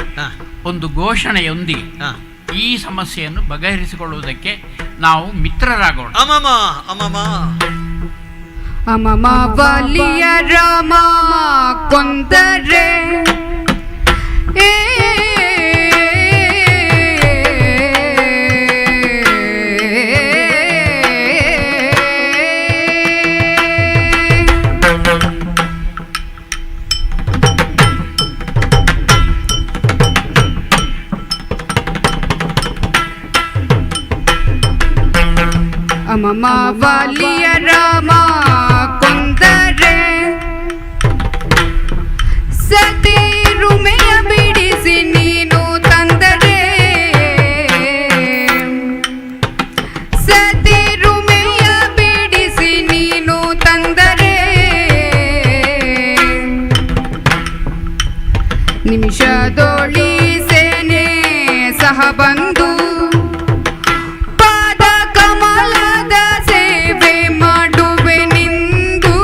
ಒಂದು ಘೋಷಣೆಯೊಂದಿಗೆ ಈ ಸಮಸ್ಯೆಯನ್ನು ಬಗೆಹರಿಸಿಕೊಳ್ಳುವುದಕ್ಕೆ ನಾವು ಮಿತ್ರರಾಗೋಣ. ಅಮಮ ಬಲಿಯ ರಾಮ ಕೊಂದರೆ ಅಮಮ ಬಲಿಯ ರಾಮ ಕೊಂದರೆ ಸತಿ ರುಮೆಯ ಬಿಡಿಸಿ ನೀನು ತಂದರೆ, ಸತಿ ರುಮೆಯ ಬಿಡಿಸಿ ನೀನು ತಂದರೆ ನಿಮಿಷದೊಳಿ ಸೇನೆ ಸಹ ಬಂದು ಪಾದ ಕಮಲದ ಸೇವೆ ಮಾಡುವೆ ನಿಂದು.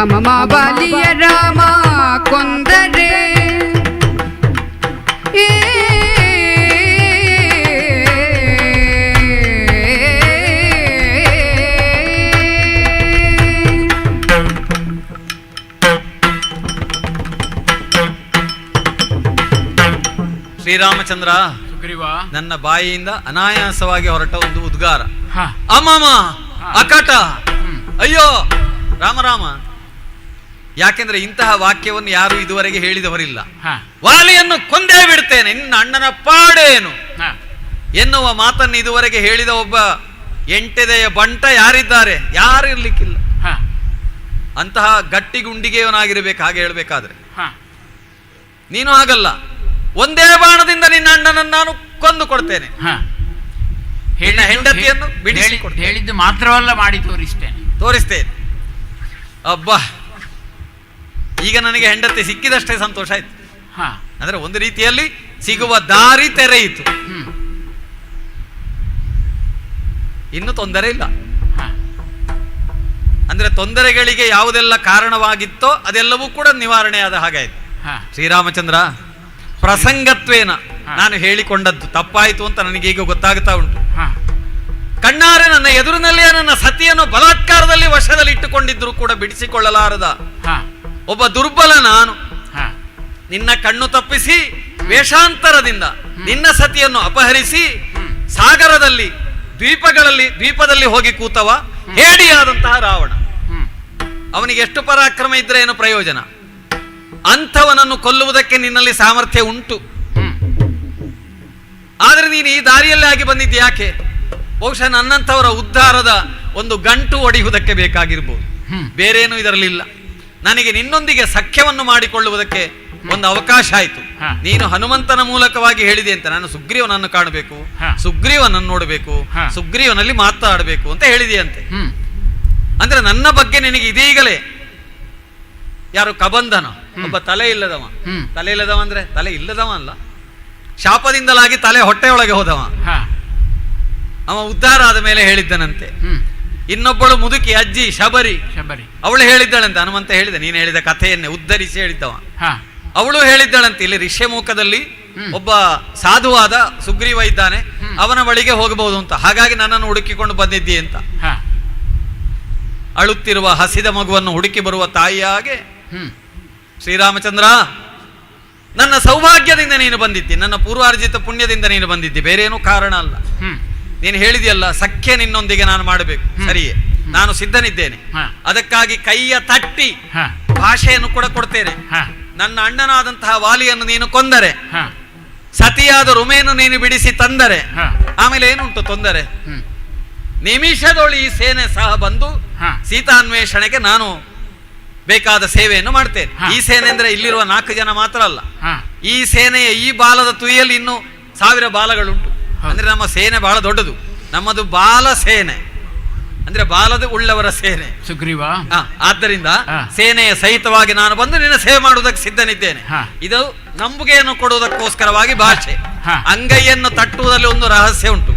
ಅಮಮ ಬಲಿಯ ರಾಮ ಕೊಂದರೆ ಶ್ರೀರಾಮಚಂದ್ರ, ನನ್ನ ಬಾಯಿಯಿಂದ ಅನಾಯಾಸವಾಗಿ ಹೊರಟ ಒಂದು ಉದ್ಗಾರ. ಅಮ್ಮಮ್ಮ, ಅಕಟ, ಅಯ್ಯೋ ರಾಮ. ಯಾಕೆಂದ್ರೆ ಇಂತಹ ವಾಕ್ಯವನ್ನು ಯಾರು ಇದುವರೆಗೆ ಹೇಳಿದವರಿಲ್ಲ. ವಾಲಿಯನ್ನು ಕೊಂದೇ ಬಿಡ್ತೇನೆ, ನಿನ್ನ ಅಣ್ಣನ ಪಾಡೇನು ಎನ್ನುವ ಮಾತನ್ನು ಇದುವರೆಗೆ ಹೇಳಿದ ಒಬ್ಬ ಎಂಟೆದೆಯ ಬಂಟ ಯಾರಿದ್ದಾರೆ? ಯಾರು ಇರ್ಲಿಕ್ಕಿಲ್ಲ. ಅಂತಹ ಗಟ್ಟಿ ಗುಂಡಿಗೆಯವನಾಗಿರ್ಬೇಕು. ಹಾಗೆ ಹೇಳ್ಬೇಕಾದ್ರೆ ನೀನು ಹಾಗಲ್ಲ. ಒಂದೇ ಬಾಣದಿಂದ ನಿನ್ನ ಅಣ್ಣನನ್ನು ನಾನು ಕೊಂದು ಕೊಡ್ತೇನೆ. ಹೆಂಡತಿಯನ್ನು ಹೇಳಿದ್ದು ಮಾತ್ರವಲ್ಲ, ಮಾಡಿ ತೋರಿಸ್ತೇನೆ. ಅಬ್ಬಾ, ಈಗ ನನಗೆ ಹೆಂಡತಿ ಸಿಕ್ಕಿದಷ್ಟೇ ಸಂತೋಷ ಆಯ್ತು. ಅಂದ್ರೆ ಒಂದು ರೀತಿಯಲ್ಲಿ ಸಿಗುವ ದಾರಿ ತೆರೆಯಿತು. ಇನ್ನು ತೊಂದರೆ ಇಲ್ಲ. ಅಂದ್ರೆ ತೊಂದರೆಗಳಿಗೆ ಯಾವುದೆಲ್ಲ ಕಾರಣವಾಗಿತ್ತೋ ಅದೆಲ್ಲವೂ ಕೂಡ ನಿವಾರಣೆ ಆದ ಹಾಗಾಯ್ತು. ಶ್ರೀರಾಮಚಂದ್ರ, ಪ್ರಸಂಗತ್ವೇನ ನಾನು ಹೇಳಿಕೊಂಡದ್ದು ತಪ್ಪಾಯಿತು ಅಂತ ನನಗೀಗ ಗೊತ್ತಾಗ್ತಾ ಉಂಟು. ಕಣ್ಣಾರೆ ನನ್ನ ಎದುರಿನಲ್ಲಿಯೇ ನನ್ನ ಸತಿಯನ್ನು ಬಲಾತ್ಕಾರದಲ್ಲಿ ವಶದಲ್ಲಿ ಇಟ್ಟುಕೊಂಡಿದ್ರು ಕೂಡ ಬಿಡಿಸಿಕೊಳ್ಳಲಾರದ ಒಬ್ಬ ದುರ್ಬಲ ನಾನು. ನಿನ್ನ ಕಣ್ಣು ತಪ್ಪಿಸಿ ವೇಷಾಂತರದಿಂದ ನಿನ್ನ ಸತಿಯನ್ನು ಅಪಹರಿಸಿ ಸಾಗರದಲ್ಲಿ ದ್ವೀಪದಲ್ಲಿ ಹೋಗಿ ಕೂತವ ಹೇಡಿಯಾದಂತಹ ರಾವಣ. ಅವನಿಗೆ ಎಷ್ಟು ಪರಾಕ್ರಮ ಇದ್ರೆ ಏನು ಪ್ರಯೋಜನ? ಅಂಥವನನ್ನು ಕೊಲ್ಲುವುದಕ್ಕೆ ನಿನ್ನಲ್ಲಿ ಸಾಮರ್ಥ್ಯ ಉಂಟು. ಆದರೆ ನೀನು ಈ ದಾರಿಯಲ್ಲೇ ಆಗಿ ಬಂದಿದ್ದೆ ಯಾಕೆ? ಬಹುಶಃ ನನ್ನಂಥವರ ಉದ್ಧಾರದ ಒಂದು ಗಂಟು ಒಡೆಯುವುದಕ್ಕೆ ಬೇಕಾಗಿರ್ಬೋದು, ಬೇರೇನೂ ಇದರಲ್ಲಿಲ್ಲ. ನನಗೆ ನಿನ್ನೊಂದಿಗೆ ಸಖ್ಯವನ್ನು ಮಾಡಿಕೊಳ್ಳುವುದಕ್ಕೆ ಒಂದು ಅವಕಾಶ ಆಯಿತು. ನೀನು ಹನುಮಂತನ ಮೂಲಕವಾಗಿ ಹೇಳಿದೆ ಅಂತ ನಾನು ಸುಗ್ರೀವನನ್ನು ಕಾಣಬೇಕು, ಸುಗ್ರೀವನನ್ನು ನೋಡಬೇಕು, ಸುಗ್ರೀವನಲ್ಲಿ ಮಾತಾಡಬೇಕು ಅಂತ ಹೇಳಿದೆಯಂತೆ. ಅಂದ್ರೆ ನನ್ನ ಬಗ್ಗೆ ನಿನಗೆ ಇದೀಗಲೇ ಯಾರು ಕಬಂಧನ, ಒಬ್ಬ ತಲೆ ಇಲ್ಲದವ. ತಲೆ ಇಲ್ಲದವ ಅಂದ್ರೆ ತಲೆ ಇಲ್ಲದವ ಅಲ್ಲ, ಶಾಪದಿಂದಲಾಗಿ ತಲೆ ಹೊಟ್ಟೆಯೊಳಗೆ ಹೋದವ. ಅವ ಉದ್ಧಾರ ಆದ ಮೇಲೆ ಹೇಳಿದ್ದನಂತೆ. ಇನ್ನೊಬ್ಬಳು ಮುದುಕಿ ಅಜ್ಜಿ ಶಬರಿ, ಅವಳು ಹೇಳಿದ್ದಳಂತೆ. ಹನುಮಂತ ಹೇಳಿದ, ನೀನು ಹೇಳಿದ ಕಥೆಯನ್ನೇ ಉದ್ಧರಿಸಿ ಹೇಳಿದ್ದವ. ಅವಳು ಹೇಳಿದ್ದಳಂತೆ, ಇಲ್ಲಿ ಋಷ್ಯಮುಖದಲ್ಲಿ ಒಬ್ಬ ಸಾಧುವಾದ ಸುಗ್ರೀವ ಇದ್ದಾನೆ, ಅವನ ಬಳಿಗೆ ಹೋಗಬಹುದು ಅಂತ. ಹಾಗಾಗಿ ನನ್ನನ್ನು ಹುಡುಕಿಕೊಂಡು ಬಂದಿದ್ದಿ ಅಂತ. ಅಳುತ್ತಿರುವ ಹಸಿದ ಮಗುವನ್ನು ಹುಡುಕಿ ಬರುವ ತಾಯಿಯಾಗೆ ಶ್ರೀರಾಮಚಂದ್ರ, ನನ್ನ ಸೌಭಾಗ್ಯದಿಂದ ನೀನು ಬಂದಿದ್ದಿ, ನನ್ನ ಪೂರ್ವಾರ್ಜಿತ ಪುಣ್ಯದಿಂದ ನೀನು ಬಂದಿದ್ದಿ, ಬೇರೇನೂ ಕಾರಣ ಅಲ್ಲ. ನೀನು ಹೇಳಿದೆಯಲ್ಲ, ಸಖ್ಯ ನಿನ್ನೊಂದಿಗೆ ನಾನು ಮಾಡಬೇಕು, ಸರಿಯೇ, ನಾನು ಸಿದ್ಧನಿದ್ದೇನೆ. ಅದಕ್ಕಾಗಿ ಕೈಯ ತಟ್ಟಿ ಭಾಷೆಯನ್ನು ಕೂಡ ಕೊಡ್ತೇನೆ. ನನ್ನ ಅಣ್ಣನಾದಂತಹ ವಾಲಿಯನ್ನು ನೀನು ಕೊಂದರೆ, ಸತಿಯಾದ ರುಮೆಯನ್ನು ನೀನು ಬಿಡಿಸಿ ತಂದರೆ, ಆಮೇಲೆ ಏನುಂಟು ತೊಂದರೆ? ನಿಮಿಷದೊಳಿ ಈ ಸೇನೆ ಸಹ ಬಂದು ಸೀತಾನ್ವೇಷಣೆಗೆ ನಾನು ಬೇಕಾದ ಸೇವೆಯನ್ನು ಮಾಡ್ತೇನೆ. ಈ ಸೇನೆ ಅಂದ್ರೆ ಇಲ್ಲಿರುವ 4 ಜನ ಮಾತ್ರ ಅಲ್ಲ, ಈ ಸೇನೆಯ ಈ ಬಾಲದ ತುದಿಯಲ್ಲಿ ಇನ್ನೂ 1000 ಬಾಲಗಳುಂಟು. ಅಂದ್ರೆ ನಮ್ಮ ಸೇನೆ ಬಹಳ ದೊಡ್ಡದು. ನಮ್ಮದು ಬಾಲ ಸೇನೆ ಅಂದ್ರೆ ಬಾಲದ ಉಳ್ಳವರ ಸೇನೆ ಸುಗ್ರೀವ. ಆದ್ದರಿಂದ ಸೇನೆಯ ಸಹಿತವಾಗಿ ನಾನು ಬಂದು ನಿನ್ನ ಸೇವೆ ಮಾಡುವುದಕ್ಕೆ ಸಿದ್ಧನಿದ್ದೇನೆ. ಇದು ನಂಬುಗೆಯನ್ನು ಕೊಡುವುದಕ್ಕೋಸ್ಕರವಾಗಿ ಭಾಷೆ. ಅಂಗೈಯನ್ನು ತಟ್ಟುವುದರಲ್ಲಿ ಒಂದು ರಹಸ್ಯ ಉಂಟು.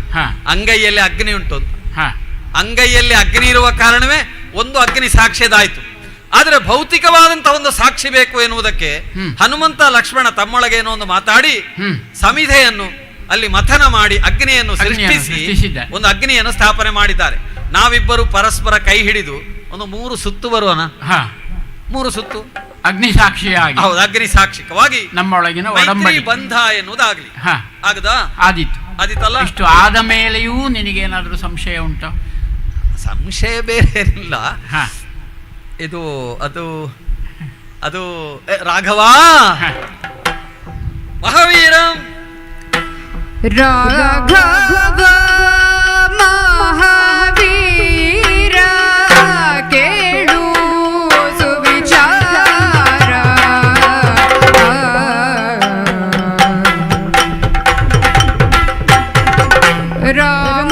ಅಂಗೈಯಲ್ಲಿ ಅಗ್ನಿ ಉಂಟು ಅಂತ. ಅಂಗೈಯಲ್ಲಿ ಅಗ್ನಿ ಇರುವ ಕಾರಣವೇ ಒಂದು ಅಗ್ನಿ ಸಾಕ್ಷ್ಯದಾಯಿತು. ಆದರೆ ಭೌತಿಕವಾದಂತಹ ಒಂದು ಸಾಕ್ಷಿ ಬೇಕು ಎನ್ನುವುದಕ್ಕೆ ಹನುಮಂತ ಲಕ್ಷ್ಮಣ ತಮ್ಮೊಳಗೆ ಏನೋ ಒಂದು ಮಾತಾಡಿ ಸಮಿಧೆಯನ್ನು ಅಲ್ಲಿ ಮಥನ ಮಾಡಿ ಅಗ್ನಿಯನ್ನು ಸೃಷ್ಟಿಸಿ ಒಂದು ಅಗ್ನಿಯನ್ನು ಸ್ಥಾಪನೆ ಮಾಡಿದ್ದಾರೆ. ನಾವಿಬ್ಬರು ಪರಸ್ಪರ ಕೈ ಹಿಡಿದು ಒಂದು 3 ಸುತ್ತು ಬರುವನ. 3 ಸುತ್ತು ಅಗ್ನಿ ಸಾಕ್ಷಿಯಾಗಿ, ಹೌದು, ಅಗ್ನಿ ಸಾಕ್ಷಿಕವಾಗಿ ನಮ್ಮೊಳಗಿನ ಒಡಂಬಡಿ ಬಂಧ ಎನ್ನುವುದಾಗ್ಲಿ. ಆಗದಾ? ಆದಿತ್ತಲ್ಲ. ಇಷ್ಟು ಆದ ಮೇಲೆಯೂ ನಿನಗೇನಾದ್ರೂ ಸಂಶಯ ಉಂಟು? ಸಂಶಯ ಬೇರೆ ಏನಿಲ್ಲ. ಇದು ಅದು ಅದು ರಾಘವ ಮಹಾವೀರಂ ರಾಘವ ಮಹಾವೀರ ಕೇಳು ಸುವಿಚಾರ ರಾಮ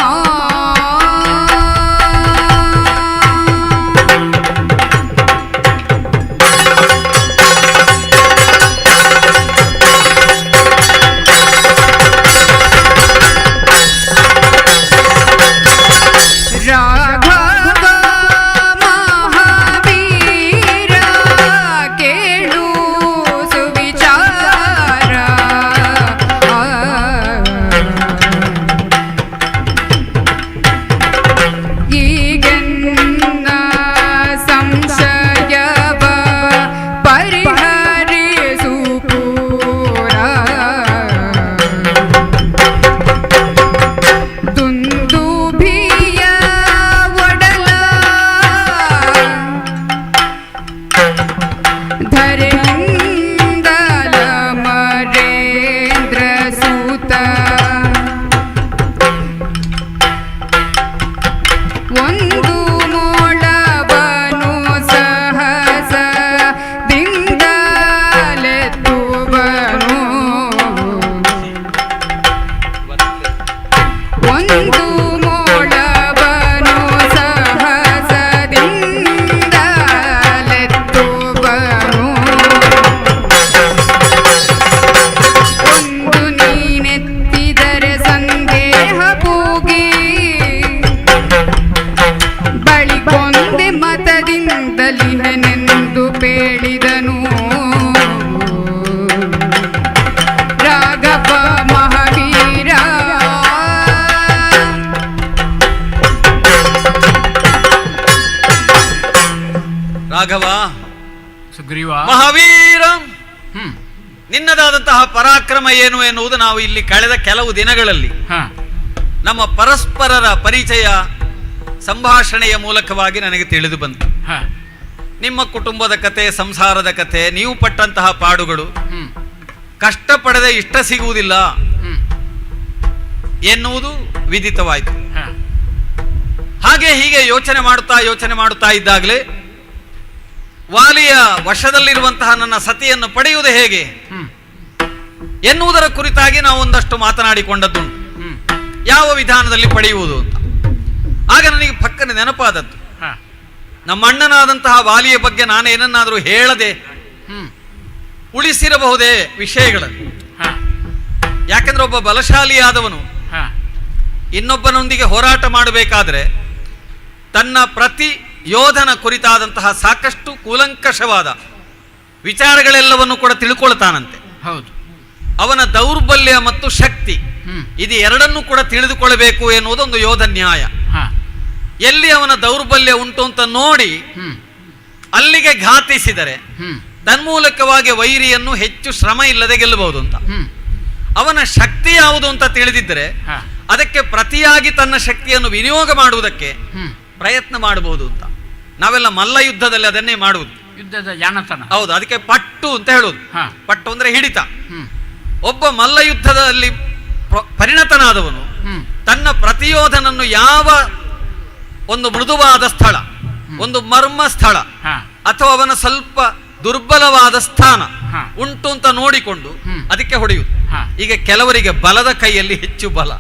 ರಾಘವ ಸುಗ್ರೀವ ಮಹಾವೀರ, ನಿನ್ನದಾದಂತಹ ಪರಾಕ್ರಮ ಏನು ಎನ್ನುವುದು ನಾವು ಇಲ್ಲಿ ಕಳೆದ ಕೆಲವು ದಿನಗಳಲ್ಲಿ ನಮ್ಮ ಪರಸ್ಪರರ ಪರಿಚಯ ಸಂಭಾಷಣೆಯ ಮೂಲಕವಾಗಿ ನನಗೆ ತಿಳಿದು ಬಂತು. ನಿಮ್ಮ ಕುಟುಂಬದ ಕತೆ, ಸಂಸಾರದ ಕತೆ, ನೀವು ಪಟ್ಟಂತಹ ಪಾಡುಗಳು ಕಷ್ಟಪಡದೆ ಇಷ್ಟ ಸಿಗುವುದಿಲ್ಲ ಎನ್ನುವುದು ವಿದಿತವಾಯಿತು. ಹಾಗೆ ಹೀಗೆ ಯೋಚನೆ ಮಾಡುತ್ತಾ ಇದ್ದಾಗಲೇ ವಾಲಿಯ ವಶದಲ್ಲಿರುವಂತಹ ನನ್ನ ಸತಿಯನ್ನು ಪಡೆಯುವುದು ಹೇಗೆ ಎನ್ನುವುದರ ಕುರಿತಾಗಿ ನಾವು ಒಂದಷ್ಟು ಮಾತನಾಡಿಕೊಂಡದ್ದುಂಟು. ಯಾವ ವಿಧಾನದಲ್ಲಿ ಪಡೆಯುವುದು ಅಂತ. ಆಗ ನನಗೆ ಪಕ್ಕನೆ ನೆನಪಾದದ್ದು, ನಮ್ಮ ಅಣ್ಣನಾದಂತಹ ವಾಲಿಯ ಬಗ್ಗೆ ನಾನೇನನ್ನಾದರೂ ಹೇಳದೆ ಉಳಿಸಿರಬಹುದೇ ವಿಷಯಗಳನ್ನು. ಯಾಕೆಂದ್ರೆ ಒಬ್ಬ ಬಲಶಾಲಿಯಾದವನು ಇನ್ನೊಬ್ಬನೊಂದಿಗೆ ಹೋರಾಟ ಮಾಡಬೇಕಾದ್ರೆ ತನ್ನ ಪ್ರತಿ ಯೋಧನ ಕುರಿತಾದಂತಹ ಸಾಕಷ್ಟು ಕೂಲಂಕಷವಾದ ವಿಚಾರಗಳೆಲ್ಲವನ್ನು ಕೂಡ ತಿಳ್ಕೊಳ್ತಾನಂತೆ. ಹೌದು. ಅವನ ದೌರ್ಬಲ್ಯ ಮತ್ತು ಶಕ್ತಿ ಇದು ಎರಡನ್ನೂ ಕೂಡ ತಿಳಿದುಕೊಳ್ಳಬೇಕು ಎನ್ನುವುದೊಂದು ಯೋಧ ನ್ಯಾಯ. ಎಲ್ಲಿ ಅವನ ದೌರ್ಬಲ್ಯ ಉಂಟು ಅಂತ ನೋಡಿ ಅಲ್ಲಿಗೆ ಘಾತಿಸಿದರೆ ತನ್ಮೂಲಕವಾಗಿ ವೈರಿಯನ್ನು ಹೆಚ್ಚು ಶ್ರಮ ಇಲ್ಲದೆ ಗೆಲ್ಲಬಹುದು ಅಂತ. ಅವನ ಶಕ್ತಿ ಯಾವುದು ಅಂತ ತಿಳಿದಿದ್ದರೆ ಅದಕ್ಕೆ ಪ್ರತಿಯಾಗಿ ತನ್ನ ಶಕ್ತಿಯನ್ನು ವಿನಿಯೋಗ ಮಾಡುವುದಕ್ಕೆ ಪ್ರಯತ್ನ ಮಾಡಬಹುದು ಅಂತ. ನಾವೆಲ್ಲ ಮಲ್ಲ ಯುದ್ಧದಲ್ಲಿ ಅದನ್ನೇ ಮಾಡುವುದು, ಯುದ್ಧದ ಜಾಣತನ. ಹೌದು, ಅದಕ್ಕೆ ಪಟ್ಟು ಅಂತ ಹೇಳುವುದು. ಪಟ್ಟು ಅಂದ್ರೆ ಹಿಡಿತ. ಒಬ್ಬ ಮಲ್ಲ ಯುದ್ಧದಲ್ಲಿ ಪರಿಣತನಾದವನು ತನ್ನ ಪ್ರತಿಯೋಧನನ್ನು ಯಾವ ಒಂದು ಮೃದುವಾದ ಸ್ಥಳ, ಒಂದು ಮರ್ಮ ಸ್ಥಳ ಅಥವಾ ಅವನ ಸ್ವಲ್ಪ ದುರ್ಬಲವಾದ ಸ್ಥಾನ ಉಂಟು ಅಂತ ನೋಡಿಕೊಂಡು ಅದಕ್ಕೆ ಹೊಡೆಯುವುದು. ಈಗ ಕೆಲವರಿಗೆ ಬಲದ ಕೈಯಲ್ಲಿ ಹೆಚ್ಚು ಬಲ,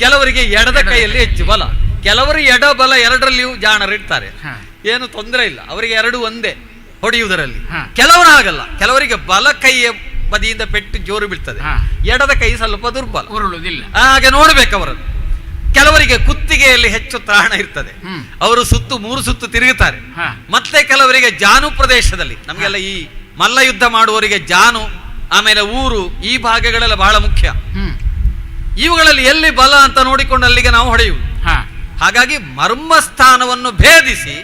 ಕೆಲವರಿಗೆ ಎಡದ ಕೈಯಲ್ಲಿ ಹೆಚ್ಚು ಬಲ, ಕೆಲವರು ಎಡ ಬಲ ಎರಡರಲ್ಲಿಯೂ ಜಾಣರಿರ್ತಾರೆ, ಏನು ತೊಂದರೆ ಇಲ್ಲ, ಅವರಿಗೆ ಎರಡು ಒಂದೇ ಹೊಡೆಯುವುದರಲ್ಲಿ. ಕೆಲವರು ಹಾಗಲ್ಲ, ಕೆಲವರಿಗೆ ಬಲ ಕೈಯ ಬದಿಯಿಂದ ಪೆಟ್ಟು ಜೋರು ಬೀಳ್ತದೆ, ಎಡದ ಕೈ ಸ್ವಲ್ಪ ದುರ್ಬಲ, ಉರುಳುವುದಿಲ್ಲ. ಹಾಗೆ ನೋಡ್ಬೇಕು ಅವರನ್ನು. ಕೆಲವರಿಗೆ ಕುತ್ತಿಗೆಯಲ್ಲಿ ಹೆಚ್ಚು ತ್ರಾಣ ಇರ್ತದೆ, ಅವರು ಮೂರು ಸುತ್ತು ತಿರುಗುತ್ತಾರೆ. ಮತ್ತೆ ಕೆಲವರಿಗೆ ಜಾನು ಪ್ರದೇಶದಲ್ಲಿ, ನಮಗೆಲ್ಲ ಈ ಮಲ್ಲ ಯುದ್ಧ ಮಾಡುವವರಿಗೆ ಜಾನು ಆಮೇಲೆ ಊರು ಈ ಭಾಗಗಳೆಲ್ಲ ಬಹಳ ಮುಖ್ಯ. ಇವುಗಳಲ್ಲಿ ಎಲ್ಲಿ ಬಲ ಅಂತ ನೋಡಿಕೊಂಡು ಅಲ್ಲಿಗೆ ನಾವು ಹೊಡೆಯುವುದು. ಹಾಗಾಗಿ ಮರ್ಮಸ್ಥಾನವನ್ನು ಭೇದಿಸಿ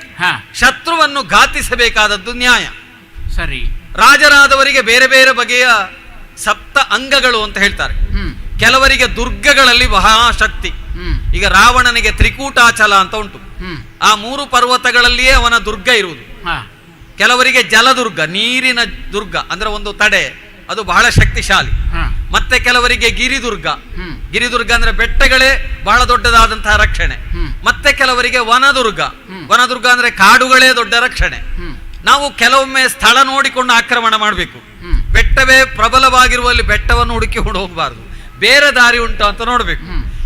ಶತ್ರುವನ್ನು ಘಾತಿಸಬೇಕಾದದ್ದು ನ್ಯಾಯ. ಸರಿ. ರಾಜರಾದವರಿಗೆ ಬೇರೆ ಬೇರೆ ಬಗೆಯ ಸಪ್ತ ಅಂಗಗಳು ಅಂತ ಹೇಳ್ತಾರೆ. ಕೆಲವರಿಗೆ ದುರ್ಗಗಳಲ್ಲಿ ಮಹಾಶಕ್ತಿ. ಈಗ ರಾವಣನಿಗೆ ತ್ರಿಕೂಟಾಚಲ ಅಂತ ಉಂಟು, ಆ 3 ಪರ್ವತಗಳಲ್ಲಿಯೇ ಅವನ ದುರ್ಗ ಇರುವುದು. ಕೆಲವರಿಗೆ ಜಲದುರ್ಗ, ನೀರಿನ ದುರ್ಗ ಅಂದ್ರೆ ಒಂದು ತಡೆ, ಅದು ಬಹಳ ಶಕ್ತಿಶಾಲಿ. ಮತ್ತೆ ಕೆಲವರಿಗೆ ಗಿರಿದುರ್ಗ, ಗಿರಿದುರ್ಗ ಅಂದ್ರೆ ಬೆಟ್ಟಗಳೇ ಬಹಳ ದೊಡ್ಡದಾದಂತಹ ರಕ್ಷಣೆ. ಮತ್ತೆ ಕೆಲವರಿಗೆ ವನದುರ್ಗ, ವನದುರ್ಗ ಅಂದ್ರೆ ಕಾಡುಗಳೇ ದೊಡ್ಡ ರಕ್ಷಣೆ. ನಾವು ಕೆಲವೊಮ್ಮೆ ಸ್ಥಳ ನೋಡಿಕೊಂಡು ಆಕ್ರಮಣ ಮಾಡಬೇಕು. ಬೆಟ್ಟವೇ ಪ್ರಬಲವಾಗಿರುವಲ್ಲಿ ಬೆಟ್ಟವನ್ನು ಹುಡುಕಿಕೊಂಡು ಹೋಗಬಾರದು, ಬೇರೆ ದಾರಿ ಉಂಟು ಅಂತ ನೋಡ್ಬೇಕು.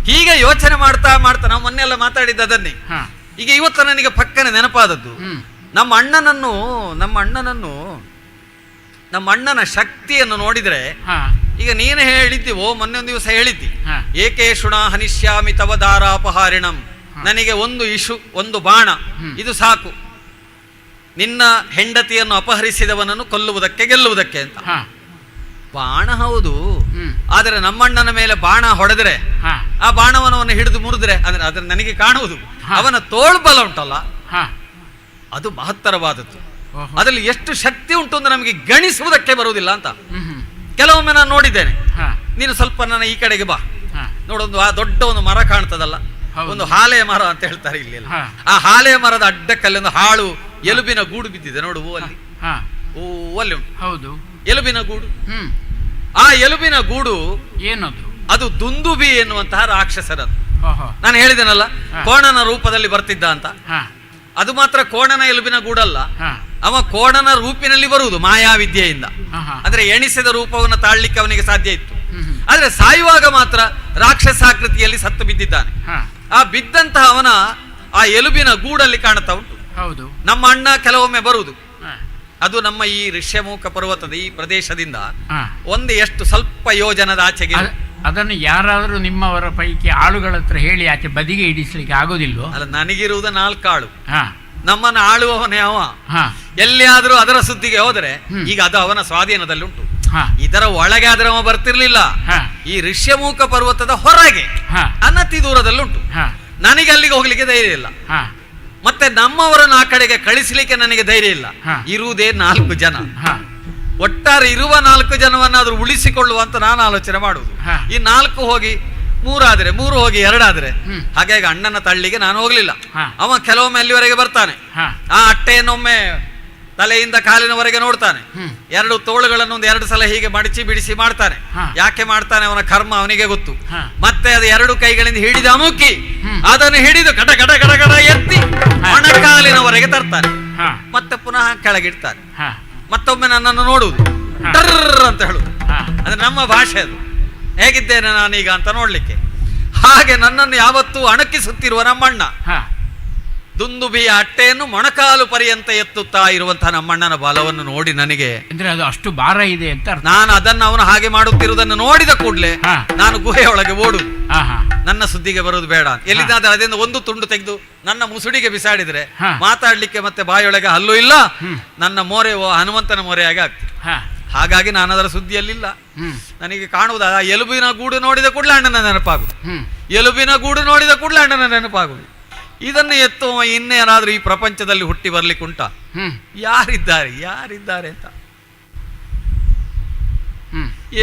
ಹೀಗೆ ಯೋಚನೆ ಮಾಡ್ತಾ ನಾವು ಮೊನ್ನೆಲ್ಲ ಮಾತಾಡಿದ್ದು ಅದನ್ನೇ. ಈಗ ಇವತ್ತು ನನಗೆ ಪಕ್ಕನೆ ನೆನಪಾದದ್ದು, ನಮ್ಮ ಅಣ್ಣನ ಶಕ್ತಿಯನ್ನು ನೋಡಿದ್ರೆ, ಈಗ ನೀನು ಹೇಳಿದ್ದಿ, ಮೊನ್ನೆ ಒಂದು ದಿವಸ ಹೇಳಿದ್ದಿ, ಏಕೇಶುಣ ಹನಿಷ್ಯಾಮಿ ತವ ದಾರಾಪಹಾರಿಣಂ, ನನಗೆ ಒಂದು ಬಾಣ ಇದು ಸಾಕು ನಿನ್ನ ಹೆಂಡತಿಯನ್ನು ಅಪಹರಿಸಿದವನನ್ನು ಕೊಲ್ಲುವುದಕ್ಕೆ ಗೆಲ್ಲುವುದಕ್ಕೆ ಅಂತ. ಬಾಣ ಹೌದು, ಆದರೆ ನಮ್ಮಣ್ಣನ ಮೇಲೆ ಬಾಣ ಹೊಡೆದ್ರೆ ಆ ಬಾಣವನ್ನು ಹಿಡಿದು ಮುರಿದ್ರೆ ಅಂದ್ರೆ ಅದನ್ನ ನನಗೆ ಕಾಣುವುದು ಅವನ ತೋಳ್ಬಲ ಉಂಟಲ್ಲ, ಅದು ಮಹತ್ತರವಾದದ್ದು. ಅದರಲ್ಲಿ ಎಷ್ಟು ಶಕ್ತಿ ಉಂಟು ಅಂದ್ರೆ ನಮಗೆ ಗಣಿಸುವುದಕ್ಕೆ ಬರುವುದಿಲ್ಲ ಅಂತ. ಕೆಲವೊಮ್ಮೆ ನಾನು ನೋಡಿದ್ದೇನೆ, ನೀನು ಸ್ವಲ್ಪ ನನ್ನ ಈ ಕಡೆಗೆ ಬಾ ನೋಡೊಂದು, ಆ ದೊಡ್ಡ ಒಂದು ಮರ ಕಾಣ್ತದಲ್ಲ, ಒಂದು ಹಾಲೆ ಮರ ಅಂತ ಹೇಳ್ತಾರೆ ಇಲ್ಲಿ. ಆ ಹಾಲೆ ಮರದ ಅಡ್ಡಕ್ಕಲ್ಲಿ ಒಂದು ಹಾಳು ಎಲುಬಿನ ಗೂಡು ಬಿದ್ದಿದೆ ನೋಡು, ಅಲ್ಲಿ ಅಲ್ಲಿ ಉಂಟು. ಹೌದು, ಎಲುಬಿನ ಗೂಡು. ಆ ಎಲುಬಿನ ಗೂಡು ಏನದು? ಅದು ದುಂದುಬಿ ಎನ್ನುವಂತಹ ರಾಕ್ಷಸರದು. ನಾನು ಹೇಳಿದೆನಲ್ಲ, ಕೋಣನ ರೂಪದಲ್ಲಿ ಬರ್ತಿದ್ದ ಅಂತ. ಅದು ಮಾತ್ರ ಕೋಣನ ಎಲುಬಿನ ಗೂಡಲ್ಲ, ಅವ ಕೋಣನ ರೂಪಿನಲ್ಲಿ ಬರುವುದು ಮಾಯಾವಿದ್ಯೆಯಿಂದ. ಅಂದ್ರೆ ಎಣಿಸಿದ ರೂಪವನ್ನು ತಾಳ್ಲಿಕ್ಕೆ ಅವನಿಗೆ ಸಾಧ್ಯ ಇತ್ತು. ಆದ್ರೆ ಸಾಯುವಾಗ ಮಾತ್ರ ರಾಕ್ಷಸಾಕೃತಿಯಲ್ಲಿ ಸತ್ತು ಬಿದ್ದಿದ್ದಾನೆ. ಆ ಬಿದ್ದಂತಹ ಅವನ ಆ ಎಲುಬಿನ ಗೂಡಲ್ಲಿ ಕಾಣುತ್ತಾ ಉಂಟು. ಹೌದು, ನಮ್ಮ ಅಣ್ಣ ಕೆಲವೊಮ್ಮೆ ಬರುವುದು. ಅದು ನಮ್ಮ ಈ ಋಷ್ಯಮುಖ ಪರ್ವತದ ಈ ಪ್ರದೇಶದಿಂದ ಒಂದು ಎಷ್ಟು ಸ್ವಲ್ಪ ಯೋಜನದ ಆಚೆಗೆ. ಅದನ್ನು ಯಾರಾದರೂ ನಿಮ್ಮವರ ಪೈಕಿ ಆಳುಗಳ ಹತ್ರ ಹೇಳಿ ಆಚೆ ಬದಿಗೆ ಇಡಿಸ್ಲಿಕ್ಕೆ ಆಗೋದಿಲ್ವೋ? ಅಲ್ಲ, ನನಗಿರುವುದು 4 ಆಳು. ನಮ್ಮನ್ನು ಆಳುವವನೇ ಅವ. ಎಲ್ಲಿಯಾದ್ರೂ ಅದರ ಸುದ್ದಿಗೆ ಹೋದರೆ ಈಗ ಅದು ಅವನ ಸ್ವಾಧೀನದಲ್ಲಿ ಉಂಟು. ಇದರ ಒಳಗೆ ಆದ್ರೆ ಅವ ಬರ್ತಿರ್ಲಿಲ್ಲ. ಈ ಋಷ್ಯಮುಖ ಪರ್ವತದ ಹೊರಗೆ ಅನತಿ ದೂರದಲ್ಲುಂಟು. ನನಗೆ ಅಲ್ಲಿಗೆ ಹೋಗ್ಲಿಕ್ಕೆ ಧೈರ್ಯ ಇಲ್ಲ, ಮತ್ತೆ ನಮ್ಮವರನ್ನು ಆ ಕಡೆಗೆ ಕಳಿಸ್ಲಿಕ್ಕೆ ನನಗೆ ಧೈರ್ಯ ಇಲ್ಲ. ಇರುವುದೇ 4 ಜನ. ಒಟ್ಟಾರೆ ಇರುವ 4 ಜನವನ್ನಾದ್ರೂ ಉಳಿಸಿಕೊಳ್ಳುವ ಅಂತ ನಾನು ಆಲೋಚನೆ ಮಾಡುವುದು. ಈ 4 ಹೋಗಿ 3 ಹೋಗಿ 2 ಆದ್ರೆ ಹಾಗಾಗಿ ಅಣ್ಣನ ತಳ್ಳಿಗೆ ನಾನು ಹೋಗ್ಲಿಲ್ಲ. ಅವ ಕೆಲವೊಮ್ಮೆ ಅಲ್ಲಿವರೆಗೆ ಬರ್ತಾನೆ, ಆ ಅಟ್ಟೆಯನ್ನೊಮ್ಮೆ ತಲೆಯಿಂದ ಕಾಲಿನವರೆಗೆ ನೋಡ್ತಾನೆ, 2 ತೋಳುಗಳನ್ನು 2 ಸಲ ಹೀಗೆ ಮಡಚಿ ಬಿಡಿಸಿ ಮಾಡ್ತಾನೆ. ಯಾಕೆ ಮಾಡ್ತಾನೆ ಅವನ ಕರ್ಮ ಅವನಿಗೆ ಗೊತ್ತು. ಮತ್ತೆ ಅದು 2 ಕೈಗಳಿಂದ ಹಿಡಿದ ಅಮುಕಿ ಅದನ್ನು ಹಿಡಿದು ಕಟ ಕಟ ಕಟ ಕಟ ಎತ್ತಿ ಮೊಣಕಾಲಿನವರೆಗೆ ತರ್ತಾನೆ. ಮತ್ತೆ ಪುನಃ ಕೆಳಗಿಡ್ತಾನೆ. ಮತ್ತೊಮ್ಮೆ ನನ್ನನ್ನು ನೋಡುವುದು, ಟರ್ರ್ ಅಂತ ಹೇಳುದು. ಅದು ನಮ್ಮ ಭಾಷೆ. ಅದು ಹೇಗಿದ್ದೇನೆ ನಾನೀಗ ಅಂತ ನೋಡ್ಲಿಕ್ಕೆ. ಹಾಗೆ ನನ್ನನ್ನು ಯಾವತ್ತೂ ಅಣಕಿಸುತ್ತಿರುವ ನಮ್ಮಣ್ಣ ದುಂದುಬಿಯ ಅಟ್ಟೆಯನ್ನು ಮೊಣಕಾಲು ಪರ್ಯಂತ ಎತ್ತುತ್ತಾ ಇರುವಂತಹ ನಮ್ಮಣ್ಣನ ಬಲವನ್ನು ನೋಡಿ ನನಗೆ ಅಂದ್ರೆ ಅದು ಅಷ್ಟು ಭಾರ ಇದೆ ಅಂತ ನಾನು ಅದನ್ನು ಅವನು ಹಾಗೆ ಮಾಡುತ್ತಿರುವುದನ್ನು ನೋಡಿದ ಕೂಡಲೇ ನಾನು ಗುಹೆಯೊಳಗೆ ಓಡುದು. ನನ್ನ ಸುದ್ದಿಗೆ ಬರುವುದು ಬೇಡ. ಎಲ್ಲಿದ್ದಾದ್ರೆ ಅದರಿಂದ ಒಂದು ತುಂಡು ತೆಗೆದು ನನ್ನ ಮುಸುಡಿಗೆ ಬಿಸಾಡಿದ್ರೆ ಮಾತಾಡ್ಲಿಕ್ಕೆ ಮತ್ತೆ ಬಾಯೊಳಗೆ ಹಲ್ಲು ಇಲ್ಲ, ನನ್ನ ಮೋರೆ ಹನುಮಂತನ ಮೋರೆಯಾಗಿ ಆಗ್ತದೆ. ಹಾಗಾಗಿ ನಾನು ಅದರ ಸುದ್ದಿಯಲ್ಲಿಲ್ಲ. ನನಗೆ ಕಾಣುವುದು ಎಲುಬಿನ ಗೂಡು ನೋಡಿದ ಕೂಡಲೇ ಅಣ್ಣನ ನೆನಪಾಗುದು, ಎಲುಬಿನ ಗೂಡು ನೋಡಿದ ಕೂಡಲೇ ಅಣ್ಣನ ನೆನಪಾಗುದು. ಇದನ್ನು ಎತ್ತುವ ಇನ್ನೇನಾದ್ರೂ ಈ ಪ್ರಪಂಚದಲ್ಲಿ ಹುಟ್ಟಿ ಬರ್ಲಿಕ್ಕುಂಟ? ಯಾರಿದ್ದಾರೆ ಅಂತ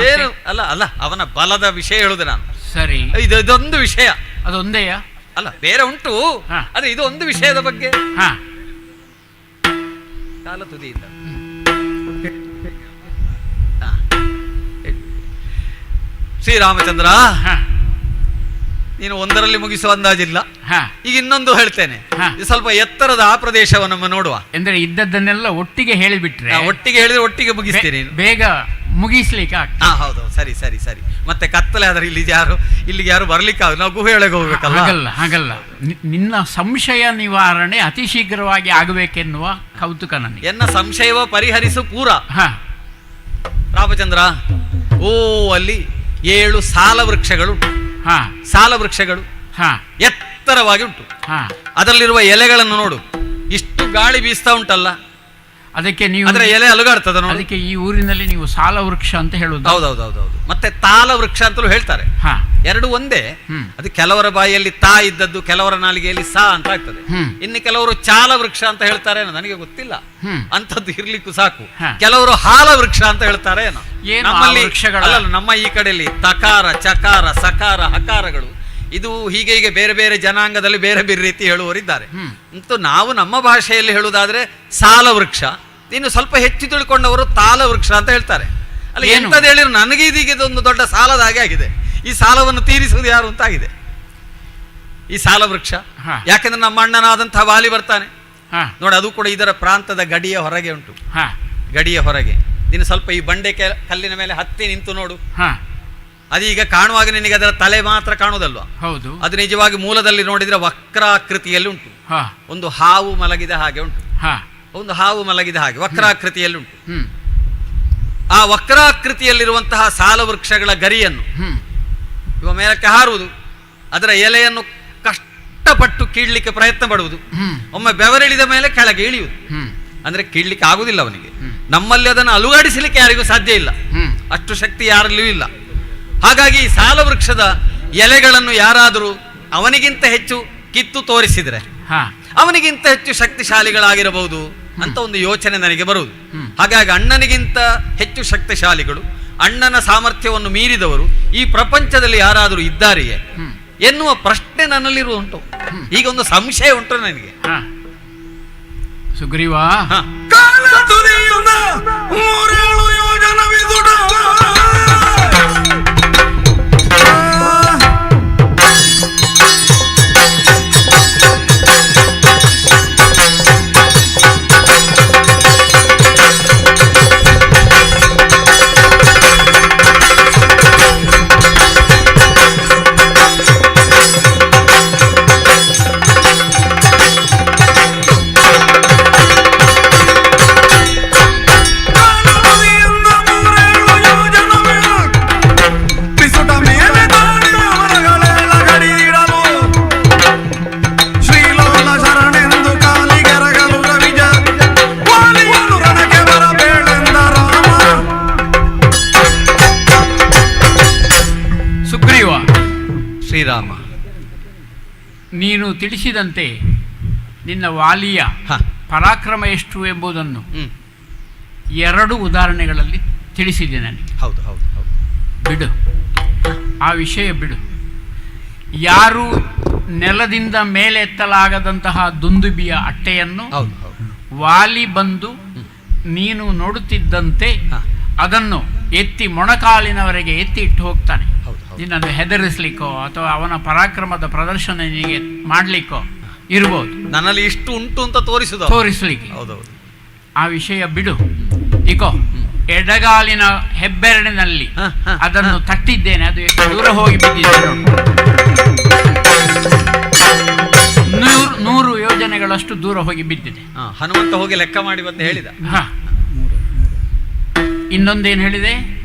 ಏನು ಅಲ್ಲ ಅಲ್ಲ ಅವನ ಬಲದ ವಿಷಯ ಹೇಳುದು ನಾನು. ಸರಿ, ಇದೊಂದು ವಿಷಯ. ಅದೊಂದೇಯ ಅಲ್ಲ, ಬೇರೆ ಉಂಟು. ಅದೇ ಇದು ಒಂದು ವಿಷಯದ ಬಗ್ಗೆ ಕಾಲ ತುದಿಯಿಂದ ಶ್ರೀರಾಮಚಂದ್ರ, ನೀನು ಒಂದರಲ್ಲಿ ಮುಗಿಸುವ ಅಂದಾಜಿಲ್ಲ. ಈಗ ಇನ್ನೊಂದು ಹೇಳ್ತೇನೆ. ಸ್ವಲ್ಪ ಎತ್ತರದ ಆ ಪ್ರದೇಶವನ್ನು ನೋಡುವ. ಅಂದ್ರೆ ಇದ್ದದ್ದನ್ನೆಲ್ಲ ಒಟ್ಟಿಗೆ ಹೇಳಿಬಿಟ್ರೆ, ಒಟ್ಟಿಗೆ ಹೇಳಿದ್ರೆ ಒಟ್ಟಿಗೆ ಮುಗಿಸ್ತೇನೆ, ಬೇಗ ಮುಗಿಸ್ಲಿಕ್ಕೆ. ಹೌದು, ಸರಿ ಸರಿ ಸರಿ. ಮತ್ತೆ ಕತ್ತಲೆ ಆದ್ರೆ ಇಲ್ಲಿಗೆ ಯಾರು ಬರ್ಲಿಕ್ಕೆ ನಾವು ಗುಹೆಯೊಳಗೆ ಹೋಗ್ಬೇಕಲ್ಲ. ಹಾಗಲ್ಲ, ನಿನ್ನ ಸಂಶಯ ನಿವಾರಣೆ ಅತಿ ಶೀಘ್ರವಾಗಿ ಆಗಬೇಕೆನ್ನುವ ಕೌತುಕ ನನಗೆ. ಎನ್ನ ಸಂಶಯವೋ ಪರಿಹರಿಸು ಪೂರ. ರಾಮಚಂದ್ರ, ಅಲ್ಲಿ 7 ಸಾಲ ವೃಕ್ಷಗಳು, ಸಾಲ ವೃಕ್ಷಗಳು ಎತ್ತರವಾಗಿ ಉಂಟು. ಅದರಲ್ಲಿರುವ ಎಲೆಗಳನ್ನು ನೋಡು, ಇಷ್ಟು ಗಾಳಿ ಬೀಸ್ತಾ ಉಂಟಲ್ಲ, ಅದಕ್ಕೆ ನೀವು ಅದರ ಎಲೆ ಅಲುಗಾಡ್ತದ. ಅದಕ್ಕೆ ಈ ಊರಿನಲ್ಲಿ ನೀವು ಸಾಲ ವೃಕ್ಷ ಅಂತ ಹೇಳುದು. ಹೌದೌದೌದು. ಮತ್ತೆ ತಾಲ ವೃಕ್ಷ ಅಂತಲೂ ಹೇಳ್ತಾರೆ. 2 ಒಂದೇ. ಅದು ಕೆಲವರ ಬಾಯಿಯಲ್ಲಿ ತಾ ಇದ್ದದ್ದು ಕೆಲವರ ನಾಲಿಗೆಯಲ್ಲಿ ಸಾ ಅಂತ ಆಗ್ತದೆ. ಇನ್ನು ಕೆಲವರು ಚಾಲ ವೃಕ್ಷ ಅಂತ ಹೇಳ್ತಾರೆ, ನನಗೆ ಗೊತ್ತಿಲ್ಲ, ಅಂತದ್ದು ಇರ್ಲಿಕ್ಕೂ ಸಾಕು. ಕೆಲವರು ಹಾಲ ವೃಕ್ಷ ಅಂತ ಹೇಳ್ತಾರೆ. ನಮ್ಮಲ್ಲಿ ಅಲ್ಲ, ನಮ್ಮ ಈ ಕಡೆಯಲ್ಲಿ ತಕಾರ, ಚಕಾರ, ಸಕಾರ, ಹಕಾರಗಳು ಇದು ಹೀಗೆ ಬೇರೆ ಬೇರೆ ಜನಾಂಗದಲ್ಲಿ ಬೇರೆ ಬೇರೆ ರೀತಿ ಹೇಳುವವರಿದ್ದಾರೆ. ಅಂತೂ ನಾವು ನಮ್ಮ ಭಾಷೆಯಲ್ಲಿ ಹೇಳುವುದಾದ್ರೆ ಸಾಲ ವೃಕ್ಷ, ಇನ್ನು ಸ್ವಲ್ಪ ಹೆಚ್ಚು ತಿಳ್ಕೊಂಡವರು ತಾಲ ವೃಕ್ಷ ಅಂತ ಹೇಳ್ತಾರೆ. ಅಲ್ಲ, ಎಂತದ್ದು ಹೇಳಿದ್ರು ನನಗೆ ಇದೀಗ ಇದೊಂದು ದೊಡ್ಡ ಸಾಲದ ಹಾಗೆ ಆಗಿದೆ. ಈ ಸಾಲವನ್ನು ತೀರಿಸುವುದು ಯಾರು ಅಂತ ಆಗಿದೆ ಈ ಸಾಲ ವೃಕ್ಷ. ಯಾಕೆಂದ್ರೆ ನಮ್ಮ ಅಣ್ಣನಾದಂತಹ ವಾಲಿ ಬರ್ತಾನೆ ನೋಡಿ, ಅದು ಕೂಡ ಇದರ ಪ್ರಾಂತದ ಗಡಿಯ ಹೊರಗೆ ಉಂಟು. ಗಡಿಯ ಹೊರಗೆ ನೀನು ಸ್ವಲ್ಪ ಈ ಬಂಡೆ ಕಲ್ಲಿನ ಮೇಲೆ ಹತ್ತಿ ನಿಂತು ನೋಡು. ಅದೀಗ ಕಾಣುವಾಗ ನಿನಗೆ ಅದರ ತಲೆ ಮಾತ್ರ ಕಾಣುವುದಲ್ವಾ? ಹೌದು. ಅದು ನಿಜವಾಗಿ ಮೂಲದಲ್ಲಿ ನೋಡಿದ್ರೆ ವಕ್ರಾಕೃತಿಯಲ್ಲಿ ಉಂಟು. ಒಂದು ಹಾವು ಮಲಗಿದ ಹಾಗೆ ಉಂಟು. ಒಂದು ಹಾವು ಮಲಗಿದ ಹಾಗೆ ವಕ್ರಾಕೃತಿಯಲ್ಲಿ ಉಂಟು. ಆ ವಕ್ರಾಕೃತಿಯಲ್ಲಿರುವಂತಹ ಸಾಲ ವೃಕ್ಷಗಳ ಗರಿಯನ್ನು ಇವ ಮೇಲಕ್ಕೆ ಹಾರುವುದು, ಅದರ ಎಲೆಯನ್ನು ಕಷ್ಟಪಟ್ಟು ಕೀಳ್ಲಿಕ್ಕೆ ಪ್ರಯತ್ನ ಪಡುವುದು, ಒಮ್ಮೆ ಬೆವರಿಳಿದ ಮೇಲೆ ಕೆಳಗೆ ಇಳಿಯುವುದು. ಅಂದ್ರೆ ಕೀಳ್ಲಿಕ್ಕೆ ಆಗುದಿಲ್ಲ ಅವನಿಗೆ. ನಮ್ಮಲ್ಲಿ ಅದನ್ನು ಅಲುಗಾಡಿಸಲಿಕ್ಕೆ ಯಾರಿಗೂ ಸಾಧ್ಯ ಇಲ್ಲ, ಅಷ್ಟು ಶಕ್ತಿ ಯಾರಲ್ಲಿಯೂ ಇಲ್ಲ. ಹಾಗಾಗಿ ಈ ಸಾಲ ವೃಕ್ಷದ ಎಲೆಗಳನ್ನು ಯಾರಾದರೂ ಅವನಿಗಿಂತ ಹೆಚ್ಚು ಕಿತ್ತು ತೋರಿಸಿದ್ರೆ ಅವನಿಗಿಂತ ಹೆಚ್ಚು ಶಕ್ತಿಶಾಲಿಗಳಾಗಿರಬಹುದು ಅಂತ ಒಂದು ಯೋಚನೆ ನನಗೆ ಬರುವುದು. ಹಾಗಾಗಿ ಅಣ್ಣನಿಗಿಂತ ಹೆಚ್ಚು ಶಕ್ತಿಶಾಲಿಗಳು, ಅಣ್ಣನ ಸಾಮರ್ಥ್ಯವನ್ನು ಮೀರಿದವರು ಈ ಪ್ರಪಂಚದಲ್ಲಿ ಯಾರಾದರೂ ಇದ್ದಾರೆಯೇ ಎನ್ನುವ ಪ್ರಶ್ನೆ ನನ್ನಲ್ಲಿರುವ ಉಂಟು. ಈಗ ಒಂದು ಸಂಶಯ ಉಂಟು ನನಗೆ. ಸುಗ್ರೀವ, ಶ್ರೀರಾಮ, ನೀನು ತಿಳಿಸಿದಂತೆ ನಿನ್ನ ವಾಲಿಯ ಪರಾಕ್ರಮ ಎಷ್ಟು ಎಂಬುದನ್ನು 2 ಉದಾಹರಣೆಗಳಲ್ಲಿ ತಿಳಿಸಿದೆ ನನಗೆ. ಹೌದು ಹೌದು ಹೌದು. ಬಿಡು, ಆ ವಿಷಯ ಬಿಡು. ಯಾರು ನೆಲದಿಂದ ಮೇಲೆ ಎತ್ತಲಾಗದಂತಹ ದುಂದುಬಿಯ ಅಟ್ಟೆಯನ್ನು ವಾಲಿ ಬಂದು ನೀನು ನೋಡುತ್ತಿದ್ದಂತೆ ಅದನ್ನು ಎತ್ತಿ ಮೊಣಕಾಲಿನವರೆಗೆ ಎತ್ತಿ ಇಟ್ಟು ಹೋಗ್ತಾನೆ. ನಿನ್ನನ್ನು ಹೆದರಿಸ್ಲಿಕ್ಕೋ ಅಥವಾ ಅವನ ಪರಾಕ್ರಮದ ಪ್ರದರ್ಶನ ನಿನಗೆ ಮಾಡಲಿಕ್ಕೋ ಇರ್ಬೋದು. ನನ್ನಲ್ಲಿ ಇಷ್ಟು ಉಂಟು ಅಂತ ತೋರಿಸ್ಲಿಕ್ಕೆ. ಆ ವಿಷಯ ಬಿಡು. ಇಕೋ ಎಡಗಾಲಿನ ಹೆಬ್ಬೆರಳಿನಲ್ಲಿ ಅದನ್ನು ತಟ್ಟಿದ್ದೇನೆ, ಅದು ಎಷ್ಟು ದೂರ ಹೋಗಿ ಬಿದ್ದಿದೆ ನೋಡು. 100 ಯೋಜನೆಗಳಷ್ಟು ದೂರ ಹೋಗಿ ಬಿದ್ದಿದೆ. ಹನುಮಂತ ಹೋಗಿ ಲೆಕ್ಕ ಮಾಡಿ ಬಂದು ಹೇಳಿದ. ಇನ್ನೊಂದೇನು ಹೇಳಿದೆ?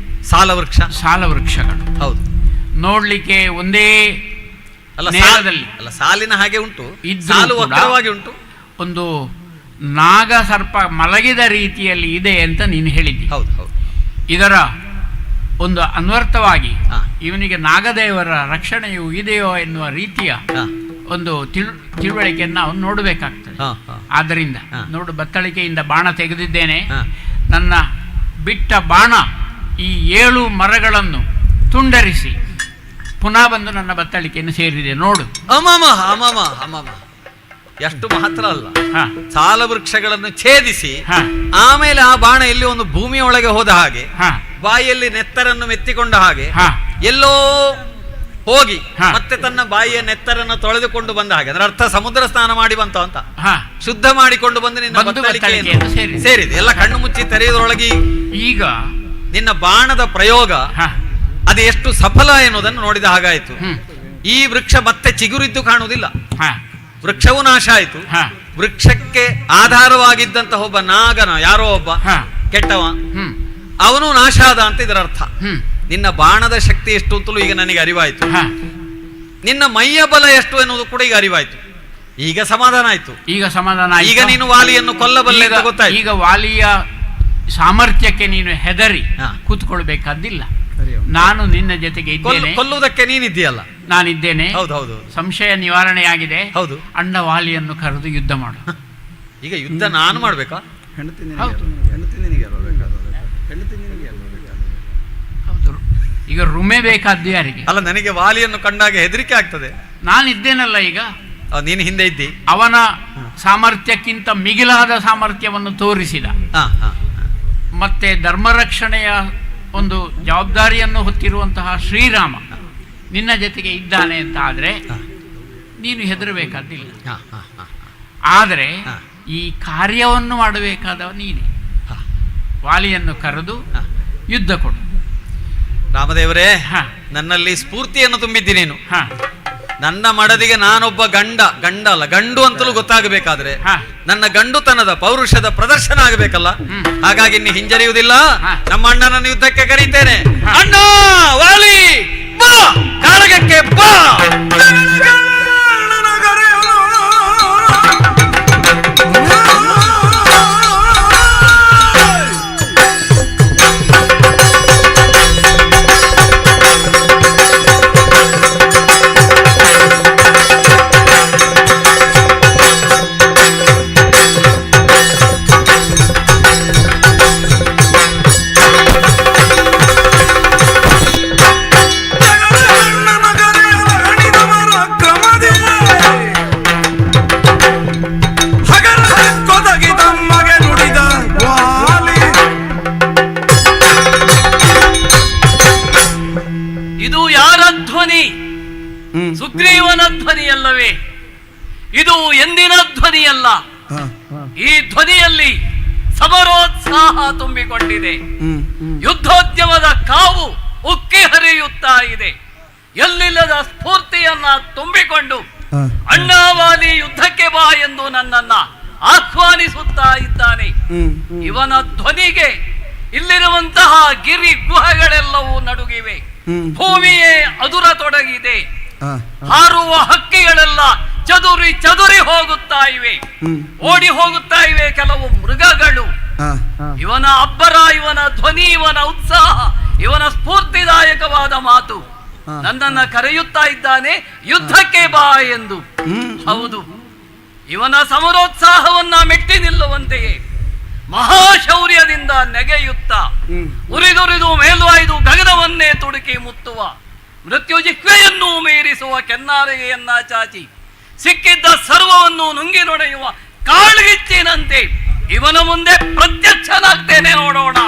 ಸಾಲ ವೃಕ್ಷಗಳು. ಹೌದು, ನೋಡ್ಲಿಕ್ಕೆ ಒಂದೇ ನೇರದಲ್ಲಿ ಸಾಲಿನ ಹಾಗೆ ಉಂಟು, ಸಾಲು ವಕ್ರವಾಗಿ ಉಂಟು. ಒಂದು ನಾಗ ಸರ್ಪ ಮಲಗಿದ ರೀತಿಯಲ್ಲಿ ಇದೆ ಅಂತ ನೀನು ಹೇಳಿದ್ದಿ. ಇದರ ಒಂದು ಅನ್ವರ್ಥವಾಗಿ ಇವನಿಗೆ ನಾಗದೇವರ ರಕ್ಷಣೆಯು ಇದೆಯೋ ಎನ್ನುವ ರೀತಿಯ ಒಂದು ತಿಳುವಳಿಕೆಯನ್ನು ಅವನು ನೋಡಬೇಕಾಗ್ತದೆ. ಆದ್ದರಿಂದ ನೋಡು, ಬತ್ತಳಿಕೆಯಿಂದ ಬಾಣ ತೆಗೆದಿದ್ದೇನೆ. ನನ್ನ ಬಿಟ್ಟ ಬಾಣ ಈ 7 ಮರಗಳನ್ನು ತುಂಡರಿಸಿ ಪುನಃ ಬಂದು ನನ್ನ ಬತ್ತಳಿಕೆಯನ್ನು ಸೇರಿದೆ ನೋಡು. ಎಷ್ಟು ಮಾತ್ರ ಅಲ್ಲ, ಸಾಲ ವೃಕ್ಷಗಳನ್ನು ಛೇದಿಸಿ ಆಮೇಲೆ ಆ ಬಾಣ ಎಲ್ಲಿ ಒಂದು ಭೂಮಿಯ ಒಳಗೆ ಹೋದ ಹಾಗೆ, ಬಾಯಿಯಲ್ಲಿ ನೆತ್ತರನ್ನು ಮೆತ್ತಿಕೊಂಡ ಹಾಗೆ, ಎಲ್ಲೋ ಹೋಗಿ ಮತ್ತೆ ತನ್ನ ಬಾಯಿಯ ನೆತ್ತರನ್ನು ತೊಳೆದುಕೊಂಡು ಬಂದ ಹಾಗೆ. ಅದರ ಅರ್ಥ ಸಮುದ್ರ ಸ್ನಾನ ಮಾಡಿ ಬಂತ ಅಂತ, ಶುದ್ಧ ಮಾಡಿಕೊಂಡು ಬಂದು ನಿನ್ನ ಬತ್ತಳಿಕೆಯನ್ನು ಸೇರಿದೆ. ಎಲ್ಲ ಕಣ್ಣು ಮುಚ್ಚಿ ತೆರೆಯುವುದರೊಳಗೆ ಈಗ ನಿನ್ನ ಬಾಣದ ಪ್ರಯೋಗ ಅದು ಎಷ್ಟು ಸಫಲ ಎನ್ನುವುದನ್ನು ನೋಡಿದ ಹಾಗಾಯಿತು. ಈ ವೃಕ್ಷ ಮತ್ತೆ ಚಿಗುರಿದ್ದು ಕಾಣುವುದಿಲ್ಲ, ವೃಕ್ಷವೂ ನಾಶ ಆಯಿತು. ವೃಕ್ಷಕ್ಕೆ ಆಧಾರವಾಗಿದ್ದಂತಹ ಒಬ್ಬ ನಾಗನ ಯಾರೋ ಒಬ್ಬ ಕೆಟ್ಟವ ಅವನು ನಾಶ ಆದ ಅಂತ ಇದರ ಅರ್ಥ. ನಿನ್ನ ಬಾಣದ ಶಕ್ತಿ ಎಷ್ಟು ಅಂತಲೂ ಈಗ ನನಗೆ ಅರಿವಾಯಿತು. ನಿನ್ನ ಮೈಯ ಬಲ ಎಷ್ಟು ಎನ್ನುವುದು ಕೂಡ ಈಗ ಅರಿವಾಯಿತು. ಈಗ ಸಮಾಧಾನ ಆಯ್ತು. ಈಗ ನೀನು ವಾಲಿಯನ್ನು ಕೊಲ್ಲಬಲ್ಲೆ ಗೊತ್ತಾಯ್ತು. ಈಗ ವಾಲಿಯ ಸಾಮರ್ಥ್ಯಕ್ಕೆ ನೀನು ಹೆದರಿ ಕೂತ್ಕೊಳ್ಬೇಕಾದಿಲ್ಲ. ನಾನು ನಿನ್ನ ಜೊತೆಗೆ ಇದ್ದೇನೆ. ಕೊಲ್ಲುವುದಕ್ಕೆ ನೀನಿದ್ದೀಯಲ್ಲ, ನಾನಿದ್ದೇನೆ. ಹೌದು, ಸಂಶಯ ನಿವಾರಣೆಯಾಗಿದೆ. ಹೌದು, ಅಣ್ಣ ವಾಲಿಯನ್ನು ಕರೆದು ಯುದ್ಧ ಮಾಡು. ಈಗ ಯುದ್ಧ ನಾನು ಮಾಡ್ಬೇಕಾ? ಈಗ ರುಮೆ ಬೇಕಾದ್ದು ಯಾರಿಗೆ? ಅಲ್ಲ, ನನಗೆ ವಾಲಿಯನ್ನು ಕಂಡಾಗ ಹೆದರಿಕೆ ಆಗ್ತದೆ. ನಾನಿದ್ದೇನಲ್ಲ ಈಗ. ನೀನು ಹಿಂದೆ ಇದ್ದಿ. ಅವನ ಸಾಮರ್ಥ್ಯಕ್ಕಿಂತ ಮಿಗಿಲಾದ ಸಾಮರ್ಥ್ಯವನ್ನು ತೋರಿಸಿದ. ಮತ್ತೆ ಧರ್ಮರಕ್ಷಣೆಯ ಒಂದು ಜವಾಬ್ದಾರಿಯನ್ನು ಹೊತ್ತಿರುವಂತಹ ಶ್ರೀರಾಮ ನಿನ್ನ ಜೊತೆಗೆ ಇದ್ದಾನೆ ಅಂತ ಆದರೆ ನೀನು ಹೆದರಬೇಕಾದಿಲ್ಲ. ಆದರೆ ಈ ಕಾರ್ಯವನ್ನು ಮಾಡಬೇಕಾದವ ನೀನೆ. ವಾಲಿಯನ್ನು ಕರೆದು ಯುದ್ಧ ಕೊಡು. ರಾಮದೇವರೇ, ನನ್ನಲ್ಲಿ ಸ್ಫೂರ್ತಿಯನ್ನು ತುಂಬಿದ್ದಿ ನೀನು. ನನ್ನ ಮಡದಿಗೆ ನಾನೊಬ್ಬ ಗಂಡು ಅಂತಲೂ ಗೊತ್ತಾಗಬೇಕಾದ್ರೆ ನನ್ನ ಗಂಡುತನದ ಪೌರುಷದ ಪ್ರದರ್ಶನ ಆಗಬೇಕಲ್ಲ. ಹಾಗಾಗಿ ಇನ್ನು ಹಿಂಜರಿಯುವುದಿಲ್ಲ. ನಮ್ಮ ಅಣ್ಣನನ್ನು ಯುದ್ಧಕ್ಕೆ ಕರೀತೇನೆ. ಅಣ್ಣ ವಾಲಿ, ಬಾ ಕಾಳಗಕ್ಕೆ ಬಾ. ಸುಗ್ರೀವನ ಧ್ವನಿಯಲ್ಲವೇ? ಇದು ಎಂದಿನ ಧ್ವನಿಯಲ್ಲ. ಈ ಧ್ವನಿಯಲ್ಲಿ ಸಮರೋತ್ಸಾಹ ತುಂಬಿಕೊಂಡಿದೆ. ಯುದ್ಧೋದ್ಯಮದ ಕಾವು ಉಕ್ಕಿ ಹರಿಯುತ್ತಾ ಇದೆ. ಎಲ್ಲಿಲ್ಲದ ಸ್ಫೂರ್ತಿಯನ್ನ ತುಂಬಿಕೊಂಡು ಅಣ್ಣಾವಾಲಿ ಯುದ್ಧಕ್ಕೆ ಬಾ ಎಂದು ನನ್ನನ್ನ ಆಹ್ವಾನಿಸುತ್ತಾ ಇದ್ದಾನೆ. ಇವನ ಧ್ವನಿಗೆ ಇಲ್ಲಿರುವಂತಹ ಗಿರಿ ಗುಹೆಗಳೆಲ್ಲವೂ ನಡುಗಿವೆ. ಭೂಮಿಯೇ ಅದುರತೊಡಗಿದೆ. ಹಾರುವ ಹಕ್ಕಿಗಳೆಲ್ಲ ಚದುರಿ ಹೋಗುತ್ತಾ ಇವೆ, ಓಡಿ ಹೋಗುತ್ತಾ ಇವೆ ಕೆಲವು ಮೃಗಗಳು. ಇವನ ಅಬ್ಬರ, ಇವನ ಧ್ವನಿ, ಇವನ ಉತ್ಸಾಹ, ಇವನ ಸ್ಫೂರ್ತಿದಾಯಕವಾದ ಮಾತು ನನ್ನನ್ನ ಕರೆಯುತ್ತಾ ಇದ್ದಾನೆ, ಯುದ್ಧಕ್ಕೆ ಬಾ ಎಂದು. ಹೌದು, ಇವನ ಸಮರೋತ್ಸಾಹವನ್ನ ಮೆಟ್ಟಿ ನಿಲ್ಲುವಂತೆಯೇ ಮಹಾಶೌರ್ಯದಿಂದ ನೆಗೆಯುತ್ತಾ ಉರಿದುರಿದು ಮೇಲ್ವಾಯ್ದು ಗಗನವನ್ನೇ ತುಡುಕಿ ಮುತ್ತುವ ಮೃತ್ಯು ಜಿಹ್ವೆಯನ್ನು ಮೀರಿಸುವ ಕೆನ್ನಾರೆಗೆಯನ್ನ ಚಾಚಿ ಸಿಕ್ಕಿದ್ದ ಸರ್ವವನ್ನು ನುಂಗಿ ನೊಡೆಯುವ ಕಾಳ್ಗಿಚ್ಚಿನಂತೆ ಇವನ ಮುಂದೆ ಪ್ರತ್ಯಕ್ಷನಾಗ್ತೇನೆ, ನೋಡೋಣ.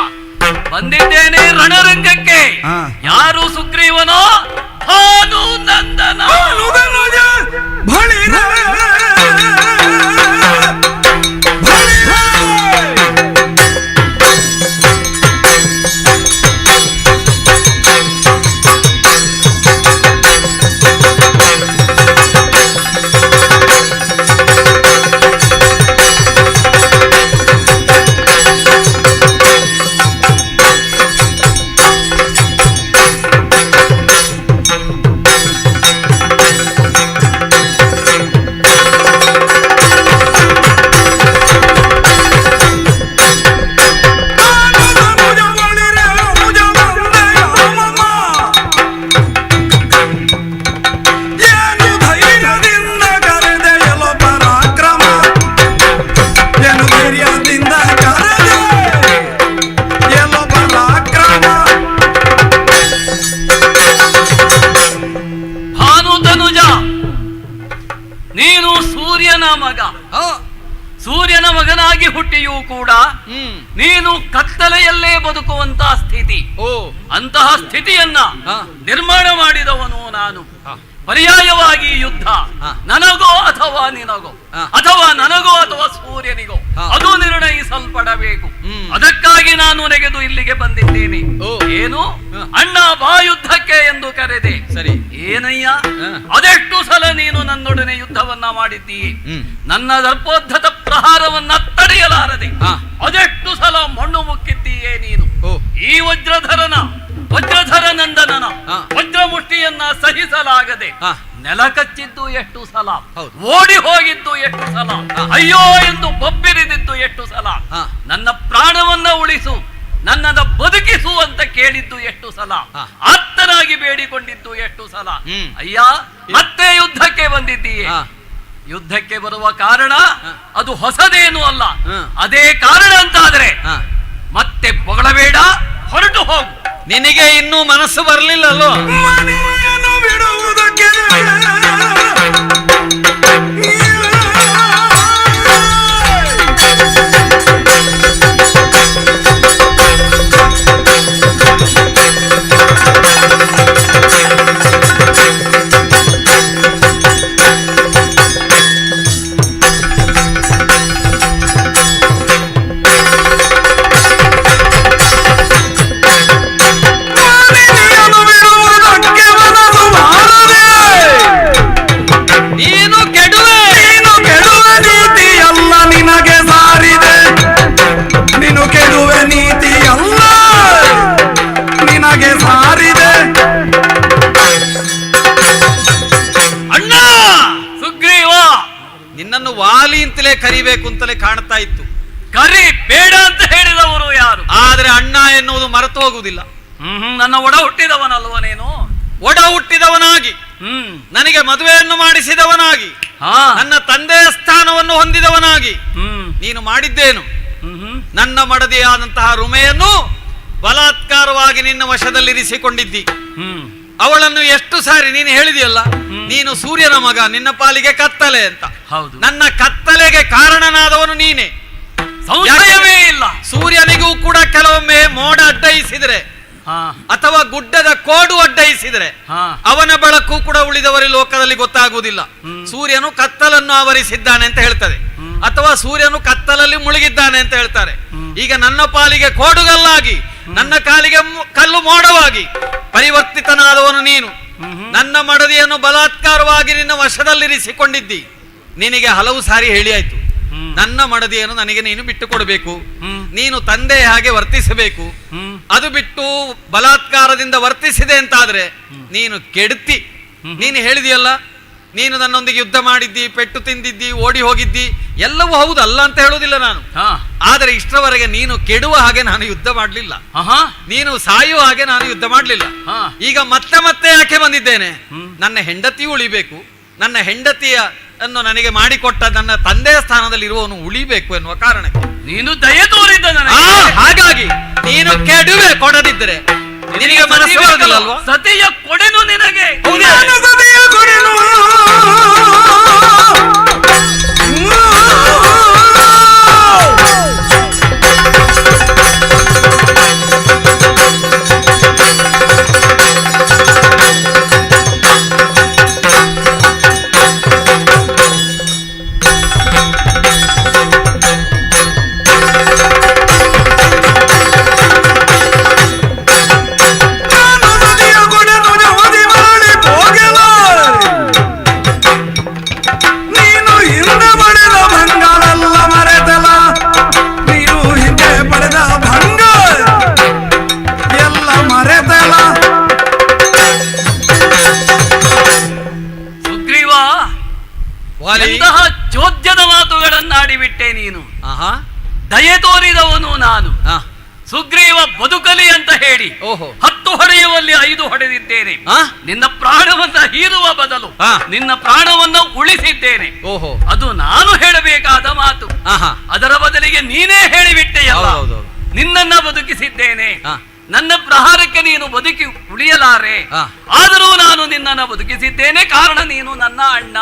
ಬಂದಿದ್ದೇನೆ ರಣರಂಗಕ್ಕೆ. ಯಾರು ಸುಗ್ರೀವನೋ? ಭಾನು ನಂದನ. ಸೂರ್ಯನ ಮಗನಾಗಿ ಹುಟ್ಟಿಯೂ ಕೂಡ ನೀನು ಕತ್ತಲೆಯಲ್ಲೇ ಬದುಕುವಂತಹ ಸ್ಥಿತಿ. ಅಂತಹ ಸ್ಥಿತಿಯನ್ನ ನಿರ್ಮಾಣ ಮಾಡಿದವನು ನಾನು. ಪರ್ಯಾಯವಾಗಿ ಯುದ್ಧ ನನಗೋ ಅಥವಾ ನಿನಗೋ, ಅಥವಾ ನನಗೋ ಅಥವಾ ಸೂರ್ಯನಿಗೋ, ಅದು ನಿರ್ಣಯಿಸಲ್ಪಡಬೇಕು. ಅದಕ್ಕಾಗಿ ನಾನು ನೆಗೆದು ಇಲ್ಲಿಗೆ ಬಂದಿದ್ದೇನೆ. ಏನು ಅಣ್ಣ ಬಾ ಯುದ್ಧಕ್ಕೆ ಎಂದು ಕರೆದೆ. ಸರಿ, ಏನಯ್ಯ ಅದೆಷ್ಟು ಸಲ ನೀನು ನನ್ನೊಡನೆ ಯುದ್ಧವನ್ನ ಮಾಡಿದ್ದೀಯೆ. ನನ್ನ ದರ್ಪೋದ್ಧತ ಪ್ರಹಾರವನ್ನ ತಡೆಯಲಾರದೆ ಅದೆಷ್ಟು ಸಲ ಮಣ್ಣು ಮುಕ್ಕಿದ್ದೀಯೇ ನೀನು. ಈ ವಜ್ರಧರ ನಂದನನ ವಜ್ರ ಮುಷ್ಟಿಯನ್ನ ಸಹಿಸಲಾಗದೆ ನೆಲ ಕಚ್ಚಿದ್ದು ಎಷ್ಟು ಸಲ, ಓಡಿ ಹೋಗಿದ್ದು ಎಷ್ಟು ಸಲ, ಅಯ್ಯೋ ಎಂದು ಬೊಬ್ಬಿರಿದಿದ್ದು ಎಷ್ಟು ಸಲ, ನನ್ನ ಪ್ರಾಣವನ್ನ ಉಳಿಸು, ನನ್ನನ್ನು ಬದುಕಿಸು ಅಂತ ಕೇಳಿದ್ದು ಎಷ್ಟು ಸಲ, ಆರ್ತನಾಗಿ ಬೇಡಿಕೊಂಡಿದ್ದು ಎಷ್ಟು ಸಲ. ಅಯ್ಯ ಮತ್ತೆ ಯುದ್ಧಕ್ಕೆ ಬಂದಿದ್ದೀಯೆ. ಯುದ್ಧಕ್ಕೆ ಬರುವ ಕಾರಣ ಅದು ಹೊಸದೇನು ಅಲ್ಲ. ಅದೇ ಕಾರಣ ಅಂತಾದ್ರೆ ಮತ್ತೆ ಹೊಗಳಬೇಡ, ಹೊರಟು ಹೋಗು. ನಿನಗೆ ಇನ್ನೂ ಮನಸ್ಸು ಬರಲಿಲ್ಲಲ್ಲೋ? ಬಿಡುವುದಕ್ಕೆ ವಾಲಿ ಅಂತಲೇ ಕರಿಬೇಕು ಅಂತಲೇ ಕಾಣ್ತಾ ಇತ್ತು. ಕರಿ ಬೇಡ ಅಂತ ಹೇಳಿದವರು ಯಾರು? ಆದ್ರೆ ಅಣ್ಣ ಎನ್ನುವುದು ಮರೆತು ಹೋಗುವುದಿಲ್ಲ. ನನ್ನ ಒಡ ಹುಟ್ಟಿದವನಲ್ವ ನೀನು? ಒಡ ಹುಟ್ಟಿದವನಾಗಿ, ನನಗೆ ಮದುವೆಯನ್ನು ಮಾಡಿಸಿದವನಾಗಿ, ನನ್ನ ತಂದೆಯ ಸ್ಥಾನವನ್ನು ಹೊಂದಿದವನಾಗಿ ನೀನು ಮಾಡಿದ್ದೇನು? ನನ್ನ ಮಡದಿಯಾದಂತಹ ರುಮೆಯನ್ನು ಬಲಾತ್ಕಾರವಾಗಿ ನಿನ್ನ ವಶದಲ್ಲಿರಿಸಿಕೊಂಡಿದ್ದಿ. ಅವಳನ್ನು ಎಷ್ಟು ಸಾರಿ ನೀನು ಹೇಳಿದೆಯಲ್ಲ, ನೀನು ಸೂರ್ಯನ ಮಗ, ನಿನ್ನ ಪಾಲಿಗೆ ಕತ್ತಲೆ ಅಂತ. ನನ್ನ ಕತ್ತಲೆಗೆ ಕಾರಣನಾದವನು ನೀನೆ, ಸಂಶಯವೇ ಇಲ್ಲ. ಸೂರ್ಯನಿಗೂ ಕೂಡ ಕೆಲವೊಮ್ಮೆ ಮೋಡ ಅಡ್ಡಯಿಸಿದ್ರೆ ಅಥವಾ ಗುಡ್ಡದ ಕೋಡು ಅಡ್ಡಯಿಸಿದ್ರೆ ಅವನ ಬೆಳಕು ಕೂಡ ಉಳಿದವರಿ ಲೋಕದಲ್ಲಿ ಗೊತ್ತಾಗುವುದಿಲ್ಲ. ಸೂರ್ಯನು ಕತ್ತಲನ್ನು ಆವರಿಸಿದ್ದಾನೆ ಅಂತ ಹೇಳ್ತದೆ, ಅಥವಾ ಸೂರ್ಯನು ಕತ್ತಲಲ್ಲಿ ಮುಳುಗಿದ್ದಾನೆ ಅಂತ ಹೇಳ್ತಾರೆ. ಈಗ ನನ್ನ ಪಾಲಿಗೆ ಕೋಡುಗಲ್ಲಾಗಿ, ನನ್ನ ಕಾಲಿಗೆ ಕಲ್ಲು ಮೋಡವಾಗಿ ಪರಿವರ್ತಿತನಾದವನು ನೀನು. ನನ್ನ ಮಡದಿಯನ್ನು ಬಲಾತ್ಕಾರವಾಗಿ ನಿನ್ನ ವಶದಲ್ಲಿರಿಸಿಕೊಂಡಿದ್ದಿ. ನಿನಗೆ ಹಲವು ಸಾರಿ ಹೇಳಿ ಆಯ್ತು, ನನ್ನ ಮಡದಿಯನ್ನು ನನಗೆ ನೀನು ಬಿಟ್ಟು ಕೊಡಬೇಕು, ನೀನು ತಂದೆ ಹಾಗೆ ವರ್ತಿಸಬೇಕು. ಅದು ಬಿಟ್ಟು ಬಲಾತ್ಕಾರದಿಂದ ವರ್ತಿಸಿದೆ ಅಂತಾದ್ರೆ ನೀನು ಕೆಡ್ತಿ. ನೀನು ಹೇಳಿದೆಯಲ್ಲ, ನೀನು ನನ್ನೊಂದಿಗೆ ಯುದ್ಧ ಮಾಡಿದ್ದಿ, ಪೆಟ್ಟು ತಿಂದಿದ್ದಿ, ಓಡಿ ಹೋಗಿದ್ದಿ, ಎಲ್ಲವೂ ಹೌದು, ಅಲ್ಲ ಅಂತ ಹೇಳುವುದಿಲ್ಲ ನಾನು. ಆದರೆ ಇಷ್ಟರವರೆಗೆ ನೀನು ಕೆಡುವ ಹಾಗೆ ನಾನು ಯುದ್ಧ ಮಾಡಲಿಲ್ಲ, ನೀನು ಸಾಯುವ ಹಾಗೆ ನಾನು ಯುದ್ಧ ಮಾಡಲಿಲ್ಲ. ಈಗ ಮತ್ತೆ ಮತ್ತೆ ಯಾಕೆ ಬಂದಿದ್ದೇನೆ? ನನ್ನ ಹೆಂಡತಿ ಉಳಿಬೇಕು, ನನ್ನ ಹೆಂಡತಿಯ ಅನ್ನು ನನಗೆ ಮಾಡಿಕೊಟ್ಟ ನನ್ನ ತಂದೆಯ ಸ್ಥಾನದಲ್ಲಿ ಇರುವವನು ಉಳಿಬೇಕು ಎನ್ನುವ ಕಾರಣಕ್ಕೆ ನೀನು ದಯೆ ತೋರಿದ್ದ. ಹಾಗಾಗಿ ನೀನು ಕೆಡುವೆ ಕೊಡದಿದ್ದರೆ ನಿನಗೆ ಮನಸ್ಸು ಬರುವುದಿಲ್ಲಲ್ವಾ? ಸತಿಯ ಕೊಡೆನು ನಿನಗೆ. ಸತಿಯ ಕೊಡೆನು ಎಂತಹ ಚೋದ್ಯದ ಮಾತುಗಳನ್ನಾಡಿಬಿಟ್ಟೆ ನೀನು. ದಯೆ ತೋರಿದವನು ನಾನು. ಸುಗ್ರೀವ ಬದುಕಲಿ ಅಂತ ಹೇಳಿ 10 ಹೊಡೆಯುವಲ್ಲಿ 5 ಹೊಡೆದಿದ್ದೇನೆ. ನಿನ್ನ ಪ್ರಾಣವನ್ನ ಹೀರುವ ಬದಲು ನಿನ್ನ ಪ್ರಾಣವನ್ನ ಉಳಿಸಿದ್ದೇನೆ. ಅದು ನಾನು ಹೇಳಬೇಕಾದ ಮಾತು. ಅದರ ಬದಲಿಗೆ ನೀನೇ ಹೇಳಿಬಿಟ್ಟೆಯಲ್ಲ, ನಿನ್ನನ್ನ ಬದುಕಿಸಿದ್ದೇನೆ. ನನ್ನ ಪ್ರಹಾರಕ್ಕೆ ನೀನು ಬದುಕಿ ಉಳಿಯಲಾರೆ, ಆದರೂ ನಾನು ನಿನ್ನನ್ನು ಬದುಕಿಸಿದ್ದೇನೆ. ಕಾರಣ ನೀನು ನನ್ನ ಅಣ್ಣ,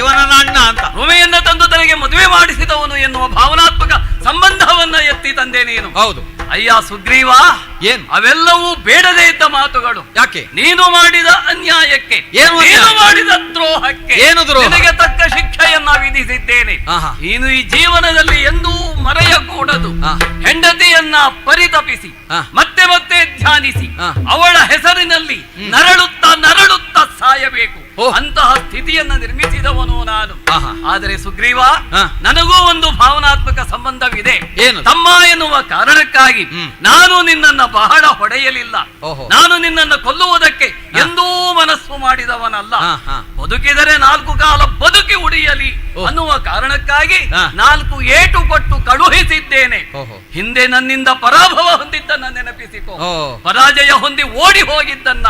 ಇವನ ಅಣ್ಣ ಅಂತ. ಉಮೆಯನ್ನ ತಂದು ತನಗೆ ಮದುವೆ ಮಾಡಿಸಿದವನು ಎನ್ನುವ ಭಾವನಾತ್ಮಕ ಸಂಬಂಧವನ್ನ ಎತ್ತಿ ತಂದೆ ನೀನು. ಹೌದು ಅಯ್ಯ ಸುಗ್ರೀವ, ಏನು ಅವೆಲ್ಲವೂ ಬೇಡದೇ ಇದ್ದ ಮಾತುಗಳು. ಯಾಕೆ? ನೀನು ಮಾಡಿದ ಅನ್ಯಾಯಕ್ಕೆ, ನೀನು ಮಾಡಿದ ದ್ರೋಹಕ್ಕೆ ನಿನಗೆ ತಕ್ಕ ಶಿಕ್ಷೆಯನ್ನ ವಿಧಿಸಿದ್ದೇನೆ. ನೀನು ಈ ಜೀವನದಲ್ಲಿ ಎಂದೂ ಮರೆಯಕೂಡದು. ಹೆಂಡತಿಯನ್ನ ಪರಿತಪಿಸಿ ಮತ್ತೆ ಮತ್ತೆ ಧ್ಯಾನಿಸಿ ಅವಳ ಹೆಸರಿನಲ್ಲಿ ನರಳುತ್ತಾ ನರಳುತ್ತಾ ಸಾಯಬೇಕು, ಅಂತಹ ಸ್ಥಿತಿಯನ್ನ ನಿರ್ಮಿಸಿದವನು ನಾನು. ಆದರೆ ಸುಗ್ರೀವ, ನನಗೂ ಒಂದು ಭಾವನಾತ್ಮಕ ಸಂಬಂಧವಿದೆ. ತಮ್ಮ ಎನ್ನುವ ಕಾರಣಕ್ಕಾಗಿ ನಾನು ನಿನ್ನನ್ನ ಬಹಳ ಹೊಡೆಯಲಿಲ್ಲ. ನಾನು ನಿನ್ನನ್ನ ಕೊಲ್ಲುವುದಕ್ಕೆ ಎಂದೂ ಮನಸ್ಸು ಮಾಡಿದವನಲ್ಲ. ಬದುಕಿದರೆ 4 ಕಾಲ ಬದುಕಿ ಉಳಿಯಲಿ ಅನ್ನುವ ಕಾರಣಕ್ಕಾಗಿ 4 ಏಟು ಕೊಟ್ಟು ಕಳುಹಿಸಿದ್ದೇನೆ. ಹಿಂದೆ ನನ್ನಿಂದ ಪರಾಭವ ಹೊಂದಿದ್ದನ್ನ ನೆನಪಿಸಿಕೊ. ಪರಾಜಯ ಹೊಂದಿ ಓಡಿ ಹೋಗಿದ್ದನ್ನ,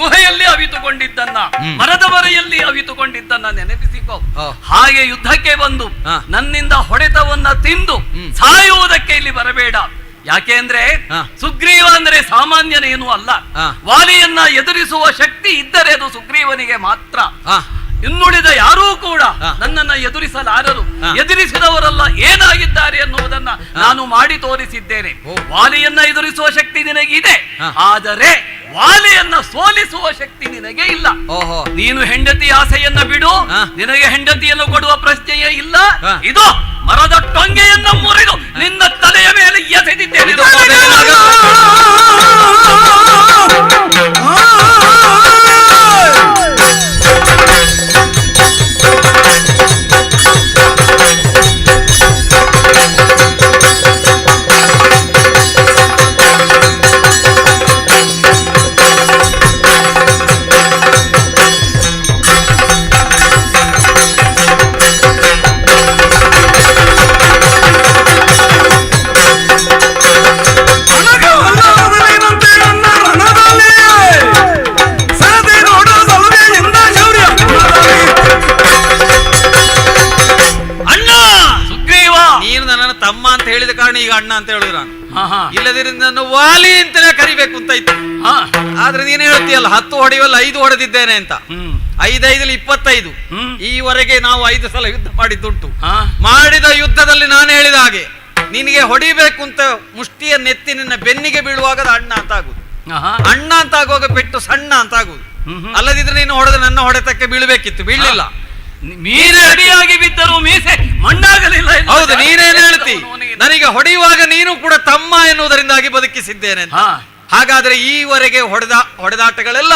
ಗುಹೆಯಲ್ಲಿ ಅವಿತುಕೊಂಡಿದ್ದನ್ನ, ಮರದ ಬರೆಯಲ್ಲಿ ಅವಿತುಕೊಂಡಿದ್ದನ್ನ ನೆನಪಿಸಿಕೊ. ಹಾಗೆ ಯುದ್ಧಕ್ಕೆ ಬಂದು ನನ್ನಿಂದ ಹೊಡೆತವನ್ನ ತಿಂದು ಸಾಯುವುದಕ್ಕೆ ಇಲ್ಲಿ ಬರಬೇಡ. ಯಾಕೆ ಅಂದ್ರೆ ಸುಗ್ರೀವ ಅಂದ್ರೆ ಸಾಮಾನ್ಯನೇನು ಅಲ್ಲ. ವಾಲಿಯನ್ನ ಎದುರಿಸುವ ಶಕ್ತಿ ಇದ್ದರೆ ಅದು ಸುಗ್ರೀವನಿಗೆ ಮಾತ್ರ. ಇನ್ನುಳಿದ ಯಾರೂ ಕೂಡ ನನ್ನನ್ನ ಎದುರಿಸಲಾರರು. ಎದುರಿಸಿದವರೆಲ್ಲ ಏನಾಗಿದ್ದಾರೆ ಎನ್ನುವುದನ್ನ ನಾನು ಮಾಡಿ ತೋರಿಸಿದ್ದೇನೆ. ವಾಲಿಯನ್ನ ಎದುರಿಸುವ ಶಕ್ತಿ ನಿನಗಿದೆ, ಆದರೆ ವಾಲಿಯನ್ನ ಸೋಲಿಸುವ ಶಕ್ತಿ ನಿನಗೆ ಇಲ್ಲ. ನೀನು ಹೆಂಡತಿ ಆಸೆಯನ್ನ ಬಿಡು, ನಿನಗೆ ಹೆಂಡತಿಯನ್ನು ಕೊಡುವ ಪ್ರಶ್ನೆಯೇ ಇಲ್ಲ. ಇದು ಮರದ ಟೊಂಗೆಯನ್ನ ಮುರಿದು ನಿನ್ನ ತಲೆಯ ಮೇಲೆ ಎಸೆದಿದ್ದೇನೆ. ಹೇಳಿದ ಕಾರಣ ಈಗ ಅಣ್ಣ ಅಂತ ಹೇಳಿದ್ರು ನಾನು. ಇಲ್ಲದಿರಿಂದ ನಾನು ವಾಲಿ ಅಂತಲೇ ಕರಿಬೇಕು ಅಂತ ಇತ್ತು. ಆದ್ರೆ ನೀನು ಹೇಳ್ತೀಯಲ್ಲ 10 ಹೊಡೆಯುವಲ್ಲ 5 ಹೊಡೆದಿದ್ದೇನೆ ಅಂತ. 5 25 ಈವರೆಗೆ ನಾವು 5 ಸಲ ಯುದ್ಧ ಮಾಡಿದ್ದುಂಟು. ಮಾಡಿದ ಯುದ್ಧದಲ್ಲಿ ನಾನು ಹೇಳಿದ ಹಾಗೆ ನಿನಗೆ ಹೊಡಿಬೇಕು ಅಂತ ಮುಷ್ಟಿಯನ್ನೆತ್ತಿ ನಿನ್ನ ಬೆನ್ನಿಗೆ ಬೀಳುವಾಗ ಅಣ್ಣ ಅಂತ ಆಗುದು. ಅಣ್ಣ ಅಂತ ಆಗುವಾಗ ಪೆಟ್ಟು ಸಣ್ಣ ಅಂತ ಆಗುದು. ಅಲ್ಲದಿದ್ರೆ ನೀನು ಹೊಡೆದ ನನ್ನ ಹೊಡೆತಕ್ಕೆ ಬೀಳ್ಬೇಕಿತ್ತು, ಬೀಳಲಿಲ್ಲ. ನೀನೇ ಅಡಿಯಾಗಿ ಬಿದ್ದರೂ ಮೀಸೆ ಮಣ್ಣಾಗಲಿಲ್ಲ. ಹೌದು, ನೀನೇನು ಹೇಳ್ತಿ? ನನಗೆ ಹೊಡೆಯುವಾಗ ನೀನು ಕೂಡ ತಮ್ಮ ಎನ್ನುವುದರಿಂದಾಗಿ ಬದುಕಿಸಿದ್ದೇನೆ ಅಂತ. ಹಾಗಾದ್ರೆ ಈವರೆಗೆ ಹೊಡೆದಾಟಗಳೆಲ್ಲ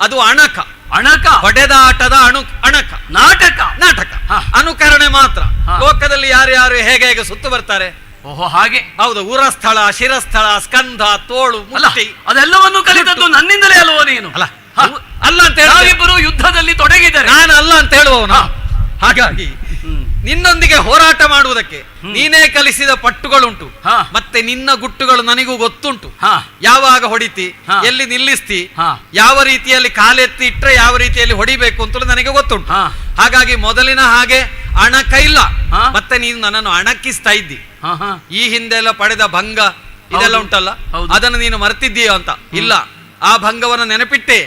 ಅದು ಅಣಕ ಹೊಡೆದಾಟದ ಅಣಕ ನಾಟಕ ಅನುಕರಣೆ ಮಾತ್ರ. ಲೋಕದಲ್ಲಿ ಯಾರ್ಯಾರು ಹೇಗೆ ಸುತ್ತು ಬರ್ತಾರೆ. ಹಾಗೆ ಹೌದು, ಉರಸ್ಥಳ, ಶಿರಸ್ಥಳ, ಸ್ಕಂಧ, ತೋಳು, ಮುಷ್ಟಿ ಅದೆಲ್ಲವನ್ನು ಕಲಿತದ್ದು ನನ್ನಿಂದಲೇ ಅಲ್ವೋ ನೀನು? ಅಲ್ಲ ಅಂತ ಹೇಳಿ ಇಬ್ಬರು ಯುದ್ಧದಲ್ಲಿ ತೊಡಗಿದ್ದಾರೆ. ನಾನು ಅಲ್ಲ ಅಂತ ಹೇಳುವವನು. ಹಾಗಾಗಿ ನಿನ್ನೊಂದಿಗೆ ಹೋರಾಟ ಮಾಡುವುದಕ್ಕೆ ನೀನೇ ಕಲಿಸಿದ ಪಟ್ಟುಗಳುಂಟು, ಮತ್ತೆ ನಿನ್ನ ಗುಟ್ಟುಗಳು ನನಗೂ ಗೊತ್ತುಂಟು. ಯಾವಾಗ ಹೊಡಿತಿ, ಎಲ್ಲಿ ನಿಲ್ಲಿಸ್ತಿ, ಯಾವ ರೀತಿಯಲ್ಲಿ ಕಾಲೆತ್ತಿ ಇಟ್ರೆ ಯಾವ ರೀತಿಯಲ್ಲಿ ಹೊಡಿಬೇಕು ಅಂತ ನನಗೆ ಗೊತ್ತುಂಟು. ಹಾಗಾಗಿ ಮೊದಲಿನ ಹಾಗೆ ಅಣಕ ಇಲ್ಲ, ಮತ್ತೆ ನೀನು ನನ್ನನ್ನು ಅಣಕಿಸ್ತಾ ಇದ್ದಿ. ಈ ಹಿಂದೆಲ್ಲ ಪಡೆದ ಭಂಗ ಇದೆಲ್ಲ ಉಂಟಲ್ಲ, ಅದನ್ನು ನೀನು ಮರ್ತಿದ್ದೀಯೋ ಅಂತ. ಇಲ್ಲ, ಆ ಭಂಗವನ್ನು ನೆನಪಿಟ್ಟೆ.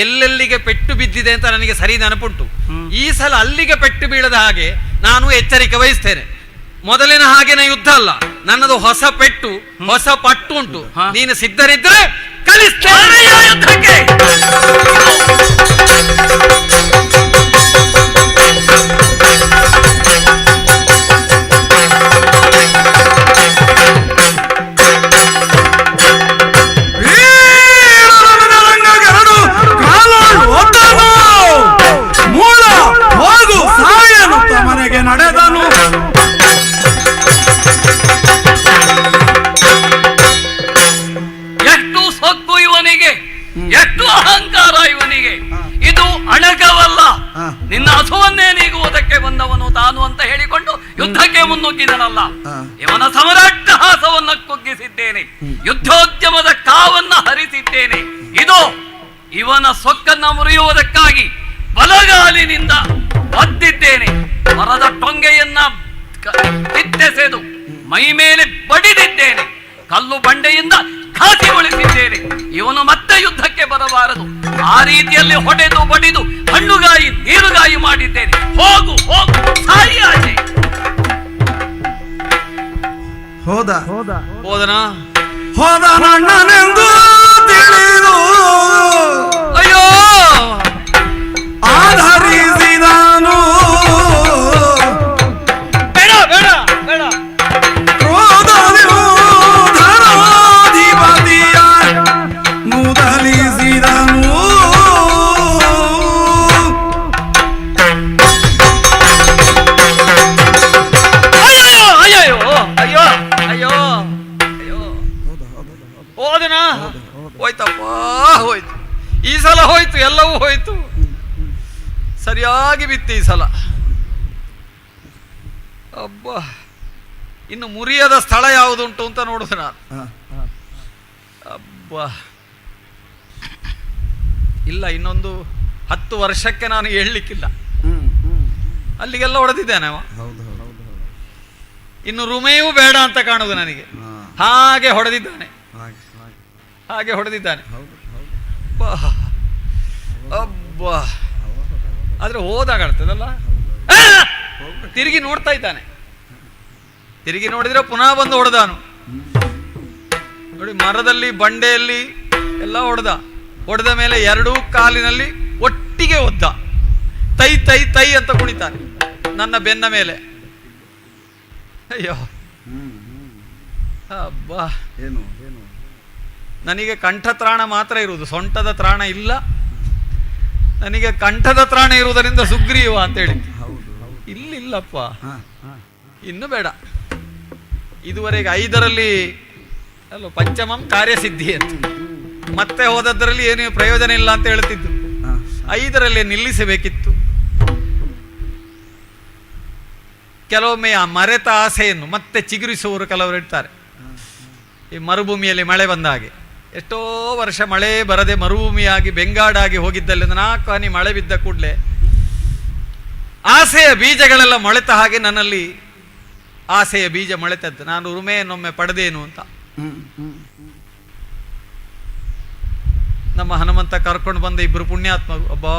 ಎಲ್ಲೆಲ್ಲಿಗೆ ಪೆಟ್ಟು ಬಿದ್ದಿದೆ ಅಂತ ನನಗೆ ಸರಿ ನೆನಪುಂಟು. ಈ ಸಲ ಅಲ್ಲಿಗೆ ಪೆಟ್ಟು ಬೀಳದ ಹಾಗೆ ನಾನು ಎಚ್ಚರಿಕೆ ವಹಿಸ್ತೇನೆ. ಮೊದಲಿನ ಹಾಗೇನ ಯುದ್ಧ ಅಲ್ಲ, ನನ್ನದು ಹೊಸ ಪೆಟ್ಟು, ಹೊಸ ಪಟ್ಟು ಉಂಟು. ನೀನು ಸಿದ್ಧರಿದ್ರೆ ಕಲಿಸ್ತೇನೆ ಯುದ್ಧಕ್ಕೆ. ಮನೆಗೆ ನಡೆದನು. ಎಷ್ಟು ಸೊಕ್ಕು ಇವನಿಗೆ, ಎಷ್ಟು ಅಹಂಕಾರ ಇವನಿಗೆ. ಇದು ಅಣಕವಲ್ಲ, ನಿನ್ನ ಹಸುವನ್ನೇ ನೀಗುವುದಕ್ಕೆ ಬಂದವನು ತಾನು ಅಂತ ಹೇಳಿಕೊಂಡು ಯುದ್ಧಕ್ಕೆ ಮುನ್ನುಗ್ಗಿದನಲ್ಲ. ಇವನ ಸಮರಾಟ್ಟಹಾಸವನ್ನ ಕುಗ್ಗಿಸಿದ್ದೇನೆ, ಯುದ್ಧೋದ್ಯಮದ ಕಾವನ್ನ ಹರಿಸಿದ್ದೇನೆ. ಇದು ಇವನ ಸೊಕ್ಕನ್ನ ಮುರಿಯುವುದಕ್ಕಾಗಿ ಬಲಗಾಲಿನಿಂದ ಒದ್ದಿದ್ದೇನೆ. ಮರದ ಟೊಂಗೆಯನ್ನ ಕಿತ್ತೆಸೆದು ಮೈ ಮೇಲೆ ಬಡಿದಿದ್ದೇನೆ, ಕಲ್ಲು ಬಂಡೆಯಿಂದ ಘಾಸಿಗೊಳಿಸಿದ್ದೇನೆ. ಇವನು ಮತ್ತೆ ಯುದ್ಧಕ್ಕೆ ಬರಬಾರದು. ಆ ರೀತಿಯಲ್ಲಿ ಹೊಡೆದು ಬಡಿದು ಹಣ್ಣುಗಾಯಿ ನೀರುಗಾಯಿ ಮಾಡಿದ್ದೇನೆ. ಹೋಗು ಹೋಗು, ಸಾಯಿ ಆಚೆ. ಹೋದನಣ್ಣನೆಂದು ತಿಳಿದು ಅಯ್ಯೋ ಆಧರಿಸಿದನು. ಬೇಡ ಬೇಡ ಬೇಡ. ಕ್ರೋಧವಿರೋಧನಾಧಿಪತಿಯ ಮುದಲಿಸಿದನು. ಅಯ್ಯೋ ಅಯ್ಯೋ ಅಯ್ಯೋ ಅಯ್ಯೋ ಅಯ್ಯೋ. ಹೋದನಾ? ಹೋಯ್ತಪ್ಪ, ಹೋಯ್ತು. ಈ ಸಲ ಹೋಯ್ತು, ಎಲ್ಲವೂ ಹೋಯ್ತು. ಸರಿಯಾಗಿ ಬಿತ್ತು ಈ ಸಲ. ಅಬ್ಬ, ಇನ್ನು ಮುರಿಯದ ಸ್ಥಳ ಯಾವುದುಂಟು ಅಂತ ನೋಡುದು ನಾನು. ಅಬ್ಬ, ಇಲ್ಲ, ಇನ್ನೊಂದು 10 ವರ್ಷಕ್ಕೆ ನಾನು ಹೇಳಲಿಕ್ಕಿಲ್ಲ. ಅಲ್ಲಿಗೆಲ್ಲ ಹೊಡೆದಿದ್ದೇನೆ ಅವ. ಇನ್ನು ರುಮೆಯೂ ಬೇಡ ಅಂತ ಕಾಣುದು ನನಗೆ. ಹಾಗೆ ಹೊಡೆದಿದ್ದಾನೆ, ಹಾಗೆ ಹೊಡೆದಿದ್ದಾನೆ. ಅಬ್ಬಾ, ಆದ್ರೆ ಹೋದಾಗ ಆಗ್ತದಲ್ಲ. ತಿರುಗಿ ನೋಡ್ತಾ ಇದ್ದಾನೆ, ತಿರುಗಿ ನೋಡಿದ್ರೆ ಪುನಃ ಬಂದು ಹೊಡೆದಾನು. ನೋಡಿ, ಮರದಲ್ಲಿ ಬಂಡೆಯಲ್ಲಿ ಎಲ್ಲ ಹೊಡೆದ ಮೇಲೆ ಎರಡೂ ಕಾಲಿನಲ್ಲಿ ಒಟ್ಟಿಗೆ ಒದ್ದ. ತೈ ತೈ ತೈ ಅಂತ ಕುಣಿತಾನೆ ನನ್ನ ಬೆನ್ನ ಮೇಲೆ. ಅಯ್ಯೋ ಅಬ್ಬಾ, ನನಗೆ ಕಂಠತ್ರಾಣ ಮಾತ್ರ ಇರುವುದು, ಸೊಂಟದ ತ್ರಾಣ ಇಲ್ಲ. ನನಗೆ ಕಂಠದ ತ್ರಾಣ ಇರುವುದರಿಂದ ಸುಗ್ರೀವ ಅಂತ ಹೇಳಿ. ಇಲ್ಲಪ್ಪ, ಇನ್ನು ಬೇಡ. ಇದುವರೆಗೆ 5ರಲ್ಲಿ ಅಲ್ಲ, ಪಂಚಮಂ ಕಾರ್ಯಸಿದ್ಧಿ ಅಂತ ಮತ್ತೆ ಹೋದದ್ರಲ್ಲಿ ಏನು ಪ್ರಯೋಜನ ಇಲ್ಲ ಅಂತ ಹೇಳ್ತಿದ್ರು. 5ರಲ್ಲಿ ನಿಲ್ಲಿಸಬೇಕಿತ್ತು. ಕೆಲವೊಮ್ಮೆ ಆ ಮರೆತ ಆಸೆಯನ್ನು ಮತ್ತೆ ಚಿಗುರಿಸುವವರು ಕೆಲವರು ಇರ್ತಾರೆ. ಈ ಮರುಭೂಮಿಯಲ್ಲಿ ಮಳೆ ಬಂದ ಹಾಗೆ, ಎಷ್ಟೋ ವರ್ಷ ಮಳೆ ಬರದೆ ಮರುಭೂಮಿಯಾಗಿ ಬೆಂಗಾಡಾಗಿ ಹೋಗಿದ್ದಲ್ಲಿ 4 ಹನಿ ಮಳೆ ಬಿದ್ದ ಕೂಡಲೇ ಆಸೆಯ ಬೀಜಗಳೆಲ್ಲ ಮೊಳೆತ ಹಾಗೆ ನನ್ನಲ್ಲಿ ಆಸೆಯ ಬೀಜ ಮೊಳೆತದ್ದು. ನಾನು ರುಮೆಯನ್ನೊಮ್ಮೆ ಪಡೆದೇನು ಅಂತ ನಮ್ಮ ಹನುಮಂತ ಕರ್ಕೊಂಡು ಬಂದ 2 ಪುಣ್ಯಾತ್ಮರು. ಅಬ್ಬಾ,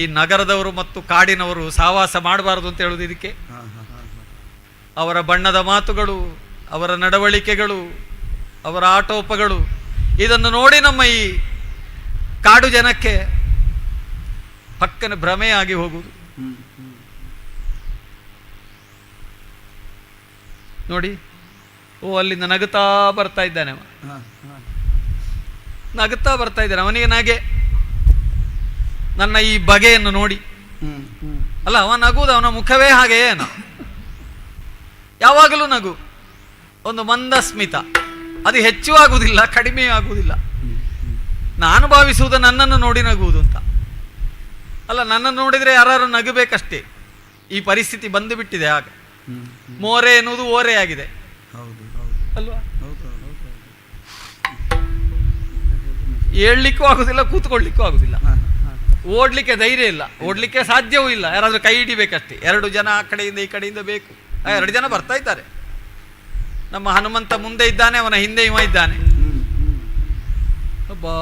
ಈ ನಗರದವರು ಮತ್ತು ಕಾಡಿನವರು ಸಹವಾಸ ಮಾಡಬಾರದು ಅಂತ ಹೇಳುದು ಇದಕ್ಕೆ. ಅವರ ಬಣ್ಣದ ಮಾತುಗಳು, ಅವರ ನಡವಳಿಕೆಗಳು, ಅವರ ಆಟೋಪಗಳು, ಇದನ್ನು ನೋಡಿ ನಮ್ಮ ಈ ಕಾಡು ಜನಕ್ಕೆ ಪಕ್ಕನೆ ಭ್ರಮೆಯಾಗಿ ಹೋಗುವುದು. ನೋಡಿ, ಅಲ್ಲಿಂದ ನಗುತ್ತಾ ಬರ್ತಾ ಇದ್ದಾನೆ ಅವ, ನಗುತ್ತಾ ಬರ್ತಾ ಇದ್ದಾನೆ. ಅವನಿಗೆ ನಗೆ, ನನ್ನ ಈ ಬಗೆಯನ್ನು ನೋಡಿ. ಅಲ್ಲ, ಅವ ನಗುವುದು, ಅವನ ಮುಖವೇ ಹಾಗೆ ಏನು, ಯಾವಾಗಲೂ ನಗು, ಒಂದು ಮಂದ ಸ್ಮಿತ. ಅದು ಹೆಚ್ಚು ಆಗುವುದಿಲ್ಲ, ಕಡಿಮೆ ಆಗುವುದಿಲ್ಲ. ನಾನು ಭಾವಿಸುವುದು ನನ್ನನ್ನು ನೋಡಿ ನಗುವುದು ಅಂತ. ಅಲ್ಲ, ನನ್ನನ್ನು ನೋಡಿದರೆ ಯಾರು ನಗಬೇಕಷ್ಟೇ. ಈ ಪರಿಸ್ಥಿತಿ ಬಂದು ಬಿಟ್ಟಿದೆ. ಆಗ ಮೋರೆ ಎನ್ನುವುದು ಓರೆ ಆಗಿದೆ ಅಲ್ವಾ? ಏಳ್ಲಿಕ್ಕೂ ಆಗುದಿಲ್ಲ, ಕೂತ್ಕೊಳ್ಲಿಕ್ಕೂ ಆಗುದಿಲ್ಲ, ಓಡ್ಲಿಕ್ಕೆ ಧೈರ್ಯ ಇಲ್ಲ, ಓಡ್ಲಿಕ್ಕೆ ಸಾಧ್ಯವೂ ಇಲ್ಲ. ಯಾರಾದ್ರೂ ಕೈ ಹಿಡಿಬೇಕಷ್ಟೇ. 2 ಜನ ಆ ಕಡೆಯಿಂದ ಈ ಕಡೆಯಿಂದ ಬೇಕು. 2 ಜನ ಬರ್ತಾ ಇದ್ದಾರೆ. ನಮ್ಮ ಹನುಮಂತ ಮುಂದೆ ಇದ್ದಾನೆ, ಅವನ ಹಿಂದೆ ಇವ ಇದ್ದಾನೆ. ಅಬ್ಬಾ,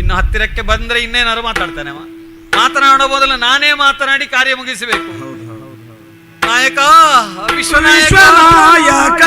ಇನ್ನು ಹತ್ತಿರಕ್ಕೆ ಬಂದ್ರೆ ಇನ್ನೇನಾದ್ರು ಮಾತಾಡ್ತಾನೆ ಅವ. ಮಾತನಾಡೋ ಬದಲು ನಾನೇ ಮಾತನಾಡಿ ಕಾರ್ಯ ಮುಗಿಸಬೇಕು. ನಾಯಕ, ವಿಶ್ವನಾಯಕ, ವಿಶ್ವನಾಯಕ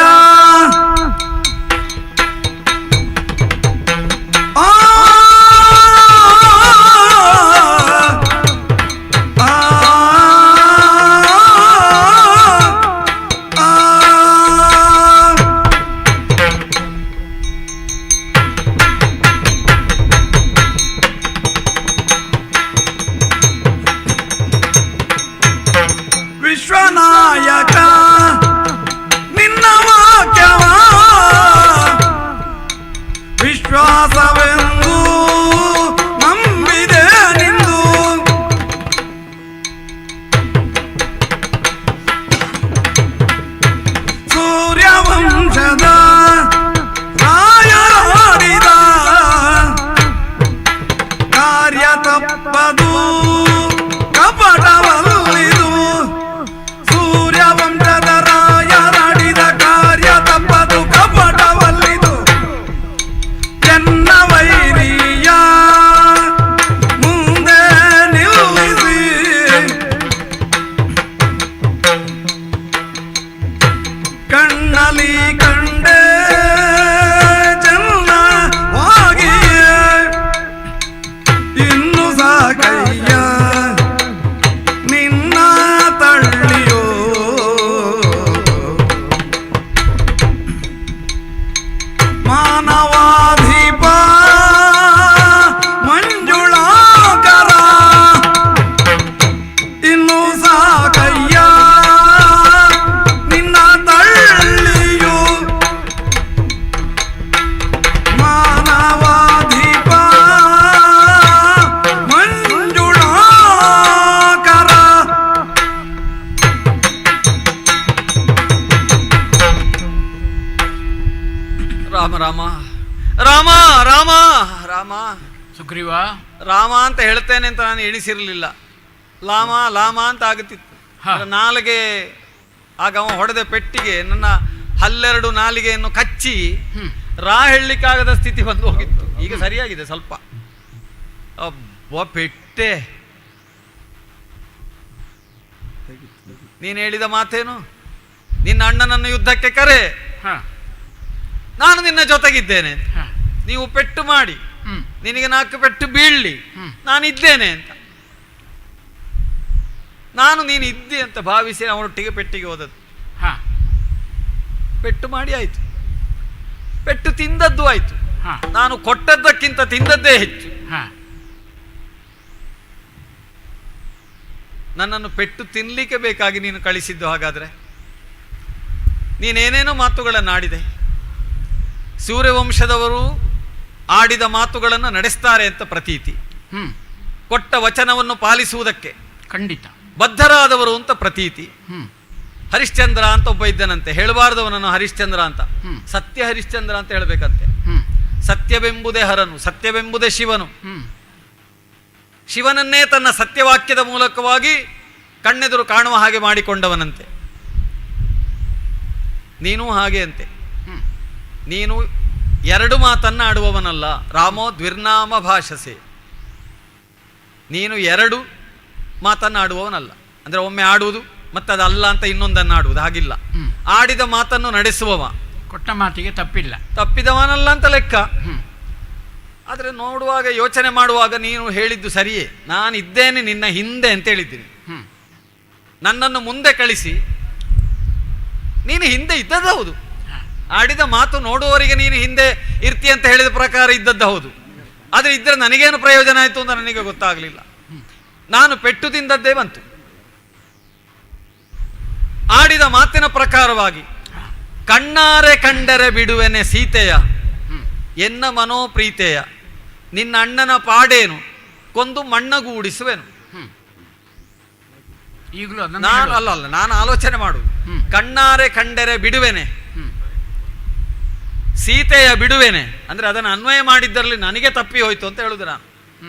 ನಿನ್ನ ವಾಕ್ಯವ ವಿಶ್ವಾಸವೆಂದು ನಂಬಿದೆ ನಿಂದು. ಸೂರ್ಯವಂಶದ ರಾಯರಾಡಿದ ಕಾರ್ಯ ತಪ್ಪದು ಕಪಟವಲ್ಲಿದು. ಸೂರ್ಯವಂಶದ ರಾಯರಾಡಿದ ಕಾರ್ಯ ತಪ್ಪದು ಕಪಟವಲ್ಲಿದು. ಎನ್ನ ವೈರಿಯ ಮುಂದೆ ನಿಲ್ಲಿಸಿ ಕಣ್ಣಲಿ ಕಂಡೆ ಚೆನ್ನವಾಗಿಯೇ ಇನ್ನು ಸಾಕಯ್ಯ ನಿನ್ನ ತಳ್ಳಿಯೋ. ಮಾನವಾಧಿಪ ಮಂಜುಳಾಕರ ಇನ್ನು ಸಾಕಯ್ಯ ನಿನ್ನ ತಳ್ಳಿಯೋ. ಮಾನವಾಧಿಪ ಮಂಜುಳಾಕರ ರಾಮ ರಾಮ ರಾಮ ರಾಮ ರಾಮ. ಸುಗ್ರೀವ, ರಾಮ ಅಂತ ಹೇಳ್ತೇನೆ ಅಂತ ನಾನು ಎಣಿಸಿರಲಿಲ್ಲ. ಲಾಮ ಲಾಮ ಅಂತ ಆಗುತ್ತಿತ್ತು. ನಾಲಿಗೆ ಆಗ ಅವ ಹೊಡೆದ ಪೆಟ್ಟಿಗೆ ನನ್ನ ಹಲ್ಲೆರಡು ನಾಲಿಗೆಯನ್ನು ಕಚ್ಚಿ ರಾ ಹೇಳಲಿಕ್ಕಾಗದ ಸ್ಥಿತಿ ಬಂದು ಹೋಗಿತ್ತು. ಈಗ ಸರಿಯಾಗಿದೆ ಸ್ವಲ್ಪ. ಅಬ್ಬ ಪೆಟ್ಟೆ. ನೀನು ಹೇಳಿದ ಮಾತೇನು? ನಿನ್ನ ಅಣ್ಣನನ್ನು ಯುದ್ಧಕ್ಕೆ ಕರೆ, ನಾನು ನಿನ್ನ ಜೊತೆಗಿದ್ದೇನೆ. ನೀವು ಪೆಟ್ಟು ಮಾಡಿ ನಿನಗೆ 4 ಪೆಟ್ಟು ಬೀಳಲಿ, ನಾನಿದ್ದೇನೆ ಅಂತ. ನಾನು ನೀನು ಇದ್ದೆ ಅಂತ ಭಾವಿಸಿ ಅವನೊಟ್ಟಿಗೆ ಪೆಟ್ಟಿಗೆ ಹೋದದ್ದು. ಪೆಟ್ಟು ಮಾಡಿ ಆಯ್ತು, ಪೆಟ್ಟು ತಿಂದದ್ದು ಆಯ್ತು. ನಾನು ಕೊಟ್ಟದ್ದಕ್ಕಿಂತ ತಿಂದದ್ದೇ ಹೆಚ್ಚು. ನನ್ನನ್ನು ಪೆಟ್ಟು ತಿನ್ನಲಿಕ್ಕೆ ಬೇಕಾಗಿ ನೀನು ಕಳಿಸಿದ್ದು. ಹಾಗಾದ್ರೆ ನೀನೇನೇನೋ ಮಾತುಗಳನ್ನು ಆಡಿದೆ. ಸೂರ್ಯವಂಶದವರು ಆಡಿದ ಮಾತುಗಳನ್ನು ನಡೆಸ್ತಾರೆ ಅಂತ ಪ್ರತೀತಿ. ಕೊಟ್ಟ ವಚನವನ್ನು ಪಾಲಿಸುವುದಕ್ಕೆ ಖಂಡಿತ ಬದ್ಧರಾದವರು ಅಂತ ಪ್ರತೀತಿ. ಹರಿಶ್ಚಂದ್ರ ಅಂತ ಒಬ್ಬ ಇದ್ದನಂತೆ, ಹೇಳಬಾರ್ದವನನ್ನು ಹರಿಶ್ಚಂದ್ರ ಅಂತ. ಸತ್ಯ ಹರಿಶ್ಚಂದ್ರ ಅಂತ ಹೇಳಬೇಕಂತೆ. ಸತ್ಯವೆಂಬುದೇ ಹರನು, ಸತ್ಯವೆಂಬುದೇ ಶಿವನು. ಶಿವನನ್ನೇ ತನ್ನ ಸತ್ಯವಾಕ್ಯದ ಮೂಲಕವಾಗಿ ಕಣ್ಣೆದುರು ಕಾಣುವ ಹಾಗೆ ಮಾಡಿಕೊಂಡವನಂತೆ. ನೀನು ಹಾಗೆ ಅಂತೆ. ನೀನು 2 ಮಾತನ್ನ ಆಡುವವನಲ್ಲ. ರಾಮೋ ದ್ವಿರ್ನಾಮ ಭಾಷಸೆ. ನೀನು 2 ಮಾತನ್ನು ಆಡುವವನಲ್ಲ. ಅಂದರೆ ಒಮ್ಮೆ ಆಡುವುದು ಮತ್ತೆ ಅದಲ್ಲ ಅಂತ ಇನ್ನೊಂದನ್ನು ಆಡುವುದು ಹಾಗಿಲ್ಲ. ಆಡಿದ ಮಾತನ್ನು ನಡೆಸುವವ. ಕೊಟ್ಟ ಮಾತಿಗೆ ತಪ್ಪಿಲ್ಲ, ತಪ್ಪಿದವನಲ್ಲ ಅಂತ ಲೆಕ್ಕ. ಆದರೆ ನೋಡುವಾಗ, ಯೋಚನೆ ಮಾಡುವಾಗ ನೀನು ಹೇಳಿದ್ದು ಸರಿಯೇ. ನಾನಿದ್ದೇನೆ ನಿನ್ನ ಹಿಂದೆ ಅಂತ ಹೇಳಿದ್ದೀನಿ. ನನ್ನನ್ನು ಮುಂದೆ ಕಳಿಸಿ ನೀನು ಹಿಂದೆ ಇದ್ದದ್ದು ಹೌದು. ಆಡಿದ ಮಾತು ನೋಡುವವರಿಗೆ ನೀನು ಹಿಂದೆ ಇರ್ತಿ ಅಂತ ಹೇಳಿದ ಪ್ರಕಾರ ಇದ್ದದ್ದು ಹೌದು. ಆದರೆ ಇದ್ದರೆ ನನಗೇನು ಪ್ರಯೋಜನ ಆಯಿತು ಅಂತ ನನಗೆ ಗೊತ್ತಾಗಲಿಲ್ಲ. ನಾನು ಪೆಟ್ಟು ತಿಂದದ್ದೇ ಬಂತು. ಆಡಿದ ಮಾತಿನ ಪ್ರಕಾರವಾಗಿ ಕಣ್ಣಾರೆ ಕಂಡರೆ ಬಿಡುವೆನೆ ಸೀತೆಯ ಎನ್ನ ಮನೋಪ್ರೀತೆಯ ನಿನ್ನ ಅಣ್ಣನ ಪಾಡೇನು ಕೊಂದು ಮಣ್ಣಗೂಡಿಸುವೆನು. ಈಗಲೂ ನಾನು ಅಲ್ಲ ನಾನು ಆಲೋಚನೆ ಮಾಡುವುದು. ಕಣ್ಣಾರೆ ಕಂಡರೆ ಬಿಡುವೆನೆ, ಸೀತೆಯ ಬಿಡುವೆನೆ ಅಂದ್ರೆ ಅದನ್ನು ಅನ್ವಯ ಮಾಡಿದ್ದರಲ್ಲಿ ನನಗೆ ತಪ್ಪಿ ಹೋಯ್ತು ಅಂತ ಹೇಳುದು ನಾನು.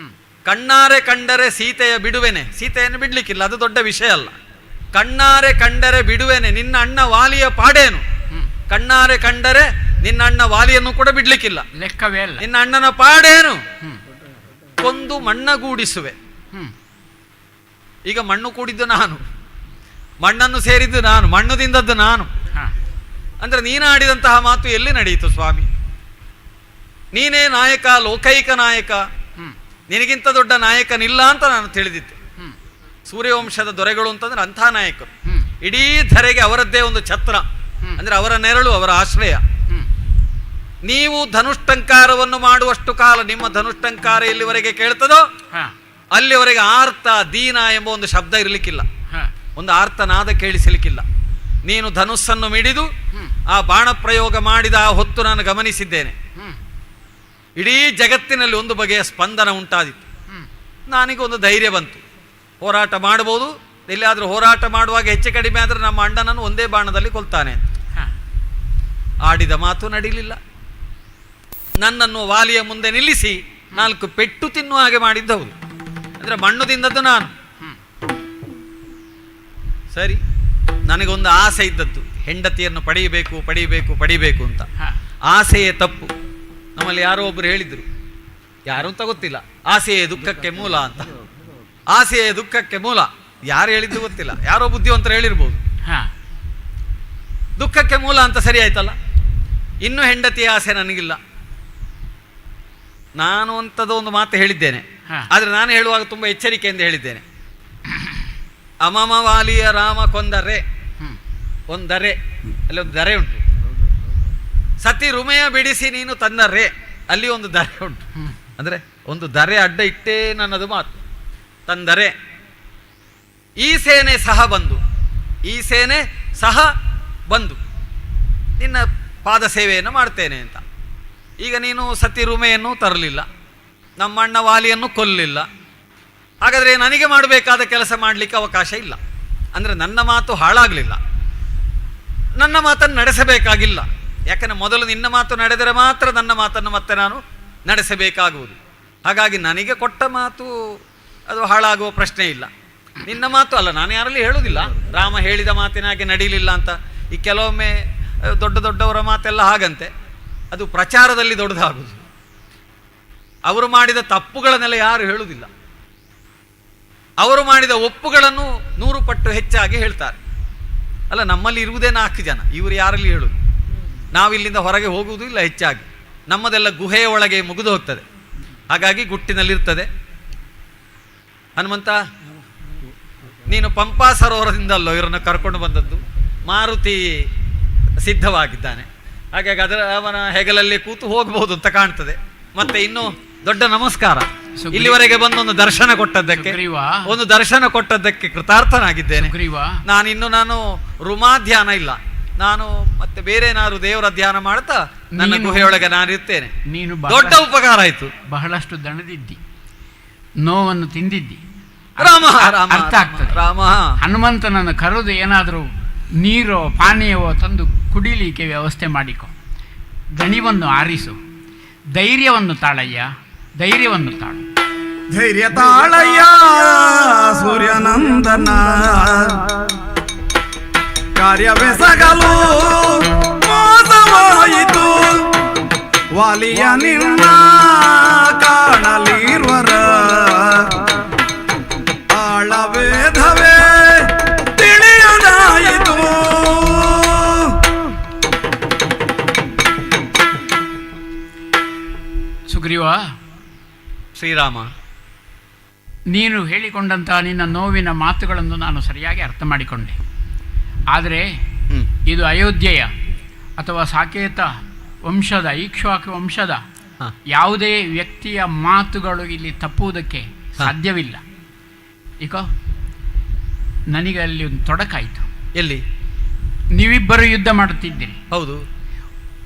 ಕಣ್ಣಾರೆ ಕಂಡರೆ ಸೀತೆಯ ಬಿಡುವೆನೆ, ಸೀತೆಯನ್ನು ಬಿಡ್ಲಿಕ್ಕಿಲ್ಲ, ಅದು ದೊಡ್ಡ ವಿಷಯ ಅಲ್ಲ. ಕಣ್ಣಾರೆ ಕಂಡರೆ ಬಿಡುವೆನೆ ನಿನ್ನ ಅಣ್ಣ ವಾಲಿಯ ಪಾಡೇನು. ಕಣ್ಣಾರೆ ಕಂಡರೆ ನಿನ್ನ ಅಣ್ಣ ವಾಲಿಯನ್ನು ಕೂಡ ಬಿಡ್ಲಿಕ್ಕಿಲ್ಲ, ಲೆಕ್ಕವೇ ಅಲ್ಲ. ನಿನ್ನ ಅಣ್ಣನ ಪಾಡೇನು, ಕೊಂದು ಮಣ್ಣಗೂಡಿಸುವೆ. ಈಗ ಮಣ್ಣು ಕೂಡಿದ್ದು ನಾನು, ಮಣ್ಣನ್ನು ಸೇರಿದ್ದು ನಾನು, ಮಣ್ಣು ತಿಂದದ್ದು ನಾನು. ಅಂದ್ರೆ ನೀನು ಆಡಿದಂತಹ ಮಾತು ಎಲ್ಲಿ ನಡೆಯಿತು ಸ್ವಾಮಿ? ನೀನೇ ನಾಯಕ, ಲೋಕೈಕ ನಾಯಕ, ನಿನಗಿಂತ ದೊಡ್ಡ ನಾಯಕನಿಲ್ಲ ಅಂತ ನಾನು ತಿಳಿದಿದ್ದೆ. ಸೂರ್ಯವಂಶದ ದೊರೆಗಳು ಅಂತಂದ್ರೆ ಅಂಥ ನಾಯಕರು. ಇಡೀ ಧರೆಗೆ ಅವರದ್ದೇ ಒಂದು ಛತ್ರ, ಅಂದ್ರೆ ಅವರ ನೆರಳು, ಅವರ ಆಶ್ರಯ. ನೀವು ಧನುಷ್ಟಂಕಾರವನ್ನು ಮಾಡುವಷ್ಟು ಕಾಲ ನಿಮ್ಮ ಧನುಷ್ಟಂಕಾರ ಎಲ್ಲಿವರೆಗೆ ಕೇಳ್ತದೋ ಅಲ್ಲಿವರೆಗೆ ಆರ್ತ ದೀನ ಎಂಬ ಒಂದು ಶಬ್ದ ಇರಲಿಕ್ಕಿಲ್ಲ, ಒಂದು ಆರ್ತನಾದ ಕೇಳಿಸಲಿಕ್ಕಿಲ್ಲ. ನೀನು ಧನುಸ್ಸನ್ನು ಮಿಡಿದು ಆ ಬಾಣ ಪ್ರಯೋಗ ಮಾಡಿದ ಆ ಹೊತ್ತು ನಾನು ಗಮನಿಸಿದ್ದೇನೆ. ಇಡೀ ಜಗತ್ತಿನಲ್ಲಿ ಒಂದು ಬಗೆಯ ಸ್ಪಂದನ ಉಂಟಾದಿತ್ತು. ನನಗೊಂದು ಧೈರ್ಯ ಬಂತು, ಹೋರಾಟ ಮಾಡಬಹುದು, ಎಲ್ಲಿಯಾದರೂ ಹೋರಾಟ ಮಾಡುವಾಗ ಹೆಚ್ಚು ಕಡಿಮೆ ಆದರೆ ನಮ್ಮ ಅಣ್ಣನನ್ನು ಒಂದೇ ಬಾಣದಲ್ಲಿ ಕೊಲ್ತಾನೆ ಅಂತ. ಆಡಿದ ಮಾತು ನಡೀಲಿಲ್ಲ. ನನ್ನನ್ನು ವಾಲಿಯ ಮುಂದೆ ನಿಲ್ಲಿಸಿ 4 ಪೆಟ್ಟು ತಿನ್ನುವ ಹಾಗೆ ಮಾಡಿದ್ದವರು. ಅಂದರೆ ಮಣ್ಣು ತಿಂದದ್ದು ನಾನು. ಸರಿ, ನನಗೊಂದು ಆಸೆ ಇದ್ದದ್ದು, ಹೆಂಡತಿಯನ್ನು ಪಡೆಯಬೇಕು ಪಡೆಯಬೇಕು ಪಡೆಯಬೇಕು ಅಂತ. ಆಸೆಯೇ ತಪ್ಪು. ನಮ್ಮಲ್ಲಿ ಯಾರೋ ಒಬ್ಬರು ಹೇಳಿದ್ರು, ಯಾರು ಅಂತ ಗೊತ್ತಿಲ್ಲ, ಆಸೆಯೇ ದುಃಖಕ್ಕೆ ಮೂಲ ಅಂತ. ಆಸೆಯೇ ದುಃಖಕ್ಕೆ ಮೂಲ, ಯಾರು ಹೇಳಿದ್ದು ಗೊತ್ತಿಲ್ಲ, ಯಾರೋ ಬುದ್ಧಿವಂತರು ಹೇಳಿರ್ಬೋದು. ದುಃಖಕ್ಕೆ ಮೂಲ ಅಂತ ಸರಿ ಆಯ್ತಲ್ಲ. ಇನ್ನೂ ಹೆಂಡತಿಯ ಆಸೆ ನನಗಿಲ್ಲ. ನಾನು ಅಂಥದ್ದು ಒಂದು ಮಾತು ಹೇಳಿದ್ದೇನೆ, ಆದರೆ ನಾನು ಹೇಳುವಾಗ ತುಂಬ ಎಚ್ಚರಿಕೆಯಿಂದ ಹೇಳಿದ್ದೇನೆ. ಅಮಮ ವಾಲಿಯ ರಾಮ ಕೊಂದರೆ ಒಂದರೆ, ಅಲ್ಲಿ ಒಂದು ದರೆ ಉಂಟು. ಸತಿ ರುಮೆಯ ಬಿಡಿಸಿ ನೀನು ತಂದರೆ, ಅಲ್ಲಿ ಒಂದು ದರೆ ಉಂಟು. ಅಂದರೆ ಒಂದು ದರೆ ಅಡ್ಡ ಇಟ್ಟೇ ನನ್ನದು ಮಾತು. ತಂದರೆ ಈ ಸೇನೆ ಸಹ ಬಂದು, ಈ ಸೇನೆ ಸಹ ಬಂದು ನಿನ್ನ ಪಾದ ಸೇವೆಯನ್ನು ಮಾಡ್ತೇನೆ ಅಂತ. ಈಗ ನೀನು ಸತಿ ರುಮೆಯನ್ನು ತರಲಿಲ್ಲ, ನಮ್ಮ ಅಣ್ಣ ವಾಲಿಯನ್ನು ಕೊಲ್ಲಲಿಲ್ಲ, ಹಾಗಾದರೆ ನನಗೆ ಮಾಡಬೇಕಾದ ಕೆಲಸ ಮಾಡಲಿಕ್ಕೆ ಅವಕಾಶ ಇಲ್ಲ. ಅಂದರೆ ನನ್ನ ಮಾತು ಹಾಳಾಗಲಿಲ್ಲ, ನನ್ನ ಮಾತನ್ನು ನಡೆಸಬೇಕಾಗಿಲ್ಲ. ಯಾಕಂದರೆ ಮೊದಲು ನಿನ್ನ ಮಾತು ನಡೆದರೆ ಮಾತ್ರ ನನ್ನ ಮಾತನ್ನು ಮತ್ತೆ ನಾನು ನಡೆಸಬೇಕಾಗುವುದು. ಹಾಗಾಗಿ ನನಗೆ ಕೊಟ್ಟ ಮಾತು ಅದು ಹಾಳಾಗುವ ಪ್ರಶ್ನೆ ಇಲ್ಲ. ನಿನ್ನ ಮಾತು ಅಲ್ಲ, ನಾನು ಯಾರಲ್ಲಿ ಹೇಳುವುದಿಲ್ಲ ರಾಮ ಹೇಳಿದ ಮಾತಿನ ಹಾಗೆ ನಡೀಲಿಲ್ಲ ಅಂತ. ಈ ಕೆಲವೊಮ್ಮೆ ದೊಡ್ಡ ದೊಡ್ಡವರ ಮಾತೆಲ್ಲ ಹಾಗಂತೆ, ಅದು ಪ್ರಚಾರದಲ್ಲಿ ದೊಡ್ಡದಾಗುವುದು. ಅವರು ಮಾಡಿದ ತಪ್ಪುಗಳನ್ನೆಲ್ಲ ಯಾರು ಹೇಳುವುದಿಲ್ಲ, ಅವರು ಮಾಡಿದ ಒಪ್ಪುಗಳನ್ನು 100 ಪಟ್ಟು ಹೆಚ್ಚಾಗಿ ಹೇಳ್ತಾರೆ. ಅಲ್ಲ, ನಮ್ಮಲ್ಲಿ ಇರುವುದೇ 4 ಜನ, ಇವರು ಯಾರಲ್ಲಿ ಹೇಳುವುದು? ನಾವಿಲ್ಲಿಂದ ಹೊರಗೆ ಹೋಗುವುದೂ ಇಲ್ಲ ಹೆಚ್ಚಾಗಿ. ನಮ್ಮದೆಲ್ಲ ಗುಹೆಯ ಒಳಗೆ ಮುಗಿದು ಹೋಗ್ತದೆ, ಹಾಗಾಗಿ ಗುಟ್ಟಿನಲ್ಲಿರ್ತದೆ. ಹನುಮಂತ, ನೀನು ಪಂಪಾ ಸರೋವರದಿಂದಲ್ಲೋ ಇವರನ್ನು ಕರ್ಕೊಂಡು ಬಂದದ್ದು? ಮಾರುತಿ ಸಿದ್ಧವಾಗಿದ್ದಾನೆ, ಹಾಗಾಗಿ ಅವನ ಹೆಗಲಲ್ಲಿ ಕೂತು ಹೋಗಬಹುದು ಅಂತ ಕಾಣ್ತದೆ. ಮತ್ತೆ ಇನ್ನು ದೊಡ್ಡ ನಮಸ್ಕಾರ, ಇಲ್ಲಿವರೆಗೆ ಬಂದೊಂದು ದರ್ಶನ ಕೊಟ್ಟದ್ದಕ್ಕೆ, ಒಂದು ದರ್ಶನ ಕೊಟ್ಟದ್ದಕ್ಕೆ ಕೃತಾರ್ಥನಾಗಿದ್ದೇನೆ. ನಾನು ರುಮಾ ಧ್ಯಾನ ಇಲ್ಲ, ನಾನು ಮತ್ತೆ ಬೇರೆ ಏನಾದ್ರು ದೇವರ ಧ್ಯಾನ ಮಾಡ್ತಾ ನನ್ನ ಗುಹೆಯೊಳಗೆ ನಾನು ಇರ್ತೇನೆ. ನೀನು ದೊಡ್ಡ ಉಪಕಾರ ಆಯ್ತು. ಬಹಳಷ್ಟು ದಣದಿದ್ದಿ, ನೋವನ್ನು ತಿಂದಿದ್ದಿ, ರಾಮ ಅರ್ಥ ಆಗ್ತದೆ. ರಾಮ ಹನುಮಂತನನ್ನು ಕರೆದು ಏನಾದರೂ ನೀರೋ ಪಾನೀಯವೋ ತಂದು ಕುಡಿಲಿಕ್ಕೆ ವ್ಯವಸ್ಥೆ ಮಾಡಿಕೊ. ದಣಿವನ್ನು ಆರಿಸು, ಧೈರ್ಯವನ್ನು ತಾಳಯ್ಯ, ಧೈರ್ಯವನ್ನು ತಾಳು. ಧೈರ್ಯ ತಾಳಯ್ಯ ಸೂರ್ಯನಂದನ, ಕಾರ್ಯವೆಸಗಲು ಮೋಸವಾಯಿತು, ವಾಲಿಯ ನಿನ್ನ ಕಾಣಲಿರುವರ ಆಳವೇಧವೇ ತಿಳಿಯದಾಯಿತು. ಸುಗ್ರೀವ, ಶ್ರೀರಾಮ, ನೀನು ಹೇಳಿಕೊಂಡಂತಹ ನಿನ್ನ ನೋವಿನ ಮಾತುಗಳನ್ನು ನಾನು ಸರಿಯಾಗಿ ಅರ್ಥ ಮಾಡಿಕೊಂಡೆ. ಆದರೆ ಇದು ಅಯೋಧ್ಯೆಯ ಅಥವಾ ಸಾಕೇತ ವಂಶದ, ಇಕ್ಷ್ವಾಕು ವಂಶದ ಯಾವುದೇ ವ್ಯಕ್ತಿಯ ಮಾತುಗಳು ಇಲ್ಲಿ ತಪ್ಪುವುದಕ್ಕೆ ಸಾಧ್ಯವಿಲ್ಲ. ಈಗ ನನಗೆ ಅಲ್ಲಿ ಒಂದು ತೊಡಕಾಯಿತು. ಎಲ್ಲಿ? ನೀವಿಬ್ಬರು ಯುದ್ಧ ಮಾಡುತ್ತಿದ್ದೀರಿ. ಹೌದು.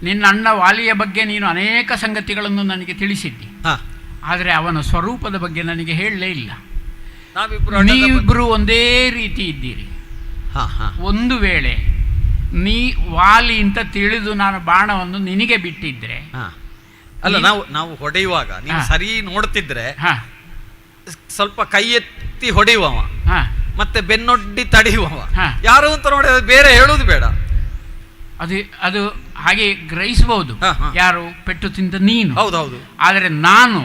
ನಿನ್ನ ಅಣ್ಣ ವಾಲಿಯ ಬಗ್ಗೆ ನೀನು ಅನೇಕ ಸಂಗತಿಗಳನ್ನು ನನಗೆ ತಿಳಿಸಿದ್ದಿ, ಆದರೆ ಅವನ ಸ್ವರೂಪದ ಬಗ್ಗೆ ನನಗೆ ಹೇಳಲೇ ಇಲ್ಲ. ನೀವಿಬ್ಬರು ಒಂದೇ ರೀತಿ ಇದ್ದೀರಿ. ಒಂದು ವೇಳೆ ನೀ ವಾಲಿ ಅಂತ ತಿಳಿದು ನಾನು ಬಾಣವನ್ನು ನಿನಗೆ ಬಿಟ್ಟಿದ್ರೆ, ಅಲ್ಲ, ನಾವು ಹೊಡೆಯುವಾಗ ನೀವು ಸರಿ ನೋಡ್ತಿದ್ರೆ ಸ್ವಲ್ಪ ಕೈ ಎತ್ತಿ ಹೊಡೆಯುವವ, ಮತ್ತೆ ಬೆನ್ನೊಡ್ಡಿ ತಡೆಯುವವ ಯಾರು ಅಂತ ನೋಡಿ ಬೇರೆ ಹೇಳುವುದು ಬೇಡ. ಅದು ಹಾಗೆ ಗ್ರಹಿಸಬಹುದು. ಯಾರು ಪೆಟ್ಟು ತಿಂದ ನೀನು. ಹೌದೌದು. ಆದರೆ ನಾನು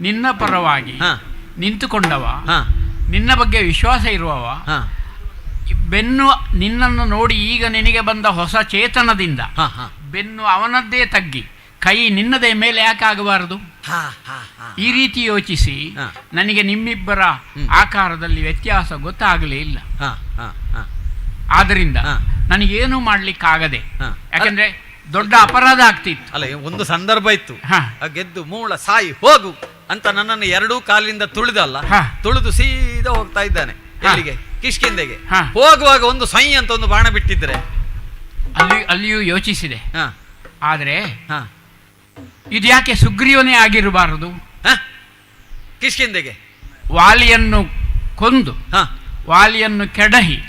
ನಿನ್ನ ಪರವಾಗಿ ನಿಂತುಕೊಂಡವ, ನಿನ್ನ ಬಗ್ಗೆ ವಿಶ್ವಾಸ ಇರುವವ, ಬೆನ್ನು ನಿನ್ನನ್ನು ನೋಡಿ ಈಗ ನಿನಗೆ ಬಂದ ಹೊಸ ಚೇತನದಿಂದ ಬೆನ್ನು ಅವನದ್ದೇ ತಗ್ಗಿ ಕೈ ನಿನ್ನದೇ ಮೇಲೆ ಯಾಕೆ ಆಗಬಾರದು? ಈ ರೀತಿ ಯೋಚಿಸಿ ನನಗೆ ನಿಮ್ಮಿಬ್ಬರ ಆಕಾರದಲ್ಲಿ ವ್ಯತ್ಯಾಸ ಗೊತ್ತಾಗಲೇ ಇಲ್ಲ. ಆದ್ದರಿಂದ ನನಗೇನು ಮಾಡ್ಲಿಕ್ಕಾಗದೆ, ಯಾಕಂದ್ರೆ ದೊಡ್ಡ ಅಪರಾಧ ಆಗ್ತಿತ್ತು. ಅಲ್ಲ, ಒಂದು ಸಂದರ್ಭ ಇತ್ತು, ಗೆದ್ದು ಮೂಳ ಸಾಯಿ ಹೋಗು ಅಂತ ನನ್ನನ್ನು ಎರಡೂ ಕಾಲಿನಿಂದ ತುಳಿದಲ್ಲ, ತುಳಿದು ಸೀದಾ ಹೋಗ್ತಾ ಇದ್ದಾನೆ ಎಲ್ಲಿಗೆ? ಕಿಷ್ಕಿಂದೆಗೆ. ಹೋಗುವಾಗ ಒಂದು ಸೈ ಅಂತ ಒಂದು ಬಾಣ ಬಿಟ್ಟಿದ್ರೆ ಅಲ್ಲಿಯೂ ಯೋಚಿಸಿದೆ. ಆದರೆ ಇದು ಯಾಕೆ ಸುಗ್ರೀವನೇ ಆಗಿರಬಾರದು? ಕಿಷ್ಕಿಂದೆಗೆ ವಾಲಿಯನ್ನು ಕೊಂದು ವಾಲಿಯನ್ನು ಕೆಡಹಿ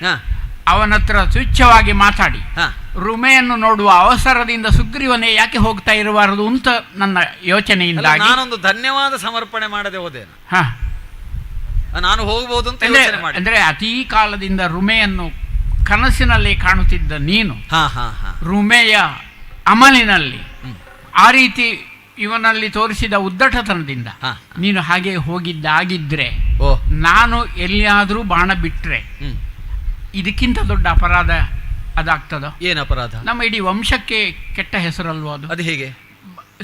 ಅವನತ್ರ ತುಚ್ಛವಾಗಿ ಮಾತಾಡಿ ರುಮೆಯನ್ನು ನೋಡುವ ಅವಸರದಿಂದ ಸುಗ್ರೀವನೇ ಯಾಕೆ ಹೋಗ್ತಾ ಇರಬಾರದು ಅಂತ ನನ್ನ ಯೋಚನೆಯಿಂದಾಗಿ ನಾನೊಂದು ಧನ್ಯವಾದ ಸಮರ್ಪಣೆ ಮಾಡದೆ ಹೋದೇನು. ನಾನು ಹೋಗಬಹುದು ಅಂತ ಯೋಚನೆ ಮಾಡಿ. ಅಂದ್ರೆ ಅತೀ ಕಾಲದಿಂದ ರುಮೆಯನ್ನು ಕನಸಿನಲ್ಲಿ ಕಾಣುತ್ತಿದ್ದ ನೀನು ರುಮೆಯ ಅಮಲಿನಲ್ಲಿ ಆ ರೀತಿ ಇವನಲ್ಲಿ ತೋರಿಸಿದ ಉದ್ದಟತನದಿಂದ ನೀನು ಹಾಗೆ ಹೋಗಿದ್ದಾಗಿದ್ರೆ ನಾನು ಎಲ್ಲಿಯಾದರೂ ಬಾಣ ಬಿಟ್ರೆ ಇದಕ್ಕಿಂತ ದೊಡ್ಡ ಅಪರಾಧ ಅದಾಗ್ತದ? ಏನು ಅಪರಾಧ? ನಮ್ಮ ಇಡೀ ವಂಶಕ್ಕೆ ಕೆಟ್ಟ ಹೆಸರಲ್ವ ಅದು? ಅದು ಹೇಗೆ?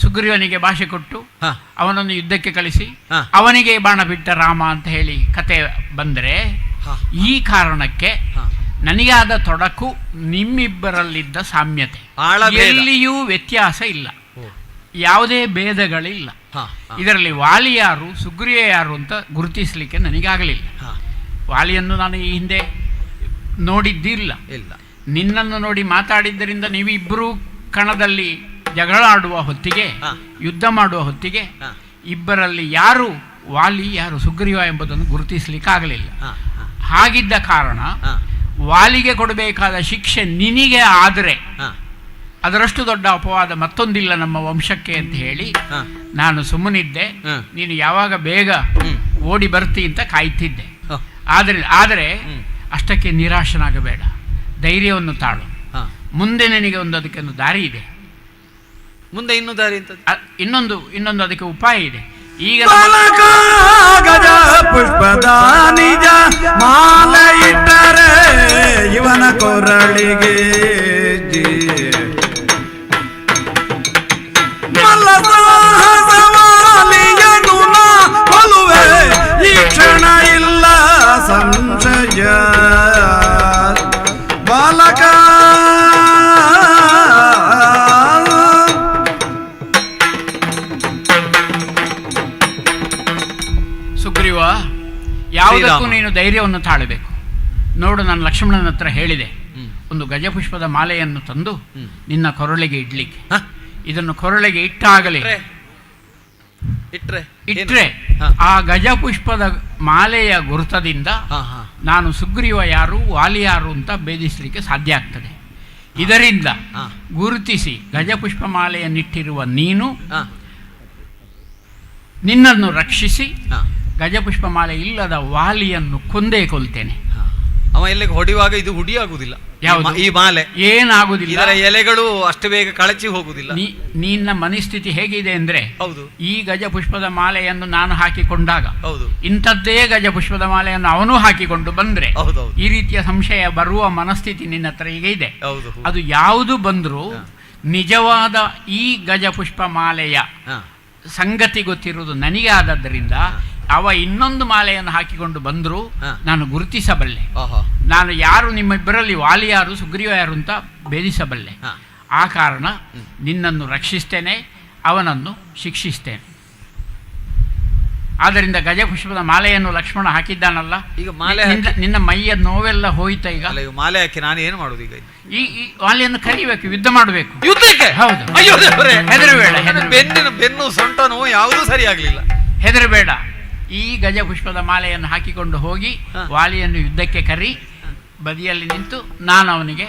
ಸುಗ್ರೀವನಿಗೆ ಭಾಷೆ ಕೊಟ್ಟು ಅವನನ್ನು ಯುದ್ಧಕ್ಕೆ ಕಳಿಸಿ ಅವನಿಗೆ ಬಾಣ ಬಿಟ್ಟ ರಾಮ ಅಂತ ಹೇಳಿ ಕತೆ ಬಂದರೆ, ಈ ಕಾರಣಕ್ಕೆ ನನಗಾದ ತೊಡಕು ನಿಮ್ಮಿಬ್ಬರಲ್ಲಿದ್ದ ಸಾಮ್ಯತೆ, ಎಲ್ಲಿಯೂ ವ್ಯತ್ಯಾಸ ಇಲ್ಲ, ಯಾವುದೇ ಭೇದಗಳಿಲ್ಲ. ಇದರಲ್ಲಿ ವಾಲಿ ಯಾರು ಸುಗ್ರೀವ ಯಾರು ಅಂತ ಗುರುತಿಸಲಿಕ್ಕೆ ನನಗಾಗಲಿಲ್ಲ. ವಾಲಿಯನ್ನು ನಾನು ಈ ಹಿಂದೆ ನೋಡಿದ್ದಿಲ್ಲ. ನಿನ್ನನ್ನು ನೋಡಿ ಮಾತಾಡಿದ್ದರಿಂದ ನೀವಿಬ್ಬರೂ ಕಣದಲ್ಲಿ ಜಗಳ ಆಡುವ ಹೊತ್ತಿಗೆ, ಯುದ್ಧ ಮಾಡುವ ಹೊತ್ತಿಗೆ ಇಬ್ಬರಲ್ಲಿ ಯಾರು ವಾಲಿ ಯಾರು ಸುಗ್ರೀವ ಎಂಬುದನ್ನು ಗುರುತಿಸಲಿಕ್ಕಾಗಲಿಲ್ಲ. ಹಾಗಿದ್ದ ಕಾರಣ ವಾಲಿಗೆ ಕೊಡಬೇಕಾದ ಶಿಕ್ಷೆ ನಿನಗೆ ಆದರೆ ಅದರಷ್ಟು ದೊಡ್ಡ ಅಪವಾದ ಮತ್ತೊಂದಿಲ್ಲ ನಮ್ಮ ವಂಶಕ್ಕೆ ಅಂತ ಹೇಳಿ ನಾನು ಸುಮ್ಮನಿದ್ದೆ. ನೀನು ಯಾವಾಗ ಬೇಗ ಓಡಿ ಬರ್ತಿ ಅಂತ ಕಾಯ್ತಿದ್ದೆ. ಆದರೆ ಅಷ್ಟಕ್ಕೆ ನಿರಾಶನಾಗಬೇಡ, ಧೈರ್ಯವನ್ನು ತಾಳು. ಮುಂದೆ ನಿನಗೆ ಅದಕ್ಕೊಂದು ದಾರಿ ಇದೆ. ಮುಂದೆ ಇನ್ನೂ ದಾರಿ ಅಂತ ಇನ್ನೊಂದು ಅದಕ್ಕೆ ಉಪಾಯ ಇದೆ. ಈಗ ಗಜ ಪುಷ್ಪದ ನಿಜ ಮಾಲೆ ಇಟ್ಟರೆ ಇವನ ಕೊರಳಿಗೆ ಮಲ್ಲಸಾಹಸವಾಲಿಯನು ನಾ ಕೊಲುವೆ ಈ ಕ್ಷಣ ಇಲ್ಲ ಸಂಶಯ ಬಾಲಕ. ಸುಗ್ರೀವ, ಯಾವುದಕ್ಕೂ ನೀನು ಧೈರ್ಯವನ್ನು ತಾಳಬೇಕು. ನೋಡು, ನಾನು ಲಕ್ಷ್ಮಣನ ಹತ್ರ ಹೇಳಿದೆ, ಒಂದು ಗಜಪುಷ್ಪದ ಮಾಲೆಯನ್ನು ತಂದು ನಿನ್ನ ಕೊರಳಿಗೆ ಇಡ್ಲಿಕ್ಕೆ. ಇದನ್ನು ಕೊರಳಿಗೆ ಇಟ್ಟಾಗಲೇ ಇಟ್ರೆ ಆ ಗಜಪುಷ್ಪದ ಮಾಲೆಯ ಗುರುತದಿಂದ ನಾನು ಸುಗ್ರೀವ ಯಾರು ವಾಲಿ ಯಾರು ಅಂತ ಭೇದಿಸಲಿಕ್ಕೆ ಸಾಧ್ಯ ಆಗ್ತದೆ. ಇದರಿಂದ ಗುರುತಿಸಿ ಗಜಪುಷ್ಪ ಮಾಲೆಯನ್ನಿಟ್ಟಿರುವ ನೀನು ನಿನ್ನನ್ನು ರಕ್ಷಿಸಿ ಗಜಪುಷ್ಪ ಮಾಲೆ ಇಲ್ಲದ ವಾಲಿಯನ್ನು ಕೊಂದೇ ಕೊಲ್ತೇನೆ. ಅವ ಎಲ್ಲಿಗೆ ಹೊಡೆಯುವಾಗ ಇದು ಹುಡಿಯಾಗುವುದಿಲ್ಲ, ಈ ಮಾಲೆ ಏನಾಗುದಿಲ್ಲ, ಇದರ ಎಲೆಗಳು ಅಷ್ಟು ಬೇಗ ಕಳಚಿ ಹೋಗುದಿಲ್ಲ. ನಿನ್ನ ಮನಸ್ಥಿತಿ ಹೇಗಿದೆ ಅಂದ್ರೆ, ಹೌದು, ಈ ಗಜಪುಷ್ಪದ ಮಾಲೆಯನ್ನು ನಾನು ಹಾಕಿಕೊಂಡಾಗ ಹೌದು ಇಂಥದ್ದೇ ಗಜಪುಷ್ಪದ ಮಾಲೆಯನ್ನು ಅವನು ಹಾಕಿಕೊಂಡು ಬಂದ್ರೆ ಹೌದೌದು ಈ ರೀತಿಯ ಸಂಶಯ ಬರುವ ಮನಸ್ಥಿತಿ ನಿನ್ನ ಹತ್ರ ಈಗ ಇದೆ. ಹೌದು, ಅದು ಯಾವುದು ಬಂದರೂ ನಿಜವಾದ ಈ ಗಜಪುಷ್ಪ ಮಾಲೆಯ ಸಂಗತಿ ಗೊತ್ತಿರುವುದು ನನಗೆ ಆದದ್ದರಿಂದ ಅವ ಇನ್ನೊಂದು ಮಾಲೆಯನ್ನು ಹಾಕಿಕೊಂಡು ಬಂದರೂ ನಾನು ಗುರುತಿಸಬಲ್ಲೆ. ನಾನು ಯಾರು ನಿಮ್ಮಿಬ್ಬರಲ್ಲಿ ವಾಲಿ ಯಾರು ಸುಗ್ರೀವ ಯಾರು ಅಂತ ಭೇದಿಸಬಲ್ಲೆ. ಆ ಕಾರಣ ನಿನ್ನನ್ನು ರಕ್ಷಿಸ್ತೇನೆ, ಅವನನ್ನು ಶಿಕ್ಷಿಸ್ತೇನೆ. ಆದ್ದರಿಂದ ಗಜಪುಷ್ಪದ ಮಾಲೆಯನ್ನು ಲಕ್ಷ್ಮಣ ಹಾಕಿದ್ದಾನಲ್ಲ, ಈಗ ಮಾಲೆ ನಿನ್ನ ಮೈಯ ನೋವೆಲ್ಲ ಹೋಯ್ತ. ಈಗ ಮಾಲೆ ಹಾಕಿ ನಾನು ಏನು ಮಾಡುದು? ಈಗ ಈ ವಾಲಿಯನ್ನು ಕರಿಬೇಕು, ಯುದ್ಧ ಮಾಡಬೇಕು. ಯುದ್ಧಕ್ಕೆ? ಹೌದು. ಹೆದರಬೇಡ. ಬೆನ್ನು ಸೊಂಟ ನೋವು ಯಾವುದೂ ಸರಿಯಾಗಲಿಲ್ಲ. ಹೆದರಬೇಡ. ಈ ಗಜಪುಷ್ಪದ ಮಾಲೆಯನ್ನು ಹಾಕಿಕೊಂಡು ಹೋಗಿ ವಾಲಿಯನ್ನು ಯುದ್ಧಕ್ಕೆ ಕರಿ, ಬದಿಯಲ್ಲಿ ನಿಂತು ನಾನು ಅವನಿಗೆ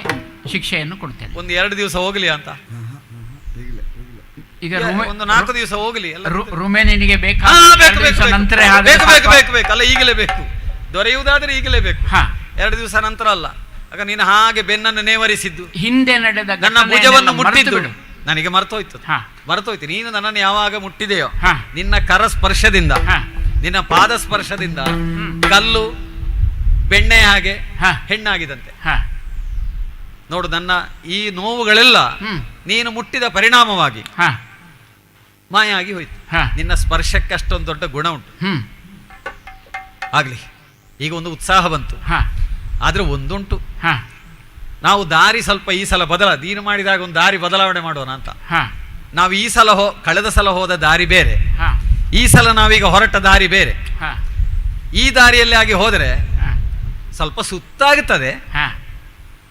ಶಿಕ್ಷೆಯನ್ನು ಕೊಡ್ತೇನೆ. ಒಂದು 2 ದಿವಸ ಹೋಗಲಿ ಅಂತ. ಈಗ ಒಂದು 4 ದಿವಸ ಹೋಗಲಿ. ರುಮೆ ನಿನಗೆ ಬೇಕಾ? ನಂತರ ಅಲ್ಲ, ಈಗಲೇ ಬೇಕು. ದೊರೆಯುವುದಾದ್ರೆ ಈಗಲೇ ಬೇಕು, 2 ದಿವಸ ನಂತರ ಅಲ್ಲ. ಆಗ ನೀನು ಹಾಗೆ ಬೆನ್ನನ್ನು ನೇವರಿಸಿದ್ದು, ಹಿಂದೆ ನಡೆದ ನನ್ನ ಭುಜವನ್ನು ಮುಟ್ಟಿದ್ದು ನನಗೆ ಮರೆತೋಯ್ತು. ನೀನು ನನ್ನನ್ನು ಯಾವಾಗ ಮುಟ್ಟಿದೆಯೋ ನಿನ್ನ ಕರ ಸ್ಪರ್ಶದಿಂದ, ನಿನ್ನ ಪಾದ ಸ್ಪರ್ಶದಿಂದ ಕಲ್ಲು ಬೆಣ್ಣೆ ಹಾಗೆ ಹೆಣ್ಣಾಗಿದಂತೆ. ನೋಡು, ನನ್ನ ಈ ನೋವುಗಳೆಲ್ಲ ನೀನು ಮುಟ್ಟಿದ ಪರಿಣಾಮವಾಗಿ ಮಾಯ ಆಗಿ ಹೋಯ್ತು. ನಿನ್ನ ಸ್ಪರ್ಶಕ್ಕೆ ಅಷ್ಟೊಂದು ದೊಡ್ಡ ಗುಣ ಉಂಟು. ಆಗ್ಲಿ, ಈಗ ಒಂದು ಉತ್ಸಾಹ ಬಂತು. ಆದ್ರೆ ಒಂದುಂಟು, ನಾವು ದಾರಿ ಸ್ವಲ್ಪ ಈ ಸಲ ನೀನು ಮಾಡಿದಾಗ ಒಂದು ದಾರಿ ಬದಲಾವಣೆ ಮಾಡೋಣ ಅಂತ. ನಾವು ಈ ಸಲ ಕಳೆದ ಸಲ ಹೋದ ದಾರಿ ಬೇರೆ, ಈ ಸಲ ನಾವೀಗ ಹೊರಟ ದಾರಿ ಬೇರೆ. ಈ ದಾರಿಯಲ್ಲಿ ಆಗಿ ಹೋದರೆ ಸ್ವಲ್ಪ ಸುತ್ತಾಗುತ್ತದೆ,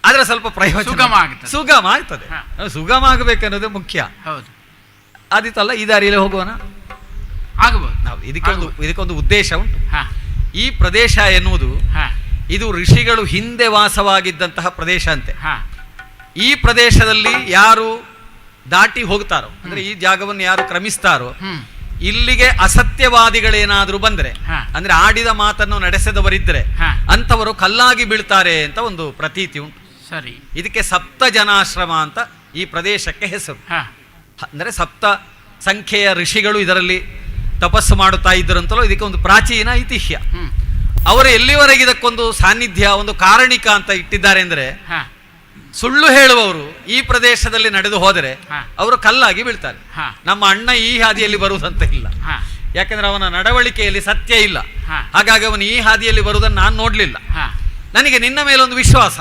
ಆದ್ರೆ ಸ್ವಲ್ಪ ಪ್ರಯೋಜನ ಸುಗಮ ಆಗ್ತದೆ. ಸುಗಮ ಆಗಬೇಕನ್ನೋದು ಮುಖ್ಯ. ಆದಿತ್ತಲ್ಲ, ಈ ದಾರಿಯಲ್ಲಿ ಹೋಗುವನ ಆಗಬಹುದು. ನಾವು ಇದಕ್ಕೊಂದು ಉದ್ದೇಶ ಉಂಟು. ಈ ಪ್ರದೇಶ ಎನ್ನುವುದು ಇದು ಋಷಿಗಳು ಹಿಂದೆ ವಾಸವಾಗಿದ್ದಂತಹ ಪ್ರದೇಶ ಅಂತೆ. ಈ ಪ್ರದೇಶದಲ್ಲಿ ಯಾರು ದಾಟಿ ಹೋಗ್ತಾರೋ, ಅಂದ್ರೆ ಈ ಜಾಗವನ್ನು ಯಾರು ಕ್ರಮಿಸ್ತಾರೋ, ಇಲ್ಲಿಗೆ ಅಸತ್ಯವಾದಿಗಳೇನಾದ್ರೂ ಬಂದ್ರೆ, ಅಂದ್ರೆ ಆಡಿದ ಮಾತನ್ನು ನಡೆಸದವರಿದ್ರೆ ಅಂತವರು ಕಲ್ಲಾಗಿ ಬೀಳ್ತಾರೆ ಅಂತ ಒಂದು ಪ್ರತೀತಿ ಉಂಟು. ಸರಿ, ಇದಕ್ಕೆ ಸಪ್ತ ಜನಾಶ್ರಮ ಅಂತ ಈ ಪ್ರದೇಶಕ್ಕೆ ಹೆಸರು. ಅಂದರೆ ಸಪ್ತ ಸಂಖ್ಯೆಯ ಋಷಿಗಳು ಇದರಲ್ಲಿ ತಪಸ್ಸು ಮಾಡುತ್ತಾ ಇದ್ದರಂತಲೂ ಇದಕ್ಕೆ ಒಂದು ಪ್ರಾಚೀನ ಐತಿಹ್ಯ. ಅವರು ಎಲ್ಲಿವರೆಗೆ ಇದಕ್ಕೊಂದು ಸಾನ್ನಿಧ್ಯ, ಒಂದು ಕಾರಣಿಕ ಅಂತ ಇಟ್ಟಿದ್ದಾರೆ ಅಂದ್ರೆ, ಸುಳ್ಳು ಹೇಳುವವರು ಈ ಪ್ರದೇಶದಲ್ಲಿ ನಡೆದು ಹೋದರೆ ಅವರು ಕಲ್ಲಾಗಿ ಬೀಳ್ತಾರೆ. ನಮ್ಮ ಅಣ್ಣ ಈ ಹಾದಿಯಲ್ಲಿ ಬರುವುದಂತ ಇಲ್ಲ, ಯಾಕಂದ್ರೆ ಅವನ ನಡವಳಿಕೆಯಲ್ಲಿ ಸತ್ಯ ಇಲ್ಲ. ಹಾಗಾಗಿ ಅವನು ಈ ಹಾದಿಯಲ್ಲಿ ಬರುವುದನ್ನು ನಾನು ನೋಡ್ಲಿಲ್ಲ. ನನಗೆ ನಿನ್ನ ಮೇಲೊಂದು ವಿಶ್ವಾಸ,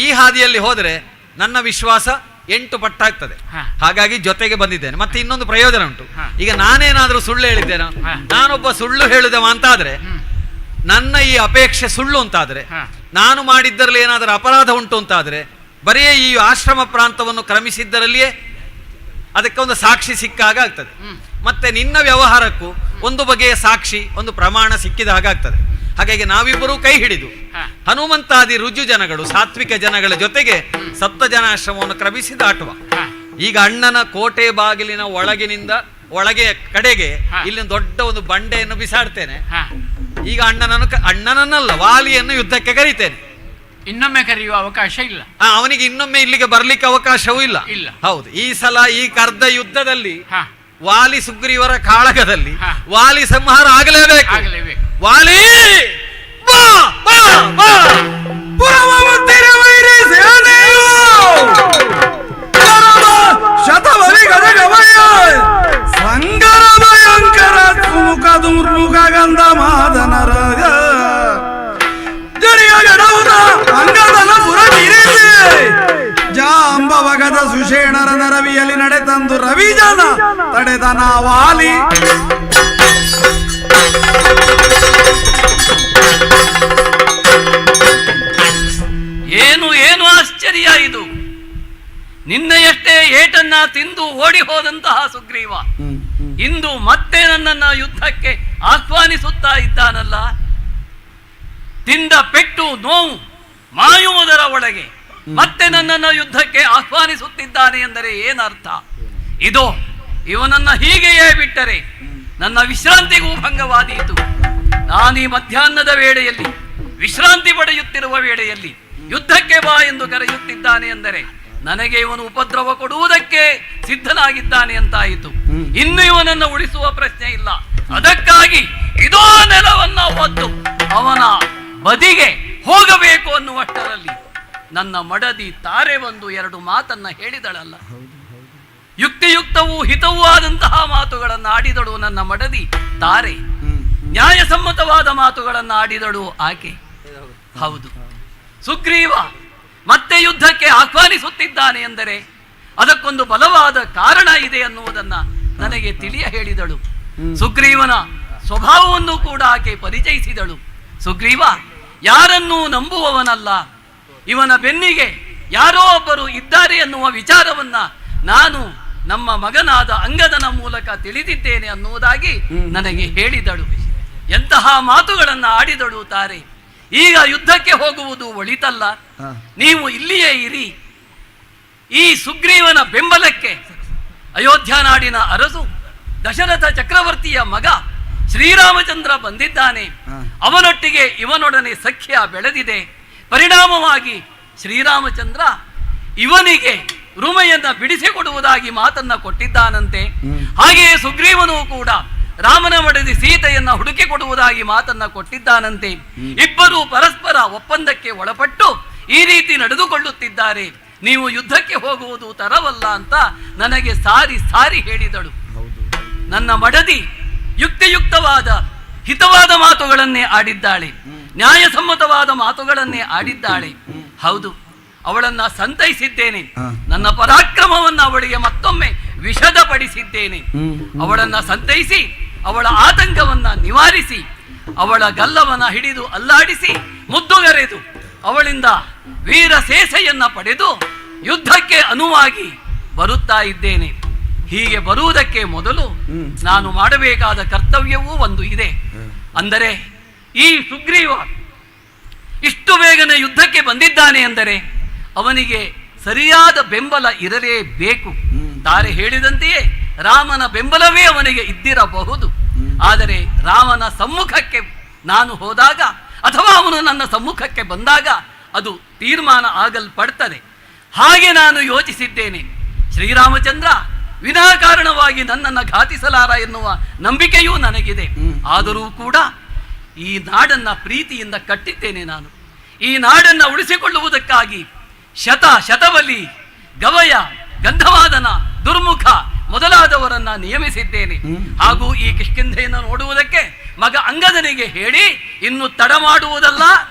ಈ ಹಾದಿಯಲ್ಲಿ ಹೋದರೆ ನನ್ನ ವಿಶ್ವಾಸ 8 ಪಟ್ಟಾಗ್ತದೆ. ಹಾಗಾಗಿ ಜೊತೆಗೆ ಬಂದಿದ್ದೇನೆ. ಮತ್ತೆ ಇನ್ನೊಂದು ಪ್ರಯೋಜನ ಉಂಟು. ಈಗ ನಾನೇನಾದ್ರೂ ಸುಳ್ಳು ಹೇಳಿದ್ದೇನೆ, ನಾನೊಬ್ಬ ಸುಳ್ಳು ಹೇಳಿದವ ಅಂತಾದ್ರೆ, ನನ್ನ ಈ ಅಪೇಕ್ಷೆ ಸುಳ್ಳು ಅಂತಾದ್ರೆ, ನಾನು ಮಾಡಿದ್ದರಲ್ಲಿ ಏನಾದರೂ ಅಪರಾಧ ಉಂಟು ಅಂತಾದ್ರೆ, ಬರೀ ಈ ಆಶ್ರಮ ಪ್ರಾಂತವನ್ನು ಕ್ರಮಿಸಿದ್ದರಲ್ಲಿಯೇ ಅದಕ್ಕೆ ಒಂದು ಸಾಕ್ಷಿ ಸಿಕ್ಕಾಗ ಆಗ್ತದೆ. ಮತ್ತೆ ನಿನ್ನ ವ್ಯವಹಾರಕ್ಕೂ ಒಂದು ಬಗೆಯ ಸಾಕ್ಷಿ, ಒಂದು ಪ್ರಮಾಣ ಸಿಕ್ಕಿದ ಹಾಗಾಗ್ತದೆ. ಹಾಗಾಗಿ ನಾವಿಬ್ಬರೂ ಕೈ ಹಿಡಿದು ಹನುಮಂತಾದಿ ರುಜು ಜನಗಳು, ಸಾತ್ವಿಕ ಜನಗಳ ಜೊತೆಗೆ ಸಪ್ತ ಜನಾಶ್ರಮವನ್ನು ಕ್ರಮಿಸಿ ದಾಟುವ. ಈಗ ಅಣ್ಣನ ಕೋಟೆ ಬಾಗಿಲಿನ ಒಳಗೆ ಕಡೆಗೆ ಇಲ್ಲಿ ದೊಡ್ಡ ಒಂದು ಬಂಡೆಯನ್ನು ಬಿಸಾಡ್ತೇನೆ. ಈಗ ಅಣ್ಣನನ್ನಲ್ಲ, ವಾಲಿಯನ್ನು ಯುದ್ಧಕ್ಕೆ ಕರೀತೇನೆ. ಇನ್ನೊಮ್ಮೆ ಕರೆಯುವ ಅವಕಾಶ ಇಲ್ಲ. ಅವನಿಗೆ ಇನ್ನೊಮ್ಮೆ ಇಲ್ಲಿಗೆ ಬರ್ಲಿಕ್ಕೆ ಅವಕಾಶವೂ ಇಲ್ಲ. ಹೌದು, ಈ ಸಲ ಈ ಕರ್ದ ಯುದ್ಧದಲ್ಲಿ ವಾಲಿ ಸುಗ್ರೀವರ ಕಾಳಗದಲ್ಲಿ ವಾಲಿ ಸಂಹಾರ ಆಗಲೇಬೇಕು. ವಾಲಿ ಸಂಗರ ಭಯಂಕರ ಸುಮುಖ ದುರ್ಮುಖ ಗಂಧ ಮಾದನರ ಅಂಗದನ ಪುರವಿರಿಸಿ ಜಾಂಬವಗದ ಸುಷೇಣರ ನರವಿಯಲ್ಲಿ ನಡೆತಂದು ರವಿಜನ ತಡೆದನ ವಾಲಿ. ಏನು ಆಶ್ಚರ್ಯ ಇದು! ನಿನ್ನೆಯಷ್ಟೇ ಏಟನ್ನ ತಿಂದು ಓಡಿ ಹೋದಂತಹ ಸುಗ್ರೀವ ಇಂದು ಮತ್ತೆ ನನ್ನನ್ನ ಯುದ್ಧಕ್ಕೆ ಆಹ್ವಾನಿಸುತ್ತಾ ಇದ್ದಾನಲ್ಲ. ತಿಂದ ಪೆಟ್ಟು ನೋವು ಮಾಯುವುದರ ಒಳಗೆ ಮತ್ತೆ ನನ್ನನ್ನು ಯುದ್ಧಕ್ಕೆ ಆಹ್ವಾನಿಸುತ್ತಿದ್ದಾನೆ ಎಂದರೆ ಏನರ್ಥ? ಇದೋ ಇವನನ್ನ ಹೀಗೆಯೇ ಬಿಟ್ಟರೆ ನನ್ನ ವಿಶ್ರಾಂತಿಗೂ ಭಂಗವಾದೀತು. ನಾನೀ ಮಧ್ಯಾಹ್ನದ ವೇಳೆಯಲ್ಲಿ ವಿಶ್ರಾಂತಿ ಪಡೆಯುತ್ತಿರುವ ವೇಳೆಯಲ್ಲಿ ಯುದ್ಧಕ್ಕೆ ಬಾ ಎಂದು ಕರೆಯುತ್ತಿದ್ದಾನೆ ಎಂದರೆ ನನಗೆ ಇವನು ಉಪದ್ರವ ಕೊಡುವುದಕ್ಕೆ ಸಿದ್ಧನಾಗಿದ್ದಾನೆ ಅಂತಾಯಿತು. ಇನ್ನು ಇವನನ್ನು ಉಳಿಸುವ ಪ್ರಶ್ನೆ ಇಲ್ಲ. ಅದಕ್ಕಾಗಿ ಇದೋ ನೆಲವನ್ನ ಒದ್ದು ಅವನ ಬದಿಗೆ ಹೋಗಬೇಕು ಅನ್ನುವಷ್ಟರಲ್ಲಿ ನನ್ನ ಮಡದಿ ತಾರೆ ಒಂದು 2 ಮಾತನ್ನ ಹೇಳಿದಳಲ್ಲ. ಯುಕ್ತಿಯುಕ್ತವೂ ಹಿತವೂ ಆದಂತಹ ಮಾತುಗಳನ್ನು ಆಡಿದಳು ನನ್ನ ಮಡದಿ ತಾರೆ. ನ್ಯಾಯಸಮ್ಮತವಾದ ಮಾತುಗಳನ್ನು ಆಡಿದಳು ಆಕೆ. ಹೌದು, ಸುಗ್ರೀವ ಮತ್ತೆ ಯುದ್ಧಕ್ಕೆ ಆಹ್ವಾನಿಸುತ್ತಿದ್ದಾನೆ ಎಂದರೆ ಅದಕ್ಕೊಂದು ಬಲವಾದ ಕಾರಣ ಇದೆ ಅನ್ನುವುದನ್ನ ನನಗೆ ತಿಳಿಯ ಹೇಳಿದಳು. ಸುಗ್ರೀವನ ಸ್ವಭಾವವನ್ನು ಕೂಡ ಆಕೆ ಪರಿಚಯಿಸಿದಳು. ಸುಗ್ರೀವ ಯಾರನ್ನೂ ನಂಬುವವನಲ್ಲ. ಇವನ ಬೆನ್ನಿಗೆ ಯಾರೋ ಒಬ್ಬರು ಇದ್ದಾರೆ ಎನ್ನುವ ವಿಚಾರವನ್ನ ನಾನು ನಮ್ಮ ಮಗನಾದ ಅಂಗದನ ಮೂಲಕ ತಿಳಿದಿದ್ದೇನೆ ಅನ್ನುವುದಾಗಿ ನನಗೆ ಹೇಳಿದಳು. ಎಂತಹ ಮಾತುಗಳನ್ನು ಆಡಿದಳು ತಾರೆ. ಈಗ ಯುದ್ಧಕ್ಕೆ ಹೋಗುವುದು ಒಳಿತಲ್ಲ, ನೀವು ಇಲ್ಲಿಯೇ ಇರಿ. ಈ ಸುಗ್ರೀವನ ಬೆಂಬಲಕ್ಕೆ ಅಯೋಧ್ಯ ನಾಡಿನ ಅರಸು ದಶರಥ ಚಕ್ರವರ್ತಿಯ ಮಗ ಶ್ರೀರಾಮಚಂದ್ರ ಬಂದಿದ್ದಾನೆ, ಅವನೊಟ್ಟಿಗೆ ಇವನೊಡನೆ ಸಖ್ಯ ಬೆಳೆದಿದೆ. ಪರಿಣಾಮವಾಗಿ ಶ್ರೀರಾಮಚಂದ್ರ ಇವನಿಗೆ ರುಮೆಯನ್ನ ಬಿಡಿಸಿಕೊಡುವುದಾಗಿ ಮಾತನ್ನ ಕೊಟ್ಟಿದ್ದಾನಂತೆ. ಹಾಗೆಯೇ ಸುಗ್ರೀವನು ಕೂಡ ರಾಮನ ಮಡದಿ ಸೀತೆಯನ್ನ ಹುಡುಕಿ ಕೊಡುವುದಾಗಿ ಮಾತನ್ನ ಕೊಟ್ಟಿದ್ದಾನಂತೆ. ಇಬ್ಬರೂ ಪರಸ್ಪರ ಒಪ್ಪಂದಕ್ಕೆ ಒಳಪಟ್ಟು ಈ ರೀತಿ ನಡೆದುಕೊಳ್ಳುತ್ತಿದ್ದಾರೆ. ನೀವು ಯುದ್ಧಕ್ಕೆ ಹೋಗುವುದು ತರವಲ್ಲ ಅಂತ ನನಗೆ ಸಾರಿ ಸಾರಿ ಹೇಳಿದಳು. ನನ್ನ ಮಡದಿ ಯುಕ್ತಿಯುಕ್ತವಾದ ಹಿತವಾದ ಮಾತುಗಳನ್ನೇ ಆಡಿದ್ದಾಳೆ, ನ್ಯಾಯಸಮ್ಮತವಾದ ಮಾತುಗಳನ್ನೇ ಆಡಿದ್ದಾಳೆ. ಹೌದು, ಅವಳನ್ನ ಸಂತೈಸಿದ್ದೇನೆ. ನನ್ನ ಪರಾಕ್ರಮವನ್ನ ಅವಳಿಗೆ ಮತ್ತೊಮ್ಮೆ ವಿಷದಪಡಿಸಿದ್ದೇನೆ. ಅವಳನ್ನ ಸಂತೈಸಿ ಅವಳ ಆತಂಕವನ್ನ ನಿವಾರಿಸಿ ಅವಳ ಗಲ್ಲವನ್ನ ಹಿಡಿದು ಅಲ್ಲಾಡಿಸಿ ಮುದ್ದುಗರೆದು ಅವಳಿಂದ ವೀರ ಸೇಸೆಯನ್ನ ಪಡೆದು ಯುದ್ಧಕ್ಕೆ ಅನುವಾಗಿ ಬರುತ್ತಾ ಇದ್ದೇನೆ. ಹೀಗೆ ಬರುವುದಕ್ಕೆ ಮೊದಲು ನಾನು ಮಾಡಬೇಕಾದ ಕರ್ತವ್ಯವೂ ಒಂದು ಇದೆ. ಅಂದರೆ ಈ ಸುಗ್ರೀವ ಇಷ್ಟು ಬೇಗನೆ ಯುದ್ಧಕ್ಕೆ ಬಂದಿದ್ದಾನೆ ಅಂದರೆ ಅವನಿಗೆ ಸರಿಯಾದ ಬೆಂಬಲ ಇರಲೇಬೇಕು. ತಾರೆ ಹೇಳಿದಂತೆಯೇ ರಾಮನ ಬೆಂಬಲವೇ ಅವನಿಗೆ ಇದ್ದಿರಬಹುದು. ಆದರೆ ರಾಮನ ಸಮ್ಮುಖಕ್ಕೆ ನಾನು ಹೋದಾಗ ಅಥವಾ ಅವನು ನನ್ನ ಸಮ್ಮುಖಕ್ಕೆ ಬಂದಾಗ ಅದು ತೀರ್ಮಾನ ಆಗಲ್ಪಡ್ತದೆ. ಹಾಗೆ ನಾನು ಯೋಚಿಸಿದ್ದೇನೆ. ಶ್ರೀರಾಮಚಂದ್ರ ವಿನಾಕಾರಣವಾಗಿ ನನ್ನನ್ನು ಘಾತಿಸಲಾರ ಎನ್ನುವ ನಂಬಿಕೆಯೂ ನನಗಿದೆ. ಆದರೂ ಕೂಡ ಈ ನಾಡನ್ನ ಪ್ರೀತಿಯಿಂದ ಕಟ್ಟಿದ್ದೇನೆ. ನಾನು ಈ ನಾಡನ್ನ ಉಳಿಸಿಕೊಳ್ಳುವುದಕ್ಕಾಗಿ ಶತಬಲಿ, ಗವಯ, ಗಂಧವಾದನ, ದುರ್ಮುಖ ಮೊದಲಾದವರನ್ನ ನಿಯಮಿಸಿದ್ದೇನೆ. ಹಾಗೂ ಈ ಕಿಷ್ಕಿಂಧೆಯನ್ನು ನೋಡುವುದಕ್ಕೆ ಮಗ ಅಂಗದನಿಗೆ ಹೇಳಿ ಇನ್ನು ತಡ ಮಾಡುವುದಲ್ಲ,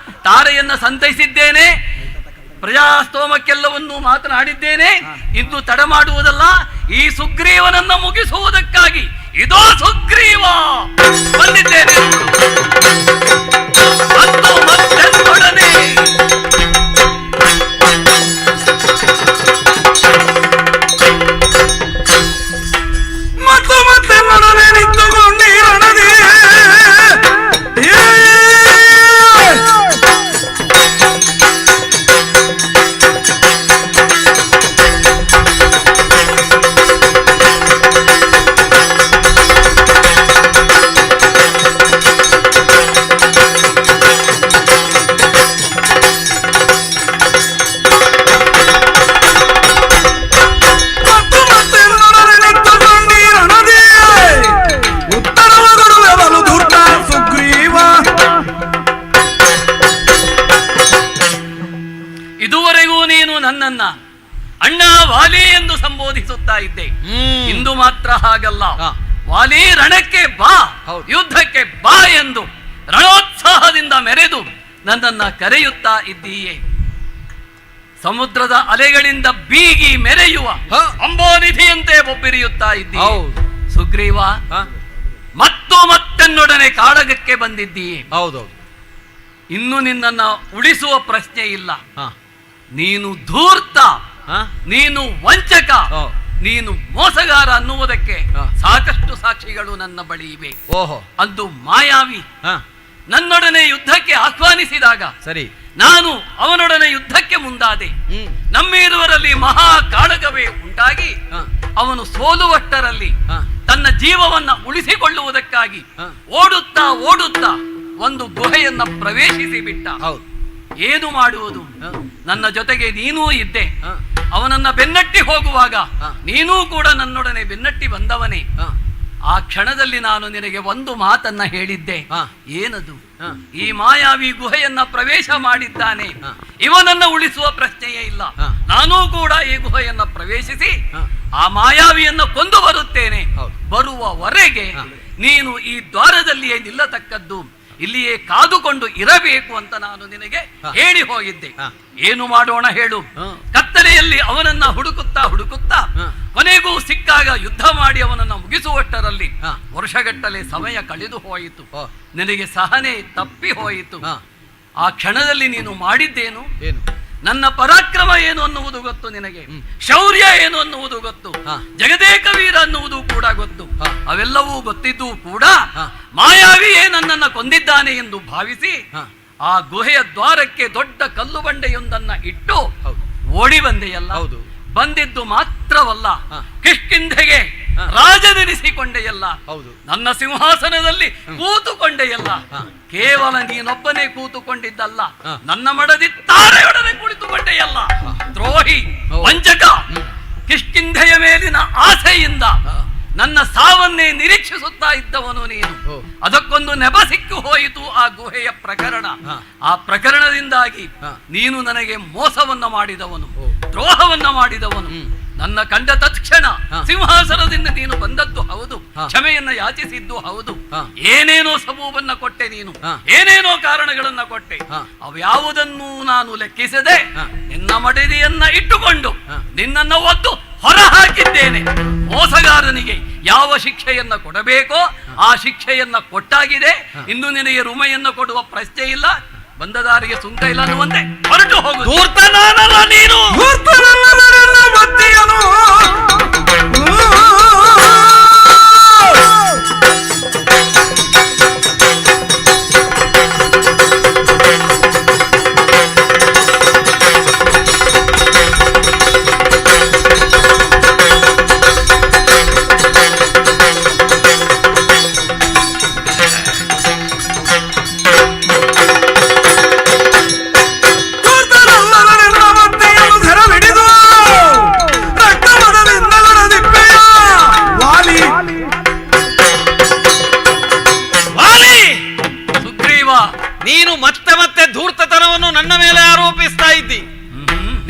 ತಾರೆಯನ್ನ ಸಂತೈಸಿದ್ದೇನೆ, ಪ್ರಜಾಸ್ತೋಮಕ್ಕೆಲ್ಲವನ್ನೂ ಮಾತನಾಡಿದ್ದೇನೆ, ಇನ್ನು ತಡ ಮಾಡುವುದಲ್ಲ, ಈ ಸುಗ್ರೀವನನ್ನ ಮುಗಿಸುವುದಕ್ಕಾಗಿ ಇದೋ ಸುಗ್ರೀವ ಬಂದಿದ್ದೇನೆ. ಮತ್ತೆನ್ನೊಡನೆ ಮತ್ತೆನ್ನೊಡನೆ ನಿಂತುಕೊಂಡಿರಣದೆ ನನ್ನನ್ನ ಅಣ್ಣ ವಾಲಿ ಎಂದು ಸಂಬೋಧಿಸುತ್ತಾ ಇದ್ದೆ. ಇಂದು ಮಾತ್ರ ಹಾಗಲ್ಲ, ವಾಲಿ ರಣಕ್ಕೆ ಬಾ, ಯುದ್ಧಕ್ಕೆ ಬಾ ಎಂದು ರಣೋತ್ಸಾಹದಿಂದ ಮೆರೆದು ನನ್ನನ್ನ ಕರೆಯುತ್ತಾ ಇದ್ದೀಯೇ. ಸಮುದ್ರದ ಅಲೆಗಳಿಂದ ಬೀಗಿ ಮೆರೆಯುವ ಅಂಬೋನಿಧಿಯಂತೆ ಒಬ್ಬಿರಿಯುತ್ತಾ ಇದ್ದೀಯೇ. ಸುಗ್ರೀವ, ಮತ್ತೆನ್ನೊಡನೆ ಕಾಳಗಕ್ಕೆ ಬಂದಿದ್ದೀಯೇ. ಹೌದೌದು, ಇನ್ನು ನಿನ್ನನ್ನ ಉಳಿಸುವ ಪ್ರಶ್ನೆ ಇಲ್ಲ. ನೀನು ಧೂರ್ತ, ನೀನು ವಂಚಕ, ನೀನು ಮೋಸಗಾರ ಅನ್ನುವುದಕ್ಕೆ ಸಾಕಷ್ಟು ಸಾಕ್ಷಿಗಳು ನನ್ನ ಬಳಿ ಇವೆ. ಅಂದು ಮಾಯಾವಿ ನನ್ನೊಡನೆ ಯುದ್ಧಕ್ಕೆ ಆಹ್ವಾನಿಸಿದಾಗ ಸರಿ ನಾನು ಅವನೊಡನೆ ಯುದ್ಧಕ್ಕೆ ಮುಂದಾದೆ. ನಮ್ಮಿರುವರಲ್ಲಿ ಮಹಾ ಕಾಳಗವೇ ಉಂಟಾಗಿ ಅವನು ಸೋಲುವಷ್ಟರಲ್ಲಿ ತನ್ನ ಜೀವವನ್ನ ಉಳಿಸಿಕೊಳ್ಳುವುದಕ್ಕಾಗಿ ಓಡುತ್ತಾ ಓಡುತ್ತಾ ಒಂದು ಗುಹೆಯನ್ನ ಪ್ರವೇಶಿಸಿ ಬಿಟ್ಟ. ಏನು ಮಾಡುವುದು? ನನ್ನ ಜೊತೆಗೆ ನೀನೂ ಇದ್ದೆ. ಅವನನ್ನ ಬೆನ್ನಟ್ಟಿ ಹೋಗುವಾಗ ನೀನೂ ಕೂಡ ನನ್ನೊಡನೆ ಬೆನ್ನಟ್ಟಿ ಬಂದವನೇ. ಆ ಕ್ಷಣದಲ್ಲಿ ನಾನು ನಿನಗೆ ಒಂದು ಮಾತನ್ನ ಹೇಳಿದ್ದೆ. ಏನದು? ಈ ಮಾಯಾವಿ ಗುಹೆಯನ್ನ ಪ್ರವೇಶ ಮಾಡಿದ್ದಾನೆ, ಇವನನ್ನ ಉಳಿಸುವ ಪ್ರಶ್ನೆಯೇ ಇಲ್ಲ. ನಾನೂ ಕೂಡ ಈ ಗುಹೆಯನ್ನ ಪ್ರವೇಶಿಸಿ ಆ ಮಾಯಾವಿಯನ್ನ ಕೊಂದು ಬರುತ್ತೇನೆ. ಬರುವವರೆಗೆ ನೀನು ಈ ದ್ವಾರದಲ್ಲಿಯೇ ನಿಲ್ಲತಕ್ಕದ್ದು, ಇಲ್ಲಿಯೇ ಕಾದುಕೊಂಡು ಇರಬೇಕು ಅಂತ ನಾನು ನಿನಗೆ ಹೇಳಿ ಹೋಗಿದ್ದೆ. ಏನು ಮಾಡೋಣ ಹೇಳು? ಕತ್ತಲೆಯಲ್ಲಿ ಅವನನ್ನ ಹುಡುಕುತ್ತಾ ಕೊನೆಗೂ ಸಿಕ್ಕಾಗ ಯುದ್ಧ ಮಾಡಿ ಅವನನ್ನ ಮುಗಿಸುವಷ್ಟರಲ್ಲಿ ವರ್ಷಗಟ್ಟಲೆ ಸಮಯ ಕಳೆದು ಹೋಯಿತು. ನಿನಗೆ ಸಹನೆ ತಪ್ಪಿ ಹೋಯಿತು. ಆ ಕ್ಷಣದಲ್ಲಿ ನೀನು ಮಾಡಿದ್ದೇನು? ನನ್ನ ಪರಾಕ್ರಮ ಏನು ಅನ್ನುವುದು ಗೊತ್ತು ನಿನಗೆ, ಶೌರ್ಯ ಏನು ಅನ್ನುವುದು ಗೊತ್ತು, ಜಗದೇಕ ವೀರ ಅನ್ನುವುದು ಕೂಡ ಗೊತ್ತು. ಅವೆಲ್ಲವೂ ಗೊತ್ತಿದ್ದು ಕೂಡ ಮಾಯಾವಿಯೇ ನನ್ನನ್ನ ಕೊಂದಿದ್ದಾನೆ ಎಂದು ಭಾವಿಸಿ ಆ ಗುಹೆಯ ದ್ವಾರಕ್ಕೆ ದೊಡ್ಡ ಕಲ್ಲು ಬಂಡೆಯೊಂದನ್ನ ಇಟ್ಟು ಓಡಿ ಬಂದೆಯಲ್ಲ. ಬಂದಿದ್ದು ಮಾತ್ರವಲ್ಲ, ಕಿಷ್ಕಿಂಧೆಗೆ ರಾಜನೆನಿಸಿಕೊಂಡೆಯಲ್ಲ, ನನ್ನ ಸಿಂಹಾಸನದಲ್ಲಿ ಕೂತುಕೊಂಡೆಯಲ್ಲ. ಕೇವಲ ನೀನೊಬ್ಬನೇ ಕೂತುಕೊಂಡಿದ್ದಲ್ಲ, ನನ್ನ ಮಡದಿ ತಾರೆಯೊಡನೆ ಕುಳಿತುಕೊಂಡೆಯಲ್ಲ. ದ್ರೋಹಿ, ವಂಚಕ, ಕಿಷ್ಕಿಂಧೆಯ ಮೇಲಿನ ಆಸೆಯಿಂದ ನನ್ನ ಸಾವನ್ನೇ ನಿರೀಕ್ಷಿಸುತ್ತಾ ಇದ್ದವನು ನೀನು. ಅದಕ್ಕೊಂದು ನೆಪ ಸಿಕ್ಕು ಹೋಯಿತು ಆ ಗುಹೆಯ ಪ್ರಕರಣ. ಆ ಪ್ರಕರಣದಿಂದಾಗಿ ನೀನು ನನಗೆ ಮೋಸವನ್ನ ಮಾಡಿದವನು, ದ್ರೋಹವನ್ನ ಮಾಡಿದವನು. ನನ್ನ ಕಂಡ ತತ್ಕ್ಷಣ ಸಿಂಹಾಸನದಿಂದ ನೀನು ಬಂದದ್ದು ಹೌದು, ಕ್ಷಮೆಯನ್ನ ಯಾಚಿಸಿದ್ದು ಹೌದು. ಏನೇನೋ ಸಬೂಬನ್ನ ಕೊಟ್ಟೆ ನೀನು, ಏನೇನೋ ಕಾರಣಗಳನ್ನ ಕೊಟ್ಟೆ. ಅವ್ಯಾವುದನ್ನೂ ನಾನು ಲೆಕ್ಕಿಸದೆ ನಿನ್ನ ಮಡದಿಯನ್ನ ಇಟ್ಟುಕೊಂಡು ನಿನ್ನನ್ನು ಒದ್ದು ಹೊರ ಹಾಕಿದ್ದೇನೆ. ಮೋಸಗಾರನಿಗೆ ಯಾವ ಶಿಕ್ಷೆಯನ್ನ ಕೊಡಬೇಕೋ ಆ ಶಿಕ್ಷೆಯನ್ನ ಕೊಟ್ಟಾಗಿದೆ. ಇನ್ನು ನಿನಗೆ ರುಮೆಯನ್ನು ಕೊಡುವ ಪ್ರಶ್ನೆ ಇಲ್ಲ, ಬಂದ ದಾರಿಗೆ ಸುಂಕ ಇಲ್ಲ ಅನ್ನುವಂತೆ ಹೊರಟು ಹೋಗು. ಧೂರ್ತನಾನಲ್ಲ ನೀನು,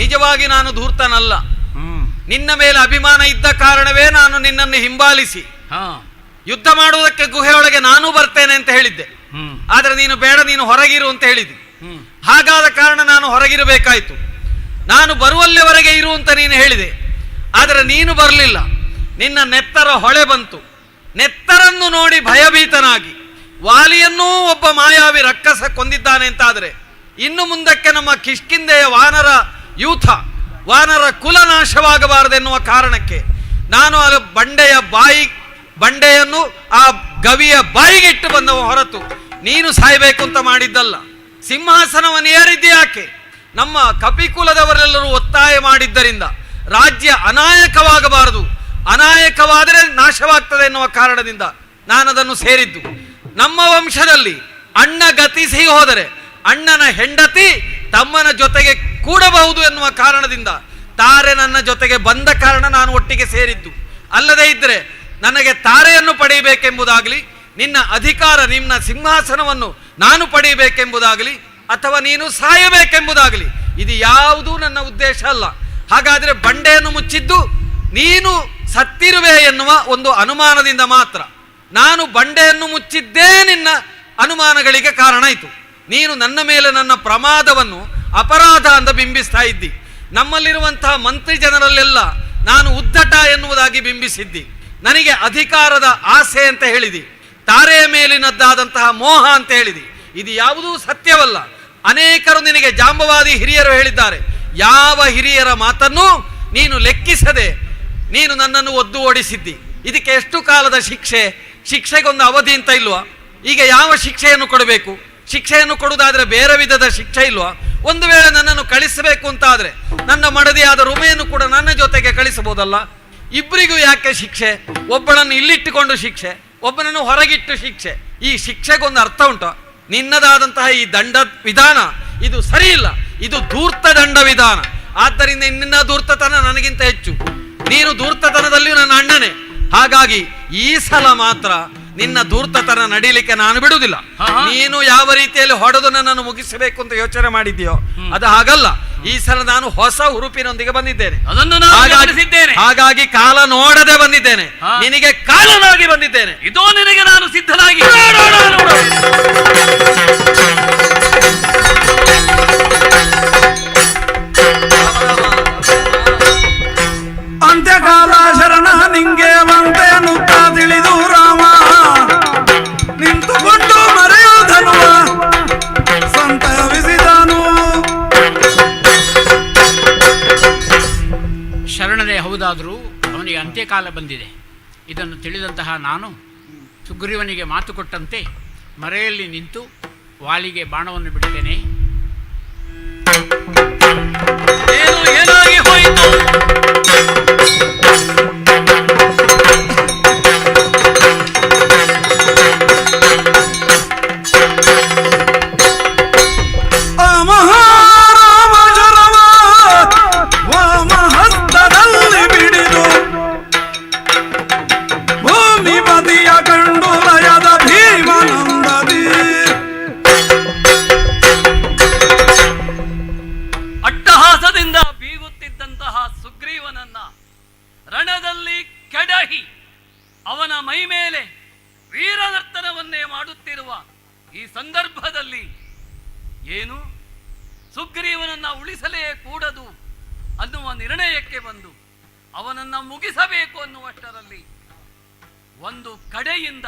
ನಿಜವಾಗಿ ನಾನು ಧೂರ್ತನಲ್ಲ. ನಿನ್ನ ಮೇಲೆ ಅಭಿಮಾನ ಇದ್ದ ಕಾರಣವೇ ನಾನು ನಿನ್ನನ್ನು ಹಿಂಬಾಲಿಸಿ ಯುದ್ಧ ಮಾಡುವುದಕ್ಕೆ ಗುಹೆಯೊಳಗೆ ನಾನು ಬರ್ತೇನೆ ಅಂತ ಹೇಳಿದ್ದೆ. ಆದ್ರೆ ನೀನು ಬೇಡ, ನೀನು ಹೊರಗಿರು ಅಂತ ಹೇಳಿದ್ದೆ. ಹಾಗಾದ ಕಾರಣ ನಾನು ಹೊರಗಿರಬೇಕಾಯ್ತು. ನಾನು ಬರುವಲ್ಲಿವರೆಗೆ ಇರು ಅಂತ ನೀನು ಹೇಳಿದೆ, ಆದರೆ ನೀನು ಬರಲಿಲ್ಲ. ನಿನ್ನ ನೆತ್ತರ ಹೊಳೆ ಬಂತು. ನೆತ್ತರನ್ನು ನೋಡಿ ಭಯಭೀತನಾಗಿ ವಾಲಿಯನ್ನೂ ಒಬ್ಬ ಮಾಯಾವಿ ರಕ್ಕಸ ಕೊಂದಿದ್ದಾನೆ ಅಂತಾದರೆ ಇನ್ನು ಮುಂದಕ್ಕೆ ನಮ್ಮ ಕಿಷ್ಕಿಂಧೆಯ ವಾನರ ಯೂಥ, ವಾನರ ಕುಲನಾಶವಾಗಬಾರದೆನ್ನುವ ಕಾರಣಕ್ಕೆ ನಾನು ಆ ಬಂಡೆಯನ್ನು ಆ ಗವಿಯ ಬಾಯಿಗಿಟ್ಟು ಬಂದವ ಹೊರತು ನೀನು ಸಾಯಬೇಕು ಅಂತ ಮಾಡಿದ್ದಲ್ಲ. ಸಿಂಹಾಸನವನ್ನು ಏರಿದ್ದೆ ಯಾಕೆ? ನಮ್ಮ ಕಪಿಕುಲದವರೆಲ್ಲರೂ ಒತ್ತಾಯ ಮಾಡಿದ್ದರಿಂದ ರಾಜ್ಯ ಅನಾಯಕವಾಗಬಾರದು, ಅನಾಯಕವಾದರೆ ನಾಶವಾಗ್ತದೆ ಎನ್ನುವ ಕಾರಣದಿಂದ ನಾನದನ್ನು ಸೇರಿದ್ದು. ನಮ್ಮ ವಂಶದಲ್ಲಿ ಅಣ್ಣ ಗತಿಸಿ ಹೋದರೆ ಅಣ್ಣನ ಹೆಂಡತಿ ತಮ್ಮನ ಜೊತೆಗೆ ಕೂಡಬಹುದು ಎನ್ನುವ ಕಾರಣದಿಂದ ತಾರೆ ನನ್ನ ಜೊತೆಗೆ ಬಂದ ಕಾರಣ ನಾನು ಒಟ್ಟಿಗೆ ಸೇರಿದ್ದು. ಅಲ್ಲದೇ ಇದ್ದರೆ ನನಗೆ ತಾರೆಯನ್ನು ಪಡೆಯಬೇಕೆಂಬುದಾಗಲಿ, ನಿನ್ನ ಅಧಿಕಾರ, ನಿನ್ನ ಸಿಂಹಾಸನವನ್ನು ನಾನು ಪಡೆಯಬೇಕೆಂಬುದಾಗಲಿ, ಅಥವಾ ನೀನು ಸಾಯಬೇಕೆಂಬುದಾಗಲಿ, ಇದು ಯಾವುದೂ ನನ್ನ ಉದ್ದೇಶ ಅಲ್ಲ. ಹಾಗಾದರೆ ಬಂಡೆಯನ್ನು ಮುಚ್ಚಿದ್ದು ನೀನು ಸತ್ತಿರುವೆ ಎನ್ನುವ ಒಂದು ಅನುಮಾನದಿಂದ ಮಾತ್ರ. ನಾನು ಬಂಡೆಯನ್ನು ಮುಚ್ಚಿದ್ದೇ ನಿನ್ನ ಅನುಮಾನಗಳಿಗೆ ಕಾರಣ ಆಯಿತು. ನೀನು ನನ್ನ ಮೇಲೆ ನನ್ನ ಪ್ರಮಾದವನ್ನು ಅಪರಾಧ ಅಂತ ಬಿಂಬಿಸ್ತಾ ಇದ್ದಿ. ನಮ್ಮಲ್ಲಿರುವಂತಹ ಮಂತ್ರಿ ಜನರಲ್ಲೆಲ್ಲ ನಾನು ಉದ್ದಟ ಎನ್ನುವುದಾಗಿ ಬಿಂಬಿಸಿದ್ದಿ. ನನಗೆ ಅಧಿಕಾರದ ಆಸೆ ಅಂತ ಹೇಳಿದಿ, ತಾರೆಯ ಮೇಲಿನದ್ದಾದಂತಹ ಮೋಹ ಅಂತ ಹೇಳಿದಿ. ಇದು ಯಾವುದೂ ಸತ್ಯವಲ್ಲ. ಅನೇಕರು ನಿನಗೆ ಜಾಂಬವಾದಿ ಹಿರಿಯರು ಹೇಳಿದ್ದಾರೆ. ಯಾವ ಹಿರಿಯರ ಮಾತನ್ನು ನೀನು ಲೆಕ್ಕಿಸದೆ ನೀನು ನನ್ನನ್ನು ಒದ್ದು ಓಡಿಸಿದ್ದಿ. ಇದಕ್ಕೆ ಎಷ್ಟು ಕಾಲದ ಶಿಕ್ಷೆ? ಶಿಕ್ಷೆಗೊಂದು ಅವಧಿ ಅಂತ ಇಲ್ವಾ? ಈಗ ಯಾವ ಶಿಕ್ಷೆಯನ್ನು ಕೊಡಬೇಕು? ಶಿಕ್ಷೆಯನ್ನು ಕೊಡುವುದಾದ್ರೆ ಬೇರೆ ವಿಧದ ಶಿಕ್ಷೆ ಇಲ್ವಾ? ಒಂದು ವೇಳೆ ನನ್ನನ್ನು ಕಳಿಸಬೇಕು ಅಂತಾದರೆ ನನ್ನ ಮಡದಿಯಾದ ರುಮೆಯನ್ನು ಕೂಡ ನನ್ನ ಜೊತೆಗೆ ಕಳಿಸಬಹುದಲ್ಲ? ಇಬ್ಬರಿಗೂ ಯಾಕೆ ಶಿಕ್ಷೆ? ಒಬ್ಬನನ್ನು ಇಲ್ಲಿಟ್ಟುಕೊಂಡು ಶಿಕ್ಷೆ, ಒಬ್ಬನನ್ನು ಹೊರಗಿಟ್ಟು ಶಿಕ್ಷೆ. ಈ ಶಿಕ್ಷೆಗೊಂದು ಅರ್ಥ ಉಂಟು? ನಿನ್ನದಾದಂತಹ ಈ ದಂಡ ವಿಧಾನ ಇದು ಸರಿ ಇಲ್ಲ. ಇದು ಧೂರ್ತ ದಂಡ ವಿಧಾನ. ಆದ್ದರಿಂದ ನಿನ್ನ ಧೂರ್ತತನ ನನಗಿಂತ ಹೆಚ್ಚು. ನೀನು ಧೂರ್ತತನದಲ್ಲಿಯೂ ನನ್ನ ಅಣ್ಣನೇ. ಹಾಗಾಗಿ ಈ ಸಲ ಮಾತ್ರ ನಿನ್ನ ಧೂರ್ತತನ ನಡೀಲಿಕ್ಕೆ ನಾನು ಬಿಡುವುದಿಲ್ಲ. ನೀನು ಯಾವ ರೀತಿಯಲ್ಲಿ ಹೊಡೆದು ನನ್ನನ್ನು ಮುಗಿಸಬೇಕು ಅಂತ ಯೋಚನೆ ಮಾಡಿದ್ದೀಯೋ ಅದು ಹಾಗಲ್ಲ. ಈ ಸಲ ನಾನು ಹೊಸ ಹುರುಪಿನೊಂದಿಗೆ ಬಂದಿದ್ದೇನೆ. ಹಾಗಾಗಿ ಕಾಲ ನೋಡದೆ ಬಂದಿದ್ದೇನೆ, ನಿನಗೆ ಕಾಲನಾಗಿ ಬಂದಿದ್ದೇನೆ. ಇದೋ ನಿನಗೆ ನಾನು ಸಿದ್ಧನಾಗಿ. ಅಂತ್ಯಕಾಲ ಶರಣ ನಿಂಗೆ ಬಂತೆ ನುತ್ತ ತಿಳಿದು ರಾಮ ನಿಂತುಕೊಂಡು ಮರೆಯುವುದನ್ನುವ ಸಂತವಿಸಿದನು. ಶರಣನೇ ಹೌದಾದರೂ ಅವನಿಗೆ ಅಂತ್ಯಕಾಲ ಬಂದಿದೆ. ಇದನ್ನು ತಿಳಿದಂತಹ ನಾನು ಸುಗ್ರೀವನಿಗೆ ಮಾತು ಕೊಟ್ಟಂತೆ ಮರೆಯಲ್ಲಿ ನಿಂತು ವಾಲಿಗೆ ಬಾಣವನ್ನು ಬಿಡುತ್ತೇನೆ. ಏನಾಗಿ ಹೋಯಿತು? ಇರುವ ಈ ಸಂದರ್ಭದಲ್ಲಿ ಏನು ಸುಗ್ರೀವನನ್ನ ಉಳಿಸಲೇ ಕೂಡದು ಅನ್ನುವ ನಿರ್ಣಯಕ್ಕೆ ಬಂದು ಅವನನ್ನ ಮುಗಿಸಬೇಕು ಅನ್ನುವಷ್ಟರಲ್ಲಿ ಒಂದು ಕಡೆಯಿಂದ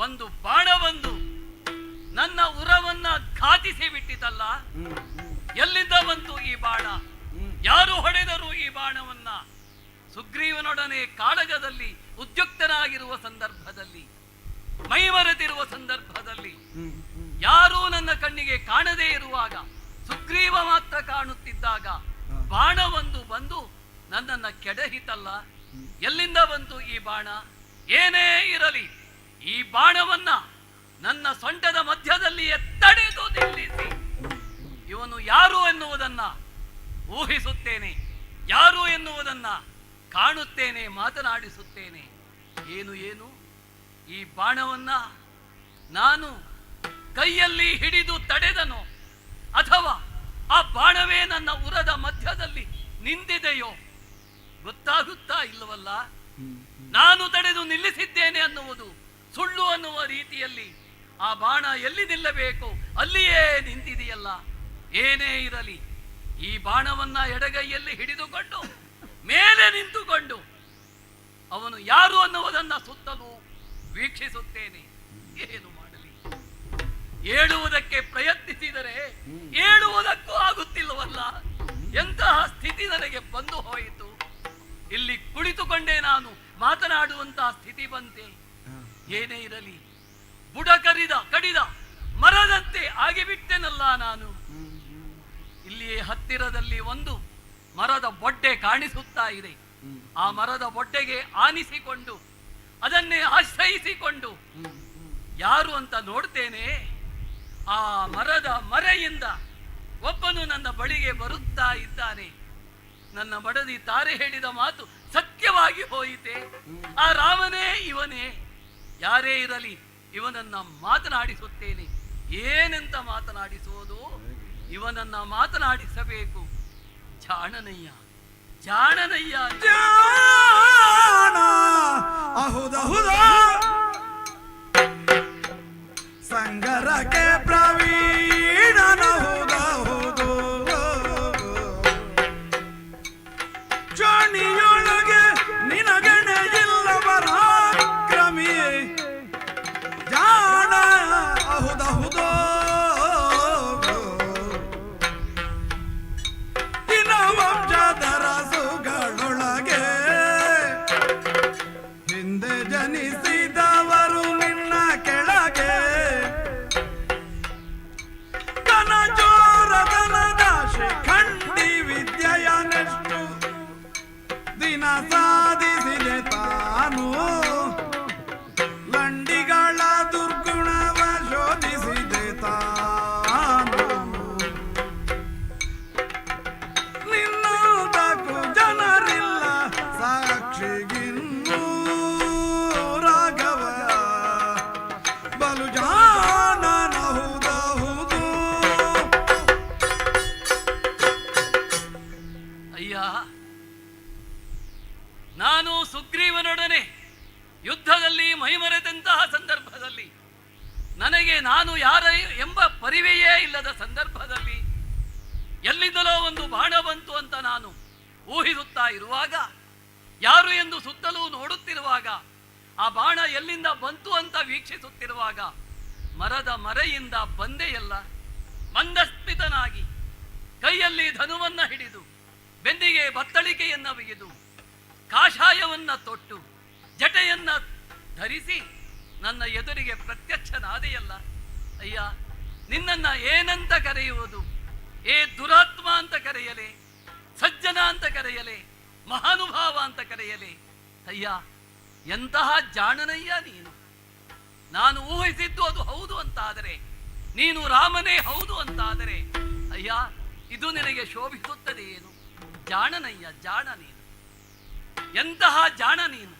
ಒಂದು ಬಾಣ ಬಂದು ನನ್ನ ಉರವನ್ನ ಘಾತಿಸಿ ಬಿಟ್ಟಿತಲ್ಲ. ಎಲ್ಲಿಂದ ಬಂತು ಈ ಬಾಣ? ಯಾರು ಹೊಡೆದರು ಈ ಬಾಣವನ್ನ? ಸುಗ್ರೀವನೊಡನೆ ಕಾಳಗದಲ್ಲಿ ಉದ್ಯುಕ್ತನಾಗಿರುವ ಸಂದರ್ಭದಲ್ಲಿ, ಮೈಮರೆತಿರುವ ಸಂದರ್ಭದಲ್ಲಿ, ಯಾರೂ ನನ್ನ ಕಣ್ಣಿಗೆ ಕಾಣದೇ ಇರುವಾಗ, ಸುಗ್ರೀವ ಮಾತ್ರ ಕಾಣುತ್ತಿದ್ದಾಗ ಬಾಣವೊಂದು ಬಂದು ನನ್ನನ್ನ ಕೆಡಹಿತಲ್ಲ. ಎಲ್ಲಿಂದ ಬಂತು ಈ ಬಾಣ? ಏನೇ ಇರಲಿ, ಈ ಬಾಣವನ್ನ ನನ್ನ ಸೊಂಟದ ಮಧ್ಯದಲ್ಲಿ ತಡೆದು ನಿಲ್ಲಿಸಿ ಇವನು ಯಾರು ಎನ್ನುವುದನ್ನ ಊಹಿಸುತ್ತೇನೆ, ಯಾರು ಎನ್ನುವುದನ್ನ ಕಾಣುತ್ತೇನೆ, ಮಾತನಾಡಿಸುತ್ತೇನೆ. ಏನು ಈ ಬಾಣವನ್ನ ನಾನು ಕೈಯಲ್ಲಿ ಹಿಡಿದು ತಡೆದನೋ ಅಥವಾ ಆ ಬಾಣವೇ ನನ್ನ ಉರದ ಮಧ್ಯದಲ್ಲಿ ನಿಂತಿದೆಯೋ ಗೊತ್ತಾಗುತ್ತಾ ಇಲ್ಲವಲ್ಲ. ನಾನು ತಡೆದು ನಿಲ್ಲಿಸಿದ್ದೇನೆ ಅನ್ನುವುದು ಸುಳ್ಳು ಅನ್ನುವ ರೀತಿಯಲ್ಲಿ ಆ ಬಾಣ ಎಲ್ಲಿ ನಿಲ್ಲಬೇಕು ಅಲ್ಲಿಯೇ ನಿಂತಿದೆಯಲ್ಲ. ಏನೇ ಇರಲಿ, ಈ ಬಾಣವನ್ನ ಎಡಗೈಯಲ್ಲಿ ಹಿಡಿದುಕೊಂಡು ಮೇಲೆ ನಿಂತುಕೊಂಡು ಅವನು ಯಾರು ಅನ್ನುವುದನ್ನ ಸುತ್ತಲೂ ವೀಕ್ಷಿಸುತ್ತೇನೆ. ಏನು ಮಾಡಲಿ? ಏಳುವುದಕ್ಕೆ ಪ್ರಯತ್ನಿಸಿದರೆ ಏಳುವುದಕ್ಕೂ ಆಗುತ್ತಿಲ್ಲವಲ್ಲ. ಎಂತಹ ಸ್ಥಿತಿ ನನಗೆ ಬಂದು ಹೋಯಿತು. ಇಲ್ಲಿ ಕುಳಿತುಕೊಂಡೇ ನಾನು ಮಾತನಾಡುವಂತಹ ಸ್ಥಿತಿ ಬಂತೆ. ಏನೇ ಇರಲಿ, ಬುಡ ಕಡಿದ ಮರದಂತೆ ಆಗಿಬಿಟ್ಟೆನಲ್ಲ ನಾನು. ಇಲ್ಲಿಯೇ ಹತ್ತಿರದಲ್ಲಿ ಒಂದು ಮರದ ಬೊಡ್ಡೆ ಕಾಣಿಸುತ್ತಾ ಇದೆ. ಆ ಮರದ ಬೊಡ್ಡೆಗೆ ಆನಿಸಿಕೊಂಡು ಅದನ್ನೇ ಆಶ್ರಯಿಸಿಕೊಂಡು ಯಾರು ಅಂತ ನೋಡ್ತೇನೆ. ಆ ಮರದ ಮರೆಯಿಂದ ಒಬ್ಬನು ನನ್ನ ಬಳಿಗೆ ಬರುತ್ತಾ ಇದ್ದಾನೆ. ನನ್ನ ಬಡದಿ ತಾರೆ ಹೇಳಿದ ಮಾತು ಸತ್ಯವಾಗಿ ಹೋಯಿತೆ. ಆ ರಾಮನೇ ಇವನೇ. ಯಾರೇ ಇರಲಿ, ಇವನನ್ನ ಮಾತನಾಡಿಸುತ್ತೇನೆ. ಏನೆಂತ ಮಾತನಾಡಿಸುವುದು? ಇವನನ್ನ ಮಾತನಾಡಿಸಬೇಕು. ಜಾಣನಯ್ಯ ಜಾಣನಯ್ಯ ಜಾಣ ಅಹುದಹುದ ಸಂಗರಕ್ಕೆ ಪ್ರವೀಣನಹುದಹುದು ಜಾಣಿಯೊಳಗೆ ನಿನಗಣೆ ಇಲ್ಲವರ ಕ್ರಮಿ ಜಾಣ ಅಹುದಹುದೋ ವಂಶಧರಸುಗಳೊಳಗೆ ಹಿಂದೆ ಜನಿಸಿದವರು ನಿನ್ನ ಕೆಳಗೆ ಕನಜೋರದನದ ಶಿಖಂಡಿ ವಿದ್ಯೆಯನೆಷ್ಟು ದಿನ ಸಾಧಿಸಿದೆ ತಾನು. ಲಂಡಿಗಳ ದುರ್ಗುಣವ ಶೋಧಿಸಿದೆ ತಾನು. ನಿನ್ನದಕ್ಕೂ ಜನರಿಲ್ಲ ಸಾಕ್ಷಿಗಿನ್ನೂ ರಾಘವ ಬಲು ಜಾಣನಹುದಹುದು. ಅಯ್ಯ, ನಾನು ಸುಗ್ರೀವನೊಡನೆ ಯುದ್ಧದಲ್ಲಿ ಮೈಮರೆತಂತಹ ಸಂದರ್ಭದಲ್ಲಿ, ನನಗೆ ನಾನು ಯಾರ ಎಂಬ ಪರಿವೆಯೇ ಇಲ್ಲದ ಸಂದರ್ಭದಲ್ಲಿ ಎಲ್ಲಿಂದಲೋ ಒಂದು ಬಾಣ ಬಂತು ಅಂತ ನಾನು ಊಹಿಸುತ್ತಾ ಇರುವಾಗ, ಯಾರು ಎಂದು ಸುತ್ತಲೂ ನೋಡುತ್ತಿರುವಾಗ, ಆ ಬಾಣ ಎಲ್ಲಿಂದ ಬಂತು ಅಂತ ವೀಕ್ಷಿಸುತ್ತಿರುವಾಗ, ಮರದ ಮರೆಯಿಂದ ಬಂದೆಯಲ್ಲ. ಮಂದಸ್ಮಿತನಾಗಿ ಕೈಯಲ್ಲಿ ಧನುವನ್ನ ಹಿಡಿದು ಬೆನ್ನಿಗೆ ಬತ್ತಳಿಕೆಯನ್ನ ಬಿಗಿದು ಕಾಷಾಯವನ್ನ ತೊಟ್ಟು ಜಟೆಯನ್ನ ಧರಿಸಿ ನನ್ನ ಎದುರಿಗೆ ಪ್ರತ್ಯಕ್ಷನಾದೆಯಲ್ಲ. ಅಯ್ಯ, ನಿನ್ನನ್ನ ಏನಂತ ಕರೆಯುವುದು? ಏ ದುರಾತ್ಮ ಅಂತ ಕರೆಯಲೇ, ಸಜ್ಜನ ಅಂತ ಕರೆಯಲೇ, ಮಹಾನುಭಾವ ಅಂತ ಕರೆಯಲೇ? ಅಯ್ಯ, ಎಂತಹ ಜಾಣನಯ್ಯ ನೀನು. ನಾನು ಊಹಿಸಿದ್ದು ಅದು ಹೌದು ಅಂತಾದರೆ, ನೀನು ರಾಮನೇ ಹೌದು ಅಂತಾದರೆ, ಅಯ್ಯ, ಇದು ನಿನಗೆ ಶೋಭಿಸುತ್ತದೆ ಏನು? ಜಾಣನಯ್ಯ, ಜಾಣ ನೀನು. ಎಂತಹ ಜಾಣ ನೀನು!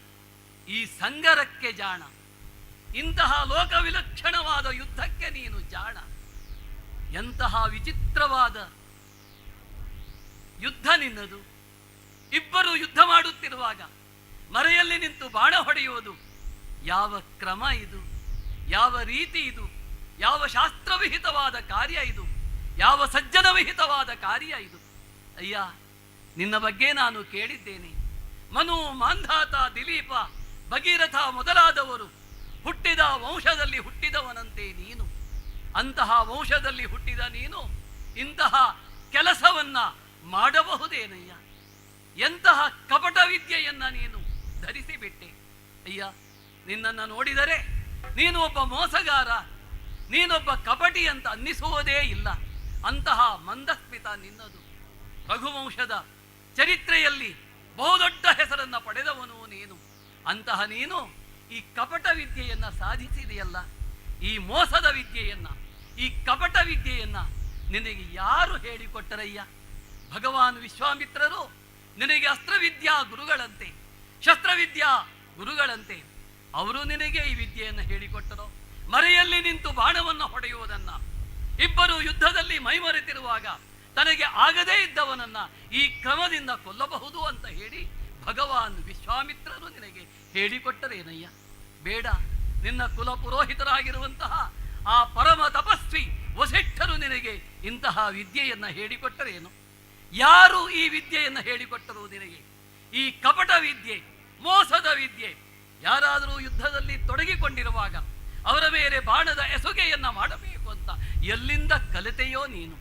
ಈ ಸಂಗರಕ್ಕೆ ಜಾಣ, ಇಂತಹ ಲೋಕವಿಲಕ್ಷಣವಾದ ಯುದ್ಧಕ್ಕೆ ನೀನು ಜಾಣ. ಎಂತಹ ವಿಚಿತ್ರವಾದ ಯುದ್ಧ ನಿನ್ನದು. ಇಬ್ಬರು ಯುದ್ಧ ಮಾಡುತ್ತಿರುವಾಗ ಮರೆಯಲ್ಲಿ ನಿಂತು ಬಾಣ ಹೊಡೆಯುವುದು ಯಾವ ಕ್ರಮ ಇದು? ಯಾವ ರೀತಿ ಇದು? ಯಾವ ಶಾಸ್ತ್ರವಿಹಿತವಾದ ಕಾರ್ಯ ಇದು? ಯಾವ ಸಜ್ಜನವಿಹಿತವಾದ ಕಾರ್ಯ ಇದು? ಅಯ್ಯ, ನಿನ್ನ ಬಗ್ಗೆ ನಾನು ಕೇಳಿದ್ದೇನೆ. ಮನು, ಮಾಂಧಾತ, ದಿಲೀಪ, ಭಗೀರಥ ಮೊದಲಾದವರು ಹುಟ್ಟಿದ ವಂಶದಲ್ಲಿ ಹುಟ್ಟಿದವನಂತೆ ನೀನು. ಅಂತಹ ವಂಶದಲ್ಲಿ ಹುಟ್ಟಿದ ನೀನು ಇಂತಹ ಕೆಲಸವನ್ನ ಮಾಡಬಹುದೇನಯ್ಯ? ಎಂತಹ ಕಪಟ ವಿದ್ಯೆಯನ್ನ ನೀನು ಧರಿಸಿಬಿಟ್ಟೆ ಅಯ್ಯ. ನಿನ್ನನ್ನು ನೋಡಿದರೆ ನೀನು ಒಬ್ಬ ಮೋಸಗಾರ, ನೀನೊಬ್ಬ ಕಪಟಿ ಅಂತ ಅನ್ನಿಸುವುದೇ ಇಲ್ಲ. ಅಂತಹ ಮಂದಸ್ಮಿತ ನಿನ್ನದು. ರಘುವಂಶದ ಚರಿತ್ರೆಯಲ್ಲಿ ಬಹುದೊಡ್ಡ ಹೆಸರನ್ನು ಪಡೆದವನು ನೀನು. ಅಂತಹ ನೀನು ಈ ಕಪಟ ವಿದ್ಯೆಯನ್ನು ಸಾಧಿಸಿದೆಯಲ್ಲ, ಈ ಮೋಸದ ವಿದ್ಯೆಯನ್ನು, ಈ ಕಪಟ ವಿದ್ಯೆಯನ್ನು ನಿನಗೆ ಯಾರು ಹೇಳಿಕೊಟ್ಟರಯ್ಯ? ಭಗವಾನ್ ವಿಶ್ವಾಮಿತ್ರರು ನಿನಗೆ ಅಸ್ತ್ರವಿದ್ಯಾ ಗುರುಗಳಂತೆ, ಶಸ್ತ್ರವಿದ್ಯಾ ಗುರುಗಳಂತೆ. ಅವರು ನಿನಗೆ ಈ ವಿದ್ಯೆಯನ್ನು ಹೇಳಿಕೊಟ್ಟರು. ಮರೆಯಲ್ಲಿ ನಿಂತು ಬಾಣವನ್ನು ಹೊಡೆಯುವುದನ್ನು, ಇಬ್ಬರು ಯುದ್ಧದಲ್ಲಿ ಮೈಮರೆತಿರುವಾಗ ತನಗೆ ಆಗದೇ ಇದ್ದವನನ್ನ ಈ ಕ್ರಮದಿಂದ ಕೊಲ್ಲಬಹುದು ಅಂತ ಹೇಳಿ ಭಗವಾನ್ ವಿಶ್ವಾಮಿತ್ರರು ನಿನಗೆ ಹೇಳಿಕೊಟ್ಟರೇನಯ್ಯ? ಬೇಡ, ನಿನ್ನ ಕುಲ ಪುರೋಹಿತರಾಗಿರುವಂತಹ ಆ ಪರಮ ತಪಸ್ವಿ ವಸಿಷ್ಠರು ನಿನಗೆ ಇಂತಹ ವಿದ್ಯೆಯನ್ನು ಹೇಳಿಕೊಟ್ಟರೇನು? ಯಾರು ಈ ವಿದ್ಯೆಯನ್ನು ಹೇಳಿಕೊಟ್ಟರು ನಿನಗೆ? ಈ ಕಪಟ ವಿದ್ಯೆ, ಮೋಸದ ವಿದ್ಯೆ. ಯಾರಾದರೂ ಯುದ್ಧದಲ್ಲಿ ತೊಡಗಿಕೊಂಡಿರುವಾಗ ಅವರ ಮೇಲೆ ಬಾಣದ ಎಸುಗೆಯನ್ನು ಮಾಡಬೇಕು ಅಂತ ಎಲ್ಲಿಂದ ಕಲಿತೆಯೋ ನೀನು?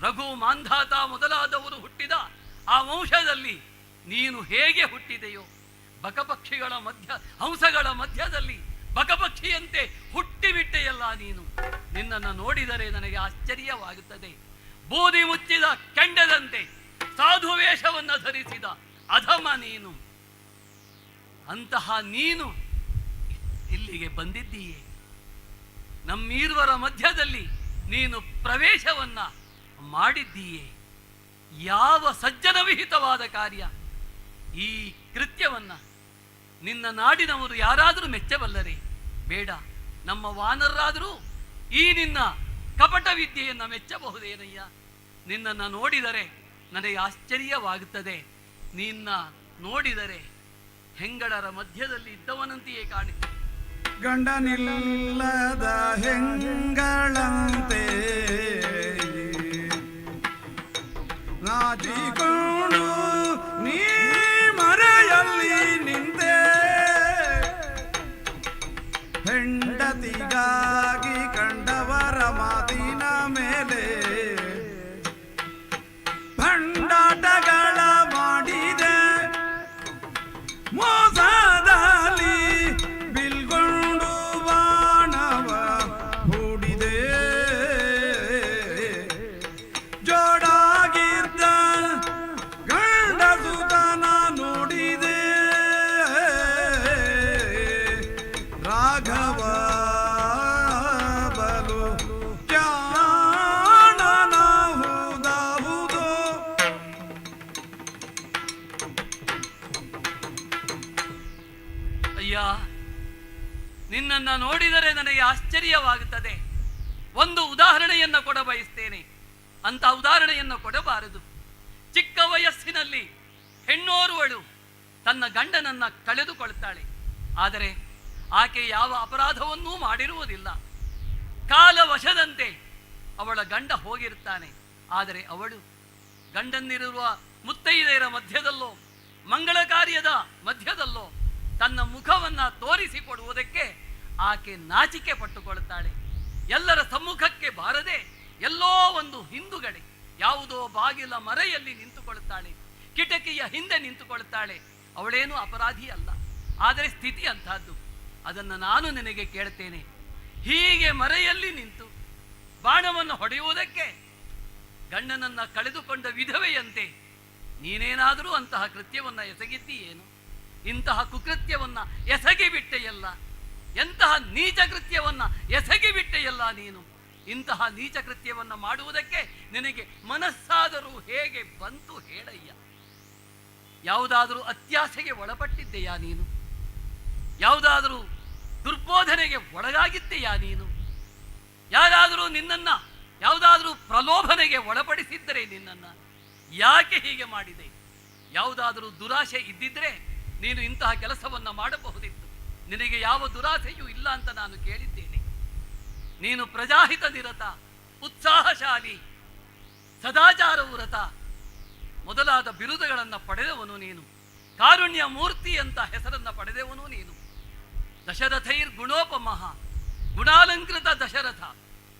ರಘು, ಮಾಂಧಾತ ಮೊದಲಾದವರು ಹುಟ್ಟಿದ ಆ ವಂಶದಲ್ಲಿ ನೀನು ಹೇಗೆ ಹುಟ್ಟಿದೆಯೋ? ಬಕಪಕ್ಷಿಗಳ ಮಧ್ಯ, ಹಂಸಗಳ ಮಧ್ಯದಲ್ಲಿ ಬಕಪಕ್ಷಿಯಂತೆ ಹುಟ್ಟಿಬಿಟ್ಟೆಯಲ್ಲ ನೀನು. ನಿನ್ನನ್ನು ನೋಡಿದರೆ ನನಗೆ ಆಶ್ಚರ್ಯವಾಗುತ್ತದೆ. ಬೂದಿ ಮುಚ್ಚಿದ ಕೆಂಡದಂತೆ ಸಾಧು ವೇಷವನ್ನು ಧರಿಸಿದ ಅಧಮ ನೀನು. ಅಂತಹ ನೀನು ಇಲ್ಲಿಗೆ ಬಂದಿದ್ದೀಯೇ. ನಮ್ಮೀರ್ವರ ಮಧ್ಯದಲ್ಲಿ ನೀನು ಪ್ರವೇಶವನ್ನ ಮಾಡಿದ್ದೀಯೇ. ಯಾವ ಸಜ್ಜನವಿಹಿತವಾದ ಕಾರ್ಯ! ಈ ಕೃತ್ಯವನ್ನ ನಿನ್ನ ನಾಡಿನವರು ಯಾರಾದರೂ ಮೆಚ್ಚಬಲ್ಲರೇ? ಬೇಡ, ನಮ್ಮ ವಾನರರಾದರೂ ಈ ನಿನ್ನ ಕಪಟ ವಿದ್ಯೆಯನ್ನು ಮೆಚ್ಚಬಹುದೇನಯ್ಯ? ನಿನ್ನನ್ನು ನೋಡಿದರೆ ನನಗೆ ಆಶ್ಚರ್ಯವಾಗುತ್ತದೆ. ನಿನ್ನ ನೋಡಿದರೆ ಹೆಂಗಡರ ಮಧ್ಯದಲ್ಲಿ ಇದ್ದವನಂತೆಯೇ ಕಾಣುತ್ತೆ. ಗಂಡನಿಲ್ಲದ ಹೆಂಗಳಂತೆ ನಾಚಿಕೊಂಡು ನೀ ಮರೆಯಲ್ಲಿ ನಿಂತೆ, ಹೆಂಡತಿಗಾಗಿ ಕಂಡವರ ಮಾತಿನ ಮೇಲೆ ಭಂಡಾಟಗಳ ಮಾಡಿದೆ, ಮೋಸದಲ್ಲಿ ಬಿಲ್ಗೊಂಡು ಬಾಣವ ಹೂಡಿದೆ, ಜೋಡಾಗಿದ್ದ ಗಂಡಸುತನ ನೋಡಿದೆ, ರಾಘವ ಬಲು ಜಾಣನ ಹೌದಾವುದೋ. ಅಯ್ಯ, ನಿನ್ನನ್ನು ನೋಡಿದರೆ ನನಗೆ ಆಶ್ಚರ್ಯವಾಗುತ್ತದೆ. ಒಂದು ಉದಾಹರಣೆಯನ್ನು ಕೊಡ ಬಯಸ್ತೇನೆ. ಅಂತ ಉದಾಹರಣೆಯನ್ನು ಕೊಡಬಾರದು. ಚಿಕ್ಕ ವಯಸ್ಸಿನಲ್ಲಿ ಹೆಣ್ಣೋರ್ವಳು ತನ್ನ ಗಂಡನನ್ನ ಕಳೆದುಕೊಳ್ತಾಳೆ. ಆದರೆ ಆಕೆ ಯಾವ ಅಪರಾಧವನ್ನೂ ಮಾಡಿರುವುದಿಲ್ಲ. ಕಾಲವಶದಂತೆ ಅವಳ ಗಂಡ ಹೋಗಿರ್ತಾನೆ. ಆದರೆ ಅವಳು ಗಂಡನ್ನಿರುವ ಮುತ್ತೈದೆಯರ ಮಧ್ಯದಲ್ಲೋ, ಮಂಗಳ ಕಾರ್ಯದ ಮಧ್ಯದಲ್ಲೋ ತನ್ನ ಮುಖವನ್ನು ತೋರಿಸಿಕೊಡುವುದಕ್ಕೆ ಆಕೆ ನಾಚಿಕೆ ಪಟ್ಟುಕೊಳ್ಳುತ್ತಾಳೆ. ಎಲ್ಲರ ಸಮ್ಮುಖಕ್ಕೆ ಬಾರದೆ ಎಲ್ಲೋ ಒಂದು ಹಿಂದುಗಡೆ ಯಾವುದೋ ಬಾಗಿಲ ಮರೆಯಲ್ಲಿ ನಿಂತುಕೊಳ್ಳುತ್ತಾಳೆ, ಕಿಟಕಿಯ ಹಿಂದೆ ನಿಂತುಕೊಳ್ಳುತ್ತಾಳೆ. ಅವಳೇನು ಅಪರಾಧಿ ಅಲ್ಲ, ಆದರೆ ಸ್ಥಿತಿ ಅಂತಹದ್ದು. ಅದನ್ನು ನಾನು ನಿನಗೆ ಕೇಳ್ತೇನೆ. ಹೀಗೆ ಮರೆಯಲ್ಲಿ ನಿಂತು ಬಾಣವನ್ನು ಹೊಡೆಯುವುದಕ್ಕೆ ಗಂಡನನ್ನ ಕಳೆದುಕೊಂಡ ವಿಧವೆಯಂತೆ ನೀನೇನಾದರೂ ಅಂತಹ ಕೃತ್ಯವನ್ನು ಎಸಗಿದ್ದೀಯೇನು? ಇಂತಹ ಕುಕೃತ್ಯವನ್ನ ಎಸಗಿಬಿಟ್ಟೆಯಲ್ಲ, ಎಂತಹ ನೀಚ ಕೃತ್ಯವನ್ನ ಎಸಗಿಬಿಟ್ಟೆಯಲ್ಲ ನೀನು. ಇಂತಹ ನೀಚ ಕೃತ್ಯವನ್ನು ಮಾಡುವುದಕ್ಕೆ ನಿನಗೆ ಮನಸ್ಸಾದರೂ ಹೇಗೆ ಬಂತು ಹೇಳಯ್ಯ? ಯಾವುದಾದರೂ ಅತ್ಯಾಸೆಗೆ ಒಳಪಟ್ಟಿದ್ದೆಯಾ ನೀನು? ಯಾವುದಾದರೂ ದುರ್ಬೋಧನೆಗೆ ಒಳಗಾಗಿದ್ದೆಯಾ ನೀನು? ಯಾರಾದರೂ ನಿನ್ನನ್ನು ಯಾವುದಾದರೂ ಪ್ರಲೋಭನೆಗೆ ಒಳಪಡಿಸಿದ್ದರೆ ನಿನ್ನನ್ನು ಯಾಕೆ ಹೀಗೆ ಮಾಡಿದೆ? ಯಾವುದಾದರೂ ದುರಾಶೆ ಇದ್ದಿದ್ರೆ ನೀನು ಇಂತಹ ಕೆಲಸವನ್ನು ಮಾಡಬಹುದಿತ್ತು. ನಿನಗೆ ಯಾವ ದುರಾಸೆಯೂ ಇಲ್ಲ ಅಂತ ನಾನು ಕೇಳಿದ್ದೇನೆ. ನೀನು ಪ್ರಜಾಹಿತ ನಿರತ, ಉತ್ಸಾಹಶಾಲಿ, ಸದಾಚಾರ ವ್ರತ ಮೊದಲಾದ ಬಿರುದುಗಳನ್ನು ಪಡೆದವನು ನೀನು. ಕಾರುಣ್ಯ ಮೂರ್ತಿ ಅಂತ ಹೆಸರನ್ನು ಪಡೆದವನು ನೀನು. ದಶರಥೈರ್ ಗುಣೋಪಮಃ, ಗುಣಾಲಂಕೃತ ದಶರಥ,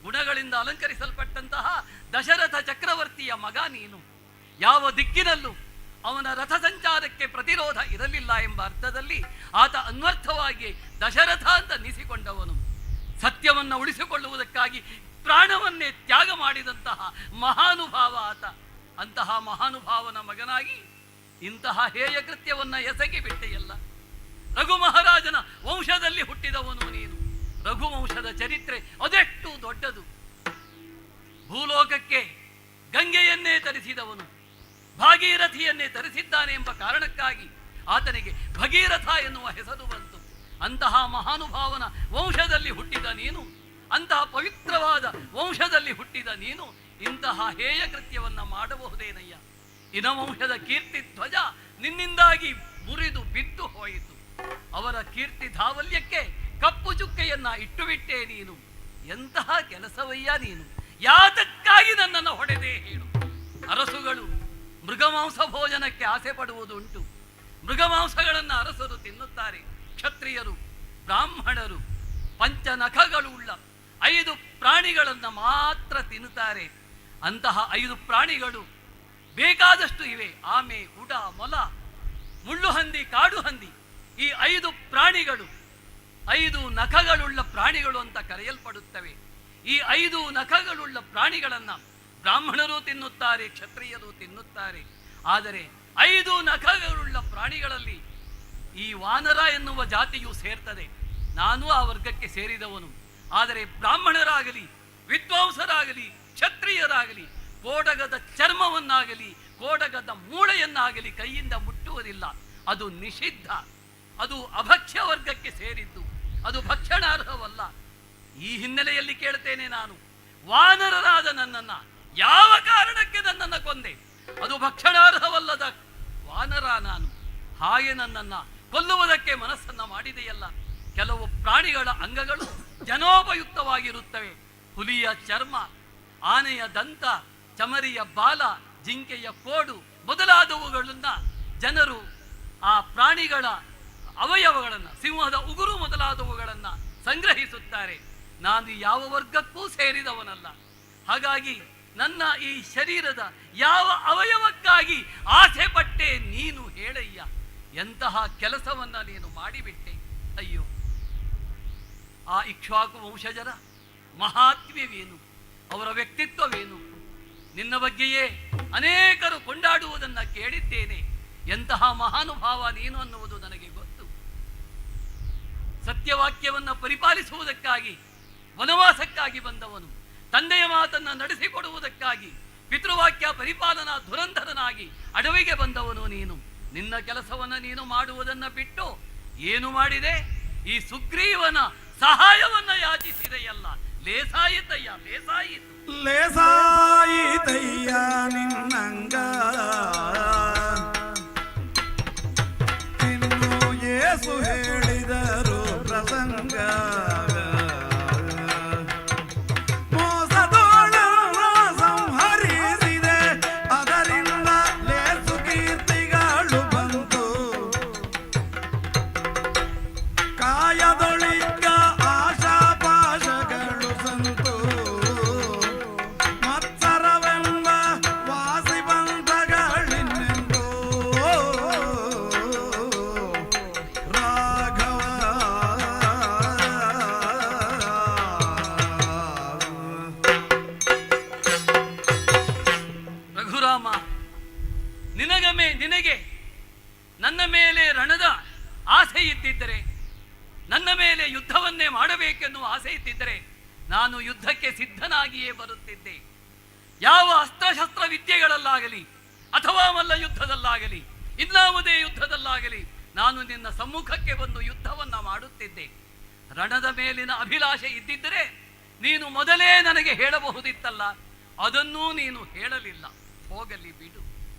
ಗುಣಗಳಿಂದ ಅಲಂಕರಿಸಲ್ಪಟ್ಟಂತಹ ದಶರಥ ಚಕ್ರವರ್ತಿಯ ಮಗ ನೀನು. ಯಾವ ದಿಕ್ಕಿನಲ್ಲೂ ಅವನ ರಥ ಸಂಚಾರಕ್ಕೆ ಪ್ರತಿರೋಧ ಇರಲಿಲ್ಲ ಎಂಬ ಅರ್ಥದಲ್ಲಿ ಆತ ಅನ್ವರ್ಥವಾಗಿ ದಶರಥ ಅಂತ ಅನ್ನಿಸಿಕೊಂಡವನು. ಸತ್ಯವನ್ನು ಉಳಿಸಿಕೊಳ್ಳುವುದಕ್ಕಾಗಿ ಪ್ರಾಣವನ್ನೇ ತ್ಯಾಗ ಮಾಡಿದಂತಹ ಮಹಾನುಭಾವ ಆತ. ಅಂತಹ ಮಹಾನುಭಾವನ ಮಗನಾಗಿ ಇಂತಹ ಹೇಯ ಕೃತ್ಯವನ್ನು ಎಸಗಿ ಬಿಟ್ಟೆಯಲ್ಲ. ರಘು ಮಹಾರಾಜನ ವಂಶದಲ್ಲಿ ಹುಟ್ಟಿದವನು ನೀನು. ರಘುವಂಶದ ಚರಿತ್ರೆ ಅದೆಷ್ಟು ದೊಡ್ಡದು. ಭೂಲೋಕಕ್ಕೆ ಗಂಗೆಯನ್ನೇ ತರಿಸಿದವನು, ಭಾಗೀರಥಿಯನ್ನೇ ತರಿಸಿದ್ದಾನೆ ಎಂಬ ಕಾರಣಕ್ಕಾಗಿ ಆತನಿಗೆ ಭಗೀರಥ ಎನ್ನುವ ಹೆಸರು ಬಂತು. ಅಂತಹ ಮಹಾನುಭಾವನ ವಂಶದಲ್ಲಿ ಹುಟ್ಟಿದ ನೀನು, ಅಂತಹ ಪವಿತ್ರವಾದ ವಂಶದಲ್ಲಿ ಹುಟ್ಟಿದ ನೀನು ಇಂತಹ ಹೇಯ ಕೃತ್ಯವನ್ನು ಮಾಡಬಹುದೇನಯ್ಯ? ಇನವಂಶದ ಕೀರ್ತಿ ಧ್ವಜ ನಿನ್ನಿಂದಾಗಿ ಮುರಿದು ಬಿದ್ದು ಹೋಯಿತು. ಅವರ ಕೀರ್ತಿ ಧಾವಲ್ಯಕ್ಕೆ ಕಪ್ಪು ಚುಕ್ಕೆಯನ್ನ ಇಟ್ಟುಬಿಟ್ಟೆ ನೀನು. ಎಂತಹ ಕೆಲಸವಯ್ಯ ನೀನು? ಯಾತಕ್ಕಾಗಿ ನನ್ನನ್ನು ಹೊಡೆದೇ ಹೇಳು. ಅರಸುಗಳು ಮೃಗಮಾಂಸ ಭೋಜನಕ್ಕೆ ಆಸೆ ಪಡುವುದುಂಟು. ಮೃಗಮಾಂಸಗಳನ್ನು ಅರಸರು ತಿನ್ನುತ್ತಾರೆ. ಕ್ಷತ್ರಿಯರು, ಬ್ರಾಹ್ಮಣರು ಪಂಚನಖಗಳುಳ್ಳ 5 ಪ್ರಾಣಿಗಳನ್ನು ಮಾತ್ರ ತಿನ್ನುತ್ತಾರೆ. ಅಂತಹ 5 ಪ್ರಾಣಿಗಳು ಬೇಕಾದಷ್ಟು ಇವೆ. ಆಮೆ, ಉಡ, ಮೊಲ, ಮುಳ್ಳು ಹಂದಿ, ಕಾಡು ಹಂದಿ. ಈ 5 ಪ್ರಾಣಿಗಳು 5 ನಖಗಳುಳ್ಳ ಪ್ರಾಣಿಗಳು ಅಂತ ಕರೆಯಲ್ಪಡುತ್ತವೆ. ಈ 5 ನಖಗಳುಳ್ಳ ಪ್ರಾಣಿಗಳನ್ನು ಬ್ರಾಹ್ಮಣರು ತಿನ್ನುತ್ತಾರೆ, ಕ್ಷತ್ರಿಯರು ತಿನ್ನುತ್ತಾರೆ. ಆದರೆ 5 ನಖಗಳುಳ್ಳ ಪ್ರಾಣಿಗಳಲ್ಲಿ ಈ ವಾನರ ಎನ್ನುವ ಜಾತಿಯು ಸೇರ್ತದೆ. ನಾನು ಆ ವರ್ಗಕ್ಕೆ ಸೇರಿದವನು. ಆದರೆ ಬ್ರಾಹ್ಮಣರಾಗಲಿ, ವಿದ್ವಾಂಸರಾಗಲಿ, ಕ್ಷತ್ರಿಯರಾಗಲಿ ಕೋಡಗದ ಚರ್ಮವನ್ನಾಗಲಿ, ಕೋಡಗದ ಮೂಳೆಯನ್ನಾಗಲಿ ಕೈಯಿಂದ ಮುಟ್ಟುವುದಿಲ್ಲ. ಅದು ನಿಷಿದ್ಧ. ಅದು ಅಭಕ್ಷ್ಯ ವರ್ಗಕ್ಕೆ ಸೇರಿದ್ದು. ಅದು ಭಕ್ಷಣಾರ್ಹವಲ್ಲ. ಈ ಹಿನ್ನೆಲೆಯಲ್ಲಿ ಕೇಳ್ತೇನೆ, ನಾನು ವಾನರರಾದ ನನ್ನನ್ನು ಯಾವ ಕಾರಣಕ್ಕೆ ನನ್ನನ್ನು ಕೊಂದೆ? ಅದು ಭಕ್ಷಣಾರ್ಹವಲ್ಲದ ವಾನರ ನಾನು. ಹಾಗೆ ನನ್ನನ್ನು ಕೊಲ್ಲುವುದಕ್ಕೆ ಮನಸ್ಸನ್ನು ಮಾಡಿದೆಯಲ್ಲ. ಕೆಲವು ಪ್ರಾಣಿಗಳ ಅಂಗಗಳು ಜನೋಪಯುಕ್ತವಾಗಿರುತ್ತವೆ. ಹುಲಿಯ ಚರ್ಮ, ಆನೆಯ ದಂತ, ಚಮರಿಯ ಬಾಲ, ಜಿಂಕೆಯ ಕೋಡು ಮೊದಲಾದವುಗಳನ್ನು ಜನರು ಆ ಪ್ರಾಣಿಗಳ ಅವಯವಗಳನ್ನು, ಸಿಂಹದ ಉಗುರು ಮೊದಲಾದವುಗಳನ್ನು ಸಂಗ್ರಹಿಸುತ್ತಾರೆ. ನಾನು ಯಾವ ವರ್ಗಕ್ಕೂ ಸೇರಿದವನಲ್ಲ. ಹಾಗಾಗಿ ನನ್ನ ಈ ಶರೀರದ ಯಾವ ಅವಯವಕ್ಕಾಗಿ ಆಸೆ ಪಟ್ಟೆ ನೀನು ಹೇಳಯ್ಯ? ಎಂತಹ ಕೆಲಸವನ್ನು ನೀನು ಮಾಡಿಬಿಟ್ಟೆ. ಅಯ್ಯೋ, ಆ ಇಕ್ಷ್ವಾಕು ವಂಶಜರ ಮಹಾತ್ಮ್ಯವೇನು, ಅವರ ವ್ಯಕ್ತಿತ್ವವೇನು? ನಿನ್ನ ಬಗ್ಗೆಯೇ ಅನೇಕರು ಕೊಂಡಾಡುವುದನ್ನು ಕೇಳಿದ್ದೇನೆ. ಎಂತಹ ಮಹಾನುಭಾವ ನೀನು ಅನ್ನುವುದು ನನಗೆ ಗೊತ್ತು. ಸತ್ಯವಾಕ್ಯವನ್ನು ಪರಿಪಾಲಿಸುವುದಕ್ಕಾಗಿ ವನವಾಸಕ್ಕಾಗಿ ಬಂದವನು, ತಂದೆಯ ಮಾತನ್ನು ನಡೆಸಿಕೊಡುವುದಕ್ಕಾಗಿ ಪಿತೃವಾಕ್ಯ ಪರಿಪಾಲನಾ ಧುರಂಧರನಾಗಿ ಅಡವಿಗೆ ಬಂದವನು ನೀನು. ನಿನ್ನ ಕೆಲಸವನ್ನು ನೀನು ಮಾಡುವುದನ್ನು ಬಿಟ್ಟು ಏನು ಮಾಡಿದೆ? ಈ ಸುಗ್ರೀವನ ಸಹಾಯವನ್ನ ಯಾಚಿಸಿದೆಯಲ್ಲ. ಲೇಸಾಯಿತಯ್ಯ, ಲೇಸಾಯಿತು, ಲೇಸಾಯಿತಯ್ಯ ನಿನ್ನಂಗ ಇನ್ನು ಯೇಸು ಹೇಳಿದರು ಪ್ರಸಂಗ. ನಿನಗೆ ನನ್ನ ಮೇಲೆ ರಣದ ಆಸೆ ಇದ್ದಿದ್ದರೆ, ನನ್ನ ಮೇಲೆ ಯುದ್ಧವನ್ನೇ ಮಾಡಬೇಕೆನ್ನುವ ಆಸೆ ಇದ್ದಿದ್ದರೆ ನಾನು ಯುದ್ಧಕ್ಕೆ ಸಿದ್ಧನಾಗಿಯೇ ಬರುತ್ತಿದ್ದೆ. ಯಾವ ಅಸ್ತ್ರಶಸ್ತ್ರ ವಿದ್ಯೆಗಳಲ್ಲಾಗಲಿ ಅಥವಾ ಮಲ್ಲ ಯುದ್ಧದಲ್ಲಾಗಲಿ ಇನ್ನಾವುದೇ ಯುದ್ಧದಲ್ಲಾಗಲಿ ನಾನು ನಿನ್ನ ಸಮ್ಮುಖಕ್ಕೆ ಬಂದು ಯುದ್ಧವನ್ನ ಮಾಡುತ್ತಿದ್ದೆ. ರಣದ ಮೇಲಿನ ಅಭಿಲಾಷೆ ಇದ್ದಿದ್ದರೆ ನೀನು ಮೊದಲೇ ನನಗೆ ಹೇಳಬಹುದಿತ್ತಲ್ಲ. ಅದನ್ನೂ ನೀನು ಹೇಳಲಿಲ್ಲ. ಹೋಗಲಿ ಬಿಡು.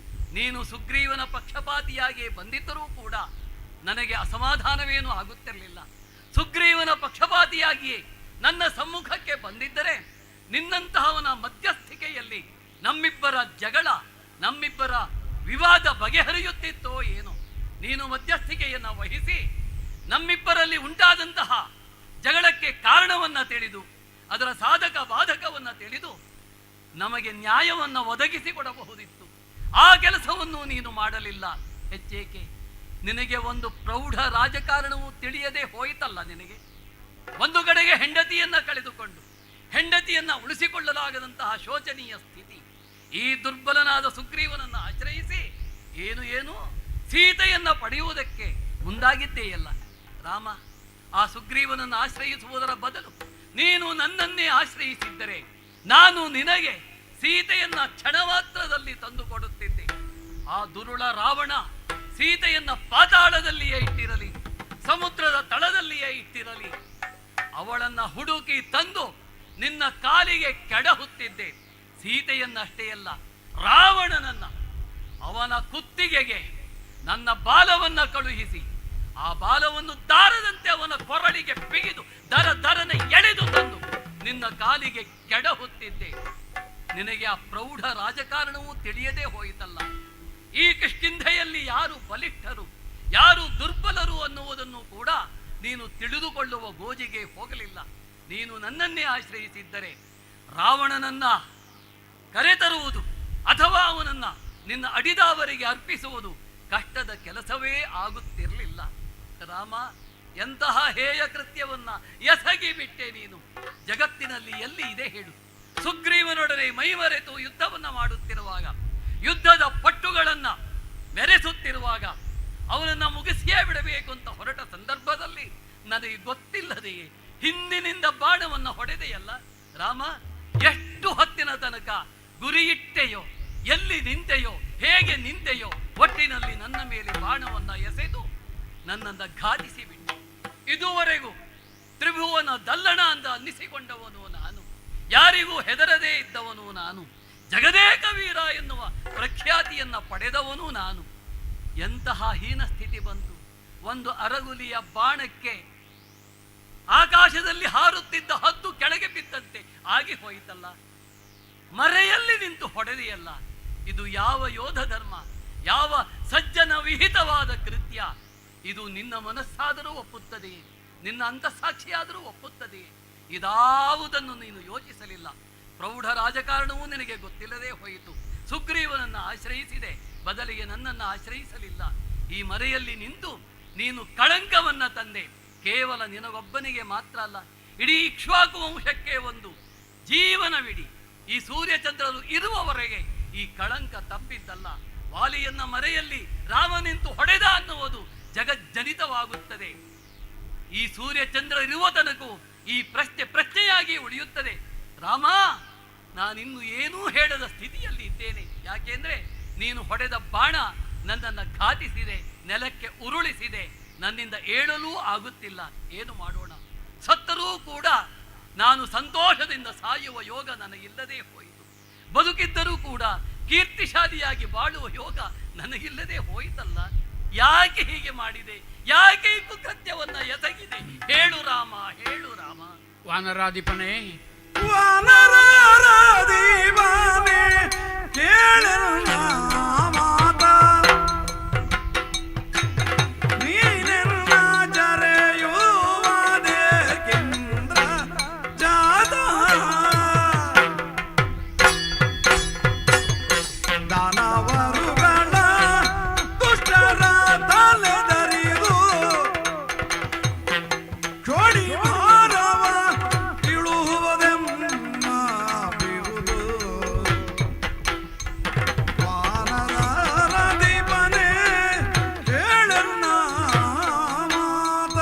ನೀನು ಸುಗ್ರೀವನ ಪಕ್ಷಪಾತಿಯಾಗಿ ಬಂದಿದ್ದರೂ ಕೂಡ ನನಗೆ ಅಸಮಾಧಾನವೇನೂ ಆಗುತ್ತಿರಲಿಲ್ಲ. ಸುಗ್ರೀವನ ಪಕ್ಷಪಾತಿಯಾಗಿಯೇ ನನ್ನ ಸಮ್ಮುಖಕ್ಕೆ ಬಂದಿದ್ದರೆ ನಿನ್ನಂತಹವನ ಮಧ್ಯಸ್ಥಿಕೆಯಲ್ಲಿ ನಮ್ಮಿಬ್ಬರ ಜಗಳ, ನಮ್ಮಿಬ್ಬರ ವಿವಾದ ಬಗೆಹರಿಯುತ್ತಿತ್ತೋ ಏನೋ. ನೀನು ಮಧ್ಯಸ್ಥಿಕೆಯನ್ನು ವಹಿಸಿ ನಮ್ಮಿಬ್ಬರಲ್ಲಿ ಉಂಟಾದಂತಹ ಜಗಳಕ್ಕೆ ಕಾರಣವನ್ನು ತಿಳಿದು ಅದರ ಸಾಧಕ ಬಾಧಕವನ್ನು ತಿಳಿದು ನಮಗೆ ನ್ಯಾಯವನ್ನು ಒದಗಿಸಿಕೊಡಬಹುದಿತ್ತು. ಆ ಕೆಲಸವನ್ನು ನೀನು ಮಾಡಲಿಲ್ಲ. ಹೆಚ್ಚೇಕೆ ನಿನಗೆ ಒಂದು ಪ್ರೌಢ ರಾಜಕಾರಣವು ತಿಳಿಯದೆ ಹೋಯಿತಲ್ಲ. ನಿನಗೆ ಒಂದು ಕಡೆಗೆ ಹೆಂಡತಿಯನ್ನು ಕಳೆದುಕೊಂಡು ಹೆಂಡತಿಯನ್ನು ಉಳಿಸಿಕೊಳ್ಳಲಾಗದಂತಹ ಶೋಚನೀಯ ಸ್ಥಿತಿ. ಈ ದುರ್ಬಲನಾದ ಸುಗ್ರೀವನನ್ನು ಆಶ್ರಯಿಸಿ ಏನು ಸೀತೆಯನ್ನು ಪಡೆಯುವುದಕ್ಕೆ ಮುಂದಾಗಿದ್ದೇಯಲ್ಲ ರಾಮ. ಆ ಸುಗ್ರೀವನನ್ನು ಆಶ್ರಯಿಸುವುದರ ಬದಲು ನೀನು ನನ್ನನ್ನೇ ಆಶ್ರಯಿಸಿದ್ದರೆ ನಾನು ನಿನಗೆ ಸೀತೆಯನ್ನ ಕ್ಷಣಮಾತ್ರದಲ್ಲಿ ತಂದು ಕೊಡುತ್ತಿದ್ದೆ. ಆ ದುರುಳ ರಾವಣ ಸೀತೆಯನ್ನ ಪಾತಾಳದಲ್ಲಿಯೇ ಇಟ್ಟಿರಲಿ, ಸಮುದ್ರದ ತಳದಲ್ಲಿಯೇ ಇಟ್ಟಿರಲಿ, ಅವಳನ್ನ ಹುಡುಕಿ ತಂದು ನಿನ್ನ ಕಾಲಿಗೆ ಕೆಡಹುತ್ತಿದ್ದೆ. ಸೀತೆಯನ್ನಷ್ಟೇ ಅಲ್ಲ, ರಾವಣನನ್ನ ಅವನ ಕುತ್ತಿಗೆಗೆ ನನ್ನ ಬಾಲವನ್ನ ಕಳುಹಿಸಿ ಆ ಬಾಲವನ್ನು ದಾರದಂತೆ ಅವನ ಕೊರಳಿಗೆ ಬಿಗಿದು ದರನೆ ಎಳೆದು ತಂದು ನಿನ್ನ ಕಾಲಿಗೆ ಕೆಡಹುತ್ತಿದ್ದೆ. ನಿನಗೆ ಆ ಪ್ರೌಢ ರಾಜಕಾರಣವೂ ತಿಳಿಯದೇ ಹೋಯಿತಲ್ಲ. ಈ ಕಿಷ್ಕಿಂಧೆಯಲ್ಲಿ ಯಾರು ಬಲಿಷ್ಠರು ಯಾರು ದುರ್ಬಲರು ಅನ್ನುವುದನ್ನು ಕೂಡ ನೀನು ತಿಳಿದುಕೊಳ್ಳುವ ಗೋಜಿಗೆ ಹೋಗಲಿಲ್ಲ. ನೀನು ನನ್ನನ್ನೇ ಆಶ್ರಯಿಸಿದ್ದರೆ ರಾವಣನನ್ನ ಕರೆತರುವುದು ಅಥವಾ ಅವನನ್ನ ನಿನ್ನ ಅಡಿದಾವರಿಗೆ ಅರ್ಪಿಸುವುದು ಕಷ್ಟದ ಕೆಲಸವೇ ಆಗುತ್ತಿರಲಿಲ್ಲ. ರಾಮ, ಎಂತಹ ಹೇಯ ಕೃತ್ಯವನ್ನ ಎಸಗಿ ಬಿಟ್ಟೆ ನೀನು. ಜಗತ್ತಿನಲ್ಲಿ ಎಲ್ಲಿ ಇದೆ ಹೇಳು? ಸುಗ್ರೀವನೊಡನೆ ಮೈಮರೆತು ಯುದ್ಧವನ್ನ ಮಾಡುತ್ತಿರುವಾಗ, ಯುದ್ಧದ ಪಟ್ಟುಗಳನ್ನ ಮೆರೆಸುತ್ತಿರುವಾಗ, ಅವನನ್ನ ಮುಗಿಸಿಯೇ ಬಿಡಬೇಕು ಅಂತ ಹೊರಟ ಸಂದರ್ಭದಲ್ಲಿ ನನಗೆ ಗೊತ್ತಿಲ್ಲದೆಯೇ ಹಿಂದಿನಿಂದ ಬಾಣವನ್ನ ಹೊಡೆದೆಯಲ್ಲ ರಾಮ. ಎಷ್ಟು ಹೊತ್ತಿನ ತನಕ ಗುರಿಯಿಟ್ಟೆಯೋ, ಎಲ್ಲಿ ನಿಂತೆಯೋ, ಹೇಗೆ ನಿಂತೆಯೋ, ಒಟ್ಟಿನಲ್ಲಿ ನನ್ನ ಮೇಲೆ ಬಾಣವನ್ನ ಎಸೆದು ನನ್ನನ್ನು ಘಾತಿಸಿ ಬಿಟ್ಟೆ. ಇದುವರೆಗೂ ತ್ರಿಭುವನ ದಲ್ಲಣ ಅಂತ ಅನ್ನಿಸಿಕೊಂಡವನು ನಾನು, ಯಾರಿಗೂ ಹೆದರದೇ ಇದ್ದವನು ನಾನು, ಜಗದೇಕ ವೀರ ಎನ್ನುವ ಪ್ರಖ್ಯಾತಿಯನ್ನ ಪಡೆದವನು ನಾನು. ಎಂತಹ ಹೀನ ಸ್ಥಿತಿ ಬಂತು. ಒಂದು ಅರಗುಲಿಯ ಬಾಣಕ್ಕೆ ಆಕಾಶದಲ್ಲಿ ಹಾರುತ್ತಿದ್ದ ಹದ್ದು ಕೆಳಗೆ ಬಿದ್ದಂತೆ ಆಗಿ ಹೋಯಿತಲ್ಲ. ಮರೆಯಲ್ಲಿ ನಿಂತು ಹೊಡೆದೆಯಲ್ಲ. ಇದು ಯಾವ ಯೋಧ ಧರ್ಮ, ಯಾವ ಸಜ್ಜನ ವಿಹಿತವಾದ ಕೃತ್ಯ? ಇದು ನಿನ್ನ ಮನಸ್ಸಾದರೂ ಒಪ್ಪುತ್ತದೆಯೇ? ನಿನ್ನ ಅಂತಃಸಾಕ್ಷಿಯಾದರೂ ಒಪ್ಪುತ್ತದೆಯೇ? ಇದಾವುದನ್ನು ನೀನು ಯೋಚಿಸಲಿಲ್ಲ. ಪ್ರೌಢ ರಾಜಕಾರಣವೂ ನಿನಗೆ ಗೊತ್ತಿಲ್ಲದೆ ಹೋಯಿತು. ಸುಗ್ರೀವನನ್ನು ಆಶ್ರಯಿಸಿದೆ, ಬದಲಿಗೆ ನನ್ನನ್ನು ಆಶ್ರಯಿಸಲಿಲ್ಲ. ಈ ಮರೆಯಲ್ಲಿ ನಿಂತು ನೀನು ಕಳಂಕವನ್ನ ತಂದೆ. ಕೇವಲ ನಿನಗೊಬ್ಬನಿಗೆ ಮಾತ್ರ ಅಲ್ಲ, ಇಡೀ ಇಕ್ಷ್ವಾಕು ವಂಶಕ್ಕೆ ಒಂದು ಜೀವನವಿಡಿ. ಈ ಸೂರ್ಯಚಂದ್ರರು ಇರುವವರೆಗೆ ಈ ಕಳಂಕ ತಪ್ಪಿದ್ದಲ್ಲ. ವಾಲಿಯನ್ನ ಮರೆಯಲ್ಲಿ ರಾಮ ನಿಂತು ಹೊಡೆದ ಅನ್ನುವುದು ಜಗಜ್ಜನಿತವಾಗುತ್ತದೆ. ಈ ಸೂರ್ಯಚಂದ್ರ ಇರುವ ತನಕೂ ಈ ಪ್ರಶ್ನೆಯಾಗಿ ಉಳಿಯುತ್ತದೆ. ರಾಮ, ನಾನಿನ್ನು ಏನೂ ಹೇಳದ ಸ್ಥಿತಿಯಲ್ಲಿ ಇದ್ದೇನೆ. ಯಾಕೆಂದ್ರೆ ನೀನು ಹೊಡೆದ ಬಾಣ ನನ್ನನ್ನು ಘಾತಿಸಿದೆ, ನೆಲಕ್ಕೆ ಉರುಳಿಸಿದೆ. ನನ್ನಿಂದ ಏಳಲೂ ಆಗುತ್ತಿಲ್ಲ. ಏನು ಮಾಡೋಣ? ಸತ್ತರೂ ಕೂಡ ನಾನು ಸಂತೋಷದಿಂದ ಸಾಯುವ ಯೋಗ ನನಗಿಲ್ಲದೆ ಹೋಯಿತು. ಬದುಕಿದ್ದರೂ ಕೂಡ ಕೀರ್ತಿಶಾಲಿಯಾಗಿ ಬಾಳುವ ಯೋಗ ನನಗಿಲ್ಲದೆ ಹೋಯಿತಲ್ಲ. ಯಾಕೆ ಹೀಗೆ ಮಾಡಿದೆ? ಯಾಕೆ ಈ ಕುಕೃತ್ಯವನ್ನ ಎಸಗಿದೆ? ಹೇಳು ರಾಮ, ಹೇಳು ರಾಮ. ವಾನರಾಧಿಪನೇ, ವಾನರಾಧಿಪನೇ ಕೇಳು ಮಾತ, ನೀನೆಲ್ಲ ಜರೆಯುವುದೇಕೆಂದ್ರ ಜಾತ ದಾನವರುಗಳ ದುಷ್ಟರ ತಲೆದರಿದು ಚೋಡಿ ಭಾರವ ಇಳುವುದೆಮ್ಮ ಬಿರುದು. ವಾನರಾಧಿಪನೇ ಕೇಳನ್ನ ಮಾತ.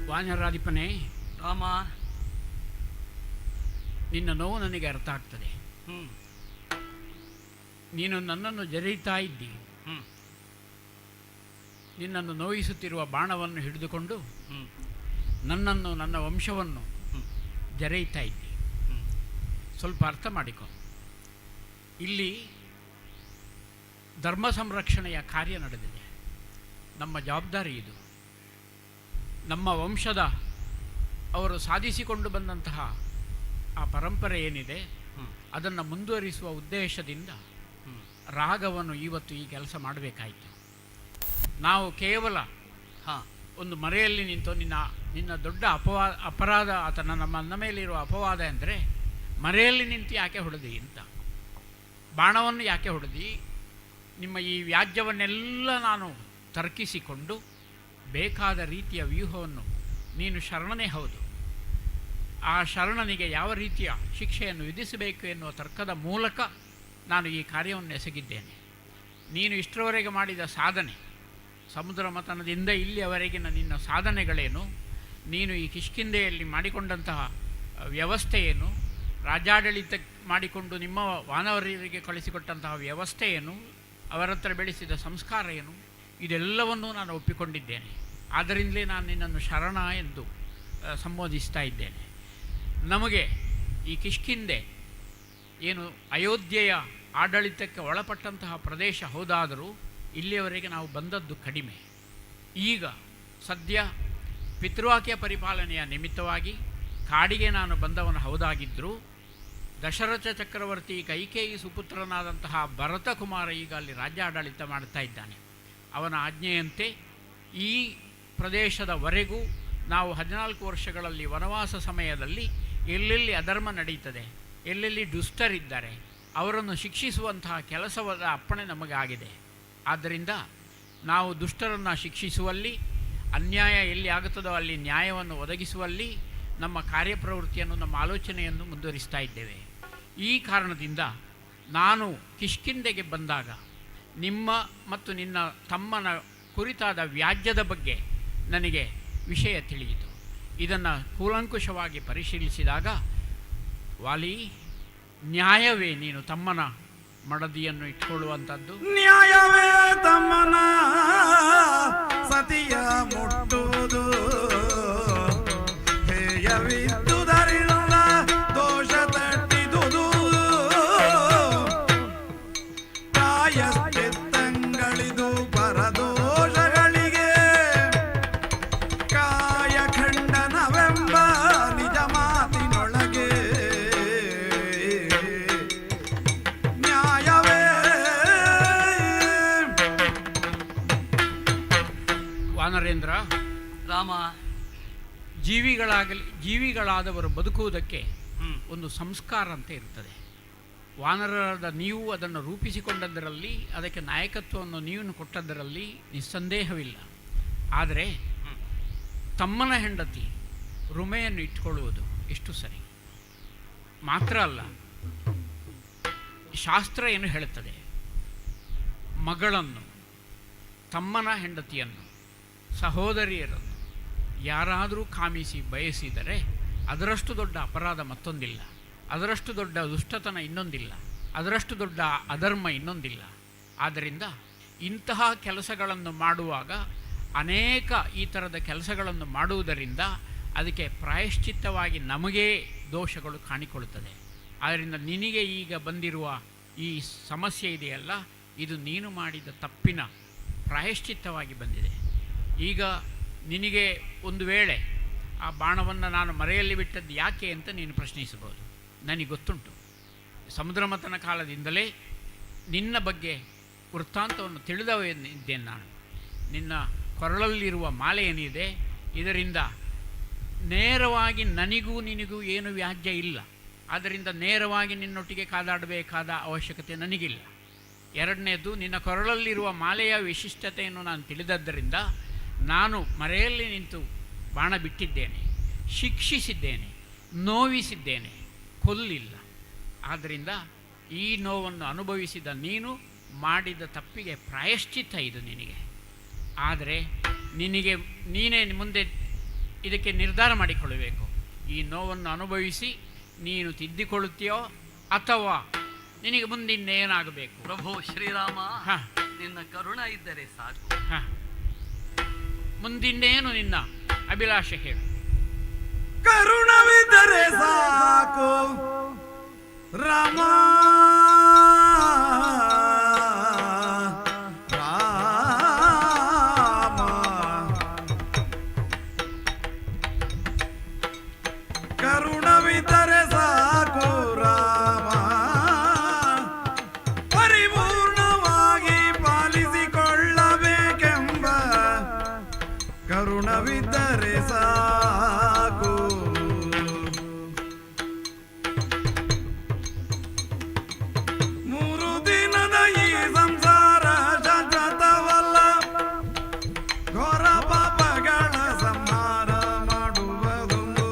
ವಾನರಾಧಿಪನೇ, ರಾಮ, ನಿನ್ನ ನೋವು ನನಗೆ ಅರ್ಥ ಆಗ್ತದೆ. ನೀನು ನನ್ನನ್ನು ಜರೀತಾ ಇದ್ದಿ. ನಿನ್ನನ್ನು ನೋಯಿಸುತ್ತಿರುವ ಬಾಣವನ್ನು ಹಿಡಿದುಕೊಂಡು ನನ್ನನ್ನು, ನನ್ನ ವಂಶವನ್ನು ಜರೆಯುತ್ತಾ ಇದ್ದಿ. ಸ್ವಲ್ಪ ಅರ್ಥ ಮಾಡಿಕೊ. ಇಲ್ಲಿ ಧರ್ಮ ಸಂರಕ್ಷಣೆಯ ಕಾರ್ಯ ನಡೆದಿದೆ. ನಮ್ಮ ಜವಾಬ್ದಾರಿ ಇದು. ನಮ್ಮ ವಂಶದ ಅವರು ಸಾಧಿಸಿಕೊಂಡು ಬಂದಂತಹ ಆ ಪರಂಪರೆ ಏನಿದೆ ಅದನ್ನು ಮುಂದುವರಿಸುವ ಉದ್ದೇಶದಿಂದ ರಾಗವನ್ನು ಇವತ್ತು ಈ ಕೆಲಸ ಮಾಡಬೇಕಾಯಿತು. ನಾವು ಕೇವಲ ಒಂದು ಮರೆಯಲ್ಲಿ ನಿಂತು ನಿನ್ನ ದೊಡ್ಡ ಅಪರಾಧ ಆತನ ನನ್ನ ಮೇಲಿರುವ ಅಪವಾದ ಅಂದರೆ ಮರೆಯಲ್ಲಿ ನಿಂತು ಯಾಕೆ ಹೊಡೆದಿ ಅಂತ, ಬಾಣವನ್ನು ಯಾಕೆ ಹೊಡೆದಿ, ನಿಮ್ಮ ಈ ವ್ಯಾಜ್ಯವನ್ನೆಲ್ಲ ನಾನು ತರ್ಕಿಸಿಕೊಂಡು ಬೇಕಾದ ರೀತಿಯ ವ್ಯೂಹವನ್ನು, ನೀನು ಶರಣನೇ ಹೌದು, ಆ ಶರಣನಿಗೆ ಯಾವ ರೀತಿಯ ಶಿಕ್ಷೆಯನ್ನು ವಿಧಿಸಬೇಕು ಎನ್ನುವ ತರ್ಕದ ಮೂಲಕ ನಾನು ಈ ಕಾರ್ಯವನ್ನು ಎಸಗಿದ್ದೇನೆ. ನೀನು ಇಷ್ಟರವರೆಗೆ ಮಾಡಿದ ಸಾಧನೆ, ಸಮುದ್ರ ಮಥನದಿಂದ ಇಲ್ಲಿಯವರೆಗಿನ ನಿನ್ನ ಸಾಧನೆಗಳೇನು, ನೀನು ಈ ಕಿಷ್ಕಿಂಧೆಯಲ್ಲಿ ಮಾಡಿಕೊಂಡಂತಹ ವ್ಯವಸ್ಥೆ ಏನು, ರಾಜ್ಯಾಡಳಿತ ಮಾಡಿಕೊಂಡು ನಿಮ್ಮ ವಾನವರಿಗೆ ಕಳಿಸಿಕೊಟ್ಟಂತಹ ವ್ಯವಸ್ಥೆ ಏನು, ಅವರ ಹತ್ರ ಬೆಳೆಸಿದ ಸಂಸ್ಕಾರ ಏನು, ಇದೆಲ್ಲವನ್ನೂ ನಾನು ಒಪ್ಪಿಕೊಂಡಿದ್ದೇನೆ. ಆದ್ದರಿಂದಲೇ ನಾನು ನಿನ್ನನ್ನು ಶರಣ ಎಂದು ಸಂಬೋಧಿಸ್ತಾ ಇದ್ದೇನೆ. ನಮಗೆ ಈ ಕಿಷ್ಕಿಂಧೆ ಏನು ಅಯೋಧ್ಯೆಯ ಆಡಳಿತಕ್ಕೆ ಒಳಪಟ್ಟಂತಹ ಪ್ರದೇಶ ಹೌದಾದರೂ ಇಲ್ಲಿಯವರೆಗೆ ನಾವು ಬಂದದ್ದು ಕಡಿಮೆ. ಈಗ ಸದ್ಯ ಪಿತೃವಾಕ್ಯ ಪರಿಪಾಲನೆಯ ನಿಮಿತ್ತವಾಗಿ ಕಾಡಿಗೆ ನಾನು ಬಂದವನು ಹೌದಾಗಿದ್ದರೂ ದಶರಥ ಚಕ್ರವರ್ತಿ ಕೈಕೇಯಿ ಸುಪುತ್ರನಾದಂತಹ ಭರತಕುಮಾರ ಈಗ ಅಲ್ಲಿ ರಾಜ್ಯ ಆಡಳಿತ ಮಾಡ್ತಾ ಇದ್ದಾನೆ. ಅವನ ಆಜ್ಞೆಯಂತೆ ಈ ಪ್ರದೇಶದವರೆಗೂ ನಾವು 14 ವರ್ಷಗಳಲ್ಲಿ ವನವಾಸ ಸಮಯದಲ್ಲಿ ಎಲ್ಲೆಲ್ಲಿ ಅಧರ್ಮ ನಡೀತದೆ, ಎಲ್ಲೆಲ್ಲಿ ದುಷ್ಟರಿದ್ದಾರೆ ಅವರನ್ನು ಶಿಕ್ಷಿಸುವಂತಹ ಕೆಲಸವಾದ ಅಪ್ಪಣೆ ನಮಗೆ ಆಗಿದೆ. ಆದ್ದರಿಂದ ನಾವು ದುಷ್ಟರನ್ನು ಶಿಕ್ಷಿಸುವಲ್ಲಿ, ಅನ್ಯಾಯ ಎಲ್ಲಿ ಆಗುತ್ತದೋ ಅಲ್ಲಿ ನ್ಯಾಯವನ್ನು ಒದಗಿಸುವಲ್ಲಿ ನಮ್ಮ ಕಾರ್ಯಪ್ರವೃತ್ತಿಯನ್ನು, ನಮ್ಮ ಆಲೋಚನೆಯನ್ನು ಮುಂದುವರಿಸ್ತಾ ಇದ್ದೇವೆ. ಈ ಕಾರಣದಿಂದ ನಾನು ಕಿಷ್ಕಿಂಧೆಗೆ ಬಂದಾಗ ನಿಮ್ಮ ಮತ್ತು ನಿನ್ನ ತಮ್ಮನ ಕುರಿತಾದ ವ್ಯಾಜ್ಯದ ಬಗ್ಗೆ ನನಗೆ ವಿಷಯ ತಿಳಿಯಿತು. ಇದನ್ನು ಕೂಲಂಕುಷವಾಗಿ ಪರಿಶೀಲಿಸಿದಾಗ, ವಾಲಿ, ನ್ಯಾಯವೇ ನೀನು ತಮ್ಮನ ಮಡದಿಯನ್ನು ಇಟ್ಕೊಳ್ಳುವಂಥದ್ದು? ನ್ಯಾಯವೇ ತಮ್ಮನ ಸತಿಯ ಮುಟ್ಟುವುದು, ಹೇಯವಿದ್ದುದರಿಂದ ದೋಷ ತಟ್ಟಿದುದು, ಕಾಯಸ್ತೆತ್ತಂಗಳಿದು ಪರದೋಷಗಳಿಗೆ ಕಾಯಖಂಡನವೆಂಬ ನಿಜ ಮಾತಿನೊಳಗೆ ನ್ಯಾಯವೇ. ವಾನರೇಂದ್ರ, ರಾಮ, ಜೀವಿಗಳಾದವರು ಬದುಕುವುದಕ್ಕೆ ಒಂದು ಸಂಸ್ಕಾರ ಅಂತ ಇರ್ತದೆ. ವಾನರರಾದ ನೀವು ಅದನ್ನು ರೂಪಿಸಿಕೊಂಡದ್ದರಲ್ಲಿ, ಅದಕ್ಕೆ ನಾಯಕತ್ವವನ್ನು ನೀವು ಕೊಟ್ಟದ್ದರಲ್ಲಿ ನಿಸ್ಸಂದೇಹವಿಲ್ಲ. ಆದರೆ ತಮ್ಮನ ಹೆಂಡತಿ ರುಮೆಯನ್ನು ಇಟ್ಕೊಳ್ಳುವುದು ಎಷ್ಟು ಸರಿ? ಮಾತ್ರ ಅಲ್ಲ, ಶಾಸ್ತ್ರ ಏನು ಹೇಳುತ್ತದೆ, ಮಗಳನ್ನು, ತಮ್ಮನ ಹೆಂಡತಿಯನ್ನು, ಸಹೋದರಿಯರನ್ನು ಯಾರಾದರೂ ಕಾಮಿಸಿ ಬಯಸಿದರೆ ಅದರಷ್ಟು ದೊಡ್ಡ ಅಪರಾಧ ಮತ್ತೊಂದಿಲ್ಲ, ಅದರಷ್ಟು ದೊಡ್ಡ ದುಷ್ಟತನ ಇನ್ನೊಂದಿಲ್ಲ, ಅದರಷ್ಟು ದೊಡ್ಡ ಅಧರ್ಮ ಇನ್ನೊಂದಿಲ್ಲ. ಆದ್ದರಿಂದ ಇಂತಹ ಕೆಲಸಗಳನ್ನು ಮಾಡುವಾಗ, ಅನೇಕ ಈ ಥರದ ಕೆಲಸಗಳನ್ನು ಮಾಡುವುದರಿಂದ ಅದಕ್ಕೆ ಪ್ರಾಯಶ್ಚಿತ್ತವಾಗಿ ನಮಗೇ ದೋಷಗಳು ಕಾಣಿಕೊಳ್ಳುತ್ತದೆ. ಆದ್ದರಿಂದ ನಿನಗೆ ಈಗ ಬಂದಿರುವ ಈ ಸಮಸ್ಯೆ ಇದೆಯಲ್ಲ, ಇದು ನೀನು ಮಾಡಿದ ತಪ್ಪಿನ ಪ್ರಾಯಶ್ಚಿತ್ತವಾಗಿ ಬಂದಿದೆ. ಈಗ ನಿನಗೆ ಒಂದು ವೇಳೆ ಆ ಬಾಣವನ್ನು ನಾನು ಮರೆಯಲ್ಲಿ ಬಿಟ್ಟದ್ದು ಯಾಕೆ ಅಂತ ನೀನು ಪ್ರಶ್ನಿಸಬಹುದು. ನನಗೆ ಗೊತ್ತುಂಟು. ಸಮುದ್ರ ಮಥನ ಕಾಲದಿಂದಲೇ ನಿನ್ನ ಬಗ್ಗೆ ವೃತ್ತಾಂತವನ್ನು ತಿಳಿದವನಿದ್ದೇನೆ ನಾನು. ನಿನ್ನ ಕೊರಳಲ್ಲಿರುವ ಮಾಲೆ ಏನಿದೆ, ಇದರಿಂದ ನೇರವಾಗಿ ನನಗೂ ನಿನಗೂ ಏನು ವ್ಯಾಜ್ಯ ಇಲ್ಲ. ಆದ್ದರಿಂದ ನೇರವಾಗಿ ನಿನ್ನೊಟ್ಟಿಗೆ ಕಾದಾಡಬೇಕಾದ ಅವಶ್ಯಕತೆ ನನಗಿಲ್ಲ. ಎರಡನೇದು, ನಿನ್ನ ಕೊರಳಲ್ಲಿರುವ ಮಾಲೆಯ ವಿಶಿಷ್ಟತೆಯನ್ನು ನಾನು ತಿಳಿದದ್ದರಿಂದ ನಾನು ಮರೆಯಲ್ಲಿ ನಿಂತು ಬಾಣ ಬಿಟ್ಟಿದ್ದೇನೆ, ಶಿಕ್ಷಿಸಿದ್ದೇನೆ, ನೋವಿಸಿದ್ದೇನೆ, ಕೊಲ್ಲಿಲ್ಲ. ಆದ್ದರಿಂದ ಈ ನೋವನ್ನು ಅನುಭವಿಸಿದ ನೀನು ಮಾಡಿದ ತಪ್ಪಿಗೆ ಪ್ರಾಯಶ್ಚಿತ್ತ ಇದು ನಿನಗೆ. ಆದರೆ ನೀನೇ ಮುಂದೆ ಇದಕ್ಕೆ ನಿರ್ಧಾರ ಮಾಡಿಕೊಳ್ಳಬೇಕು. ಈ ನೋವನ್ನು ಅನುಭವಿಸಿ ನೀನು ತಿದ್ದಿಕೊಳ್ಳುತ್ತೀಯೋ ಅಥವಾ ನಿನಗೆ ಮುಂದಿನ್ನೇನಾಗಬೇಕು? ಪ್ರಭು ಶ್ರೀರಾಮ, ನಿನ್ನ ಕರುಣ ಇದ್ದರೆ ಸಾಕು. ಮುಂದಿನ್ನೇನು ನಿನ್ನ ಅಭಿಲಾಷೆ ಹೇಳು. ಕರುಣವಿದ್ದರೆ ಸಾಕು ರಾಮ, ರಾಮ. ಕರುಣವಿದ್ದರೆ ಸಾಕು. ಮೂರು ದಿನದ ಈ ಸಂಸಾರ ಶಾಶ್ವತವಲ್ಲ, ಘೋರ ಪಾಪಗಳ ಸಂಹಾರ ಮಾಡುವುದೊಂದು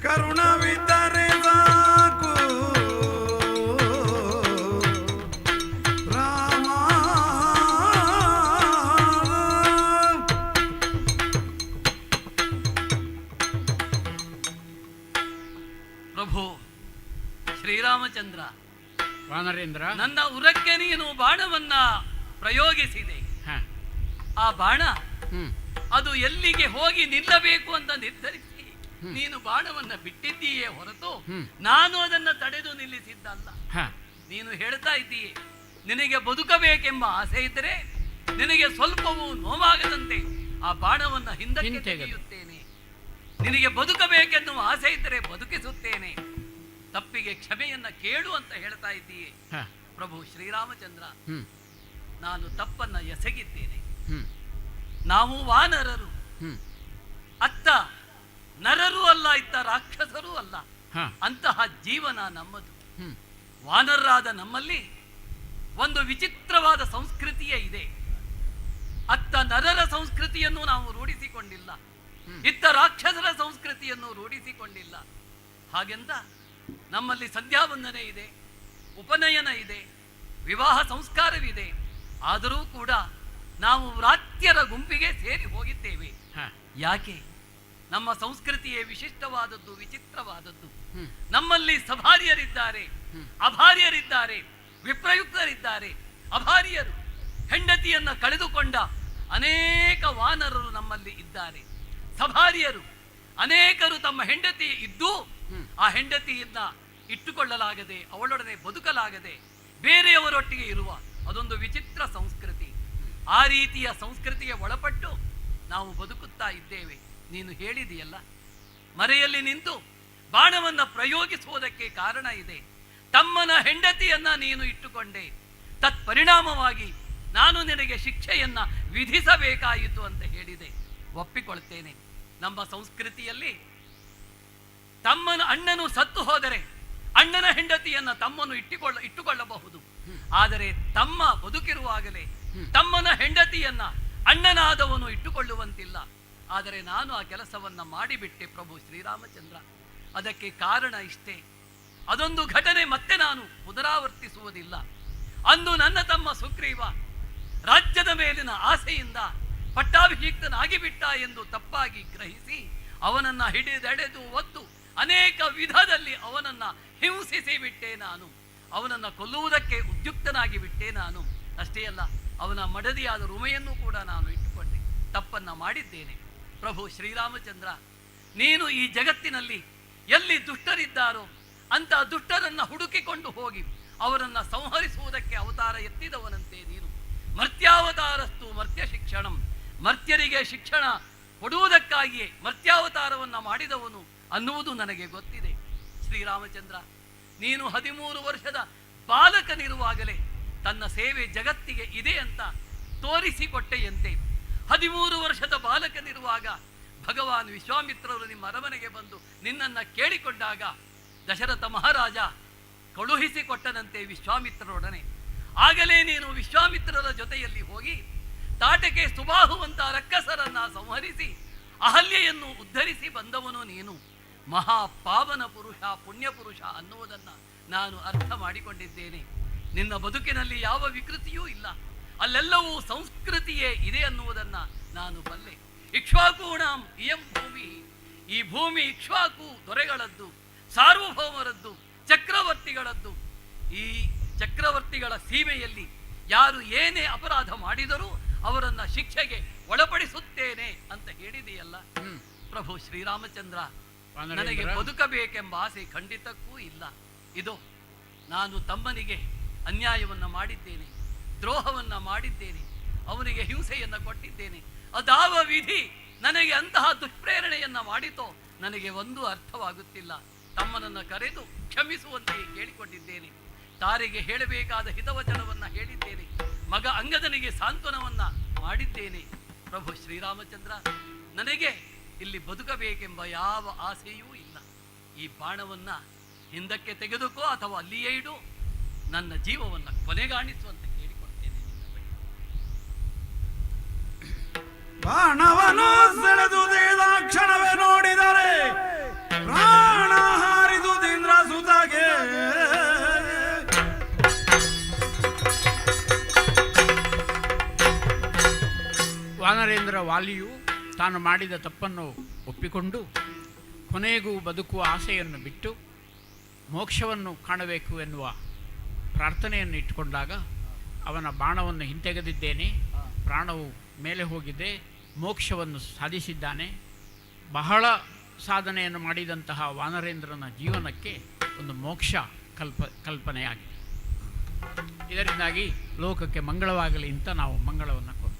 ಕರುಣವಿದ್ದರೆ ಸಾಕು. ರಾಮ ಪ್ರಭು ಶ್ರೀರಾಮಚಂದ್ರ, ವಾನರೇಂದ್ರ, ನನ್ನ ಉರಕ್ಕೆ ನೀನು ಬಾಣವನ್ನ ಪ್ರಯೋಗಿಸಿದೆ. ಆ ಬಾಣ ಅದು ಎಲ್ಲಿಗೆ ಹೋಗಿ ನಿಲ್ಲಬೇಕು ಅಂತ ನಿರ್ಧರಿಸಿ ನೀನು ಬಾಣವನ್ನ ಬಿಟ್ಟಿದ್ದೀಯೇ ಹೊರತು ನಾನು ಅದನ್ನ ತಡೆದು ನಿಲ್ಲಿಸಿದ್ದಲ್ಲ. ನೀನು ಹೇಳ್ತಾ ಇದ್ದೀಯೆ, ನಿನಗೆ ಬದುಕಬೇಕೆಂಬ ಆಸೆ ಇದ್ದರೆ ನಿನಗೆ ಸ್ವಲ್ಪವೂ ನೋವಾಗದಂತೆ ಆ ಬಾಣವನ್ನ ಹಿಂದಕ್ಕೆ ತೆಗೆಯುತ್ತೇನೆ. ನಿನಗೆ ಬದುಕಬೇಕೆನ್ನುವ ಆಸೆ ಇದ್ದರೆ ಬದುಕಿಸುತ್ತೇನೆ. ತಪ್ಪಿಗೆ ಕ್ಷಮೆಯನ್ನ ಕೇಳು ಅಂತ ಹೇಳ್ತಾ ಇದ್ದೀಯೆ. ಪ್ರಭು ಶ್ರೀರಾಮಚಂದ್ರ, ನಾನು ತಪ್ಪನ್ನ ಎಸಗಿದ್ದೇನೆ. ನಾವು ವಾನರರು, ಅತ್ತ ನರರೂ ಅಲ್ಲ, ಇತ್ತ ರಾಕ್ಷಸರೂ ಅಲ್ಲ. ಅಂತಹ ಜೀವನ ನಮ್ಮದು. ವಾನರರಾದ ನಮ್ಮಲ್ಲಿ ಒಂದು ವಿಚಿತ್ರವಾದ ಸಂಸ್ಕೃತಿಯೇ ಇದೆ. ಅತ್ತ ನರರ ಸಂಸ್ಕೃತಿಯನ್ನು ನಾವು ರೂಢಿಸಿಕೊಂಡಿಲ್ಲ, ಇತ್ತ ರಾಕ್ಷಸರ ಸಂಸ್ಕೃತಿಯನ್ನು ರೂಢಿಸಿಕೊಂಡಿಲ್ಲ. ಹಾಗೆಂತ ನಮ್ಮಲ್ಲಿ ಸಂಧ್ಯಾವಂದನೆ ಇದೆ, ಉಪನಯನ ಇದೆ, ವಿವಾಹ ಸಂಸ್ಕಾರವಿದೆ. ಆದರೂ ಕೂಡ ನಾವು ವ್ರಾತ್ಯರ ಗುಂಪಿಗೆ ಸೇರಿ ಹೋಗಿದ್ದೇವೆ. ಯಾಕೆ? ನಮ್ಮ ಸಂಸ್ಕೃತಿಯೇ ವಿಶಿಷ್ಟವಾದದ್ದು, ವಿಚಿತ್ರವಾದದ್ದು. ನಮ್ಮಲ್ಲಿ ಸಭಾರ್ಯರಿದ್ದಾರೆ, ಅಭಾರ್ಯರಿದ್ದಾರೆ, ವಿಪ್ರಯುಕ್ತರಿದ್ದಾರೆ. ಅಭಾರ್ಯರು, ಹೆಂಡತಿಯನ್ನ ಕಳೆದುಕೊಂಡ ಅನೇಕ ವಾನರರು ನಮ್ಮಲ್ಲಿ ಇದ್ದಾರೆ. ಸಭಾರ್ಯರು, ಅನೇಕರು ತಮ್ಮ ಹೆಂಡತಿ ಇದ್ದು ಆ ಹೆಂಡತಿಯನ್ನ ಇಟ್ಟುಕೊಳ್ಳಲಾಗದೆ, ಅವಳೊಡನೆ ಬದುಕಲಾಗದೆ ಬೇರೆಯವರೊಟ್ಟಿಗೆ ಇರುವ ಅದೊಂದು ವಿಚಿತ್ರ ಸಂಸ್ಕೃತಿ. ಆ ರೀತಿಯ ಸಂಸ್ಕೃತಿಗೆ ಒಳಪಟ್ಟು ನಾವು ಬದುಕುತ್ತಾ ಇದ್ದೇವೆ. ನೀನು ಹೇಳಿದೆಯಲ್ಲ, ಮರೆಯಲ್ಲಿ ನಿಂತು ಬಾಣವನ್ನ ಪ್ರಯೋಗಿಸುವುದಕ್ಕೆ ಕಾರಣ ಇದೆ. ತಮ್ಮನ ಹೆಂಡತಿಯನ್ನ ನೀನು ಇಟ್ಟುಕೊಂಡೆ, ತತ್ಪರಿಣಾಮವಾಗಿ ನಾನು ನಿನಗೆ ಶಿಕ್ಷೆಯನ್ನ ವಿಧಿಸಬೇಕಾಯಿತು ಅಂತ ಹೇಳಿದೆ. ಒಪ್ಪಿಕೊಳ್ತೇನೆ. ನಮ್ಮ ಸಂಸ್ಕೃತಿಯಲ್ಲಿ ತಮ್ಮನ ಅಣ್ಣನು ಸತ್ತು ಹೋದರೆ ಅಣ್ಣನ ಹೆಂಡತಿಯನ್ನ ತಮ್ಮನು ಇಟ್ಟುಕೊಳ್ಳಬಹುದು. ಆದರೆ ತಮ್ಮ ಬದುಕಿರುವಾಗಲೇ ತಮ್ಮನ ಹೆಂಡತಿಯನ್ನ ಅಣ್ಣನಾದವನು ಇಟ್ಟುಕೊಳ್ಳುವಂತಿಲ್ಲ. ಆದರೆ ನಾನು ಆ ಕೆಲಸವನ್ನ ಮಾಡಿಬಿಟ್ಟೆ ಪ್ರಭು ಶ್ರೀರಾಮಚಂದ್ರ. ಅದಕ್ಕೆ ಕಾರಣ ಇಷ್ಟೇ. ಅದೊಂದು ಘಟನೆ ಮತ್ತೆ ನಾನು ಪುನರಾವರ್ತಿಸುವುದಿಲ್ಲ. ಅಂದು ನನ್ನ ತಮ್ಮ ಸುಗ್ರೀವ ರಾಜ್ಯದ ಮೇಲಿನ ಆಸೆಯಿಂದ ಪಟ್ಟಾಭಿಷಿಕ್ತನಾಗಿಬಿಟ್ಟ ಎಂದು ತಪ್ಪಾಗಿ ಗ್ರಹಿಸಿ ಅವನನ್ನ ಹಿಡಿದೆಳೆದು ಒದ್ದು ಅನೇಕ ವಿಧದಲ್ಲಿ ಅವನನ್ನ ಹಿಂಸಿಸಿ ಬಿಟ್ಟೆ ನಾನು. ಅವನನ್ನು ಕೊಲ್ಲುವುದಕ್ಕೆ ಉದ್ಯುಕ್ತನಾಗಿ ಬಿಟ್ಟೆ ನಾನು. ಅಷ್ಟೇ ಅಲ್ಲ, ಅವನ ಮಡದಿಯಾದ ರುಮೆಯನ್ನು ಕೂಡ ನಾನು ಇಟ್ಟುಕೊಂಡೆ. ತಪ್ಪನ್ನ ಮಾಡಿದ್ದೇನೆ. ಪ್ರಭು ಶ್ರೀರಾಮಚಂದ್ರ, ನೀನು ಈ ಜಗತ್ತಿನಲ್ಲಿ ಎಲ್ಲಿ ದುಷ್ಟರಿದ್ದಾರೋ ಅಂತ ದುಷ್ಟರನ್ನ ಹುಡುಕಿಕೊಂಡು ಹೋಗಿ ಅವರನ್ನ ಸಂಹರಿಸುವುದಕ್ಕೆ ಅವತಾರ ಎತ್ತಿದವನಂತೆ ನೀನು. ಮರ್ತ್ಯಾವತಾರಸ್ತು ಮರ್ತ್ಯ ಶಿಕ್ಷಣಂ, ಮರ್ತ್ಯರಿಗೆ ಶಿಕ್ಷಣ ಕೊಡುವುದಕ್ಕಾಗಿಯೇ ಮರ್ತ್ಯಾವತಾರವನ್ನ ಮಾಡಿದವನು ಅನ್ನುವುದು ನನಗೆ ಗೊತ್ತಿದೆ. ಶ್ರೀರಾಮಚಂದ್ರ, ನೀನು 13 ವರ್ಷದ ಬಾಲಕನಿರುವಾಗಲೇ ತನ್ನ ಸೇವೆ ಜಗತ್ತಿಗೆ ಇದೆ ಅಂತ ತೋರಿಸಿಕೊಟ್ಟೆಯಂತೆ 13 ವರ್ಷದ ಬಾಲಕನಿರುವಾಗ ಭಗವಾನ್ ವಿಶ್ವಾಮಿತ್ರರು ನಿಮ್ಮ ಅರಮನೆಗೆ ಬಂದು ನಿನ್ನನ್ನು ಕೇಳಿಕೊಂಡಾಗ ದಶರಥ ಮಹಾರಾಜ ಕಳುಹಿಸಿಕೊಟ್ಟನಂತೆ ವಿಶ್ವಾಮಿತ್ರರೊಡನೆ. ಆಗಲೇ ನೀನು ವಿಶ್ವಾಮಿತ್ರರ ಜೊತೆಯಲ್ಲಿ ಹೋಗಿ ತಾಟಕೆ ಸುಬಾಹುವಂತ ರಕ್ಕಸರನ್ನ ಸಂಹರಿಸಿ ಅಹಲ್ಯೆಯನ್ನು ಉದ್ಧರಿಸಿ ಬಂದವನು ನೀನು. ಮಹಾಪಾವನ ಪುರುಷ, ಪುಣ್ಯ ಪುರುಷ ಅನ್ನುವುದನ್ನು ನಾನು ಅರ್ಥ ಮಾಡಿಕೊಂಡಿದ್ದೇನೆ. ನಿನ್ನ ಬದುಕಿನಲ್ಲಿ ಯಾವ ವಿಕೃತಿಯೂ ಇಲ್ಲ, ಅಲ್ಲೆಲ್ಲವೂ ಸಂಸ್ಕೃತಿಯೇ ಇದೆ ಅನ್ನುವುದನ್ನು ನಾನು ಬಲ್ಲೆ. ಇಕ್ಷ್ವಾಕೂಣಾಂ ಇಯಂ ಭೂಮಿ, ಈ ಭೂಮಿ ಇಕ್ಷ್ವಾಕು ದೊರೆಗಳದ್ದು, ಸಾರ್ವಭೌಮರದ್ದು, ಚಕ್ರವರ್ತಿಗಳದ್ದು. ಈ ಚಕ್ರವರ್ತಿಗಳ ಸೀಮೆಯಲ್ಲಿ ಯಾರು ಏನೇ ಅಪರಾಧ ಮಾಡಿದರೂ ಅವರನ್ನ ಶಿಕ್ಷೆಗೆ ಒಳಪಡಿಸುತ್ತೇನೆ ಅಂತ ಹೇಳಿದೆಯಲ್ಲ ಪ್ರಭು ಶ್ರೀರಾಮಚಂದ್ರ. ನನಗೆ ಬದುಕಬೇಕೆಂಬ ಆಸೆ ಖಂಡಿತಕ್ಕೂ ಇಲ್ಲ. ಇದು ನಾನು ತಮ್ಮನಿಗೆ ಅನ್ಯಾಯವನ್ನು ಮಾಡಿದ್ದೇನೆ, ದ್ರೋಹವನ್ನ ಮಾಡಿದ್ದೇನೆ, ಅವನಿಗೆ ಹಿಂಸೆಯನ್ನು ಕೊಟ್ಟಿದ್ದೇನೆ. ಅದಾವ ವಿಧಿ ನನಗೆ ಅಂತಹ ದುಷ್ಪ್ರೇರಣೆಯನ್ನ ಮಾಡಿತೋ ನನಗೆ ಒಂದು ಅರ್ಥವಾಗುತ್ತಿಲ್ಲ. ತಮ್ಮನನ್ನು ಕರೆದು ಕ್ಷಮಿಸುವಂತೆಯೇ ಕೇಳಿಕೊಂಡಿದ್ದೇನೆ. ತಾರಿಗೆ ಹೇಳಬೇಕಾದ ಹಿತವಚನವನ್ನ ಹೇಳಿದ್ದೇನೆ. ಮಗ ಅಂಗದನಿಗೆ ಸಾಂತ್ವನವನ್ನ ಮಾಡಿದ್ದೇನೆ. ಪ್ರಭು ಶ್ರೀರಾಮಚಂದ್ರ, ನನಗೆ ಇಲ್ಲಿ ಬದುಕಬೇಕೆಂಬ ಯಾವ ಆಸೆಯೂ ಇಲ್ಲ. ಈ ಬಾಣವನ್ನು ಹಿಂದಕ್ಕೆ ತೆಗೆದುಕೋ ಅಥವಾ ಅಲ್ಲಿಯೇ ಇಡು, ನನ್ನ ಜೀವವನ್ನು ಕೊನೆಗಾಣಿಸುವಂತೆ ಕೇಳಿಕೊಡ್ತೇನೆ. ಬಾಣವನು ಸೆಳೆದು ಕ್ಷಣವೇ ನೋಡಿದರೆ ಪ್ರಾಣ ಹಾರಿದುದಿಂದ್ರ ಸುತಗೆ. ವಾನರೇಂದ್ರ ವಾಲಿಯು ತಾನು ಮಾಡಿದ ತಪ್ಪನ್ನು ಒಪ್ಪಿಕೊಂಡು ಕೊನೆಗೂ ಬದುಕುವ ಆಸೆಯನ್ನು ಬಿಟ್ಟು ಮೋಕ್ಷವನ್ನು ಕಾಣಬೇಕು ಎನ್ನುವ ಪ್ರಾರ್ಥನೆಯನ್ನು ಇಟ್ಟುಕೊಂಡಾಗ ಅವನ ಬಾಣವನ್ನು ಹಿಂತೆಗೆದಿದ್ದೇನೆ, ಪ್ರಾಣವು ಮೇಲೆ ಹೋಗಿದೆ, ಮೋಕ್ಷವನ್ನು ಸಾಧಿಸಿದ್ದಾನೆ. ಬಹಳ ಸಾಧನೆಯನ್ನು ಮಾಡಿದಂತಹ ವಾನರೇಂದ್ರನ ಜೀವನಕ್ಕೆ ಒಂದು ಮೋಕ್ಷ ಕಲ್ಪನೆಯಾಗಿದೆ. ಇದರಿಂದಾಗಿ ಲೋಕಕ್ಕೆ ಮಂಗಳವಾಗಲಿ ಅಂತ ನಾವು ಮಂಗಳವನ್ನು ಕೊಡ್ತೇವೆ.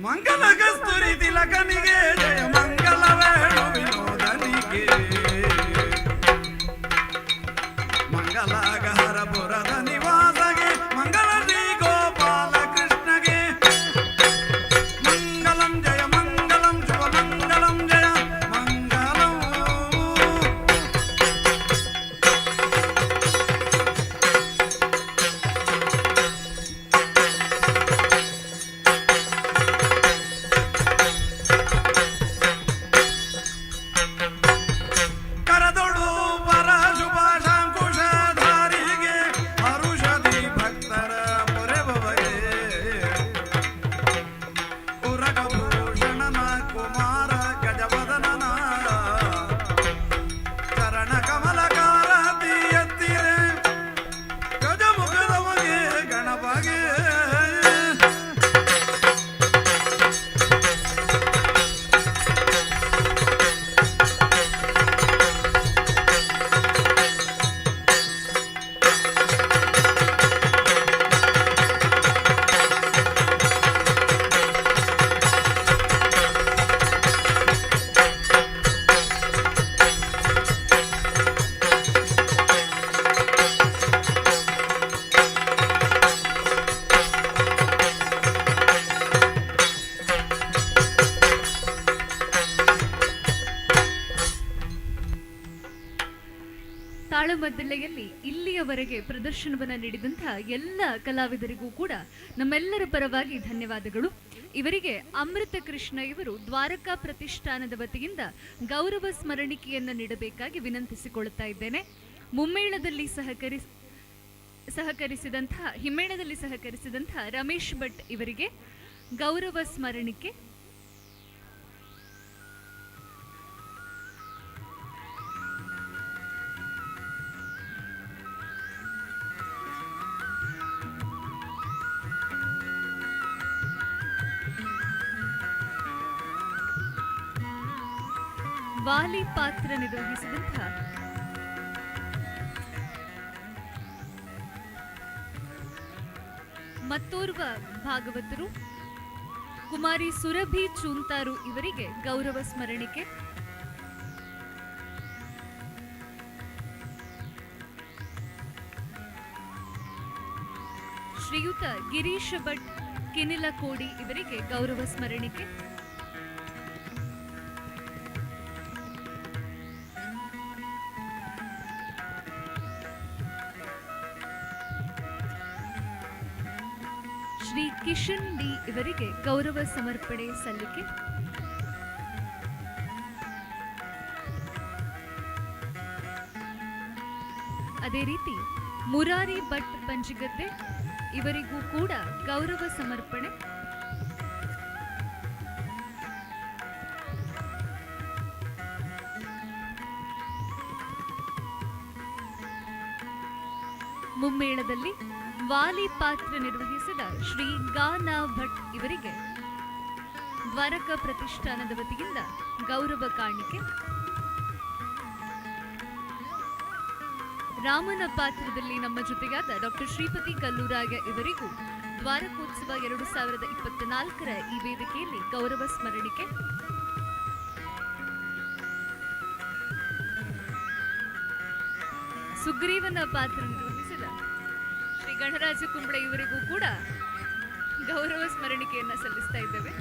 ಮಂಗಲ ಕಸ್ತೂರಿ ತಿಲಕನಿಗೆ ಜಯ ಮಂಗಲ ವೇಣು ವಿನೋದನಿಗೆ ಮಂಗಲಾಗಹರಪುರದ ನಿವಾಸಗೆ ಮಂಗಲ ಶ್ರೀ ಗೋಪಾಲ ಕೃಷ್ಣಗೆ ಮಂಗಲಂ ಜಯ ಮಂಗಲಂ ಶುಭ ಮಂಗಲಂ ಜಯ ಮಂಗಲಂ. ಕರದೊಳು ಪರ ಶುಭ ಶಾಂಕುಶಧಾರಿಗೆ ಹರುಷದಿ ಭಕ್ತರ ಪೊರೆಬವಗೆ ಉರಗಭೂಷಣನ ಕುಮಾರ ಗಜವದನನ ಚರಣ ಕಮಲಕಾರತಿ ಎತ್ತಿರೆ ಗಜಮುಖದವಗೆ ಗಣಪಗೆ. ತಾಳಮದ್ದಳೆಯಲ್ಲಿ ಇಲ್ಲಿಯವರೆಗೆ ಪ್ರದರ್ಶನವನ್ನು ನೀಡಿದಂತಹ ಎಲ್ಲ ಕಲಾವಿದರಿಗೂ ಕೂಡ ನಮ್ಮೆಲ್ಲರ ಪರವಾಗಿ ಧನ್ಯವಾದಗಳು. ಇವರಿಗೆ ಅಮೃತ ಕೃಷ್ಣ ಇವರು ದ್ವಾರಕಾ ಪ್ರತಿಷ್ಠಾನದ ವತಿಯಿಂದ ಗೌರವ ಸ್ಮರಣಿಕೆಯನ್ನು ನೀಡಬೇಕಾಗಿ ವಿನಂತಿಸಿಕೊಳ್ಳುತ್ತಾ ಇದ್ದೇನೆ. ಹಿಮ್ಮೇಳದಲ್ಲಿ ಸಹಕರಿಸಿದಂತಹ ರಮೇಶ್ ಭಟ್ ಇವರಿಗೆ ಗೌರವ ಸ್ಮರಣಿಕೆ. ವಾಲಿ ಪಾತ್ರ ನಿರ್ವಹಿಸಿದಂತಹ ಮತ್ತೋರ್ವ ಭಾಗವತರು ಕುಮಾರಿ ಸುರಭಿ ಚೂಂತಾರು ಇವರಿಗೆ ಗೌರವ ಸ್ಮರಣಿಕೆ. ಶ್ರೀಯುತ ಗಿರೀಶ ಭಟ್ ಕಿನಿಲಕೋಡಿ ಇವರಿಗೆ ಗೌರವ ಸ್ಮರಣಿಕೆ. ಶ್ರೀ ಕಿಶನ್ ಡಿ ಇವರಿಗೆ ಗೌರವ ಸಮರ್ಪಣೆ ಸಲ್ಲಿಕೆ. ಅದೇ ರೀತಿ ಮುರಾರಿ ಭಟ್ ಪಂಚಗದ್ದೆ ಇವರಿಗೂ ಕೂಡ ಗೌರವ ಸಮರ್ಪಣೆ. ಮುಮ್ಮೇಳದಲ್ಲಿ ವಾಲಿ ಪಾತ್ರ ನಿರ್ವಹಿಸಿದ ಶ್ರೀ ಗಾನ ಭಟ್ ಇವರಿಗೆ ದ್ವಾರಕಾ ಪ್ರತಿಷ್ಠಾನದ ವತಿಯಿಂದ ಗೌರವ ಕಾಣಿಕೆ. ರಾಮನ ಪಾತ್ರದಲ್ಲಿ ನಮ್ಮ ಜೊತೆಗಾದ ಡಾಕ್ಟರ್ ಶ್ರೀಪತಿ ಕಲ್ಲೂರಾಯ ಇವರಿಗೂ ದ್ವಾರಕೋತ್ಸವ 2024ರ ಈ ವೇದಿಕೆಯಲ್ಲಿ ಗೌರವ ಸ್ಮರಣಿಕೆ. ಸುಗ್ರೀವನ ಪಾತ್ರ ನಿರ್ವಹಿಸಿದ ಶ್ರೀ ಗಣರಾಜ ಕುಂಬಳೆ ಇವರಿಗೂ ಕೂಡ ಗೌರವ ಸ್ಮರಣಿಕೆಯನ್ನು ಸಲ್ಲಿಸ್ತಾ ಇದ್ದೇವೆ.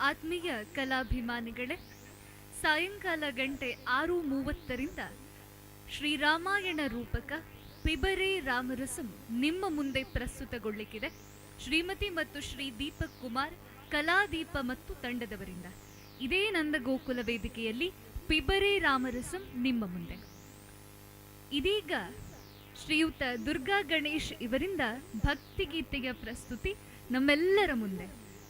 ಆತ್ಮೀಯ ಕಲಾಭಿಮಾನಿಗಳೇ, ಸಾಯಂಕಾಲ ಗಂಟೆ 6:30ರಿಂದ ಶ್ರೀರಾಮಾಯಣ ರೂಪಕ ಪಿಬರೆ ರಾಮರಸಂ ನಿಮ್ಮ ಮುಂದೆ ಪ್ರಸ್ತುತಗೊಳ್ಳಿಕ್ಕಿದೆ. ಶ್ರೀಮತಿ ಮತ್ತು ಶ್ರೀ ದೀಪಕ್ ಕುಮಾರ್ ಕಲಾದೀಪ ಮತ್ತು ತಂಡದವರಿಂದ ಇದೇ ನಂದಗೋಕುಲ ವೇದಿಕೆಯಲ್ಲಿ ಪಿಬರೆ ರಾಮರಸಂ ನಿಮ್ಮ ಮುಂದೆ. ಇದೀಗ ಶ್ರೀಯುತ ದುರ್ಗಾ ಗಣೇಶ್ ಇವರಿಂದ ಭಕ್ತಿಗೀತೆಯ ಪ್ರಸ್ತುತಿ ನಮ್ಮೆಲ್ಲರ ಮುಂದೆ.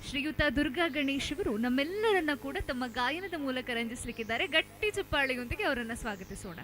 ಶ್ರೀಯುತ ದುರ್ಗಾ ಗಣೇಶ್ ಇವರು ನಮ್ಮೆಲ್ಲರನ್ನ ಕೂಡ ತಮ್ಮ ಗಾಯನದ ಮೂಲಕ ರಂಜಿಸಲಿಕ್ಕಿದ್ದಾರೆ. ಗಟ್ಟಿ ಚಪ್ಪಾಳೆಯೊಂದಿಗೆ ಅವರನ್ನು ಸ್ವಾಗತಿಸೋಣ.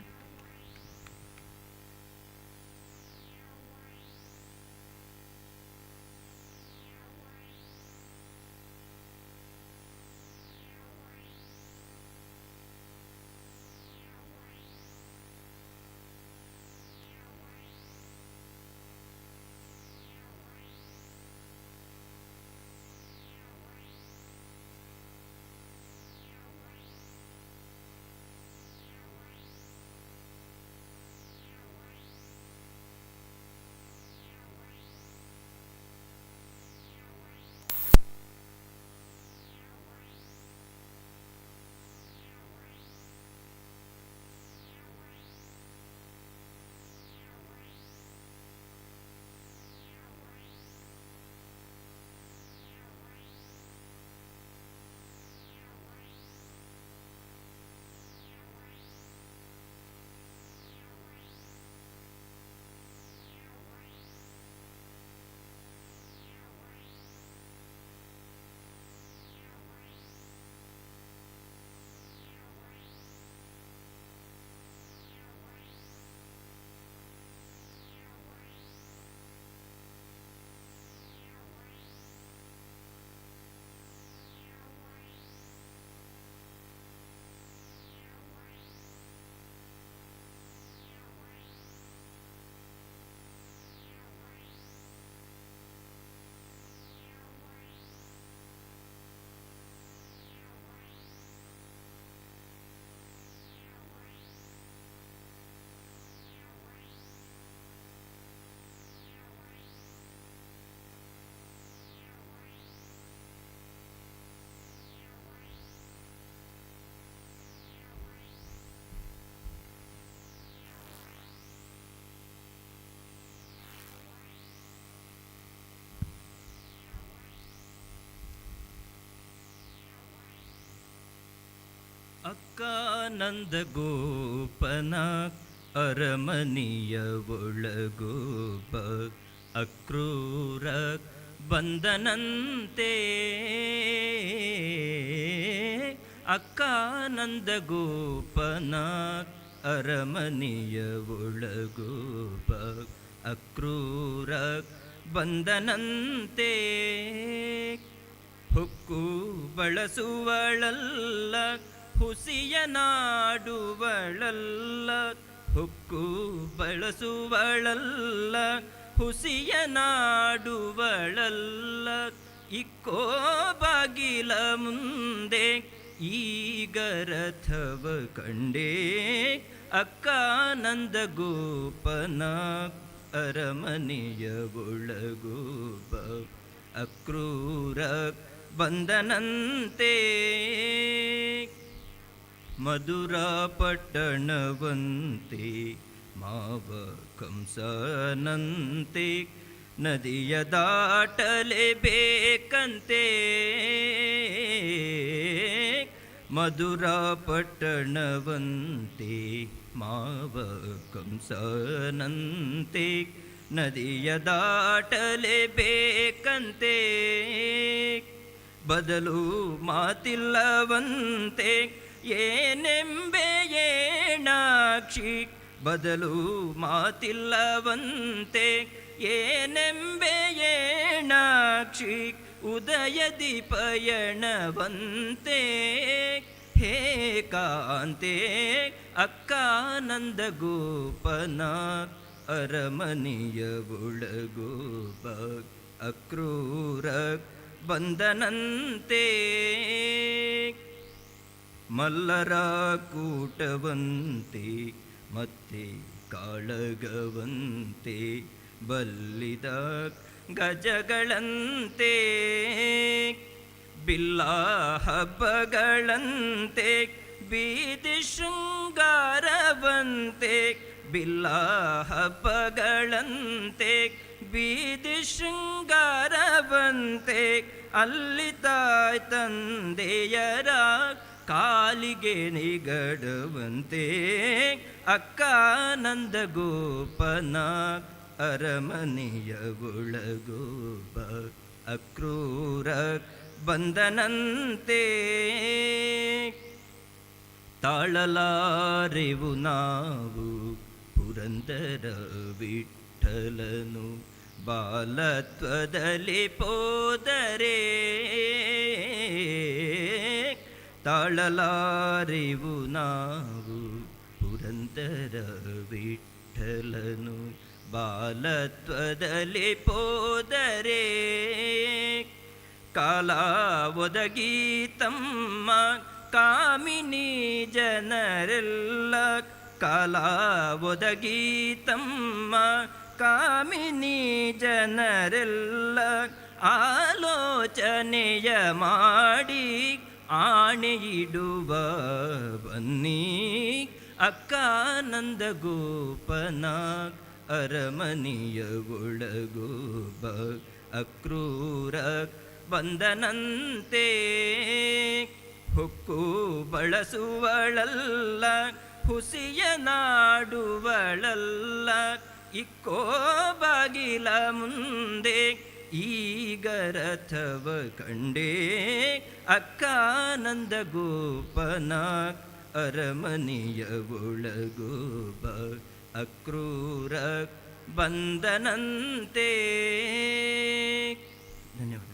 ಅಕ್ಕ ನಂದ ಗೋಪನ ಅರಮನೆಯ ಒಳಗೋಪ ಅಕ್ರೂರ ಬಂದನಂತೆ. ಅಕ್ಕ ನಂದ ಗೋಪನ ಅರಮನೆಯ ಒಳಗೋಪ ಅಕ್ರೂರ ಬಂದನಂತೆ. ಹುಕ್ಕು ಬಳಸುವಳಲ್ಲ ಹುಸಿಯ ನಾಡುವಳಲ್ಲ. ಹುಕ್ಕು ಬಳಸುವಳಲ್ಲ ಹುಸಿಯ ನಾಡುವಳಲ್ಲ. ಇಕ್ಕೋ ಬಾಗಿಲ ಮುಂದೆ ಈಗ ರಥವ ಕಂಡೇ. ಅಕ್ಕ ನಂದ ಗೋಪನ ಅರಮನೆಯ ಒಳಗೋಪ ಅಕ್ರೂರ ಬಂದನಂತೆ. ಮಧುರಾ ಪಟ್ಟಣವಂತೆ ಮಾವ ಕಂಸನಂತೆ. ನದಿಯ ದಾಟಲೇಬೇಕಂತೆ. ಮಧುರಾ ಪಟ್ಟಣವಂತೆ ಮಾವ ಕಂಸನಂತೆ. ನದಿಯ ದಾಟಲೇಬೇಕಂತೆ. ಬದಲು ಮಾತಿಲ್ಲವಂತೆ ಏನೆಂಬೆಯೇಣಾಕ್ಷಿ. ಬದಲು ಮಾತಿಲ್ಲವಂತೆ ಏನೆಂಬೆಯೇಣಾಕ್ಷಿ. ಉದಯದಿ ಪಯಣವಂತೆ ಹೇ ಕಾಂತೆ. ಅಕ್ಕ ನಂದ ಗೋಪನ ಅರಮನೆಯ ಒಳಗೋಪ ಅಕ್ರೂರ ಬಂದನಂತೆ. ಮಲ್ಲರ ಕೂಟವಂತೆ ಮತ್ತೆ ಕಾಳಗವಂತೆ. ಬಲ್ಲಿದ ಗಜಗಳಂತೆ ಬಿಲ್ಲ ಹಬ್ಬಗಳಂತೆ ಬೀದಿ ಶೃಂಗಾರವಂತೆ ಬಿಲ್ಲ ಹಬ್ಬಗಳಂತೆ ಬೀದಿ ಶೃಂಗಾರವಂತೆ ಅಲ್ಲಿ ತಾಯ್ ತಂದೆಯರ ಕಾಲಿಗೆ ನಿಗಡುವಂತೆ ಅಕ್ಕ ನಂದ ಗೋಪನ ಅರಮನೆಯ ಒಳಗೋಬ ಅಕ್ರೂರ ಬಂದನಂತೆ ತಾಳಲಾರೆವು ನಾವು ಪುರಂದರ ವಿಠಲನು ಬಾಲತ್ವದಲ್ಲಿ ಪೋದರೆ ತಾಳಲಾರೆವು ನಾವು ಪುರಂದರ ವಿಠಲನು ಬಾಲತ್ವದಲ್ಲಿ ಪೋದರೆ ಕಾಲ ಒದಗೀತಮ್ಮ ಕಾಮಿನಿ ಜನರೆಲ್ಲ ಕಾಲ ಒದಗೀತಮ್ಮ ಕಾಮಿನಿ ಜನರೆಲ್ಲ ಆಲೋಚನೆಯ ಮಾಡಿ ಆಣೆಯಿಡುವ ಬನ್ನಿ ಅಕ್ಕಾನಂದ ಗೋಪನ ಅರಮನೆಯ ಒಳಗೋಬ ಅಕ್ರೂರ ಬಂದನಂತೆ ಹೊಕ್ಕು ಬಳಸುವಳಲ್ಲ ಹುಸಿಯ ನಾಡುವಳಲ್ಲ ಇಕ್ಕೋ ಬಾಗಿಲ ಮುಂದೆ ಈಗ ರಥವ ಕಂಡೇ ಅಕ್ಕಾನಂದ ಗೋಪನ ಅರಮನೆಯ ಒಳಗೋಬ ಅಕ್ರೂರ ಬಂದನಂತೆ. ಧನ್ಯವಾದ.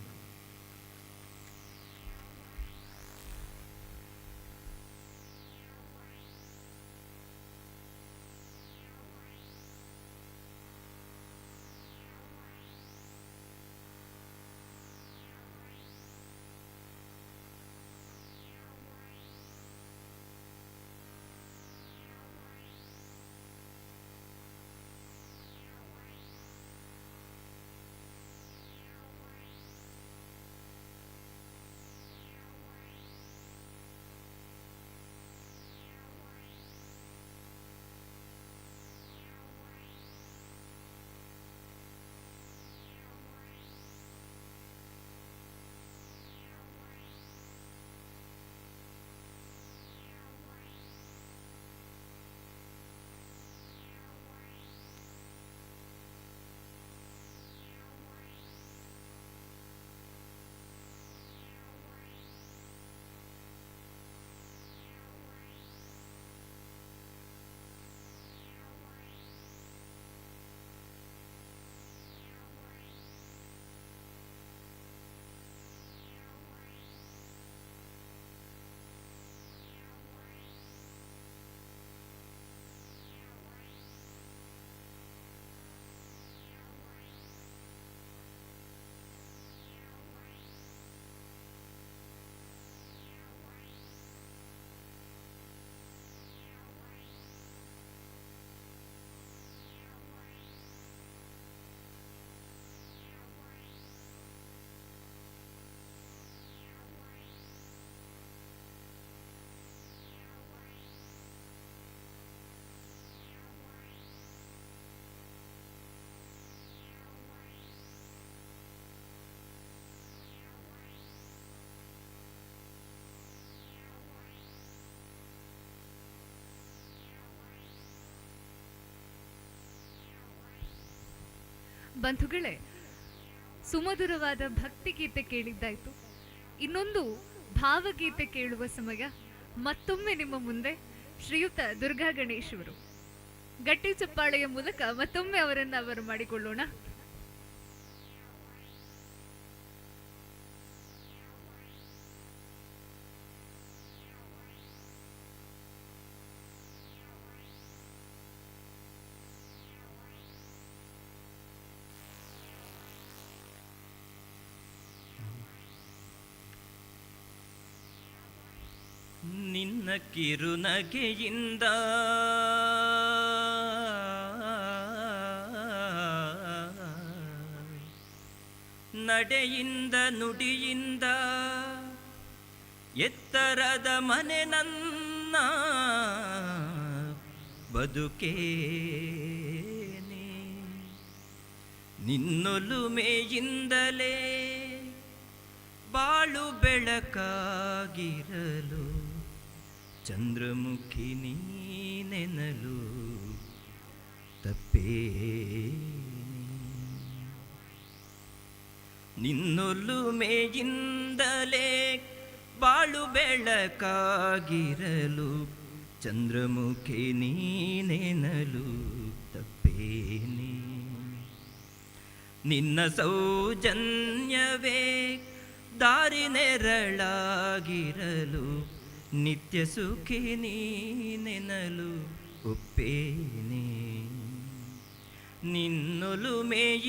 ಬಂಧುಗಳೇ, ಸುಮಧುರವಾದ ಭಕ್ತಿಗೀತೆ ಕೇಳಿದ್ದಾಯಿತು. ಇನ್ನೊಂದು ಭಾವಗೀತೆ ಕೇಳುವ ಸಮಯ. ಮತ್ತೊಮ್ಮೆ ನಿಮ್ಮ ಮುಂದೆ ಶ್ರೀಯುತ ದುರ್ಗಾ ಗಣೇಶ್ ಅವರು. ಗಟ್ಟಿ ಚಪ್ಪಾಳೆಯ ಮೂಲಕ ಮತ್ತೊಮ್ಮೆ ಅವರನ್ನು ಮಾಡಿಕೊಳ್ಳೋಣ. ನಿನ್ನ ಕಿರುನಗೆಯಿಂದ ನಡೆಯಿಂದ ನುಡಿಯಿಂದ ಎತ್ತರದ ಮನೆ ನನ್ನ ಬದುಕೇನೆ ನಿನ್ನೊಲುಮೆಯಿಂದಲೇ ಬಾಳು ಬೆಳಕಾಗಿರಲು ಚಂದ್ರಮುಖಿ ನೀನೆನಲು ತಪ್ಪೇನೆ ನಿನ್ನೊಲುಮೆಯಿಂದಲೇ ಬಾಳು ಬೆಳಕಾಗಿರಲು ಚಂದ್ರಮುಖಿ ನೀನೆನಲು ತಪ್ಪೇನೆ ನಿನ್ನ ಸೌಜನ್ಯವೇ ದಾರಿ ನೆರಳಾಗಿರಲು ನಿತ್ಯ ಸುಖಿ ನೀನೆನಲು ಒಪ್ಪೇನೆ ನಿನ್ನೊಲುಮೆಯಿಂದಲೇ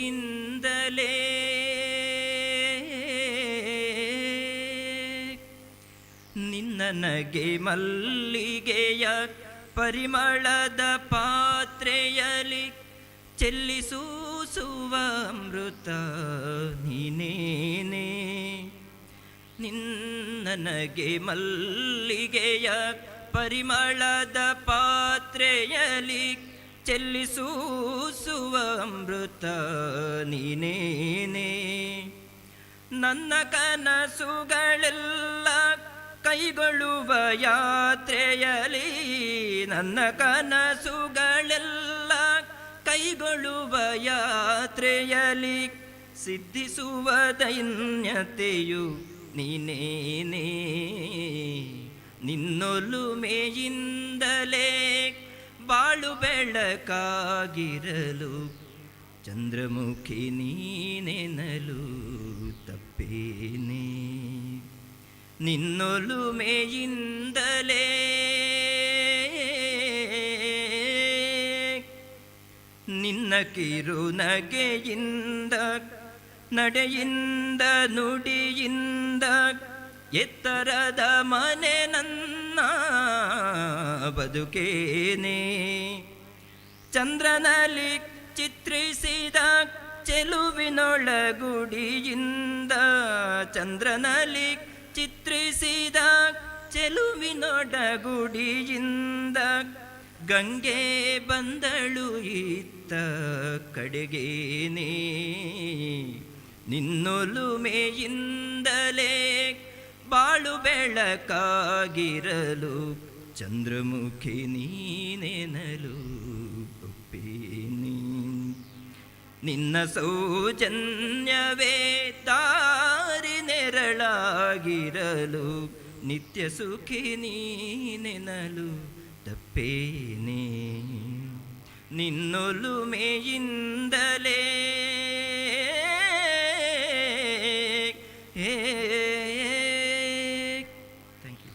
ನಿನ್ನ ನಗೆ ಮಲ್ಲಿಗೆಯ ಪರಿಮಳದ ಪಾತ್ರೆಯಲ್ಲಿ ಚೆಲ್ಲಿಸೂಸುವ ಅಮೃತ ನೀನೇನೆ ನಿನ್ನ ನಗೆ ಮಲ್ಲಿಗೆಯ ಪರಿಮಳದ ಪಾತ್ರೆಯಲ್ಲಿ ಚೆಲ್ಲಿಸೂಸುವ ಅಮೃತ ನೀನೇನೆ ನನ್ನ ಕನಸುಗಳೆಲ್ಲ ಕೈಗೊಳ್ಳುವ ಯಾತ್ರೆಯಲ್ಲಿ ನನ್ನ ಕನಸುಗಳೆಲ್ಲ ಕೈಗೊಳ್ಳುವ ಯಾತ್ರೆಯಲ್ಲಿ ಸಿದ್ಧಿಸುವ ದೈನ್ಯತೆಯು ನೀನೇನೇ ನಿನ್ನೊಲುಮೆಯಿಂದಲೇ ಬಾಳು ಬೆಳಕಾಗಿರಲು ಚಂದ್ರಮುಖಿ ನೀನೆನಲು ತಪ್ಪೇನೆ ನಿನ್ನೊಲುಮೆಯಿಂದಲೇ ನಿನ್ನ ಕಿರುನಗೆಯಿಂದ ನಡೆಯಿಂದ ನುಡಿಯಿಂದ ಎತ್ತರದ ಮನೆ ನನ್ನ ಬದುಕೇನೆ ಚಂದ್ರನಲ್ಲಿ ಚಿತ್ರಿಸಿದ ಚೆಲುವಿನೊಳಗುಡಿಯಿಂದ ಚಂದ್ರನಲ್ಲಿ ಚಿತ್ರಿಸಿದ ಚೆಲುವಿನೊಡಗುಡಿಯಿಂದ ಗಂಗೆ ಬಂದಳು ಇತ್ತ ಕಡೆಗೇನೆ ನಿನ್ನೊಲುಮೆಯಿಂದಲೇ ಬಾಳು ಬೆಳಕಾಗಿರಲು ಚಂದ್ರಮುಖಿ ನೀನೆನಲು ಒಪ್ಪೇನೆ ನಿನ್ನ ಸೌಜನ್ಯವೇ ದಾರಿ ನೆರಳಾಗಿರಲು ನಿತ್ಯ ಸುಖಿ ನೀನೆನಲು ತಪ್ಪೇನೆ ನಿನ್ನೊಲುಮೆಯಿಂದಲೇ ಥ್ಯಾಂಕ್ ಯು.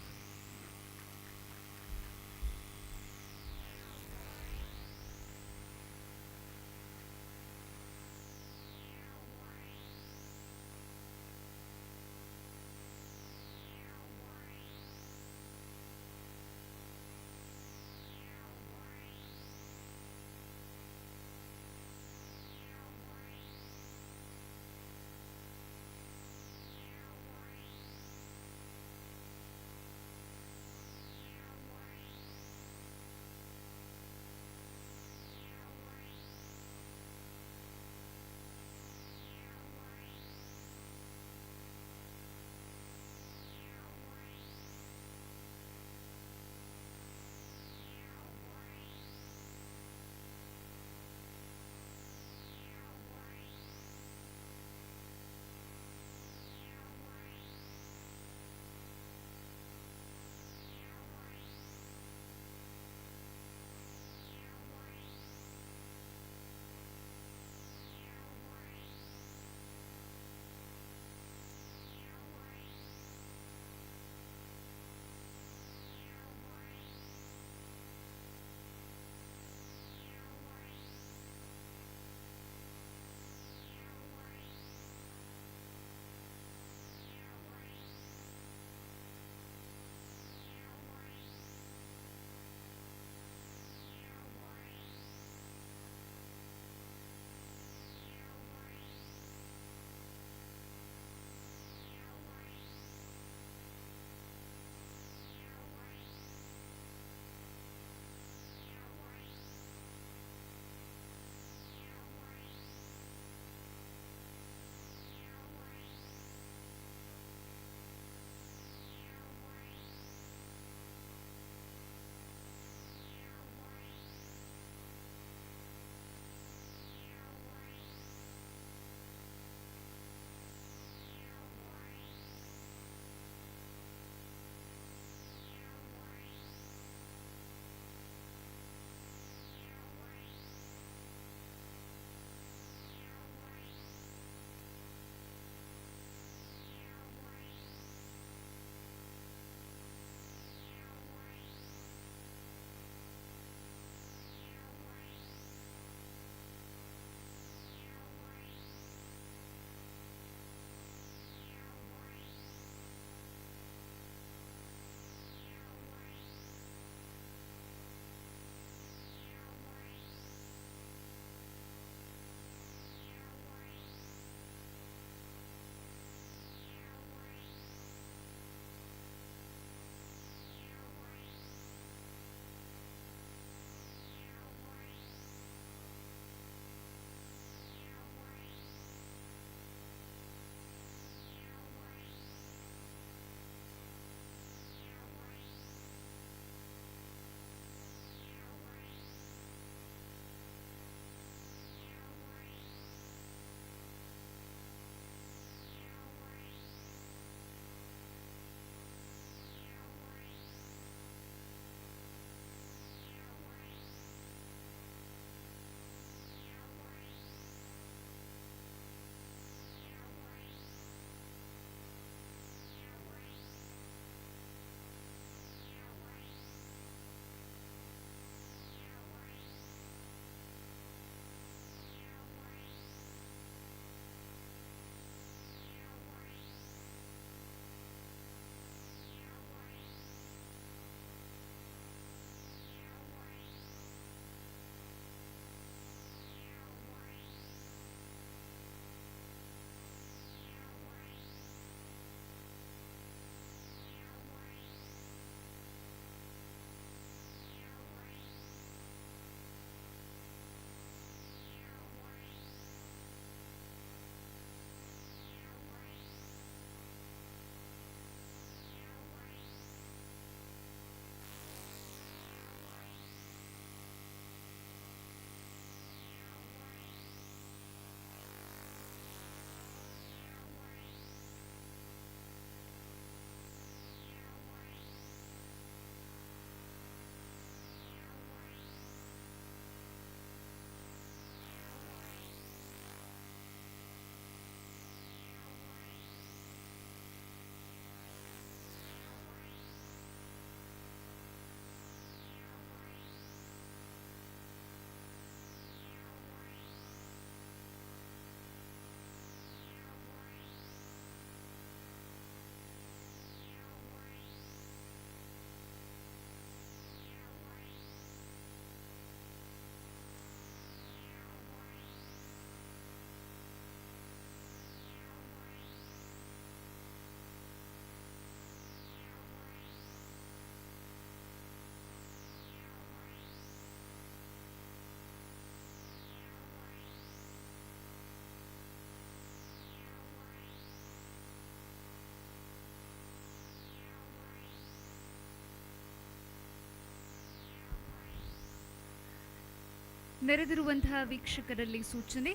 ನೆರೆದಿರುವಂತಹ ವೀಕ್ಷಕರಲ್ಲಿ ಸೂಚನೆ,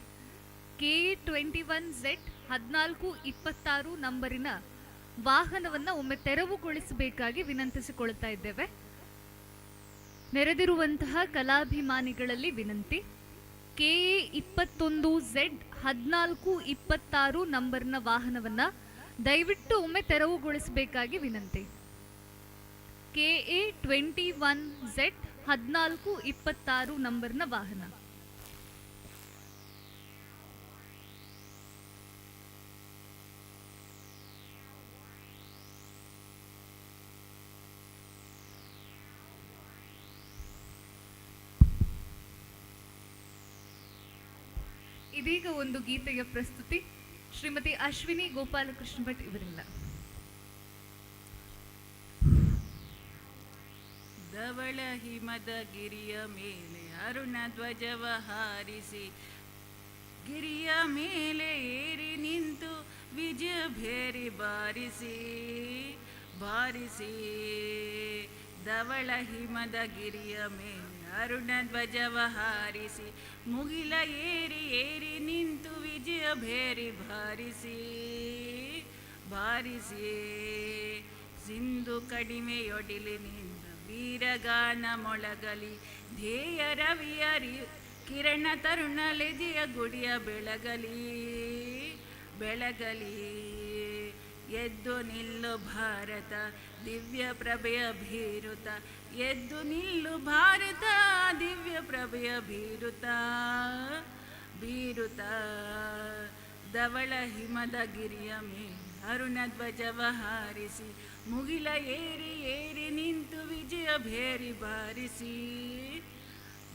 K21Z 1426 ನಂಬರಿನ ವಾಹನವನ್ನು ಒಮ್ಮೆ ತೆರವುಗೊಳಿಸಬೇಕಾಗಿ ವಿನಂತಿಸಿಕೊಳ್ತಾ ಇದ್ದೇವೆ. ನೆರೆದಿರುವಂತಹ ಕಲಾಭಿಮಾನಿಗಳಲ್ಲಿ ವಿನಂತಿ, K21Z 1426 ನಂಬರ್ನ ವಾಹನವನ್ನು ದಯವಿಟ್ಟು ಒಮ್ಮೆ ತೆರವುಗೊಳಿಸಬೇಕಾಗಿ ವಿನಂತಿ. KA21Z 1426 ನಂಬರ್ನ ವಾಹನ. ಇದೀಗ ಒಂದು ಗೀತೆಯ ಪ್ರಸ್ತುತಿ ಶ್ರೀಮತಿ ಅಶ್ವಿನಿ ಗೋಪಾಲಕೃಷ್ಣ ಭಟ್ ಇವರಿಂದ. ಧವಳ ಹಿಮದ ಗಿರಿಯ ಮೇಲೆ ಅರುಣ ಧ್ವಜವ ಹಾರಿಸಿ, ಗಿರಿಯ ಮೇಲೆ ಏರಿ ನಿಂತು ವಿಜಯ ಭೇರಿ ಬಾರಿಸಿ ಬಾರಿಸಿ. ಧವಳ ಹಿಮದ ಗಿರಿಯ ಮೇಲೆ ಅರುಣ ಧ್ವಜವ ಹಾರಿಸಿ, ಮುಗಿಲ ಏರಿ ಏರಿ ನಿಂತು ವಿಜಯ ಭೇರಿ ಬಾರಿಸಿ ಬಾರಿಸಿ. ಸಿಂಧು ಕಡಿಮೆಯೊಡಿಲಿನಿಂದ ವೀರಗಾನ ಮೊಳಗಲಿ, ಧ್ಯೇಯ ರವಿಯ ಕಿರಣ ತರುಣ ಲೆದೆಯ ಗುಡಿಯ ಬೆಳಗಲಿ ಬೆಳಗಲಿ. ಎದ್ದು ನಿಲ್ಲು ಭಾರತ ದಿವ್ಯ ಪ್ರಭೆಯ ಭೀರುತ, ಎದ್ದು ನಿಲ್ಲು ಭಾರತ ದಿವ್ಯ ಪ್ರಭೆಯ ಭೀರುತ ಬೀರುತ. ಧವಳ ಹಿಮದ ಗಿರಿಯ ಮೇಲೆ ಅರುಣ ಧ್ವಜವ ಹಾರಿಸಿ, ಮುಗಿಲ ಏರಿ ಏರಿ ನಿಂತು ವಿಜಯ ಭೇರಿ ಬಾರಿಸಿ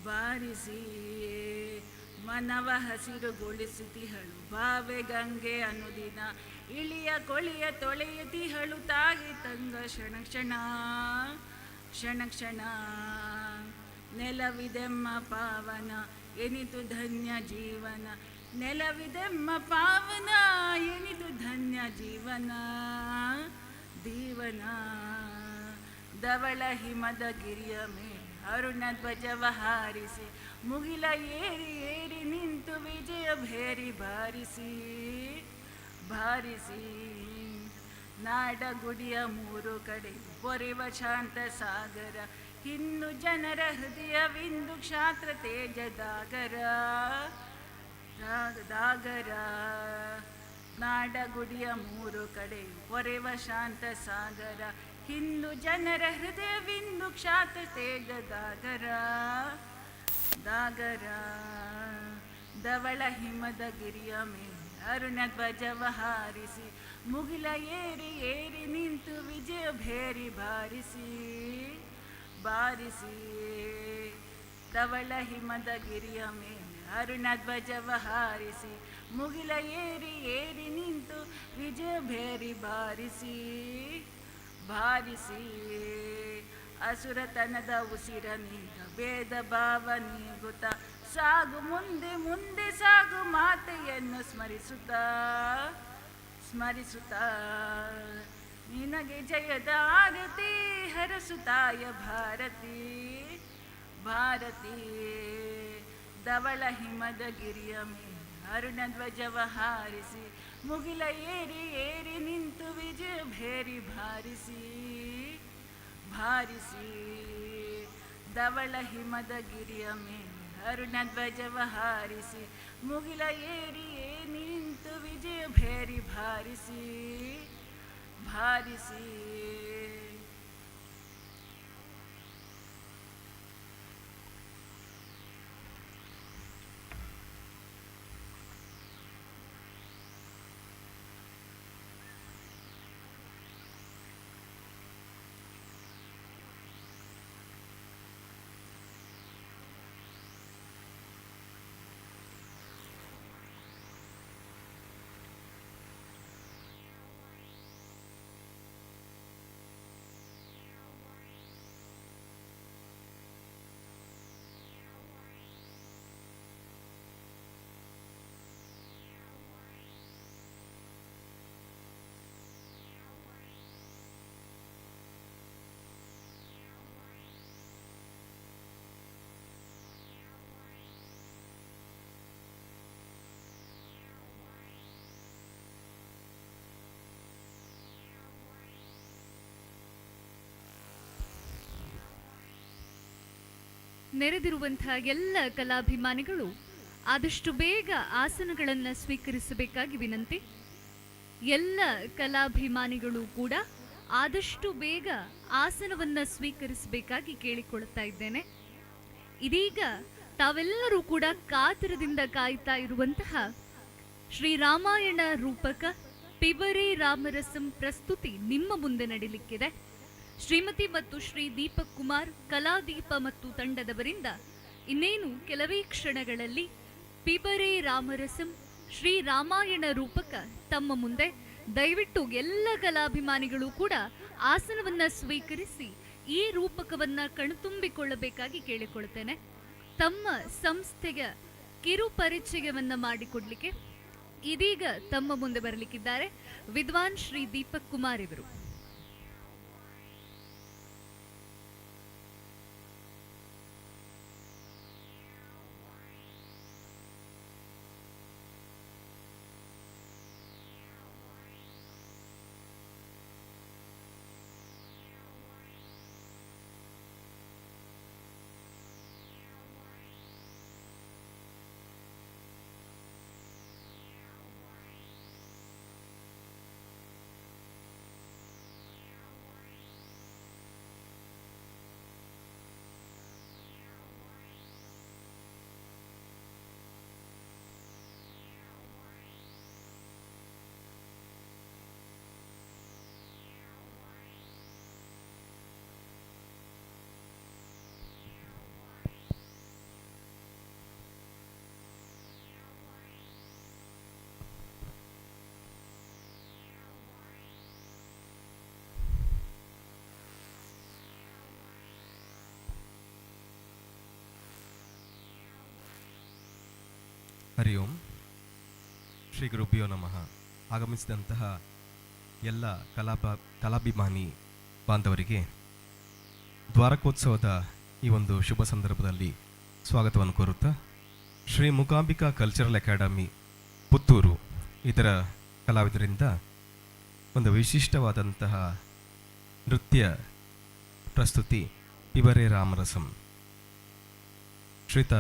ಬಾರಿಸಿ. ಮನವ ಹಸಿರುಗೊಳಿಸುತ್ತಿಹಳು ಭಾವೆ ಗಂಗೆ ಅನುದಿನ, ಇಳಿಯ ಕೊಳಿಯ ತೊಳೆಯುತ್ತಿಹಳು ತಾಗಿ ತಂಗ ಕ್ಷಣ ಕ್ಷಣ ಕ್ಷಣ ಕ್ಷಣ. ನೆಲವಿದೆಮ್ಮ ಪಾವನ ಎನಿತು ಧನ್ಯ ಜೀವನ, ನೆಲವಿದೆಮ್ಮ ಪಾವನ ಎನಿತು ಧನ್ಯ ಜೀವನ ದೀವನ. ಧವಳ ಹಿಮದ ಗಿರಿಯ ಮೇಲೆ ಅರುಣ ಧ್ವಜವ ಹಾರಿಸಿ, ಮುಗಿಲ ಏರಿ ಏರಿ ನಿಂತು ವಿಜಯ ಭೇರಿ ಬಾರಿಸಿ ಬಾರಿಸಿ. ನಾಡಗುಡಿಯ ಮೂರು ಕಡೆ ಪೊರೆವ ಶಾಂತ ಸಾಗರ, ಇನ್ನು ಜನರ ಹೃದಯವಿಂದು ಕ್ಷಾತ್ರ ತೇಜದಾಗರ ದಾಗರ. ನಾಡಗುಡಿಯ ಮೂರು ಕಡೆ ಪೊರೆವ ಶಾಂತ ಸಾಗರ, ಇನ್ನು ಜನರ ಹೃದಯವಿಂದು ಕ್ಷಾತ್ರ ತೇಜದಾಗರ ದಾಗರ. ಧವಳ ಹಿಮದ ಗಿರಿಯ ಮೇಲೆ ಅರುಣ ಧ್ವಜವ ಹಾರಿಸಿ, ಮುಗಿಲ ಏರಿ ಏರಿ ನಿಂತು ವಿಜಯ ಭೇರಿ ಬಾರಿಸಿ ಬಾರಿಸಿ. ಧವಳ ಹಿಮದ ಗಿರಿಯ ಮೇಲೆ ಅರುಣ ಧ್ವಜವ ಹಾರಿಸಿ, ಮುಗಿಲ ಏರಿ ಏರಿ ನಿಂತು ವಿಜಯ ಭೇರಿ ಬಾರಿಸಿ ಬಾರಿಸಿ. ಅಸುರತನದ ಉಸಿರನೀಗ ಭೇದ ಭಾವ ನೀಗುತ್ತ, ಸಾಗು ಮುಂದೆ ಮುಂದೆ ಸಾಗು ಮಾತೆಯನ್ನು ಸ್ಮರಿಸುತ್ತಾ ಸ್ಮರಿಸುತ್ತಾ. ನಿನಗೆ ಜಯದ ಆರತಿ ಹರಸುತ್ತಾಯ ಭಾರತಿ ಭಾರತಿ. ಧವಳ ಹಿಮದ ಗಿರಿಯ ಮೇಲೆ ಅರುಣ ಧ್ವಜವ ಹಾರಿಸಿ, ಮುಗಿಲ ಏರಿ ಏರಿ ನಿಂತು ವಿಜಯ ಭೇರಿ ಬಾರಿಸಿ ಬಾರಿಸಿ. ಧವಳ ಹಿಮದ ಗಿರಿಯ ಮೇಲೆ ಅರುಣ ಧ್ವಜವ ಹಾರಿಸಿ, ಮುಗಿಲ ಏರಿ ಏರಿ ನಿಂತು ವಿಜಯ ಭೇರಿ ಬಾರಿಸಿ ಬಾರಿಸಿ. ನೆರೆದಿರುವಂತಹ ಎಲ್ಲ ಕಲಾಭಿಮಾನಿಗಳು ಆದಷ್ಟು ಬೇಗ ಆಸನಗಳನ್ನು ಸ್ವೀಕರಿಸಬೇಕಾಗಿ ವಿನಂತಿ. ಎಲ್ಲ ಕಲಾಭಿಮಾನಿಗಳು ಕೂಡ ಆದಷ್ಟು ಬೇಗ ಆಸನವನ್ನು ಸ್ವೀಕರಿಸಬೇಕಾಗಿ ಕೇಳಿಕೊಳ್ಳುತ್ತಾ ಇದ್ದೇನೆ. ಇದೀಗ ತಾವೆಲ್ಲರೂ ಕೂಡ ಕಾತರದಿಂದ ಕಾಯ್ತಾ ಇರುವಂತಹ ಶ್ರೀರಾಮಾಯಣ ರೂಪಕ ಪಿಬರೆ ರಾಮರಸಂ ಪ್ರಸ್ತುತಿ ನಿಮ್ಮ ಮುಂದೆ ನಡೀಲಿಕ್ಕಿದೆ. ಶ್ರೀಮತಿ ಮತ್ತು ಶ್ರೀ ದೀಪಕ್ ಕುಮಾರ್ ಕಲಾದೀಪ ಮತ್ತು ತಂಡದವರಿಂದ ಇನ್ನೇನು ಕೆಲವೇ ಕ್ಷಣಗಳಲ್ಲಿ ಪಿಬರೆ ರಾಮರಸಂ ಶ್ರೀರಾಮಾಯಣ ರೂಪಕ ತಮ್ಮ ಮುಂದೆ. ದಯವಿಟ್ಟು ಎಲ್ಲ ಕಲಾಭಿಮಾನಿಗಳು ಕೂಡ ಆಸನವನ್ನ ಸ್ವೀಕರಿಸಿ ಈ ರೂಪಕವನ್ನ ಕಣ್ತುಂಬಿಕೊಳ್ಳಬೇಕಾಗಿ ಕೇಳಿಕೊಳ್ತೇನೆ. ತಮ್ಮ ಸಂಸ್ಥೆಯ ಕಿರು ಪರಿಚಯವನ್ನ ಮಾಡಿಕೊಡ್ಲಿಕ್ಕೆ ಇದೀಗ ತಮ್ಮ ಮುಂದೆ ಬರಲಿಕ್ಕಿದ್ದಾರೆ ವಿದ್ವಾನ್ ಶ್ರೀ ದೀಪಕ್ ಕುಮಾರ್ ಇವರು. ಹರಿ ಓಂ ಶ್ರೀ ಗುರುಭ್ಯೋ ನಮಃ. ಆಗಮಿಸಿದಂತಹ ಎಲ್ಲ ಕಲಾಭಿಮಾನಿ ಬಾಂಧವರಿಗೆ ದ್ವಾರಕೋತ್ಸವದ ಈ ಒಂದು ಶುಭ ಸಂದರ್ಭದಲ್ಲಿ ಸ್ವಾಗತವನ್ನು ಕೋರುತ್ತಾ, ಶ್ರೀ ಮೂಕಾಂಬಿಕಾ ಕಲ್ಚರಲ್ ಅಕಾಡೆಮಿ ಪುತ್ತೂರು ಇದರ ಕಲಾವಿದರಿಂದ ಒಂದು ವಿಶಿಷ್ಟವಾದಂತಹ ನೃತ್ಯ ಪ್ರಸ್ತುತಿ ಪಿಬರೆ ರಾಮರಸಂ. ಶ್ರೀತ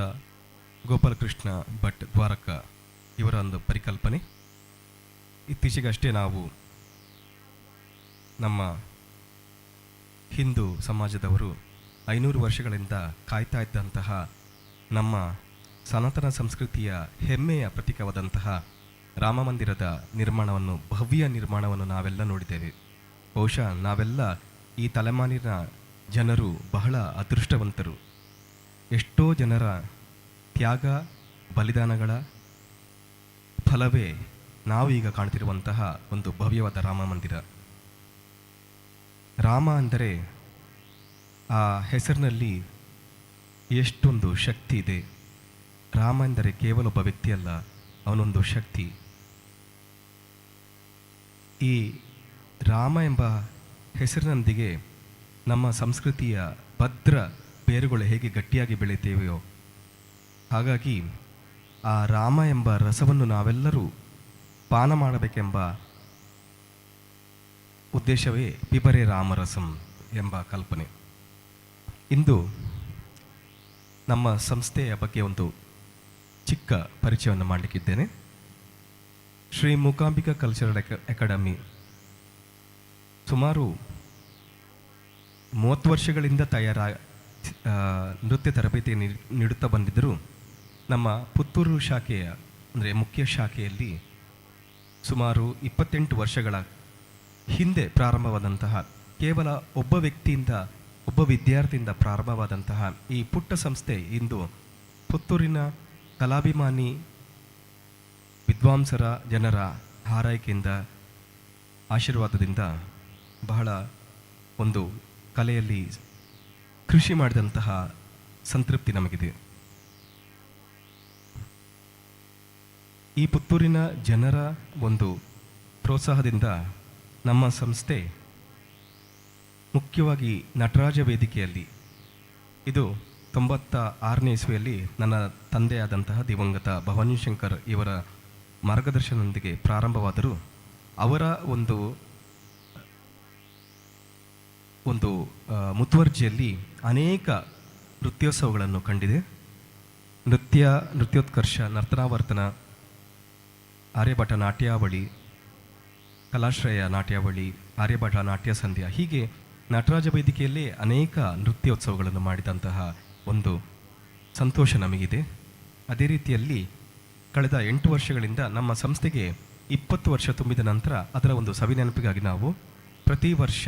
ಗೋಪಾಲಕೃಷ್ಣ ಭಟ್ ದ್ವಾರಕ ಇವರ ಒಂದು ಪರಿಕಲ್ಪನೆ. ಇತ್ತೀಚೆಗಷ್ಟೇ ನಾವು ನಮ್ಮ ಹಿಂದೂ ಸಮಾಜದವರು 500 ವರ್ಷಗಳಿಂದ ಕಾಯ್ತಾ ಇದ್ದಂತಹ ನಮ್ಮ ಸನಾತನ ಸಂಸ್ಕೃತಿಯ ಹೆಮ್ಮೆಯ ಪ್ರತೀಕವಾದಂತಹ ರಾಮ ಮಂದಿರದ ನಿರ್ಮಾಣವನ್ನು, ಭವ್ಯ ನಿರ್ಮಾಣವನ್ನು ನಾವೆಲ್ಲ ನೋಡಿದ್ದೇವೆ. ಬಹುಶಃ ನಾವೆಲ್ಲ ಈ ತಲೆಮಾರಿನ ಜನರು ಬಹಳ ಅದೃಷ್ಟವಂತರು. ಎಷ್ಟೋ ಜನರ ತ್ಯಾಗ ಬಲಿದಾನಗಳ ಫಲವೇ ನಾವು ಈಗ ಕಾಣ್ತಿರುವಂತಹ ಒಂದು ಭವ್ಯವಾದ ರಾಮ ಮಂದಿರ. ರಾಮ ಅಂದರೆ ಆ ಹೆಸರಿನಲ್ಲಿ ಎಷ್ಟೊಂದು ಶಕ್ತಿ ಇದೆ. ರಾಮ ಎಂದರೆ ಕೇವಲ ಒಬ್ಬ ವ್ಯಕ್ತಿಯಲ್ಲ, ಅವನೊಂದು ಶಕ್ತಿ. ಈ ರಾಮ ಎಂಬ ಹೆಸರಿನೊಂದಿಗೆ ನಮ್ಮ ಸಂಸ್ಕೃತಿಯ ಭದ್ರ ಬೇರುಗಳು ಹೇಗೆ ಗಟ್ಟಿಯಾಗಿ ಬೆಳೆಯುತ್ತೇವೆಯೋ ಹಾಗಾಗಿ ಆ ರಾಮ ಎಂಬ ರಸವನ್ನು ನಾವೆಲ್ಲರೂ ಪಾನ ಮಾಡಬೇಕೆಂಬ ಉದ್ದೇಶವೇ ಪಿಬರೆ ರಾಮರಸಂ ಎಂಬ ಕಲ್ಪನೆ. ಇಂದು ನಮ್ಮ ಸಂಸ್ಥೆಯ ಬಗ್ಗೆ ಒಂದು ಚಿಕ್ಕ ಪರಿಚಯವನ್ನು ಮಾಡಲಿಕ್ಕಿದ್ದೇನೆ. ಶ್ರೀ ಮೂಕಾಂಬಿಕಾ ಕಲ್ಚರಲ್ ಅಕಾಡೆಮಿ ಸುಮಾರು 30 ವರ್ಷಗಳಿಂದ ನೃತ್ಯ ತರಬೇತಿ ನೀಡುತ್ತಾ ಬಂದಿದ್ದರೂ ನಮ್ಮ ಪುತ್ತೂರು ಶಾಖೆಯ ಅಂದರೆ ಮುಖ್ಯ ಶಾಖೆಯಲ್ಲಿ ಸುಮಾರು 28 ವರ್ಷಗಳ ಹಿಂದೆ ಪ್ರಾರಂಭವಾದಂತಹ, ಕೇವಲ ಒಬ್ಬ ವ್ಯಕ್ತಿಯಿಂದ, ಒಬ್ಬ ವಿದ್ಯಾರ್ಥಿಯಿಂದ ಪ್ರಾರಂಭವಾದಂತಹ ಈ ಪುಟ್ಟ ಸಂಸ್ಥೆ ಇಂದು ಪುತ್ತೂರಿನ ಕಲಾಭಿಮಾನಿ ವಿದ್ವಾಂಸರ ಜನರ ಹಾರೈಕೆಯಿಂದ, ಆಶೀರ್ವಾದದಿಂದ ಬಹಳ ಒಂದು ಕಲೆಯಲ್ಲಿ ಕೃಷಿ ಮಾಡಿದಂತಹ ಸಂತೃಪ್ತಿ ನಮಗಿದೆ. ಈ ಪುತ್ತೂರಿನ ಜನರ ಒಂದು ಪ್ರೋತ್ಸಾಹದಿಂದ ನಮ್ಮ ಸಂಸ್ಥೆ ಮುಖ್ಯವಾಗಿ ನಟರಾಜ ವೇದಿಕೆಯಲ್ಲಿ, ಇದು 96ನೇ ಇಸ್ವಿಯಲ್ಲಿ ನನ್ನ ತಂದೆಯಾದಂತಹ ದಿವಂಗತ ಭವಾನಿ ಶಂಕರ್ ಇವರ ಮಾರ್ಗದರ್ಶನದೊಂದಿಗೆ ಪ್ರಾರಂಭವಾದರೂ ಅವರ ಒಂದು ಮುತುವರ್ಜಿಯಲ್ಲಿ ಅನೇಕ ನೃತ್ಯೋತ್ಸವಗಳನ್ನು ಕಂಡಿದೆ. ನೃತ್ಯೋತ್ಕರ್ಷ, ನರ್ತನಾವರ್ತನ, ಆರ್ಯಭಟ ನಾಟ್ಯಾವಳಿ, ಕಲಾಶ್ರಯ ನಾಟ್ಯಾವಳಿ, ಆರ್ಯಭಟ ನಾಟ್ಯ ಸಂಧ್ಯಾ, ಹೀಗೆ ನಟರಾಜ ವೇದಿಕೆಯಲ್ಲೇ ಅನೇಕ ನೃತ್ಯೋತ್ಸವಗಳನ್ನು ಮಾಡಿದಂತಹ ಒಂದು ಸಂತೋಷ ನಮಗಿದೆ. ಅದೇ ರೀತಿಯಲ್ಲಿ ಕಳೆದ 8 ವರ್ಷಗಳಿಂದ ನಮ್ಮ ಸಂಸ್ಥೆಗೆ 20 ವರ್ಷ ತುಂಬಿದ ನಂತರ ಅದರ ಒಂದು ಸವಿನೆನಪಿಗಾಗಿ ನಾವು ಪ್ರತಿ ವರ್ಷ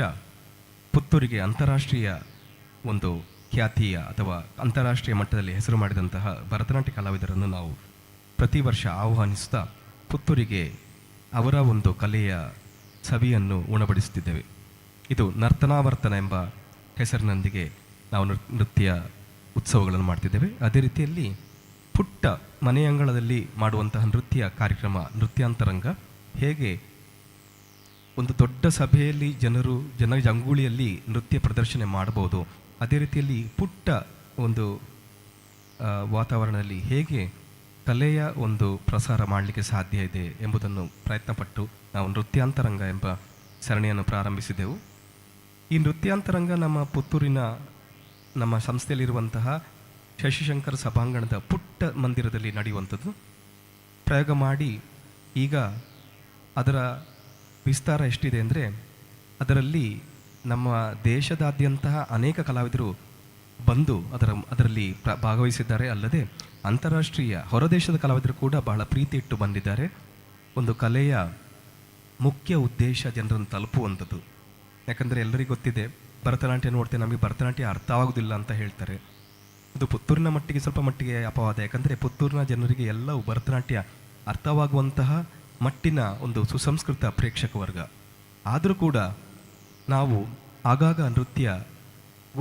ಪುತ್ತೂರಿಗೆ ಅಂತಾರಾಷ್ಟ್ರೀಯ ಒಂದು ಖ್ಯಾತಿಯ ಅಥವಾ ಅಂತಾರಾಷ್ಟ್ರೀಯ ಮಟ್ಟದಲ್ಲಿ ಹೆಸರು ಮಾಡಿದಂತಹ ಭರತನಾಟ್ಯ ಕಲಾವಿದರನ್ನು ನಾವು ಪ್ರತಿ ವರ್ಷ ಆಹ್ವಾನಿಸುತ್ತಾ ಪುತ್ತೂರಿಗೆ ಅವರ ಒಂದು ಕಲೆಯ ಸವಿಯನ್ನು ಉಣಬಡಿಸುತ್ತಿದ್ದೇವೆ. ಇದು ನರ್ತನಾವರ್ತನ ಎಂಬ ಹೆಸರಿನೊಂದಿಗೆ ನಾವು ನೃತ್ಯ ಉತ್ಸವಗಳನ್ನು ಮಾಡ್ತಿದ್ದೇವೆ. ಅದೇ ರೀತಿಯಲ್ಲಿ ಪುಟ್ಟ ಮನೆಯಂಗಳದಲ್ಲಿ ಮಾಡುವಂತಹ ನೃತ್ಯ ಕಾರ್ಯಕ್ರಮ, ನೃತ್ಯಾಂತರಂಗ ಹೇಗೆ ಒಂದು ದೊಡ್ಡ ಸಭೆಯಲ್ಲಿ ಜನರ ಜಂಗುಳಿಯಲ್ಲಿ ನೃತ್ಯ ಪ್ರದರ್ಶನ ಮಾಡಬಹುದು, ಅದೇ ರೀತಿಯಲ್ಲಿ ಪುಟ್ಟ ಒಂದು ವಾತಾವರಣದಲ್ಲಿ ಹೇಗೆ ಕಲೆಯ ಒಂದು ಪ್ರಸಾರ ಮಾಡಲಿಕ್ಕೆ ಸಾಧ್ಯ ಇದೆ ಎಂಬುದನ್ನು ಪ್ರಯತ್ನಪಟ್ಟು ನಾವು ನೃತ್ಯಾಂತರಂಗ ಎಂಬ ಸರಣಿಯನ್ನು ಪ್ರಾರಂಭಿಸಿದೆವು. ಈ ನೃತ್ಯಾಂತರಂಗ ನಮ್ಮ ಪುತ್ತೂರಿನ ನಮ್ಮ ಸಂಸ್ಥೆಯಲ್ಲಿರುವಂತಹ ಶಶಿಶಂಕರ್ ಸಭಾಂಗಣದ ಪುಟ್ಟ ಮಂದಿರದಲ್ಲಿ ನಡೆಯುವಂಥದ್ದು. ಪ್ರಯೋಗ ಮಾಡಿ ಈಗ ಅದರ ವಿಸ್ತಾರ ಎಷ್ಟಿದೆ ಅಂದರೆ ಅದರಲ್ಲಿ ನಮ್ಮ ದೇಶದಾದ್ಯಂತಹ ಅನೇಕ ಕಲಾವಿದರು ಬಂದು ಅದರಲ್ಲಿ ಭಾಗವಹಿಸಿದ್ದಾರೆ. ಅಲ್ಲದೆ ಅಂತಾರಾಷ್ಟ್ರೀಯ ಹೊರದೇಶದ ಕಲಾವಿದರು ಕೂಡ ಬಹಳ ಪ್ರೀತಿ ಇಟ್ಟು ಬಂದಿದ್ದಾರೆ. ಒಂದು ಕಲೆಯ ಮುಖ್ಯ ಉದ್ದೇಶ ಜನರನ್ನು ತಲುಪುವಂಥದ್ದು. ಯಾಕಂದರೆ ಎಲ್ಲರಿಗೂ ಗೊತ್ತಿದೆ, ಭರತನಾಟ್ಯ ನೋಡ್ತೇವೆ, ನಮಗೆ ಭರತನಾಟ್ಯ ಅರ್ಥವಾಗುವುದಿಲ್ಲ ಅಂತ ಹೇಳ್ತಾರೆ. ಇದು ಪುತ್ತೂರಿನ ಮಟ್ಟಿಗೆ ಸ್ವಲ್ಪ ಮಟ್ಟಿಗೆ ಅಪವಾದ. ಯಾಕಂದರೆ ಪುತ್ತೂರಿನ ಜನರಿಗೆ ಎಲ್ಲವೂ ಭರತನಾಟ್ಯ ಅರ್ಥವಾಗುವಂತಹ ಮಟ್ಟಿನ ಒಂದು ಸುಸಂಸ್ಕೃತ ಪ್ರೇಕ್ಷಕ ವರ್ಗ. ಆದರೂ ಕೂಡ ನಾವು ಆಗಾಗ ನೃತ್ಯ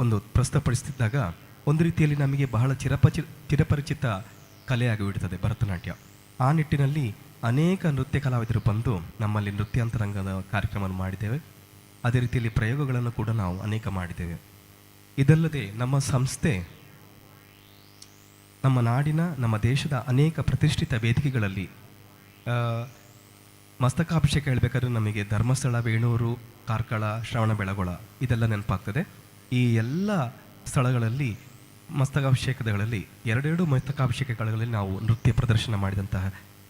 ಒಂದು ಪ್ರಸ್ತುತಪಡಿಸುತ್ತಿದ್ದಾಗ ಒಂದು ರೀತಿಯಲ್ಲಿ ನಮಗೆ ಬಹಳ ಚಿರಪರಿಚಿತ ಕಲೆಯಾಗಿಬಿಡ್ತದೆ ಭರತನಾಟ್ಯ. ಆ ನಿಟ್ಟಿನಲ್ಲಿ ಅನೇಕ ನೃತ್ಯ ಕಲಾವಿದರು ಬಂದು ನಮ್ಮಲ್ಲಿ ನೃತ್ಯಾಂತರಂಗದ ಕಾರ್ಯಕ್ರಮವನ್ನು ಮಾಡಿದ್ದೇವೆ. ಅದೇ ರೀತಿಯಲ್ಲಿ ಪ್ರಯೋಗಗಳನ್ನು ಕೂಡ ನಾವು ಅನೇಕ ಮಾಡಿದ್ದೇವೆ. ಇದಲ್ಲದೆ ನಮ್ಮ ಸಂಸ್ಥೆ ನಮ್ಮ ನಾಡಿನ, ನಮ್ಮ ದೇಶದ ಅನೇಕ ಪ್ರತಿಷ್ಠಿತ ವೇದಿಕೆಗಳಲ್ಲಿ ಮಸ್ತಕಾಭಿಷೇಕ ಹೇಳಬೇಕಾದ್ರೆ ನಮಗೆ ಧರ್ಮಸ್ಥಳ, ವೇಣೂರು, ಕಾರ್ಕಳ, ಶ್ರವಣಬೆಳಗೊಳ ಇದೆಲ್ಲ ನೆನಪಾಗ್ತದೆ. ಈ ಎಲ್ಲ ಸ್ಥಳಗಳಲ್ಲಿ ಮಸ್ತಕಾಭಿಷೇಕಗಳಲ್ಲಿ 2 ಮಸ್ತಕಾಭಿಷೇಕಗಳಲ್ಲಿ ನಾವು ನೃತ್ಯ ಪ್ರದರ್ಶನ ಮಾಡಿದಂತಹ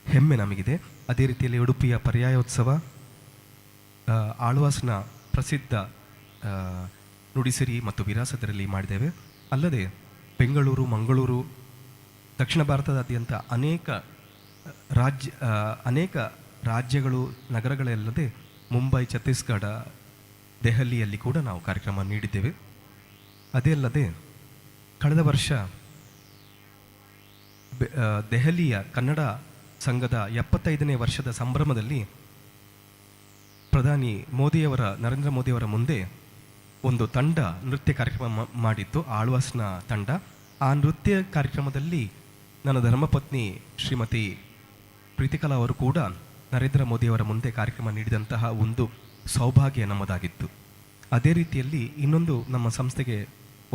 ಹೆಮ್ಮೆ ನಮಗಿದೆ. ಅದೇ ರೀತಿಯಲ್ಲಿ ಉಡುಪಿಯ ಪರ್ಯಾಯೋತ್ಸವ, ಆಳ್ವಾಸ್ನ ಪ್ರಸಿದ್ಧ ನುಡಿಸಿರಿ ಮತ್ತು ವಿರಾಸತರಲ್ಲಿ ಮಾಡಿದ್ದೇವೆ. ಅಲ್ಲದೆ ಬೆಂಗಳೂರು, ಮಂಗಳೂರು, ದಕ್ಷಿಣ ಭಾರತದಾದ್ಯಂತ ಅನೇಕ ರಾಜ್ಯಗಳು, ನಗರಗಳಲ್ಲದೆ ಮುಂಬೈ, ಛತ್ತೀಸ್ಗಢ, ದೆಹಲಿಯಲ್ಲಿ ಕೂಡ ನಾವು ಕಾರ್ಯಕ್ರಮ ನೀಡಿದ್ದೇವೆ. ಅದೇ ಅಲ್ಲದೆ ಕಳೆದ ವರ್ಷ ದೆಹಲಿಯ ಕನ್ನಡ ಸಂಘದ 75ನೇ ವರ್ಷದ ಸಂಭ್ರಮದಲ್ಲಿ ಪ್ರಧಾನಿ ನರೇಂದ್ರ ಮೋದಿಯವರ ಮುಂದೆ ಒಂದು ತಂಡ ನೃತ್ಯ ಕಾರ್ಯಕ್ರಮ ಮಾಡಿತ್ತು, ಆಳ್ವಾಸ್ನ ತಂಡ. ಆ ನೃತ್ಯ ಕಾರ್ಯಕ್ರಮದಲ್ಲಿ ನನ್ನ ಧರ್ಮಪತ್ನಿ ಶ್ರೀಮತಿ ಪ್ರೀತಿಕಲಾ ಅವರು ಕೂಡ ನರೇಂದ್ರ ಮೋದಿಯವರ ಮುಂದೆ ಕಾರ್ಯಕ್ರಮ ನೀಡಿದಂತಹ ಒಂದು ಸೌಭಾಗ್ಯ ನಮ್ಮದಾಗಿತ್ತು. ಅದೇ ರೀತಿಯಲ್ಲಿ ಇನ್ನೊಂದು ನಮ್ಮ ಸಂಸ್ಥೆಗೆ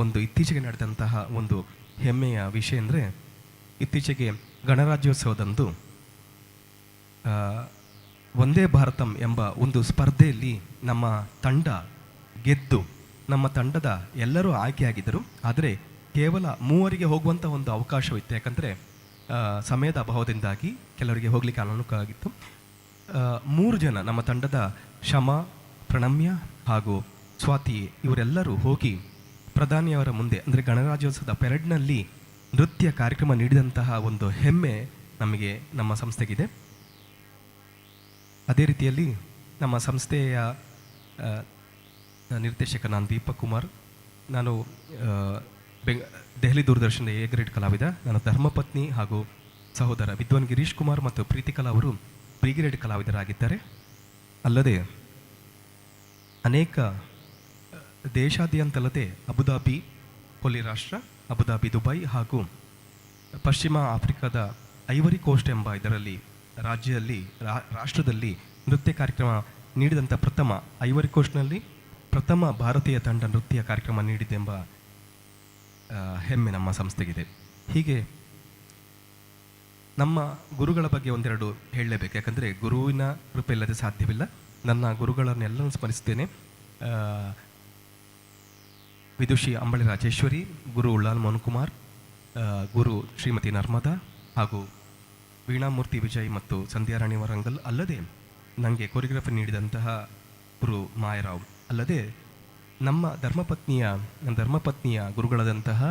ಒಂದು ಇತ್ತೀಚೆಗೆ ನಡೆದಂತಹ ಒಂದು ಹೆಮ್ಮೆಯ ವಿಷಯ ಅಂದರೆ, ಇತ್ತೀಚೆಗೆ ಗಣರಾಜ್ಯೋತ್ಸವದಂದು ವಂದೇ ಭಾರತಂ ಎಂಬ ಒಂದು ಸ್ಪರ್ಧೆಯಲ್ಲಿ ನಮ್ಮ ತಂಡ ಗೆದ್ದು ನಮ್ಮ ತಂಡದ ಎಲ್ಲರೂ ಆಯ್ಕೆಯಾಗಿದ್ದರು. ಆದರೆ ಕೇವಲ 3 ಹೋಗುವಂಥ ಒಂದು ಅವಕಾಶವಿತ್ತು. ಯಾಕಂದರೆ ಸಮಯದ ಅಭಾವದಿಂದಾಗಿ ಕೆಲವರಿಗೆ ಹೋಗಲಿಕ್ಕೆ ಅನುಕೂಲವಾಗಿತ್ತು. 3 ಜನ ನಮ್ಮ ತಂಡದ ಶಮ, ಪ್ರಣಮ್ಯ ಹಾಗೂ ಸ್ವಾತಿ ಇವರೆಲ್ಲರೂ ಹೋಗಿ ಪ್ರಧಾನಿಯವರ ಮುಂದೆ ಅಂದರೆ ಗಣರಾಜ್ಯೋತ್ಸವದ ಪೆರೇಡ್ನಲ್ಲಿ ನೃತ್ಯ ಕಾರ್ಯಕ್ರಮ ನೀಡಿದಂತಹ ಒಂದು ಹೆಮ್ಮೆ ನಮಗೆ ನಮ್ಮ ಸಂಸ್ಥೆಗಿದೆ. ಅದೇ ರೀತಿಯಲ್ಲಿ ನಮ್ಮ ಸಂಸ್ಥೆಯ ನಿರ್ದೇಶಕ ನಾನು ದೀಪಕ್ ಕುಮಾರ್. ನಾನು ದೆಹಲಿ ದೂರದರ್ಶನದ ಎ ಗ್ರೇಡ್ ಕಲಾವಿದ. ನನ್ನ ಧರ್ಮಪತ್ನಿ ಹಾಗೂ ಸಹೋದರ ವಿದ್ವಾನ್ ಗಿರೀಶ್ ಕುಮಾರ್ ಮತ್ತು ಪ್ರೀತಿಕಲಾ ಅವರು ಬಿ ಗ್ರೇಡ್ ಕಲಾವಿದರಾಗಿದ್ದಾರೆ. ಅಲ್ಲದೆ ಅನೇಕ ದೇಶಾದ್ಯಂತಲ್ಲದೆ ಅಬುದಾಬಿ, ಕೊಲ್ಲಿ ರಾಷ್ಟ್ರ, ಅಬುದಾಬಿ, ದುಬೈ ಹಾಗೂ ಪಶ್ಚಿಮ ಆಫ್ರಿಕಾದ ಐವರಿ ಕೋಸ್ಟ್ ಎಂಬ ಇದರಲ್ಲಿ ರಾಷ್ಟ್ರದಲ್ಲಿ ನೃತ್ಯ ಕಾರ್ಯಕ್ರಮ ನೀಡಿದಂಥ ಐವರಿ ಕೋಸ್ಟ್ನಲ್ಲಿ ಪ್ರಥಮ ಭಾರತೀಯ ತಂಡ ನೃತ್ಯ ಕಾರ್ಯಕ್ರಮ ನೀಡಿದೆಂಬ ಹೆಮ್ಮೆ ನಮ್ಮ ಸಂಸ್ಥೆಗಿದೆ. ಹೀಗೆ ನಮ್ಮ ಗುರುಗಳ ಬಗ್ಗೆ ಒಂದೆರಡು ಹೇಳಲೇಬೇಕು. ಯಾಕಂದರೆ ಗುರುವಿನ ಕೃಪೆ ಇಲ್ಲದೆ ಸಾಧ್ಯವಿಲ್ಲ. ನನ್ನ ಗುರುಗಳನ್ನೆಲ್ಲರೂ ಸ್ಮರಿಸ್ತೇನೆ. ವಿದುಷಿ ಅಂಬಳಿ ರಾಜೇಶ್ವರಿ, ಗುರು ಉಳ್ಳಾಲ್ ಮೋಹನ್ಕುಮಾರ್, ಗುರು ಶ್ರೀಮತಿ ನರ್ಮದಾ ಹಾಗೂ ವೀಣಾಮೂರ್ತಿ ವಿಜಯ್ ಮತ್ತು ಸಂಧ್ಯಾರಾಣಿ ವರಂಗಲ್, ಅಲ್ಲದೆ ನನಗೆ ಕೊರಿಯೋಗ್ರಫಿ ನೀಡಿದಂತಹ ಗುರು ಮಾಯರಾವ್, ಅಲ್ಲದೆ ನಮ್ಮ ಧರ್ಮಪತ್ನಿಯ ಗುರುಗಳಾದಂತಹ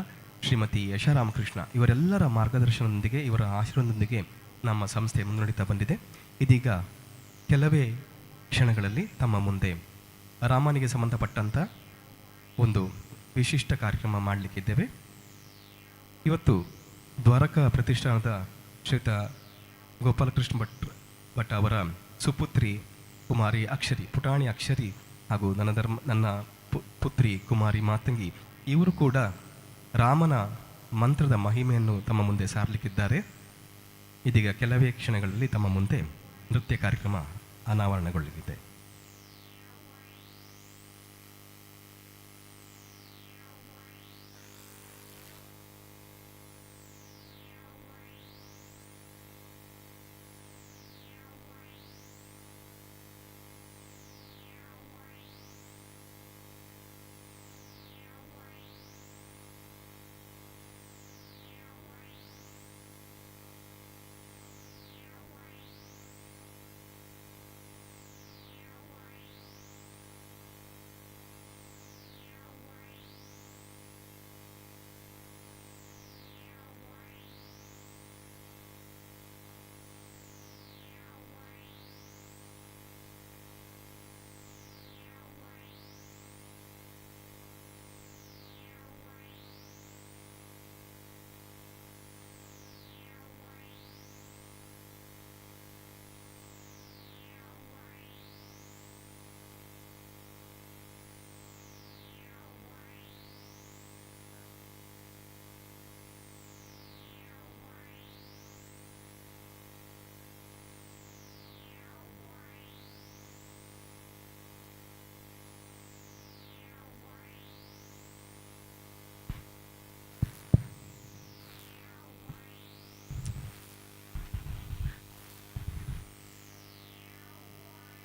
ಶ್ರೀಮತಿ ಯಶಾರಾಮಕೃಷ್ಣ, ಇವರೆಲ್ಲರ ಮಾರ್ಗದರ್ಶನದೊಂದಿಗೆ, ಇವರ ಆಶೀರ್ವಾದದೊಂದಿಗೆ ನಮ್ಮ ಸಂಸ್ಥೆ ಮುನ್ನಡೆಯುತ್ತಾ ಬಂದಿದೆ. ಇದೀಗ ಕೆಲವೇ ಕ್ಷಣಗಳಲ್ಲಿ ತಮ್ಮ ಮುಂದೆ ರಾಮನಿಗೆ ಸಂಬಂಧಪಟ್ಟಂಥ ಒಂದು ವಿಶಿಷ್ಟ ಕಾರ್ಯಕ್ರಮ ಮಾಡಲಿಕ್ಕಿದ್ದೇವೆ. ಇವತ್ತು ದ್ವಾರಕಾ ಪ್ರತಿಷ್ಠಾನದ ಶ್ರೀಯುತ ಗೋಪಾಲಕೃಷ್ಣ ಭಟ್ ಅವರ ಸುಪುತ್ರಿ ಕುಮಾರಿ ಅಕ್ಷರಿ, ಪುಟಾಣಿ ಅಕ್ಷರಿ ಹಾಗೂ ನನ್ನ ಪುತ್ರಿ ಕುಮಾರಿ ಮಾತಂಗಿ, ಇವರು ಕೂಡ ರಾಮನ ಮಂತ್ರದ ಮಹಿಮೆಯನ್ನು ತಮ್ಮ ಮುಂದೆ ಸಾರಲಿಕ್ಕಿದ್ದಾರೆ. ಇದೀಗ ಕೆಲವೇ ಕ್ಷಣಗಳಲ್ಲಿ ತಮ್ಮ ಮುಂದೆ ನೃತ್ಯ ಕಾರ್ಯಕ್ರಮ ಅನಾವರಣಗೊಳ್ಳಲಿದೆ.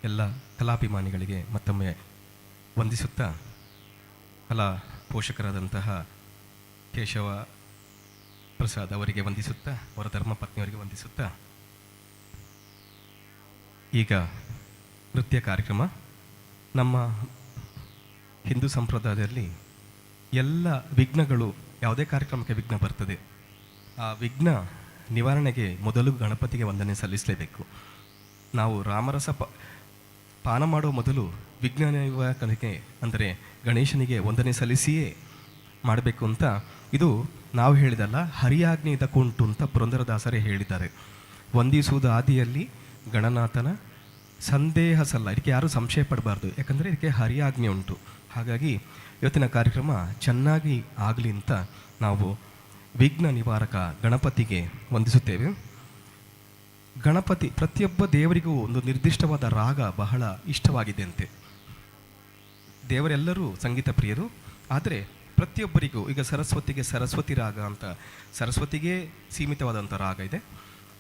ಎಲ್ಲ ಕಲಾಭಿಮಾನಿಗಳಿಗೆ ಮತ್ತೊಮ್ಮೆ ವಂದಿಸುತ್ತಾ, ಕಲಾ ಪೋಷಕರಾದಂತಹ ಕೇಶವ ಪ್ರಸಾದ್ ಅವರಿಗೆ ವಂದಿಸುತ್ತಾ, ಅವರ ಧರ್ಮಪತ್ನಿಯವರಿಗೆ ವಂದಿಸುತ್ತಾ, ಈಗ ನೃತ್ಯ ಕಾರ್ಯಕ್ರಮ. ನಮ್ಮ ಹಿಂದೂ ಸಂಪ್ರದಾಯದಲ್ಲಿ ಎಲ್ಲ ವಿಘ್ನಗಳು, ಯಾವುದೇ ಕಾರ್ಯಕ್ರಮಕ್ಕೆ ವಿಘ್ನ ಬರ್ತದೆ, ಆ ವಿಘ್ನ ನಿವಾರಣೆಗೆ ಮೊದಲು ಗಣಪತಿಗೆ ವಂದನೆ ಸಲ್ಲಿಸಲೇಬೇಕು. ನಾವು ರಾಮರಸ ಪಾನ ಮಾಡುವ ಮೊದಲು ವಿಘ್ನ ನಿವಾರಕನಿಗೆ ಅಂದರೆ ಗಣೇಶನಿಗೆ ವಂದನೆ ಸಲ್ಲಿಸಿಯೇ ಮಾಡಬೇಕು ಅಂತ ಇದು ನಾವು ಹೇಳಿದಲ್ಲ, ಹರಿಯಾಜ್ಞೆ ಇದಕ್ಕುಂಟು ಅಂತ ಪುರಂದರದಾಸರೇ ಹೇಳಿದ್ದಾರೆ. ವಂದಿಸುವುದು ಆದಿಯಲ್ಲಿ ಗಣನಾಥನ ಸಂದೇಹ ಸಲ್ಲ, ಇದಕ್ಕೆ ಯಾರೂ ಸಂಶಯ ಪಡಬಾರ್ದು, ಯಾಕಂದರೆ ಇದಕ್ಕೆ ಹರಿಯಾಜ್ಞೆ ಉಂಟು. ಹಾಗಾಗಿ ಇವತ್ತಿನ ಕಾರ್ಯಕ್ರಮ ಚೆನ್ನಾಗಿ ಆಗಲಿ ಅಂತ ನಾವು ವಿಘ್ನ ನಿವಾರಕ ಗಣಪತಿಗೆ ವಂದಿಸುತ್ತೇವೆ. ಗಣಪತಿ ಪ್ರತಿಯೊಬ್ಬ ದೇವರಿಗೂ ಒಂದು ನಿರ್ದಿಷ್ಟವಾದ ರಾಗ ಬಹಳ ಇಷ್ಟವಾಗಿದೆ ಅಂತೆ. ದೇವರೆಲ್ಲರೂ ಸಂಗೀತ ಪ್ರಿಯರು, ಆದರೆ ಪ್ರತಿಯೊಬ್ಬರಿಗೂ, ಈಗ ಸರಸ್ವತಿಗೆ ಸರಸ್ವತಿ ರಾಗ ಅಂತ ಸರಸ್ವತಿಗೆ ಸೀಮಿತವಾದಂಥ ರಾಗ ಇದೆ.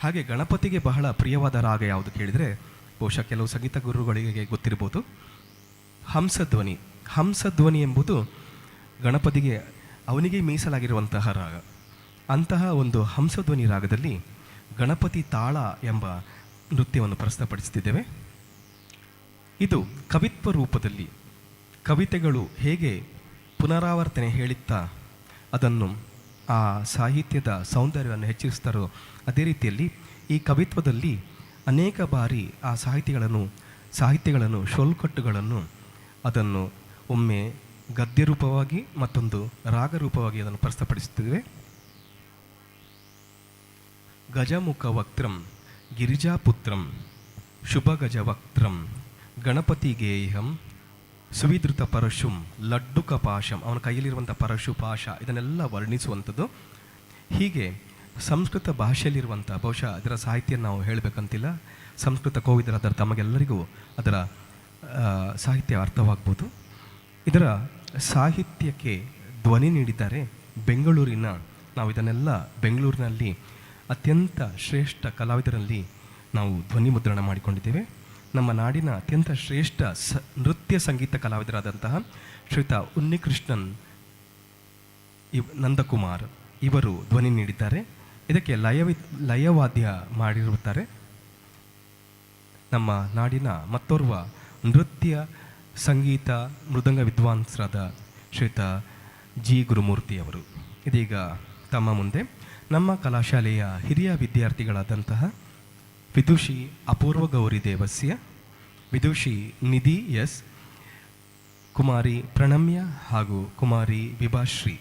ಹಾಗೆ ಗಣಪತಿಗೆ ಬಹಳ ಪ್ರಿಯವಾದ ರಾಗ ಯಾವುದು ಕೇಳಿದರೆ ಬಹುಶಃ ಕೆಲವು ಸಂಗೀತ ಗುರುಗಳಿಗೆ ಗೊತ್ತಿರ್ಬೋದು, ಹಂಸಧ್ವನಿ. ಹಂಸಧ್ವನಿ ಎಂಬುದು ಗಣಪತಿಗೆ ಅವನಿಗೆ ಮೀಸಲಾಗಿರುವಂತಹ ರಾಗ. ಅಂತಹ ಒಂದು ಹಂಸಧ್ವನಿ ರಾಗದಲ್ಲಿ ಗಣಪತಿ ತಾಳ ಎಂಬ ನೃತ್ಯವನ್ನು ಪ್ರಸ್ತುತಪಡಿಸುತ್ತಿದ್ದೇವೆ. ಇದು ಕವಿತ್ವ ರೂಪದಲ್ಲಿ ಕವಿತೆಗಳು ಹೇಗೆ ಪುನರಾವರ್ತನೆ ಹೇಳುತ್ತಾ ಅದನ್ನು ಆ ಸಾಹಿತ್ಯದ ಸೌಂದರ್ಯವನ್ನು ಹೆಚ್ಚಿಸ್ತಾರೋ ಅದೇ ರೀತಿಯಲ್ಲಿ ಈ ಕವಿತ್ವದಲ್ಲಿ ಅನೇಕ ಬಾರಿ ಆ ಸಾಹಿತ್ಯಗಳನ್ನು ಶೋಲ್ಕಟ್ಟುಗಳನ್ನು ಅದನ್ನು ಒಮ್ಮೆ ಗದ್ಯ ರೂಪವಾಗಿ ಮತ್ತೊಂದು ರಾಗ ರೂಪವಾಗಿ ಅದನ್ನು ಪ್ರಸ್ತುತಪಡಿಸುತ್ತಿದ್ದೇವೆ. ಗಜಮುಖ ವಕ್ತ್ರಂ ಗಿರಿಜಾಪುತ್ರಂ ಶುಭಗಜವಕ್ತ್ರಂ ಗಣಪತಿಗೇಯಂ ಸುವಿಧೃತ ಪರಶುಂ ಲಡ್ಡುಕ ಪಾಶಂ, ಅವನ ಕೈಯಲ್ಲಿರುವಂಥ ಪರಶು ಪಾಶ, ಇದನ್ನೆಲ್ಲ ವರ್ಣಿಸುವಂಥದ್ದು. ಹೀಗೆ ಸಂಸ್ಕೃತ ಭಾಷೆಯಲ್ಲಿರುವಂಥ, ಬಹುಶಃ ಅದರ ಸಾಹಿತ್ಯ ನಾವು ಹೇಳಬೇಕಂತಿಲ್ಲ, ಸಂಸ್ಕೃತ ಕೋವಿದರಾದ ತಮಗೆಲ್ಲರಿಗೂ ಅದರ ಸಾಹಿತ್ಯ ಅರ್ಥವಾಗ್ಬೋದು. ಇದರ ಸಾಹಿತ್ಯಕ್ಕೆ ಧ್ವನಿ ನೀಡಿದ್ದಾರೆ ನಾವು ಇದನ್ನೆಲ್ಲ ಬೆಂಗಳೂರಿನಲ್ಲಿ ಅತ್ಯಂತ ಶ್ರೇಷ್ಠ ಕಲಾವಿದರಲ್ಲಿ ನಾವು ಧ್ವನಿ ಮುದ್ರಣ ಮಾಡಿಕೊಂಡಿದ್ದೇವೆ. ನಮ್ಮ ನಾಡಿನ ಅತ್ಯಂತ ಶ್ರೇಷ್ಠ ನೃತ್ಯ ಸಂಗೀತ ಕಲಾವಿದರಾದಂತಹ ಶ್ರೀಯುತ ಉನ್ನಿಕೃಷ್ಣನ್ ನಂದಕುಮಾರ್ ಇವರು ಧ್ವನಿ ನೀಡಿದ್ದಾರೆ. ಇದಕ್ಕೆ ಲಯವಾದ್ಯ ಮಾಡಿರುತ್ತಾರೆ ನಮ್ಮ ನಾಡಿನ ಮತ್ತೋರ್ವ ನೃತ್ಯ ಸಂಗೀತ ಮೃದಂಗ ವಿದ್ವಾಂಸರಾದ ಶ್ರೀಯುತ ಜಿ ಗುರುಮೂರ್ತಿಯವರು. ಇದೀಗ ತಮ್ಮ ಮುಂದೆ ನಮ್ಮ ಕಲಾಶಾಲೆಯ ಹಿರಿಯ ವಿದ್ಯಾರ್ಥಿಗಳಾದಂತಹ ವಿದುಷಿ ಅಪೂರ್ವ ಗೌರಿ ದೇವಸ್ಯ, ವಿದುಷಿ ನಿಧಿ ಎಸ್, ಕುಮಾರಿ ಪ್ರಣಮ್ಯ ಹಾಗೂ ಕುಮಾರಿ ವಿಭಾಶ್ರೀ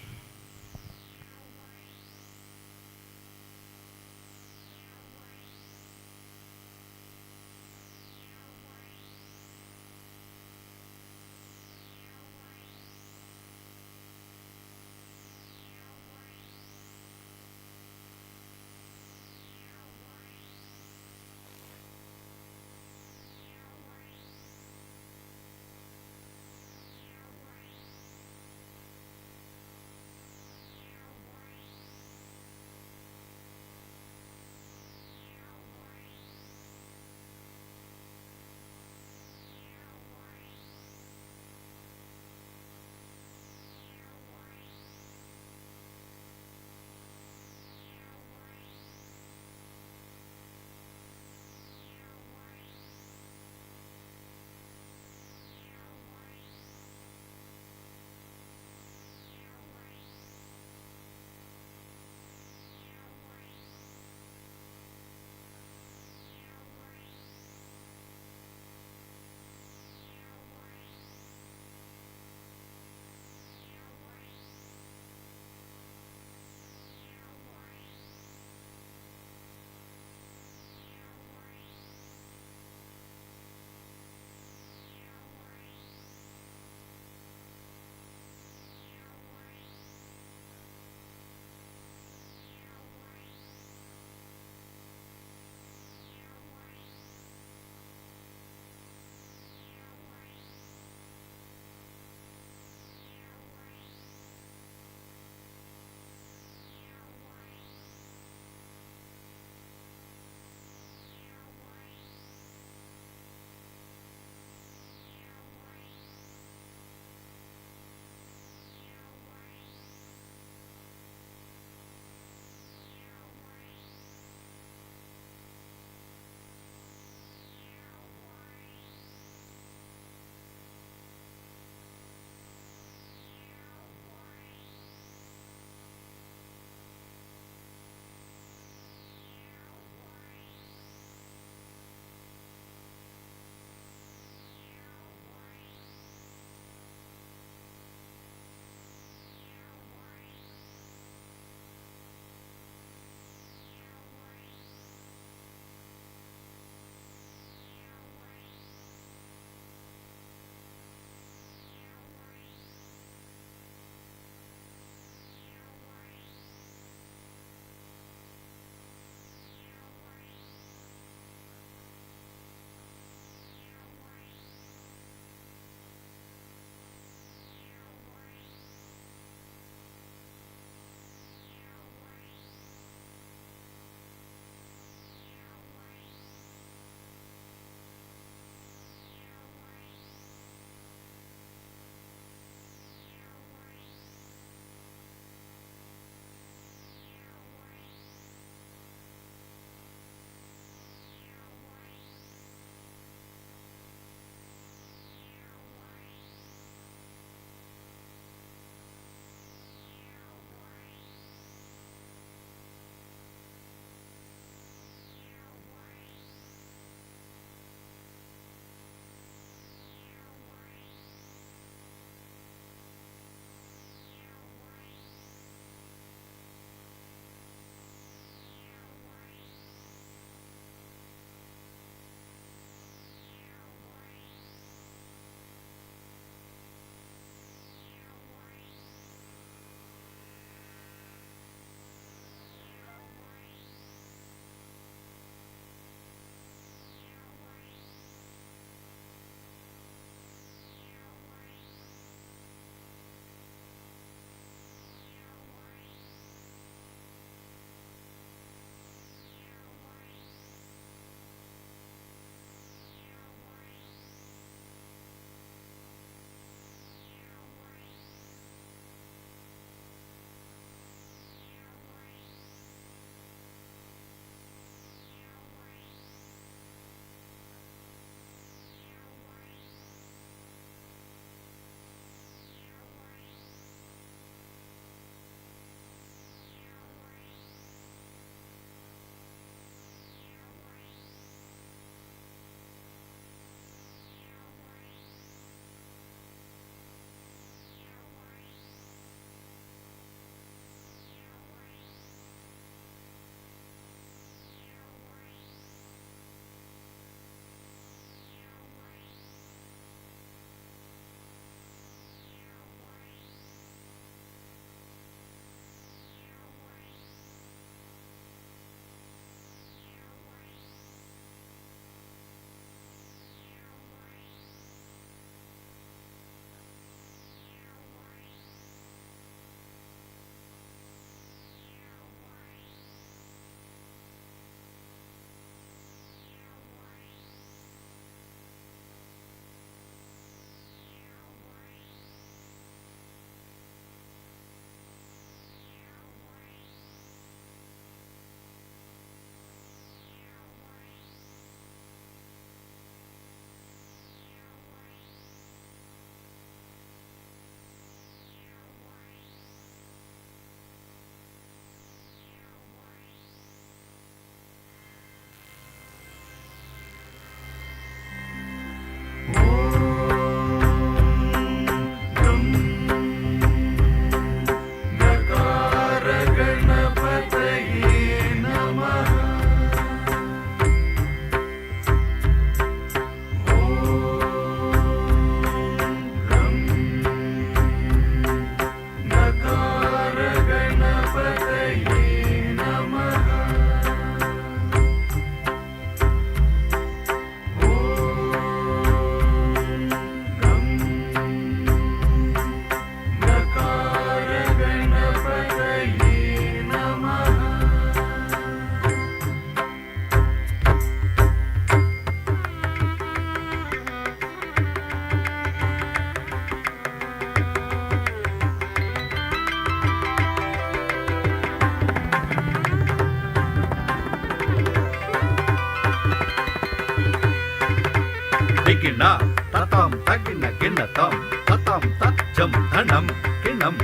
ತತಾಂ ತಗಿನ ಗಿಣ್ಣ ತಾಂ ತತಾಂ ತಜ್ಜಂ ಧಣಂ ಗಿಣ್ಣಂ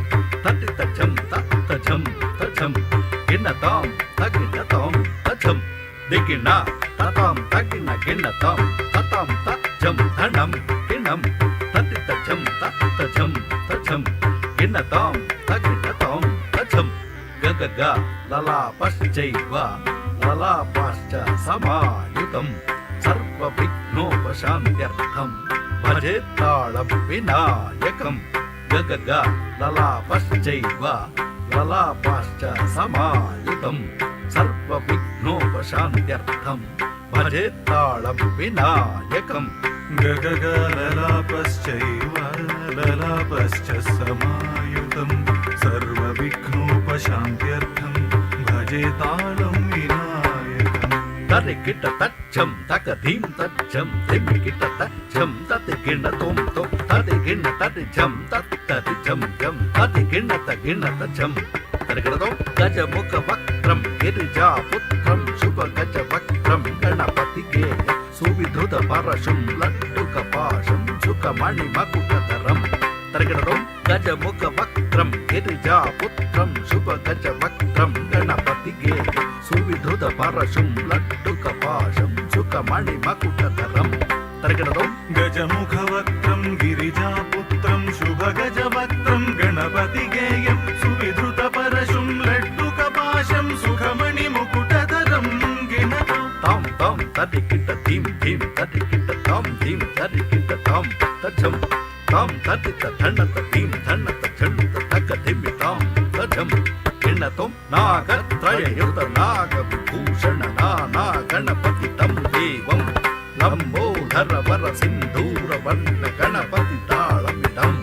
ತಟಿ ತಜ್ಜಂ ತಜ್ಜಂ ತಜ್ಜಂ ಗಿಣ್ಣ ತಾಂ ತಗಿನ ತಾಂ ತಜ್ಜಂ ದಿಗಿಣ ತತಾಂ ತಗಿನ ಗಿಣ್ಣ ತಾಂ ತತಾಂ ತಜ್ಜಂ ಧಣಂ ಗಿಣ್ಣಂ ತಟಿ ತಜ್ಜಂ ತಜ್ಜಂ ತಜ್ಜಂ ಗಿಣ್ಣ ತಾಂ ತಗಿನ ತಾಂ ತಜ್ಜಂ ಗಗ ಲಲಾಪಶ್ಚೈವ ಲಲಾಪಾಶ್ಚ ಸಮಾಯುತಂ ಸರ್ವ ವಿಘ್ನೋಪಶಾಂತ್ಯರ್ಥಂ ಭಜೇತ್ತಾಳಂ ವಿನಾಯಕಂ ಗಗ ಲಲಾಪಶ್ಚೈವ ಲಲಾಪಾಶ್ಚ ಸಮಾಯುತಂ ಸರ್ವ ವಿಘ್ನೋಪಶಾಂತ್ಯರ್ಥಂ ಭಜೇತ್ತಾಳಂ ವಿನಾಯಕಂ ಗಗ ಲಲಾಪಶ್ಚೈವ ಲಲಾಪಶ್ಚ ಸಮಾಯುತಂ ಸರ್ವ ವಿಘ್ನೋಪಶಾಂತ್ಯರ್ಥಂ ಭಜೇತಾಳಂ ವಿನಾಯಕಂ ತರಿ ಕಿಟ ತಚ್ಚಂ ತಕ ಧೀಂ ತಚ್ಚಂ ಧಿಮಿ ಕಿಟ ತಚ್ಚಂ ತತಿ ಗಿಣ್ಣ ತೋಂ ತೋಂ ತತಿ ಗಿಣ್ಣ ತತಿ ಝಂ ತತಿ ಝಂ ಝಂ ತತಿ ಗಿಣ್ಣ ಝಂ ತರಿಗಿಡದೋ ಗಜ ಮುಖ ವಕ್ರಂ ಗಿರಿಜಾ ಪುತ್ರಂ ಶುಭ ಗಜ ವಕ್ರಂ ಗಣಪತಿಗೆ ಸುವಿಧೃತ ಪರಶುಂ ಲಡ್ಡು ಕಪಾಶಂ ಸುಖ ಮಣಿ ಮಕುಟಧರಂ ತರಿಗಿಡದೋ ಗಜ ಮುಖ ವಕ್ರಂ ಗಿರಿಜಾ ಪುತ್ರಂ ಶುಭ ಗಜ ವಕ್ರಂ ಗಣಪತಿಗೆ ಸುವಿಧೃತ ಪರಶುಂ ಲಡ್ಡು ಕಪಾಶಂ ಸುಖ ಮಣಿ ಮಕುಟಧರಂ ತರಿಗಿಡದೋ ಗಜಮುಖ ವಕ್ರಂ ಗಿರಿಜಾ ಪುತ್ರಂ ಶುಭ ಗಜ ವಕ್ರಂ ಗಣಪತಿಗೇಯಂ ಸುವಿಧೃತ ಪರಶುಂ ಲಡ್ಡು ಕಪಾಶಂ ಸುಖಮಣಿ ಮುಕುಟಧರಂ ಗಿಣತ ತಾಂ ತಾಂ ತದಿ ಕಿಟ್ಟ ಧೀಂ ಧೀಂ ತದಿ ಕಿಟ್ಟ ತಾಂ ಧೀಂ ತದಿ ಕಿಟ್ಟ ತಾಂ ತಜ್ಜಂ ತಾಂ ತದಿ ಧಣ್ಣತ ಧೀಂ ಧಣ್ಣತ ಝಣ್ಣತ ತಕ ಧಿಮ್ಮಿ ತಾಂ ತಜ್ಜಂ ಗಿಣ್ಣತೋಂ ನಾಗತ್ರಯಯುತ ನಾಗ ವಿಭೂಷಣ ನಾನಾ ಗಣಪತಿ ತಂ ದೇವಂ ಲಂಬೋಧರ ವರ ಸಿಂಧೂರ ವರ್ಣ ಗಣಪತಿ ತಾಳಮಿಡಂ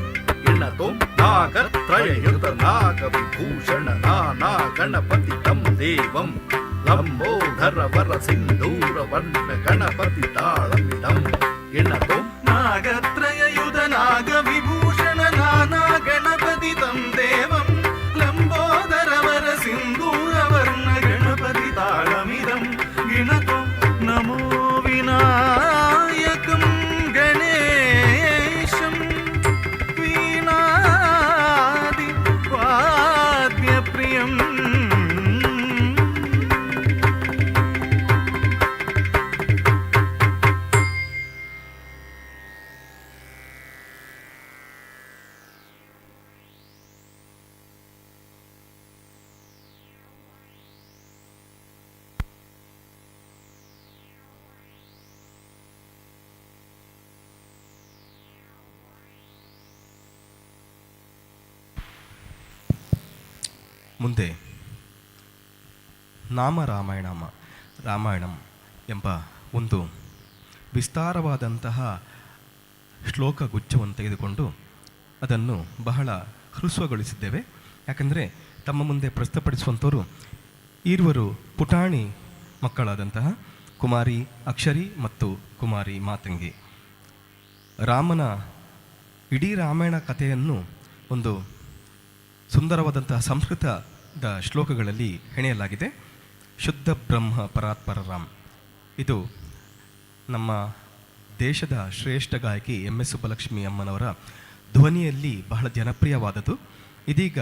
ಗಿಣ್ಣತೋಂ ನಾಗತ್ರಯಯುತ ನಾಗ ವಿಭೂಷಣ ನಾನಾ ಗಣಪತಿ ತಂ ದೇವಂ ಲಂಬೋಧರ ವರ ಸಿಂಧೂರ ವರ್ಣ ಗಣಪತಿ ತಾಳಮಿಡಂ ಗಿಣ್ಣತೋಂ ನಾಗತ್ರಯಯುತ ನಾಗ ವಿಭೂಷಣ ನಾನಾ ಗಣಪತಿ ತಂ ದೇವಂ ಲಂಬೋದರ ವರ ಸಿಂಧೂರ ವರ್ಣ ಗಣಪತಿ ತಾಳಮಿದಂ ಗಿಣತೋ ನಮೋ ವಿನಾಯಕಂ ಗಣೇಶಂ ವೀಣಾದಿ ವಾದ್ಯ ಪ್ರಿಯಂ ಮುಂದೆ ನಾಮ ರಾಮಾಯಣಂ ಎಂಬ ಒಂದು ವಿಸ್ತಾರವಾದಂತಹ ಶ್ಲೋಕ ಗುಚ್ಛವನ್ನು ತೆಗೆದುಕೊಂಡು ಅದನ್ನು ಬಹಳ ಹೃಸ್ವಗೊಳಿಸಿದ್ದೇವೆ. ಯಾಕಂದರೆ ತಮ್ಮ ಮುಂದೆ ಪ್ರಸ್ತುತಪಡಿಸುವಂಥವರು ಈರುವರು ಪುಟಾಣಿ ಮಕ್ಕಳಾದಂತಹ ಕುಮಾರಿ ಅಕ್ಷರಿ ಮತ್ತು ಕುಮಾರಿ ಮಾತಂಗಿ. ರಾಮನ ಇಡೀ ರಾಮಾಯಣ ಕಥೆಯನ್ನು ಒಂದು ಸುಂದರವಾದಂತಹ ಸಂಸ್ಕೃತದ ಶ್ಲೋಕಗಳಲ್ಲಿ ಹೆಣೆಯಲಾಗಿದೆ. ಶುದ್ಧ ಬ್ರಹ್ಮ ಪರಾತ್ಪರ ರಾಮ್, ಇದು ನಮ್ಮ ದೇಶದ ಶ್ರೇಷ್ಠ ಗಾಯಕಿ MS ಸುಬ್ಬಲಕ್ಷ್ಮಿ ಅಮ್ಮನವರ ಧ್ವನಿಯಲ್ಲಿ ಬಹಳ ಜನಪ್ರಿಯವಾದದ್ದು. ಇದೀಗ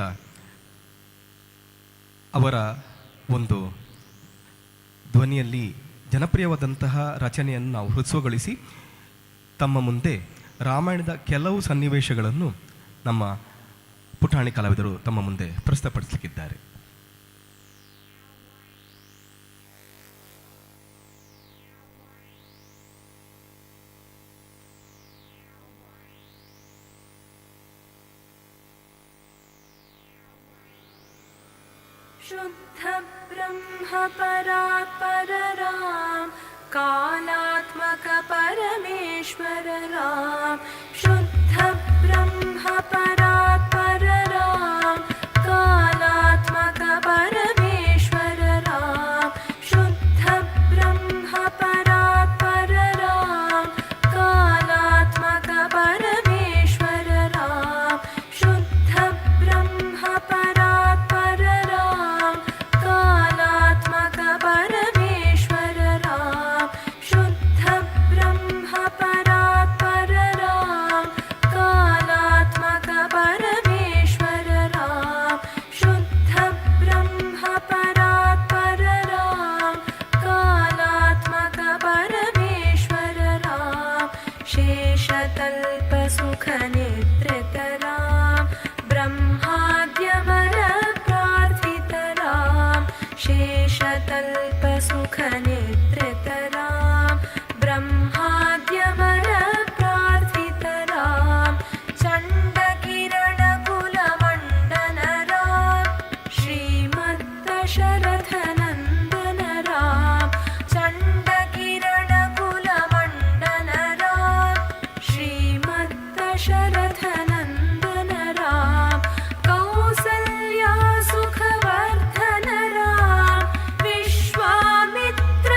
ಅವರ ಒಂದು ಧ್ವನಿಯಲ್ಲಿ ಜನಪ್ರಿಯವಾದಂತಹ ರಚನೆಯನ್ನು ನಾವು ಹೃಸ್ವಗೊಳಿಸಿ ತಮ್ಮ ಮುಂದೆ ರಾಮಾಯಣದ ಕೆಲವು ಸನ್ನಿವೇಶಗಳನ್ನು ನಮ್ಮ ಪುಟಾಣಿ ಕಲಾವಿದರು ತಮ್ಮ ಮುಂದೆ ಪ್ರಸ್ತುತಪಡಿಸಲಿಕ್ಕಿದ್ದಾರೆ. ಶುದ್ಧ ಬ್ರಹ್ಮ ಪರಾತ್ಪರ ರಾಮ್, ಕಾಲಾತ್ಮಕ ಪರಮೇಶ್ವರ ರಾಮ್. ಶುದ್ಧ ಬ್ರಹ್ಮ ಪರಾತ್ಪರ ರಾಮ್, ಕಾಲಾತ್ಮಕ ಪರಮೇಶ್ವರ ರಾಮ್. ಶುದ್ಧ ಬ್ರಹ್ಮ ಪರಾತ್ಪರ ರಾಮ್, ಕಾಲಾತ್ಮಕ ಪರಮೇಶ್ವರ ರಾಮ್. ಶುದ್ಧ ಬ್ರಹ್ಮ ಪರಾತ್ಪರ ರಾಮ್, ಕಾಲಾತ್ಮಕ ಪರಮೇಶ್ವರ ರಾಮ್. ಶುದ್ಧ ಬ್ರಹ್ಮ ಪರಾತ್ಪರ ರಾಮ್. सुखनेत्रितरां ब्रह्माद्यमरप्रार्थितरां चण्डकिरणकुलमण्डनरां श्रीमद्दशरथनन्दनरां चण्डकिरणकुलमण्डनरां श्रीमद्दशरथनन्दनरां कौसल्या सुखवर्धनरां विश्वामित्र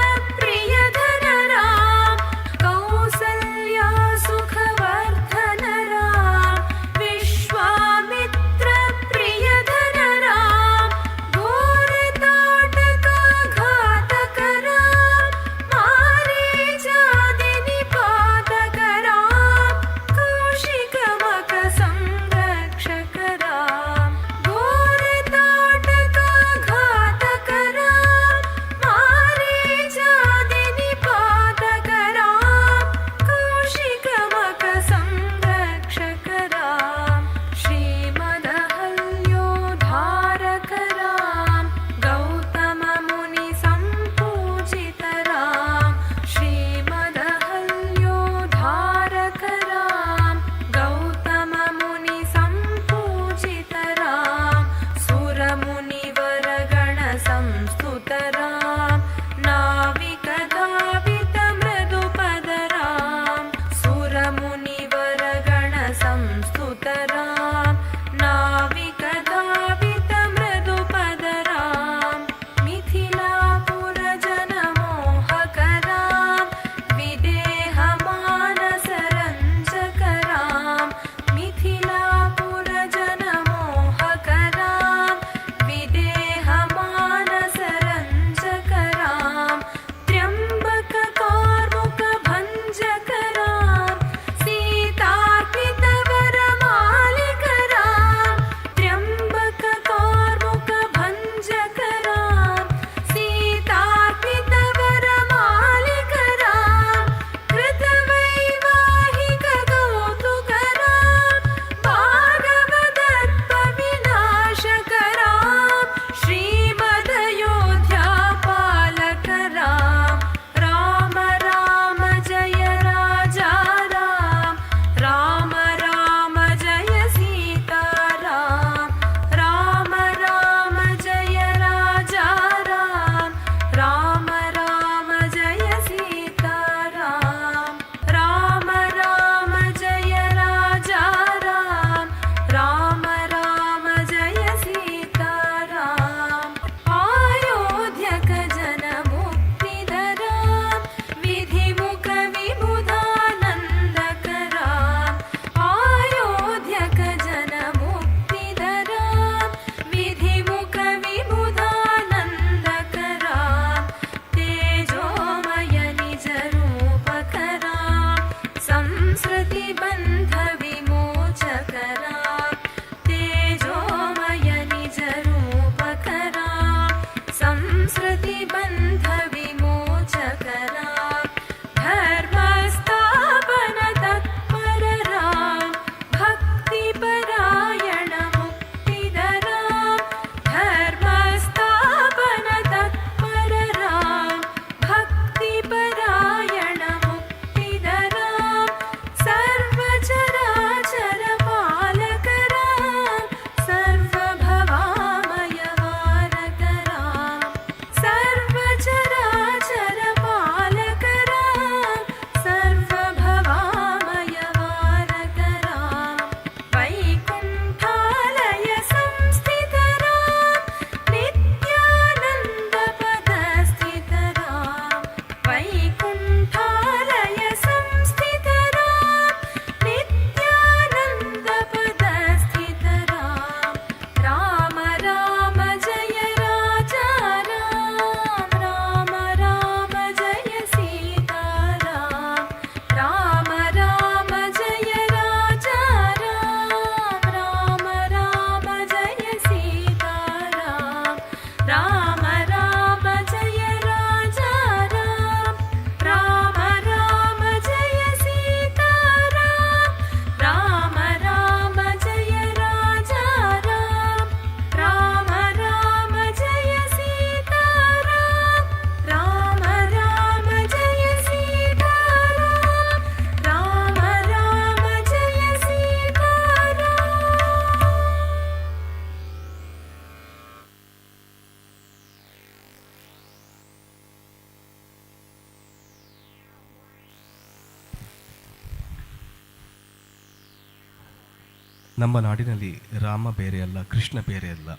ನಮ್ಮ ನಾಡಿನಲ್ಲಿ ರಾಮ ಬೇರೆಯಲ್ಲ, ಕೃಷ್ಣ ಬೇರೆಯಲ್ಲ.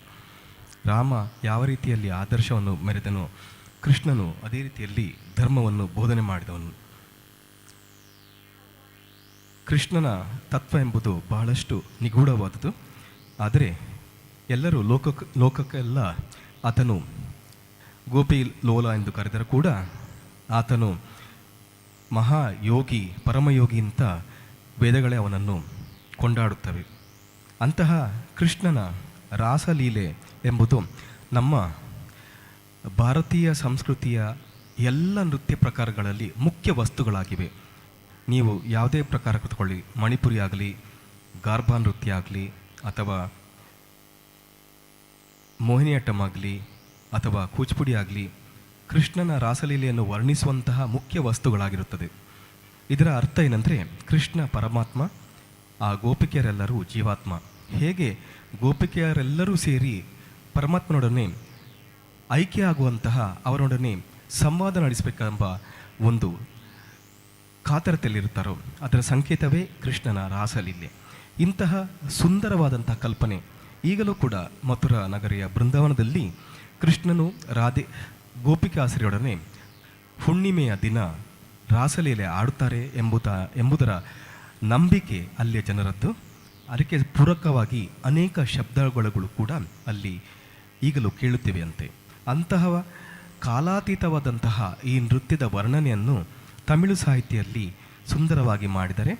ರಾಮ ಯಾವ ರೀತಿಯಲ್ಲಿ ಆದರ್ಶವನ್ನು ಮೆರೆದನೋ, ಕೃಷ್ಣನು ಅದೇ ರೀತಿಯಲ್ಲಿ ಧರ್ಮವನ್ನು ಬೋಧನೆ ಮಾಡಿದವನು. ಕೃಷ್ಣನ ತತ್ವ ಎಂಬುದು ಬಹಳಷ್ಟು ನಿಗೂಢವಾದುದು. ಆದರೆ ಎಲ್ಲರೂ ಲೋಕಕ್ಕೆಲ್ಲ ಆತನು ಗೋಪಿ ಲೋಲ ಎಂದು ಕರೆದರೂ ಕೂಡ ಆತನು ಮಹಾಯೋಗಿ, ಪರಮಯೋಗಿ ಅಂತ ವೇದಗಳೇ ಅವನನ್ನು ಕೊಂಡಾಡುತ್ತವೆ. ಅಂತಹ ಕೃಷ್ಣನ ರಾಸಲೀಲೆ ಎಂಬುದು ನಮ್ಮ ಭಾರತೀಯ ಸಂಸ್ಕೃತಿಯ ಎಲ್ಲ ನೃತ್ಯ ಪ್ರಕಾರಗಳಲ್ಲಿ ಮುಖ್ಯ ವಸ್ತುಗಳಾಗಿವೆ. ನೀವು ಯಾವುದೇ ಪ್ರಕಾರ ಕೂತ್ಕೊಳ್ಳಿ, ಮಣಿಪುರಿ ಆಗಲಿ, ಗಾರ್ಬಾ ನೃತ್ಯ ಆಗಲಿ, ಅಥವಾ ಮೋಹಿನಿಯಟ್ಟಂ ಆಗಲಿ, ಅಥವಾ ಕೂಚಿಪುಡಿ ಆಗಲಿ, ಕೃಷ್ಣನ ರಾಸಲೀಲೆಯನ್ನು ವರ್ಣಿಸುವಂತಹ ಮುಖ್ಯ ವಸ್ತುಗಳಾಗಿರುತ್ತದೆ. ಇದರ ಅರ್ಥ ಏನಂದರೆ, ಕೃಷ್ಣ ಪರಮಾತ್ಮ, ಆ ಗೋಪಿಕೆಯರೆಲ್ಲರೂ ಜೀವಾತ್ಮ. ಹೇಗೆ ಗೋಪಿಕೆಯರೆಲ್ಲರೂ ಸೇರಿ ಪರಮಾತ್ಮನೊಡನೆ ಐಕ್ಯ ಆಗುವಂತಹ, ಅವರೊಡನೆ ಸಂವಾದ ನಡೆಸಬೇಕೆಂಬ ಒಂದು ಕಾತರತೆಯಲ್ಲಿರುತ್ತಾರೋ ಅದರ ಸಂಕೇತವೇ ಕೃಷ್ಣನ ರಾಸಲೀಲೆ. ಇಂತಹ ಸುಂದರವಾದಂತಹ ಕಲ್ಪನೆ ಈಗಲೂ ಕೂಡ ಮಥುರಾ ನಗರಿಯ ಬೃಂದಾವನದಲ್ಲಿ ಕೃಷ್ಣನು ಗೋಪಿಕಾಸರಿಯೊಡನೆ ಹುಣ್ಣಿಮೆಯ ದಿನ ರಾಸಲೀಲೆ ಆಡುತ್ತಾರೆ ಎಂಬುದರ ನಂಬಿಕೆ ಅಲ್ಲಿಯ ಜನರದ್ದು. ಅದಕ್ಕೆ ಪೂರಕವಾಗಿ ಅನೇಕ ಶಬ್ದಗಳು ಕೂಡ ಅಲ್ಲಿ ಈಗಲೂ ಕೇಳುತ್ತಿವೆಯಂತೆ. ಅಂತಹ ಕಾಲಾತೀತವಾದಂತಹ ಈ ನೃತ್ಯದ ವರ್ಣನೆಯನ್ನು ತಮಿಳು ಸಾಹಿತ್ಯದಲ್ಲಿ ಸುಂದರವಾಗಿ ಮಾಡಿದರೆ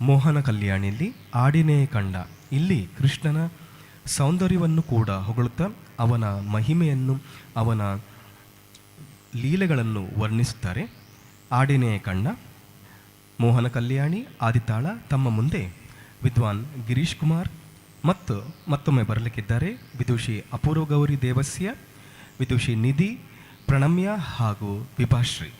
ಮೋಹನ ಕಲ್ಯಾಣಿಯಲ್ಲಿ ಆಡಿನೇ ಕಂಡ, ಇಲ್ಲಿ ಕೃಷ್ಣನ ಸೌಂದರ್ಯವನ್ನು ಕೂಡ ಹೊಗಳುತ್ತಾ ಅವನ ಮಹಿಮೆಯನ್ನು, ಅವನ ಲೀಲೆಗಳನ್ನು ವರ್ಣಿಸುತ್ತಾರೆ. ಆಡಿನೇ ಕಂಡ, ಮೋಹನ ಕಲ್ಯಾಣಿ, ಆದಿತಾಳ ತಮ್ಮ ಮುಂದೆ ವಿದ್ವಾನ್ ಗಿರೀಶ್ ಕುಮಾರ್ ಮತ್ತೊಮ್ಮೆ ಬರಲಿಕ್ಕಿದ್ದಾರೆ. ವಿದುಷಿ ಅಪೂರ್ವ ಗೌರಿ ದೇವಸ್ಯ, ವಿದುಷಿ ನಿಧಿ, ಪ್ರಣಮ್ಯ ಹಾಗೂ ವಿಭಾಶ್ರೀ.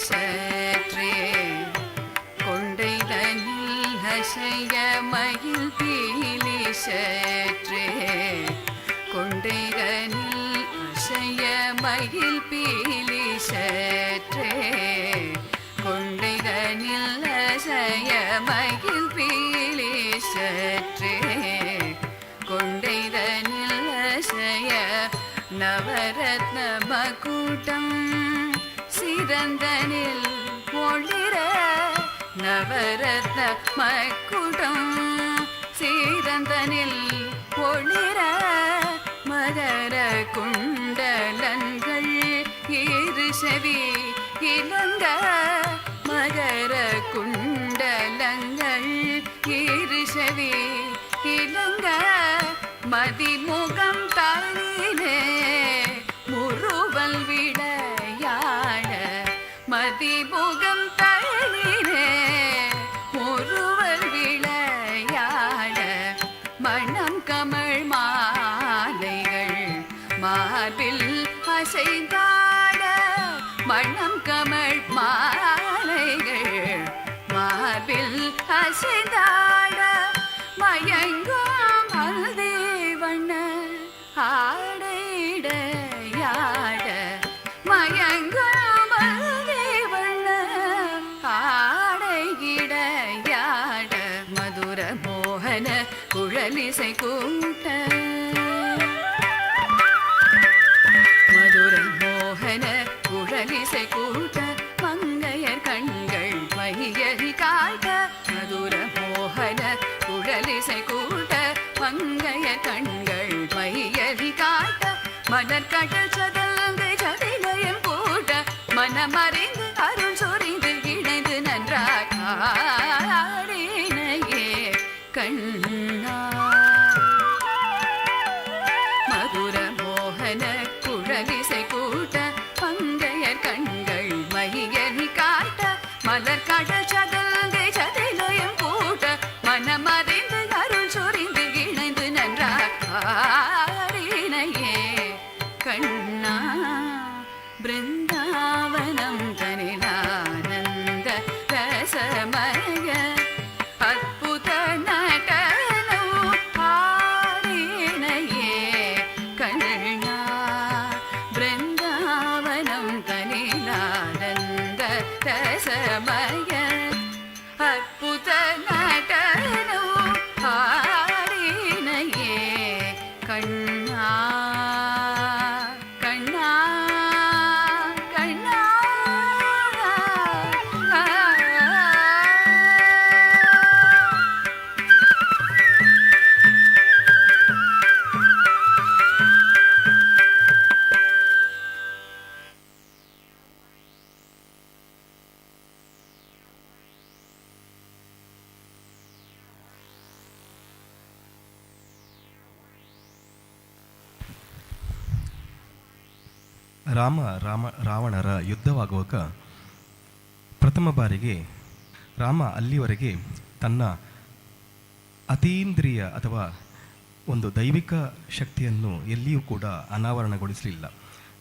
சற்றே கொண்டைதனில் அசைய மயில் பீலி சற்றே கொண்டைதனில் அசைய மயில் பீலி சற்றே கொண்டைதனில் அசைய மயில் பீலி சற்றே கொண்டைதனில் அசைய நவரத்ன மகுடம் சிறந்தனில் ஒளிர நவரத்ன மகுடம் சிறந்தனில் ஒளிர மகர குண்டலங்கள் இரு செவி இலங்க மகர குண்டலங்கள் இரு செவி இலங்க மதிமுகம் தானிலே முறுவல் விடையாட மதிமுகம் தானிலே முறுவல் விளையாட மணம் கமழ் மாலைகள் மார்பில் அசைந்தாட மணம் கமழ் மாலைகள் மார்பில் அசைந்தாட மயங்கும் மல்தேவண்ண ஆடைடையாட மயங்கும் மல்தேவண்ண ஆடையிடையாட மதுர மோகன குழலிசை கூட்ட மதுர மோகன குழலிசை கூட்ட மங்கையர் கண்கள் மையறி காட்ட மதுர மோகன குழலிசை கூட்ட மங்கைய கண்கள் மையறி காட்ட மலர் கடல் சதங்கை சதிலயம் கூட்ட மனமறிந்து அருள் சொரிந்து இணைந்து நன்றாடினையே கண்ணா மதுர மோகன குழலிசை கூட்ட மங்கைய கண்கள் மையறி காட்ட மலர் கடல் சதங்கை சதிலயம் கூட்ட மனமறிந்து அருள் சொரிந்து இணைந்து நன்றாடினையே கண்ணா பிருந்தாவனம் தனிலானந்த ரசமய அற்புத நடனம் ஆடினையே கண்ணா பிருந்தாவனம் தனிலானந்த ரசமய அற்புத நடனம் ஆடினையே கண்ணா கண்ணா கண்ணா ರಾವಣರ ಯುದ್ಧವಾಗುವಾಗ ಪ್ರಥಮ ಬಾರಿಗೆ ರಾಮ ಅಲ್ಲಿವರೆಗೆ ತನ್ನ ಅತೀಂದ್ರಿಯ ಅಥವಾ ಒಂದು ದೈವಿಕ ಶಕ್ತಿಯನ್ನು ಎಲ್ಲಿಯೂ ಕೂಡ ಅನಾವರಣಗೊಳಿಸಲಿಲ್ಲ.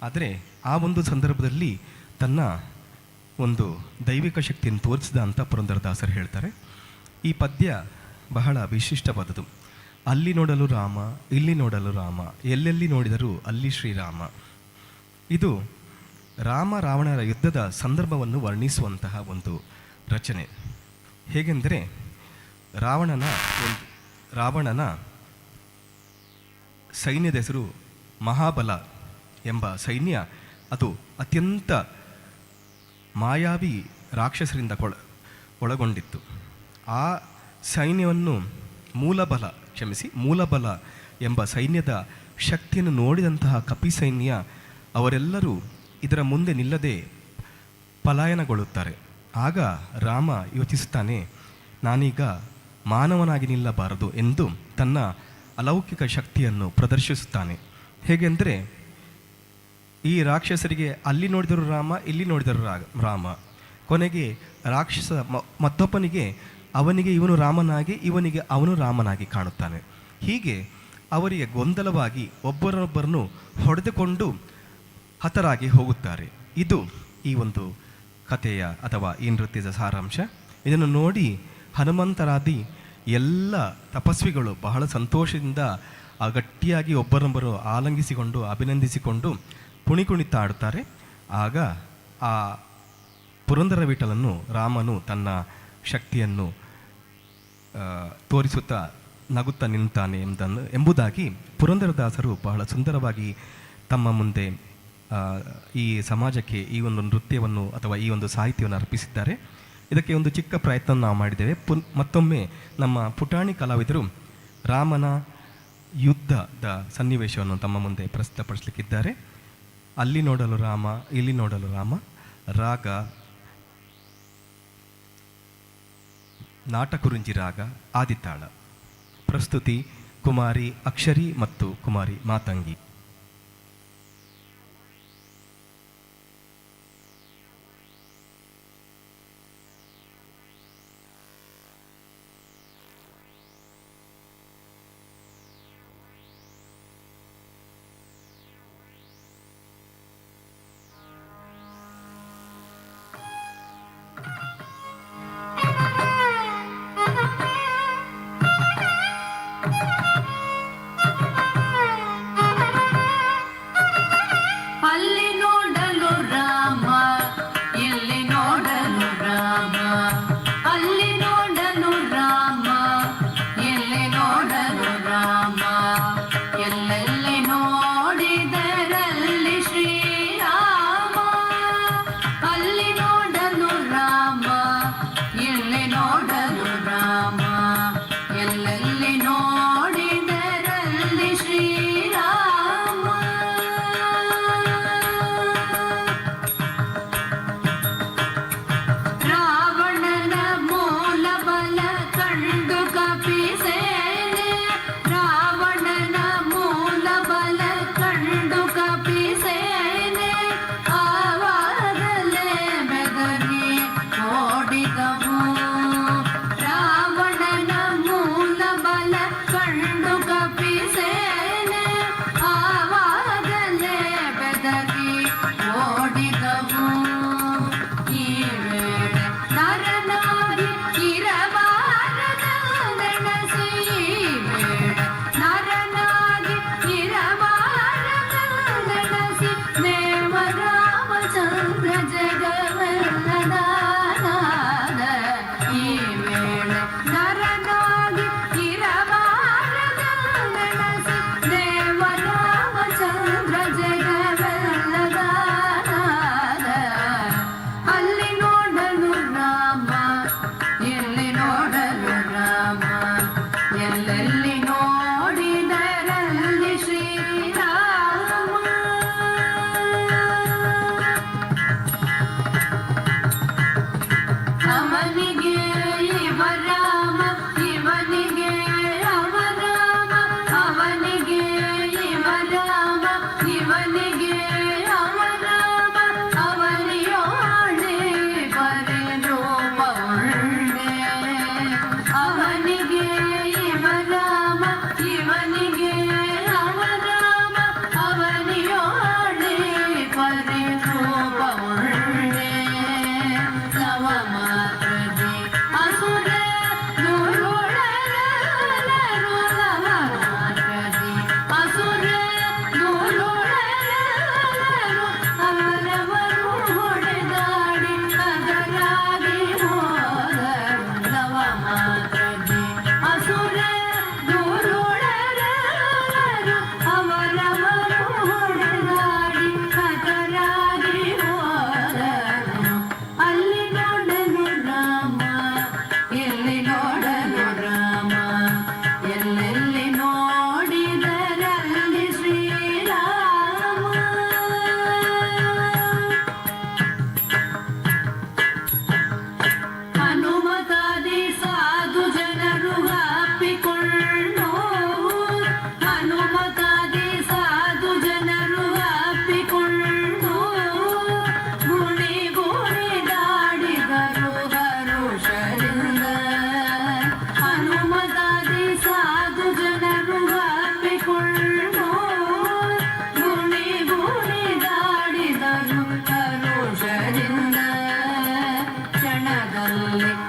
ಆದರೆ ಆ ಒಂದು ಸಂದರ್ಭದಲ್ಲಿ ತನ್ನ ಒಂದು ದೈವಿಕ ಶಕ್ತಿಯನ್ನು ತೋರಿಸಿದ ಅಂತ ಪುರಂದರದಾಸರು ಹೇಳ್ತಾರೆ. ಈ ಪದ್ಯ ಬಹಳ ವಿಶಿಷ್ಟವಾದದ್ದು. ಅಲ್ಲಿ ನೋಡಲು ರಾಮ, ಇಲ್ಲಿ ನೋಡಲು ರಾಮ, ಎಲ್ಲೆಲ್ಲಿ ನೋಡಿದರೂ ಅಲ್ಲಿ ಶ್ರೀರಾಮ. ಇದು ರಾಮ ರಾವಣರ ಯುದ್ಧದ ಸಂದರ್ಭವನ್ನು ವರ್ಣಿಸುವಂತಹ ಒಂದು ರಚನೆ. ಹೇಗೆಂದರೆ ರಾವಣನ ಸೈನ್ಯದ ಹೆಸರು ಮಹಾಬಲ ಎಂಬ ಸೈನ್ಯ. ಅದು ಅತ್ಯಂತ ಮಾಯಾವಿ ರಾಕ್ಷಸರಿಂದ ಒಳಗೊಂಡಿತ್ತು. ಆ ಸೈನ್ಯವನ್ನು ಮೂಲಬಲ ಎಂಬ ಸೈನ್ಯದ ಶಕ್ತಿಯನ್ನು ನೋಡಿದಂತಹ ಕಪಿ ಸೈನ್ಯ ಅವರೆಲ್ಲರೂ ಇದರ ಮುಂದೆ ನಿಲ್ಲದೆ ಪಲಾಯನಗೊಳ್ಳುತ್ತಾರೆ. ಆಗ ರಾಮ ಯೋಚಿಸುತ್ತಾನೆ, ನಾನೀಗ ಮಾನವನಾಗಿ ನಿಲ್ಲಬಾರದು ಎಂದು ತನ್ನ ಅಲೌಕಿಕ ಶಕ್ತಿಯನ್ನು ಪ್ರದರ್ಶಿಸುತ್ತಾನೆ. ಹೇಗೆಂದರೆ ಈ ರಾಕ್ಷಸರಿಗೆ ಅಲ್ಲಿ ನೋಡಿದರೂ ರಾಮ, ಇಲ್ಲಿ ನೋಡಿದರೂ ರಾಮ. ಕೊನೆಗೆ ರಾಕ್ಷಸ ಮತ್ತೊಬ್ಬನಿಗೆ ಅವನಿಗೆ ಇವನು ರಾಮನಾಗಿ, ಇವನಿಗೆ ಅವನು ರಾಮನಾಗಿ ಕಾಣುತ್ತಾನೆ. ಹೀಗೆ ಅವರಿಗೆ ಗೊಂದಲವಾಗಿ ಒಬ್ಬರನ್ನೊಬ್ಬರನ್ನು ಹೊಡೆದುಕೊಂಡು ಹತರಾಗಿ ಹೋಗುತ್ತಾರೆ. ಇದು ಈ ಒಂದು ಕಥೆಯ ಅಥವಾ ಈ ನೃತ್ಯದ ಸಾರಾಂಶ. ಇದನ್ನು ನೋಡಿ ಹನುಮಂತರಾದಿ ಎಲ್ಲ ತಪಸ್ವಿಗಳು ಬಹಳ ಸಂತೋಷದಿಂದ ಗಟ್ಟಿಯಾಗಿ ಒಬ್ಬರೊಬ್ಬರು ಆಲಂಗಿಸಿಕೊಂಡು ಅಭಿನಂದಿಸಿಕೊಂಡು ಕುಣಿತಾಡುತ್ತಾರೆ. ಆಗ ಆ ಪುರಂದರ ವಿಠಲನ್ನು ರಾಮನು ತನ್ನ ಶಕ್ತಿಯನ್ನು ತೋರಿಸುತ್ತಾ ನಗುತ್ತಾ ನಿಂತಾನೆ ಎಂಬುದಾಗಿ ಪುರಂದರದಾಸರು ಬಹಳ ಸುಂದರವಾಗಿ ತಮ್ಮ ಮುಂದೆ ಈ ಸಮಾಜಕ್ಕೆ ಈ ಒಂದು ನೃತ್ಯವನ್ನು ಅಥವಾ ಈ ಒಂದು ಸಾಹಿತ್ಯವನ್ನು ಅರ್ಪಿಸಿದ್ದಾರೆ. ಇದಕ್ಕೆ ಒಂದು ಚಿಕ್ಕ ಪ್ರಯತ್ನ ನಾವು ಮಾಡಿದ್ದೇವೆ. ಮತ್ತೊಮ್ಮೆ ನಮ್ಮ ಪುಟಾಣಿ ಕಲಾವಿದರು ರಾಮನ ಯುದ್ಧದ ಸನ್ನಿವೇಶವನ್ನು ತಮ್ಮ ಮುಂದೆ ಪ್ರಸ್ತುತಪಡಿಸಲಿಕ್ಕಿದ್ದಾರೆ. ಅಲ್ಲಿ ನೋಡಲು ರಾಮ, ಇಲ್ಲಿ ನೋಡಲು ರಾಮ. ರಾಗ ನಾಟಕುರುಂಜಿ ರಾಗ ಆದಿತಾಳ. ಪ್ರಸ್ತುತಿ ಕುಮಾರಿ ಅಕ್ಷರಿ ಮತ್ತು ಕುಮಾರಿ ಮಾತಂಗಿ. ಅಲ್ಲಿ ನೋಡಲು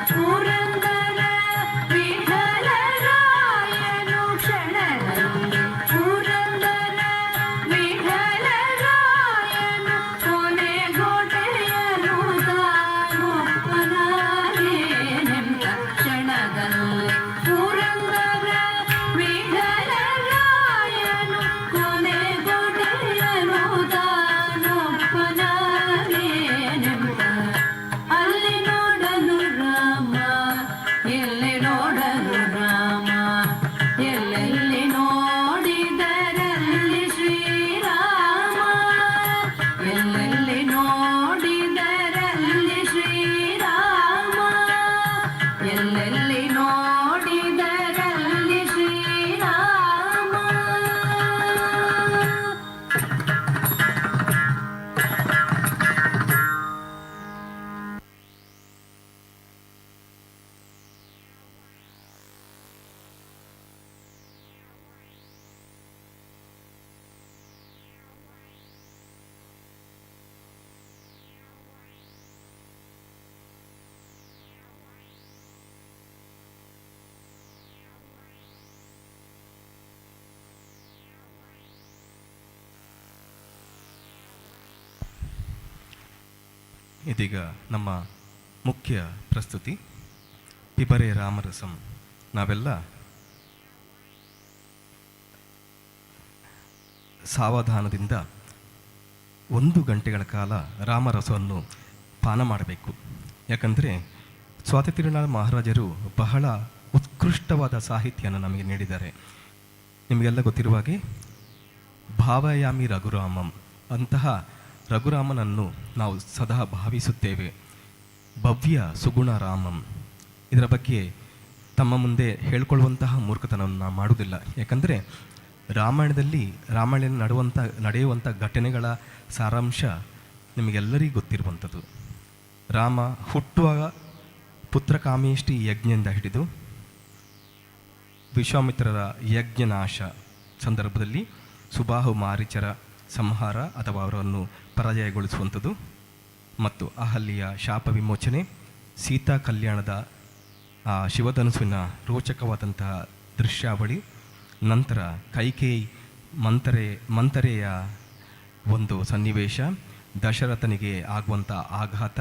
ಪುರಂದರ ವಿಠಲರಾಯನು ಕ್ಷಣದಲ್ಲಿ ಪುರಂದರ ವಿಠಲರಾಯನು ಕೊನೆಗೊಡೆಯನು ತಾನೊಪ್ಪನಾಗೇನೆಂಬ ಕ್ಷಣದಲ್ಲಿ ಪುರಂದರ ವಿಠಲರಾಯನು ಕೊನೆಗೊಡೆಯನು ತಾನೊಪ್ಪನಾಗೇನೆಂಬ ಅಲ್ಲಿ ನೋಡಲು ರಾಮ ಎಲ್ಲಿ ನೋಡಲು ರಾಮ ಎಲ್ಲೆಲ್ಲಿ ನೋಡಿದರಲ್ಲಿ ಶ್ರೀರಾಮ ಎಲ್ಲೆಲ್ಲಿ ನೋಡಿದರಲ್ಲಿ ಶ್ರೀರಾಮ ಎಲ್ಲೆಲ್ಲಿ ನೋಡಿದರಲ್ಲಿ ಶ್ರೀರಾಮ. ಇದೀಗ ನಮ್ಮ ಮುಖ್ಯ ಪ್ರಸ್ತುತಿ ಪಿಬರೆ ರಾಮರಸಂ. ನಾವೆಲ್ಲ ಸಾವಧಾನದಿಂದ 1 ಗಂಟೆಗಳ ಕಾಲ ರಾಮರಸವನ್ನು ಪಾನ ಮಾಡಬೇಕು. ಯಾಕಂದರೆ ಸ್ವಾತಿ ತಿರುನಾಳ ಮಹಾರಾಜರು ಬಹಳ ಉತ್ಕೃಷ್ಟವಾದ ಸಾಹಿತ್ಯನ ನಮಗೆ ನೀಡಿದ್ದಾರೆ. ನಿಮಗೆಲ್ಲ ಗೊತ್ತಿರುವ ಹಾಗೆ ಭಾವಯಾಮಿ ರಘುರಾಮಂ ಅಂತಹ ರಘುರಾಮನನ್ನು ನಾವು ಸದಾ ಭಾವಿಸುತ್ತೇವೆ. ಭವ್ಯ ಸುಗುಣ ರಾಮಂ, ಇದರ ಬಗ್ಗೆ ತಮ್ಮ ಮುಂದೆ ಹೇಳ್ಕೊಳ್ಳುವಂತಹ ಮೂರ್ಖತನವನ್ನು ನಾವು ಮಾಡುವುದಿಲ್ಲ. ಯಾಕಂದರೆ ರಾಮಾಯಣದಲ್ಲಿ ನಡೆಯುವಂಥ ಘಟನೆಗಳ ಸಾರಾಂಶ ನಿಮಗೆಲ್ಲರಿಗೂ ಗೊತ್ತಿರುವಂಥದ್ದು. ರಾಮ ಹುಟ್ಟುವಾಗ ಪುತ್ರಕಾಮೇಷ್ಟಿ ಯಜ್ಞದಿಂದ ಹಿಡಿದು ವಿಶ್ವಾಮಿತ್ರರ ಯಜ್ಞನಾಶ ಸಂದರ್ಭದಲ್ಲಿ ಸುಬಾಹು ಮಾರೀಚರ ಸಂಹಾರ ಅಥವಾ ಅವರನ್ನು ಪರಾಜಯಗೊಳಿಸುವಂಥದ್ದು, ಮತ್ತು ಅಹಲ್ಯೆಯ ಶಾಪ ವಿಮೋಚನೆ, ಸೀತಾ ಕಲ್ಯಾಣದ ಆ ಶಿವಧನುಸ್ಸಿನ ರೋಚಕವಾದಂತಹ ದೃಶ್ಯಾವಳಿ, ನಂತರ ಕೈಕೇಯಿ ಮಂತರೆಯ ಒಂದು ಸನ್ನಿವೇಶ, ದಶರಥನಿಗೆ ಆಗುವಂಥ ಆಘಾತ,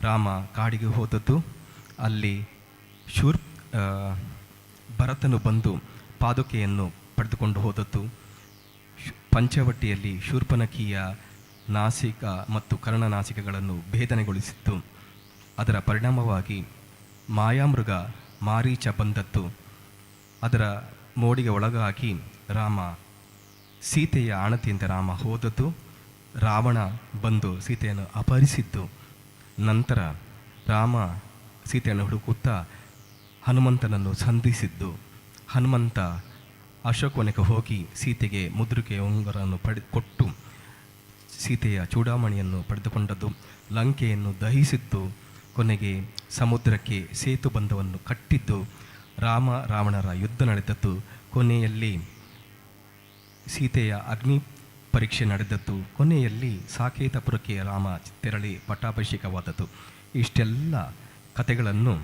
ರಾಮ ಕಾಡಿಗೆ ಹೋದದ್ದು, ಅಲ್ಲಿ ಭರತನು ಬಂದು ಪಾದುಕೆಯನ್ನು ಪಡೆದುಕೊಂಡು ಹೋದದ್ದು, ಪಂಚವಟಿಯಲ್ಲಿ ಶೂರ್ಪನಖಿಯ ನಾಸಿಕ ಮತ್ತು ಕರ್ಣನಾಸಿಕಗಳನ್ನು ಭೇದನೆಗೊಳಿಸಿದ್ದು, ಅದರ ಪರಿಣಾಮವಾಗಿ ಮಾಯಾಮೃಗ ಮಾರೀಚ ಬಂದದ್ದು, ಅದರ ಮೋಡಿಗೆ ಒಳಗಾಗಿ ರಾಮ ಸೀತೆಯ ಆಣತಿಯಿಂದ ರಾಮ ಹೋದದ್ದು, ರಾವಣ ಬಂದು ಸೀತೆಯನ್ನು ಅಪಹರಿಸಿದ್ದು, ನಂತರ ರಾಮ ಸೀತೆಯನ್ನು ಹುಡುಕುತ್ತಾ ಹನುಮಂತನನ್ನು ಸಂಧಿಸಿದ್ದು, ಹನುಮಂತ ಅಶೋಕವನಕ್ಕೆ ಹೋಗಿ ಸೀತೆಗೆ ಮುದ್ರಿಕೆ ಉಂಗುರವನ್ನು ಕೊಟ್ಟು ಸೀತೆಯ ಚೂಡಾಮಣಿಯನ್ನು ಪಡೆದುಕೊಂಡದ್ದು, ಲಂಕೆಯನ್ನು ದಹಿಸಿದ್ದು, ಕೊನೆಗೆ ಸಮುದ್ರಕ್ಕೆ ಸೇತುಬಂಧವನ್ನು ಕಟ್ಟಿದ್ದು, ರಾವಣರ ಯುದ್ಧ ನಡೆದದ್ದು, ಕೊನೆಯಲ್ಲಿ ಸೀತೆಯ ಅಗ್ನಿ ಪರೀಕ್ಷೆ ನಡೆದದ್ದು, ಕೊನೆಯಲ್ಲಿ ಸಾಕೇತಪುರಕ್ಕೆ ರಾಮ ತೆರಳಿ ಪಟ್ಟಾಭಿಷೇಕವಾದದ್ದು. ಇಷ್ಟೆಲ್ಲ ಕಥೆಗಳನ್ನು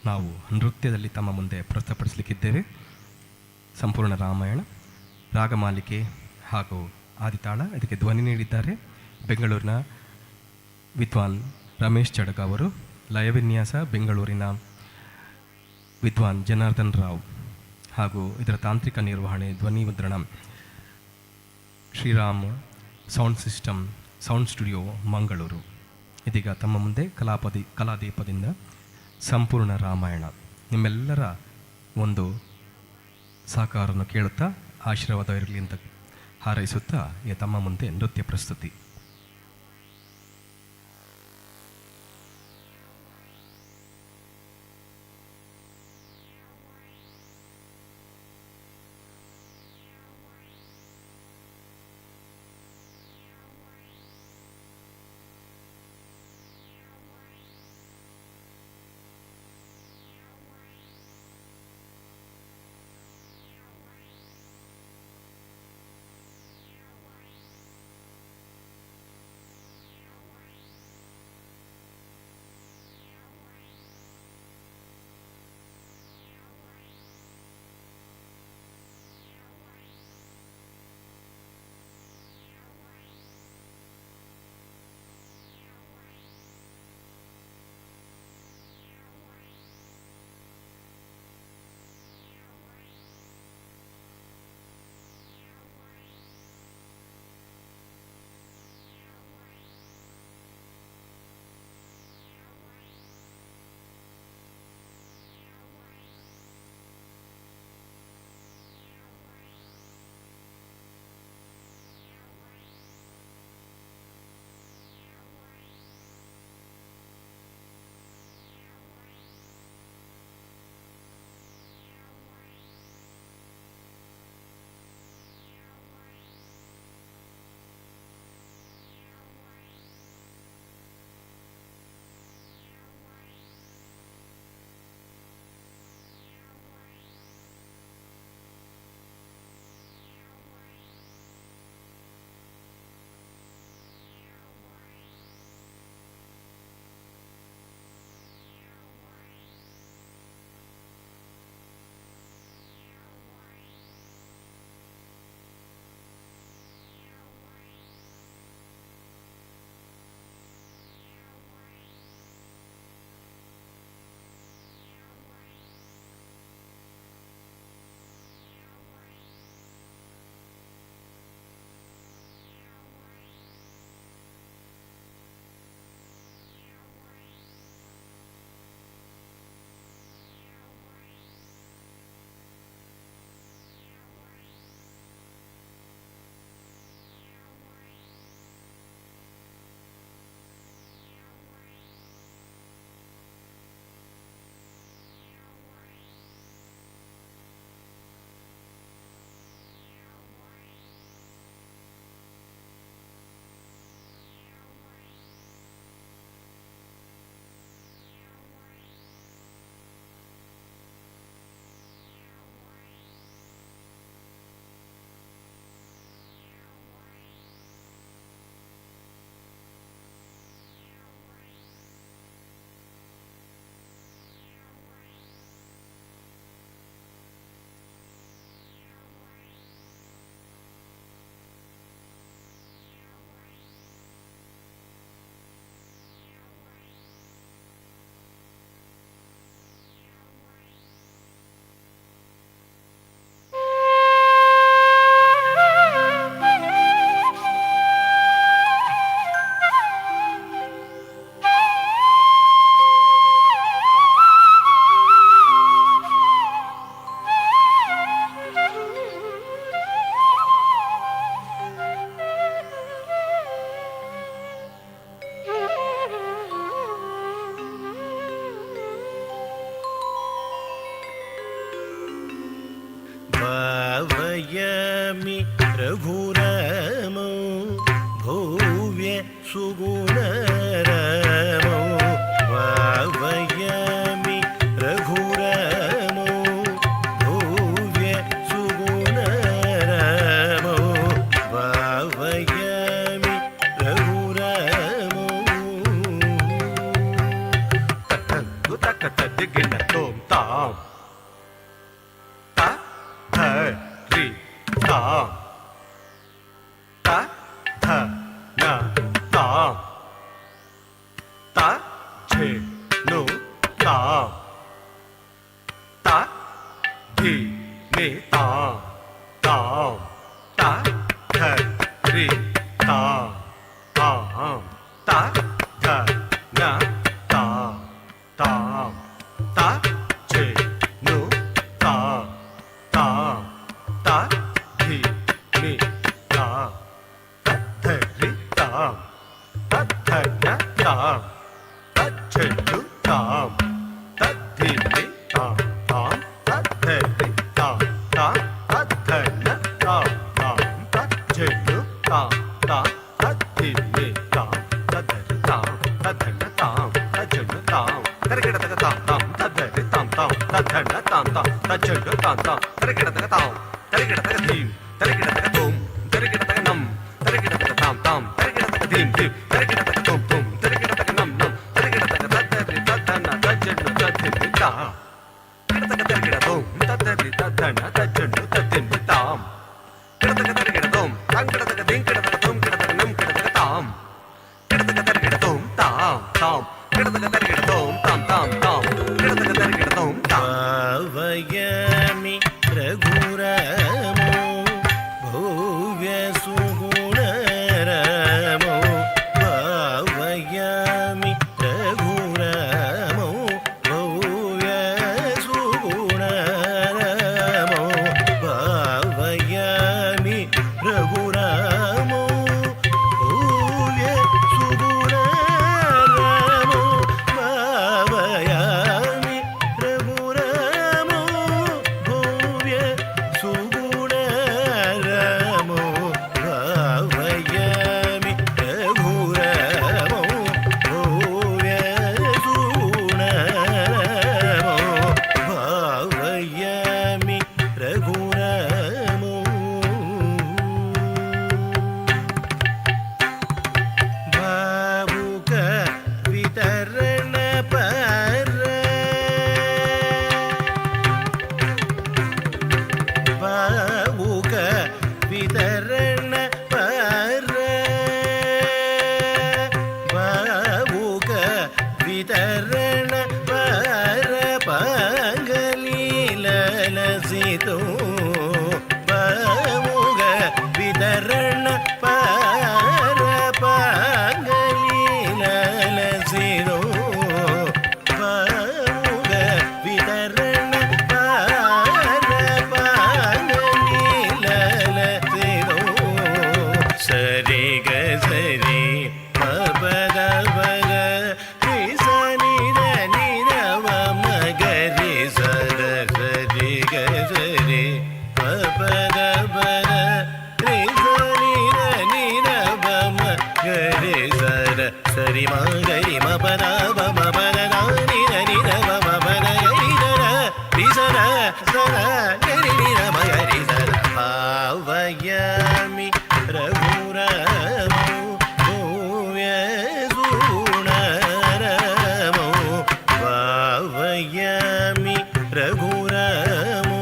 ನಾವು ನೃತ್ಯದಲ್ಲಿ ತಮ್ಮ ಮುಂದೆ ಪ್ರಸ್ತುತಪಡಿಸಲಿಕ್ಕಿದ್ದೇವೆ. ಸಂಪೂರ್ಣ ರಾಮಾಯಣ ರಾಗಮಾಲಿಕೆ ಹಾಗೂ ಆದಿತಾಳ, ಇದಕ್ಕೆ ಧ್ವನಿ ನೀಡಿದ್ದಾರೆ ಬೆಂಗಳೂರಿನ ವಿದ್ವಾನ್ ರಮೇಶ್ ಚಡಗ ಅವರು. ಲಯವಿನ್ಯಾಸ ಬೆಂಗಳೂರಿನ ವಿದ್ವಾನ್ ಜನಾರ್ದನ್ ರಾವ್, ಹಾಗೂ ಇದರ ತಾಂತ್ರಿಕ ನಿರ್ವಹಣೆ ಧ್ವನಿ ಮುದ್ರಣ Shriram sound system sound studio Mangaluru. ಇದೀಗ ತಮ್ಮ ಮುಂದೆ ಕಲಾದೀಪದಿಂದ ಸಂಪೂರ್ಣ ರಾಮಾಯಣ ನಿಮ್ಮೆಲ್ಲರ ಒಂದು ಸಹಕಾರವನ್ನು ಕೇಳುತ್ತಾ ಆಶೀರ್ವಾದ ಇರಲಿ ಅಂತ ಹಾರೈಸುತ್ತಾ ತಮ್ಮ ಮುಂದೆ ನೃತ್ಯ ಪ್ರಸ್ತುತಿ. ರಘುರಾಮೋ ಭವ್ಯ ಸುಗುಣರಾಮೋ ವಾವಯಾಮಿ ರಘುರಾಮೋ ಭವ್ಯ ಸುಗುಣರಾಮೋ ವಾವಯಾಮಿ ರಘುರಾಮೋ ತಕ್ಕ ತಕ್ಕ ತದ್ದಿಗಿನ ತೋಂ ತಾಂ ತ ಧ ರಿ ತಾಂ ತ ಧ ನ ತಾಂ ತ ಝೆ ನು ತಾಂ ತ ಧಿ ನಿ ತಾಂ ತಾಂ ತ ಧ ರಿ ತಾಂ ತಾಂ ತ ಧ ನ ತಾಂ ತಾಂ ತ ಝೆ ನು ತಾಂ ತಾಂ ತ ಧಿ ನಿ ತಾಂ ತ ಧ ರಿ ತಾಂ ತ ಧ ನ ತಾಂ ತ ಝೆ ನು ತಾಂ ತ ಧಿ ನಿ ತಾಂ ತಾಂ ತ ಧ ರಿ ತಾಂ ತಾಂ ತ ಧ ನ ತಾಂ ತಾಂ ತ ಝೆ ನು ತಾಂ ತಾಂ ತ ಧಿ ನಿ ತಾಂ ತ ಧ ರಿ ತಾಂ ತ ಧ ನ ತಾಂ ತ ಝೆ ನು ತಾಂ ತರಗಿಡ ತಗ ತಾಂ ತಾಂ ತ ಧ ರಿ ತಾಂ ತಾಂ ತ ಧ ನ ತಾಂ ತಾಂ ತ ಝೆ ನು ತಾಂ ತಾಂ ತರಗಿಡ ತಗ ತಾಂ ತರಗಿಡ ತಗ ಧೀಂ ತರಗಿಡ ತಗ ತೋಂ ತರಗಿಡ ತಗ ನಂ ತರಗಿಡ ತಗ ತಾಂ ತಾಂ ತರಗಿಡ ತಗ ಧೀಂ ಧೀಂ ತರಗಿಡ ತಗ ತೋಂ ತೋಂ ತರಗಿಡ ತಗ ನಂ ನಂ ತರಗಿಡ ತಗ ತ ಧ ರಿ ತ ಧ ನ ತ ಝೆ ನು ತ ಧಿ ನಿ ತಾಂ ತರಗಿಡ ತಗ ತರಗಿಡ ತೋಂ ತ ಧ ರಿ ತ ಧ ನ ತ ಝೆ ನು ತ ಧಿ ನಿ ತಾಂ ಗಿಡ ತಗ ತರಗಿಡ ತೋಂ ತಾಂ ಗಿಡ ತಗ ಧೀಂ ಗಿಡ ತಗ ತೋಂ ಗಿಡ ತಗ ನಂ ಗಿಡ ತಗ ತಾಂ ಗಿಡ ತಗ ತರಗಿಡ ತೋಂ ತಾಂ ತಾಂ ಗಿಡ ತಗ ತರಗಿಡ ತೋಂ ತಾಂ ತಾಂ ತಾಂ ಗಿಡ ತಗ ತರಗಿಡ ತೋಂ ತಾಂ ವಯಮಿ ರಘುರಾಮೋ ಭವ್ಯ ಸುಗುಣರಾಮೋ ವಯಮಿ ರಘುರಾಮೋ ಭವ್ಯ ಸುಗುಣರಾಮೋ ವಯಮಿ ರಘುರಾಮೋ ಭವ್ಯ ಸುಗುಣರಾಮೋ ವಯಮಿ ರಘುರಾಮೋ ಭವ್ಯ ಸುಗುಣರಾಮೋ ವಯಮಿ ರಘುರಾಮೋ ಭವ್ಯ ಸುಗುಣರಾಮೋ ವಯಮಿ ರಘುರಾಮೋ ಭಾವುಕ ವಿತರಣ ಪರ ಭಾವುಕ ವಿತರಣ ಪರ ಭಾವುಕ ವಿತರಣ ಪರ ಪಂಗಲೀಲಸಿತೋ ಭಾವುಕ ವಿತರಣ ಪರ ಪಂಗಲೀಲಸಿತೋ ಭಾವುಕ ವಿತರಣ ಪರ ಪಂಗಲೀಲಸಿತೋ ಸರಿ ಗ ಸರಿ ಪದ ಪದ ರಿ ಸನಿ ದ ನಿ ದ ವ ಮ ಗ ರಿ ಸ ದ ಸರಿ ಗ ಸರಿ ಪದ ಪದ ರಿ ಸನಿ ದ ನಿ ದ ವ ಮ ಗ ರಿ ಸ ದ ಸರಿ ಮ ಗ ರಿ ಮ ಪದ ವ ಮ ಪದ ನ ನಿ ದ ನಿ ದ ವ ಮ ಪದ ಗ ರಿ ದ ರ ರಿ ಸ ರ ಸ ರ ಗ ರಿ ನಿ ದ ಮ ಗ ರಿ ಸ ರ ಭಾವಯಾಮಿ ರಘುರಾಮೋ ಭವ್ಯ ಸುಗುಣರಾಮೋ ಭಾವಯಾಮಿ ರಘುರಾಮೋ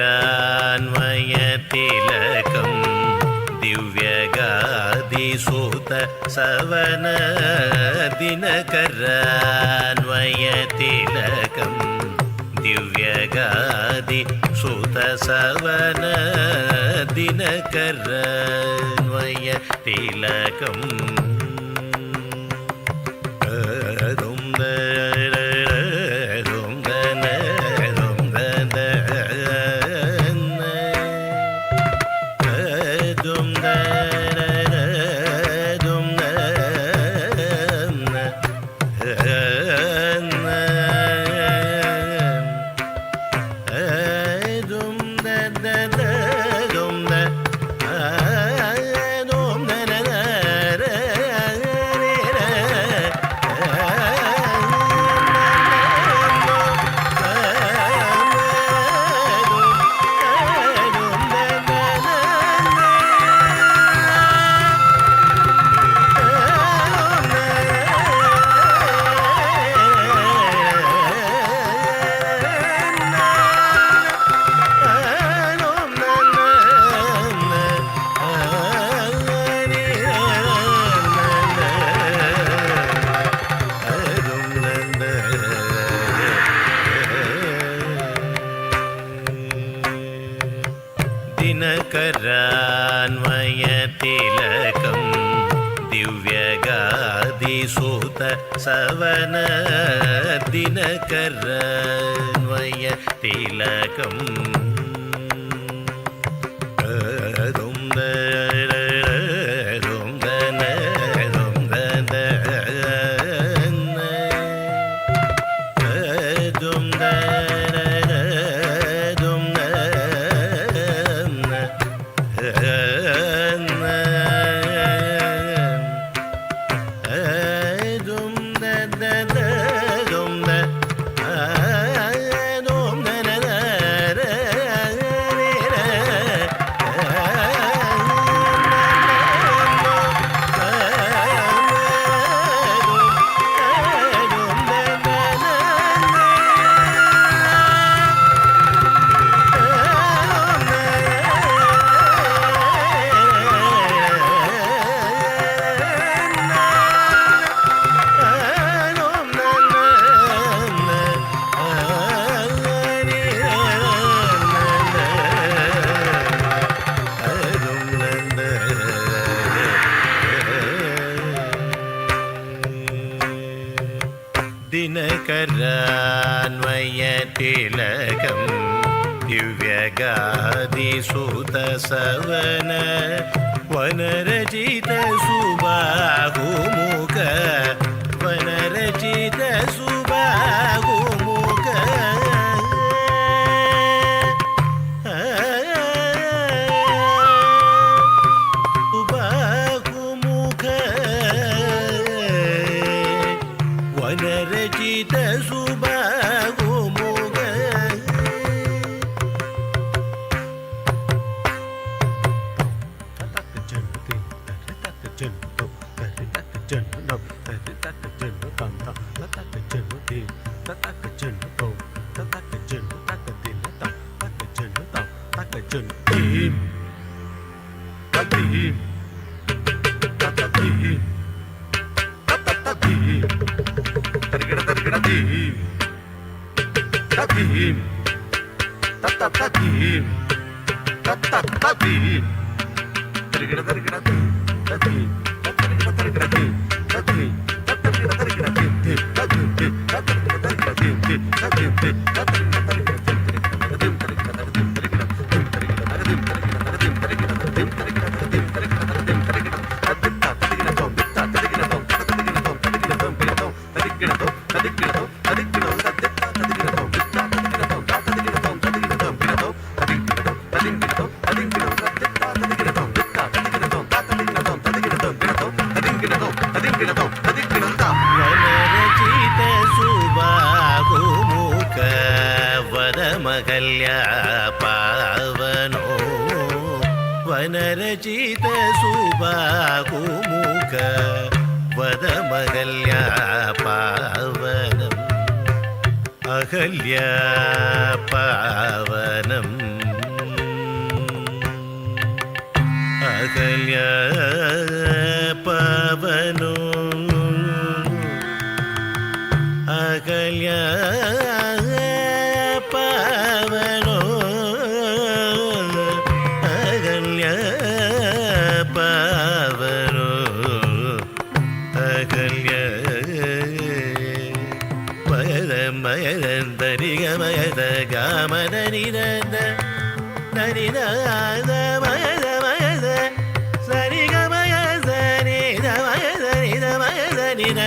ದಿನಕರಾನ್ವಯ ತಿಲಕಂ ದಿವ್ಯಗಾದಿಸೂತ ಸವನ ದಿನಕರಾನ್ವಯ ತಿಲಕಂ ದಿವ್ಯಗಾದಿ ಸುತ ಸವನ ದಿನಕರಾನ್ವಯ ತಿಲಕಂ दिनकरान्वयतिलकं दिव्यगादिसूत सवन दिनकरान्वयतिलकं दिनकरान्वयतिलकं दिव्यगादिसूत सवन वनरचित सुबाहुमुख वनरचित सुबाहुमुख सुबाहुमुख वनरचित सुबाहुमुख पावनो वनरचित सुबाहुमुख वदमगल्या पावनम् अहल्या पावनम् अहल्या पावनो अहल्या पावनो अगल्या पावनो अगल्या मयद मयदरिग मयद गामदनिद ननिनाद मयद मयद सरिग मयद निद मयद निद मयद निद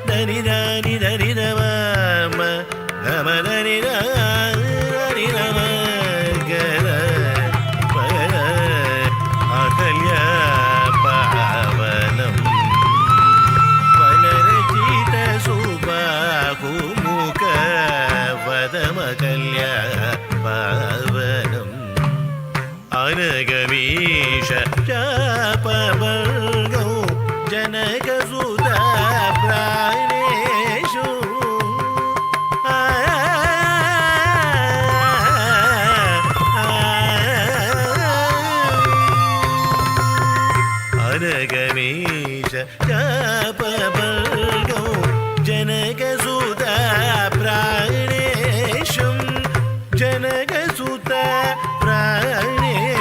दनिद निद निद मम गमदनिद निद मगद पगद अहल्या पावनम् वनरचित सुबाहुमुख वदमकल्या पावनम् अनगमीश चापवर्गौ जनकसुता प्राणेषु अनगमीश चापवर्गौ जनकसुता प्राणेषु जनकसुता प्राणेषु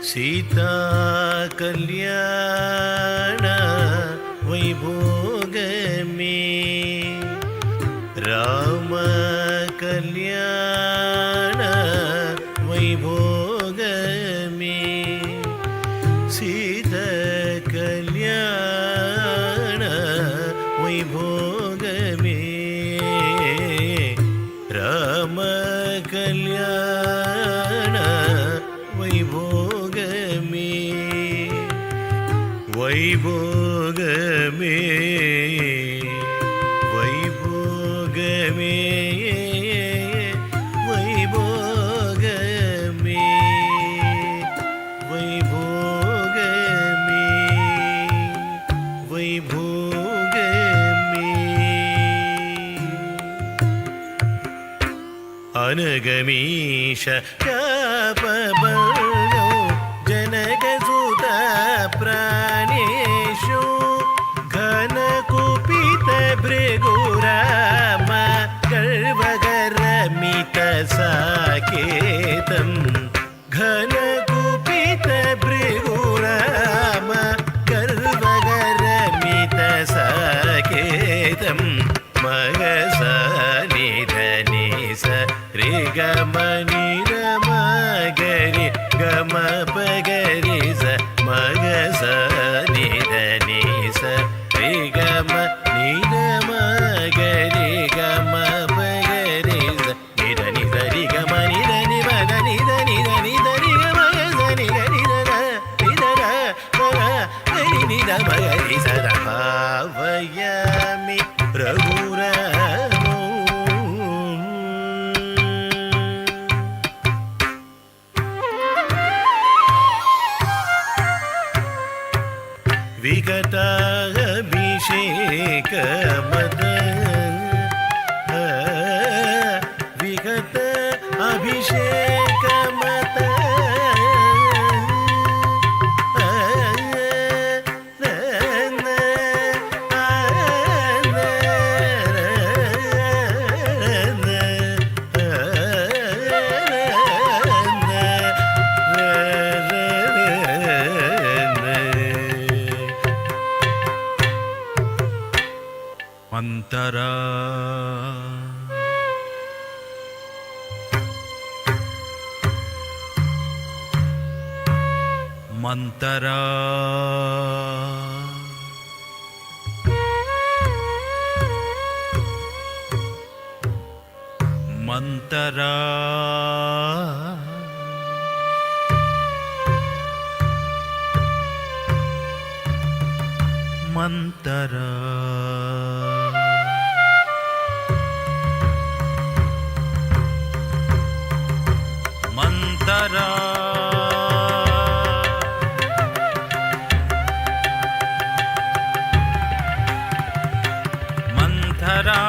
सीता कल्याण वैभोग में, राम कल्याण वैभोग में, सीता कल्याण वैभोग में, राम कल्याण वैभोग में, वैभोग में, वैभोग में, वैभोग में, वैभोग में, वैभोग में, अनगमीश कापबर्गो जनकसुत प्राणेषु घनकुपित भृगुराम गर्वगरमित साकेतं, घनकुपित भृगुराम गर्वगरमित साकेतं, मगस निधनि स रे गम निरम गरि गम पगरि स मगस निधनि स रे गम निरम गरि गम पगरि स निधनि स रि गम निधनि मद निधनि धनि धनि गम गनि गनि ध निधन गनि निध मगरि स भावयामि रघुरामो विगताभिषेक मद, विगत अभिषेक मत, मंतरा मंतरा मंतरा मंतरा मंतरा मंथरा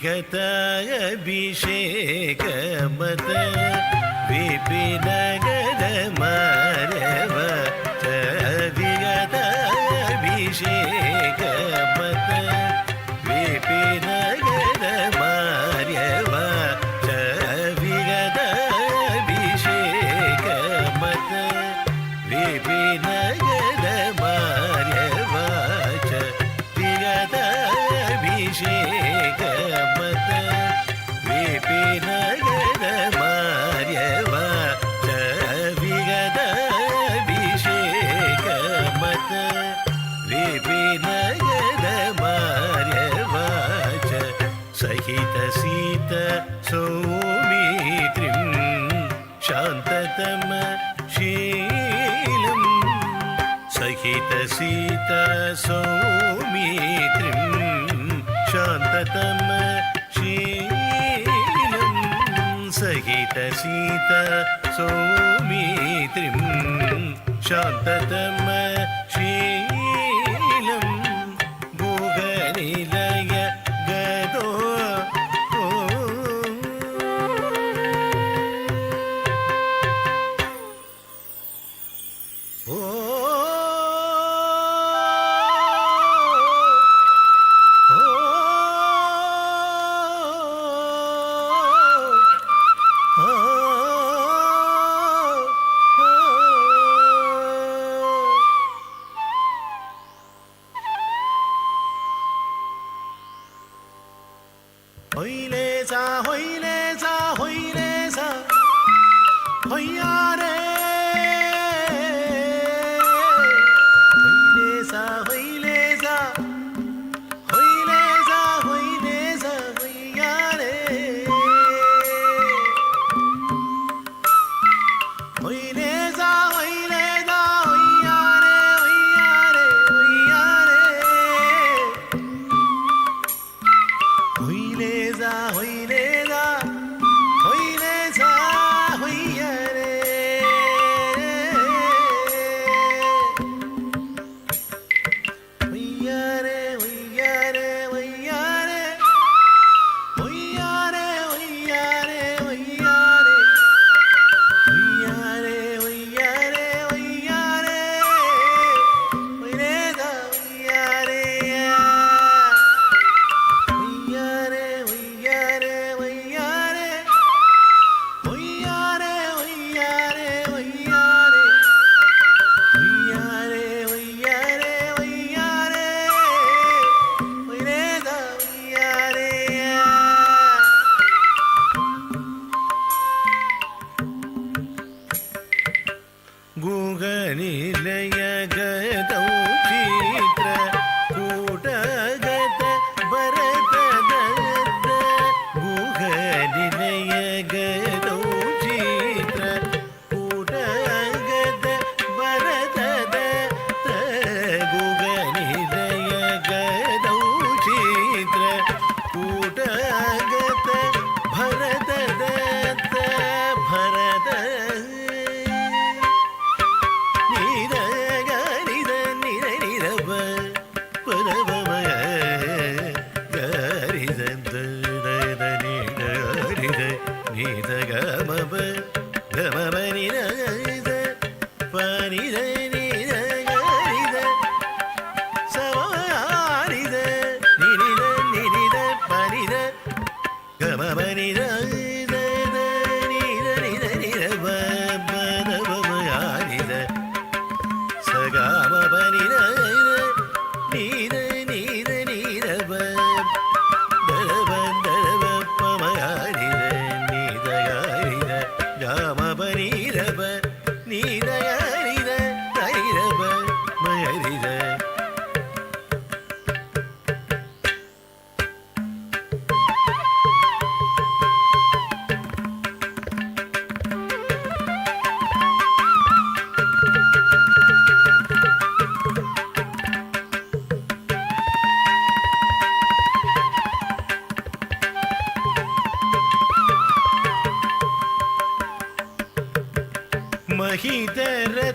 ವಿಗತ ಅಭಿಷೇಕ ಮತ ವಿಪಿನಗದ ಮಾರವ ವಿಗತ ಅಭಿಷೇಕ ಮತ ವಿಪಿನಗದ ಮಾರ್ಯವ ವಿಗತ ಅಭಿಷೇಕ ಮತ ವಿಪಿನಗದ ಮಾರ್ಯವ ವಿಗತ ಅಭಿಷೇಕ ಮತ ವಿಪಿನಗದ ಮಾರ್ಯವ ವಿಗತ ಅಭಿಷೇಕ ಮತ ವಿಪಿನಗದ ಮಾರ್ಯವ ಸಹಿತ ಸೀತ ಸೌಮಿತ್ರಿಂ ಶಾಂತತಮ ಶೀಲಂ ಸಹಿತ ಸೀತ ಸೌಮಿತ್ರಿಂ ಶಾಂತತಮ ಶೀಲಂ ಸಹಿತ ಸೀತ ಸೌಮಿತ್ರಿಂ ಶಾಂತತಮ ಶೀಲಂ ಭೋಗನಿಲಯ ಗದೋ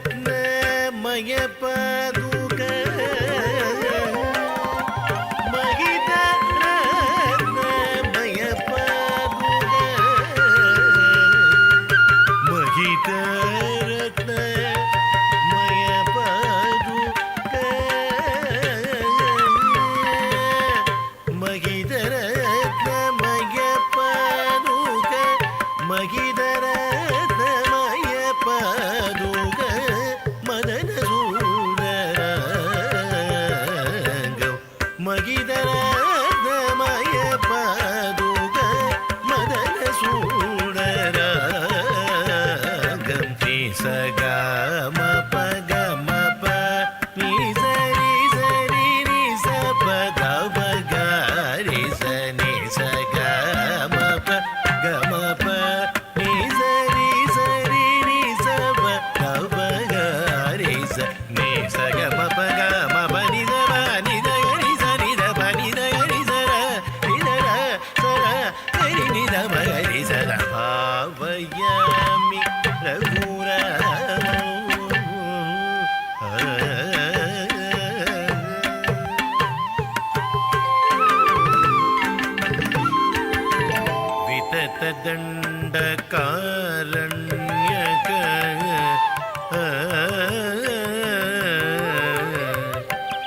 महितरत्नमय पादुक महितरत्नमय ಮಗರಿ ಸದ ಭಾವಯಾಮಿ ವಿತತ ದಂಡ ಕಾರಣ್ಯಕ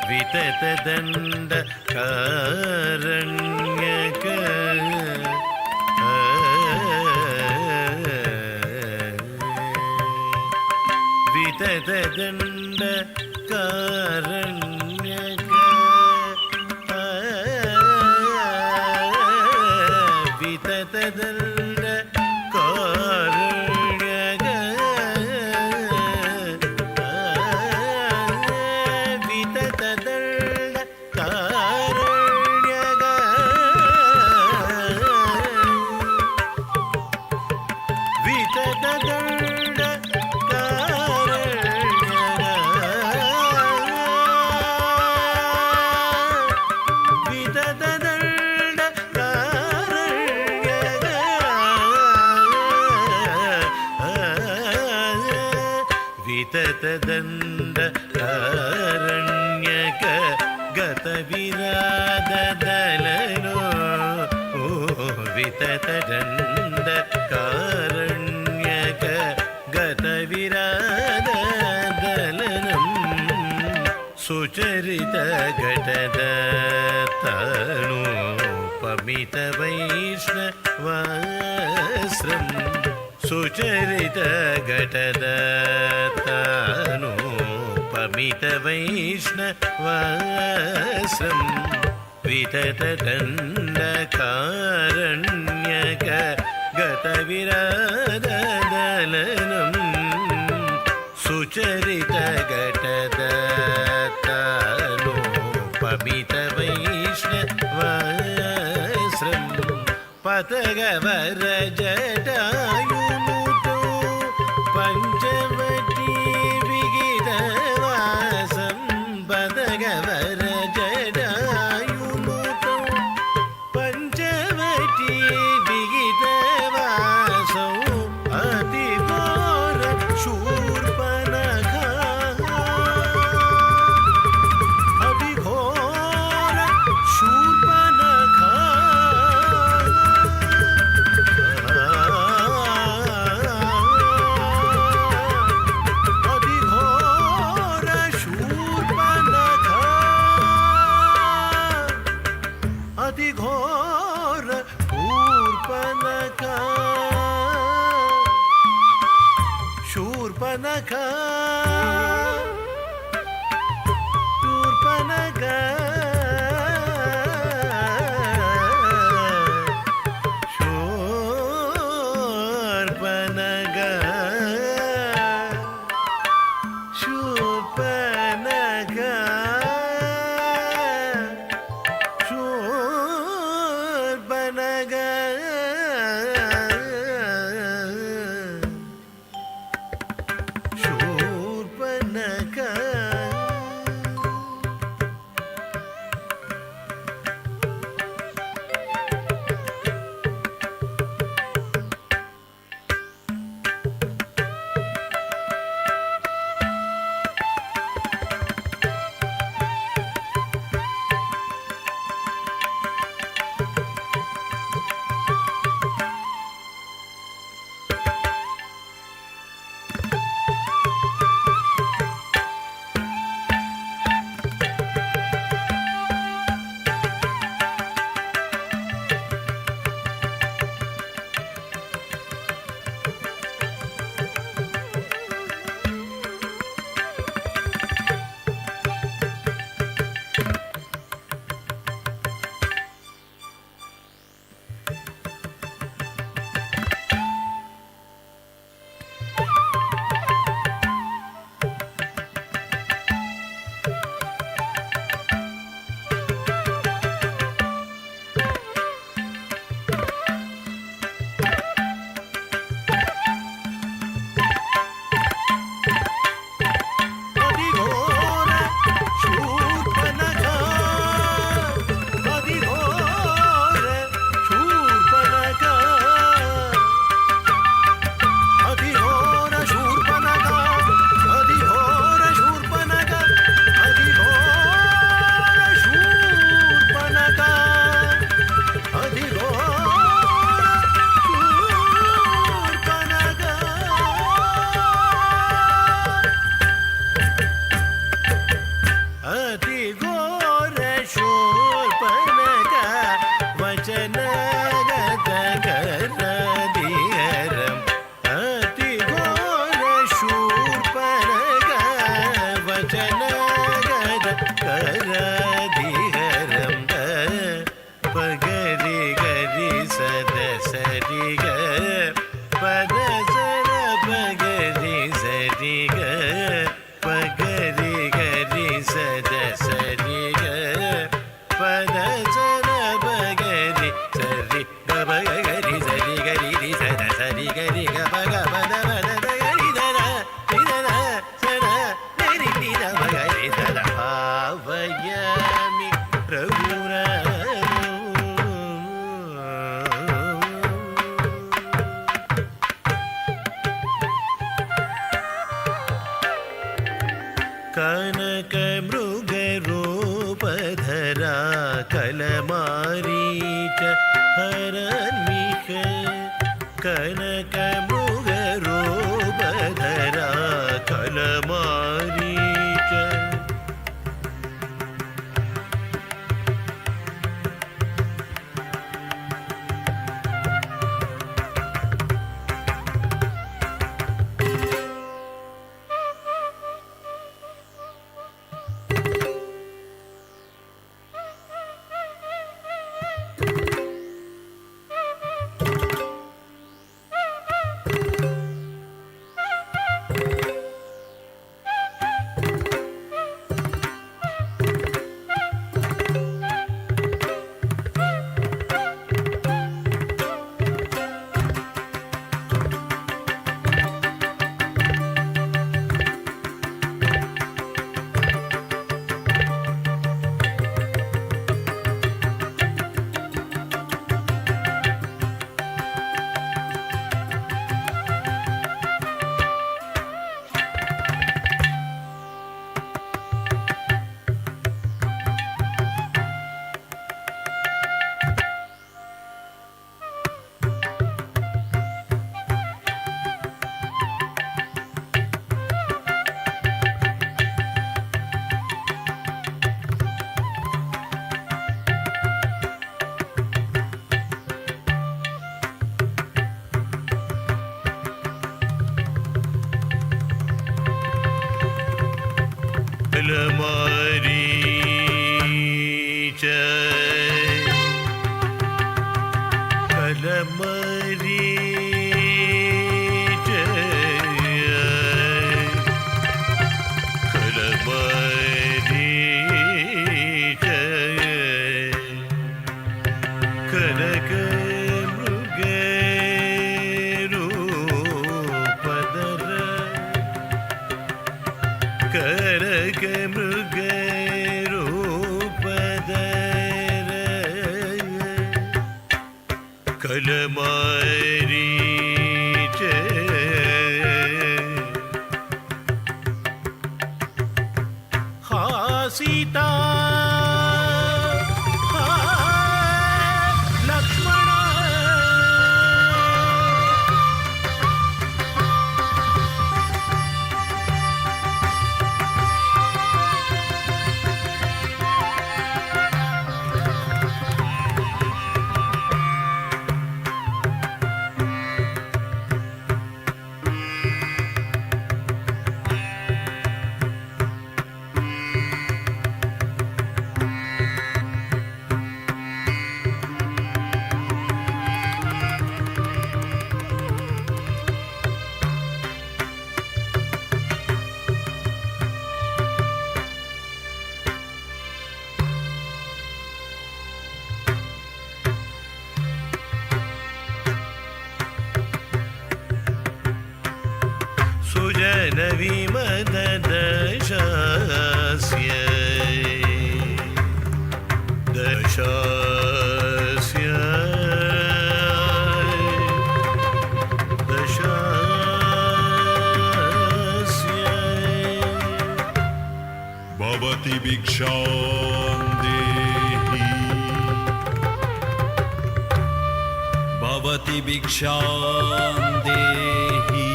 ವಿತತ ದಂಡ ಕಾರಣ್ಯಕ ವಿತತ ದಂಡ ಕಾರಣ್ಯಕ ವಿತತ ದಂಡ ಕಾರಣ್ಯಕ ವಿತತ ದಂಡ ಕಾರಣ್ಯಕ ವಿತತ ದಂಡ ವಿತತದಂಡ ಕಾರಣ್ಯಕ ಗತ ವಿರಾದದಲನೋ ವಿತತದಂಡ ಕಾರಣ್ಯಕ ಗತ ವಿರಾದದಲನಂ ಸುಚರಿತ ಘಟದ ತಾನು ಪಮಿತ ವೈಷ್ಣವಾಶ್ರಂ ಸುಚರಿತ ಘಟದ ತಾನು ಪಮಿತ ವೈಷ್ಣವಾಶ್ರಂ ವಿತತ ದಂಡ ಕಾರಣ್ಯಕ ಗತ ವಿರಾದದಲನಂ ಸುಚರಿತ ಘಟದ ತಾನು ಪಮಿತ ವೈಷ್ಣವಾಶ್ರಂ ಪತಗವರ ಜಟಾಯುನುಟೋ ಪಂಚವಟಿ ವಿಗಿತವಾಸಂ ಪತಗವರ ಜಟಾಯುನುಟೋ ಪಂಚವಟಿ ವಿಗಿತವಾಸಂ ಅತಿ ಘೋರ ಶೂರ್ಪನಖ ಅತಿ ಘೋರ ಶೂರ್ಪನಖ ಸರಿ ಗ ಪದ ಸರ ಪಗರಿ ಸರಿ ಗ ಪಗರಿ ಗರಿ ಸದ ಸರಿ ಗ ಪದ ಸರ ಪಗರಿ ಸರಿ ಗ ಪಗರಿ ಸರಿ ಗರಿ ರಿ ಸದ ಸರಿ ಗರಿ ಗ ಪಗ ಪದ ಪದ ಗರಿ ದರ ನಿದರ ಸರ ಗರಿ ನಿದ ಪಗರಿ ಸದ ಭಾವಯಾಮಿ ರಘುರ ಕನಕ ಮೃಗ ರೂಪಧರ ಕಲಮಾರೀಚ ಹರನ್ಮಿಕ ಕನಕ ಮೃಗ ರೂಪಧರ ಕಲಮಾರೀಚ ಕಲಮಾರೀಚ ಕಲಮಾರೀಚ ಕಲಮಾರೀಚ ಕನಕ ಮೃಗ ರೂಪಧರ ಕನಕ ಮೃಗ ರೂಪಧರ ಕಲಮಾರೀಚ ಹಾಸಿತಾ ಲಕ್ಷ್ಮಣ सुजनविमददशास्य दशास्य दशास्य भवति भिक्षां देहि भवति भिक्षां देहि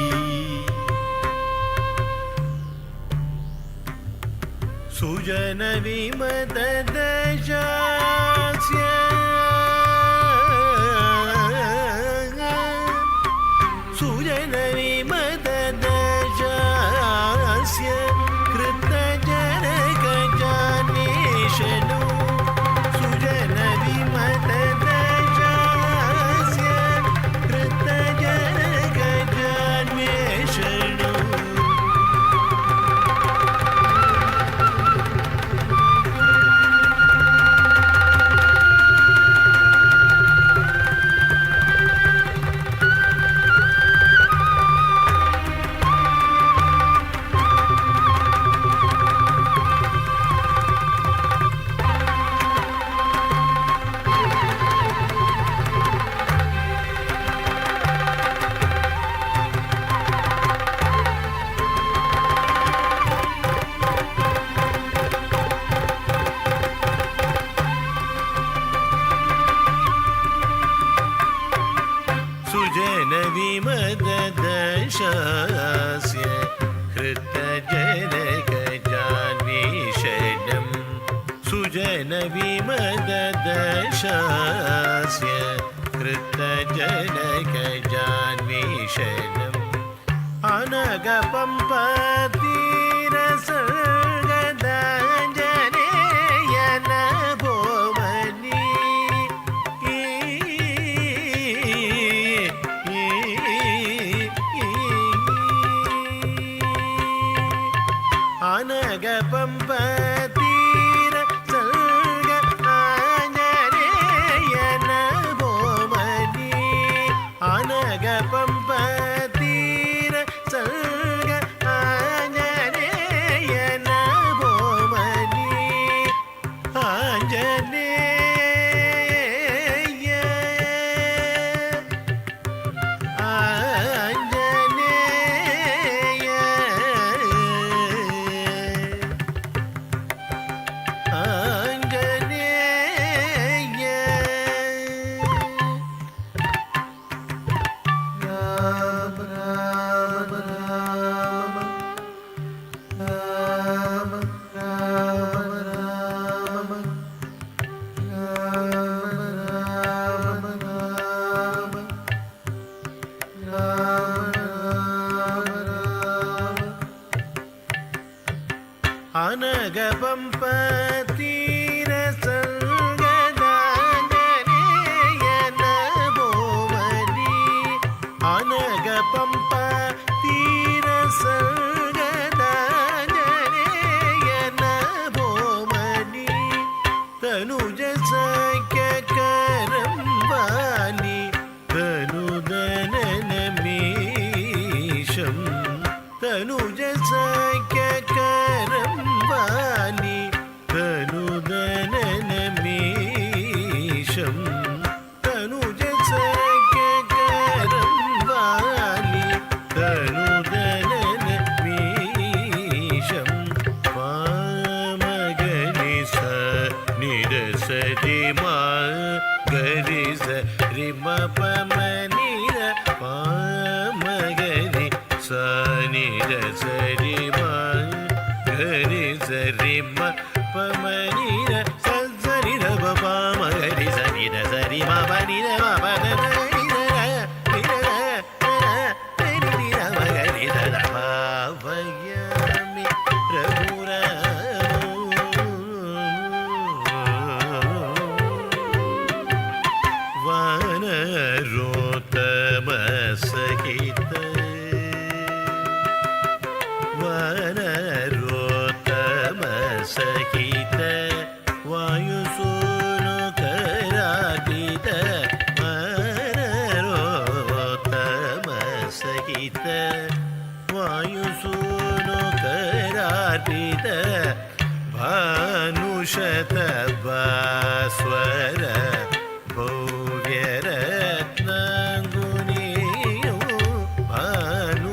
सुजनविमददशास्य सुजनविमददशास्य कृतजनकजानेशनु सुजनविमददशास्य सुजनविमददशास्य हृतजनकजान्वीषणम् सुजनविमददशास्य हृतजनकजान्वीषणम् अनगपम्पतीरसर्गदाञ्जनेयन भोमनि अनगपम्पतीरसर्गदाञ्जनेयन भोमनि अनगपम्पतीरसर्गदाञ्जनेयन भोमनि आञ्जनेय आञ्जनेय आञ्जनेय राम राम राम राम राम राम राम राम राम राम राम अनगपम्पतीरसर्गदाञ्जनेयन भोमनि अनगपम्पतीरसर्गदाञ्जनेयन भोमनि तनुजसख्यकरं वाणि तनुदननमीशं तनुजसख्यकरं वाणि तनुदननमीशं तनुजसख्यकरं वाणि तनुदननमीशं पामगनि स निरसरि मा गरि स रिम पमनिर पामगनि स निरसरि मा गरि स रिम पमनिर सरि र पामगरि स निरसरि मा पनिर मा भावयामि वानरोत्तमसहित वानरोत्तमसहित वायुसूनुकरागित वानरोत्तमसहित वायुसूनुकरार्पित भानुशतभास्वर भव्यरत्नाङ्गुनीयो भानुशतभास्वर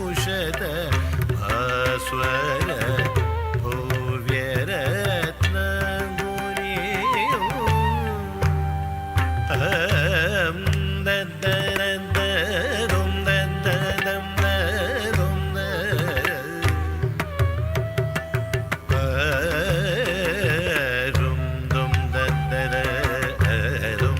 भव्यरत्नाङ्गुनीयो दद्दरद्दरुं दद्दरदं दरुं दरुं दुं दद्दररुं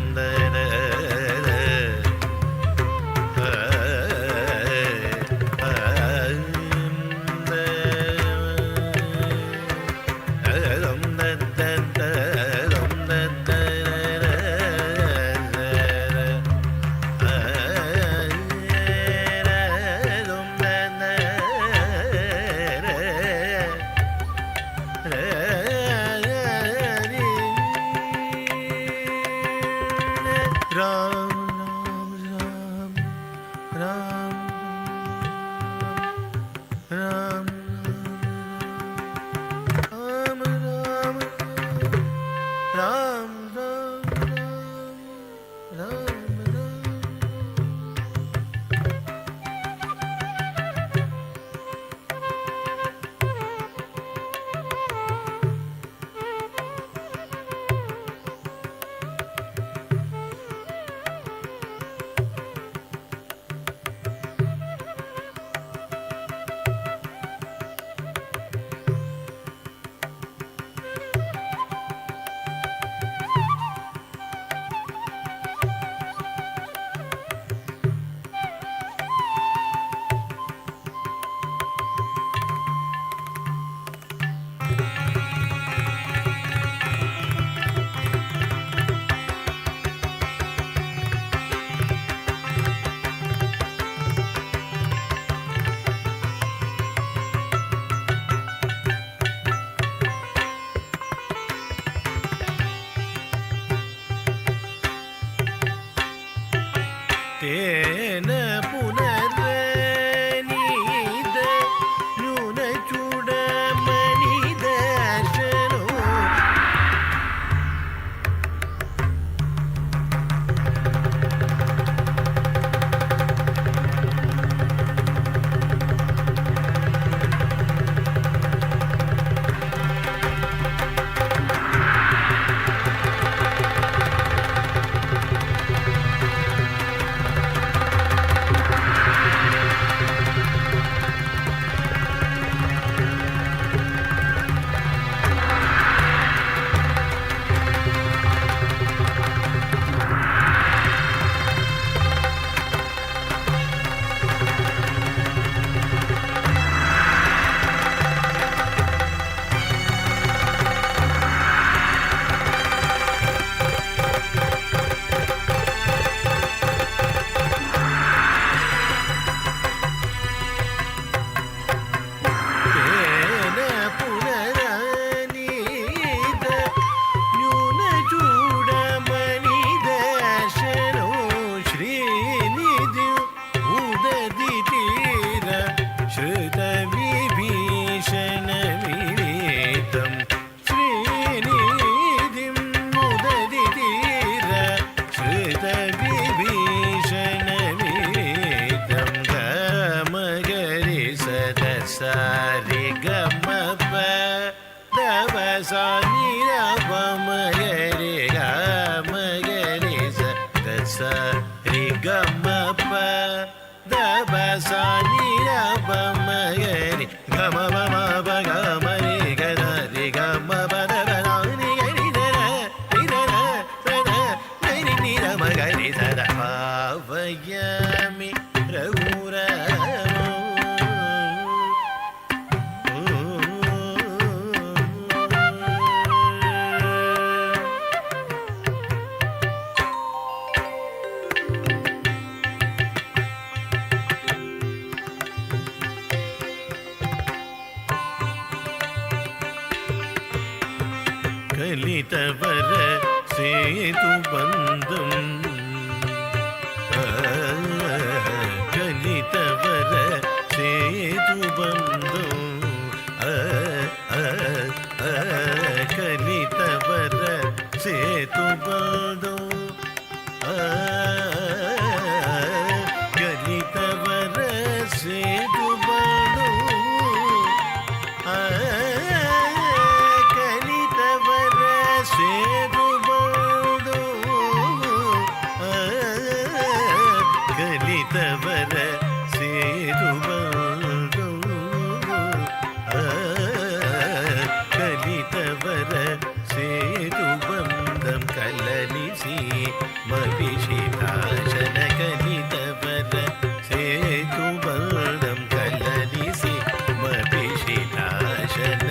ತೇನ ಪುನರನೀದ ನ್ಯೂನ ಚೂಡಮಣಿ ದರ್ಶನೋ ಕಲಿತವರ ಸೇತು ಬಂಧಂ ಕಲಿತವರ ಸೇತು ಬಂಧಂ ಕಲಿತವರ ಸೇತು ಬಂಧಂ ಕಲಿತವರ ಸೇತು ಬಂಧಂ ಸೇರುವುದು ಕಲಿತವರ ಸೇರುವುದು ಕಲಿತವರ ಸೇರು ಬಂಧಂ ಕಲನಿಸಿ ಮವಿಷಿತಾಶನ ಕಲಿತವರ ಸೇತು ಬಂಧಂ ಕಲನಿಸಿ ಮವಿಷಿತಾಶನ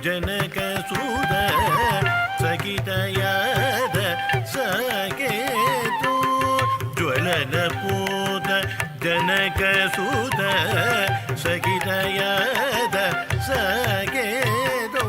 ಜನಕಸೂತ ಸಕಿತಯಾದ ಸಕೇತು ಜ್ವಲನಪೂತ ಜನಕಸೂತ ಸಕಿತಯಾದ ಸಕೇತು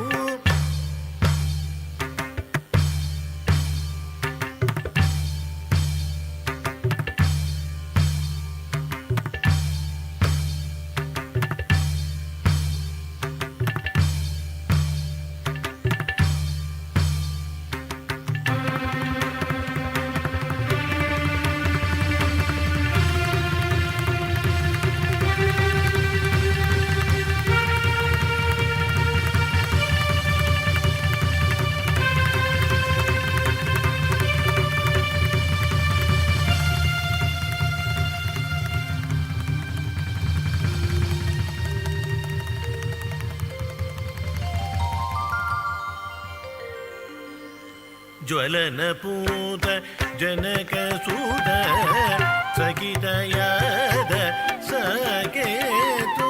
ಜ್ವಲನಪೂತ ಜನಕಸೂತ ಸಕಿತಯಾದ ಸಕೇತು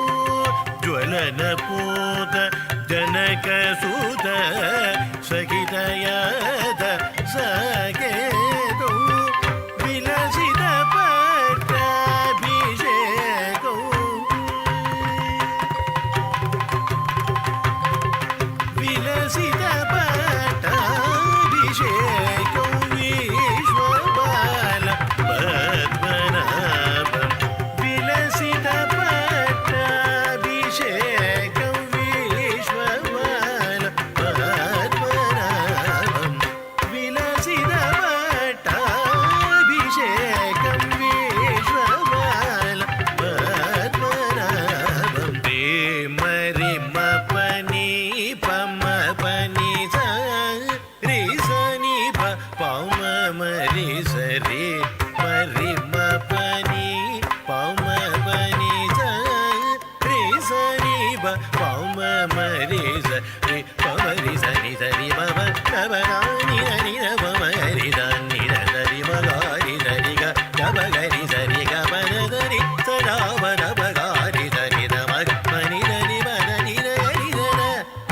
ಜ್ವಲನಪೂತ ಜನಕಸೂತ ಸಕಿತಯಾದ ಸಕೇತು ವಿಲಸಿತ ಪಟ್ಟಾಭಿಷೇಕೌ ವಿಲಸಿತ ಪಟ್ಟಾಭಿಷೇಕೌ ವಿಶ್ವಬಾಲ ಪದ್ಮನಾಭಂ ವಿಲಸಿತ ಪಟ್ಟಾಭಿಷೇಕೌ ವಿಶ್ವಬಾಲ ಪದ್ಮನಾಭಂ ವಿಲಸಿತ ಪಟ್ಟಾಭಿಷೇಕಂ ವಿಶ್ವಬಾಲ ಪದ್ಮನಾಭಂ ತೇ ಮರಿ ಮಪನಿ ಪಮ ಪನಿ ಸ ರಿ ಸನಿ ಪ ಪಮ ಮರಿ ಸರಿ ಮರಿ ಮಪನಿ ಪಮ ಪನಿ ಸ ರಿ ಸನಿ ಪ ಪಮ ಮರಿ ಸರಿ ಪಮರಿ ಸನಿ ಸರಿ ಮಮ ಕಬ ನಿ ನಿ ಪಮ ಹರಿ ನಿ ಸರಿ ಮಗಾರಿ ಸರಿ ಗ ಕಬ ಗರಿ ಸರಿ ಗ ಮನ ಧರಿ ಸದಾ ಮನ ಬಗಾರಿ ಸರಿ ದ ಮಗ ಮನಿ ಧನಿ ಮನ ನಿ ಧರಿ ಧನ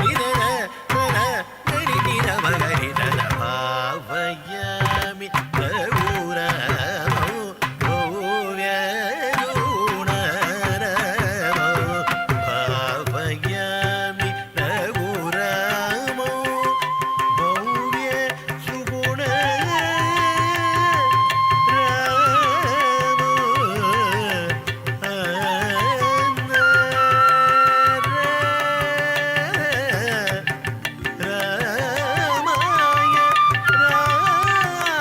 ನಿ ಧನ ಧನ ಧರಿ ನಿ ಧ ಮಗರಿ ಧನ ಭಾವಯಾಮಿ ರಘುರಾಮೋ ಭವ್ಯ ಗುಣರಾಮೋ ಭಾವಯಾಮಿ ರಘುರಾಮೋ ಭವ್ಯ ಸುಗುಣ ರಾಮಾಯ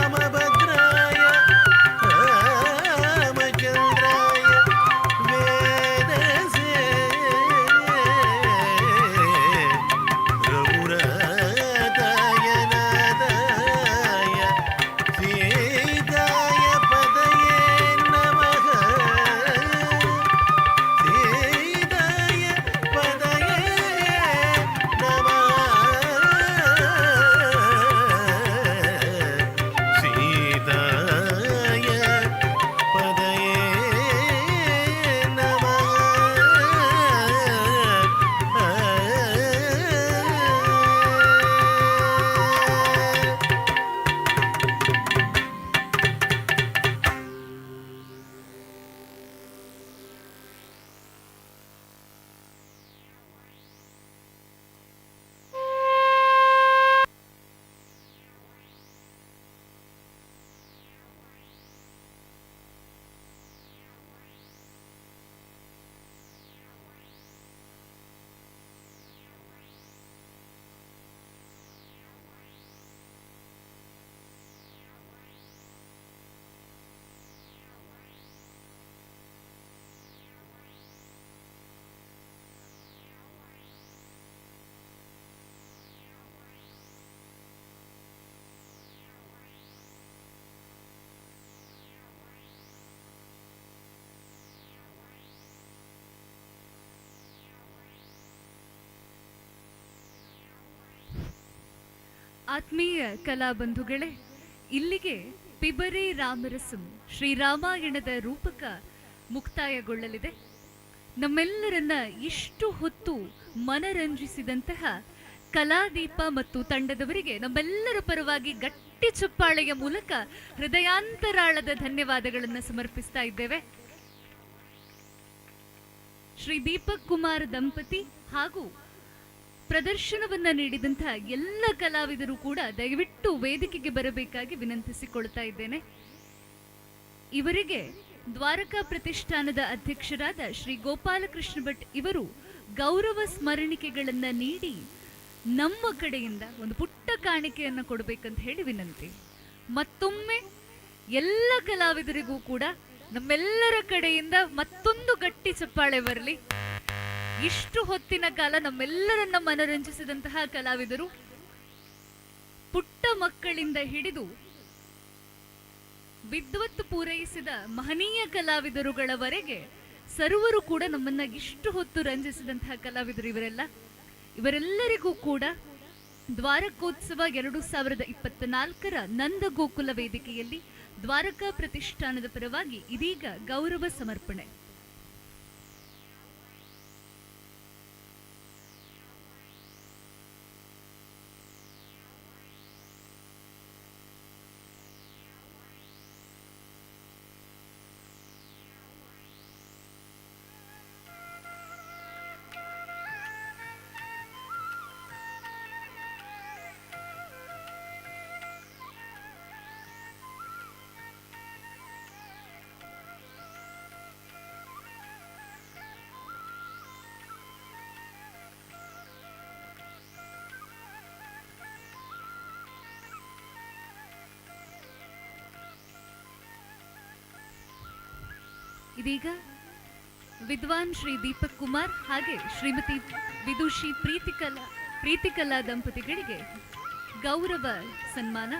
ರಾಮಭದ್ರಾಯ ರಾಮಚಂದ್ರಾಯ ವೇದಸೇ ರಘುರಾತಾಯ ನಾದಾಯ ಸೀತಾಯ ಪದಯೇ ನಮಃ ಸೀತಾಯ ಪದಯೇ ನಮಃ ಸೀತಾಯ ಪದಯೇ ನಮಃ ಆತ್ಮೀಯ ಕಲಾಬಂಧುಗಳೇ, ಇಲ್ಲಿಗೆ ಪಿಬರಿ ರಾಮರಸಂ ಶ್ರೀರಾಮಾಯಣದ ರೂಪಕ ಮುಕ್ತಾಯಗೊಳ್ಳಲಿದೆ. ನಮ್ಮೆಲ್ಲರನ್ನ ಇಷ್ಟು ಹೊತ್ತು ಮನರಂಜಿಸಿದಂತಹ ಕಲಾದೀಪ ಮತ್ತು ತಂಡದವರಿಗೆ ನಮ್ಮೆಲ್ಲರ ಪರವಾಗಿ ಗಟ್ಟಿ ಚಪ್ಪಾಳೆಯ ಮೂಲಕ ಹೃದಯಾಂತರಾಳದ ಧನ್ಯವಾದಗಳನ್ನು ಸಮರ್ಪಿಸ್ತಾ ಇದ್ದೇವೆ. ಶ್ರೀ ದೀಪಕ್ ಕುಮಾರ್ ದಂಪತಿ ಹಾಗೂ ಪ್ರದರ್ಶನವನ್ನ ನೀಡಿದಂತಹ ಎಲ್ಲ ಕಲಾವಿದರು ಕೂಡ ದಯವಿಟ್ಟು ವೇದಿಕೆಗೆ ಬರಬೇಕಾಗಿ ವಿನಂತಿಸಿಕೊಳ್ತಾ ಇದ್ದೇನೆ. ಇವರಿಗೆ ದ್ವಾರಕಾ ಪ್ರತಿಷ್ಠಾನದ ಅಧ್ಯಕ್ಷರಾದ ಶ್ರೀ ಗೋಪಾಲಕೃಷ್ಣ ಭಟ್ ಇವರು ಗೌರವ ಸ್ಮರಣಿಕೆಗಳನ್ನ ನೀಡಿ ನಮ್ಮ ಕಡೆಯಿಂದ ಒಂದು ಪುಟ್ಟ ಕಾಣಿಕೆಯನ್ನು ಕೊಡಬೇಕಂತ ಹೇಳಿ ವಿನಂತಿ. ಮತ್ತೊಮ್ಮೆ ಎಲ್ಲ ಕಲಾವಿದರಿಗೂ ಕೂಡ ನಮ್ಮೆಲ್ಲರ ಕಡೆಯಿಂದ ಮತ್ತೊಂದು ಗಟ್ಟಿ ಚಪ್ಪಾಳೆ ಬರಲಿ. ಇಷ್ಟು ಹೊತ್ತಿನ ಕಾಲ ನಮ್ಮೆಲ್ಲರನ್ನ ಮನರಂಜಿಸಿದಂತಹ ಕಲಾವಿದರು, ಪುಟ್ಟ ಮಕ್ಕಳಿಂದ ಹಿಡಿದು ವಿದ್ವತ್ತು ಪೂರೈಸಿದ ಮಹನೀಯ ಕಲಾವಿದರುಗಳವರೆಗೆ ಸರ್ವರು ಕೂಡ ನಮ್ಮನ್ನ ಇಷ್ಟು ಹೊತ್ತು ರಂಜಿಸಿದಂತಹ ಕಲಾವಿದರು ಇವರೆಲ್ಲರಿಗೂ ಕೂಡ ದ್ವಾರಕೋತ್ಸವ 2024 ನಂದ ಗೋಕುಲ ವೇದಿಕೆಯಲ್ಲಿ ದ್ವಾರಕಾ ಪ್ರತಿಷ್ಠಾನದ ಪರವಾಗಿ ಇದೀಗ ಗೌರವ ಸಮರ್ಪಣೆ. ಇದೀಗ ವಿದ್ವಾನ್ ಶ್ರೀ ದೀಪಕ್ ಕುಮಾರ್ ಹಾಗೆ ಶ್ರೀಮತಿ ವಿದುಷಿ ಪ್ರೀತಿಕಲಾ ದಂಪತಿಗಳಿಗೆ ಗೌರವ ಸನ್ಮಾನ.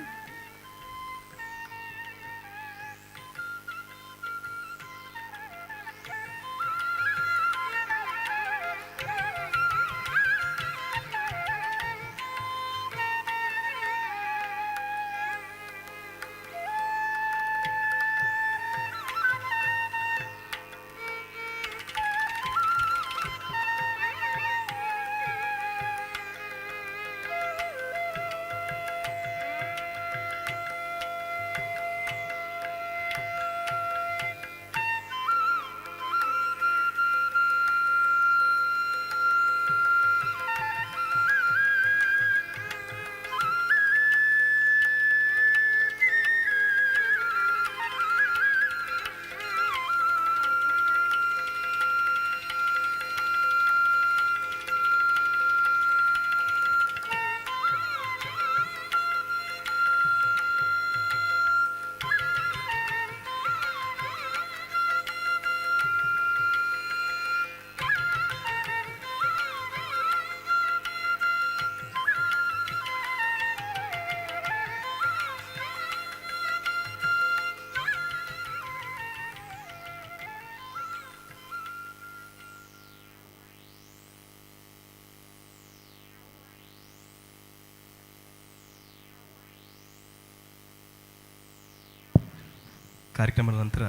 ಕಾರ್ಯಕ್ರಮದ ನಂತರ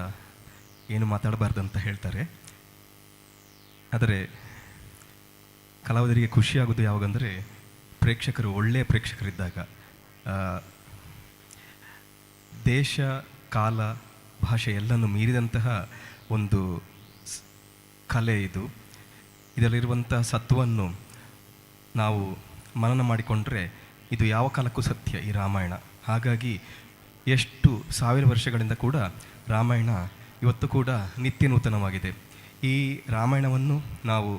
ಏನು ಮಾತಾಡಬಾರ್ದು ಅಂತ ಹೇಳ್ತಾರೆ. ಆದರೆ ಕಲಾವಿದರಿಗೆ ಖುಷಿಯಾಗೋದು ಯಾವಾಗಂದರೆ ಪ್ರೇಕ್ಷಕರು ಒಳ್ಳೆಯ ಪ್ರೇಕ್ಷಕರಿದ್ದಾಗ. ದೇಶ ಕಾಲ ಭಾಷೆ ಎಲ್ಲನೂ ಮೀರಿದಂತಹ ಒಂದು ಕಲೆ ಇದು. ಇದರಲ್ಲಿರುವಂಥ ಸತ್ವವನ್ನು ನಾವು ಮನನ ಮಾಡಿಕೊಂಡ್ರೆ ಇದು ಯಾವ ಕಾಲಕ್ಕೂ ಸತ್ಯ ಈ ರಾಮಾಯಣ. ಹಾಗಾಗಿ ಎಷ್ಟು ಸಾವಿರ ವರ್ಷಗಳಿಂದ ಕೂಡ ರಾಮಾಯಣ ಇವತ್ತು ಕೂಡ ನಿತ್ಯ ನೂತನವಾಗಿದೆ. ಈ ರಾಮಾಯಣವನ್ನು ನಾವು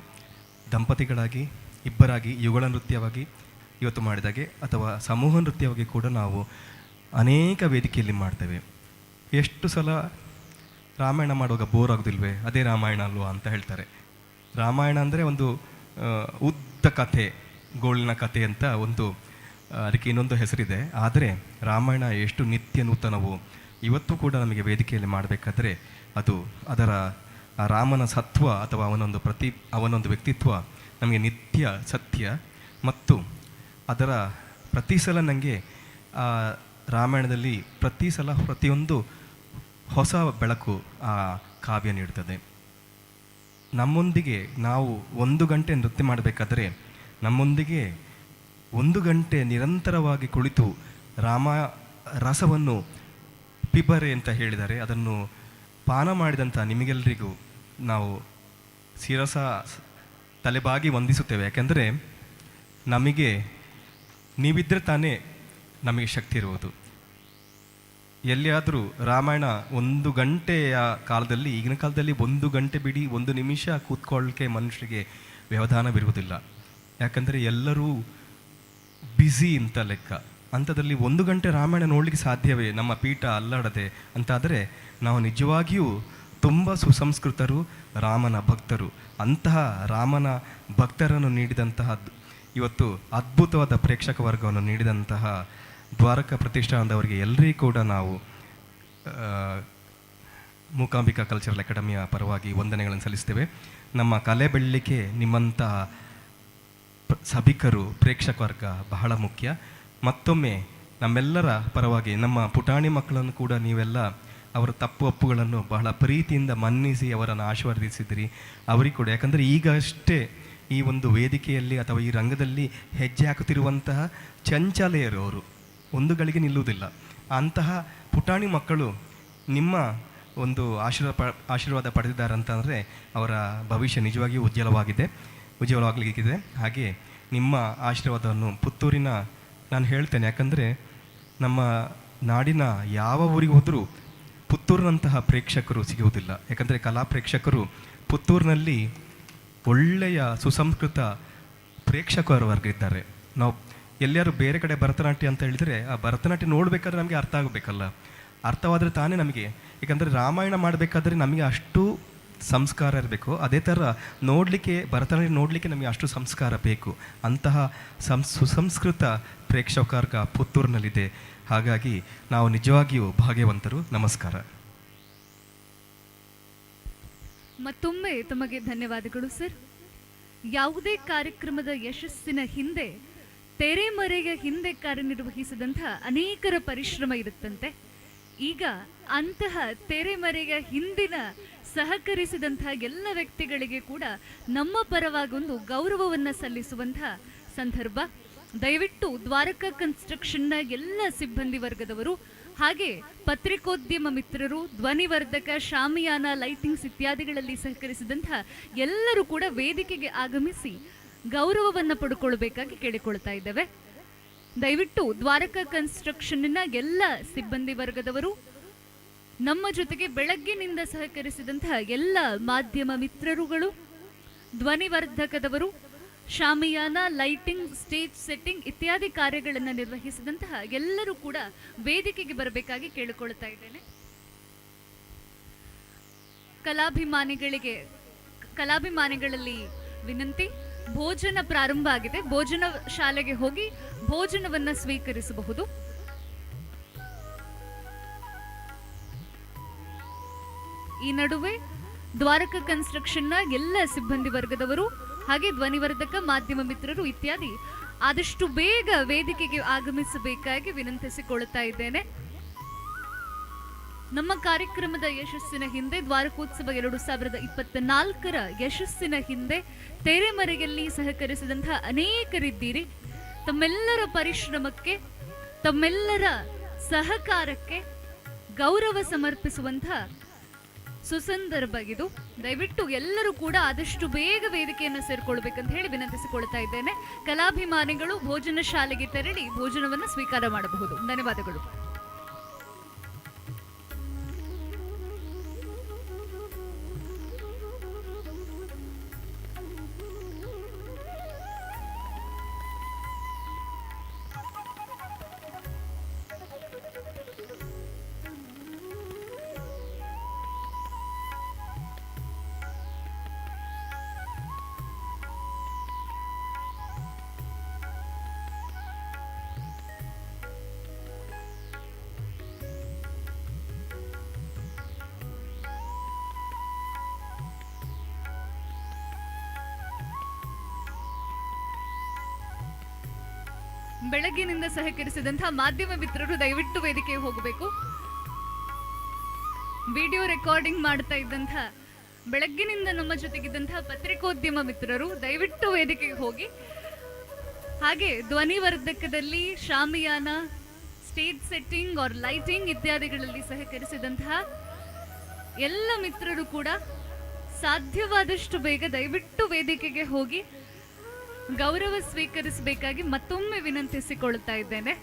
ದಂಪತಿಗಳಾಗಿ ಇಬ್ಬರಾಗಿ ಯುಗಳ ನೃತ್ಯವಾಗಿ ಇವತ್ತು ಮಾಡಿದಾಗೆ ಅಥವಾ ಸಮೂಹ ನೃತ್ಯವಾಗಿ ಕೂಡ ನಾವು ಅನೇಕ ವೇದಿಕೆಯಲ್ಲಿ ಮಾಡ್ತೇವೆ. ಎಷ್ಟು ಸಲ ರಾಮಾಯಣ ಮಾಡುವಾಗ ಬೋರ್ ಆಗೋದಿಲ್ವೇ, ಅದೇ ರಾಮಾಯಣ ಅಲ್ವಾ ಅಂತ ಹೇಳ್ತಾರೆ. ರಾಮಾಯಣ ಅಂದರೆ ಒಂದು ಉದ್ದ ಕಥೆ, ಗೋಳಿನ ಕಥೆ ಅಂತ ಒಂದು ಅದಕ್ಕೆ ಇನ್ನೊಂದು ಹೆಸರಿದೆ. ಆದರೆ ರಾಮಾಯಣ ಎಷ್ಟು ನಿತ್ಯ ನೂತನವೋ ಇವತ್ತು ಕೂಡ ನಮಗೆ ವೇದಿಕೆಯಲ್ಲಿ ಮಾಡಬೇಕಾದ್ರೆ ಅದು ಅದರ ರಾಮನ ಸತ್ವ ಅಥವಾ ಅವನೊಂದು ವ್ಯಕ್ತಿತ್ವ ನಮಗೆ ನಿತ್ಯ ಸತ್ಯ. ಮತ್ತು ಅದರ ಪ್ರತಿ ಸಲ ನನಗೆ ರಾಮಾಯಣದಲ್ಲಿ ಪ್ರತಿಯೊಂದು ಹೊಸ ಬೆಳಕು ಆ ಕಾವ್ಯ ನೀಡ್ತದೆ. ನಮ್ಮೊಂದಿಗೆ ನಾವು 1 ಗಂಟೆ ನೃತ್ಯ ಮಾಡಬೇಕಾದ್ರೆ ನಮ್ಮೊಂದಿಗೆ 1 ಗಂಟೆ ನಿರಂತರವಾಗಿ ಕುಳಿತು ರಾಮ ರಸವನ್ನು ಪಿಬರೆ ಅಂತ ಹೇಳಿದ್ದಾರೆ, ಅದನ್ನು ಪಾನ ಮಾಡಿದಂಥ ನಿಮಗೆಲ್ಲರಿಗೂ ನಾವು ಶಿರಸ ತಲೆಬಾಗಿ ವಂದಿಸುತ್ತೇವೆ. ಯಾಕೆಂದರೆ ನಮಗೆ ನೀವಿದ್ದರೆ ತಾನೇ ನಮಗೆ ಶಕ್ತಿ ಇರುವುದು. ಎಲ್ಲಿಯಾದರೂ ರಾಮಾಯಣ 1 ಗಂಟೆಯ ಕಾಲದಲ್ಲಿ, ಈಗಿನ ಕಾಲದಲ್ಲಿ 1 ಗಂಟೆ ಬಿಡಿ 1 ನಿಮಿಷ ಕೂತ್ಕೊಳ್ಳೋಕ್ಕೆ ಮನುಷ್ಯರಿಗೆ ವ್ಯವಧಾನವಿರುವುದಿಲ್ಲ. ಯಾಕಂದರೆ ಎಲ್ಲರೂ ಬ್ಯುಸಿ ಅಂತ ಲೆಕ್ಕ. ಅಂಥದ್ರಲ್ಲಿ 1 ಗಂಟೆ ರಾಮಾಯಣ ನೋಡಲಿಕ್ಕೆ ಸಾಧ್ಯವೇ ನಮ್ಮ ಪೀಠ ಅಲ್ಲಾಡದೆ ಅಂತಾದರೆ ನಾವು ನಿಜವಾಗಿಯೂ ತುಂಬ ಸುಸಂಸ್ಕೃತರು, ರಾಮನ ಭಕ್ತರು. ಅಂತಹ ರಾಮನ ಭಕ್ತರನ್ನು ನೀಡಿದಂತಹ, ಇವತ್ತು ಅದ್ಭುತವಾದ ಪ್ರೇಕ್ಷಕ ವರ್ಗವನ್ನು ನೀಡಿದಂತಹ ದ್ವಾರಕ ಪ್ರತಿಷ್ಠಾನದವರಿಗೆ ಎಲ್ಲರಿಗೂ ಕೂಡ ನಾವು ಮೂಕಾಂಬಿಕಾ ಕಲ್ಚರಲ್ ಅಕಾಡೆಮಿಯ ಪರವಾಗಿ ವಂದನೆಗಳನ್ನು ಸಲ್ಲಿಸ್ತೇವೆ. ನಮ್ಮ ಕಲೆ ಬೆಳಲಿಕ್ಕೆ ನಿಮ್ಮಂತಹ ಸಭಿಕರು, ಪ್ರೇಕ್ಷಕ ವರ್ಗ ಬಹಳ ಮುಖ್ಯ. ಮತ್ತೊಮ್ಮೆ ನಮ್ಮೆಲ್ಲರ ಪರವಾಗಿ ನಮ್ಮ ಪುಟಾಣಿ ಮಕ್ಕಳನ್ನು ಕೂಡ ನೀವೆಲ್ಲ ಅವರ ತಪ್ಪು ಅಪ್ಪುಗಳನ್ನು ಬಹಳ ಪ್ರೀತಿಯಿಂದ ಮನ್ನಿಸಿ ಅವರನ್ನು ಆಶೀರ್ವದಿಸಿದಿರಿ. ಅವರಿಗೆ ಕೂಡ, ಯಾಕಂದರೆ ಈಗ ಅಷ್ಟೇ ಈ ಒಂದು ವೇದಿಕೆಯಲ್ಲಿ ಅಥವಾ ಈ ರಂಗದಲ್ಲಿ ಹೆಜ್ಜೆ ಹಾಕುತ್ತಿರುವಂತಹ ಚಂಚಲೆಯರು, ಅವರು ಒಂದು ಗಳಿಗೆ ನಿಲ್ಲುವುದಿಲ್ಲ. ಅಂತಹ ಪುಟಾಣಿ ಮಕ್ಕಳು ನಿಮ್ಮ ಒಂದು ಆಶೀರ್ವಾದ ಪಡೆದಿದ್ದಾರೆ ಅಂತಂದರೆ ಅವರ ಭವಿಷ್ಯ ನಿಜವಾಗಿಯೂ ಉಜ್ವಲವಾಗಲಿಕ್ಕಿದೆ. ಹಾಗೆ ನಿಮ್ಮ ಆಶೀರ್ವಾದವನ್ನು ಪುತ್ತೂರಿನ, ನಾನು ಹೇಳ್ತೇನೆ, ಯಾಕಂದರೆ ನಮ್ಮ ನಾಡಿನ ಯಾವ ಊರಿಗೆ ಹೋದರೂ ಪುತ್ತೂರಿನಂತಹ ಪ್ರೇಕ್ಷಕರು ಸಿಗುವುದಿಲ್ಲ. ಯಾಕಂದರೆ ಕಲಾ ಪ್ರೇಕ್ಷಕರು ಪುತ್ತೂರಿನಲ್ಲಿ ಒಳ್ಳೆಯ ಸುಸಂಸ್ಕೃತ ಪ್ರೇಕ್ಷಕರ ವರ್ಗ ಇದ್ದಾರೆ. ನಾವು ಎಲ್ಲರೂ ಬೇರೆ ಕಡೆ ಭರತನಾಟ್ಯ ಅಂತ ಹೇಳಿದರೆ ಆ ಭರತನಾಟ್ಯ ನೋಡಬೇಕಾದ್ರೆ ನಮಗೆ ಅರ್ಥ ಆಗಬೇಕಲ್ಲ, ಅರ್ಥವಾದರೆ ತಾನೇ ನಮಗೆ. ಯಾಕಂದರೆ ರಾಮಾಯಣ ಮಾಡಬೇಕಾದ್ರೆ ನಮಗೆ ಅಷ್ಟು ಸಂಸ್ಕಾರ ಇರಬೇಕು, ಅದೇ ಥರ ನೋಡಲಿಕ್ಕೆ ಭರತನಾಟ್ಯ ನೋಡಲಿಕ್ಕೆ ನಮಗೆ ಅಷ್ಟು ಸಂಸ್ಕಾರ ಬೇಕು. ಅಂತಹ ಸುಸಂಸ್ಕೃತ ಪ್ರೇಕ್ಷಕರ್ಗ ಪುತ್ತೂರಿನಲ್ಲಿದೆ. ಹಾಗಾಗಿ ನಾವು ನಿಜವಾಗಿಯೂ ಭಾಗ್ಯವಂತರು. ನಮಸ್ಕಾರ. ಮತ್ತೊಮ್ಮೆ ತಮಗೆ ಧನ್ಯವಾದಗಳು ಸರ್. ಯಾವುದೇ ಕಾರ್ಯಕ್ರಮದ ಯಶಸ್ಸಿನ ಹಿಂದೆ ತೆರೆಮರೆಯ ಹಿಂದೆ ಕಾರ್ಯನಿರ್ವಹಿಸಿದಂಥ ಅನೇಕರ ಪರಿಶ್ರಮ ಇರುತ್ತಂತೆ. ಈಗ ಅಂತಹ ತೆರೆಮರೆಯ ಹಿಂದಿನ ಸಹಕರಿಸಿದಂತಹ ಎಲ್ಲ ವ್ಯಕ್ತಿಗಳಿಗೆ ಕೂಡ ನಮ್ಮ ಪರವಾಗೊಂದು ಗೌರವವನ್ನು ಸಲ್ಲಿಸುವಂತಹ ಸಂದರ್ಭ. ದಯವಿಟ್ಟು ದ್ವಾರಕಾ ಕನ್ಸ್ಟ್ರಕ್ಷನ್ನ ಎಲ್ಲ ಸಿಬ್ಬಂದಿ ವರ್ಗದವರು, ಹಾಗೆ ಪತ್ರಿಕೋದ್ಯಮ ಮಿತ್ರರು, ಧ್ವನಿವರ್ಧಕ, ಶಾಮಿಯಾನ, ಲೈಟಿಂಗ್ಸ್ ಇತ್ಯಾದಿಗಳಲ್ಲಿ ಸಹಕರಿಸಿದಂತಹ ಎಲ್ಲರೂ ಕೂಡ ವೇದಿಕೆಗೆ ಆಗಮಿಸಿ ಗೌರವವನ್ನು ಪಡ್ಕೊಳ್ಬೇಕಾಗಿ ಕೇಳಿಕೊಳ್ತಾ ಇದ್ದೇವೆ. ದಯವಿಟ್ಟು ದ್ವಾರಕಾ ಕನ್ಸ್ಟ್ರಕ್ಷನ್ನ ಎಲ್ಲ ಸಿಬ್ಬಂದಿ ವರ್ಗದವರು, ನಮ್ಮ ಜೊತೆಗೆ ಬೆಳಗ್ಗಿನಿಂದ ಸಹಕರಿಸಿದಂತಹ ಎಲ್ಲ ಮಾಧ್ಯಮ ಮಿತ್ರರುಗಳು, ಧ್ವನಿವರ್ಧಕದವರು, ಶಾಮಿಯಾನ, ಲೈಟಿಂಗ್, ಸ್ಟೇಜ್ ಸೆಟ್ಟಿಂಗ್ ಇತ್ಯಾದಿ ಕಾರ್ಯಗಳನ್ನು ನಿರ್ವಹಿಸಿದಂತಹ ಎಲ್ಲರೂ ಕೂಡ ವೇದಿಕೆಗೆ ಬರಬೇಕಾಗಿ ಕೇಳಿಕೊಳ್ತಾ ಇದ್ದೇನೆ. ಕಲಾಭಿಮಾನಿಗಳಲ್ಲಿ ವಿನಂತಿ, ಭೋಜನ ಪ್ರಾರಂಭ ಆಗಿದೆ. ಭೋಜನ ಶಾಲೆಗೆ ಹೋಗಿ ಭೋಜನವನ್ನ ಸ್ವೀಕರಿಸಬಹುದು. ಈ ನಡುವೆ ದ್ವಾರಕಾ ಕನ್ಸ್ಟ್ರಕ್ಷನ್ನ ಎಲ್ಲ ಸಿಬ್ಬಂದಿ ವರ್ಗದವರು ಹಾಗೆ ಧ್ವನಿವರ್ಧಕ, ಮಾಧ್ಯಮ ಮಿತ್ರರು ಇತ್ಯಾದಿ ಆದಷ್ಟು ಬೇಗ ವೇದಿಕೆಗೆ ಆಗಮಿಸಬೇಕಾಗಿ ವಿನಂತಿಸಿಕೊಳ್ಳುತ್ತಾ ಇದ್ದೇನೆ. ನಮ್ಮ ಕಾರ್ಯಕ್ರಮದ ಯಶಸ್ಸಿನ ಹಿಂದೆ, ದ್ವಾರಕೋತ್ಸವ 2024ರ ಯಶಸ್ಸಿನ ಹಿಂದೆ ತೆರೆಮರೆಯಲ್ಲಿ ಸಹಕರಿಸಿದಂತಹ ಅನೇಕರಿದ್ದೀರಿ. ತಮ್ಮೆಲ್ಲರ ಪರಿಶ್ರಮಕ್ಕೆ, ತಮ್ಮೆಲ್ಲರ ಸಹಕಾರಕ್ಕೆ ಗೌರವ ಸಮರ್ಪಿಸುವಂತಹ ಸುಸಂದರ್ಭ ಇದು. ದಯವಿಟ್ಟು ಎಲ್ಲರೂ ಕೂಡ ಆದಷ್ಟು ಬೇಗ ವೇದಿಕೆಯನ್ನು ಸೇರ್ಕೊಳ್ಬೇಕಂತ ಹೇಳಿ ವಿನಂತಿಸಿಕೊಳ್ತಾ ಇದ್ದೇನೆ. ಕಲಾಭಿಮಾನಿಗಳು ಭೋಜನ ಶಾಲೆಗೆ ತೆರಳಿ ಭೋಜನವನ್ನು ಸ್ವೀಕಾರ ಮಾಡಬಹುದು. ಧನ್ಯವಾದಗಳು. ಬೆಳಗ್ಗಿನಿಂದ ಸಹಕರಿಸಿದಂತಹ ಮಾಧ್ಯಮ ಮಿತ್ರರು ದಯವಿಟ್ಟು ವೇದಿಕೆಗೆ ಹೋಗಬೇಕು. ವಿಡಿಯೋ ರೆಕಾರ್ಡಿಂಗ್ ಮಾಡ್ತಾ ಇದ್ದಂತಹ ಬೆಳಗ್ಗಿನಿಂದ ನಮ್ಮ ಜೊತೆಗಿದ್ದಂತಹ ಪತ್ರಿಕೋದ್ಯಮ ಮಿತ್ರರು ದಯವಿಟ್ಟು ವೇದಿಕೆಗೆ ಹೋಗಿ. ಹಾಗೆ ಧ್ವನಿವರ್ಧಕದಲ್ಲಿ ಶಾಮಿಯಾನ, ಸ್ಟೇಜ್ ಸೆಟ್ಟಿಂಗ್ ಆರ್ ಲೈಟಿಂಗ್ ಇತ್ಯಾದಿಗಳಲ್ಲಿ ಸಹಕರಿಸಿದಂತಹ ಎಲ್ಲ ಮಿತ್ರರು ಕೂಡ ಸಾಧ್ಯವಾದಷ್ಟು ಬೇಗ ದಯವಿಟ್ಟು ವೇದಿಕೆಗೆ ಹೋಗಿ ಗೌರವ ಸ್ವೀಕರಿಸಬೇಕಾಗಿ ಮತ್ತೊಮ್ಮೆ ವಿನಂತಿಸಿಕೊಳ್ತಾ ಇದ್ದೇನೆ.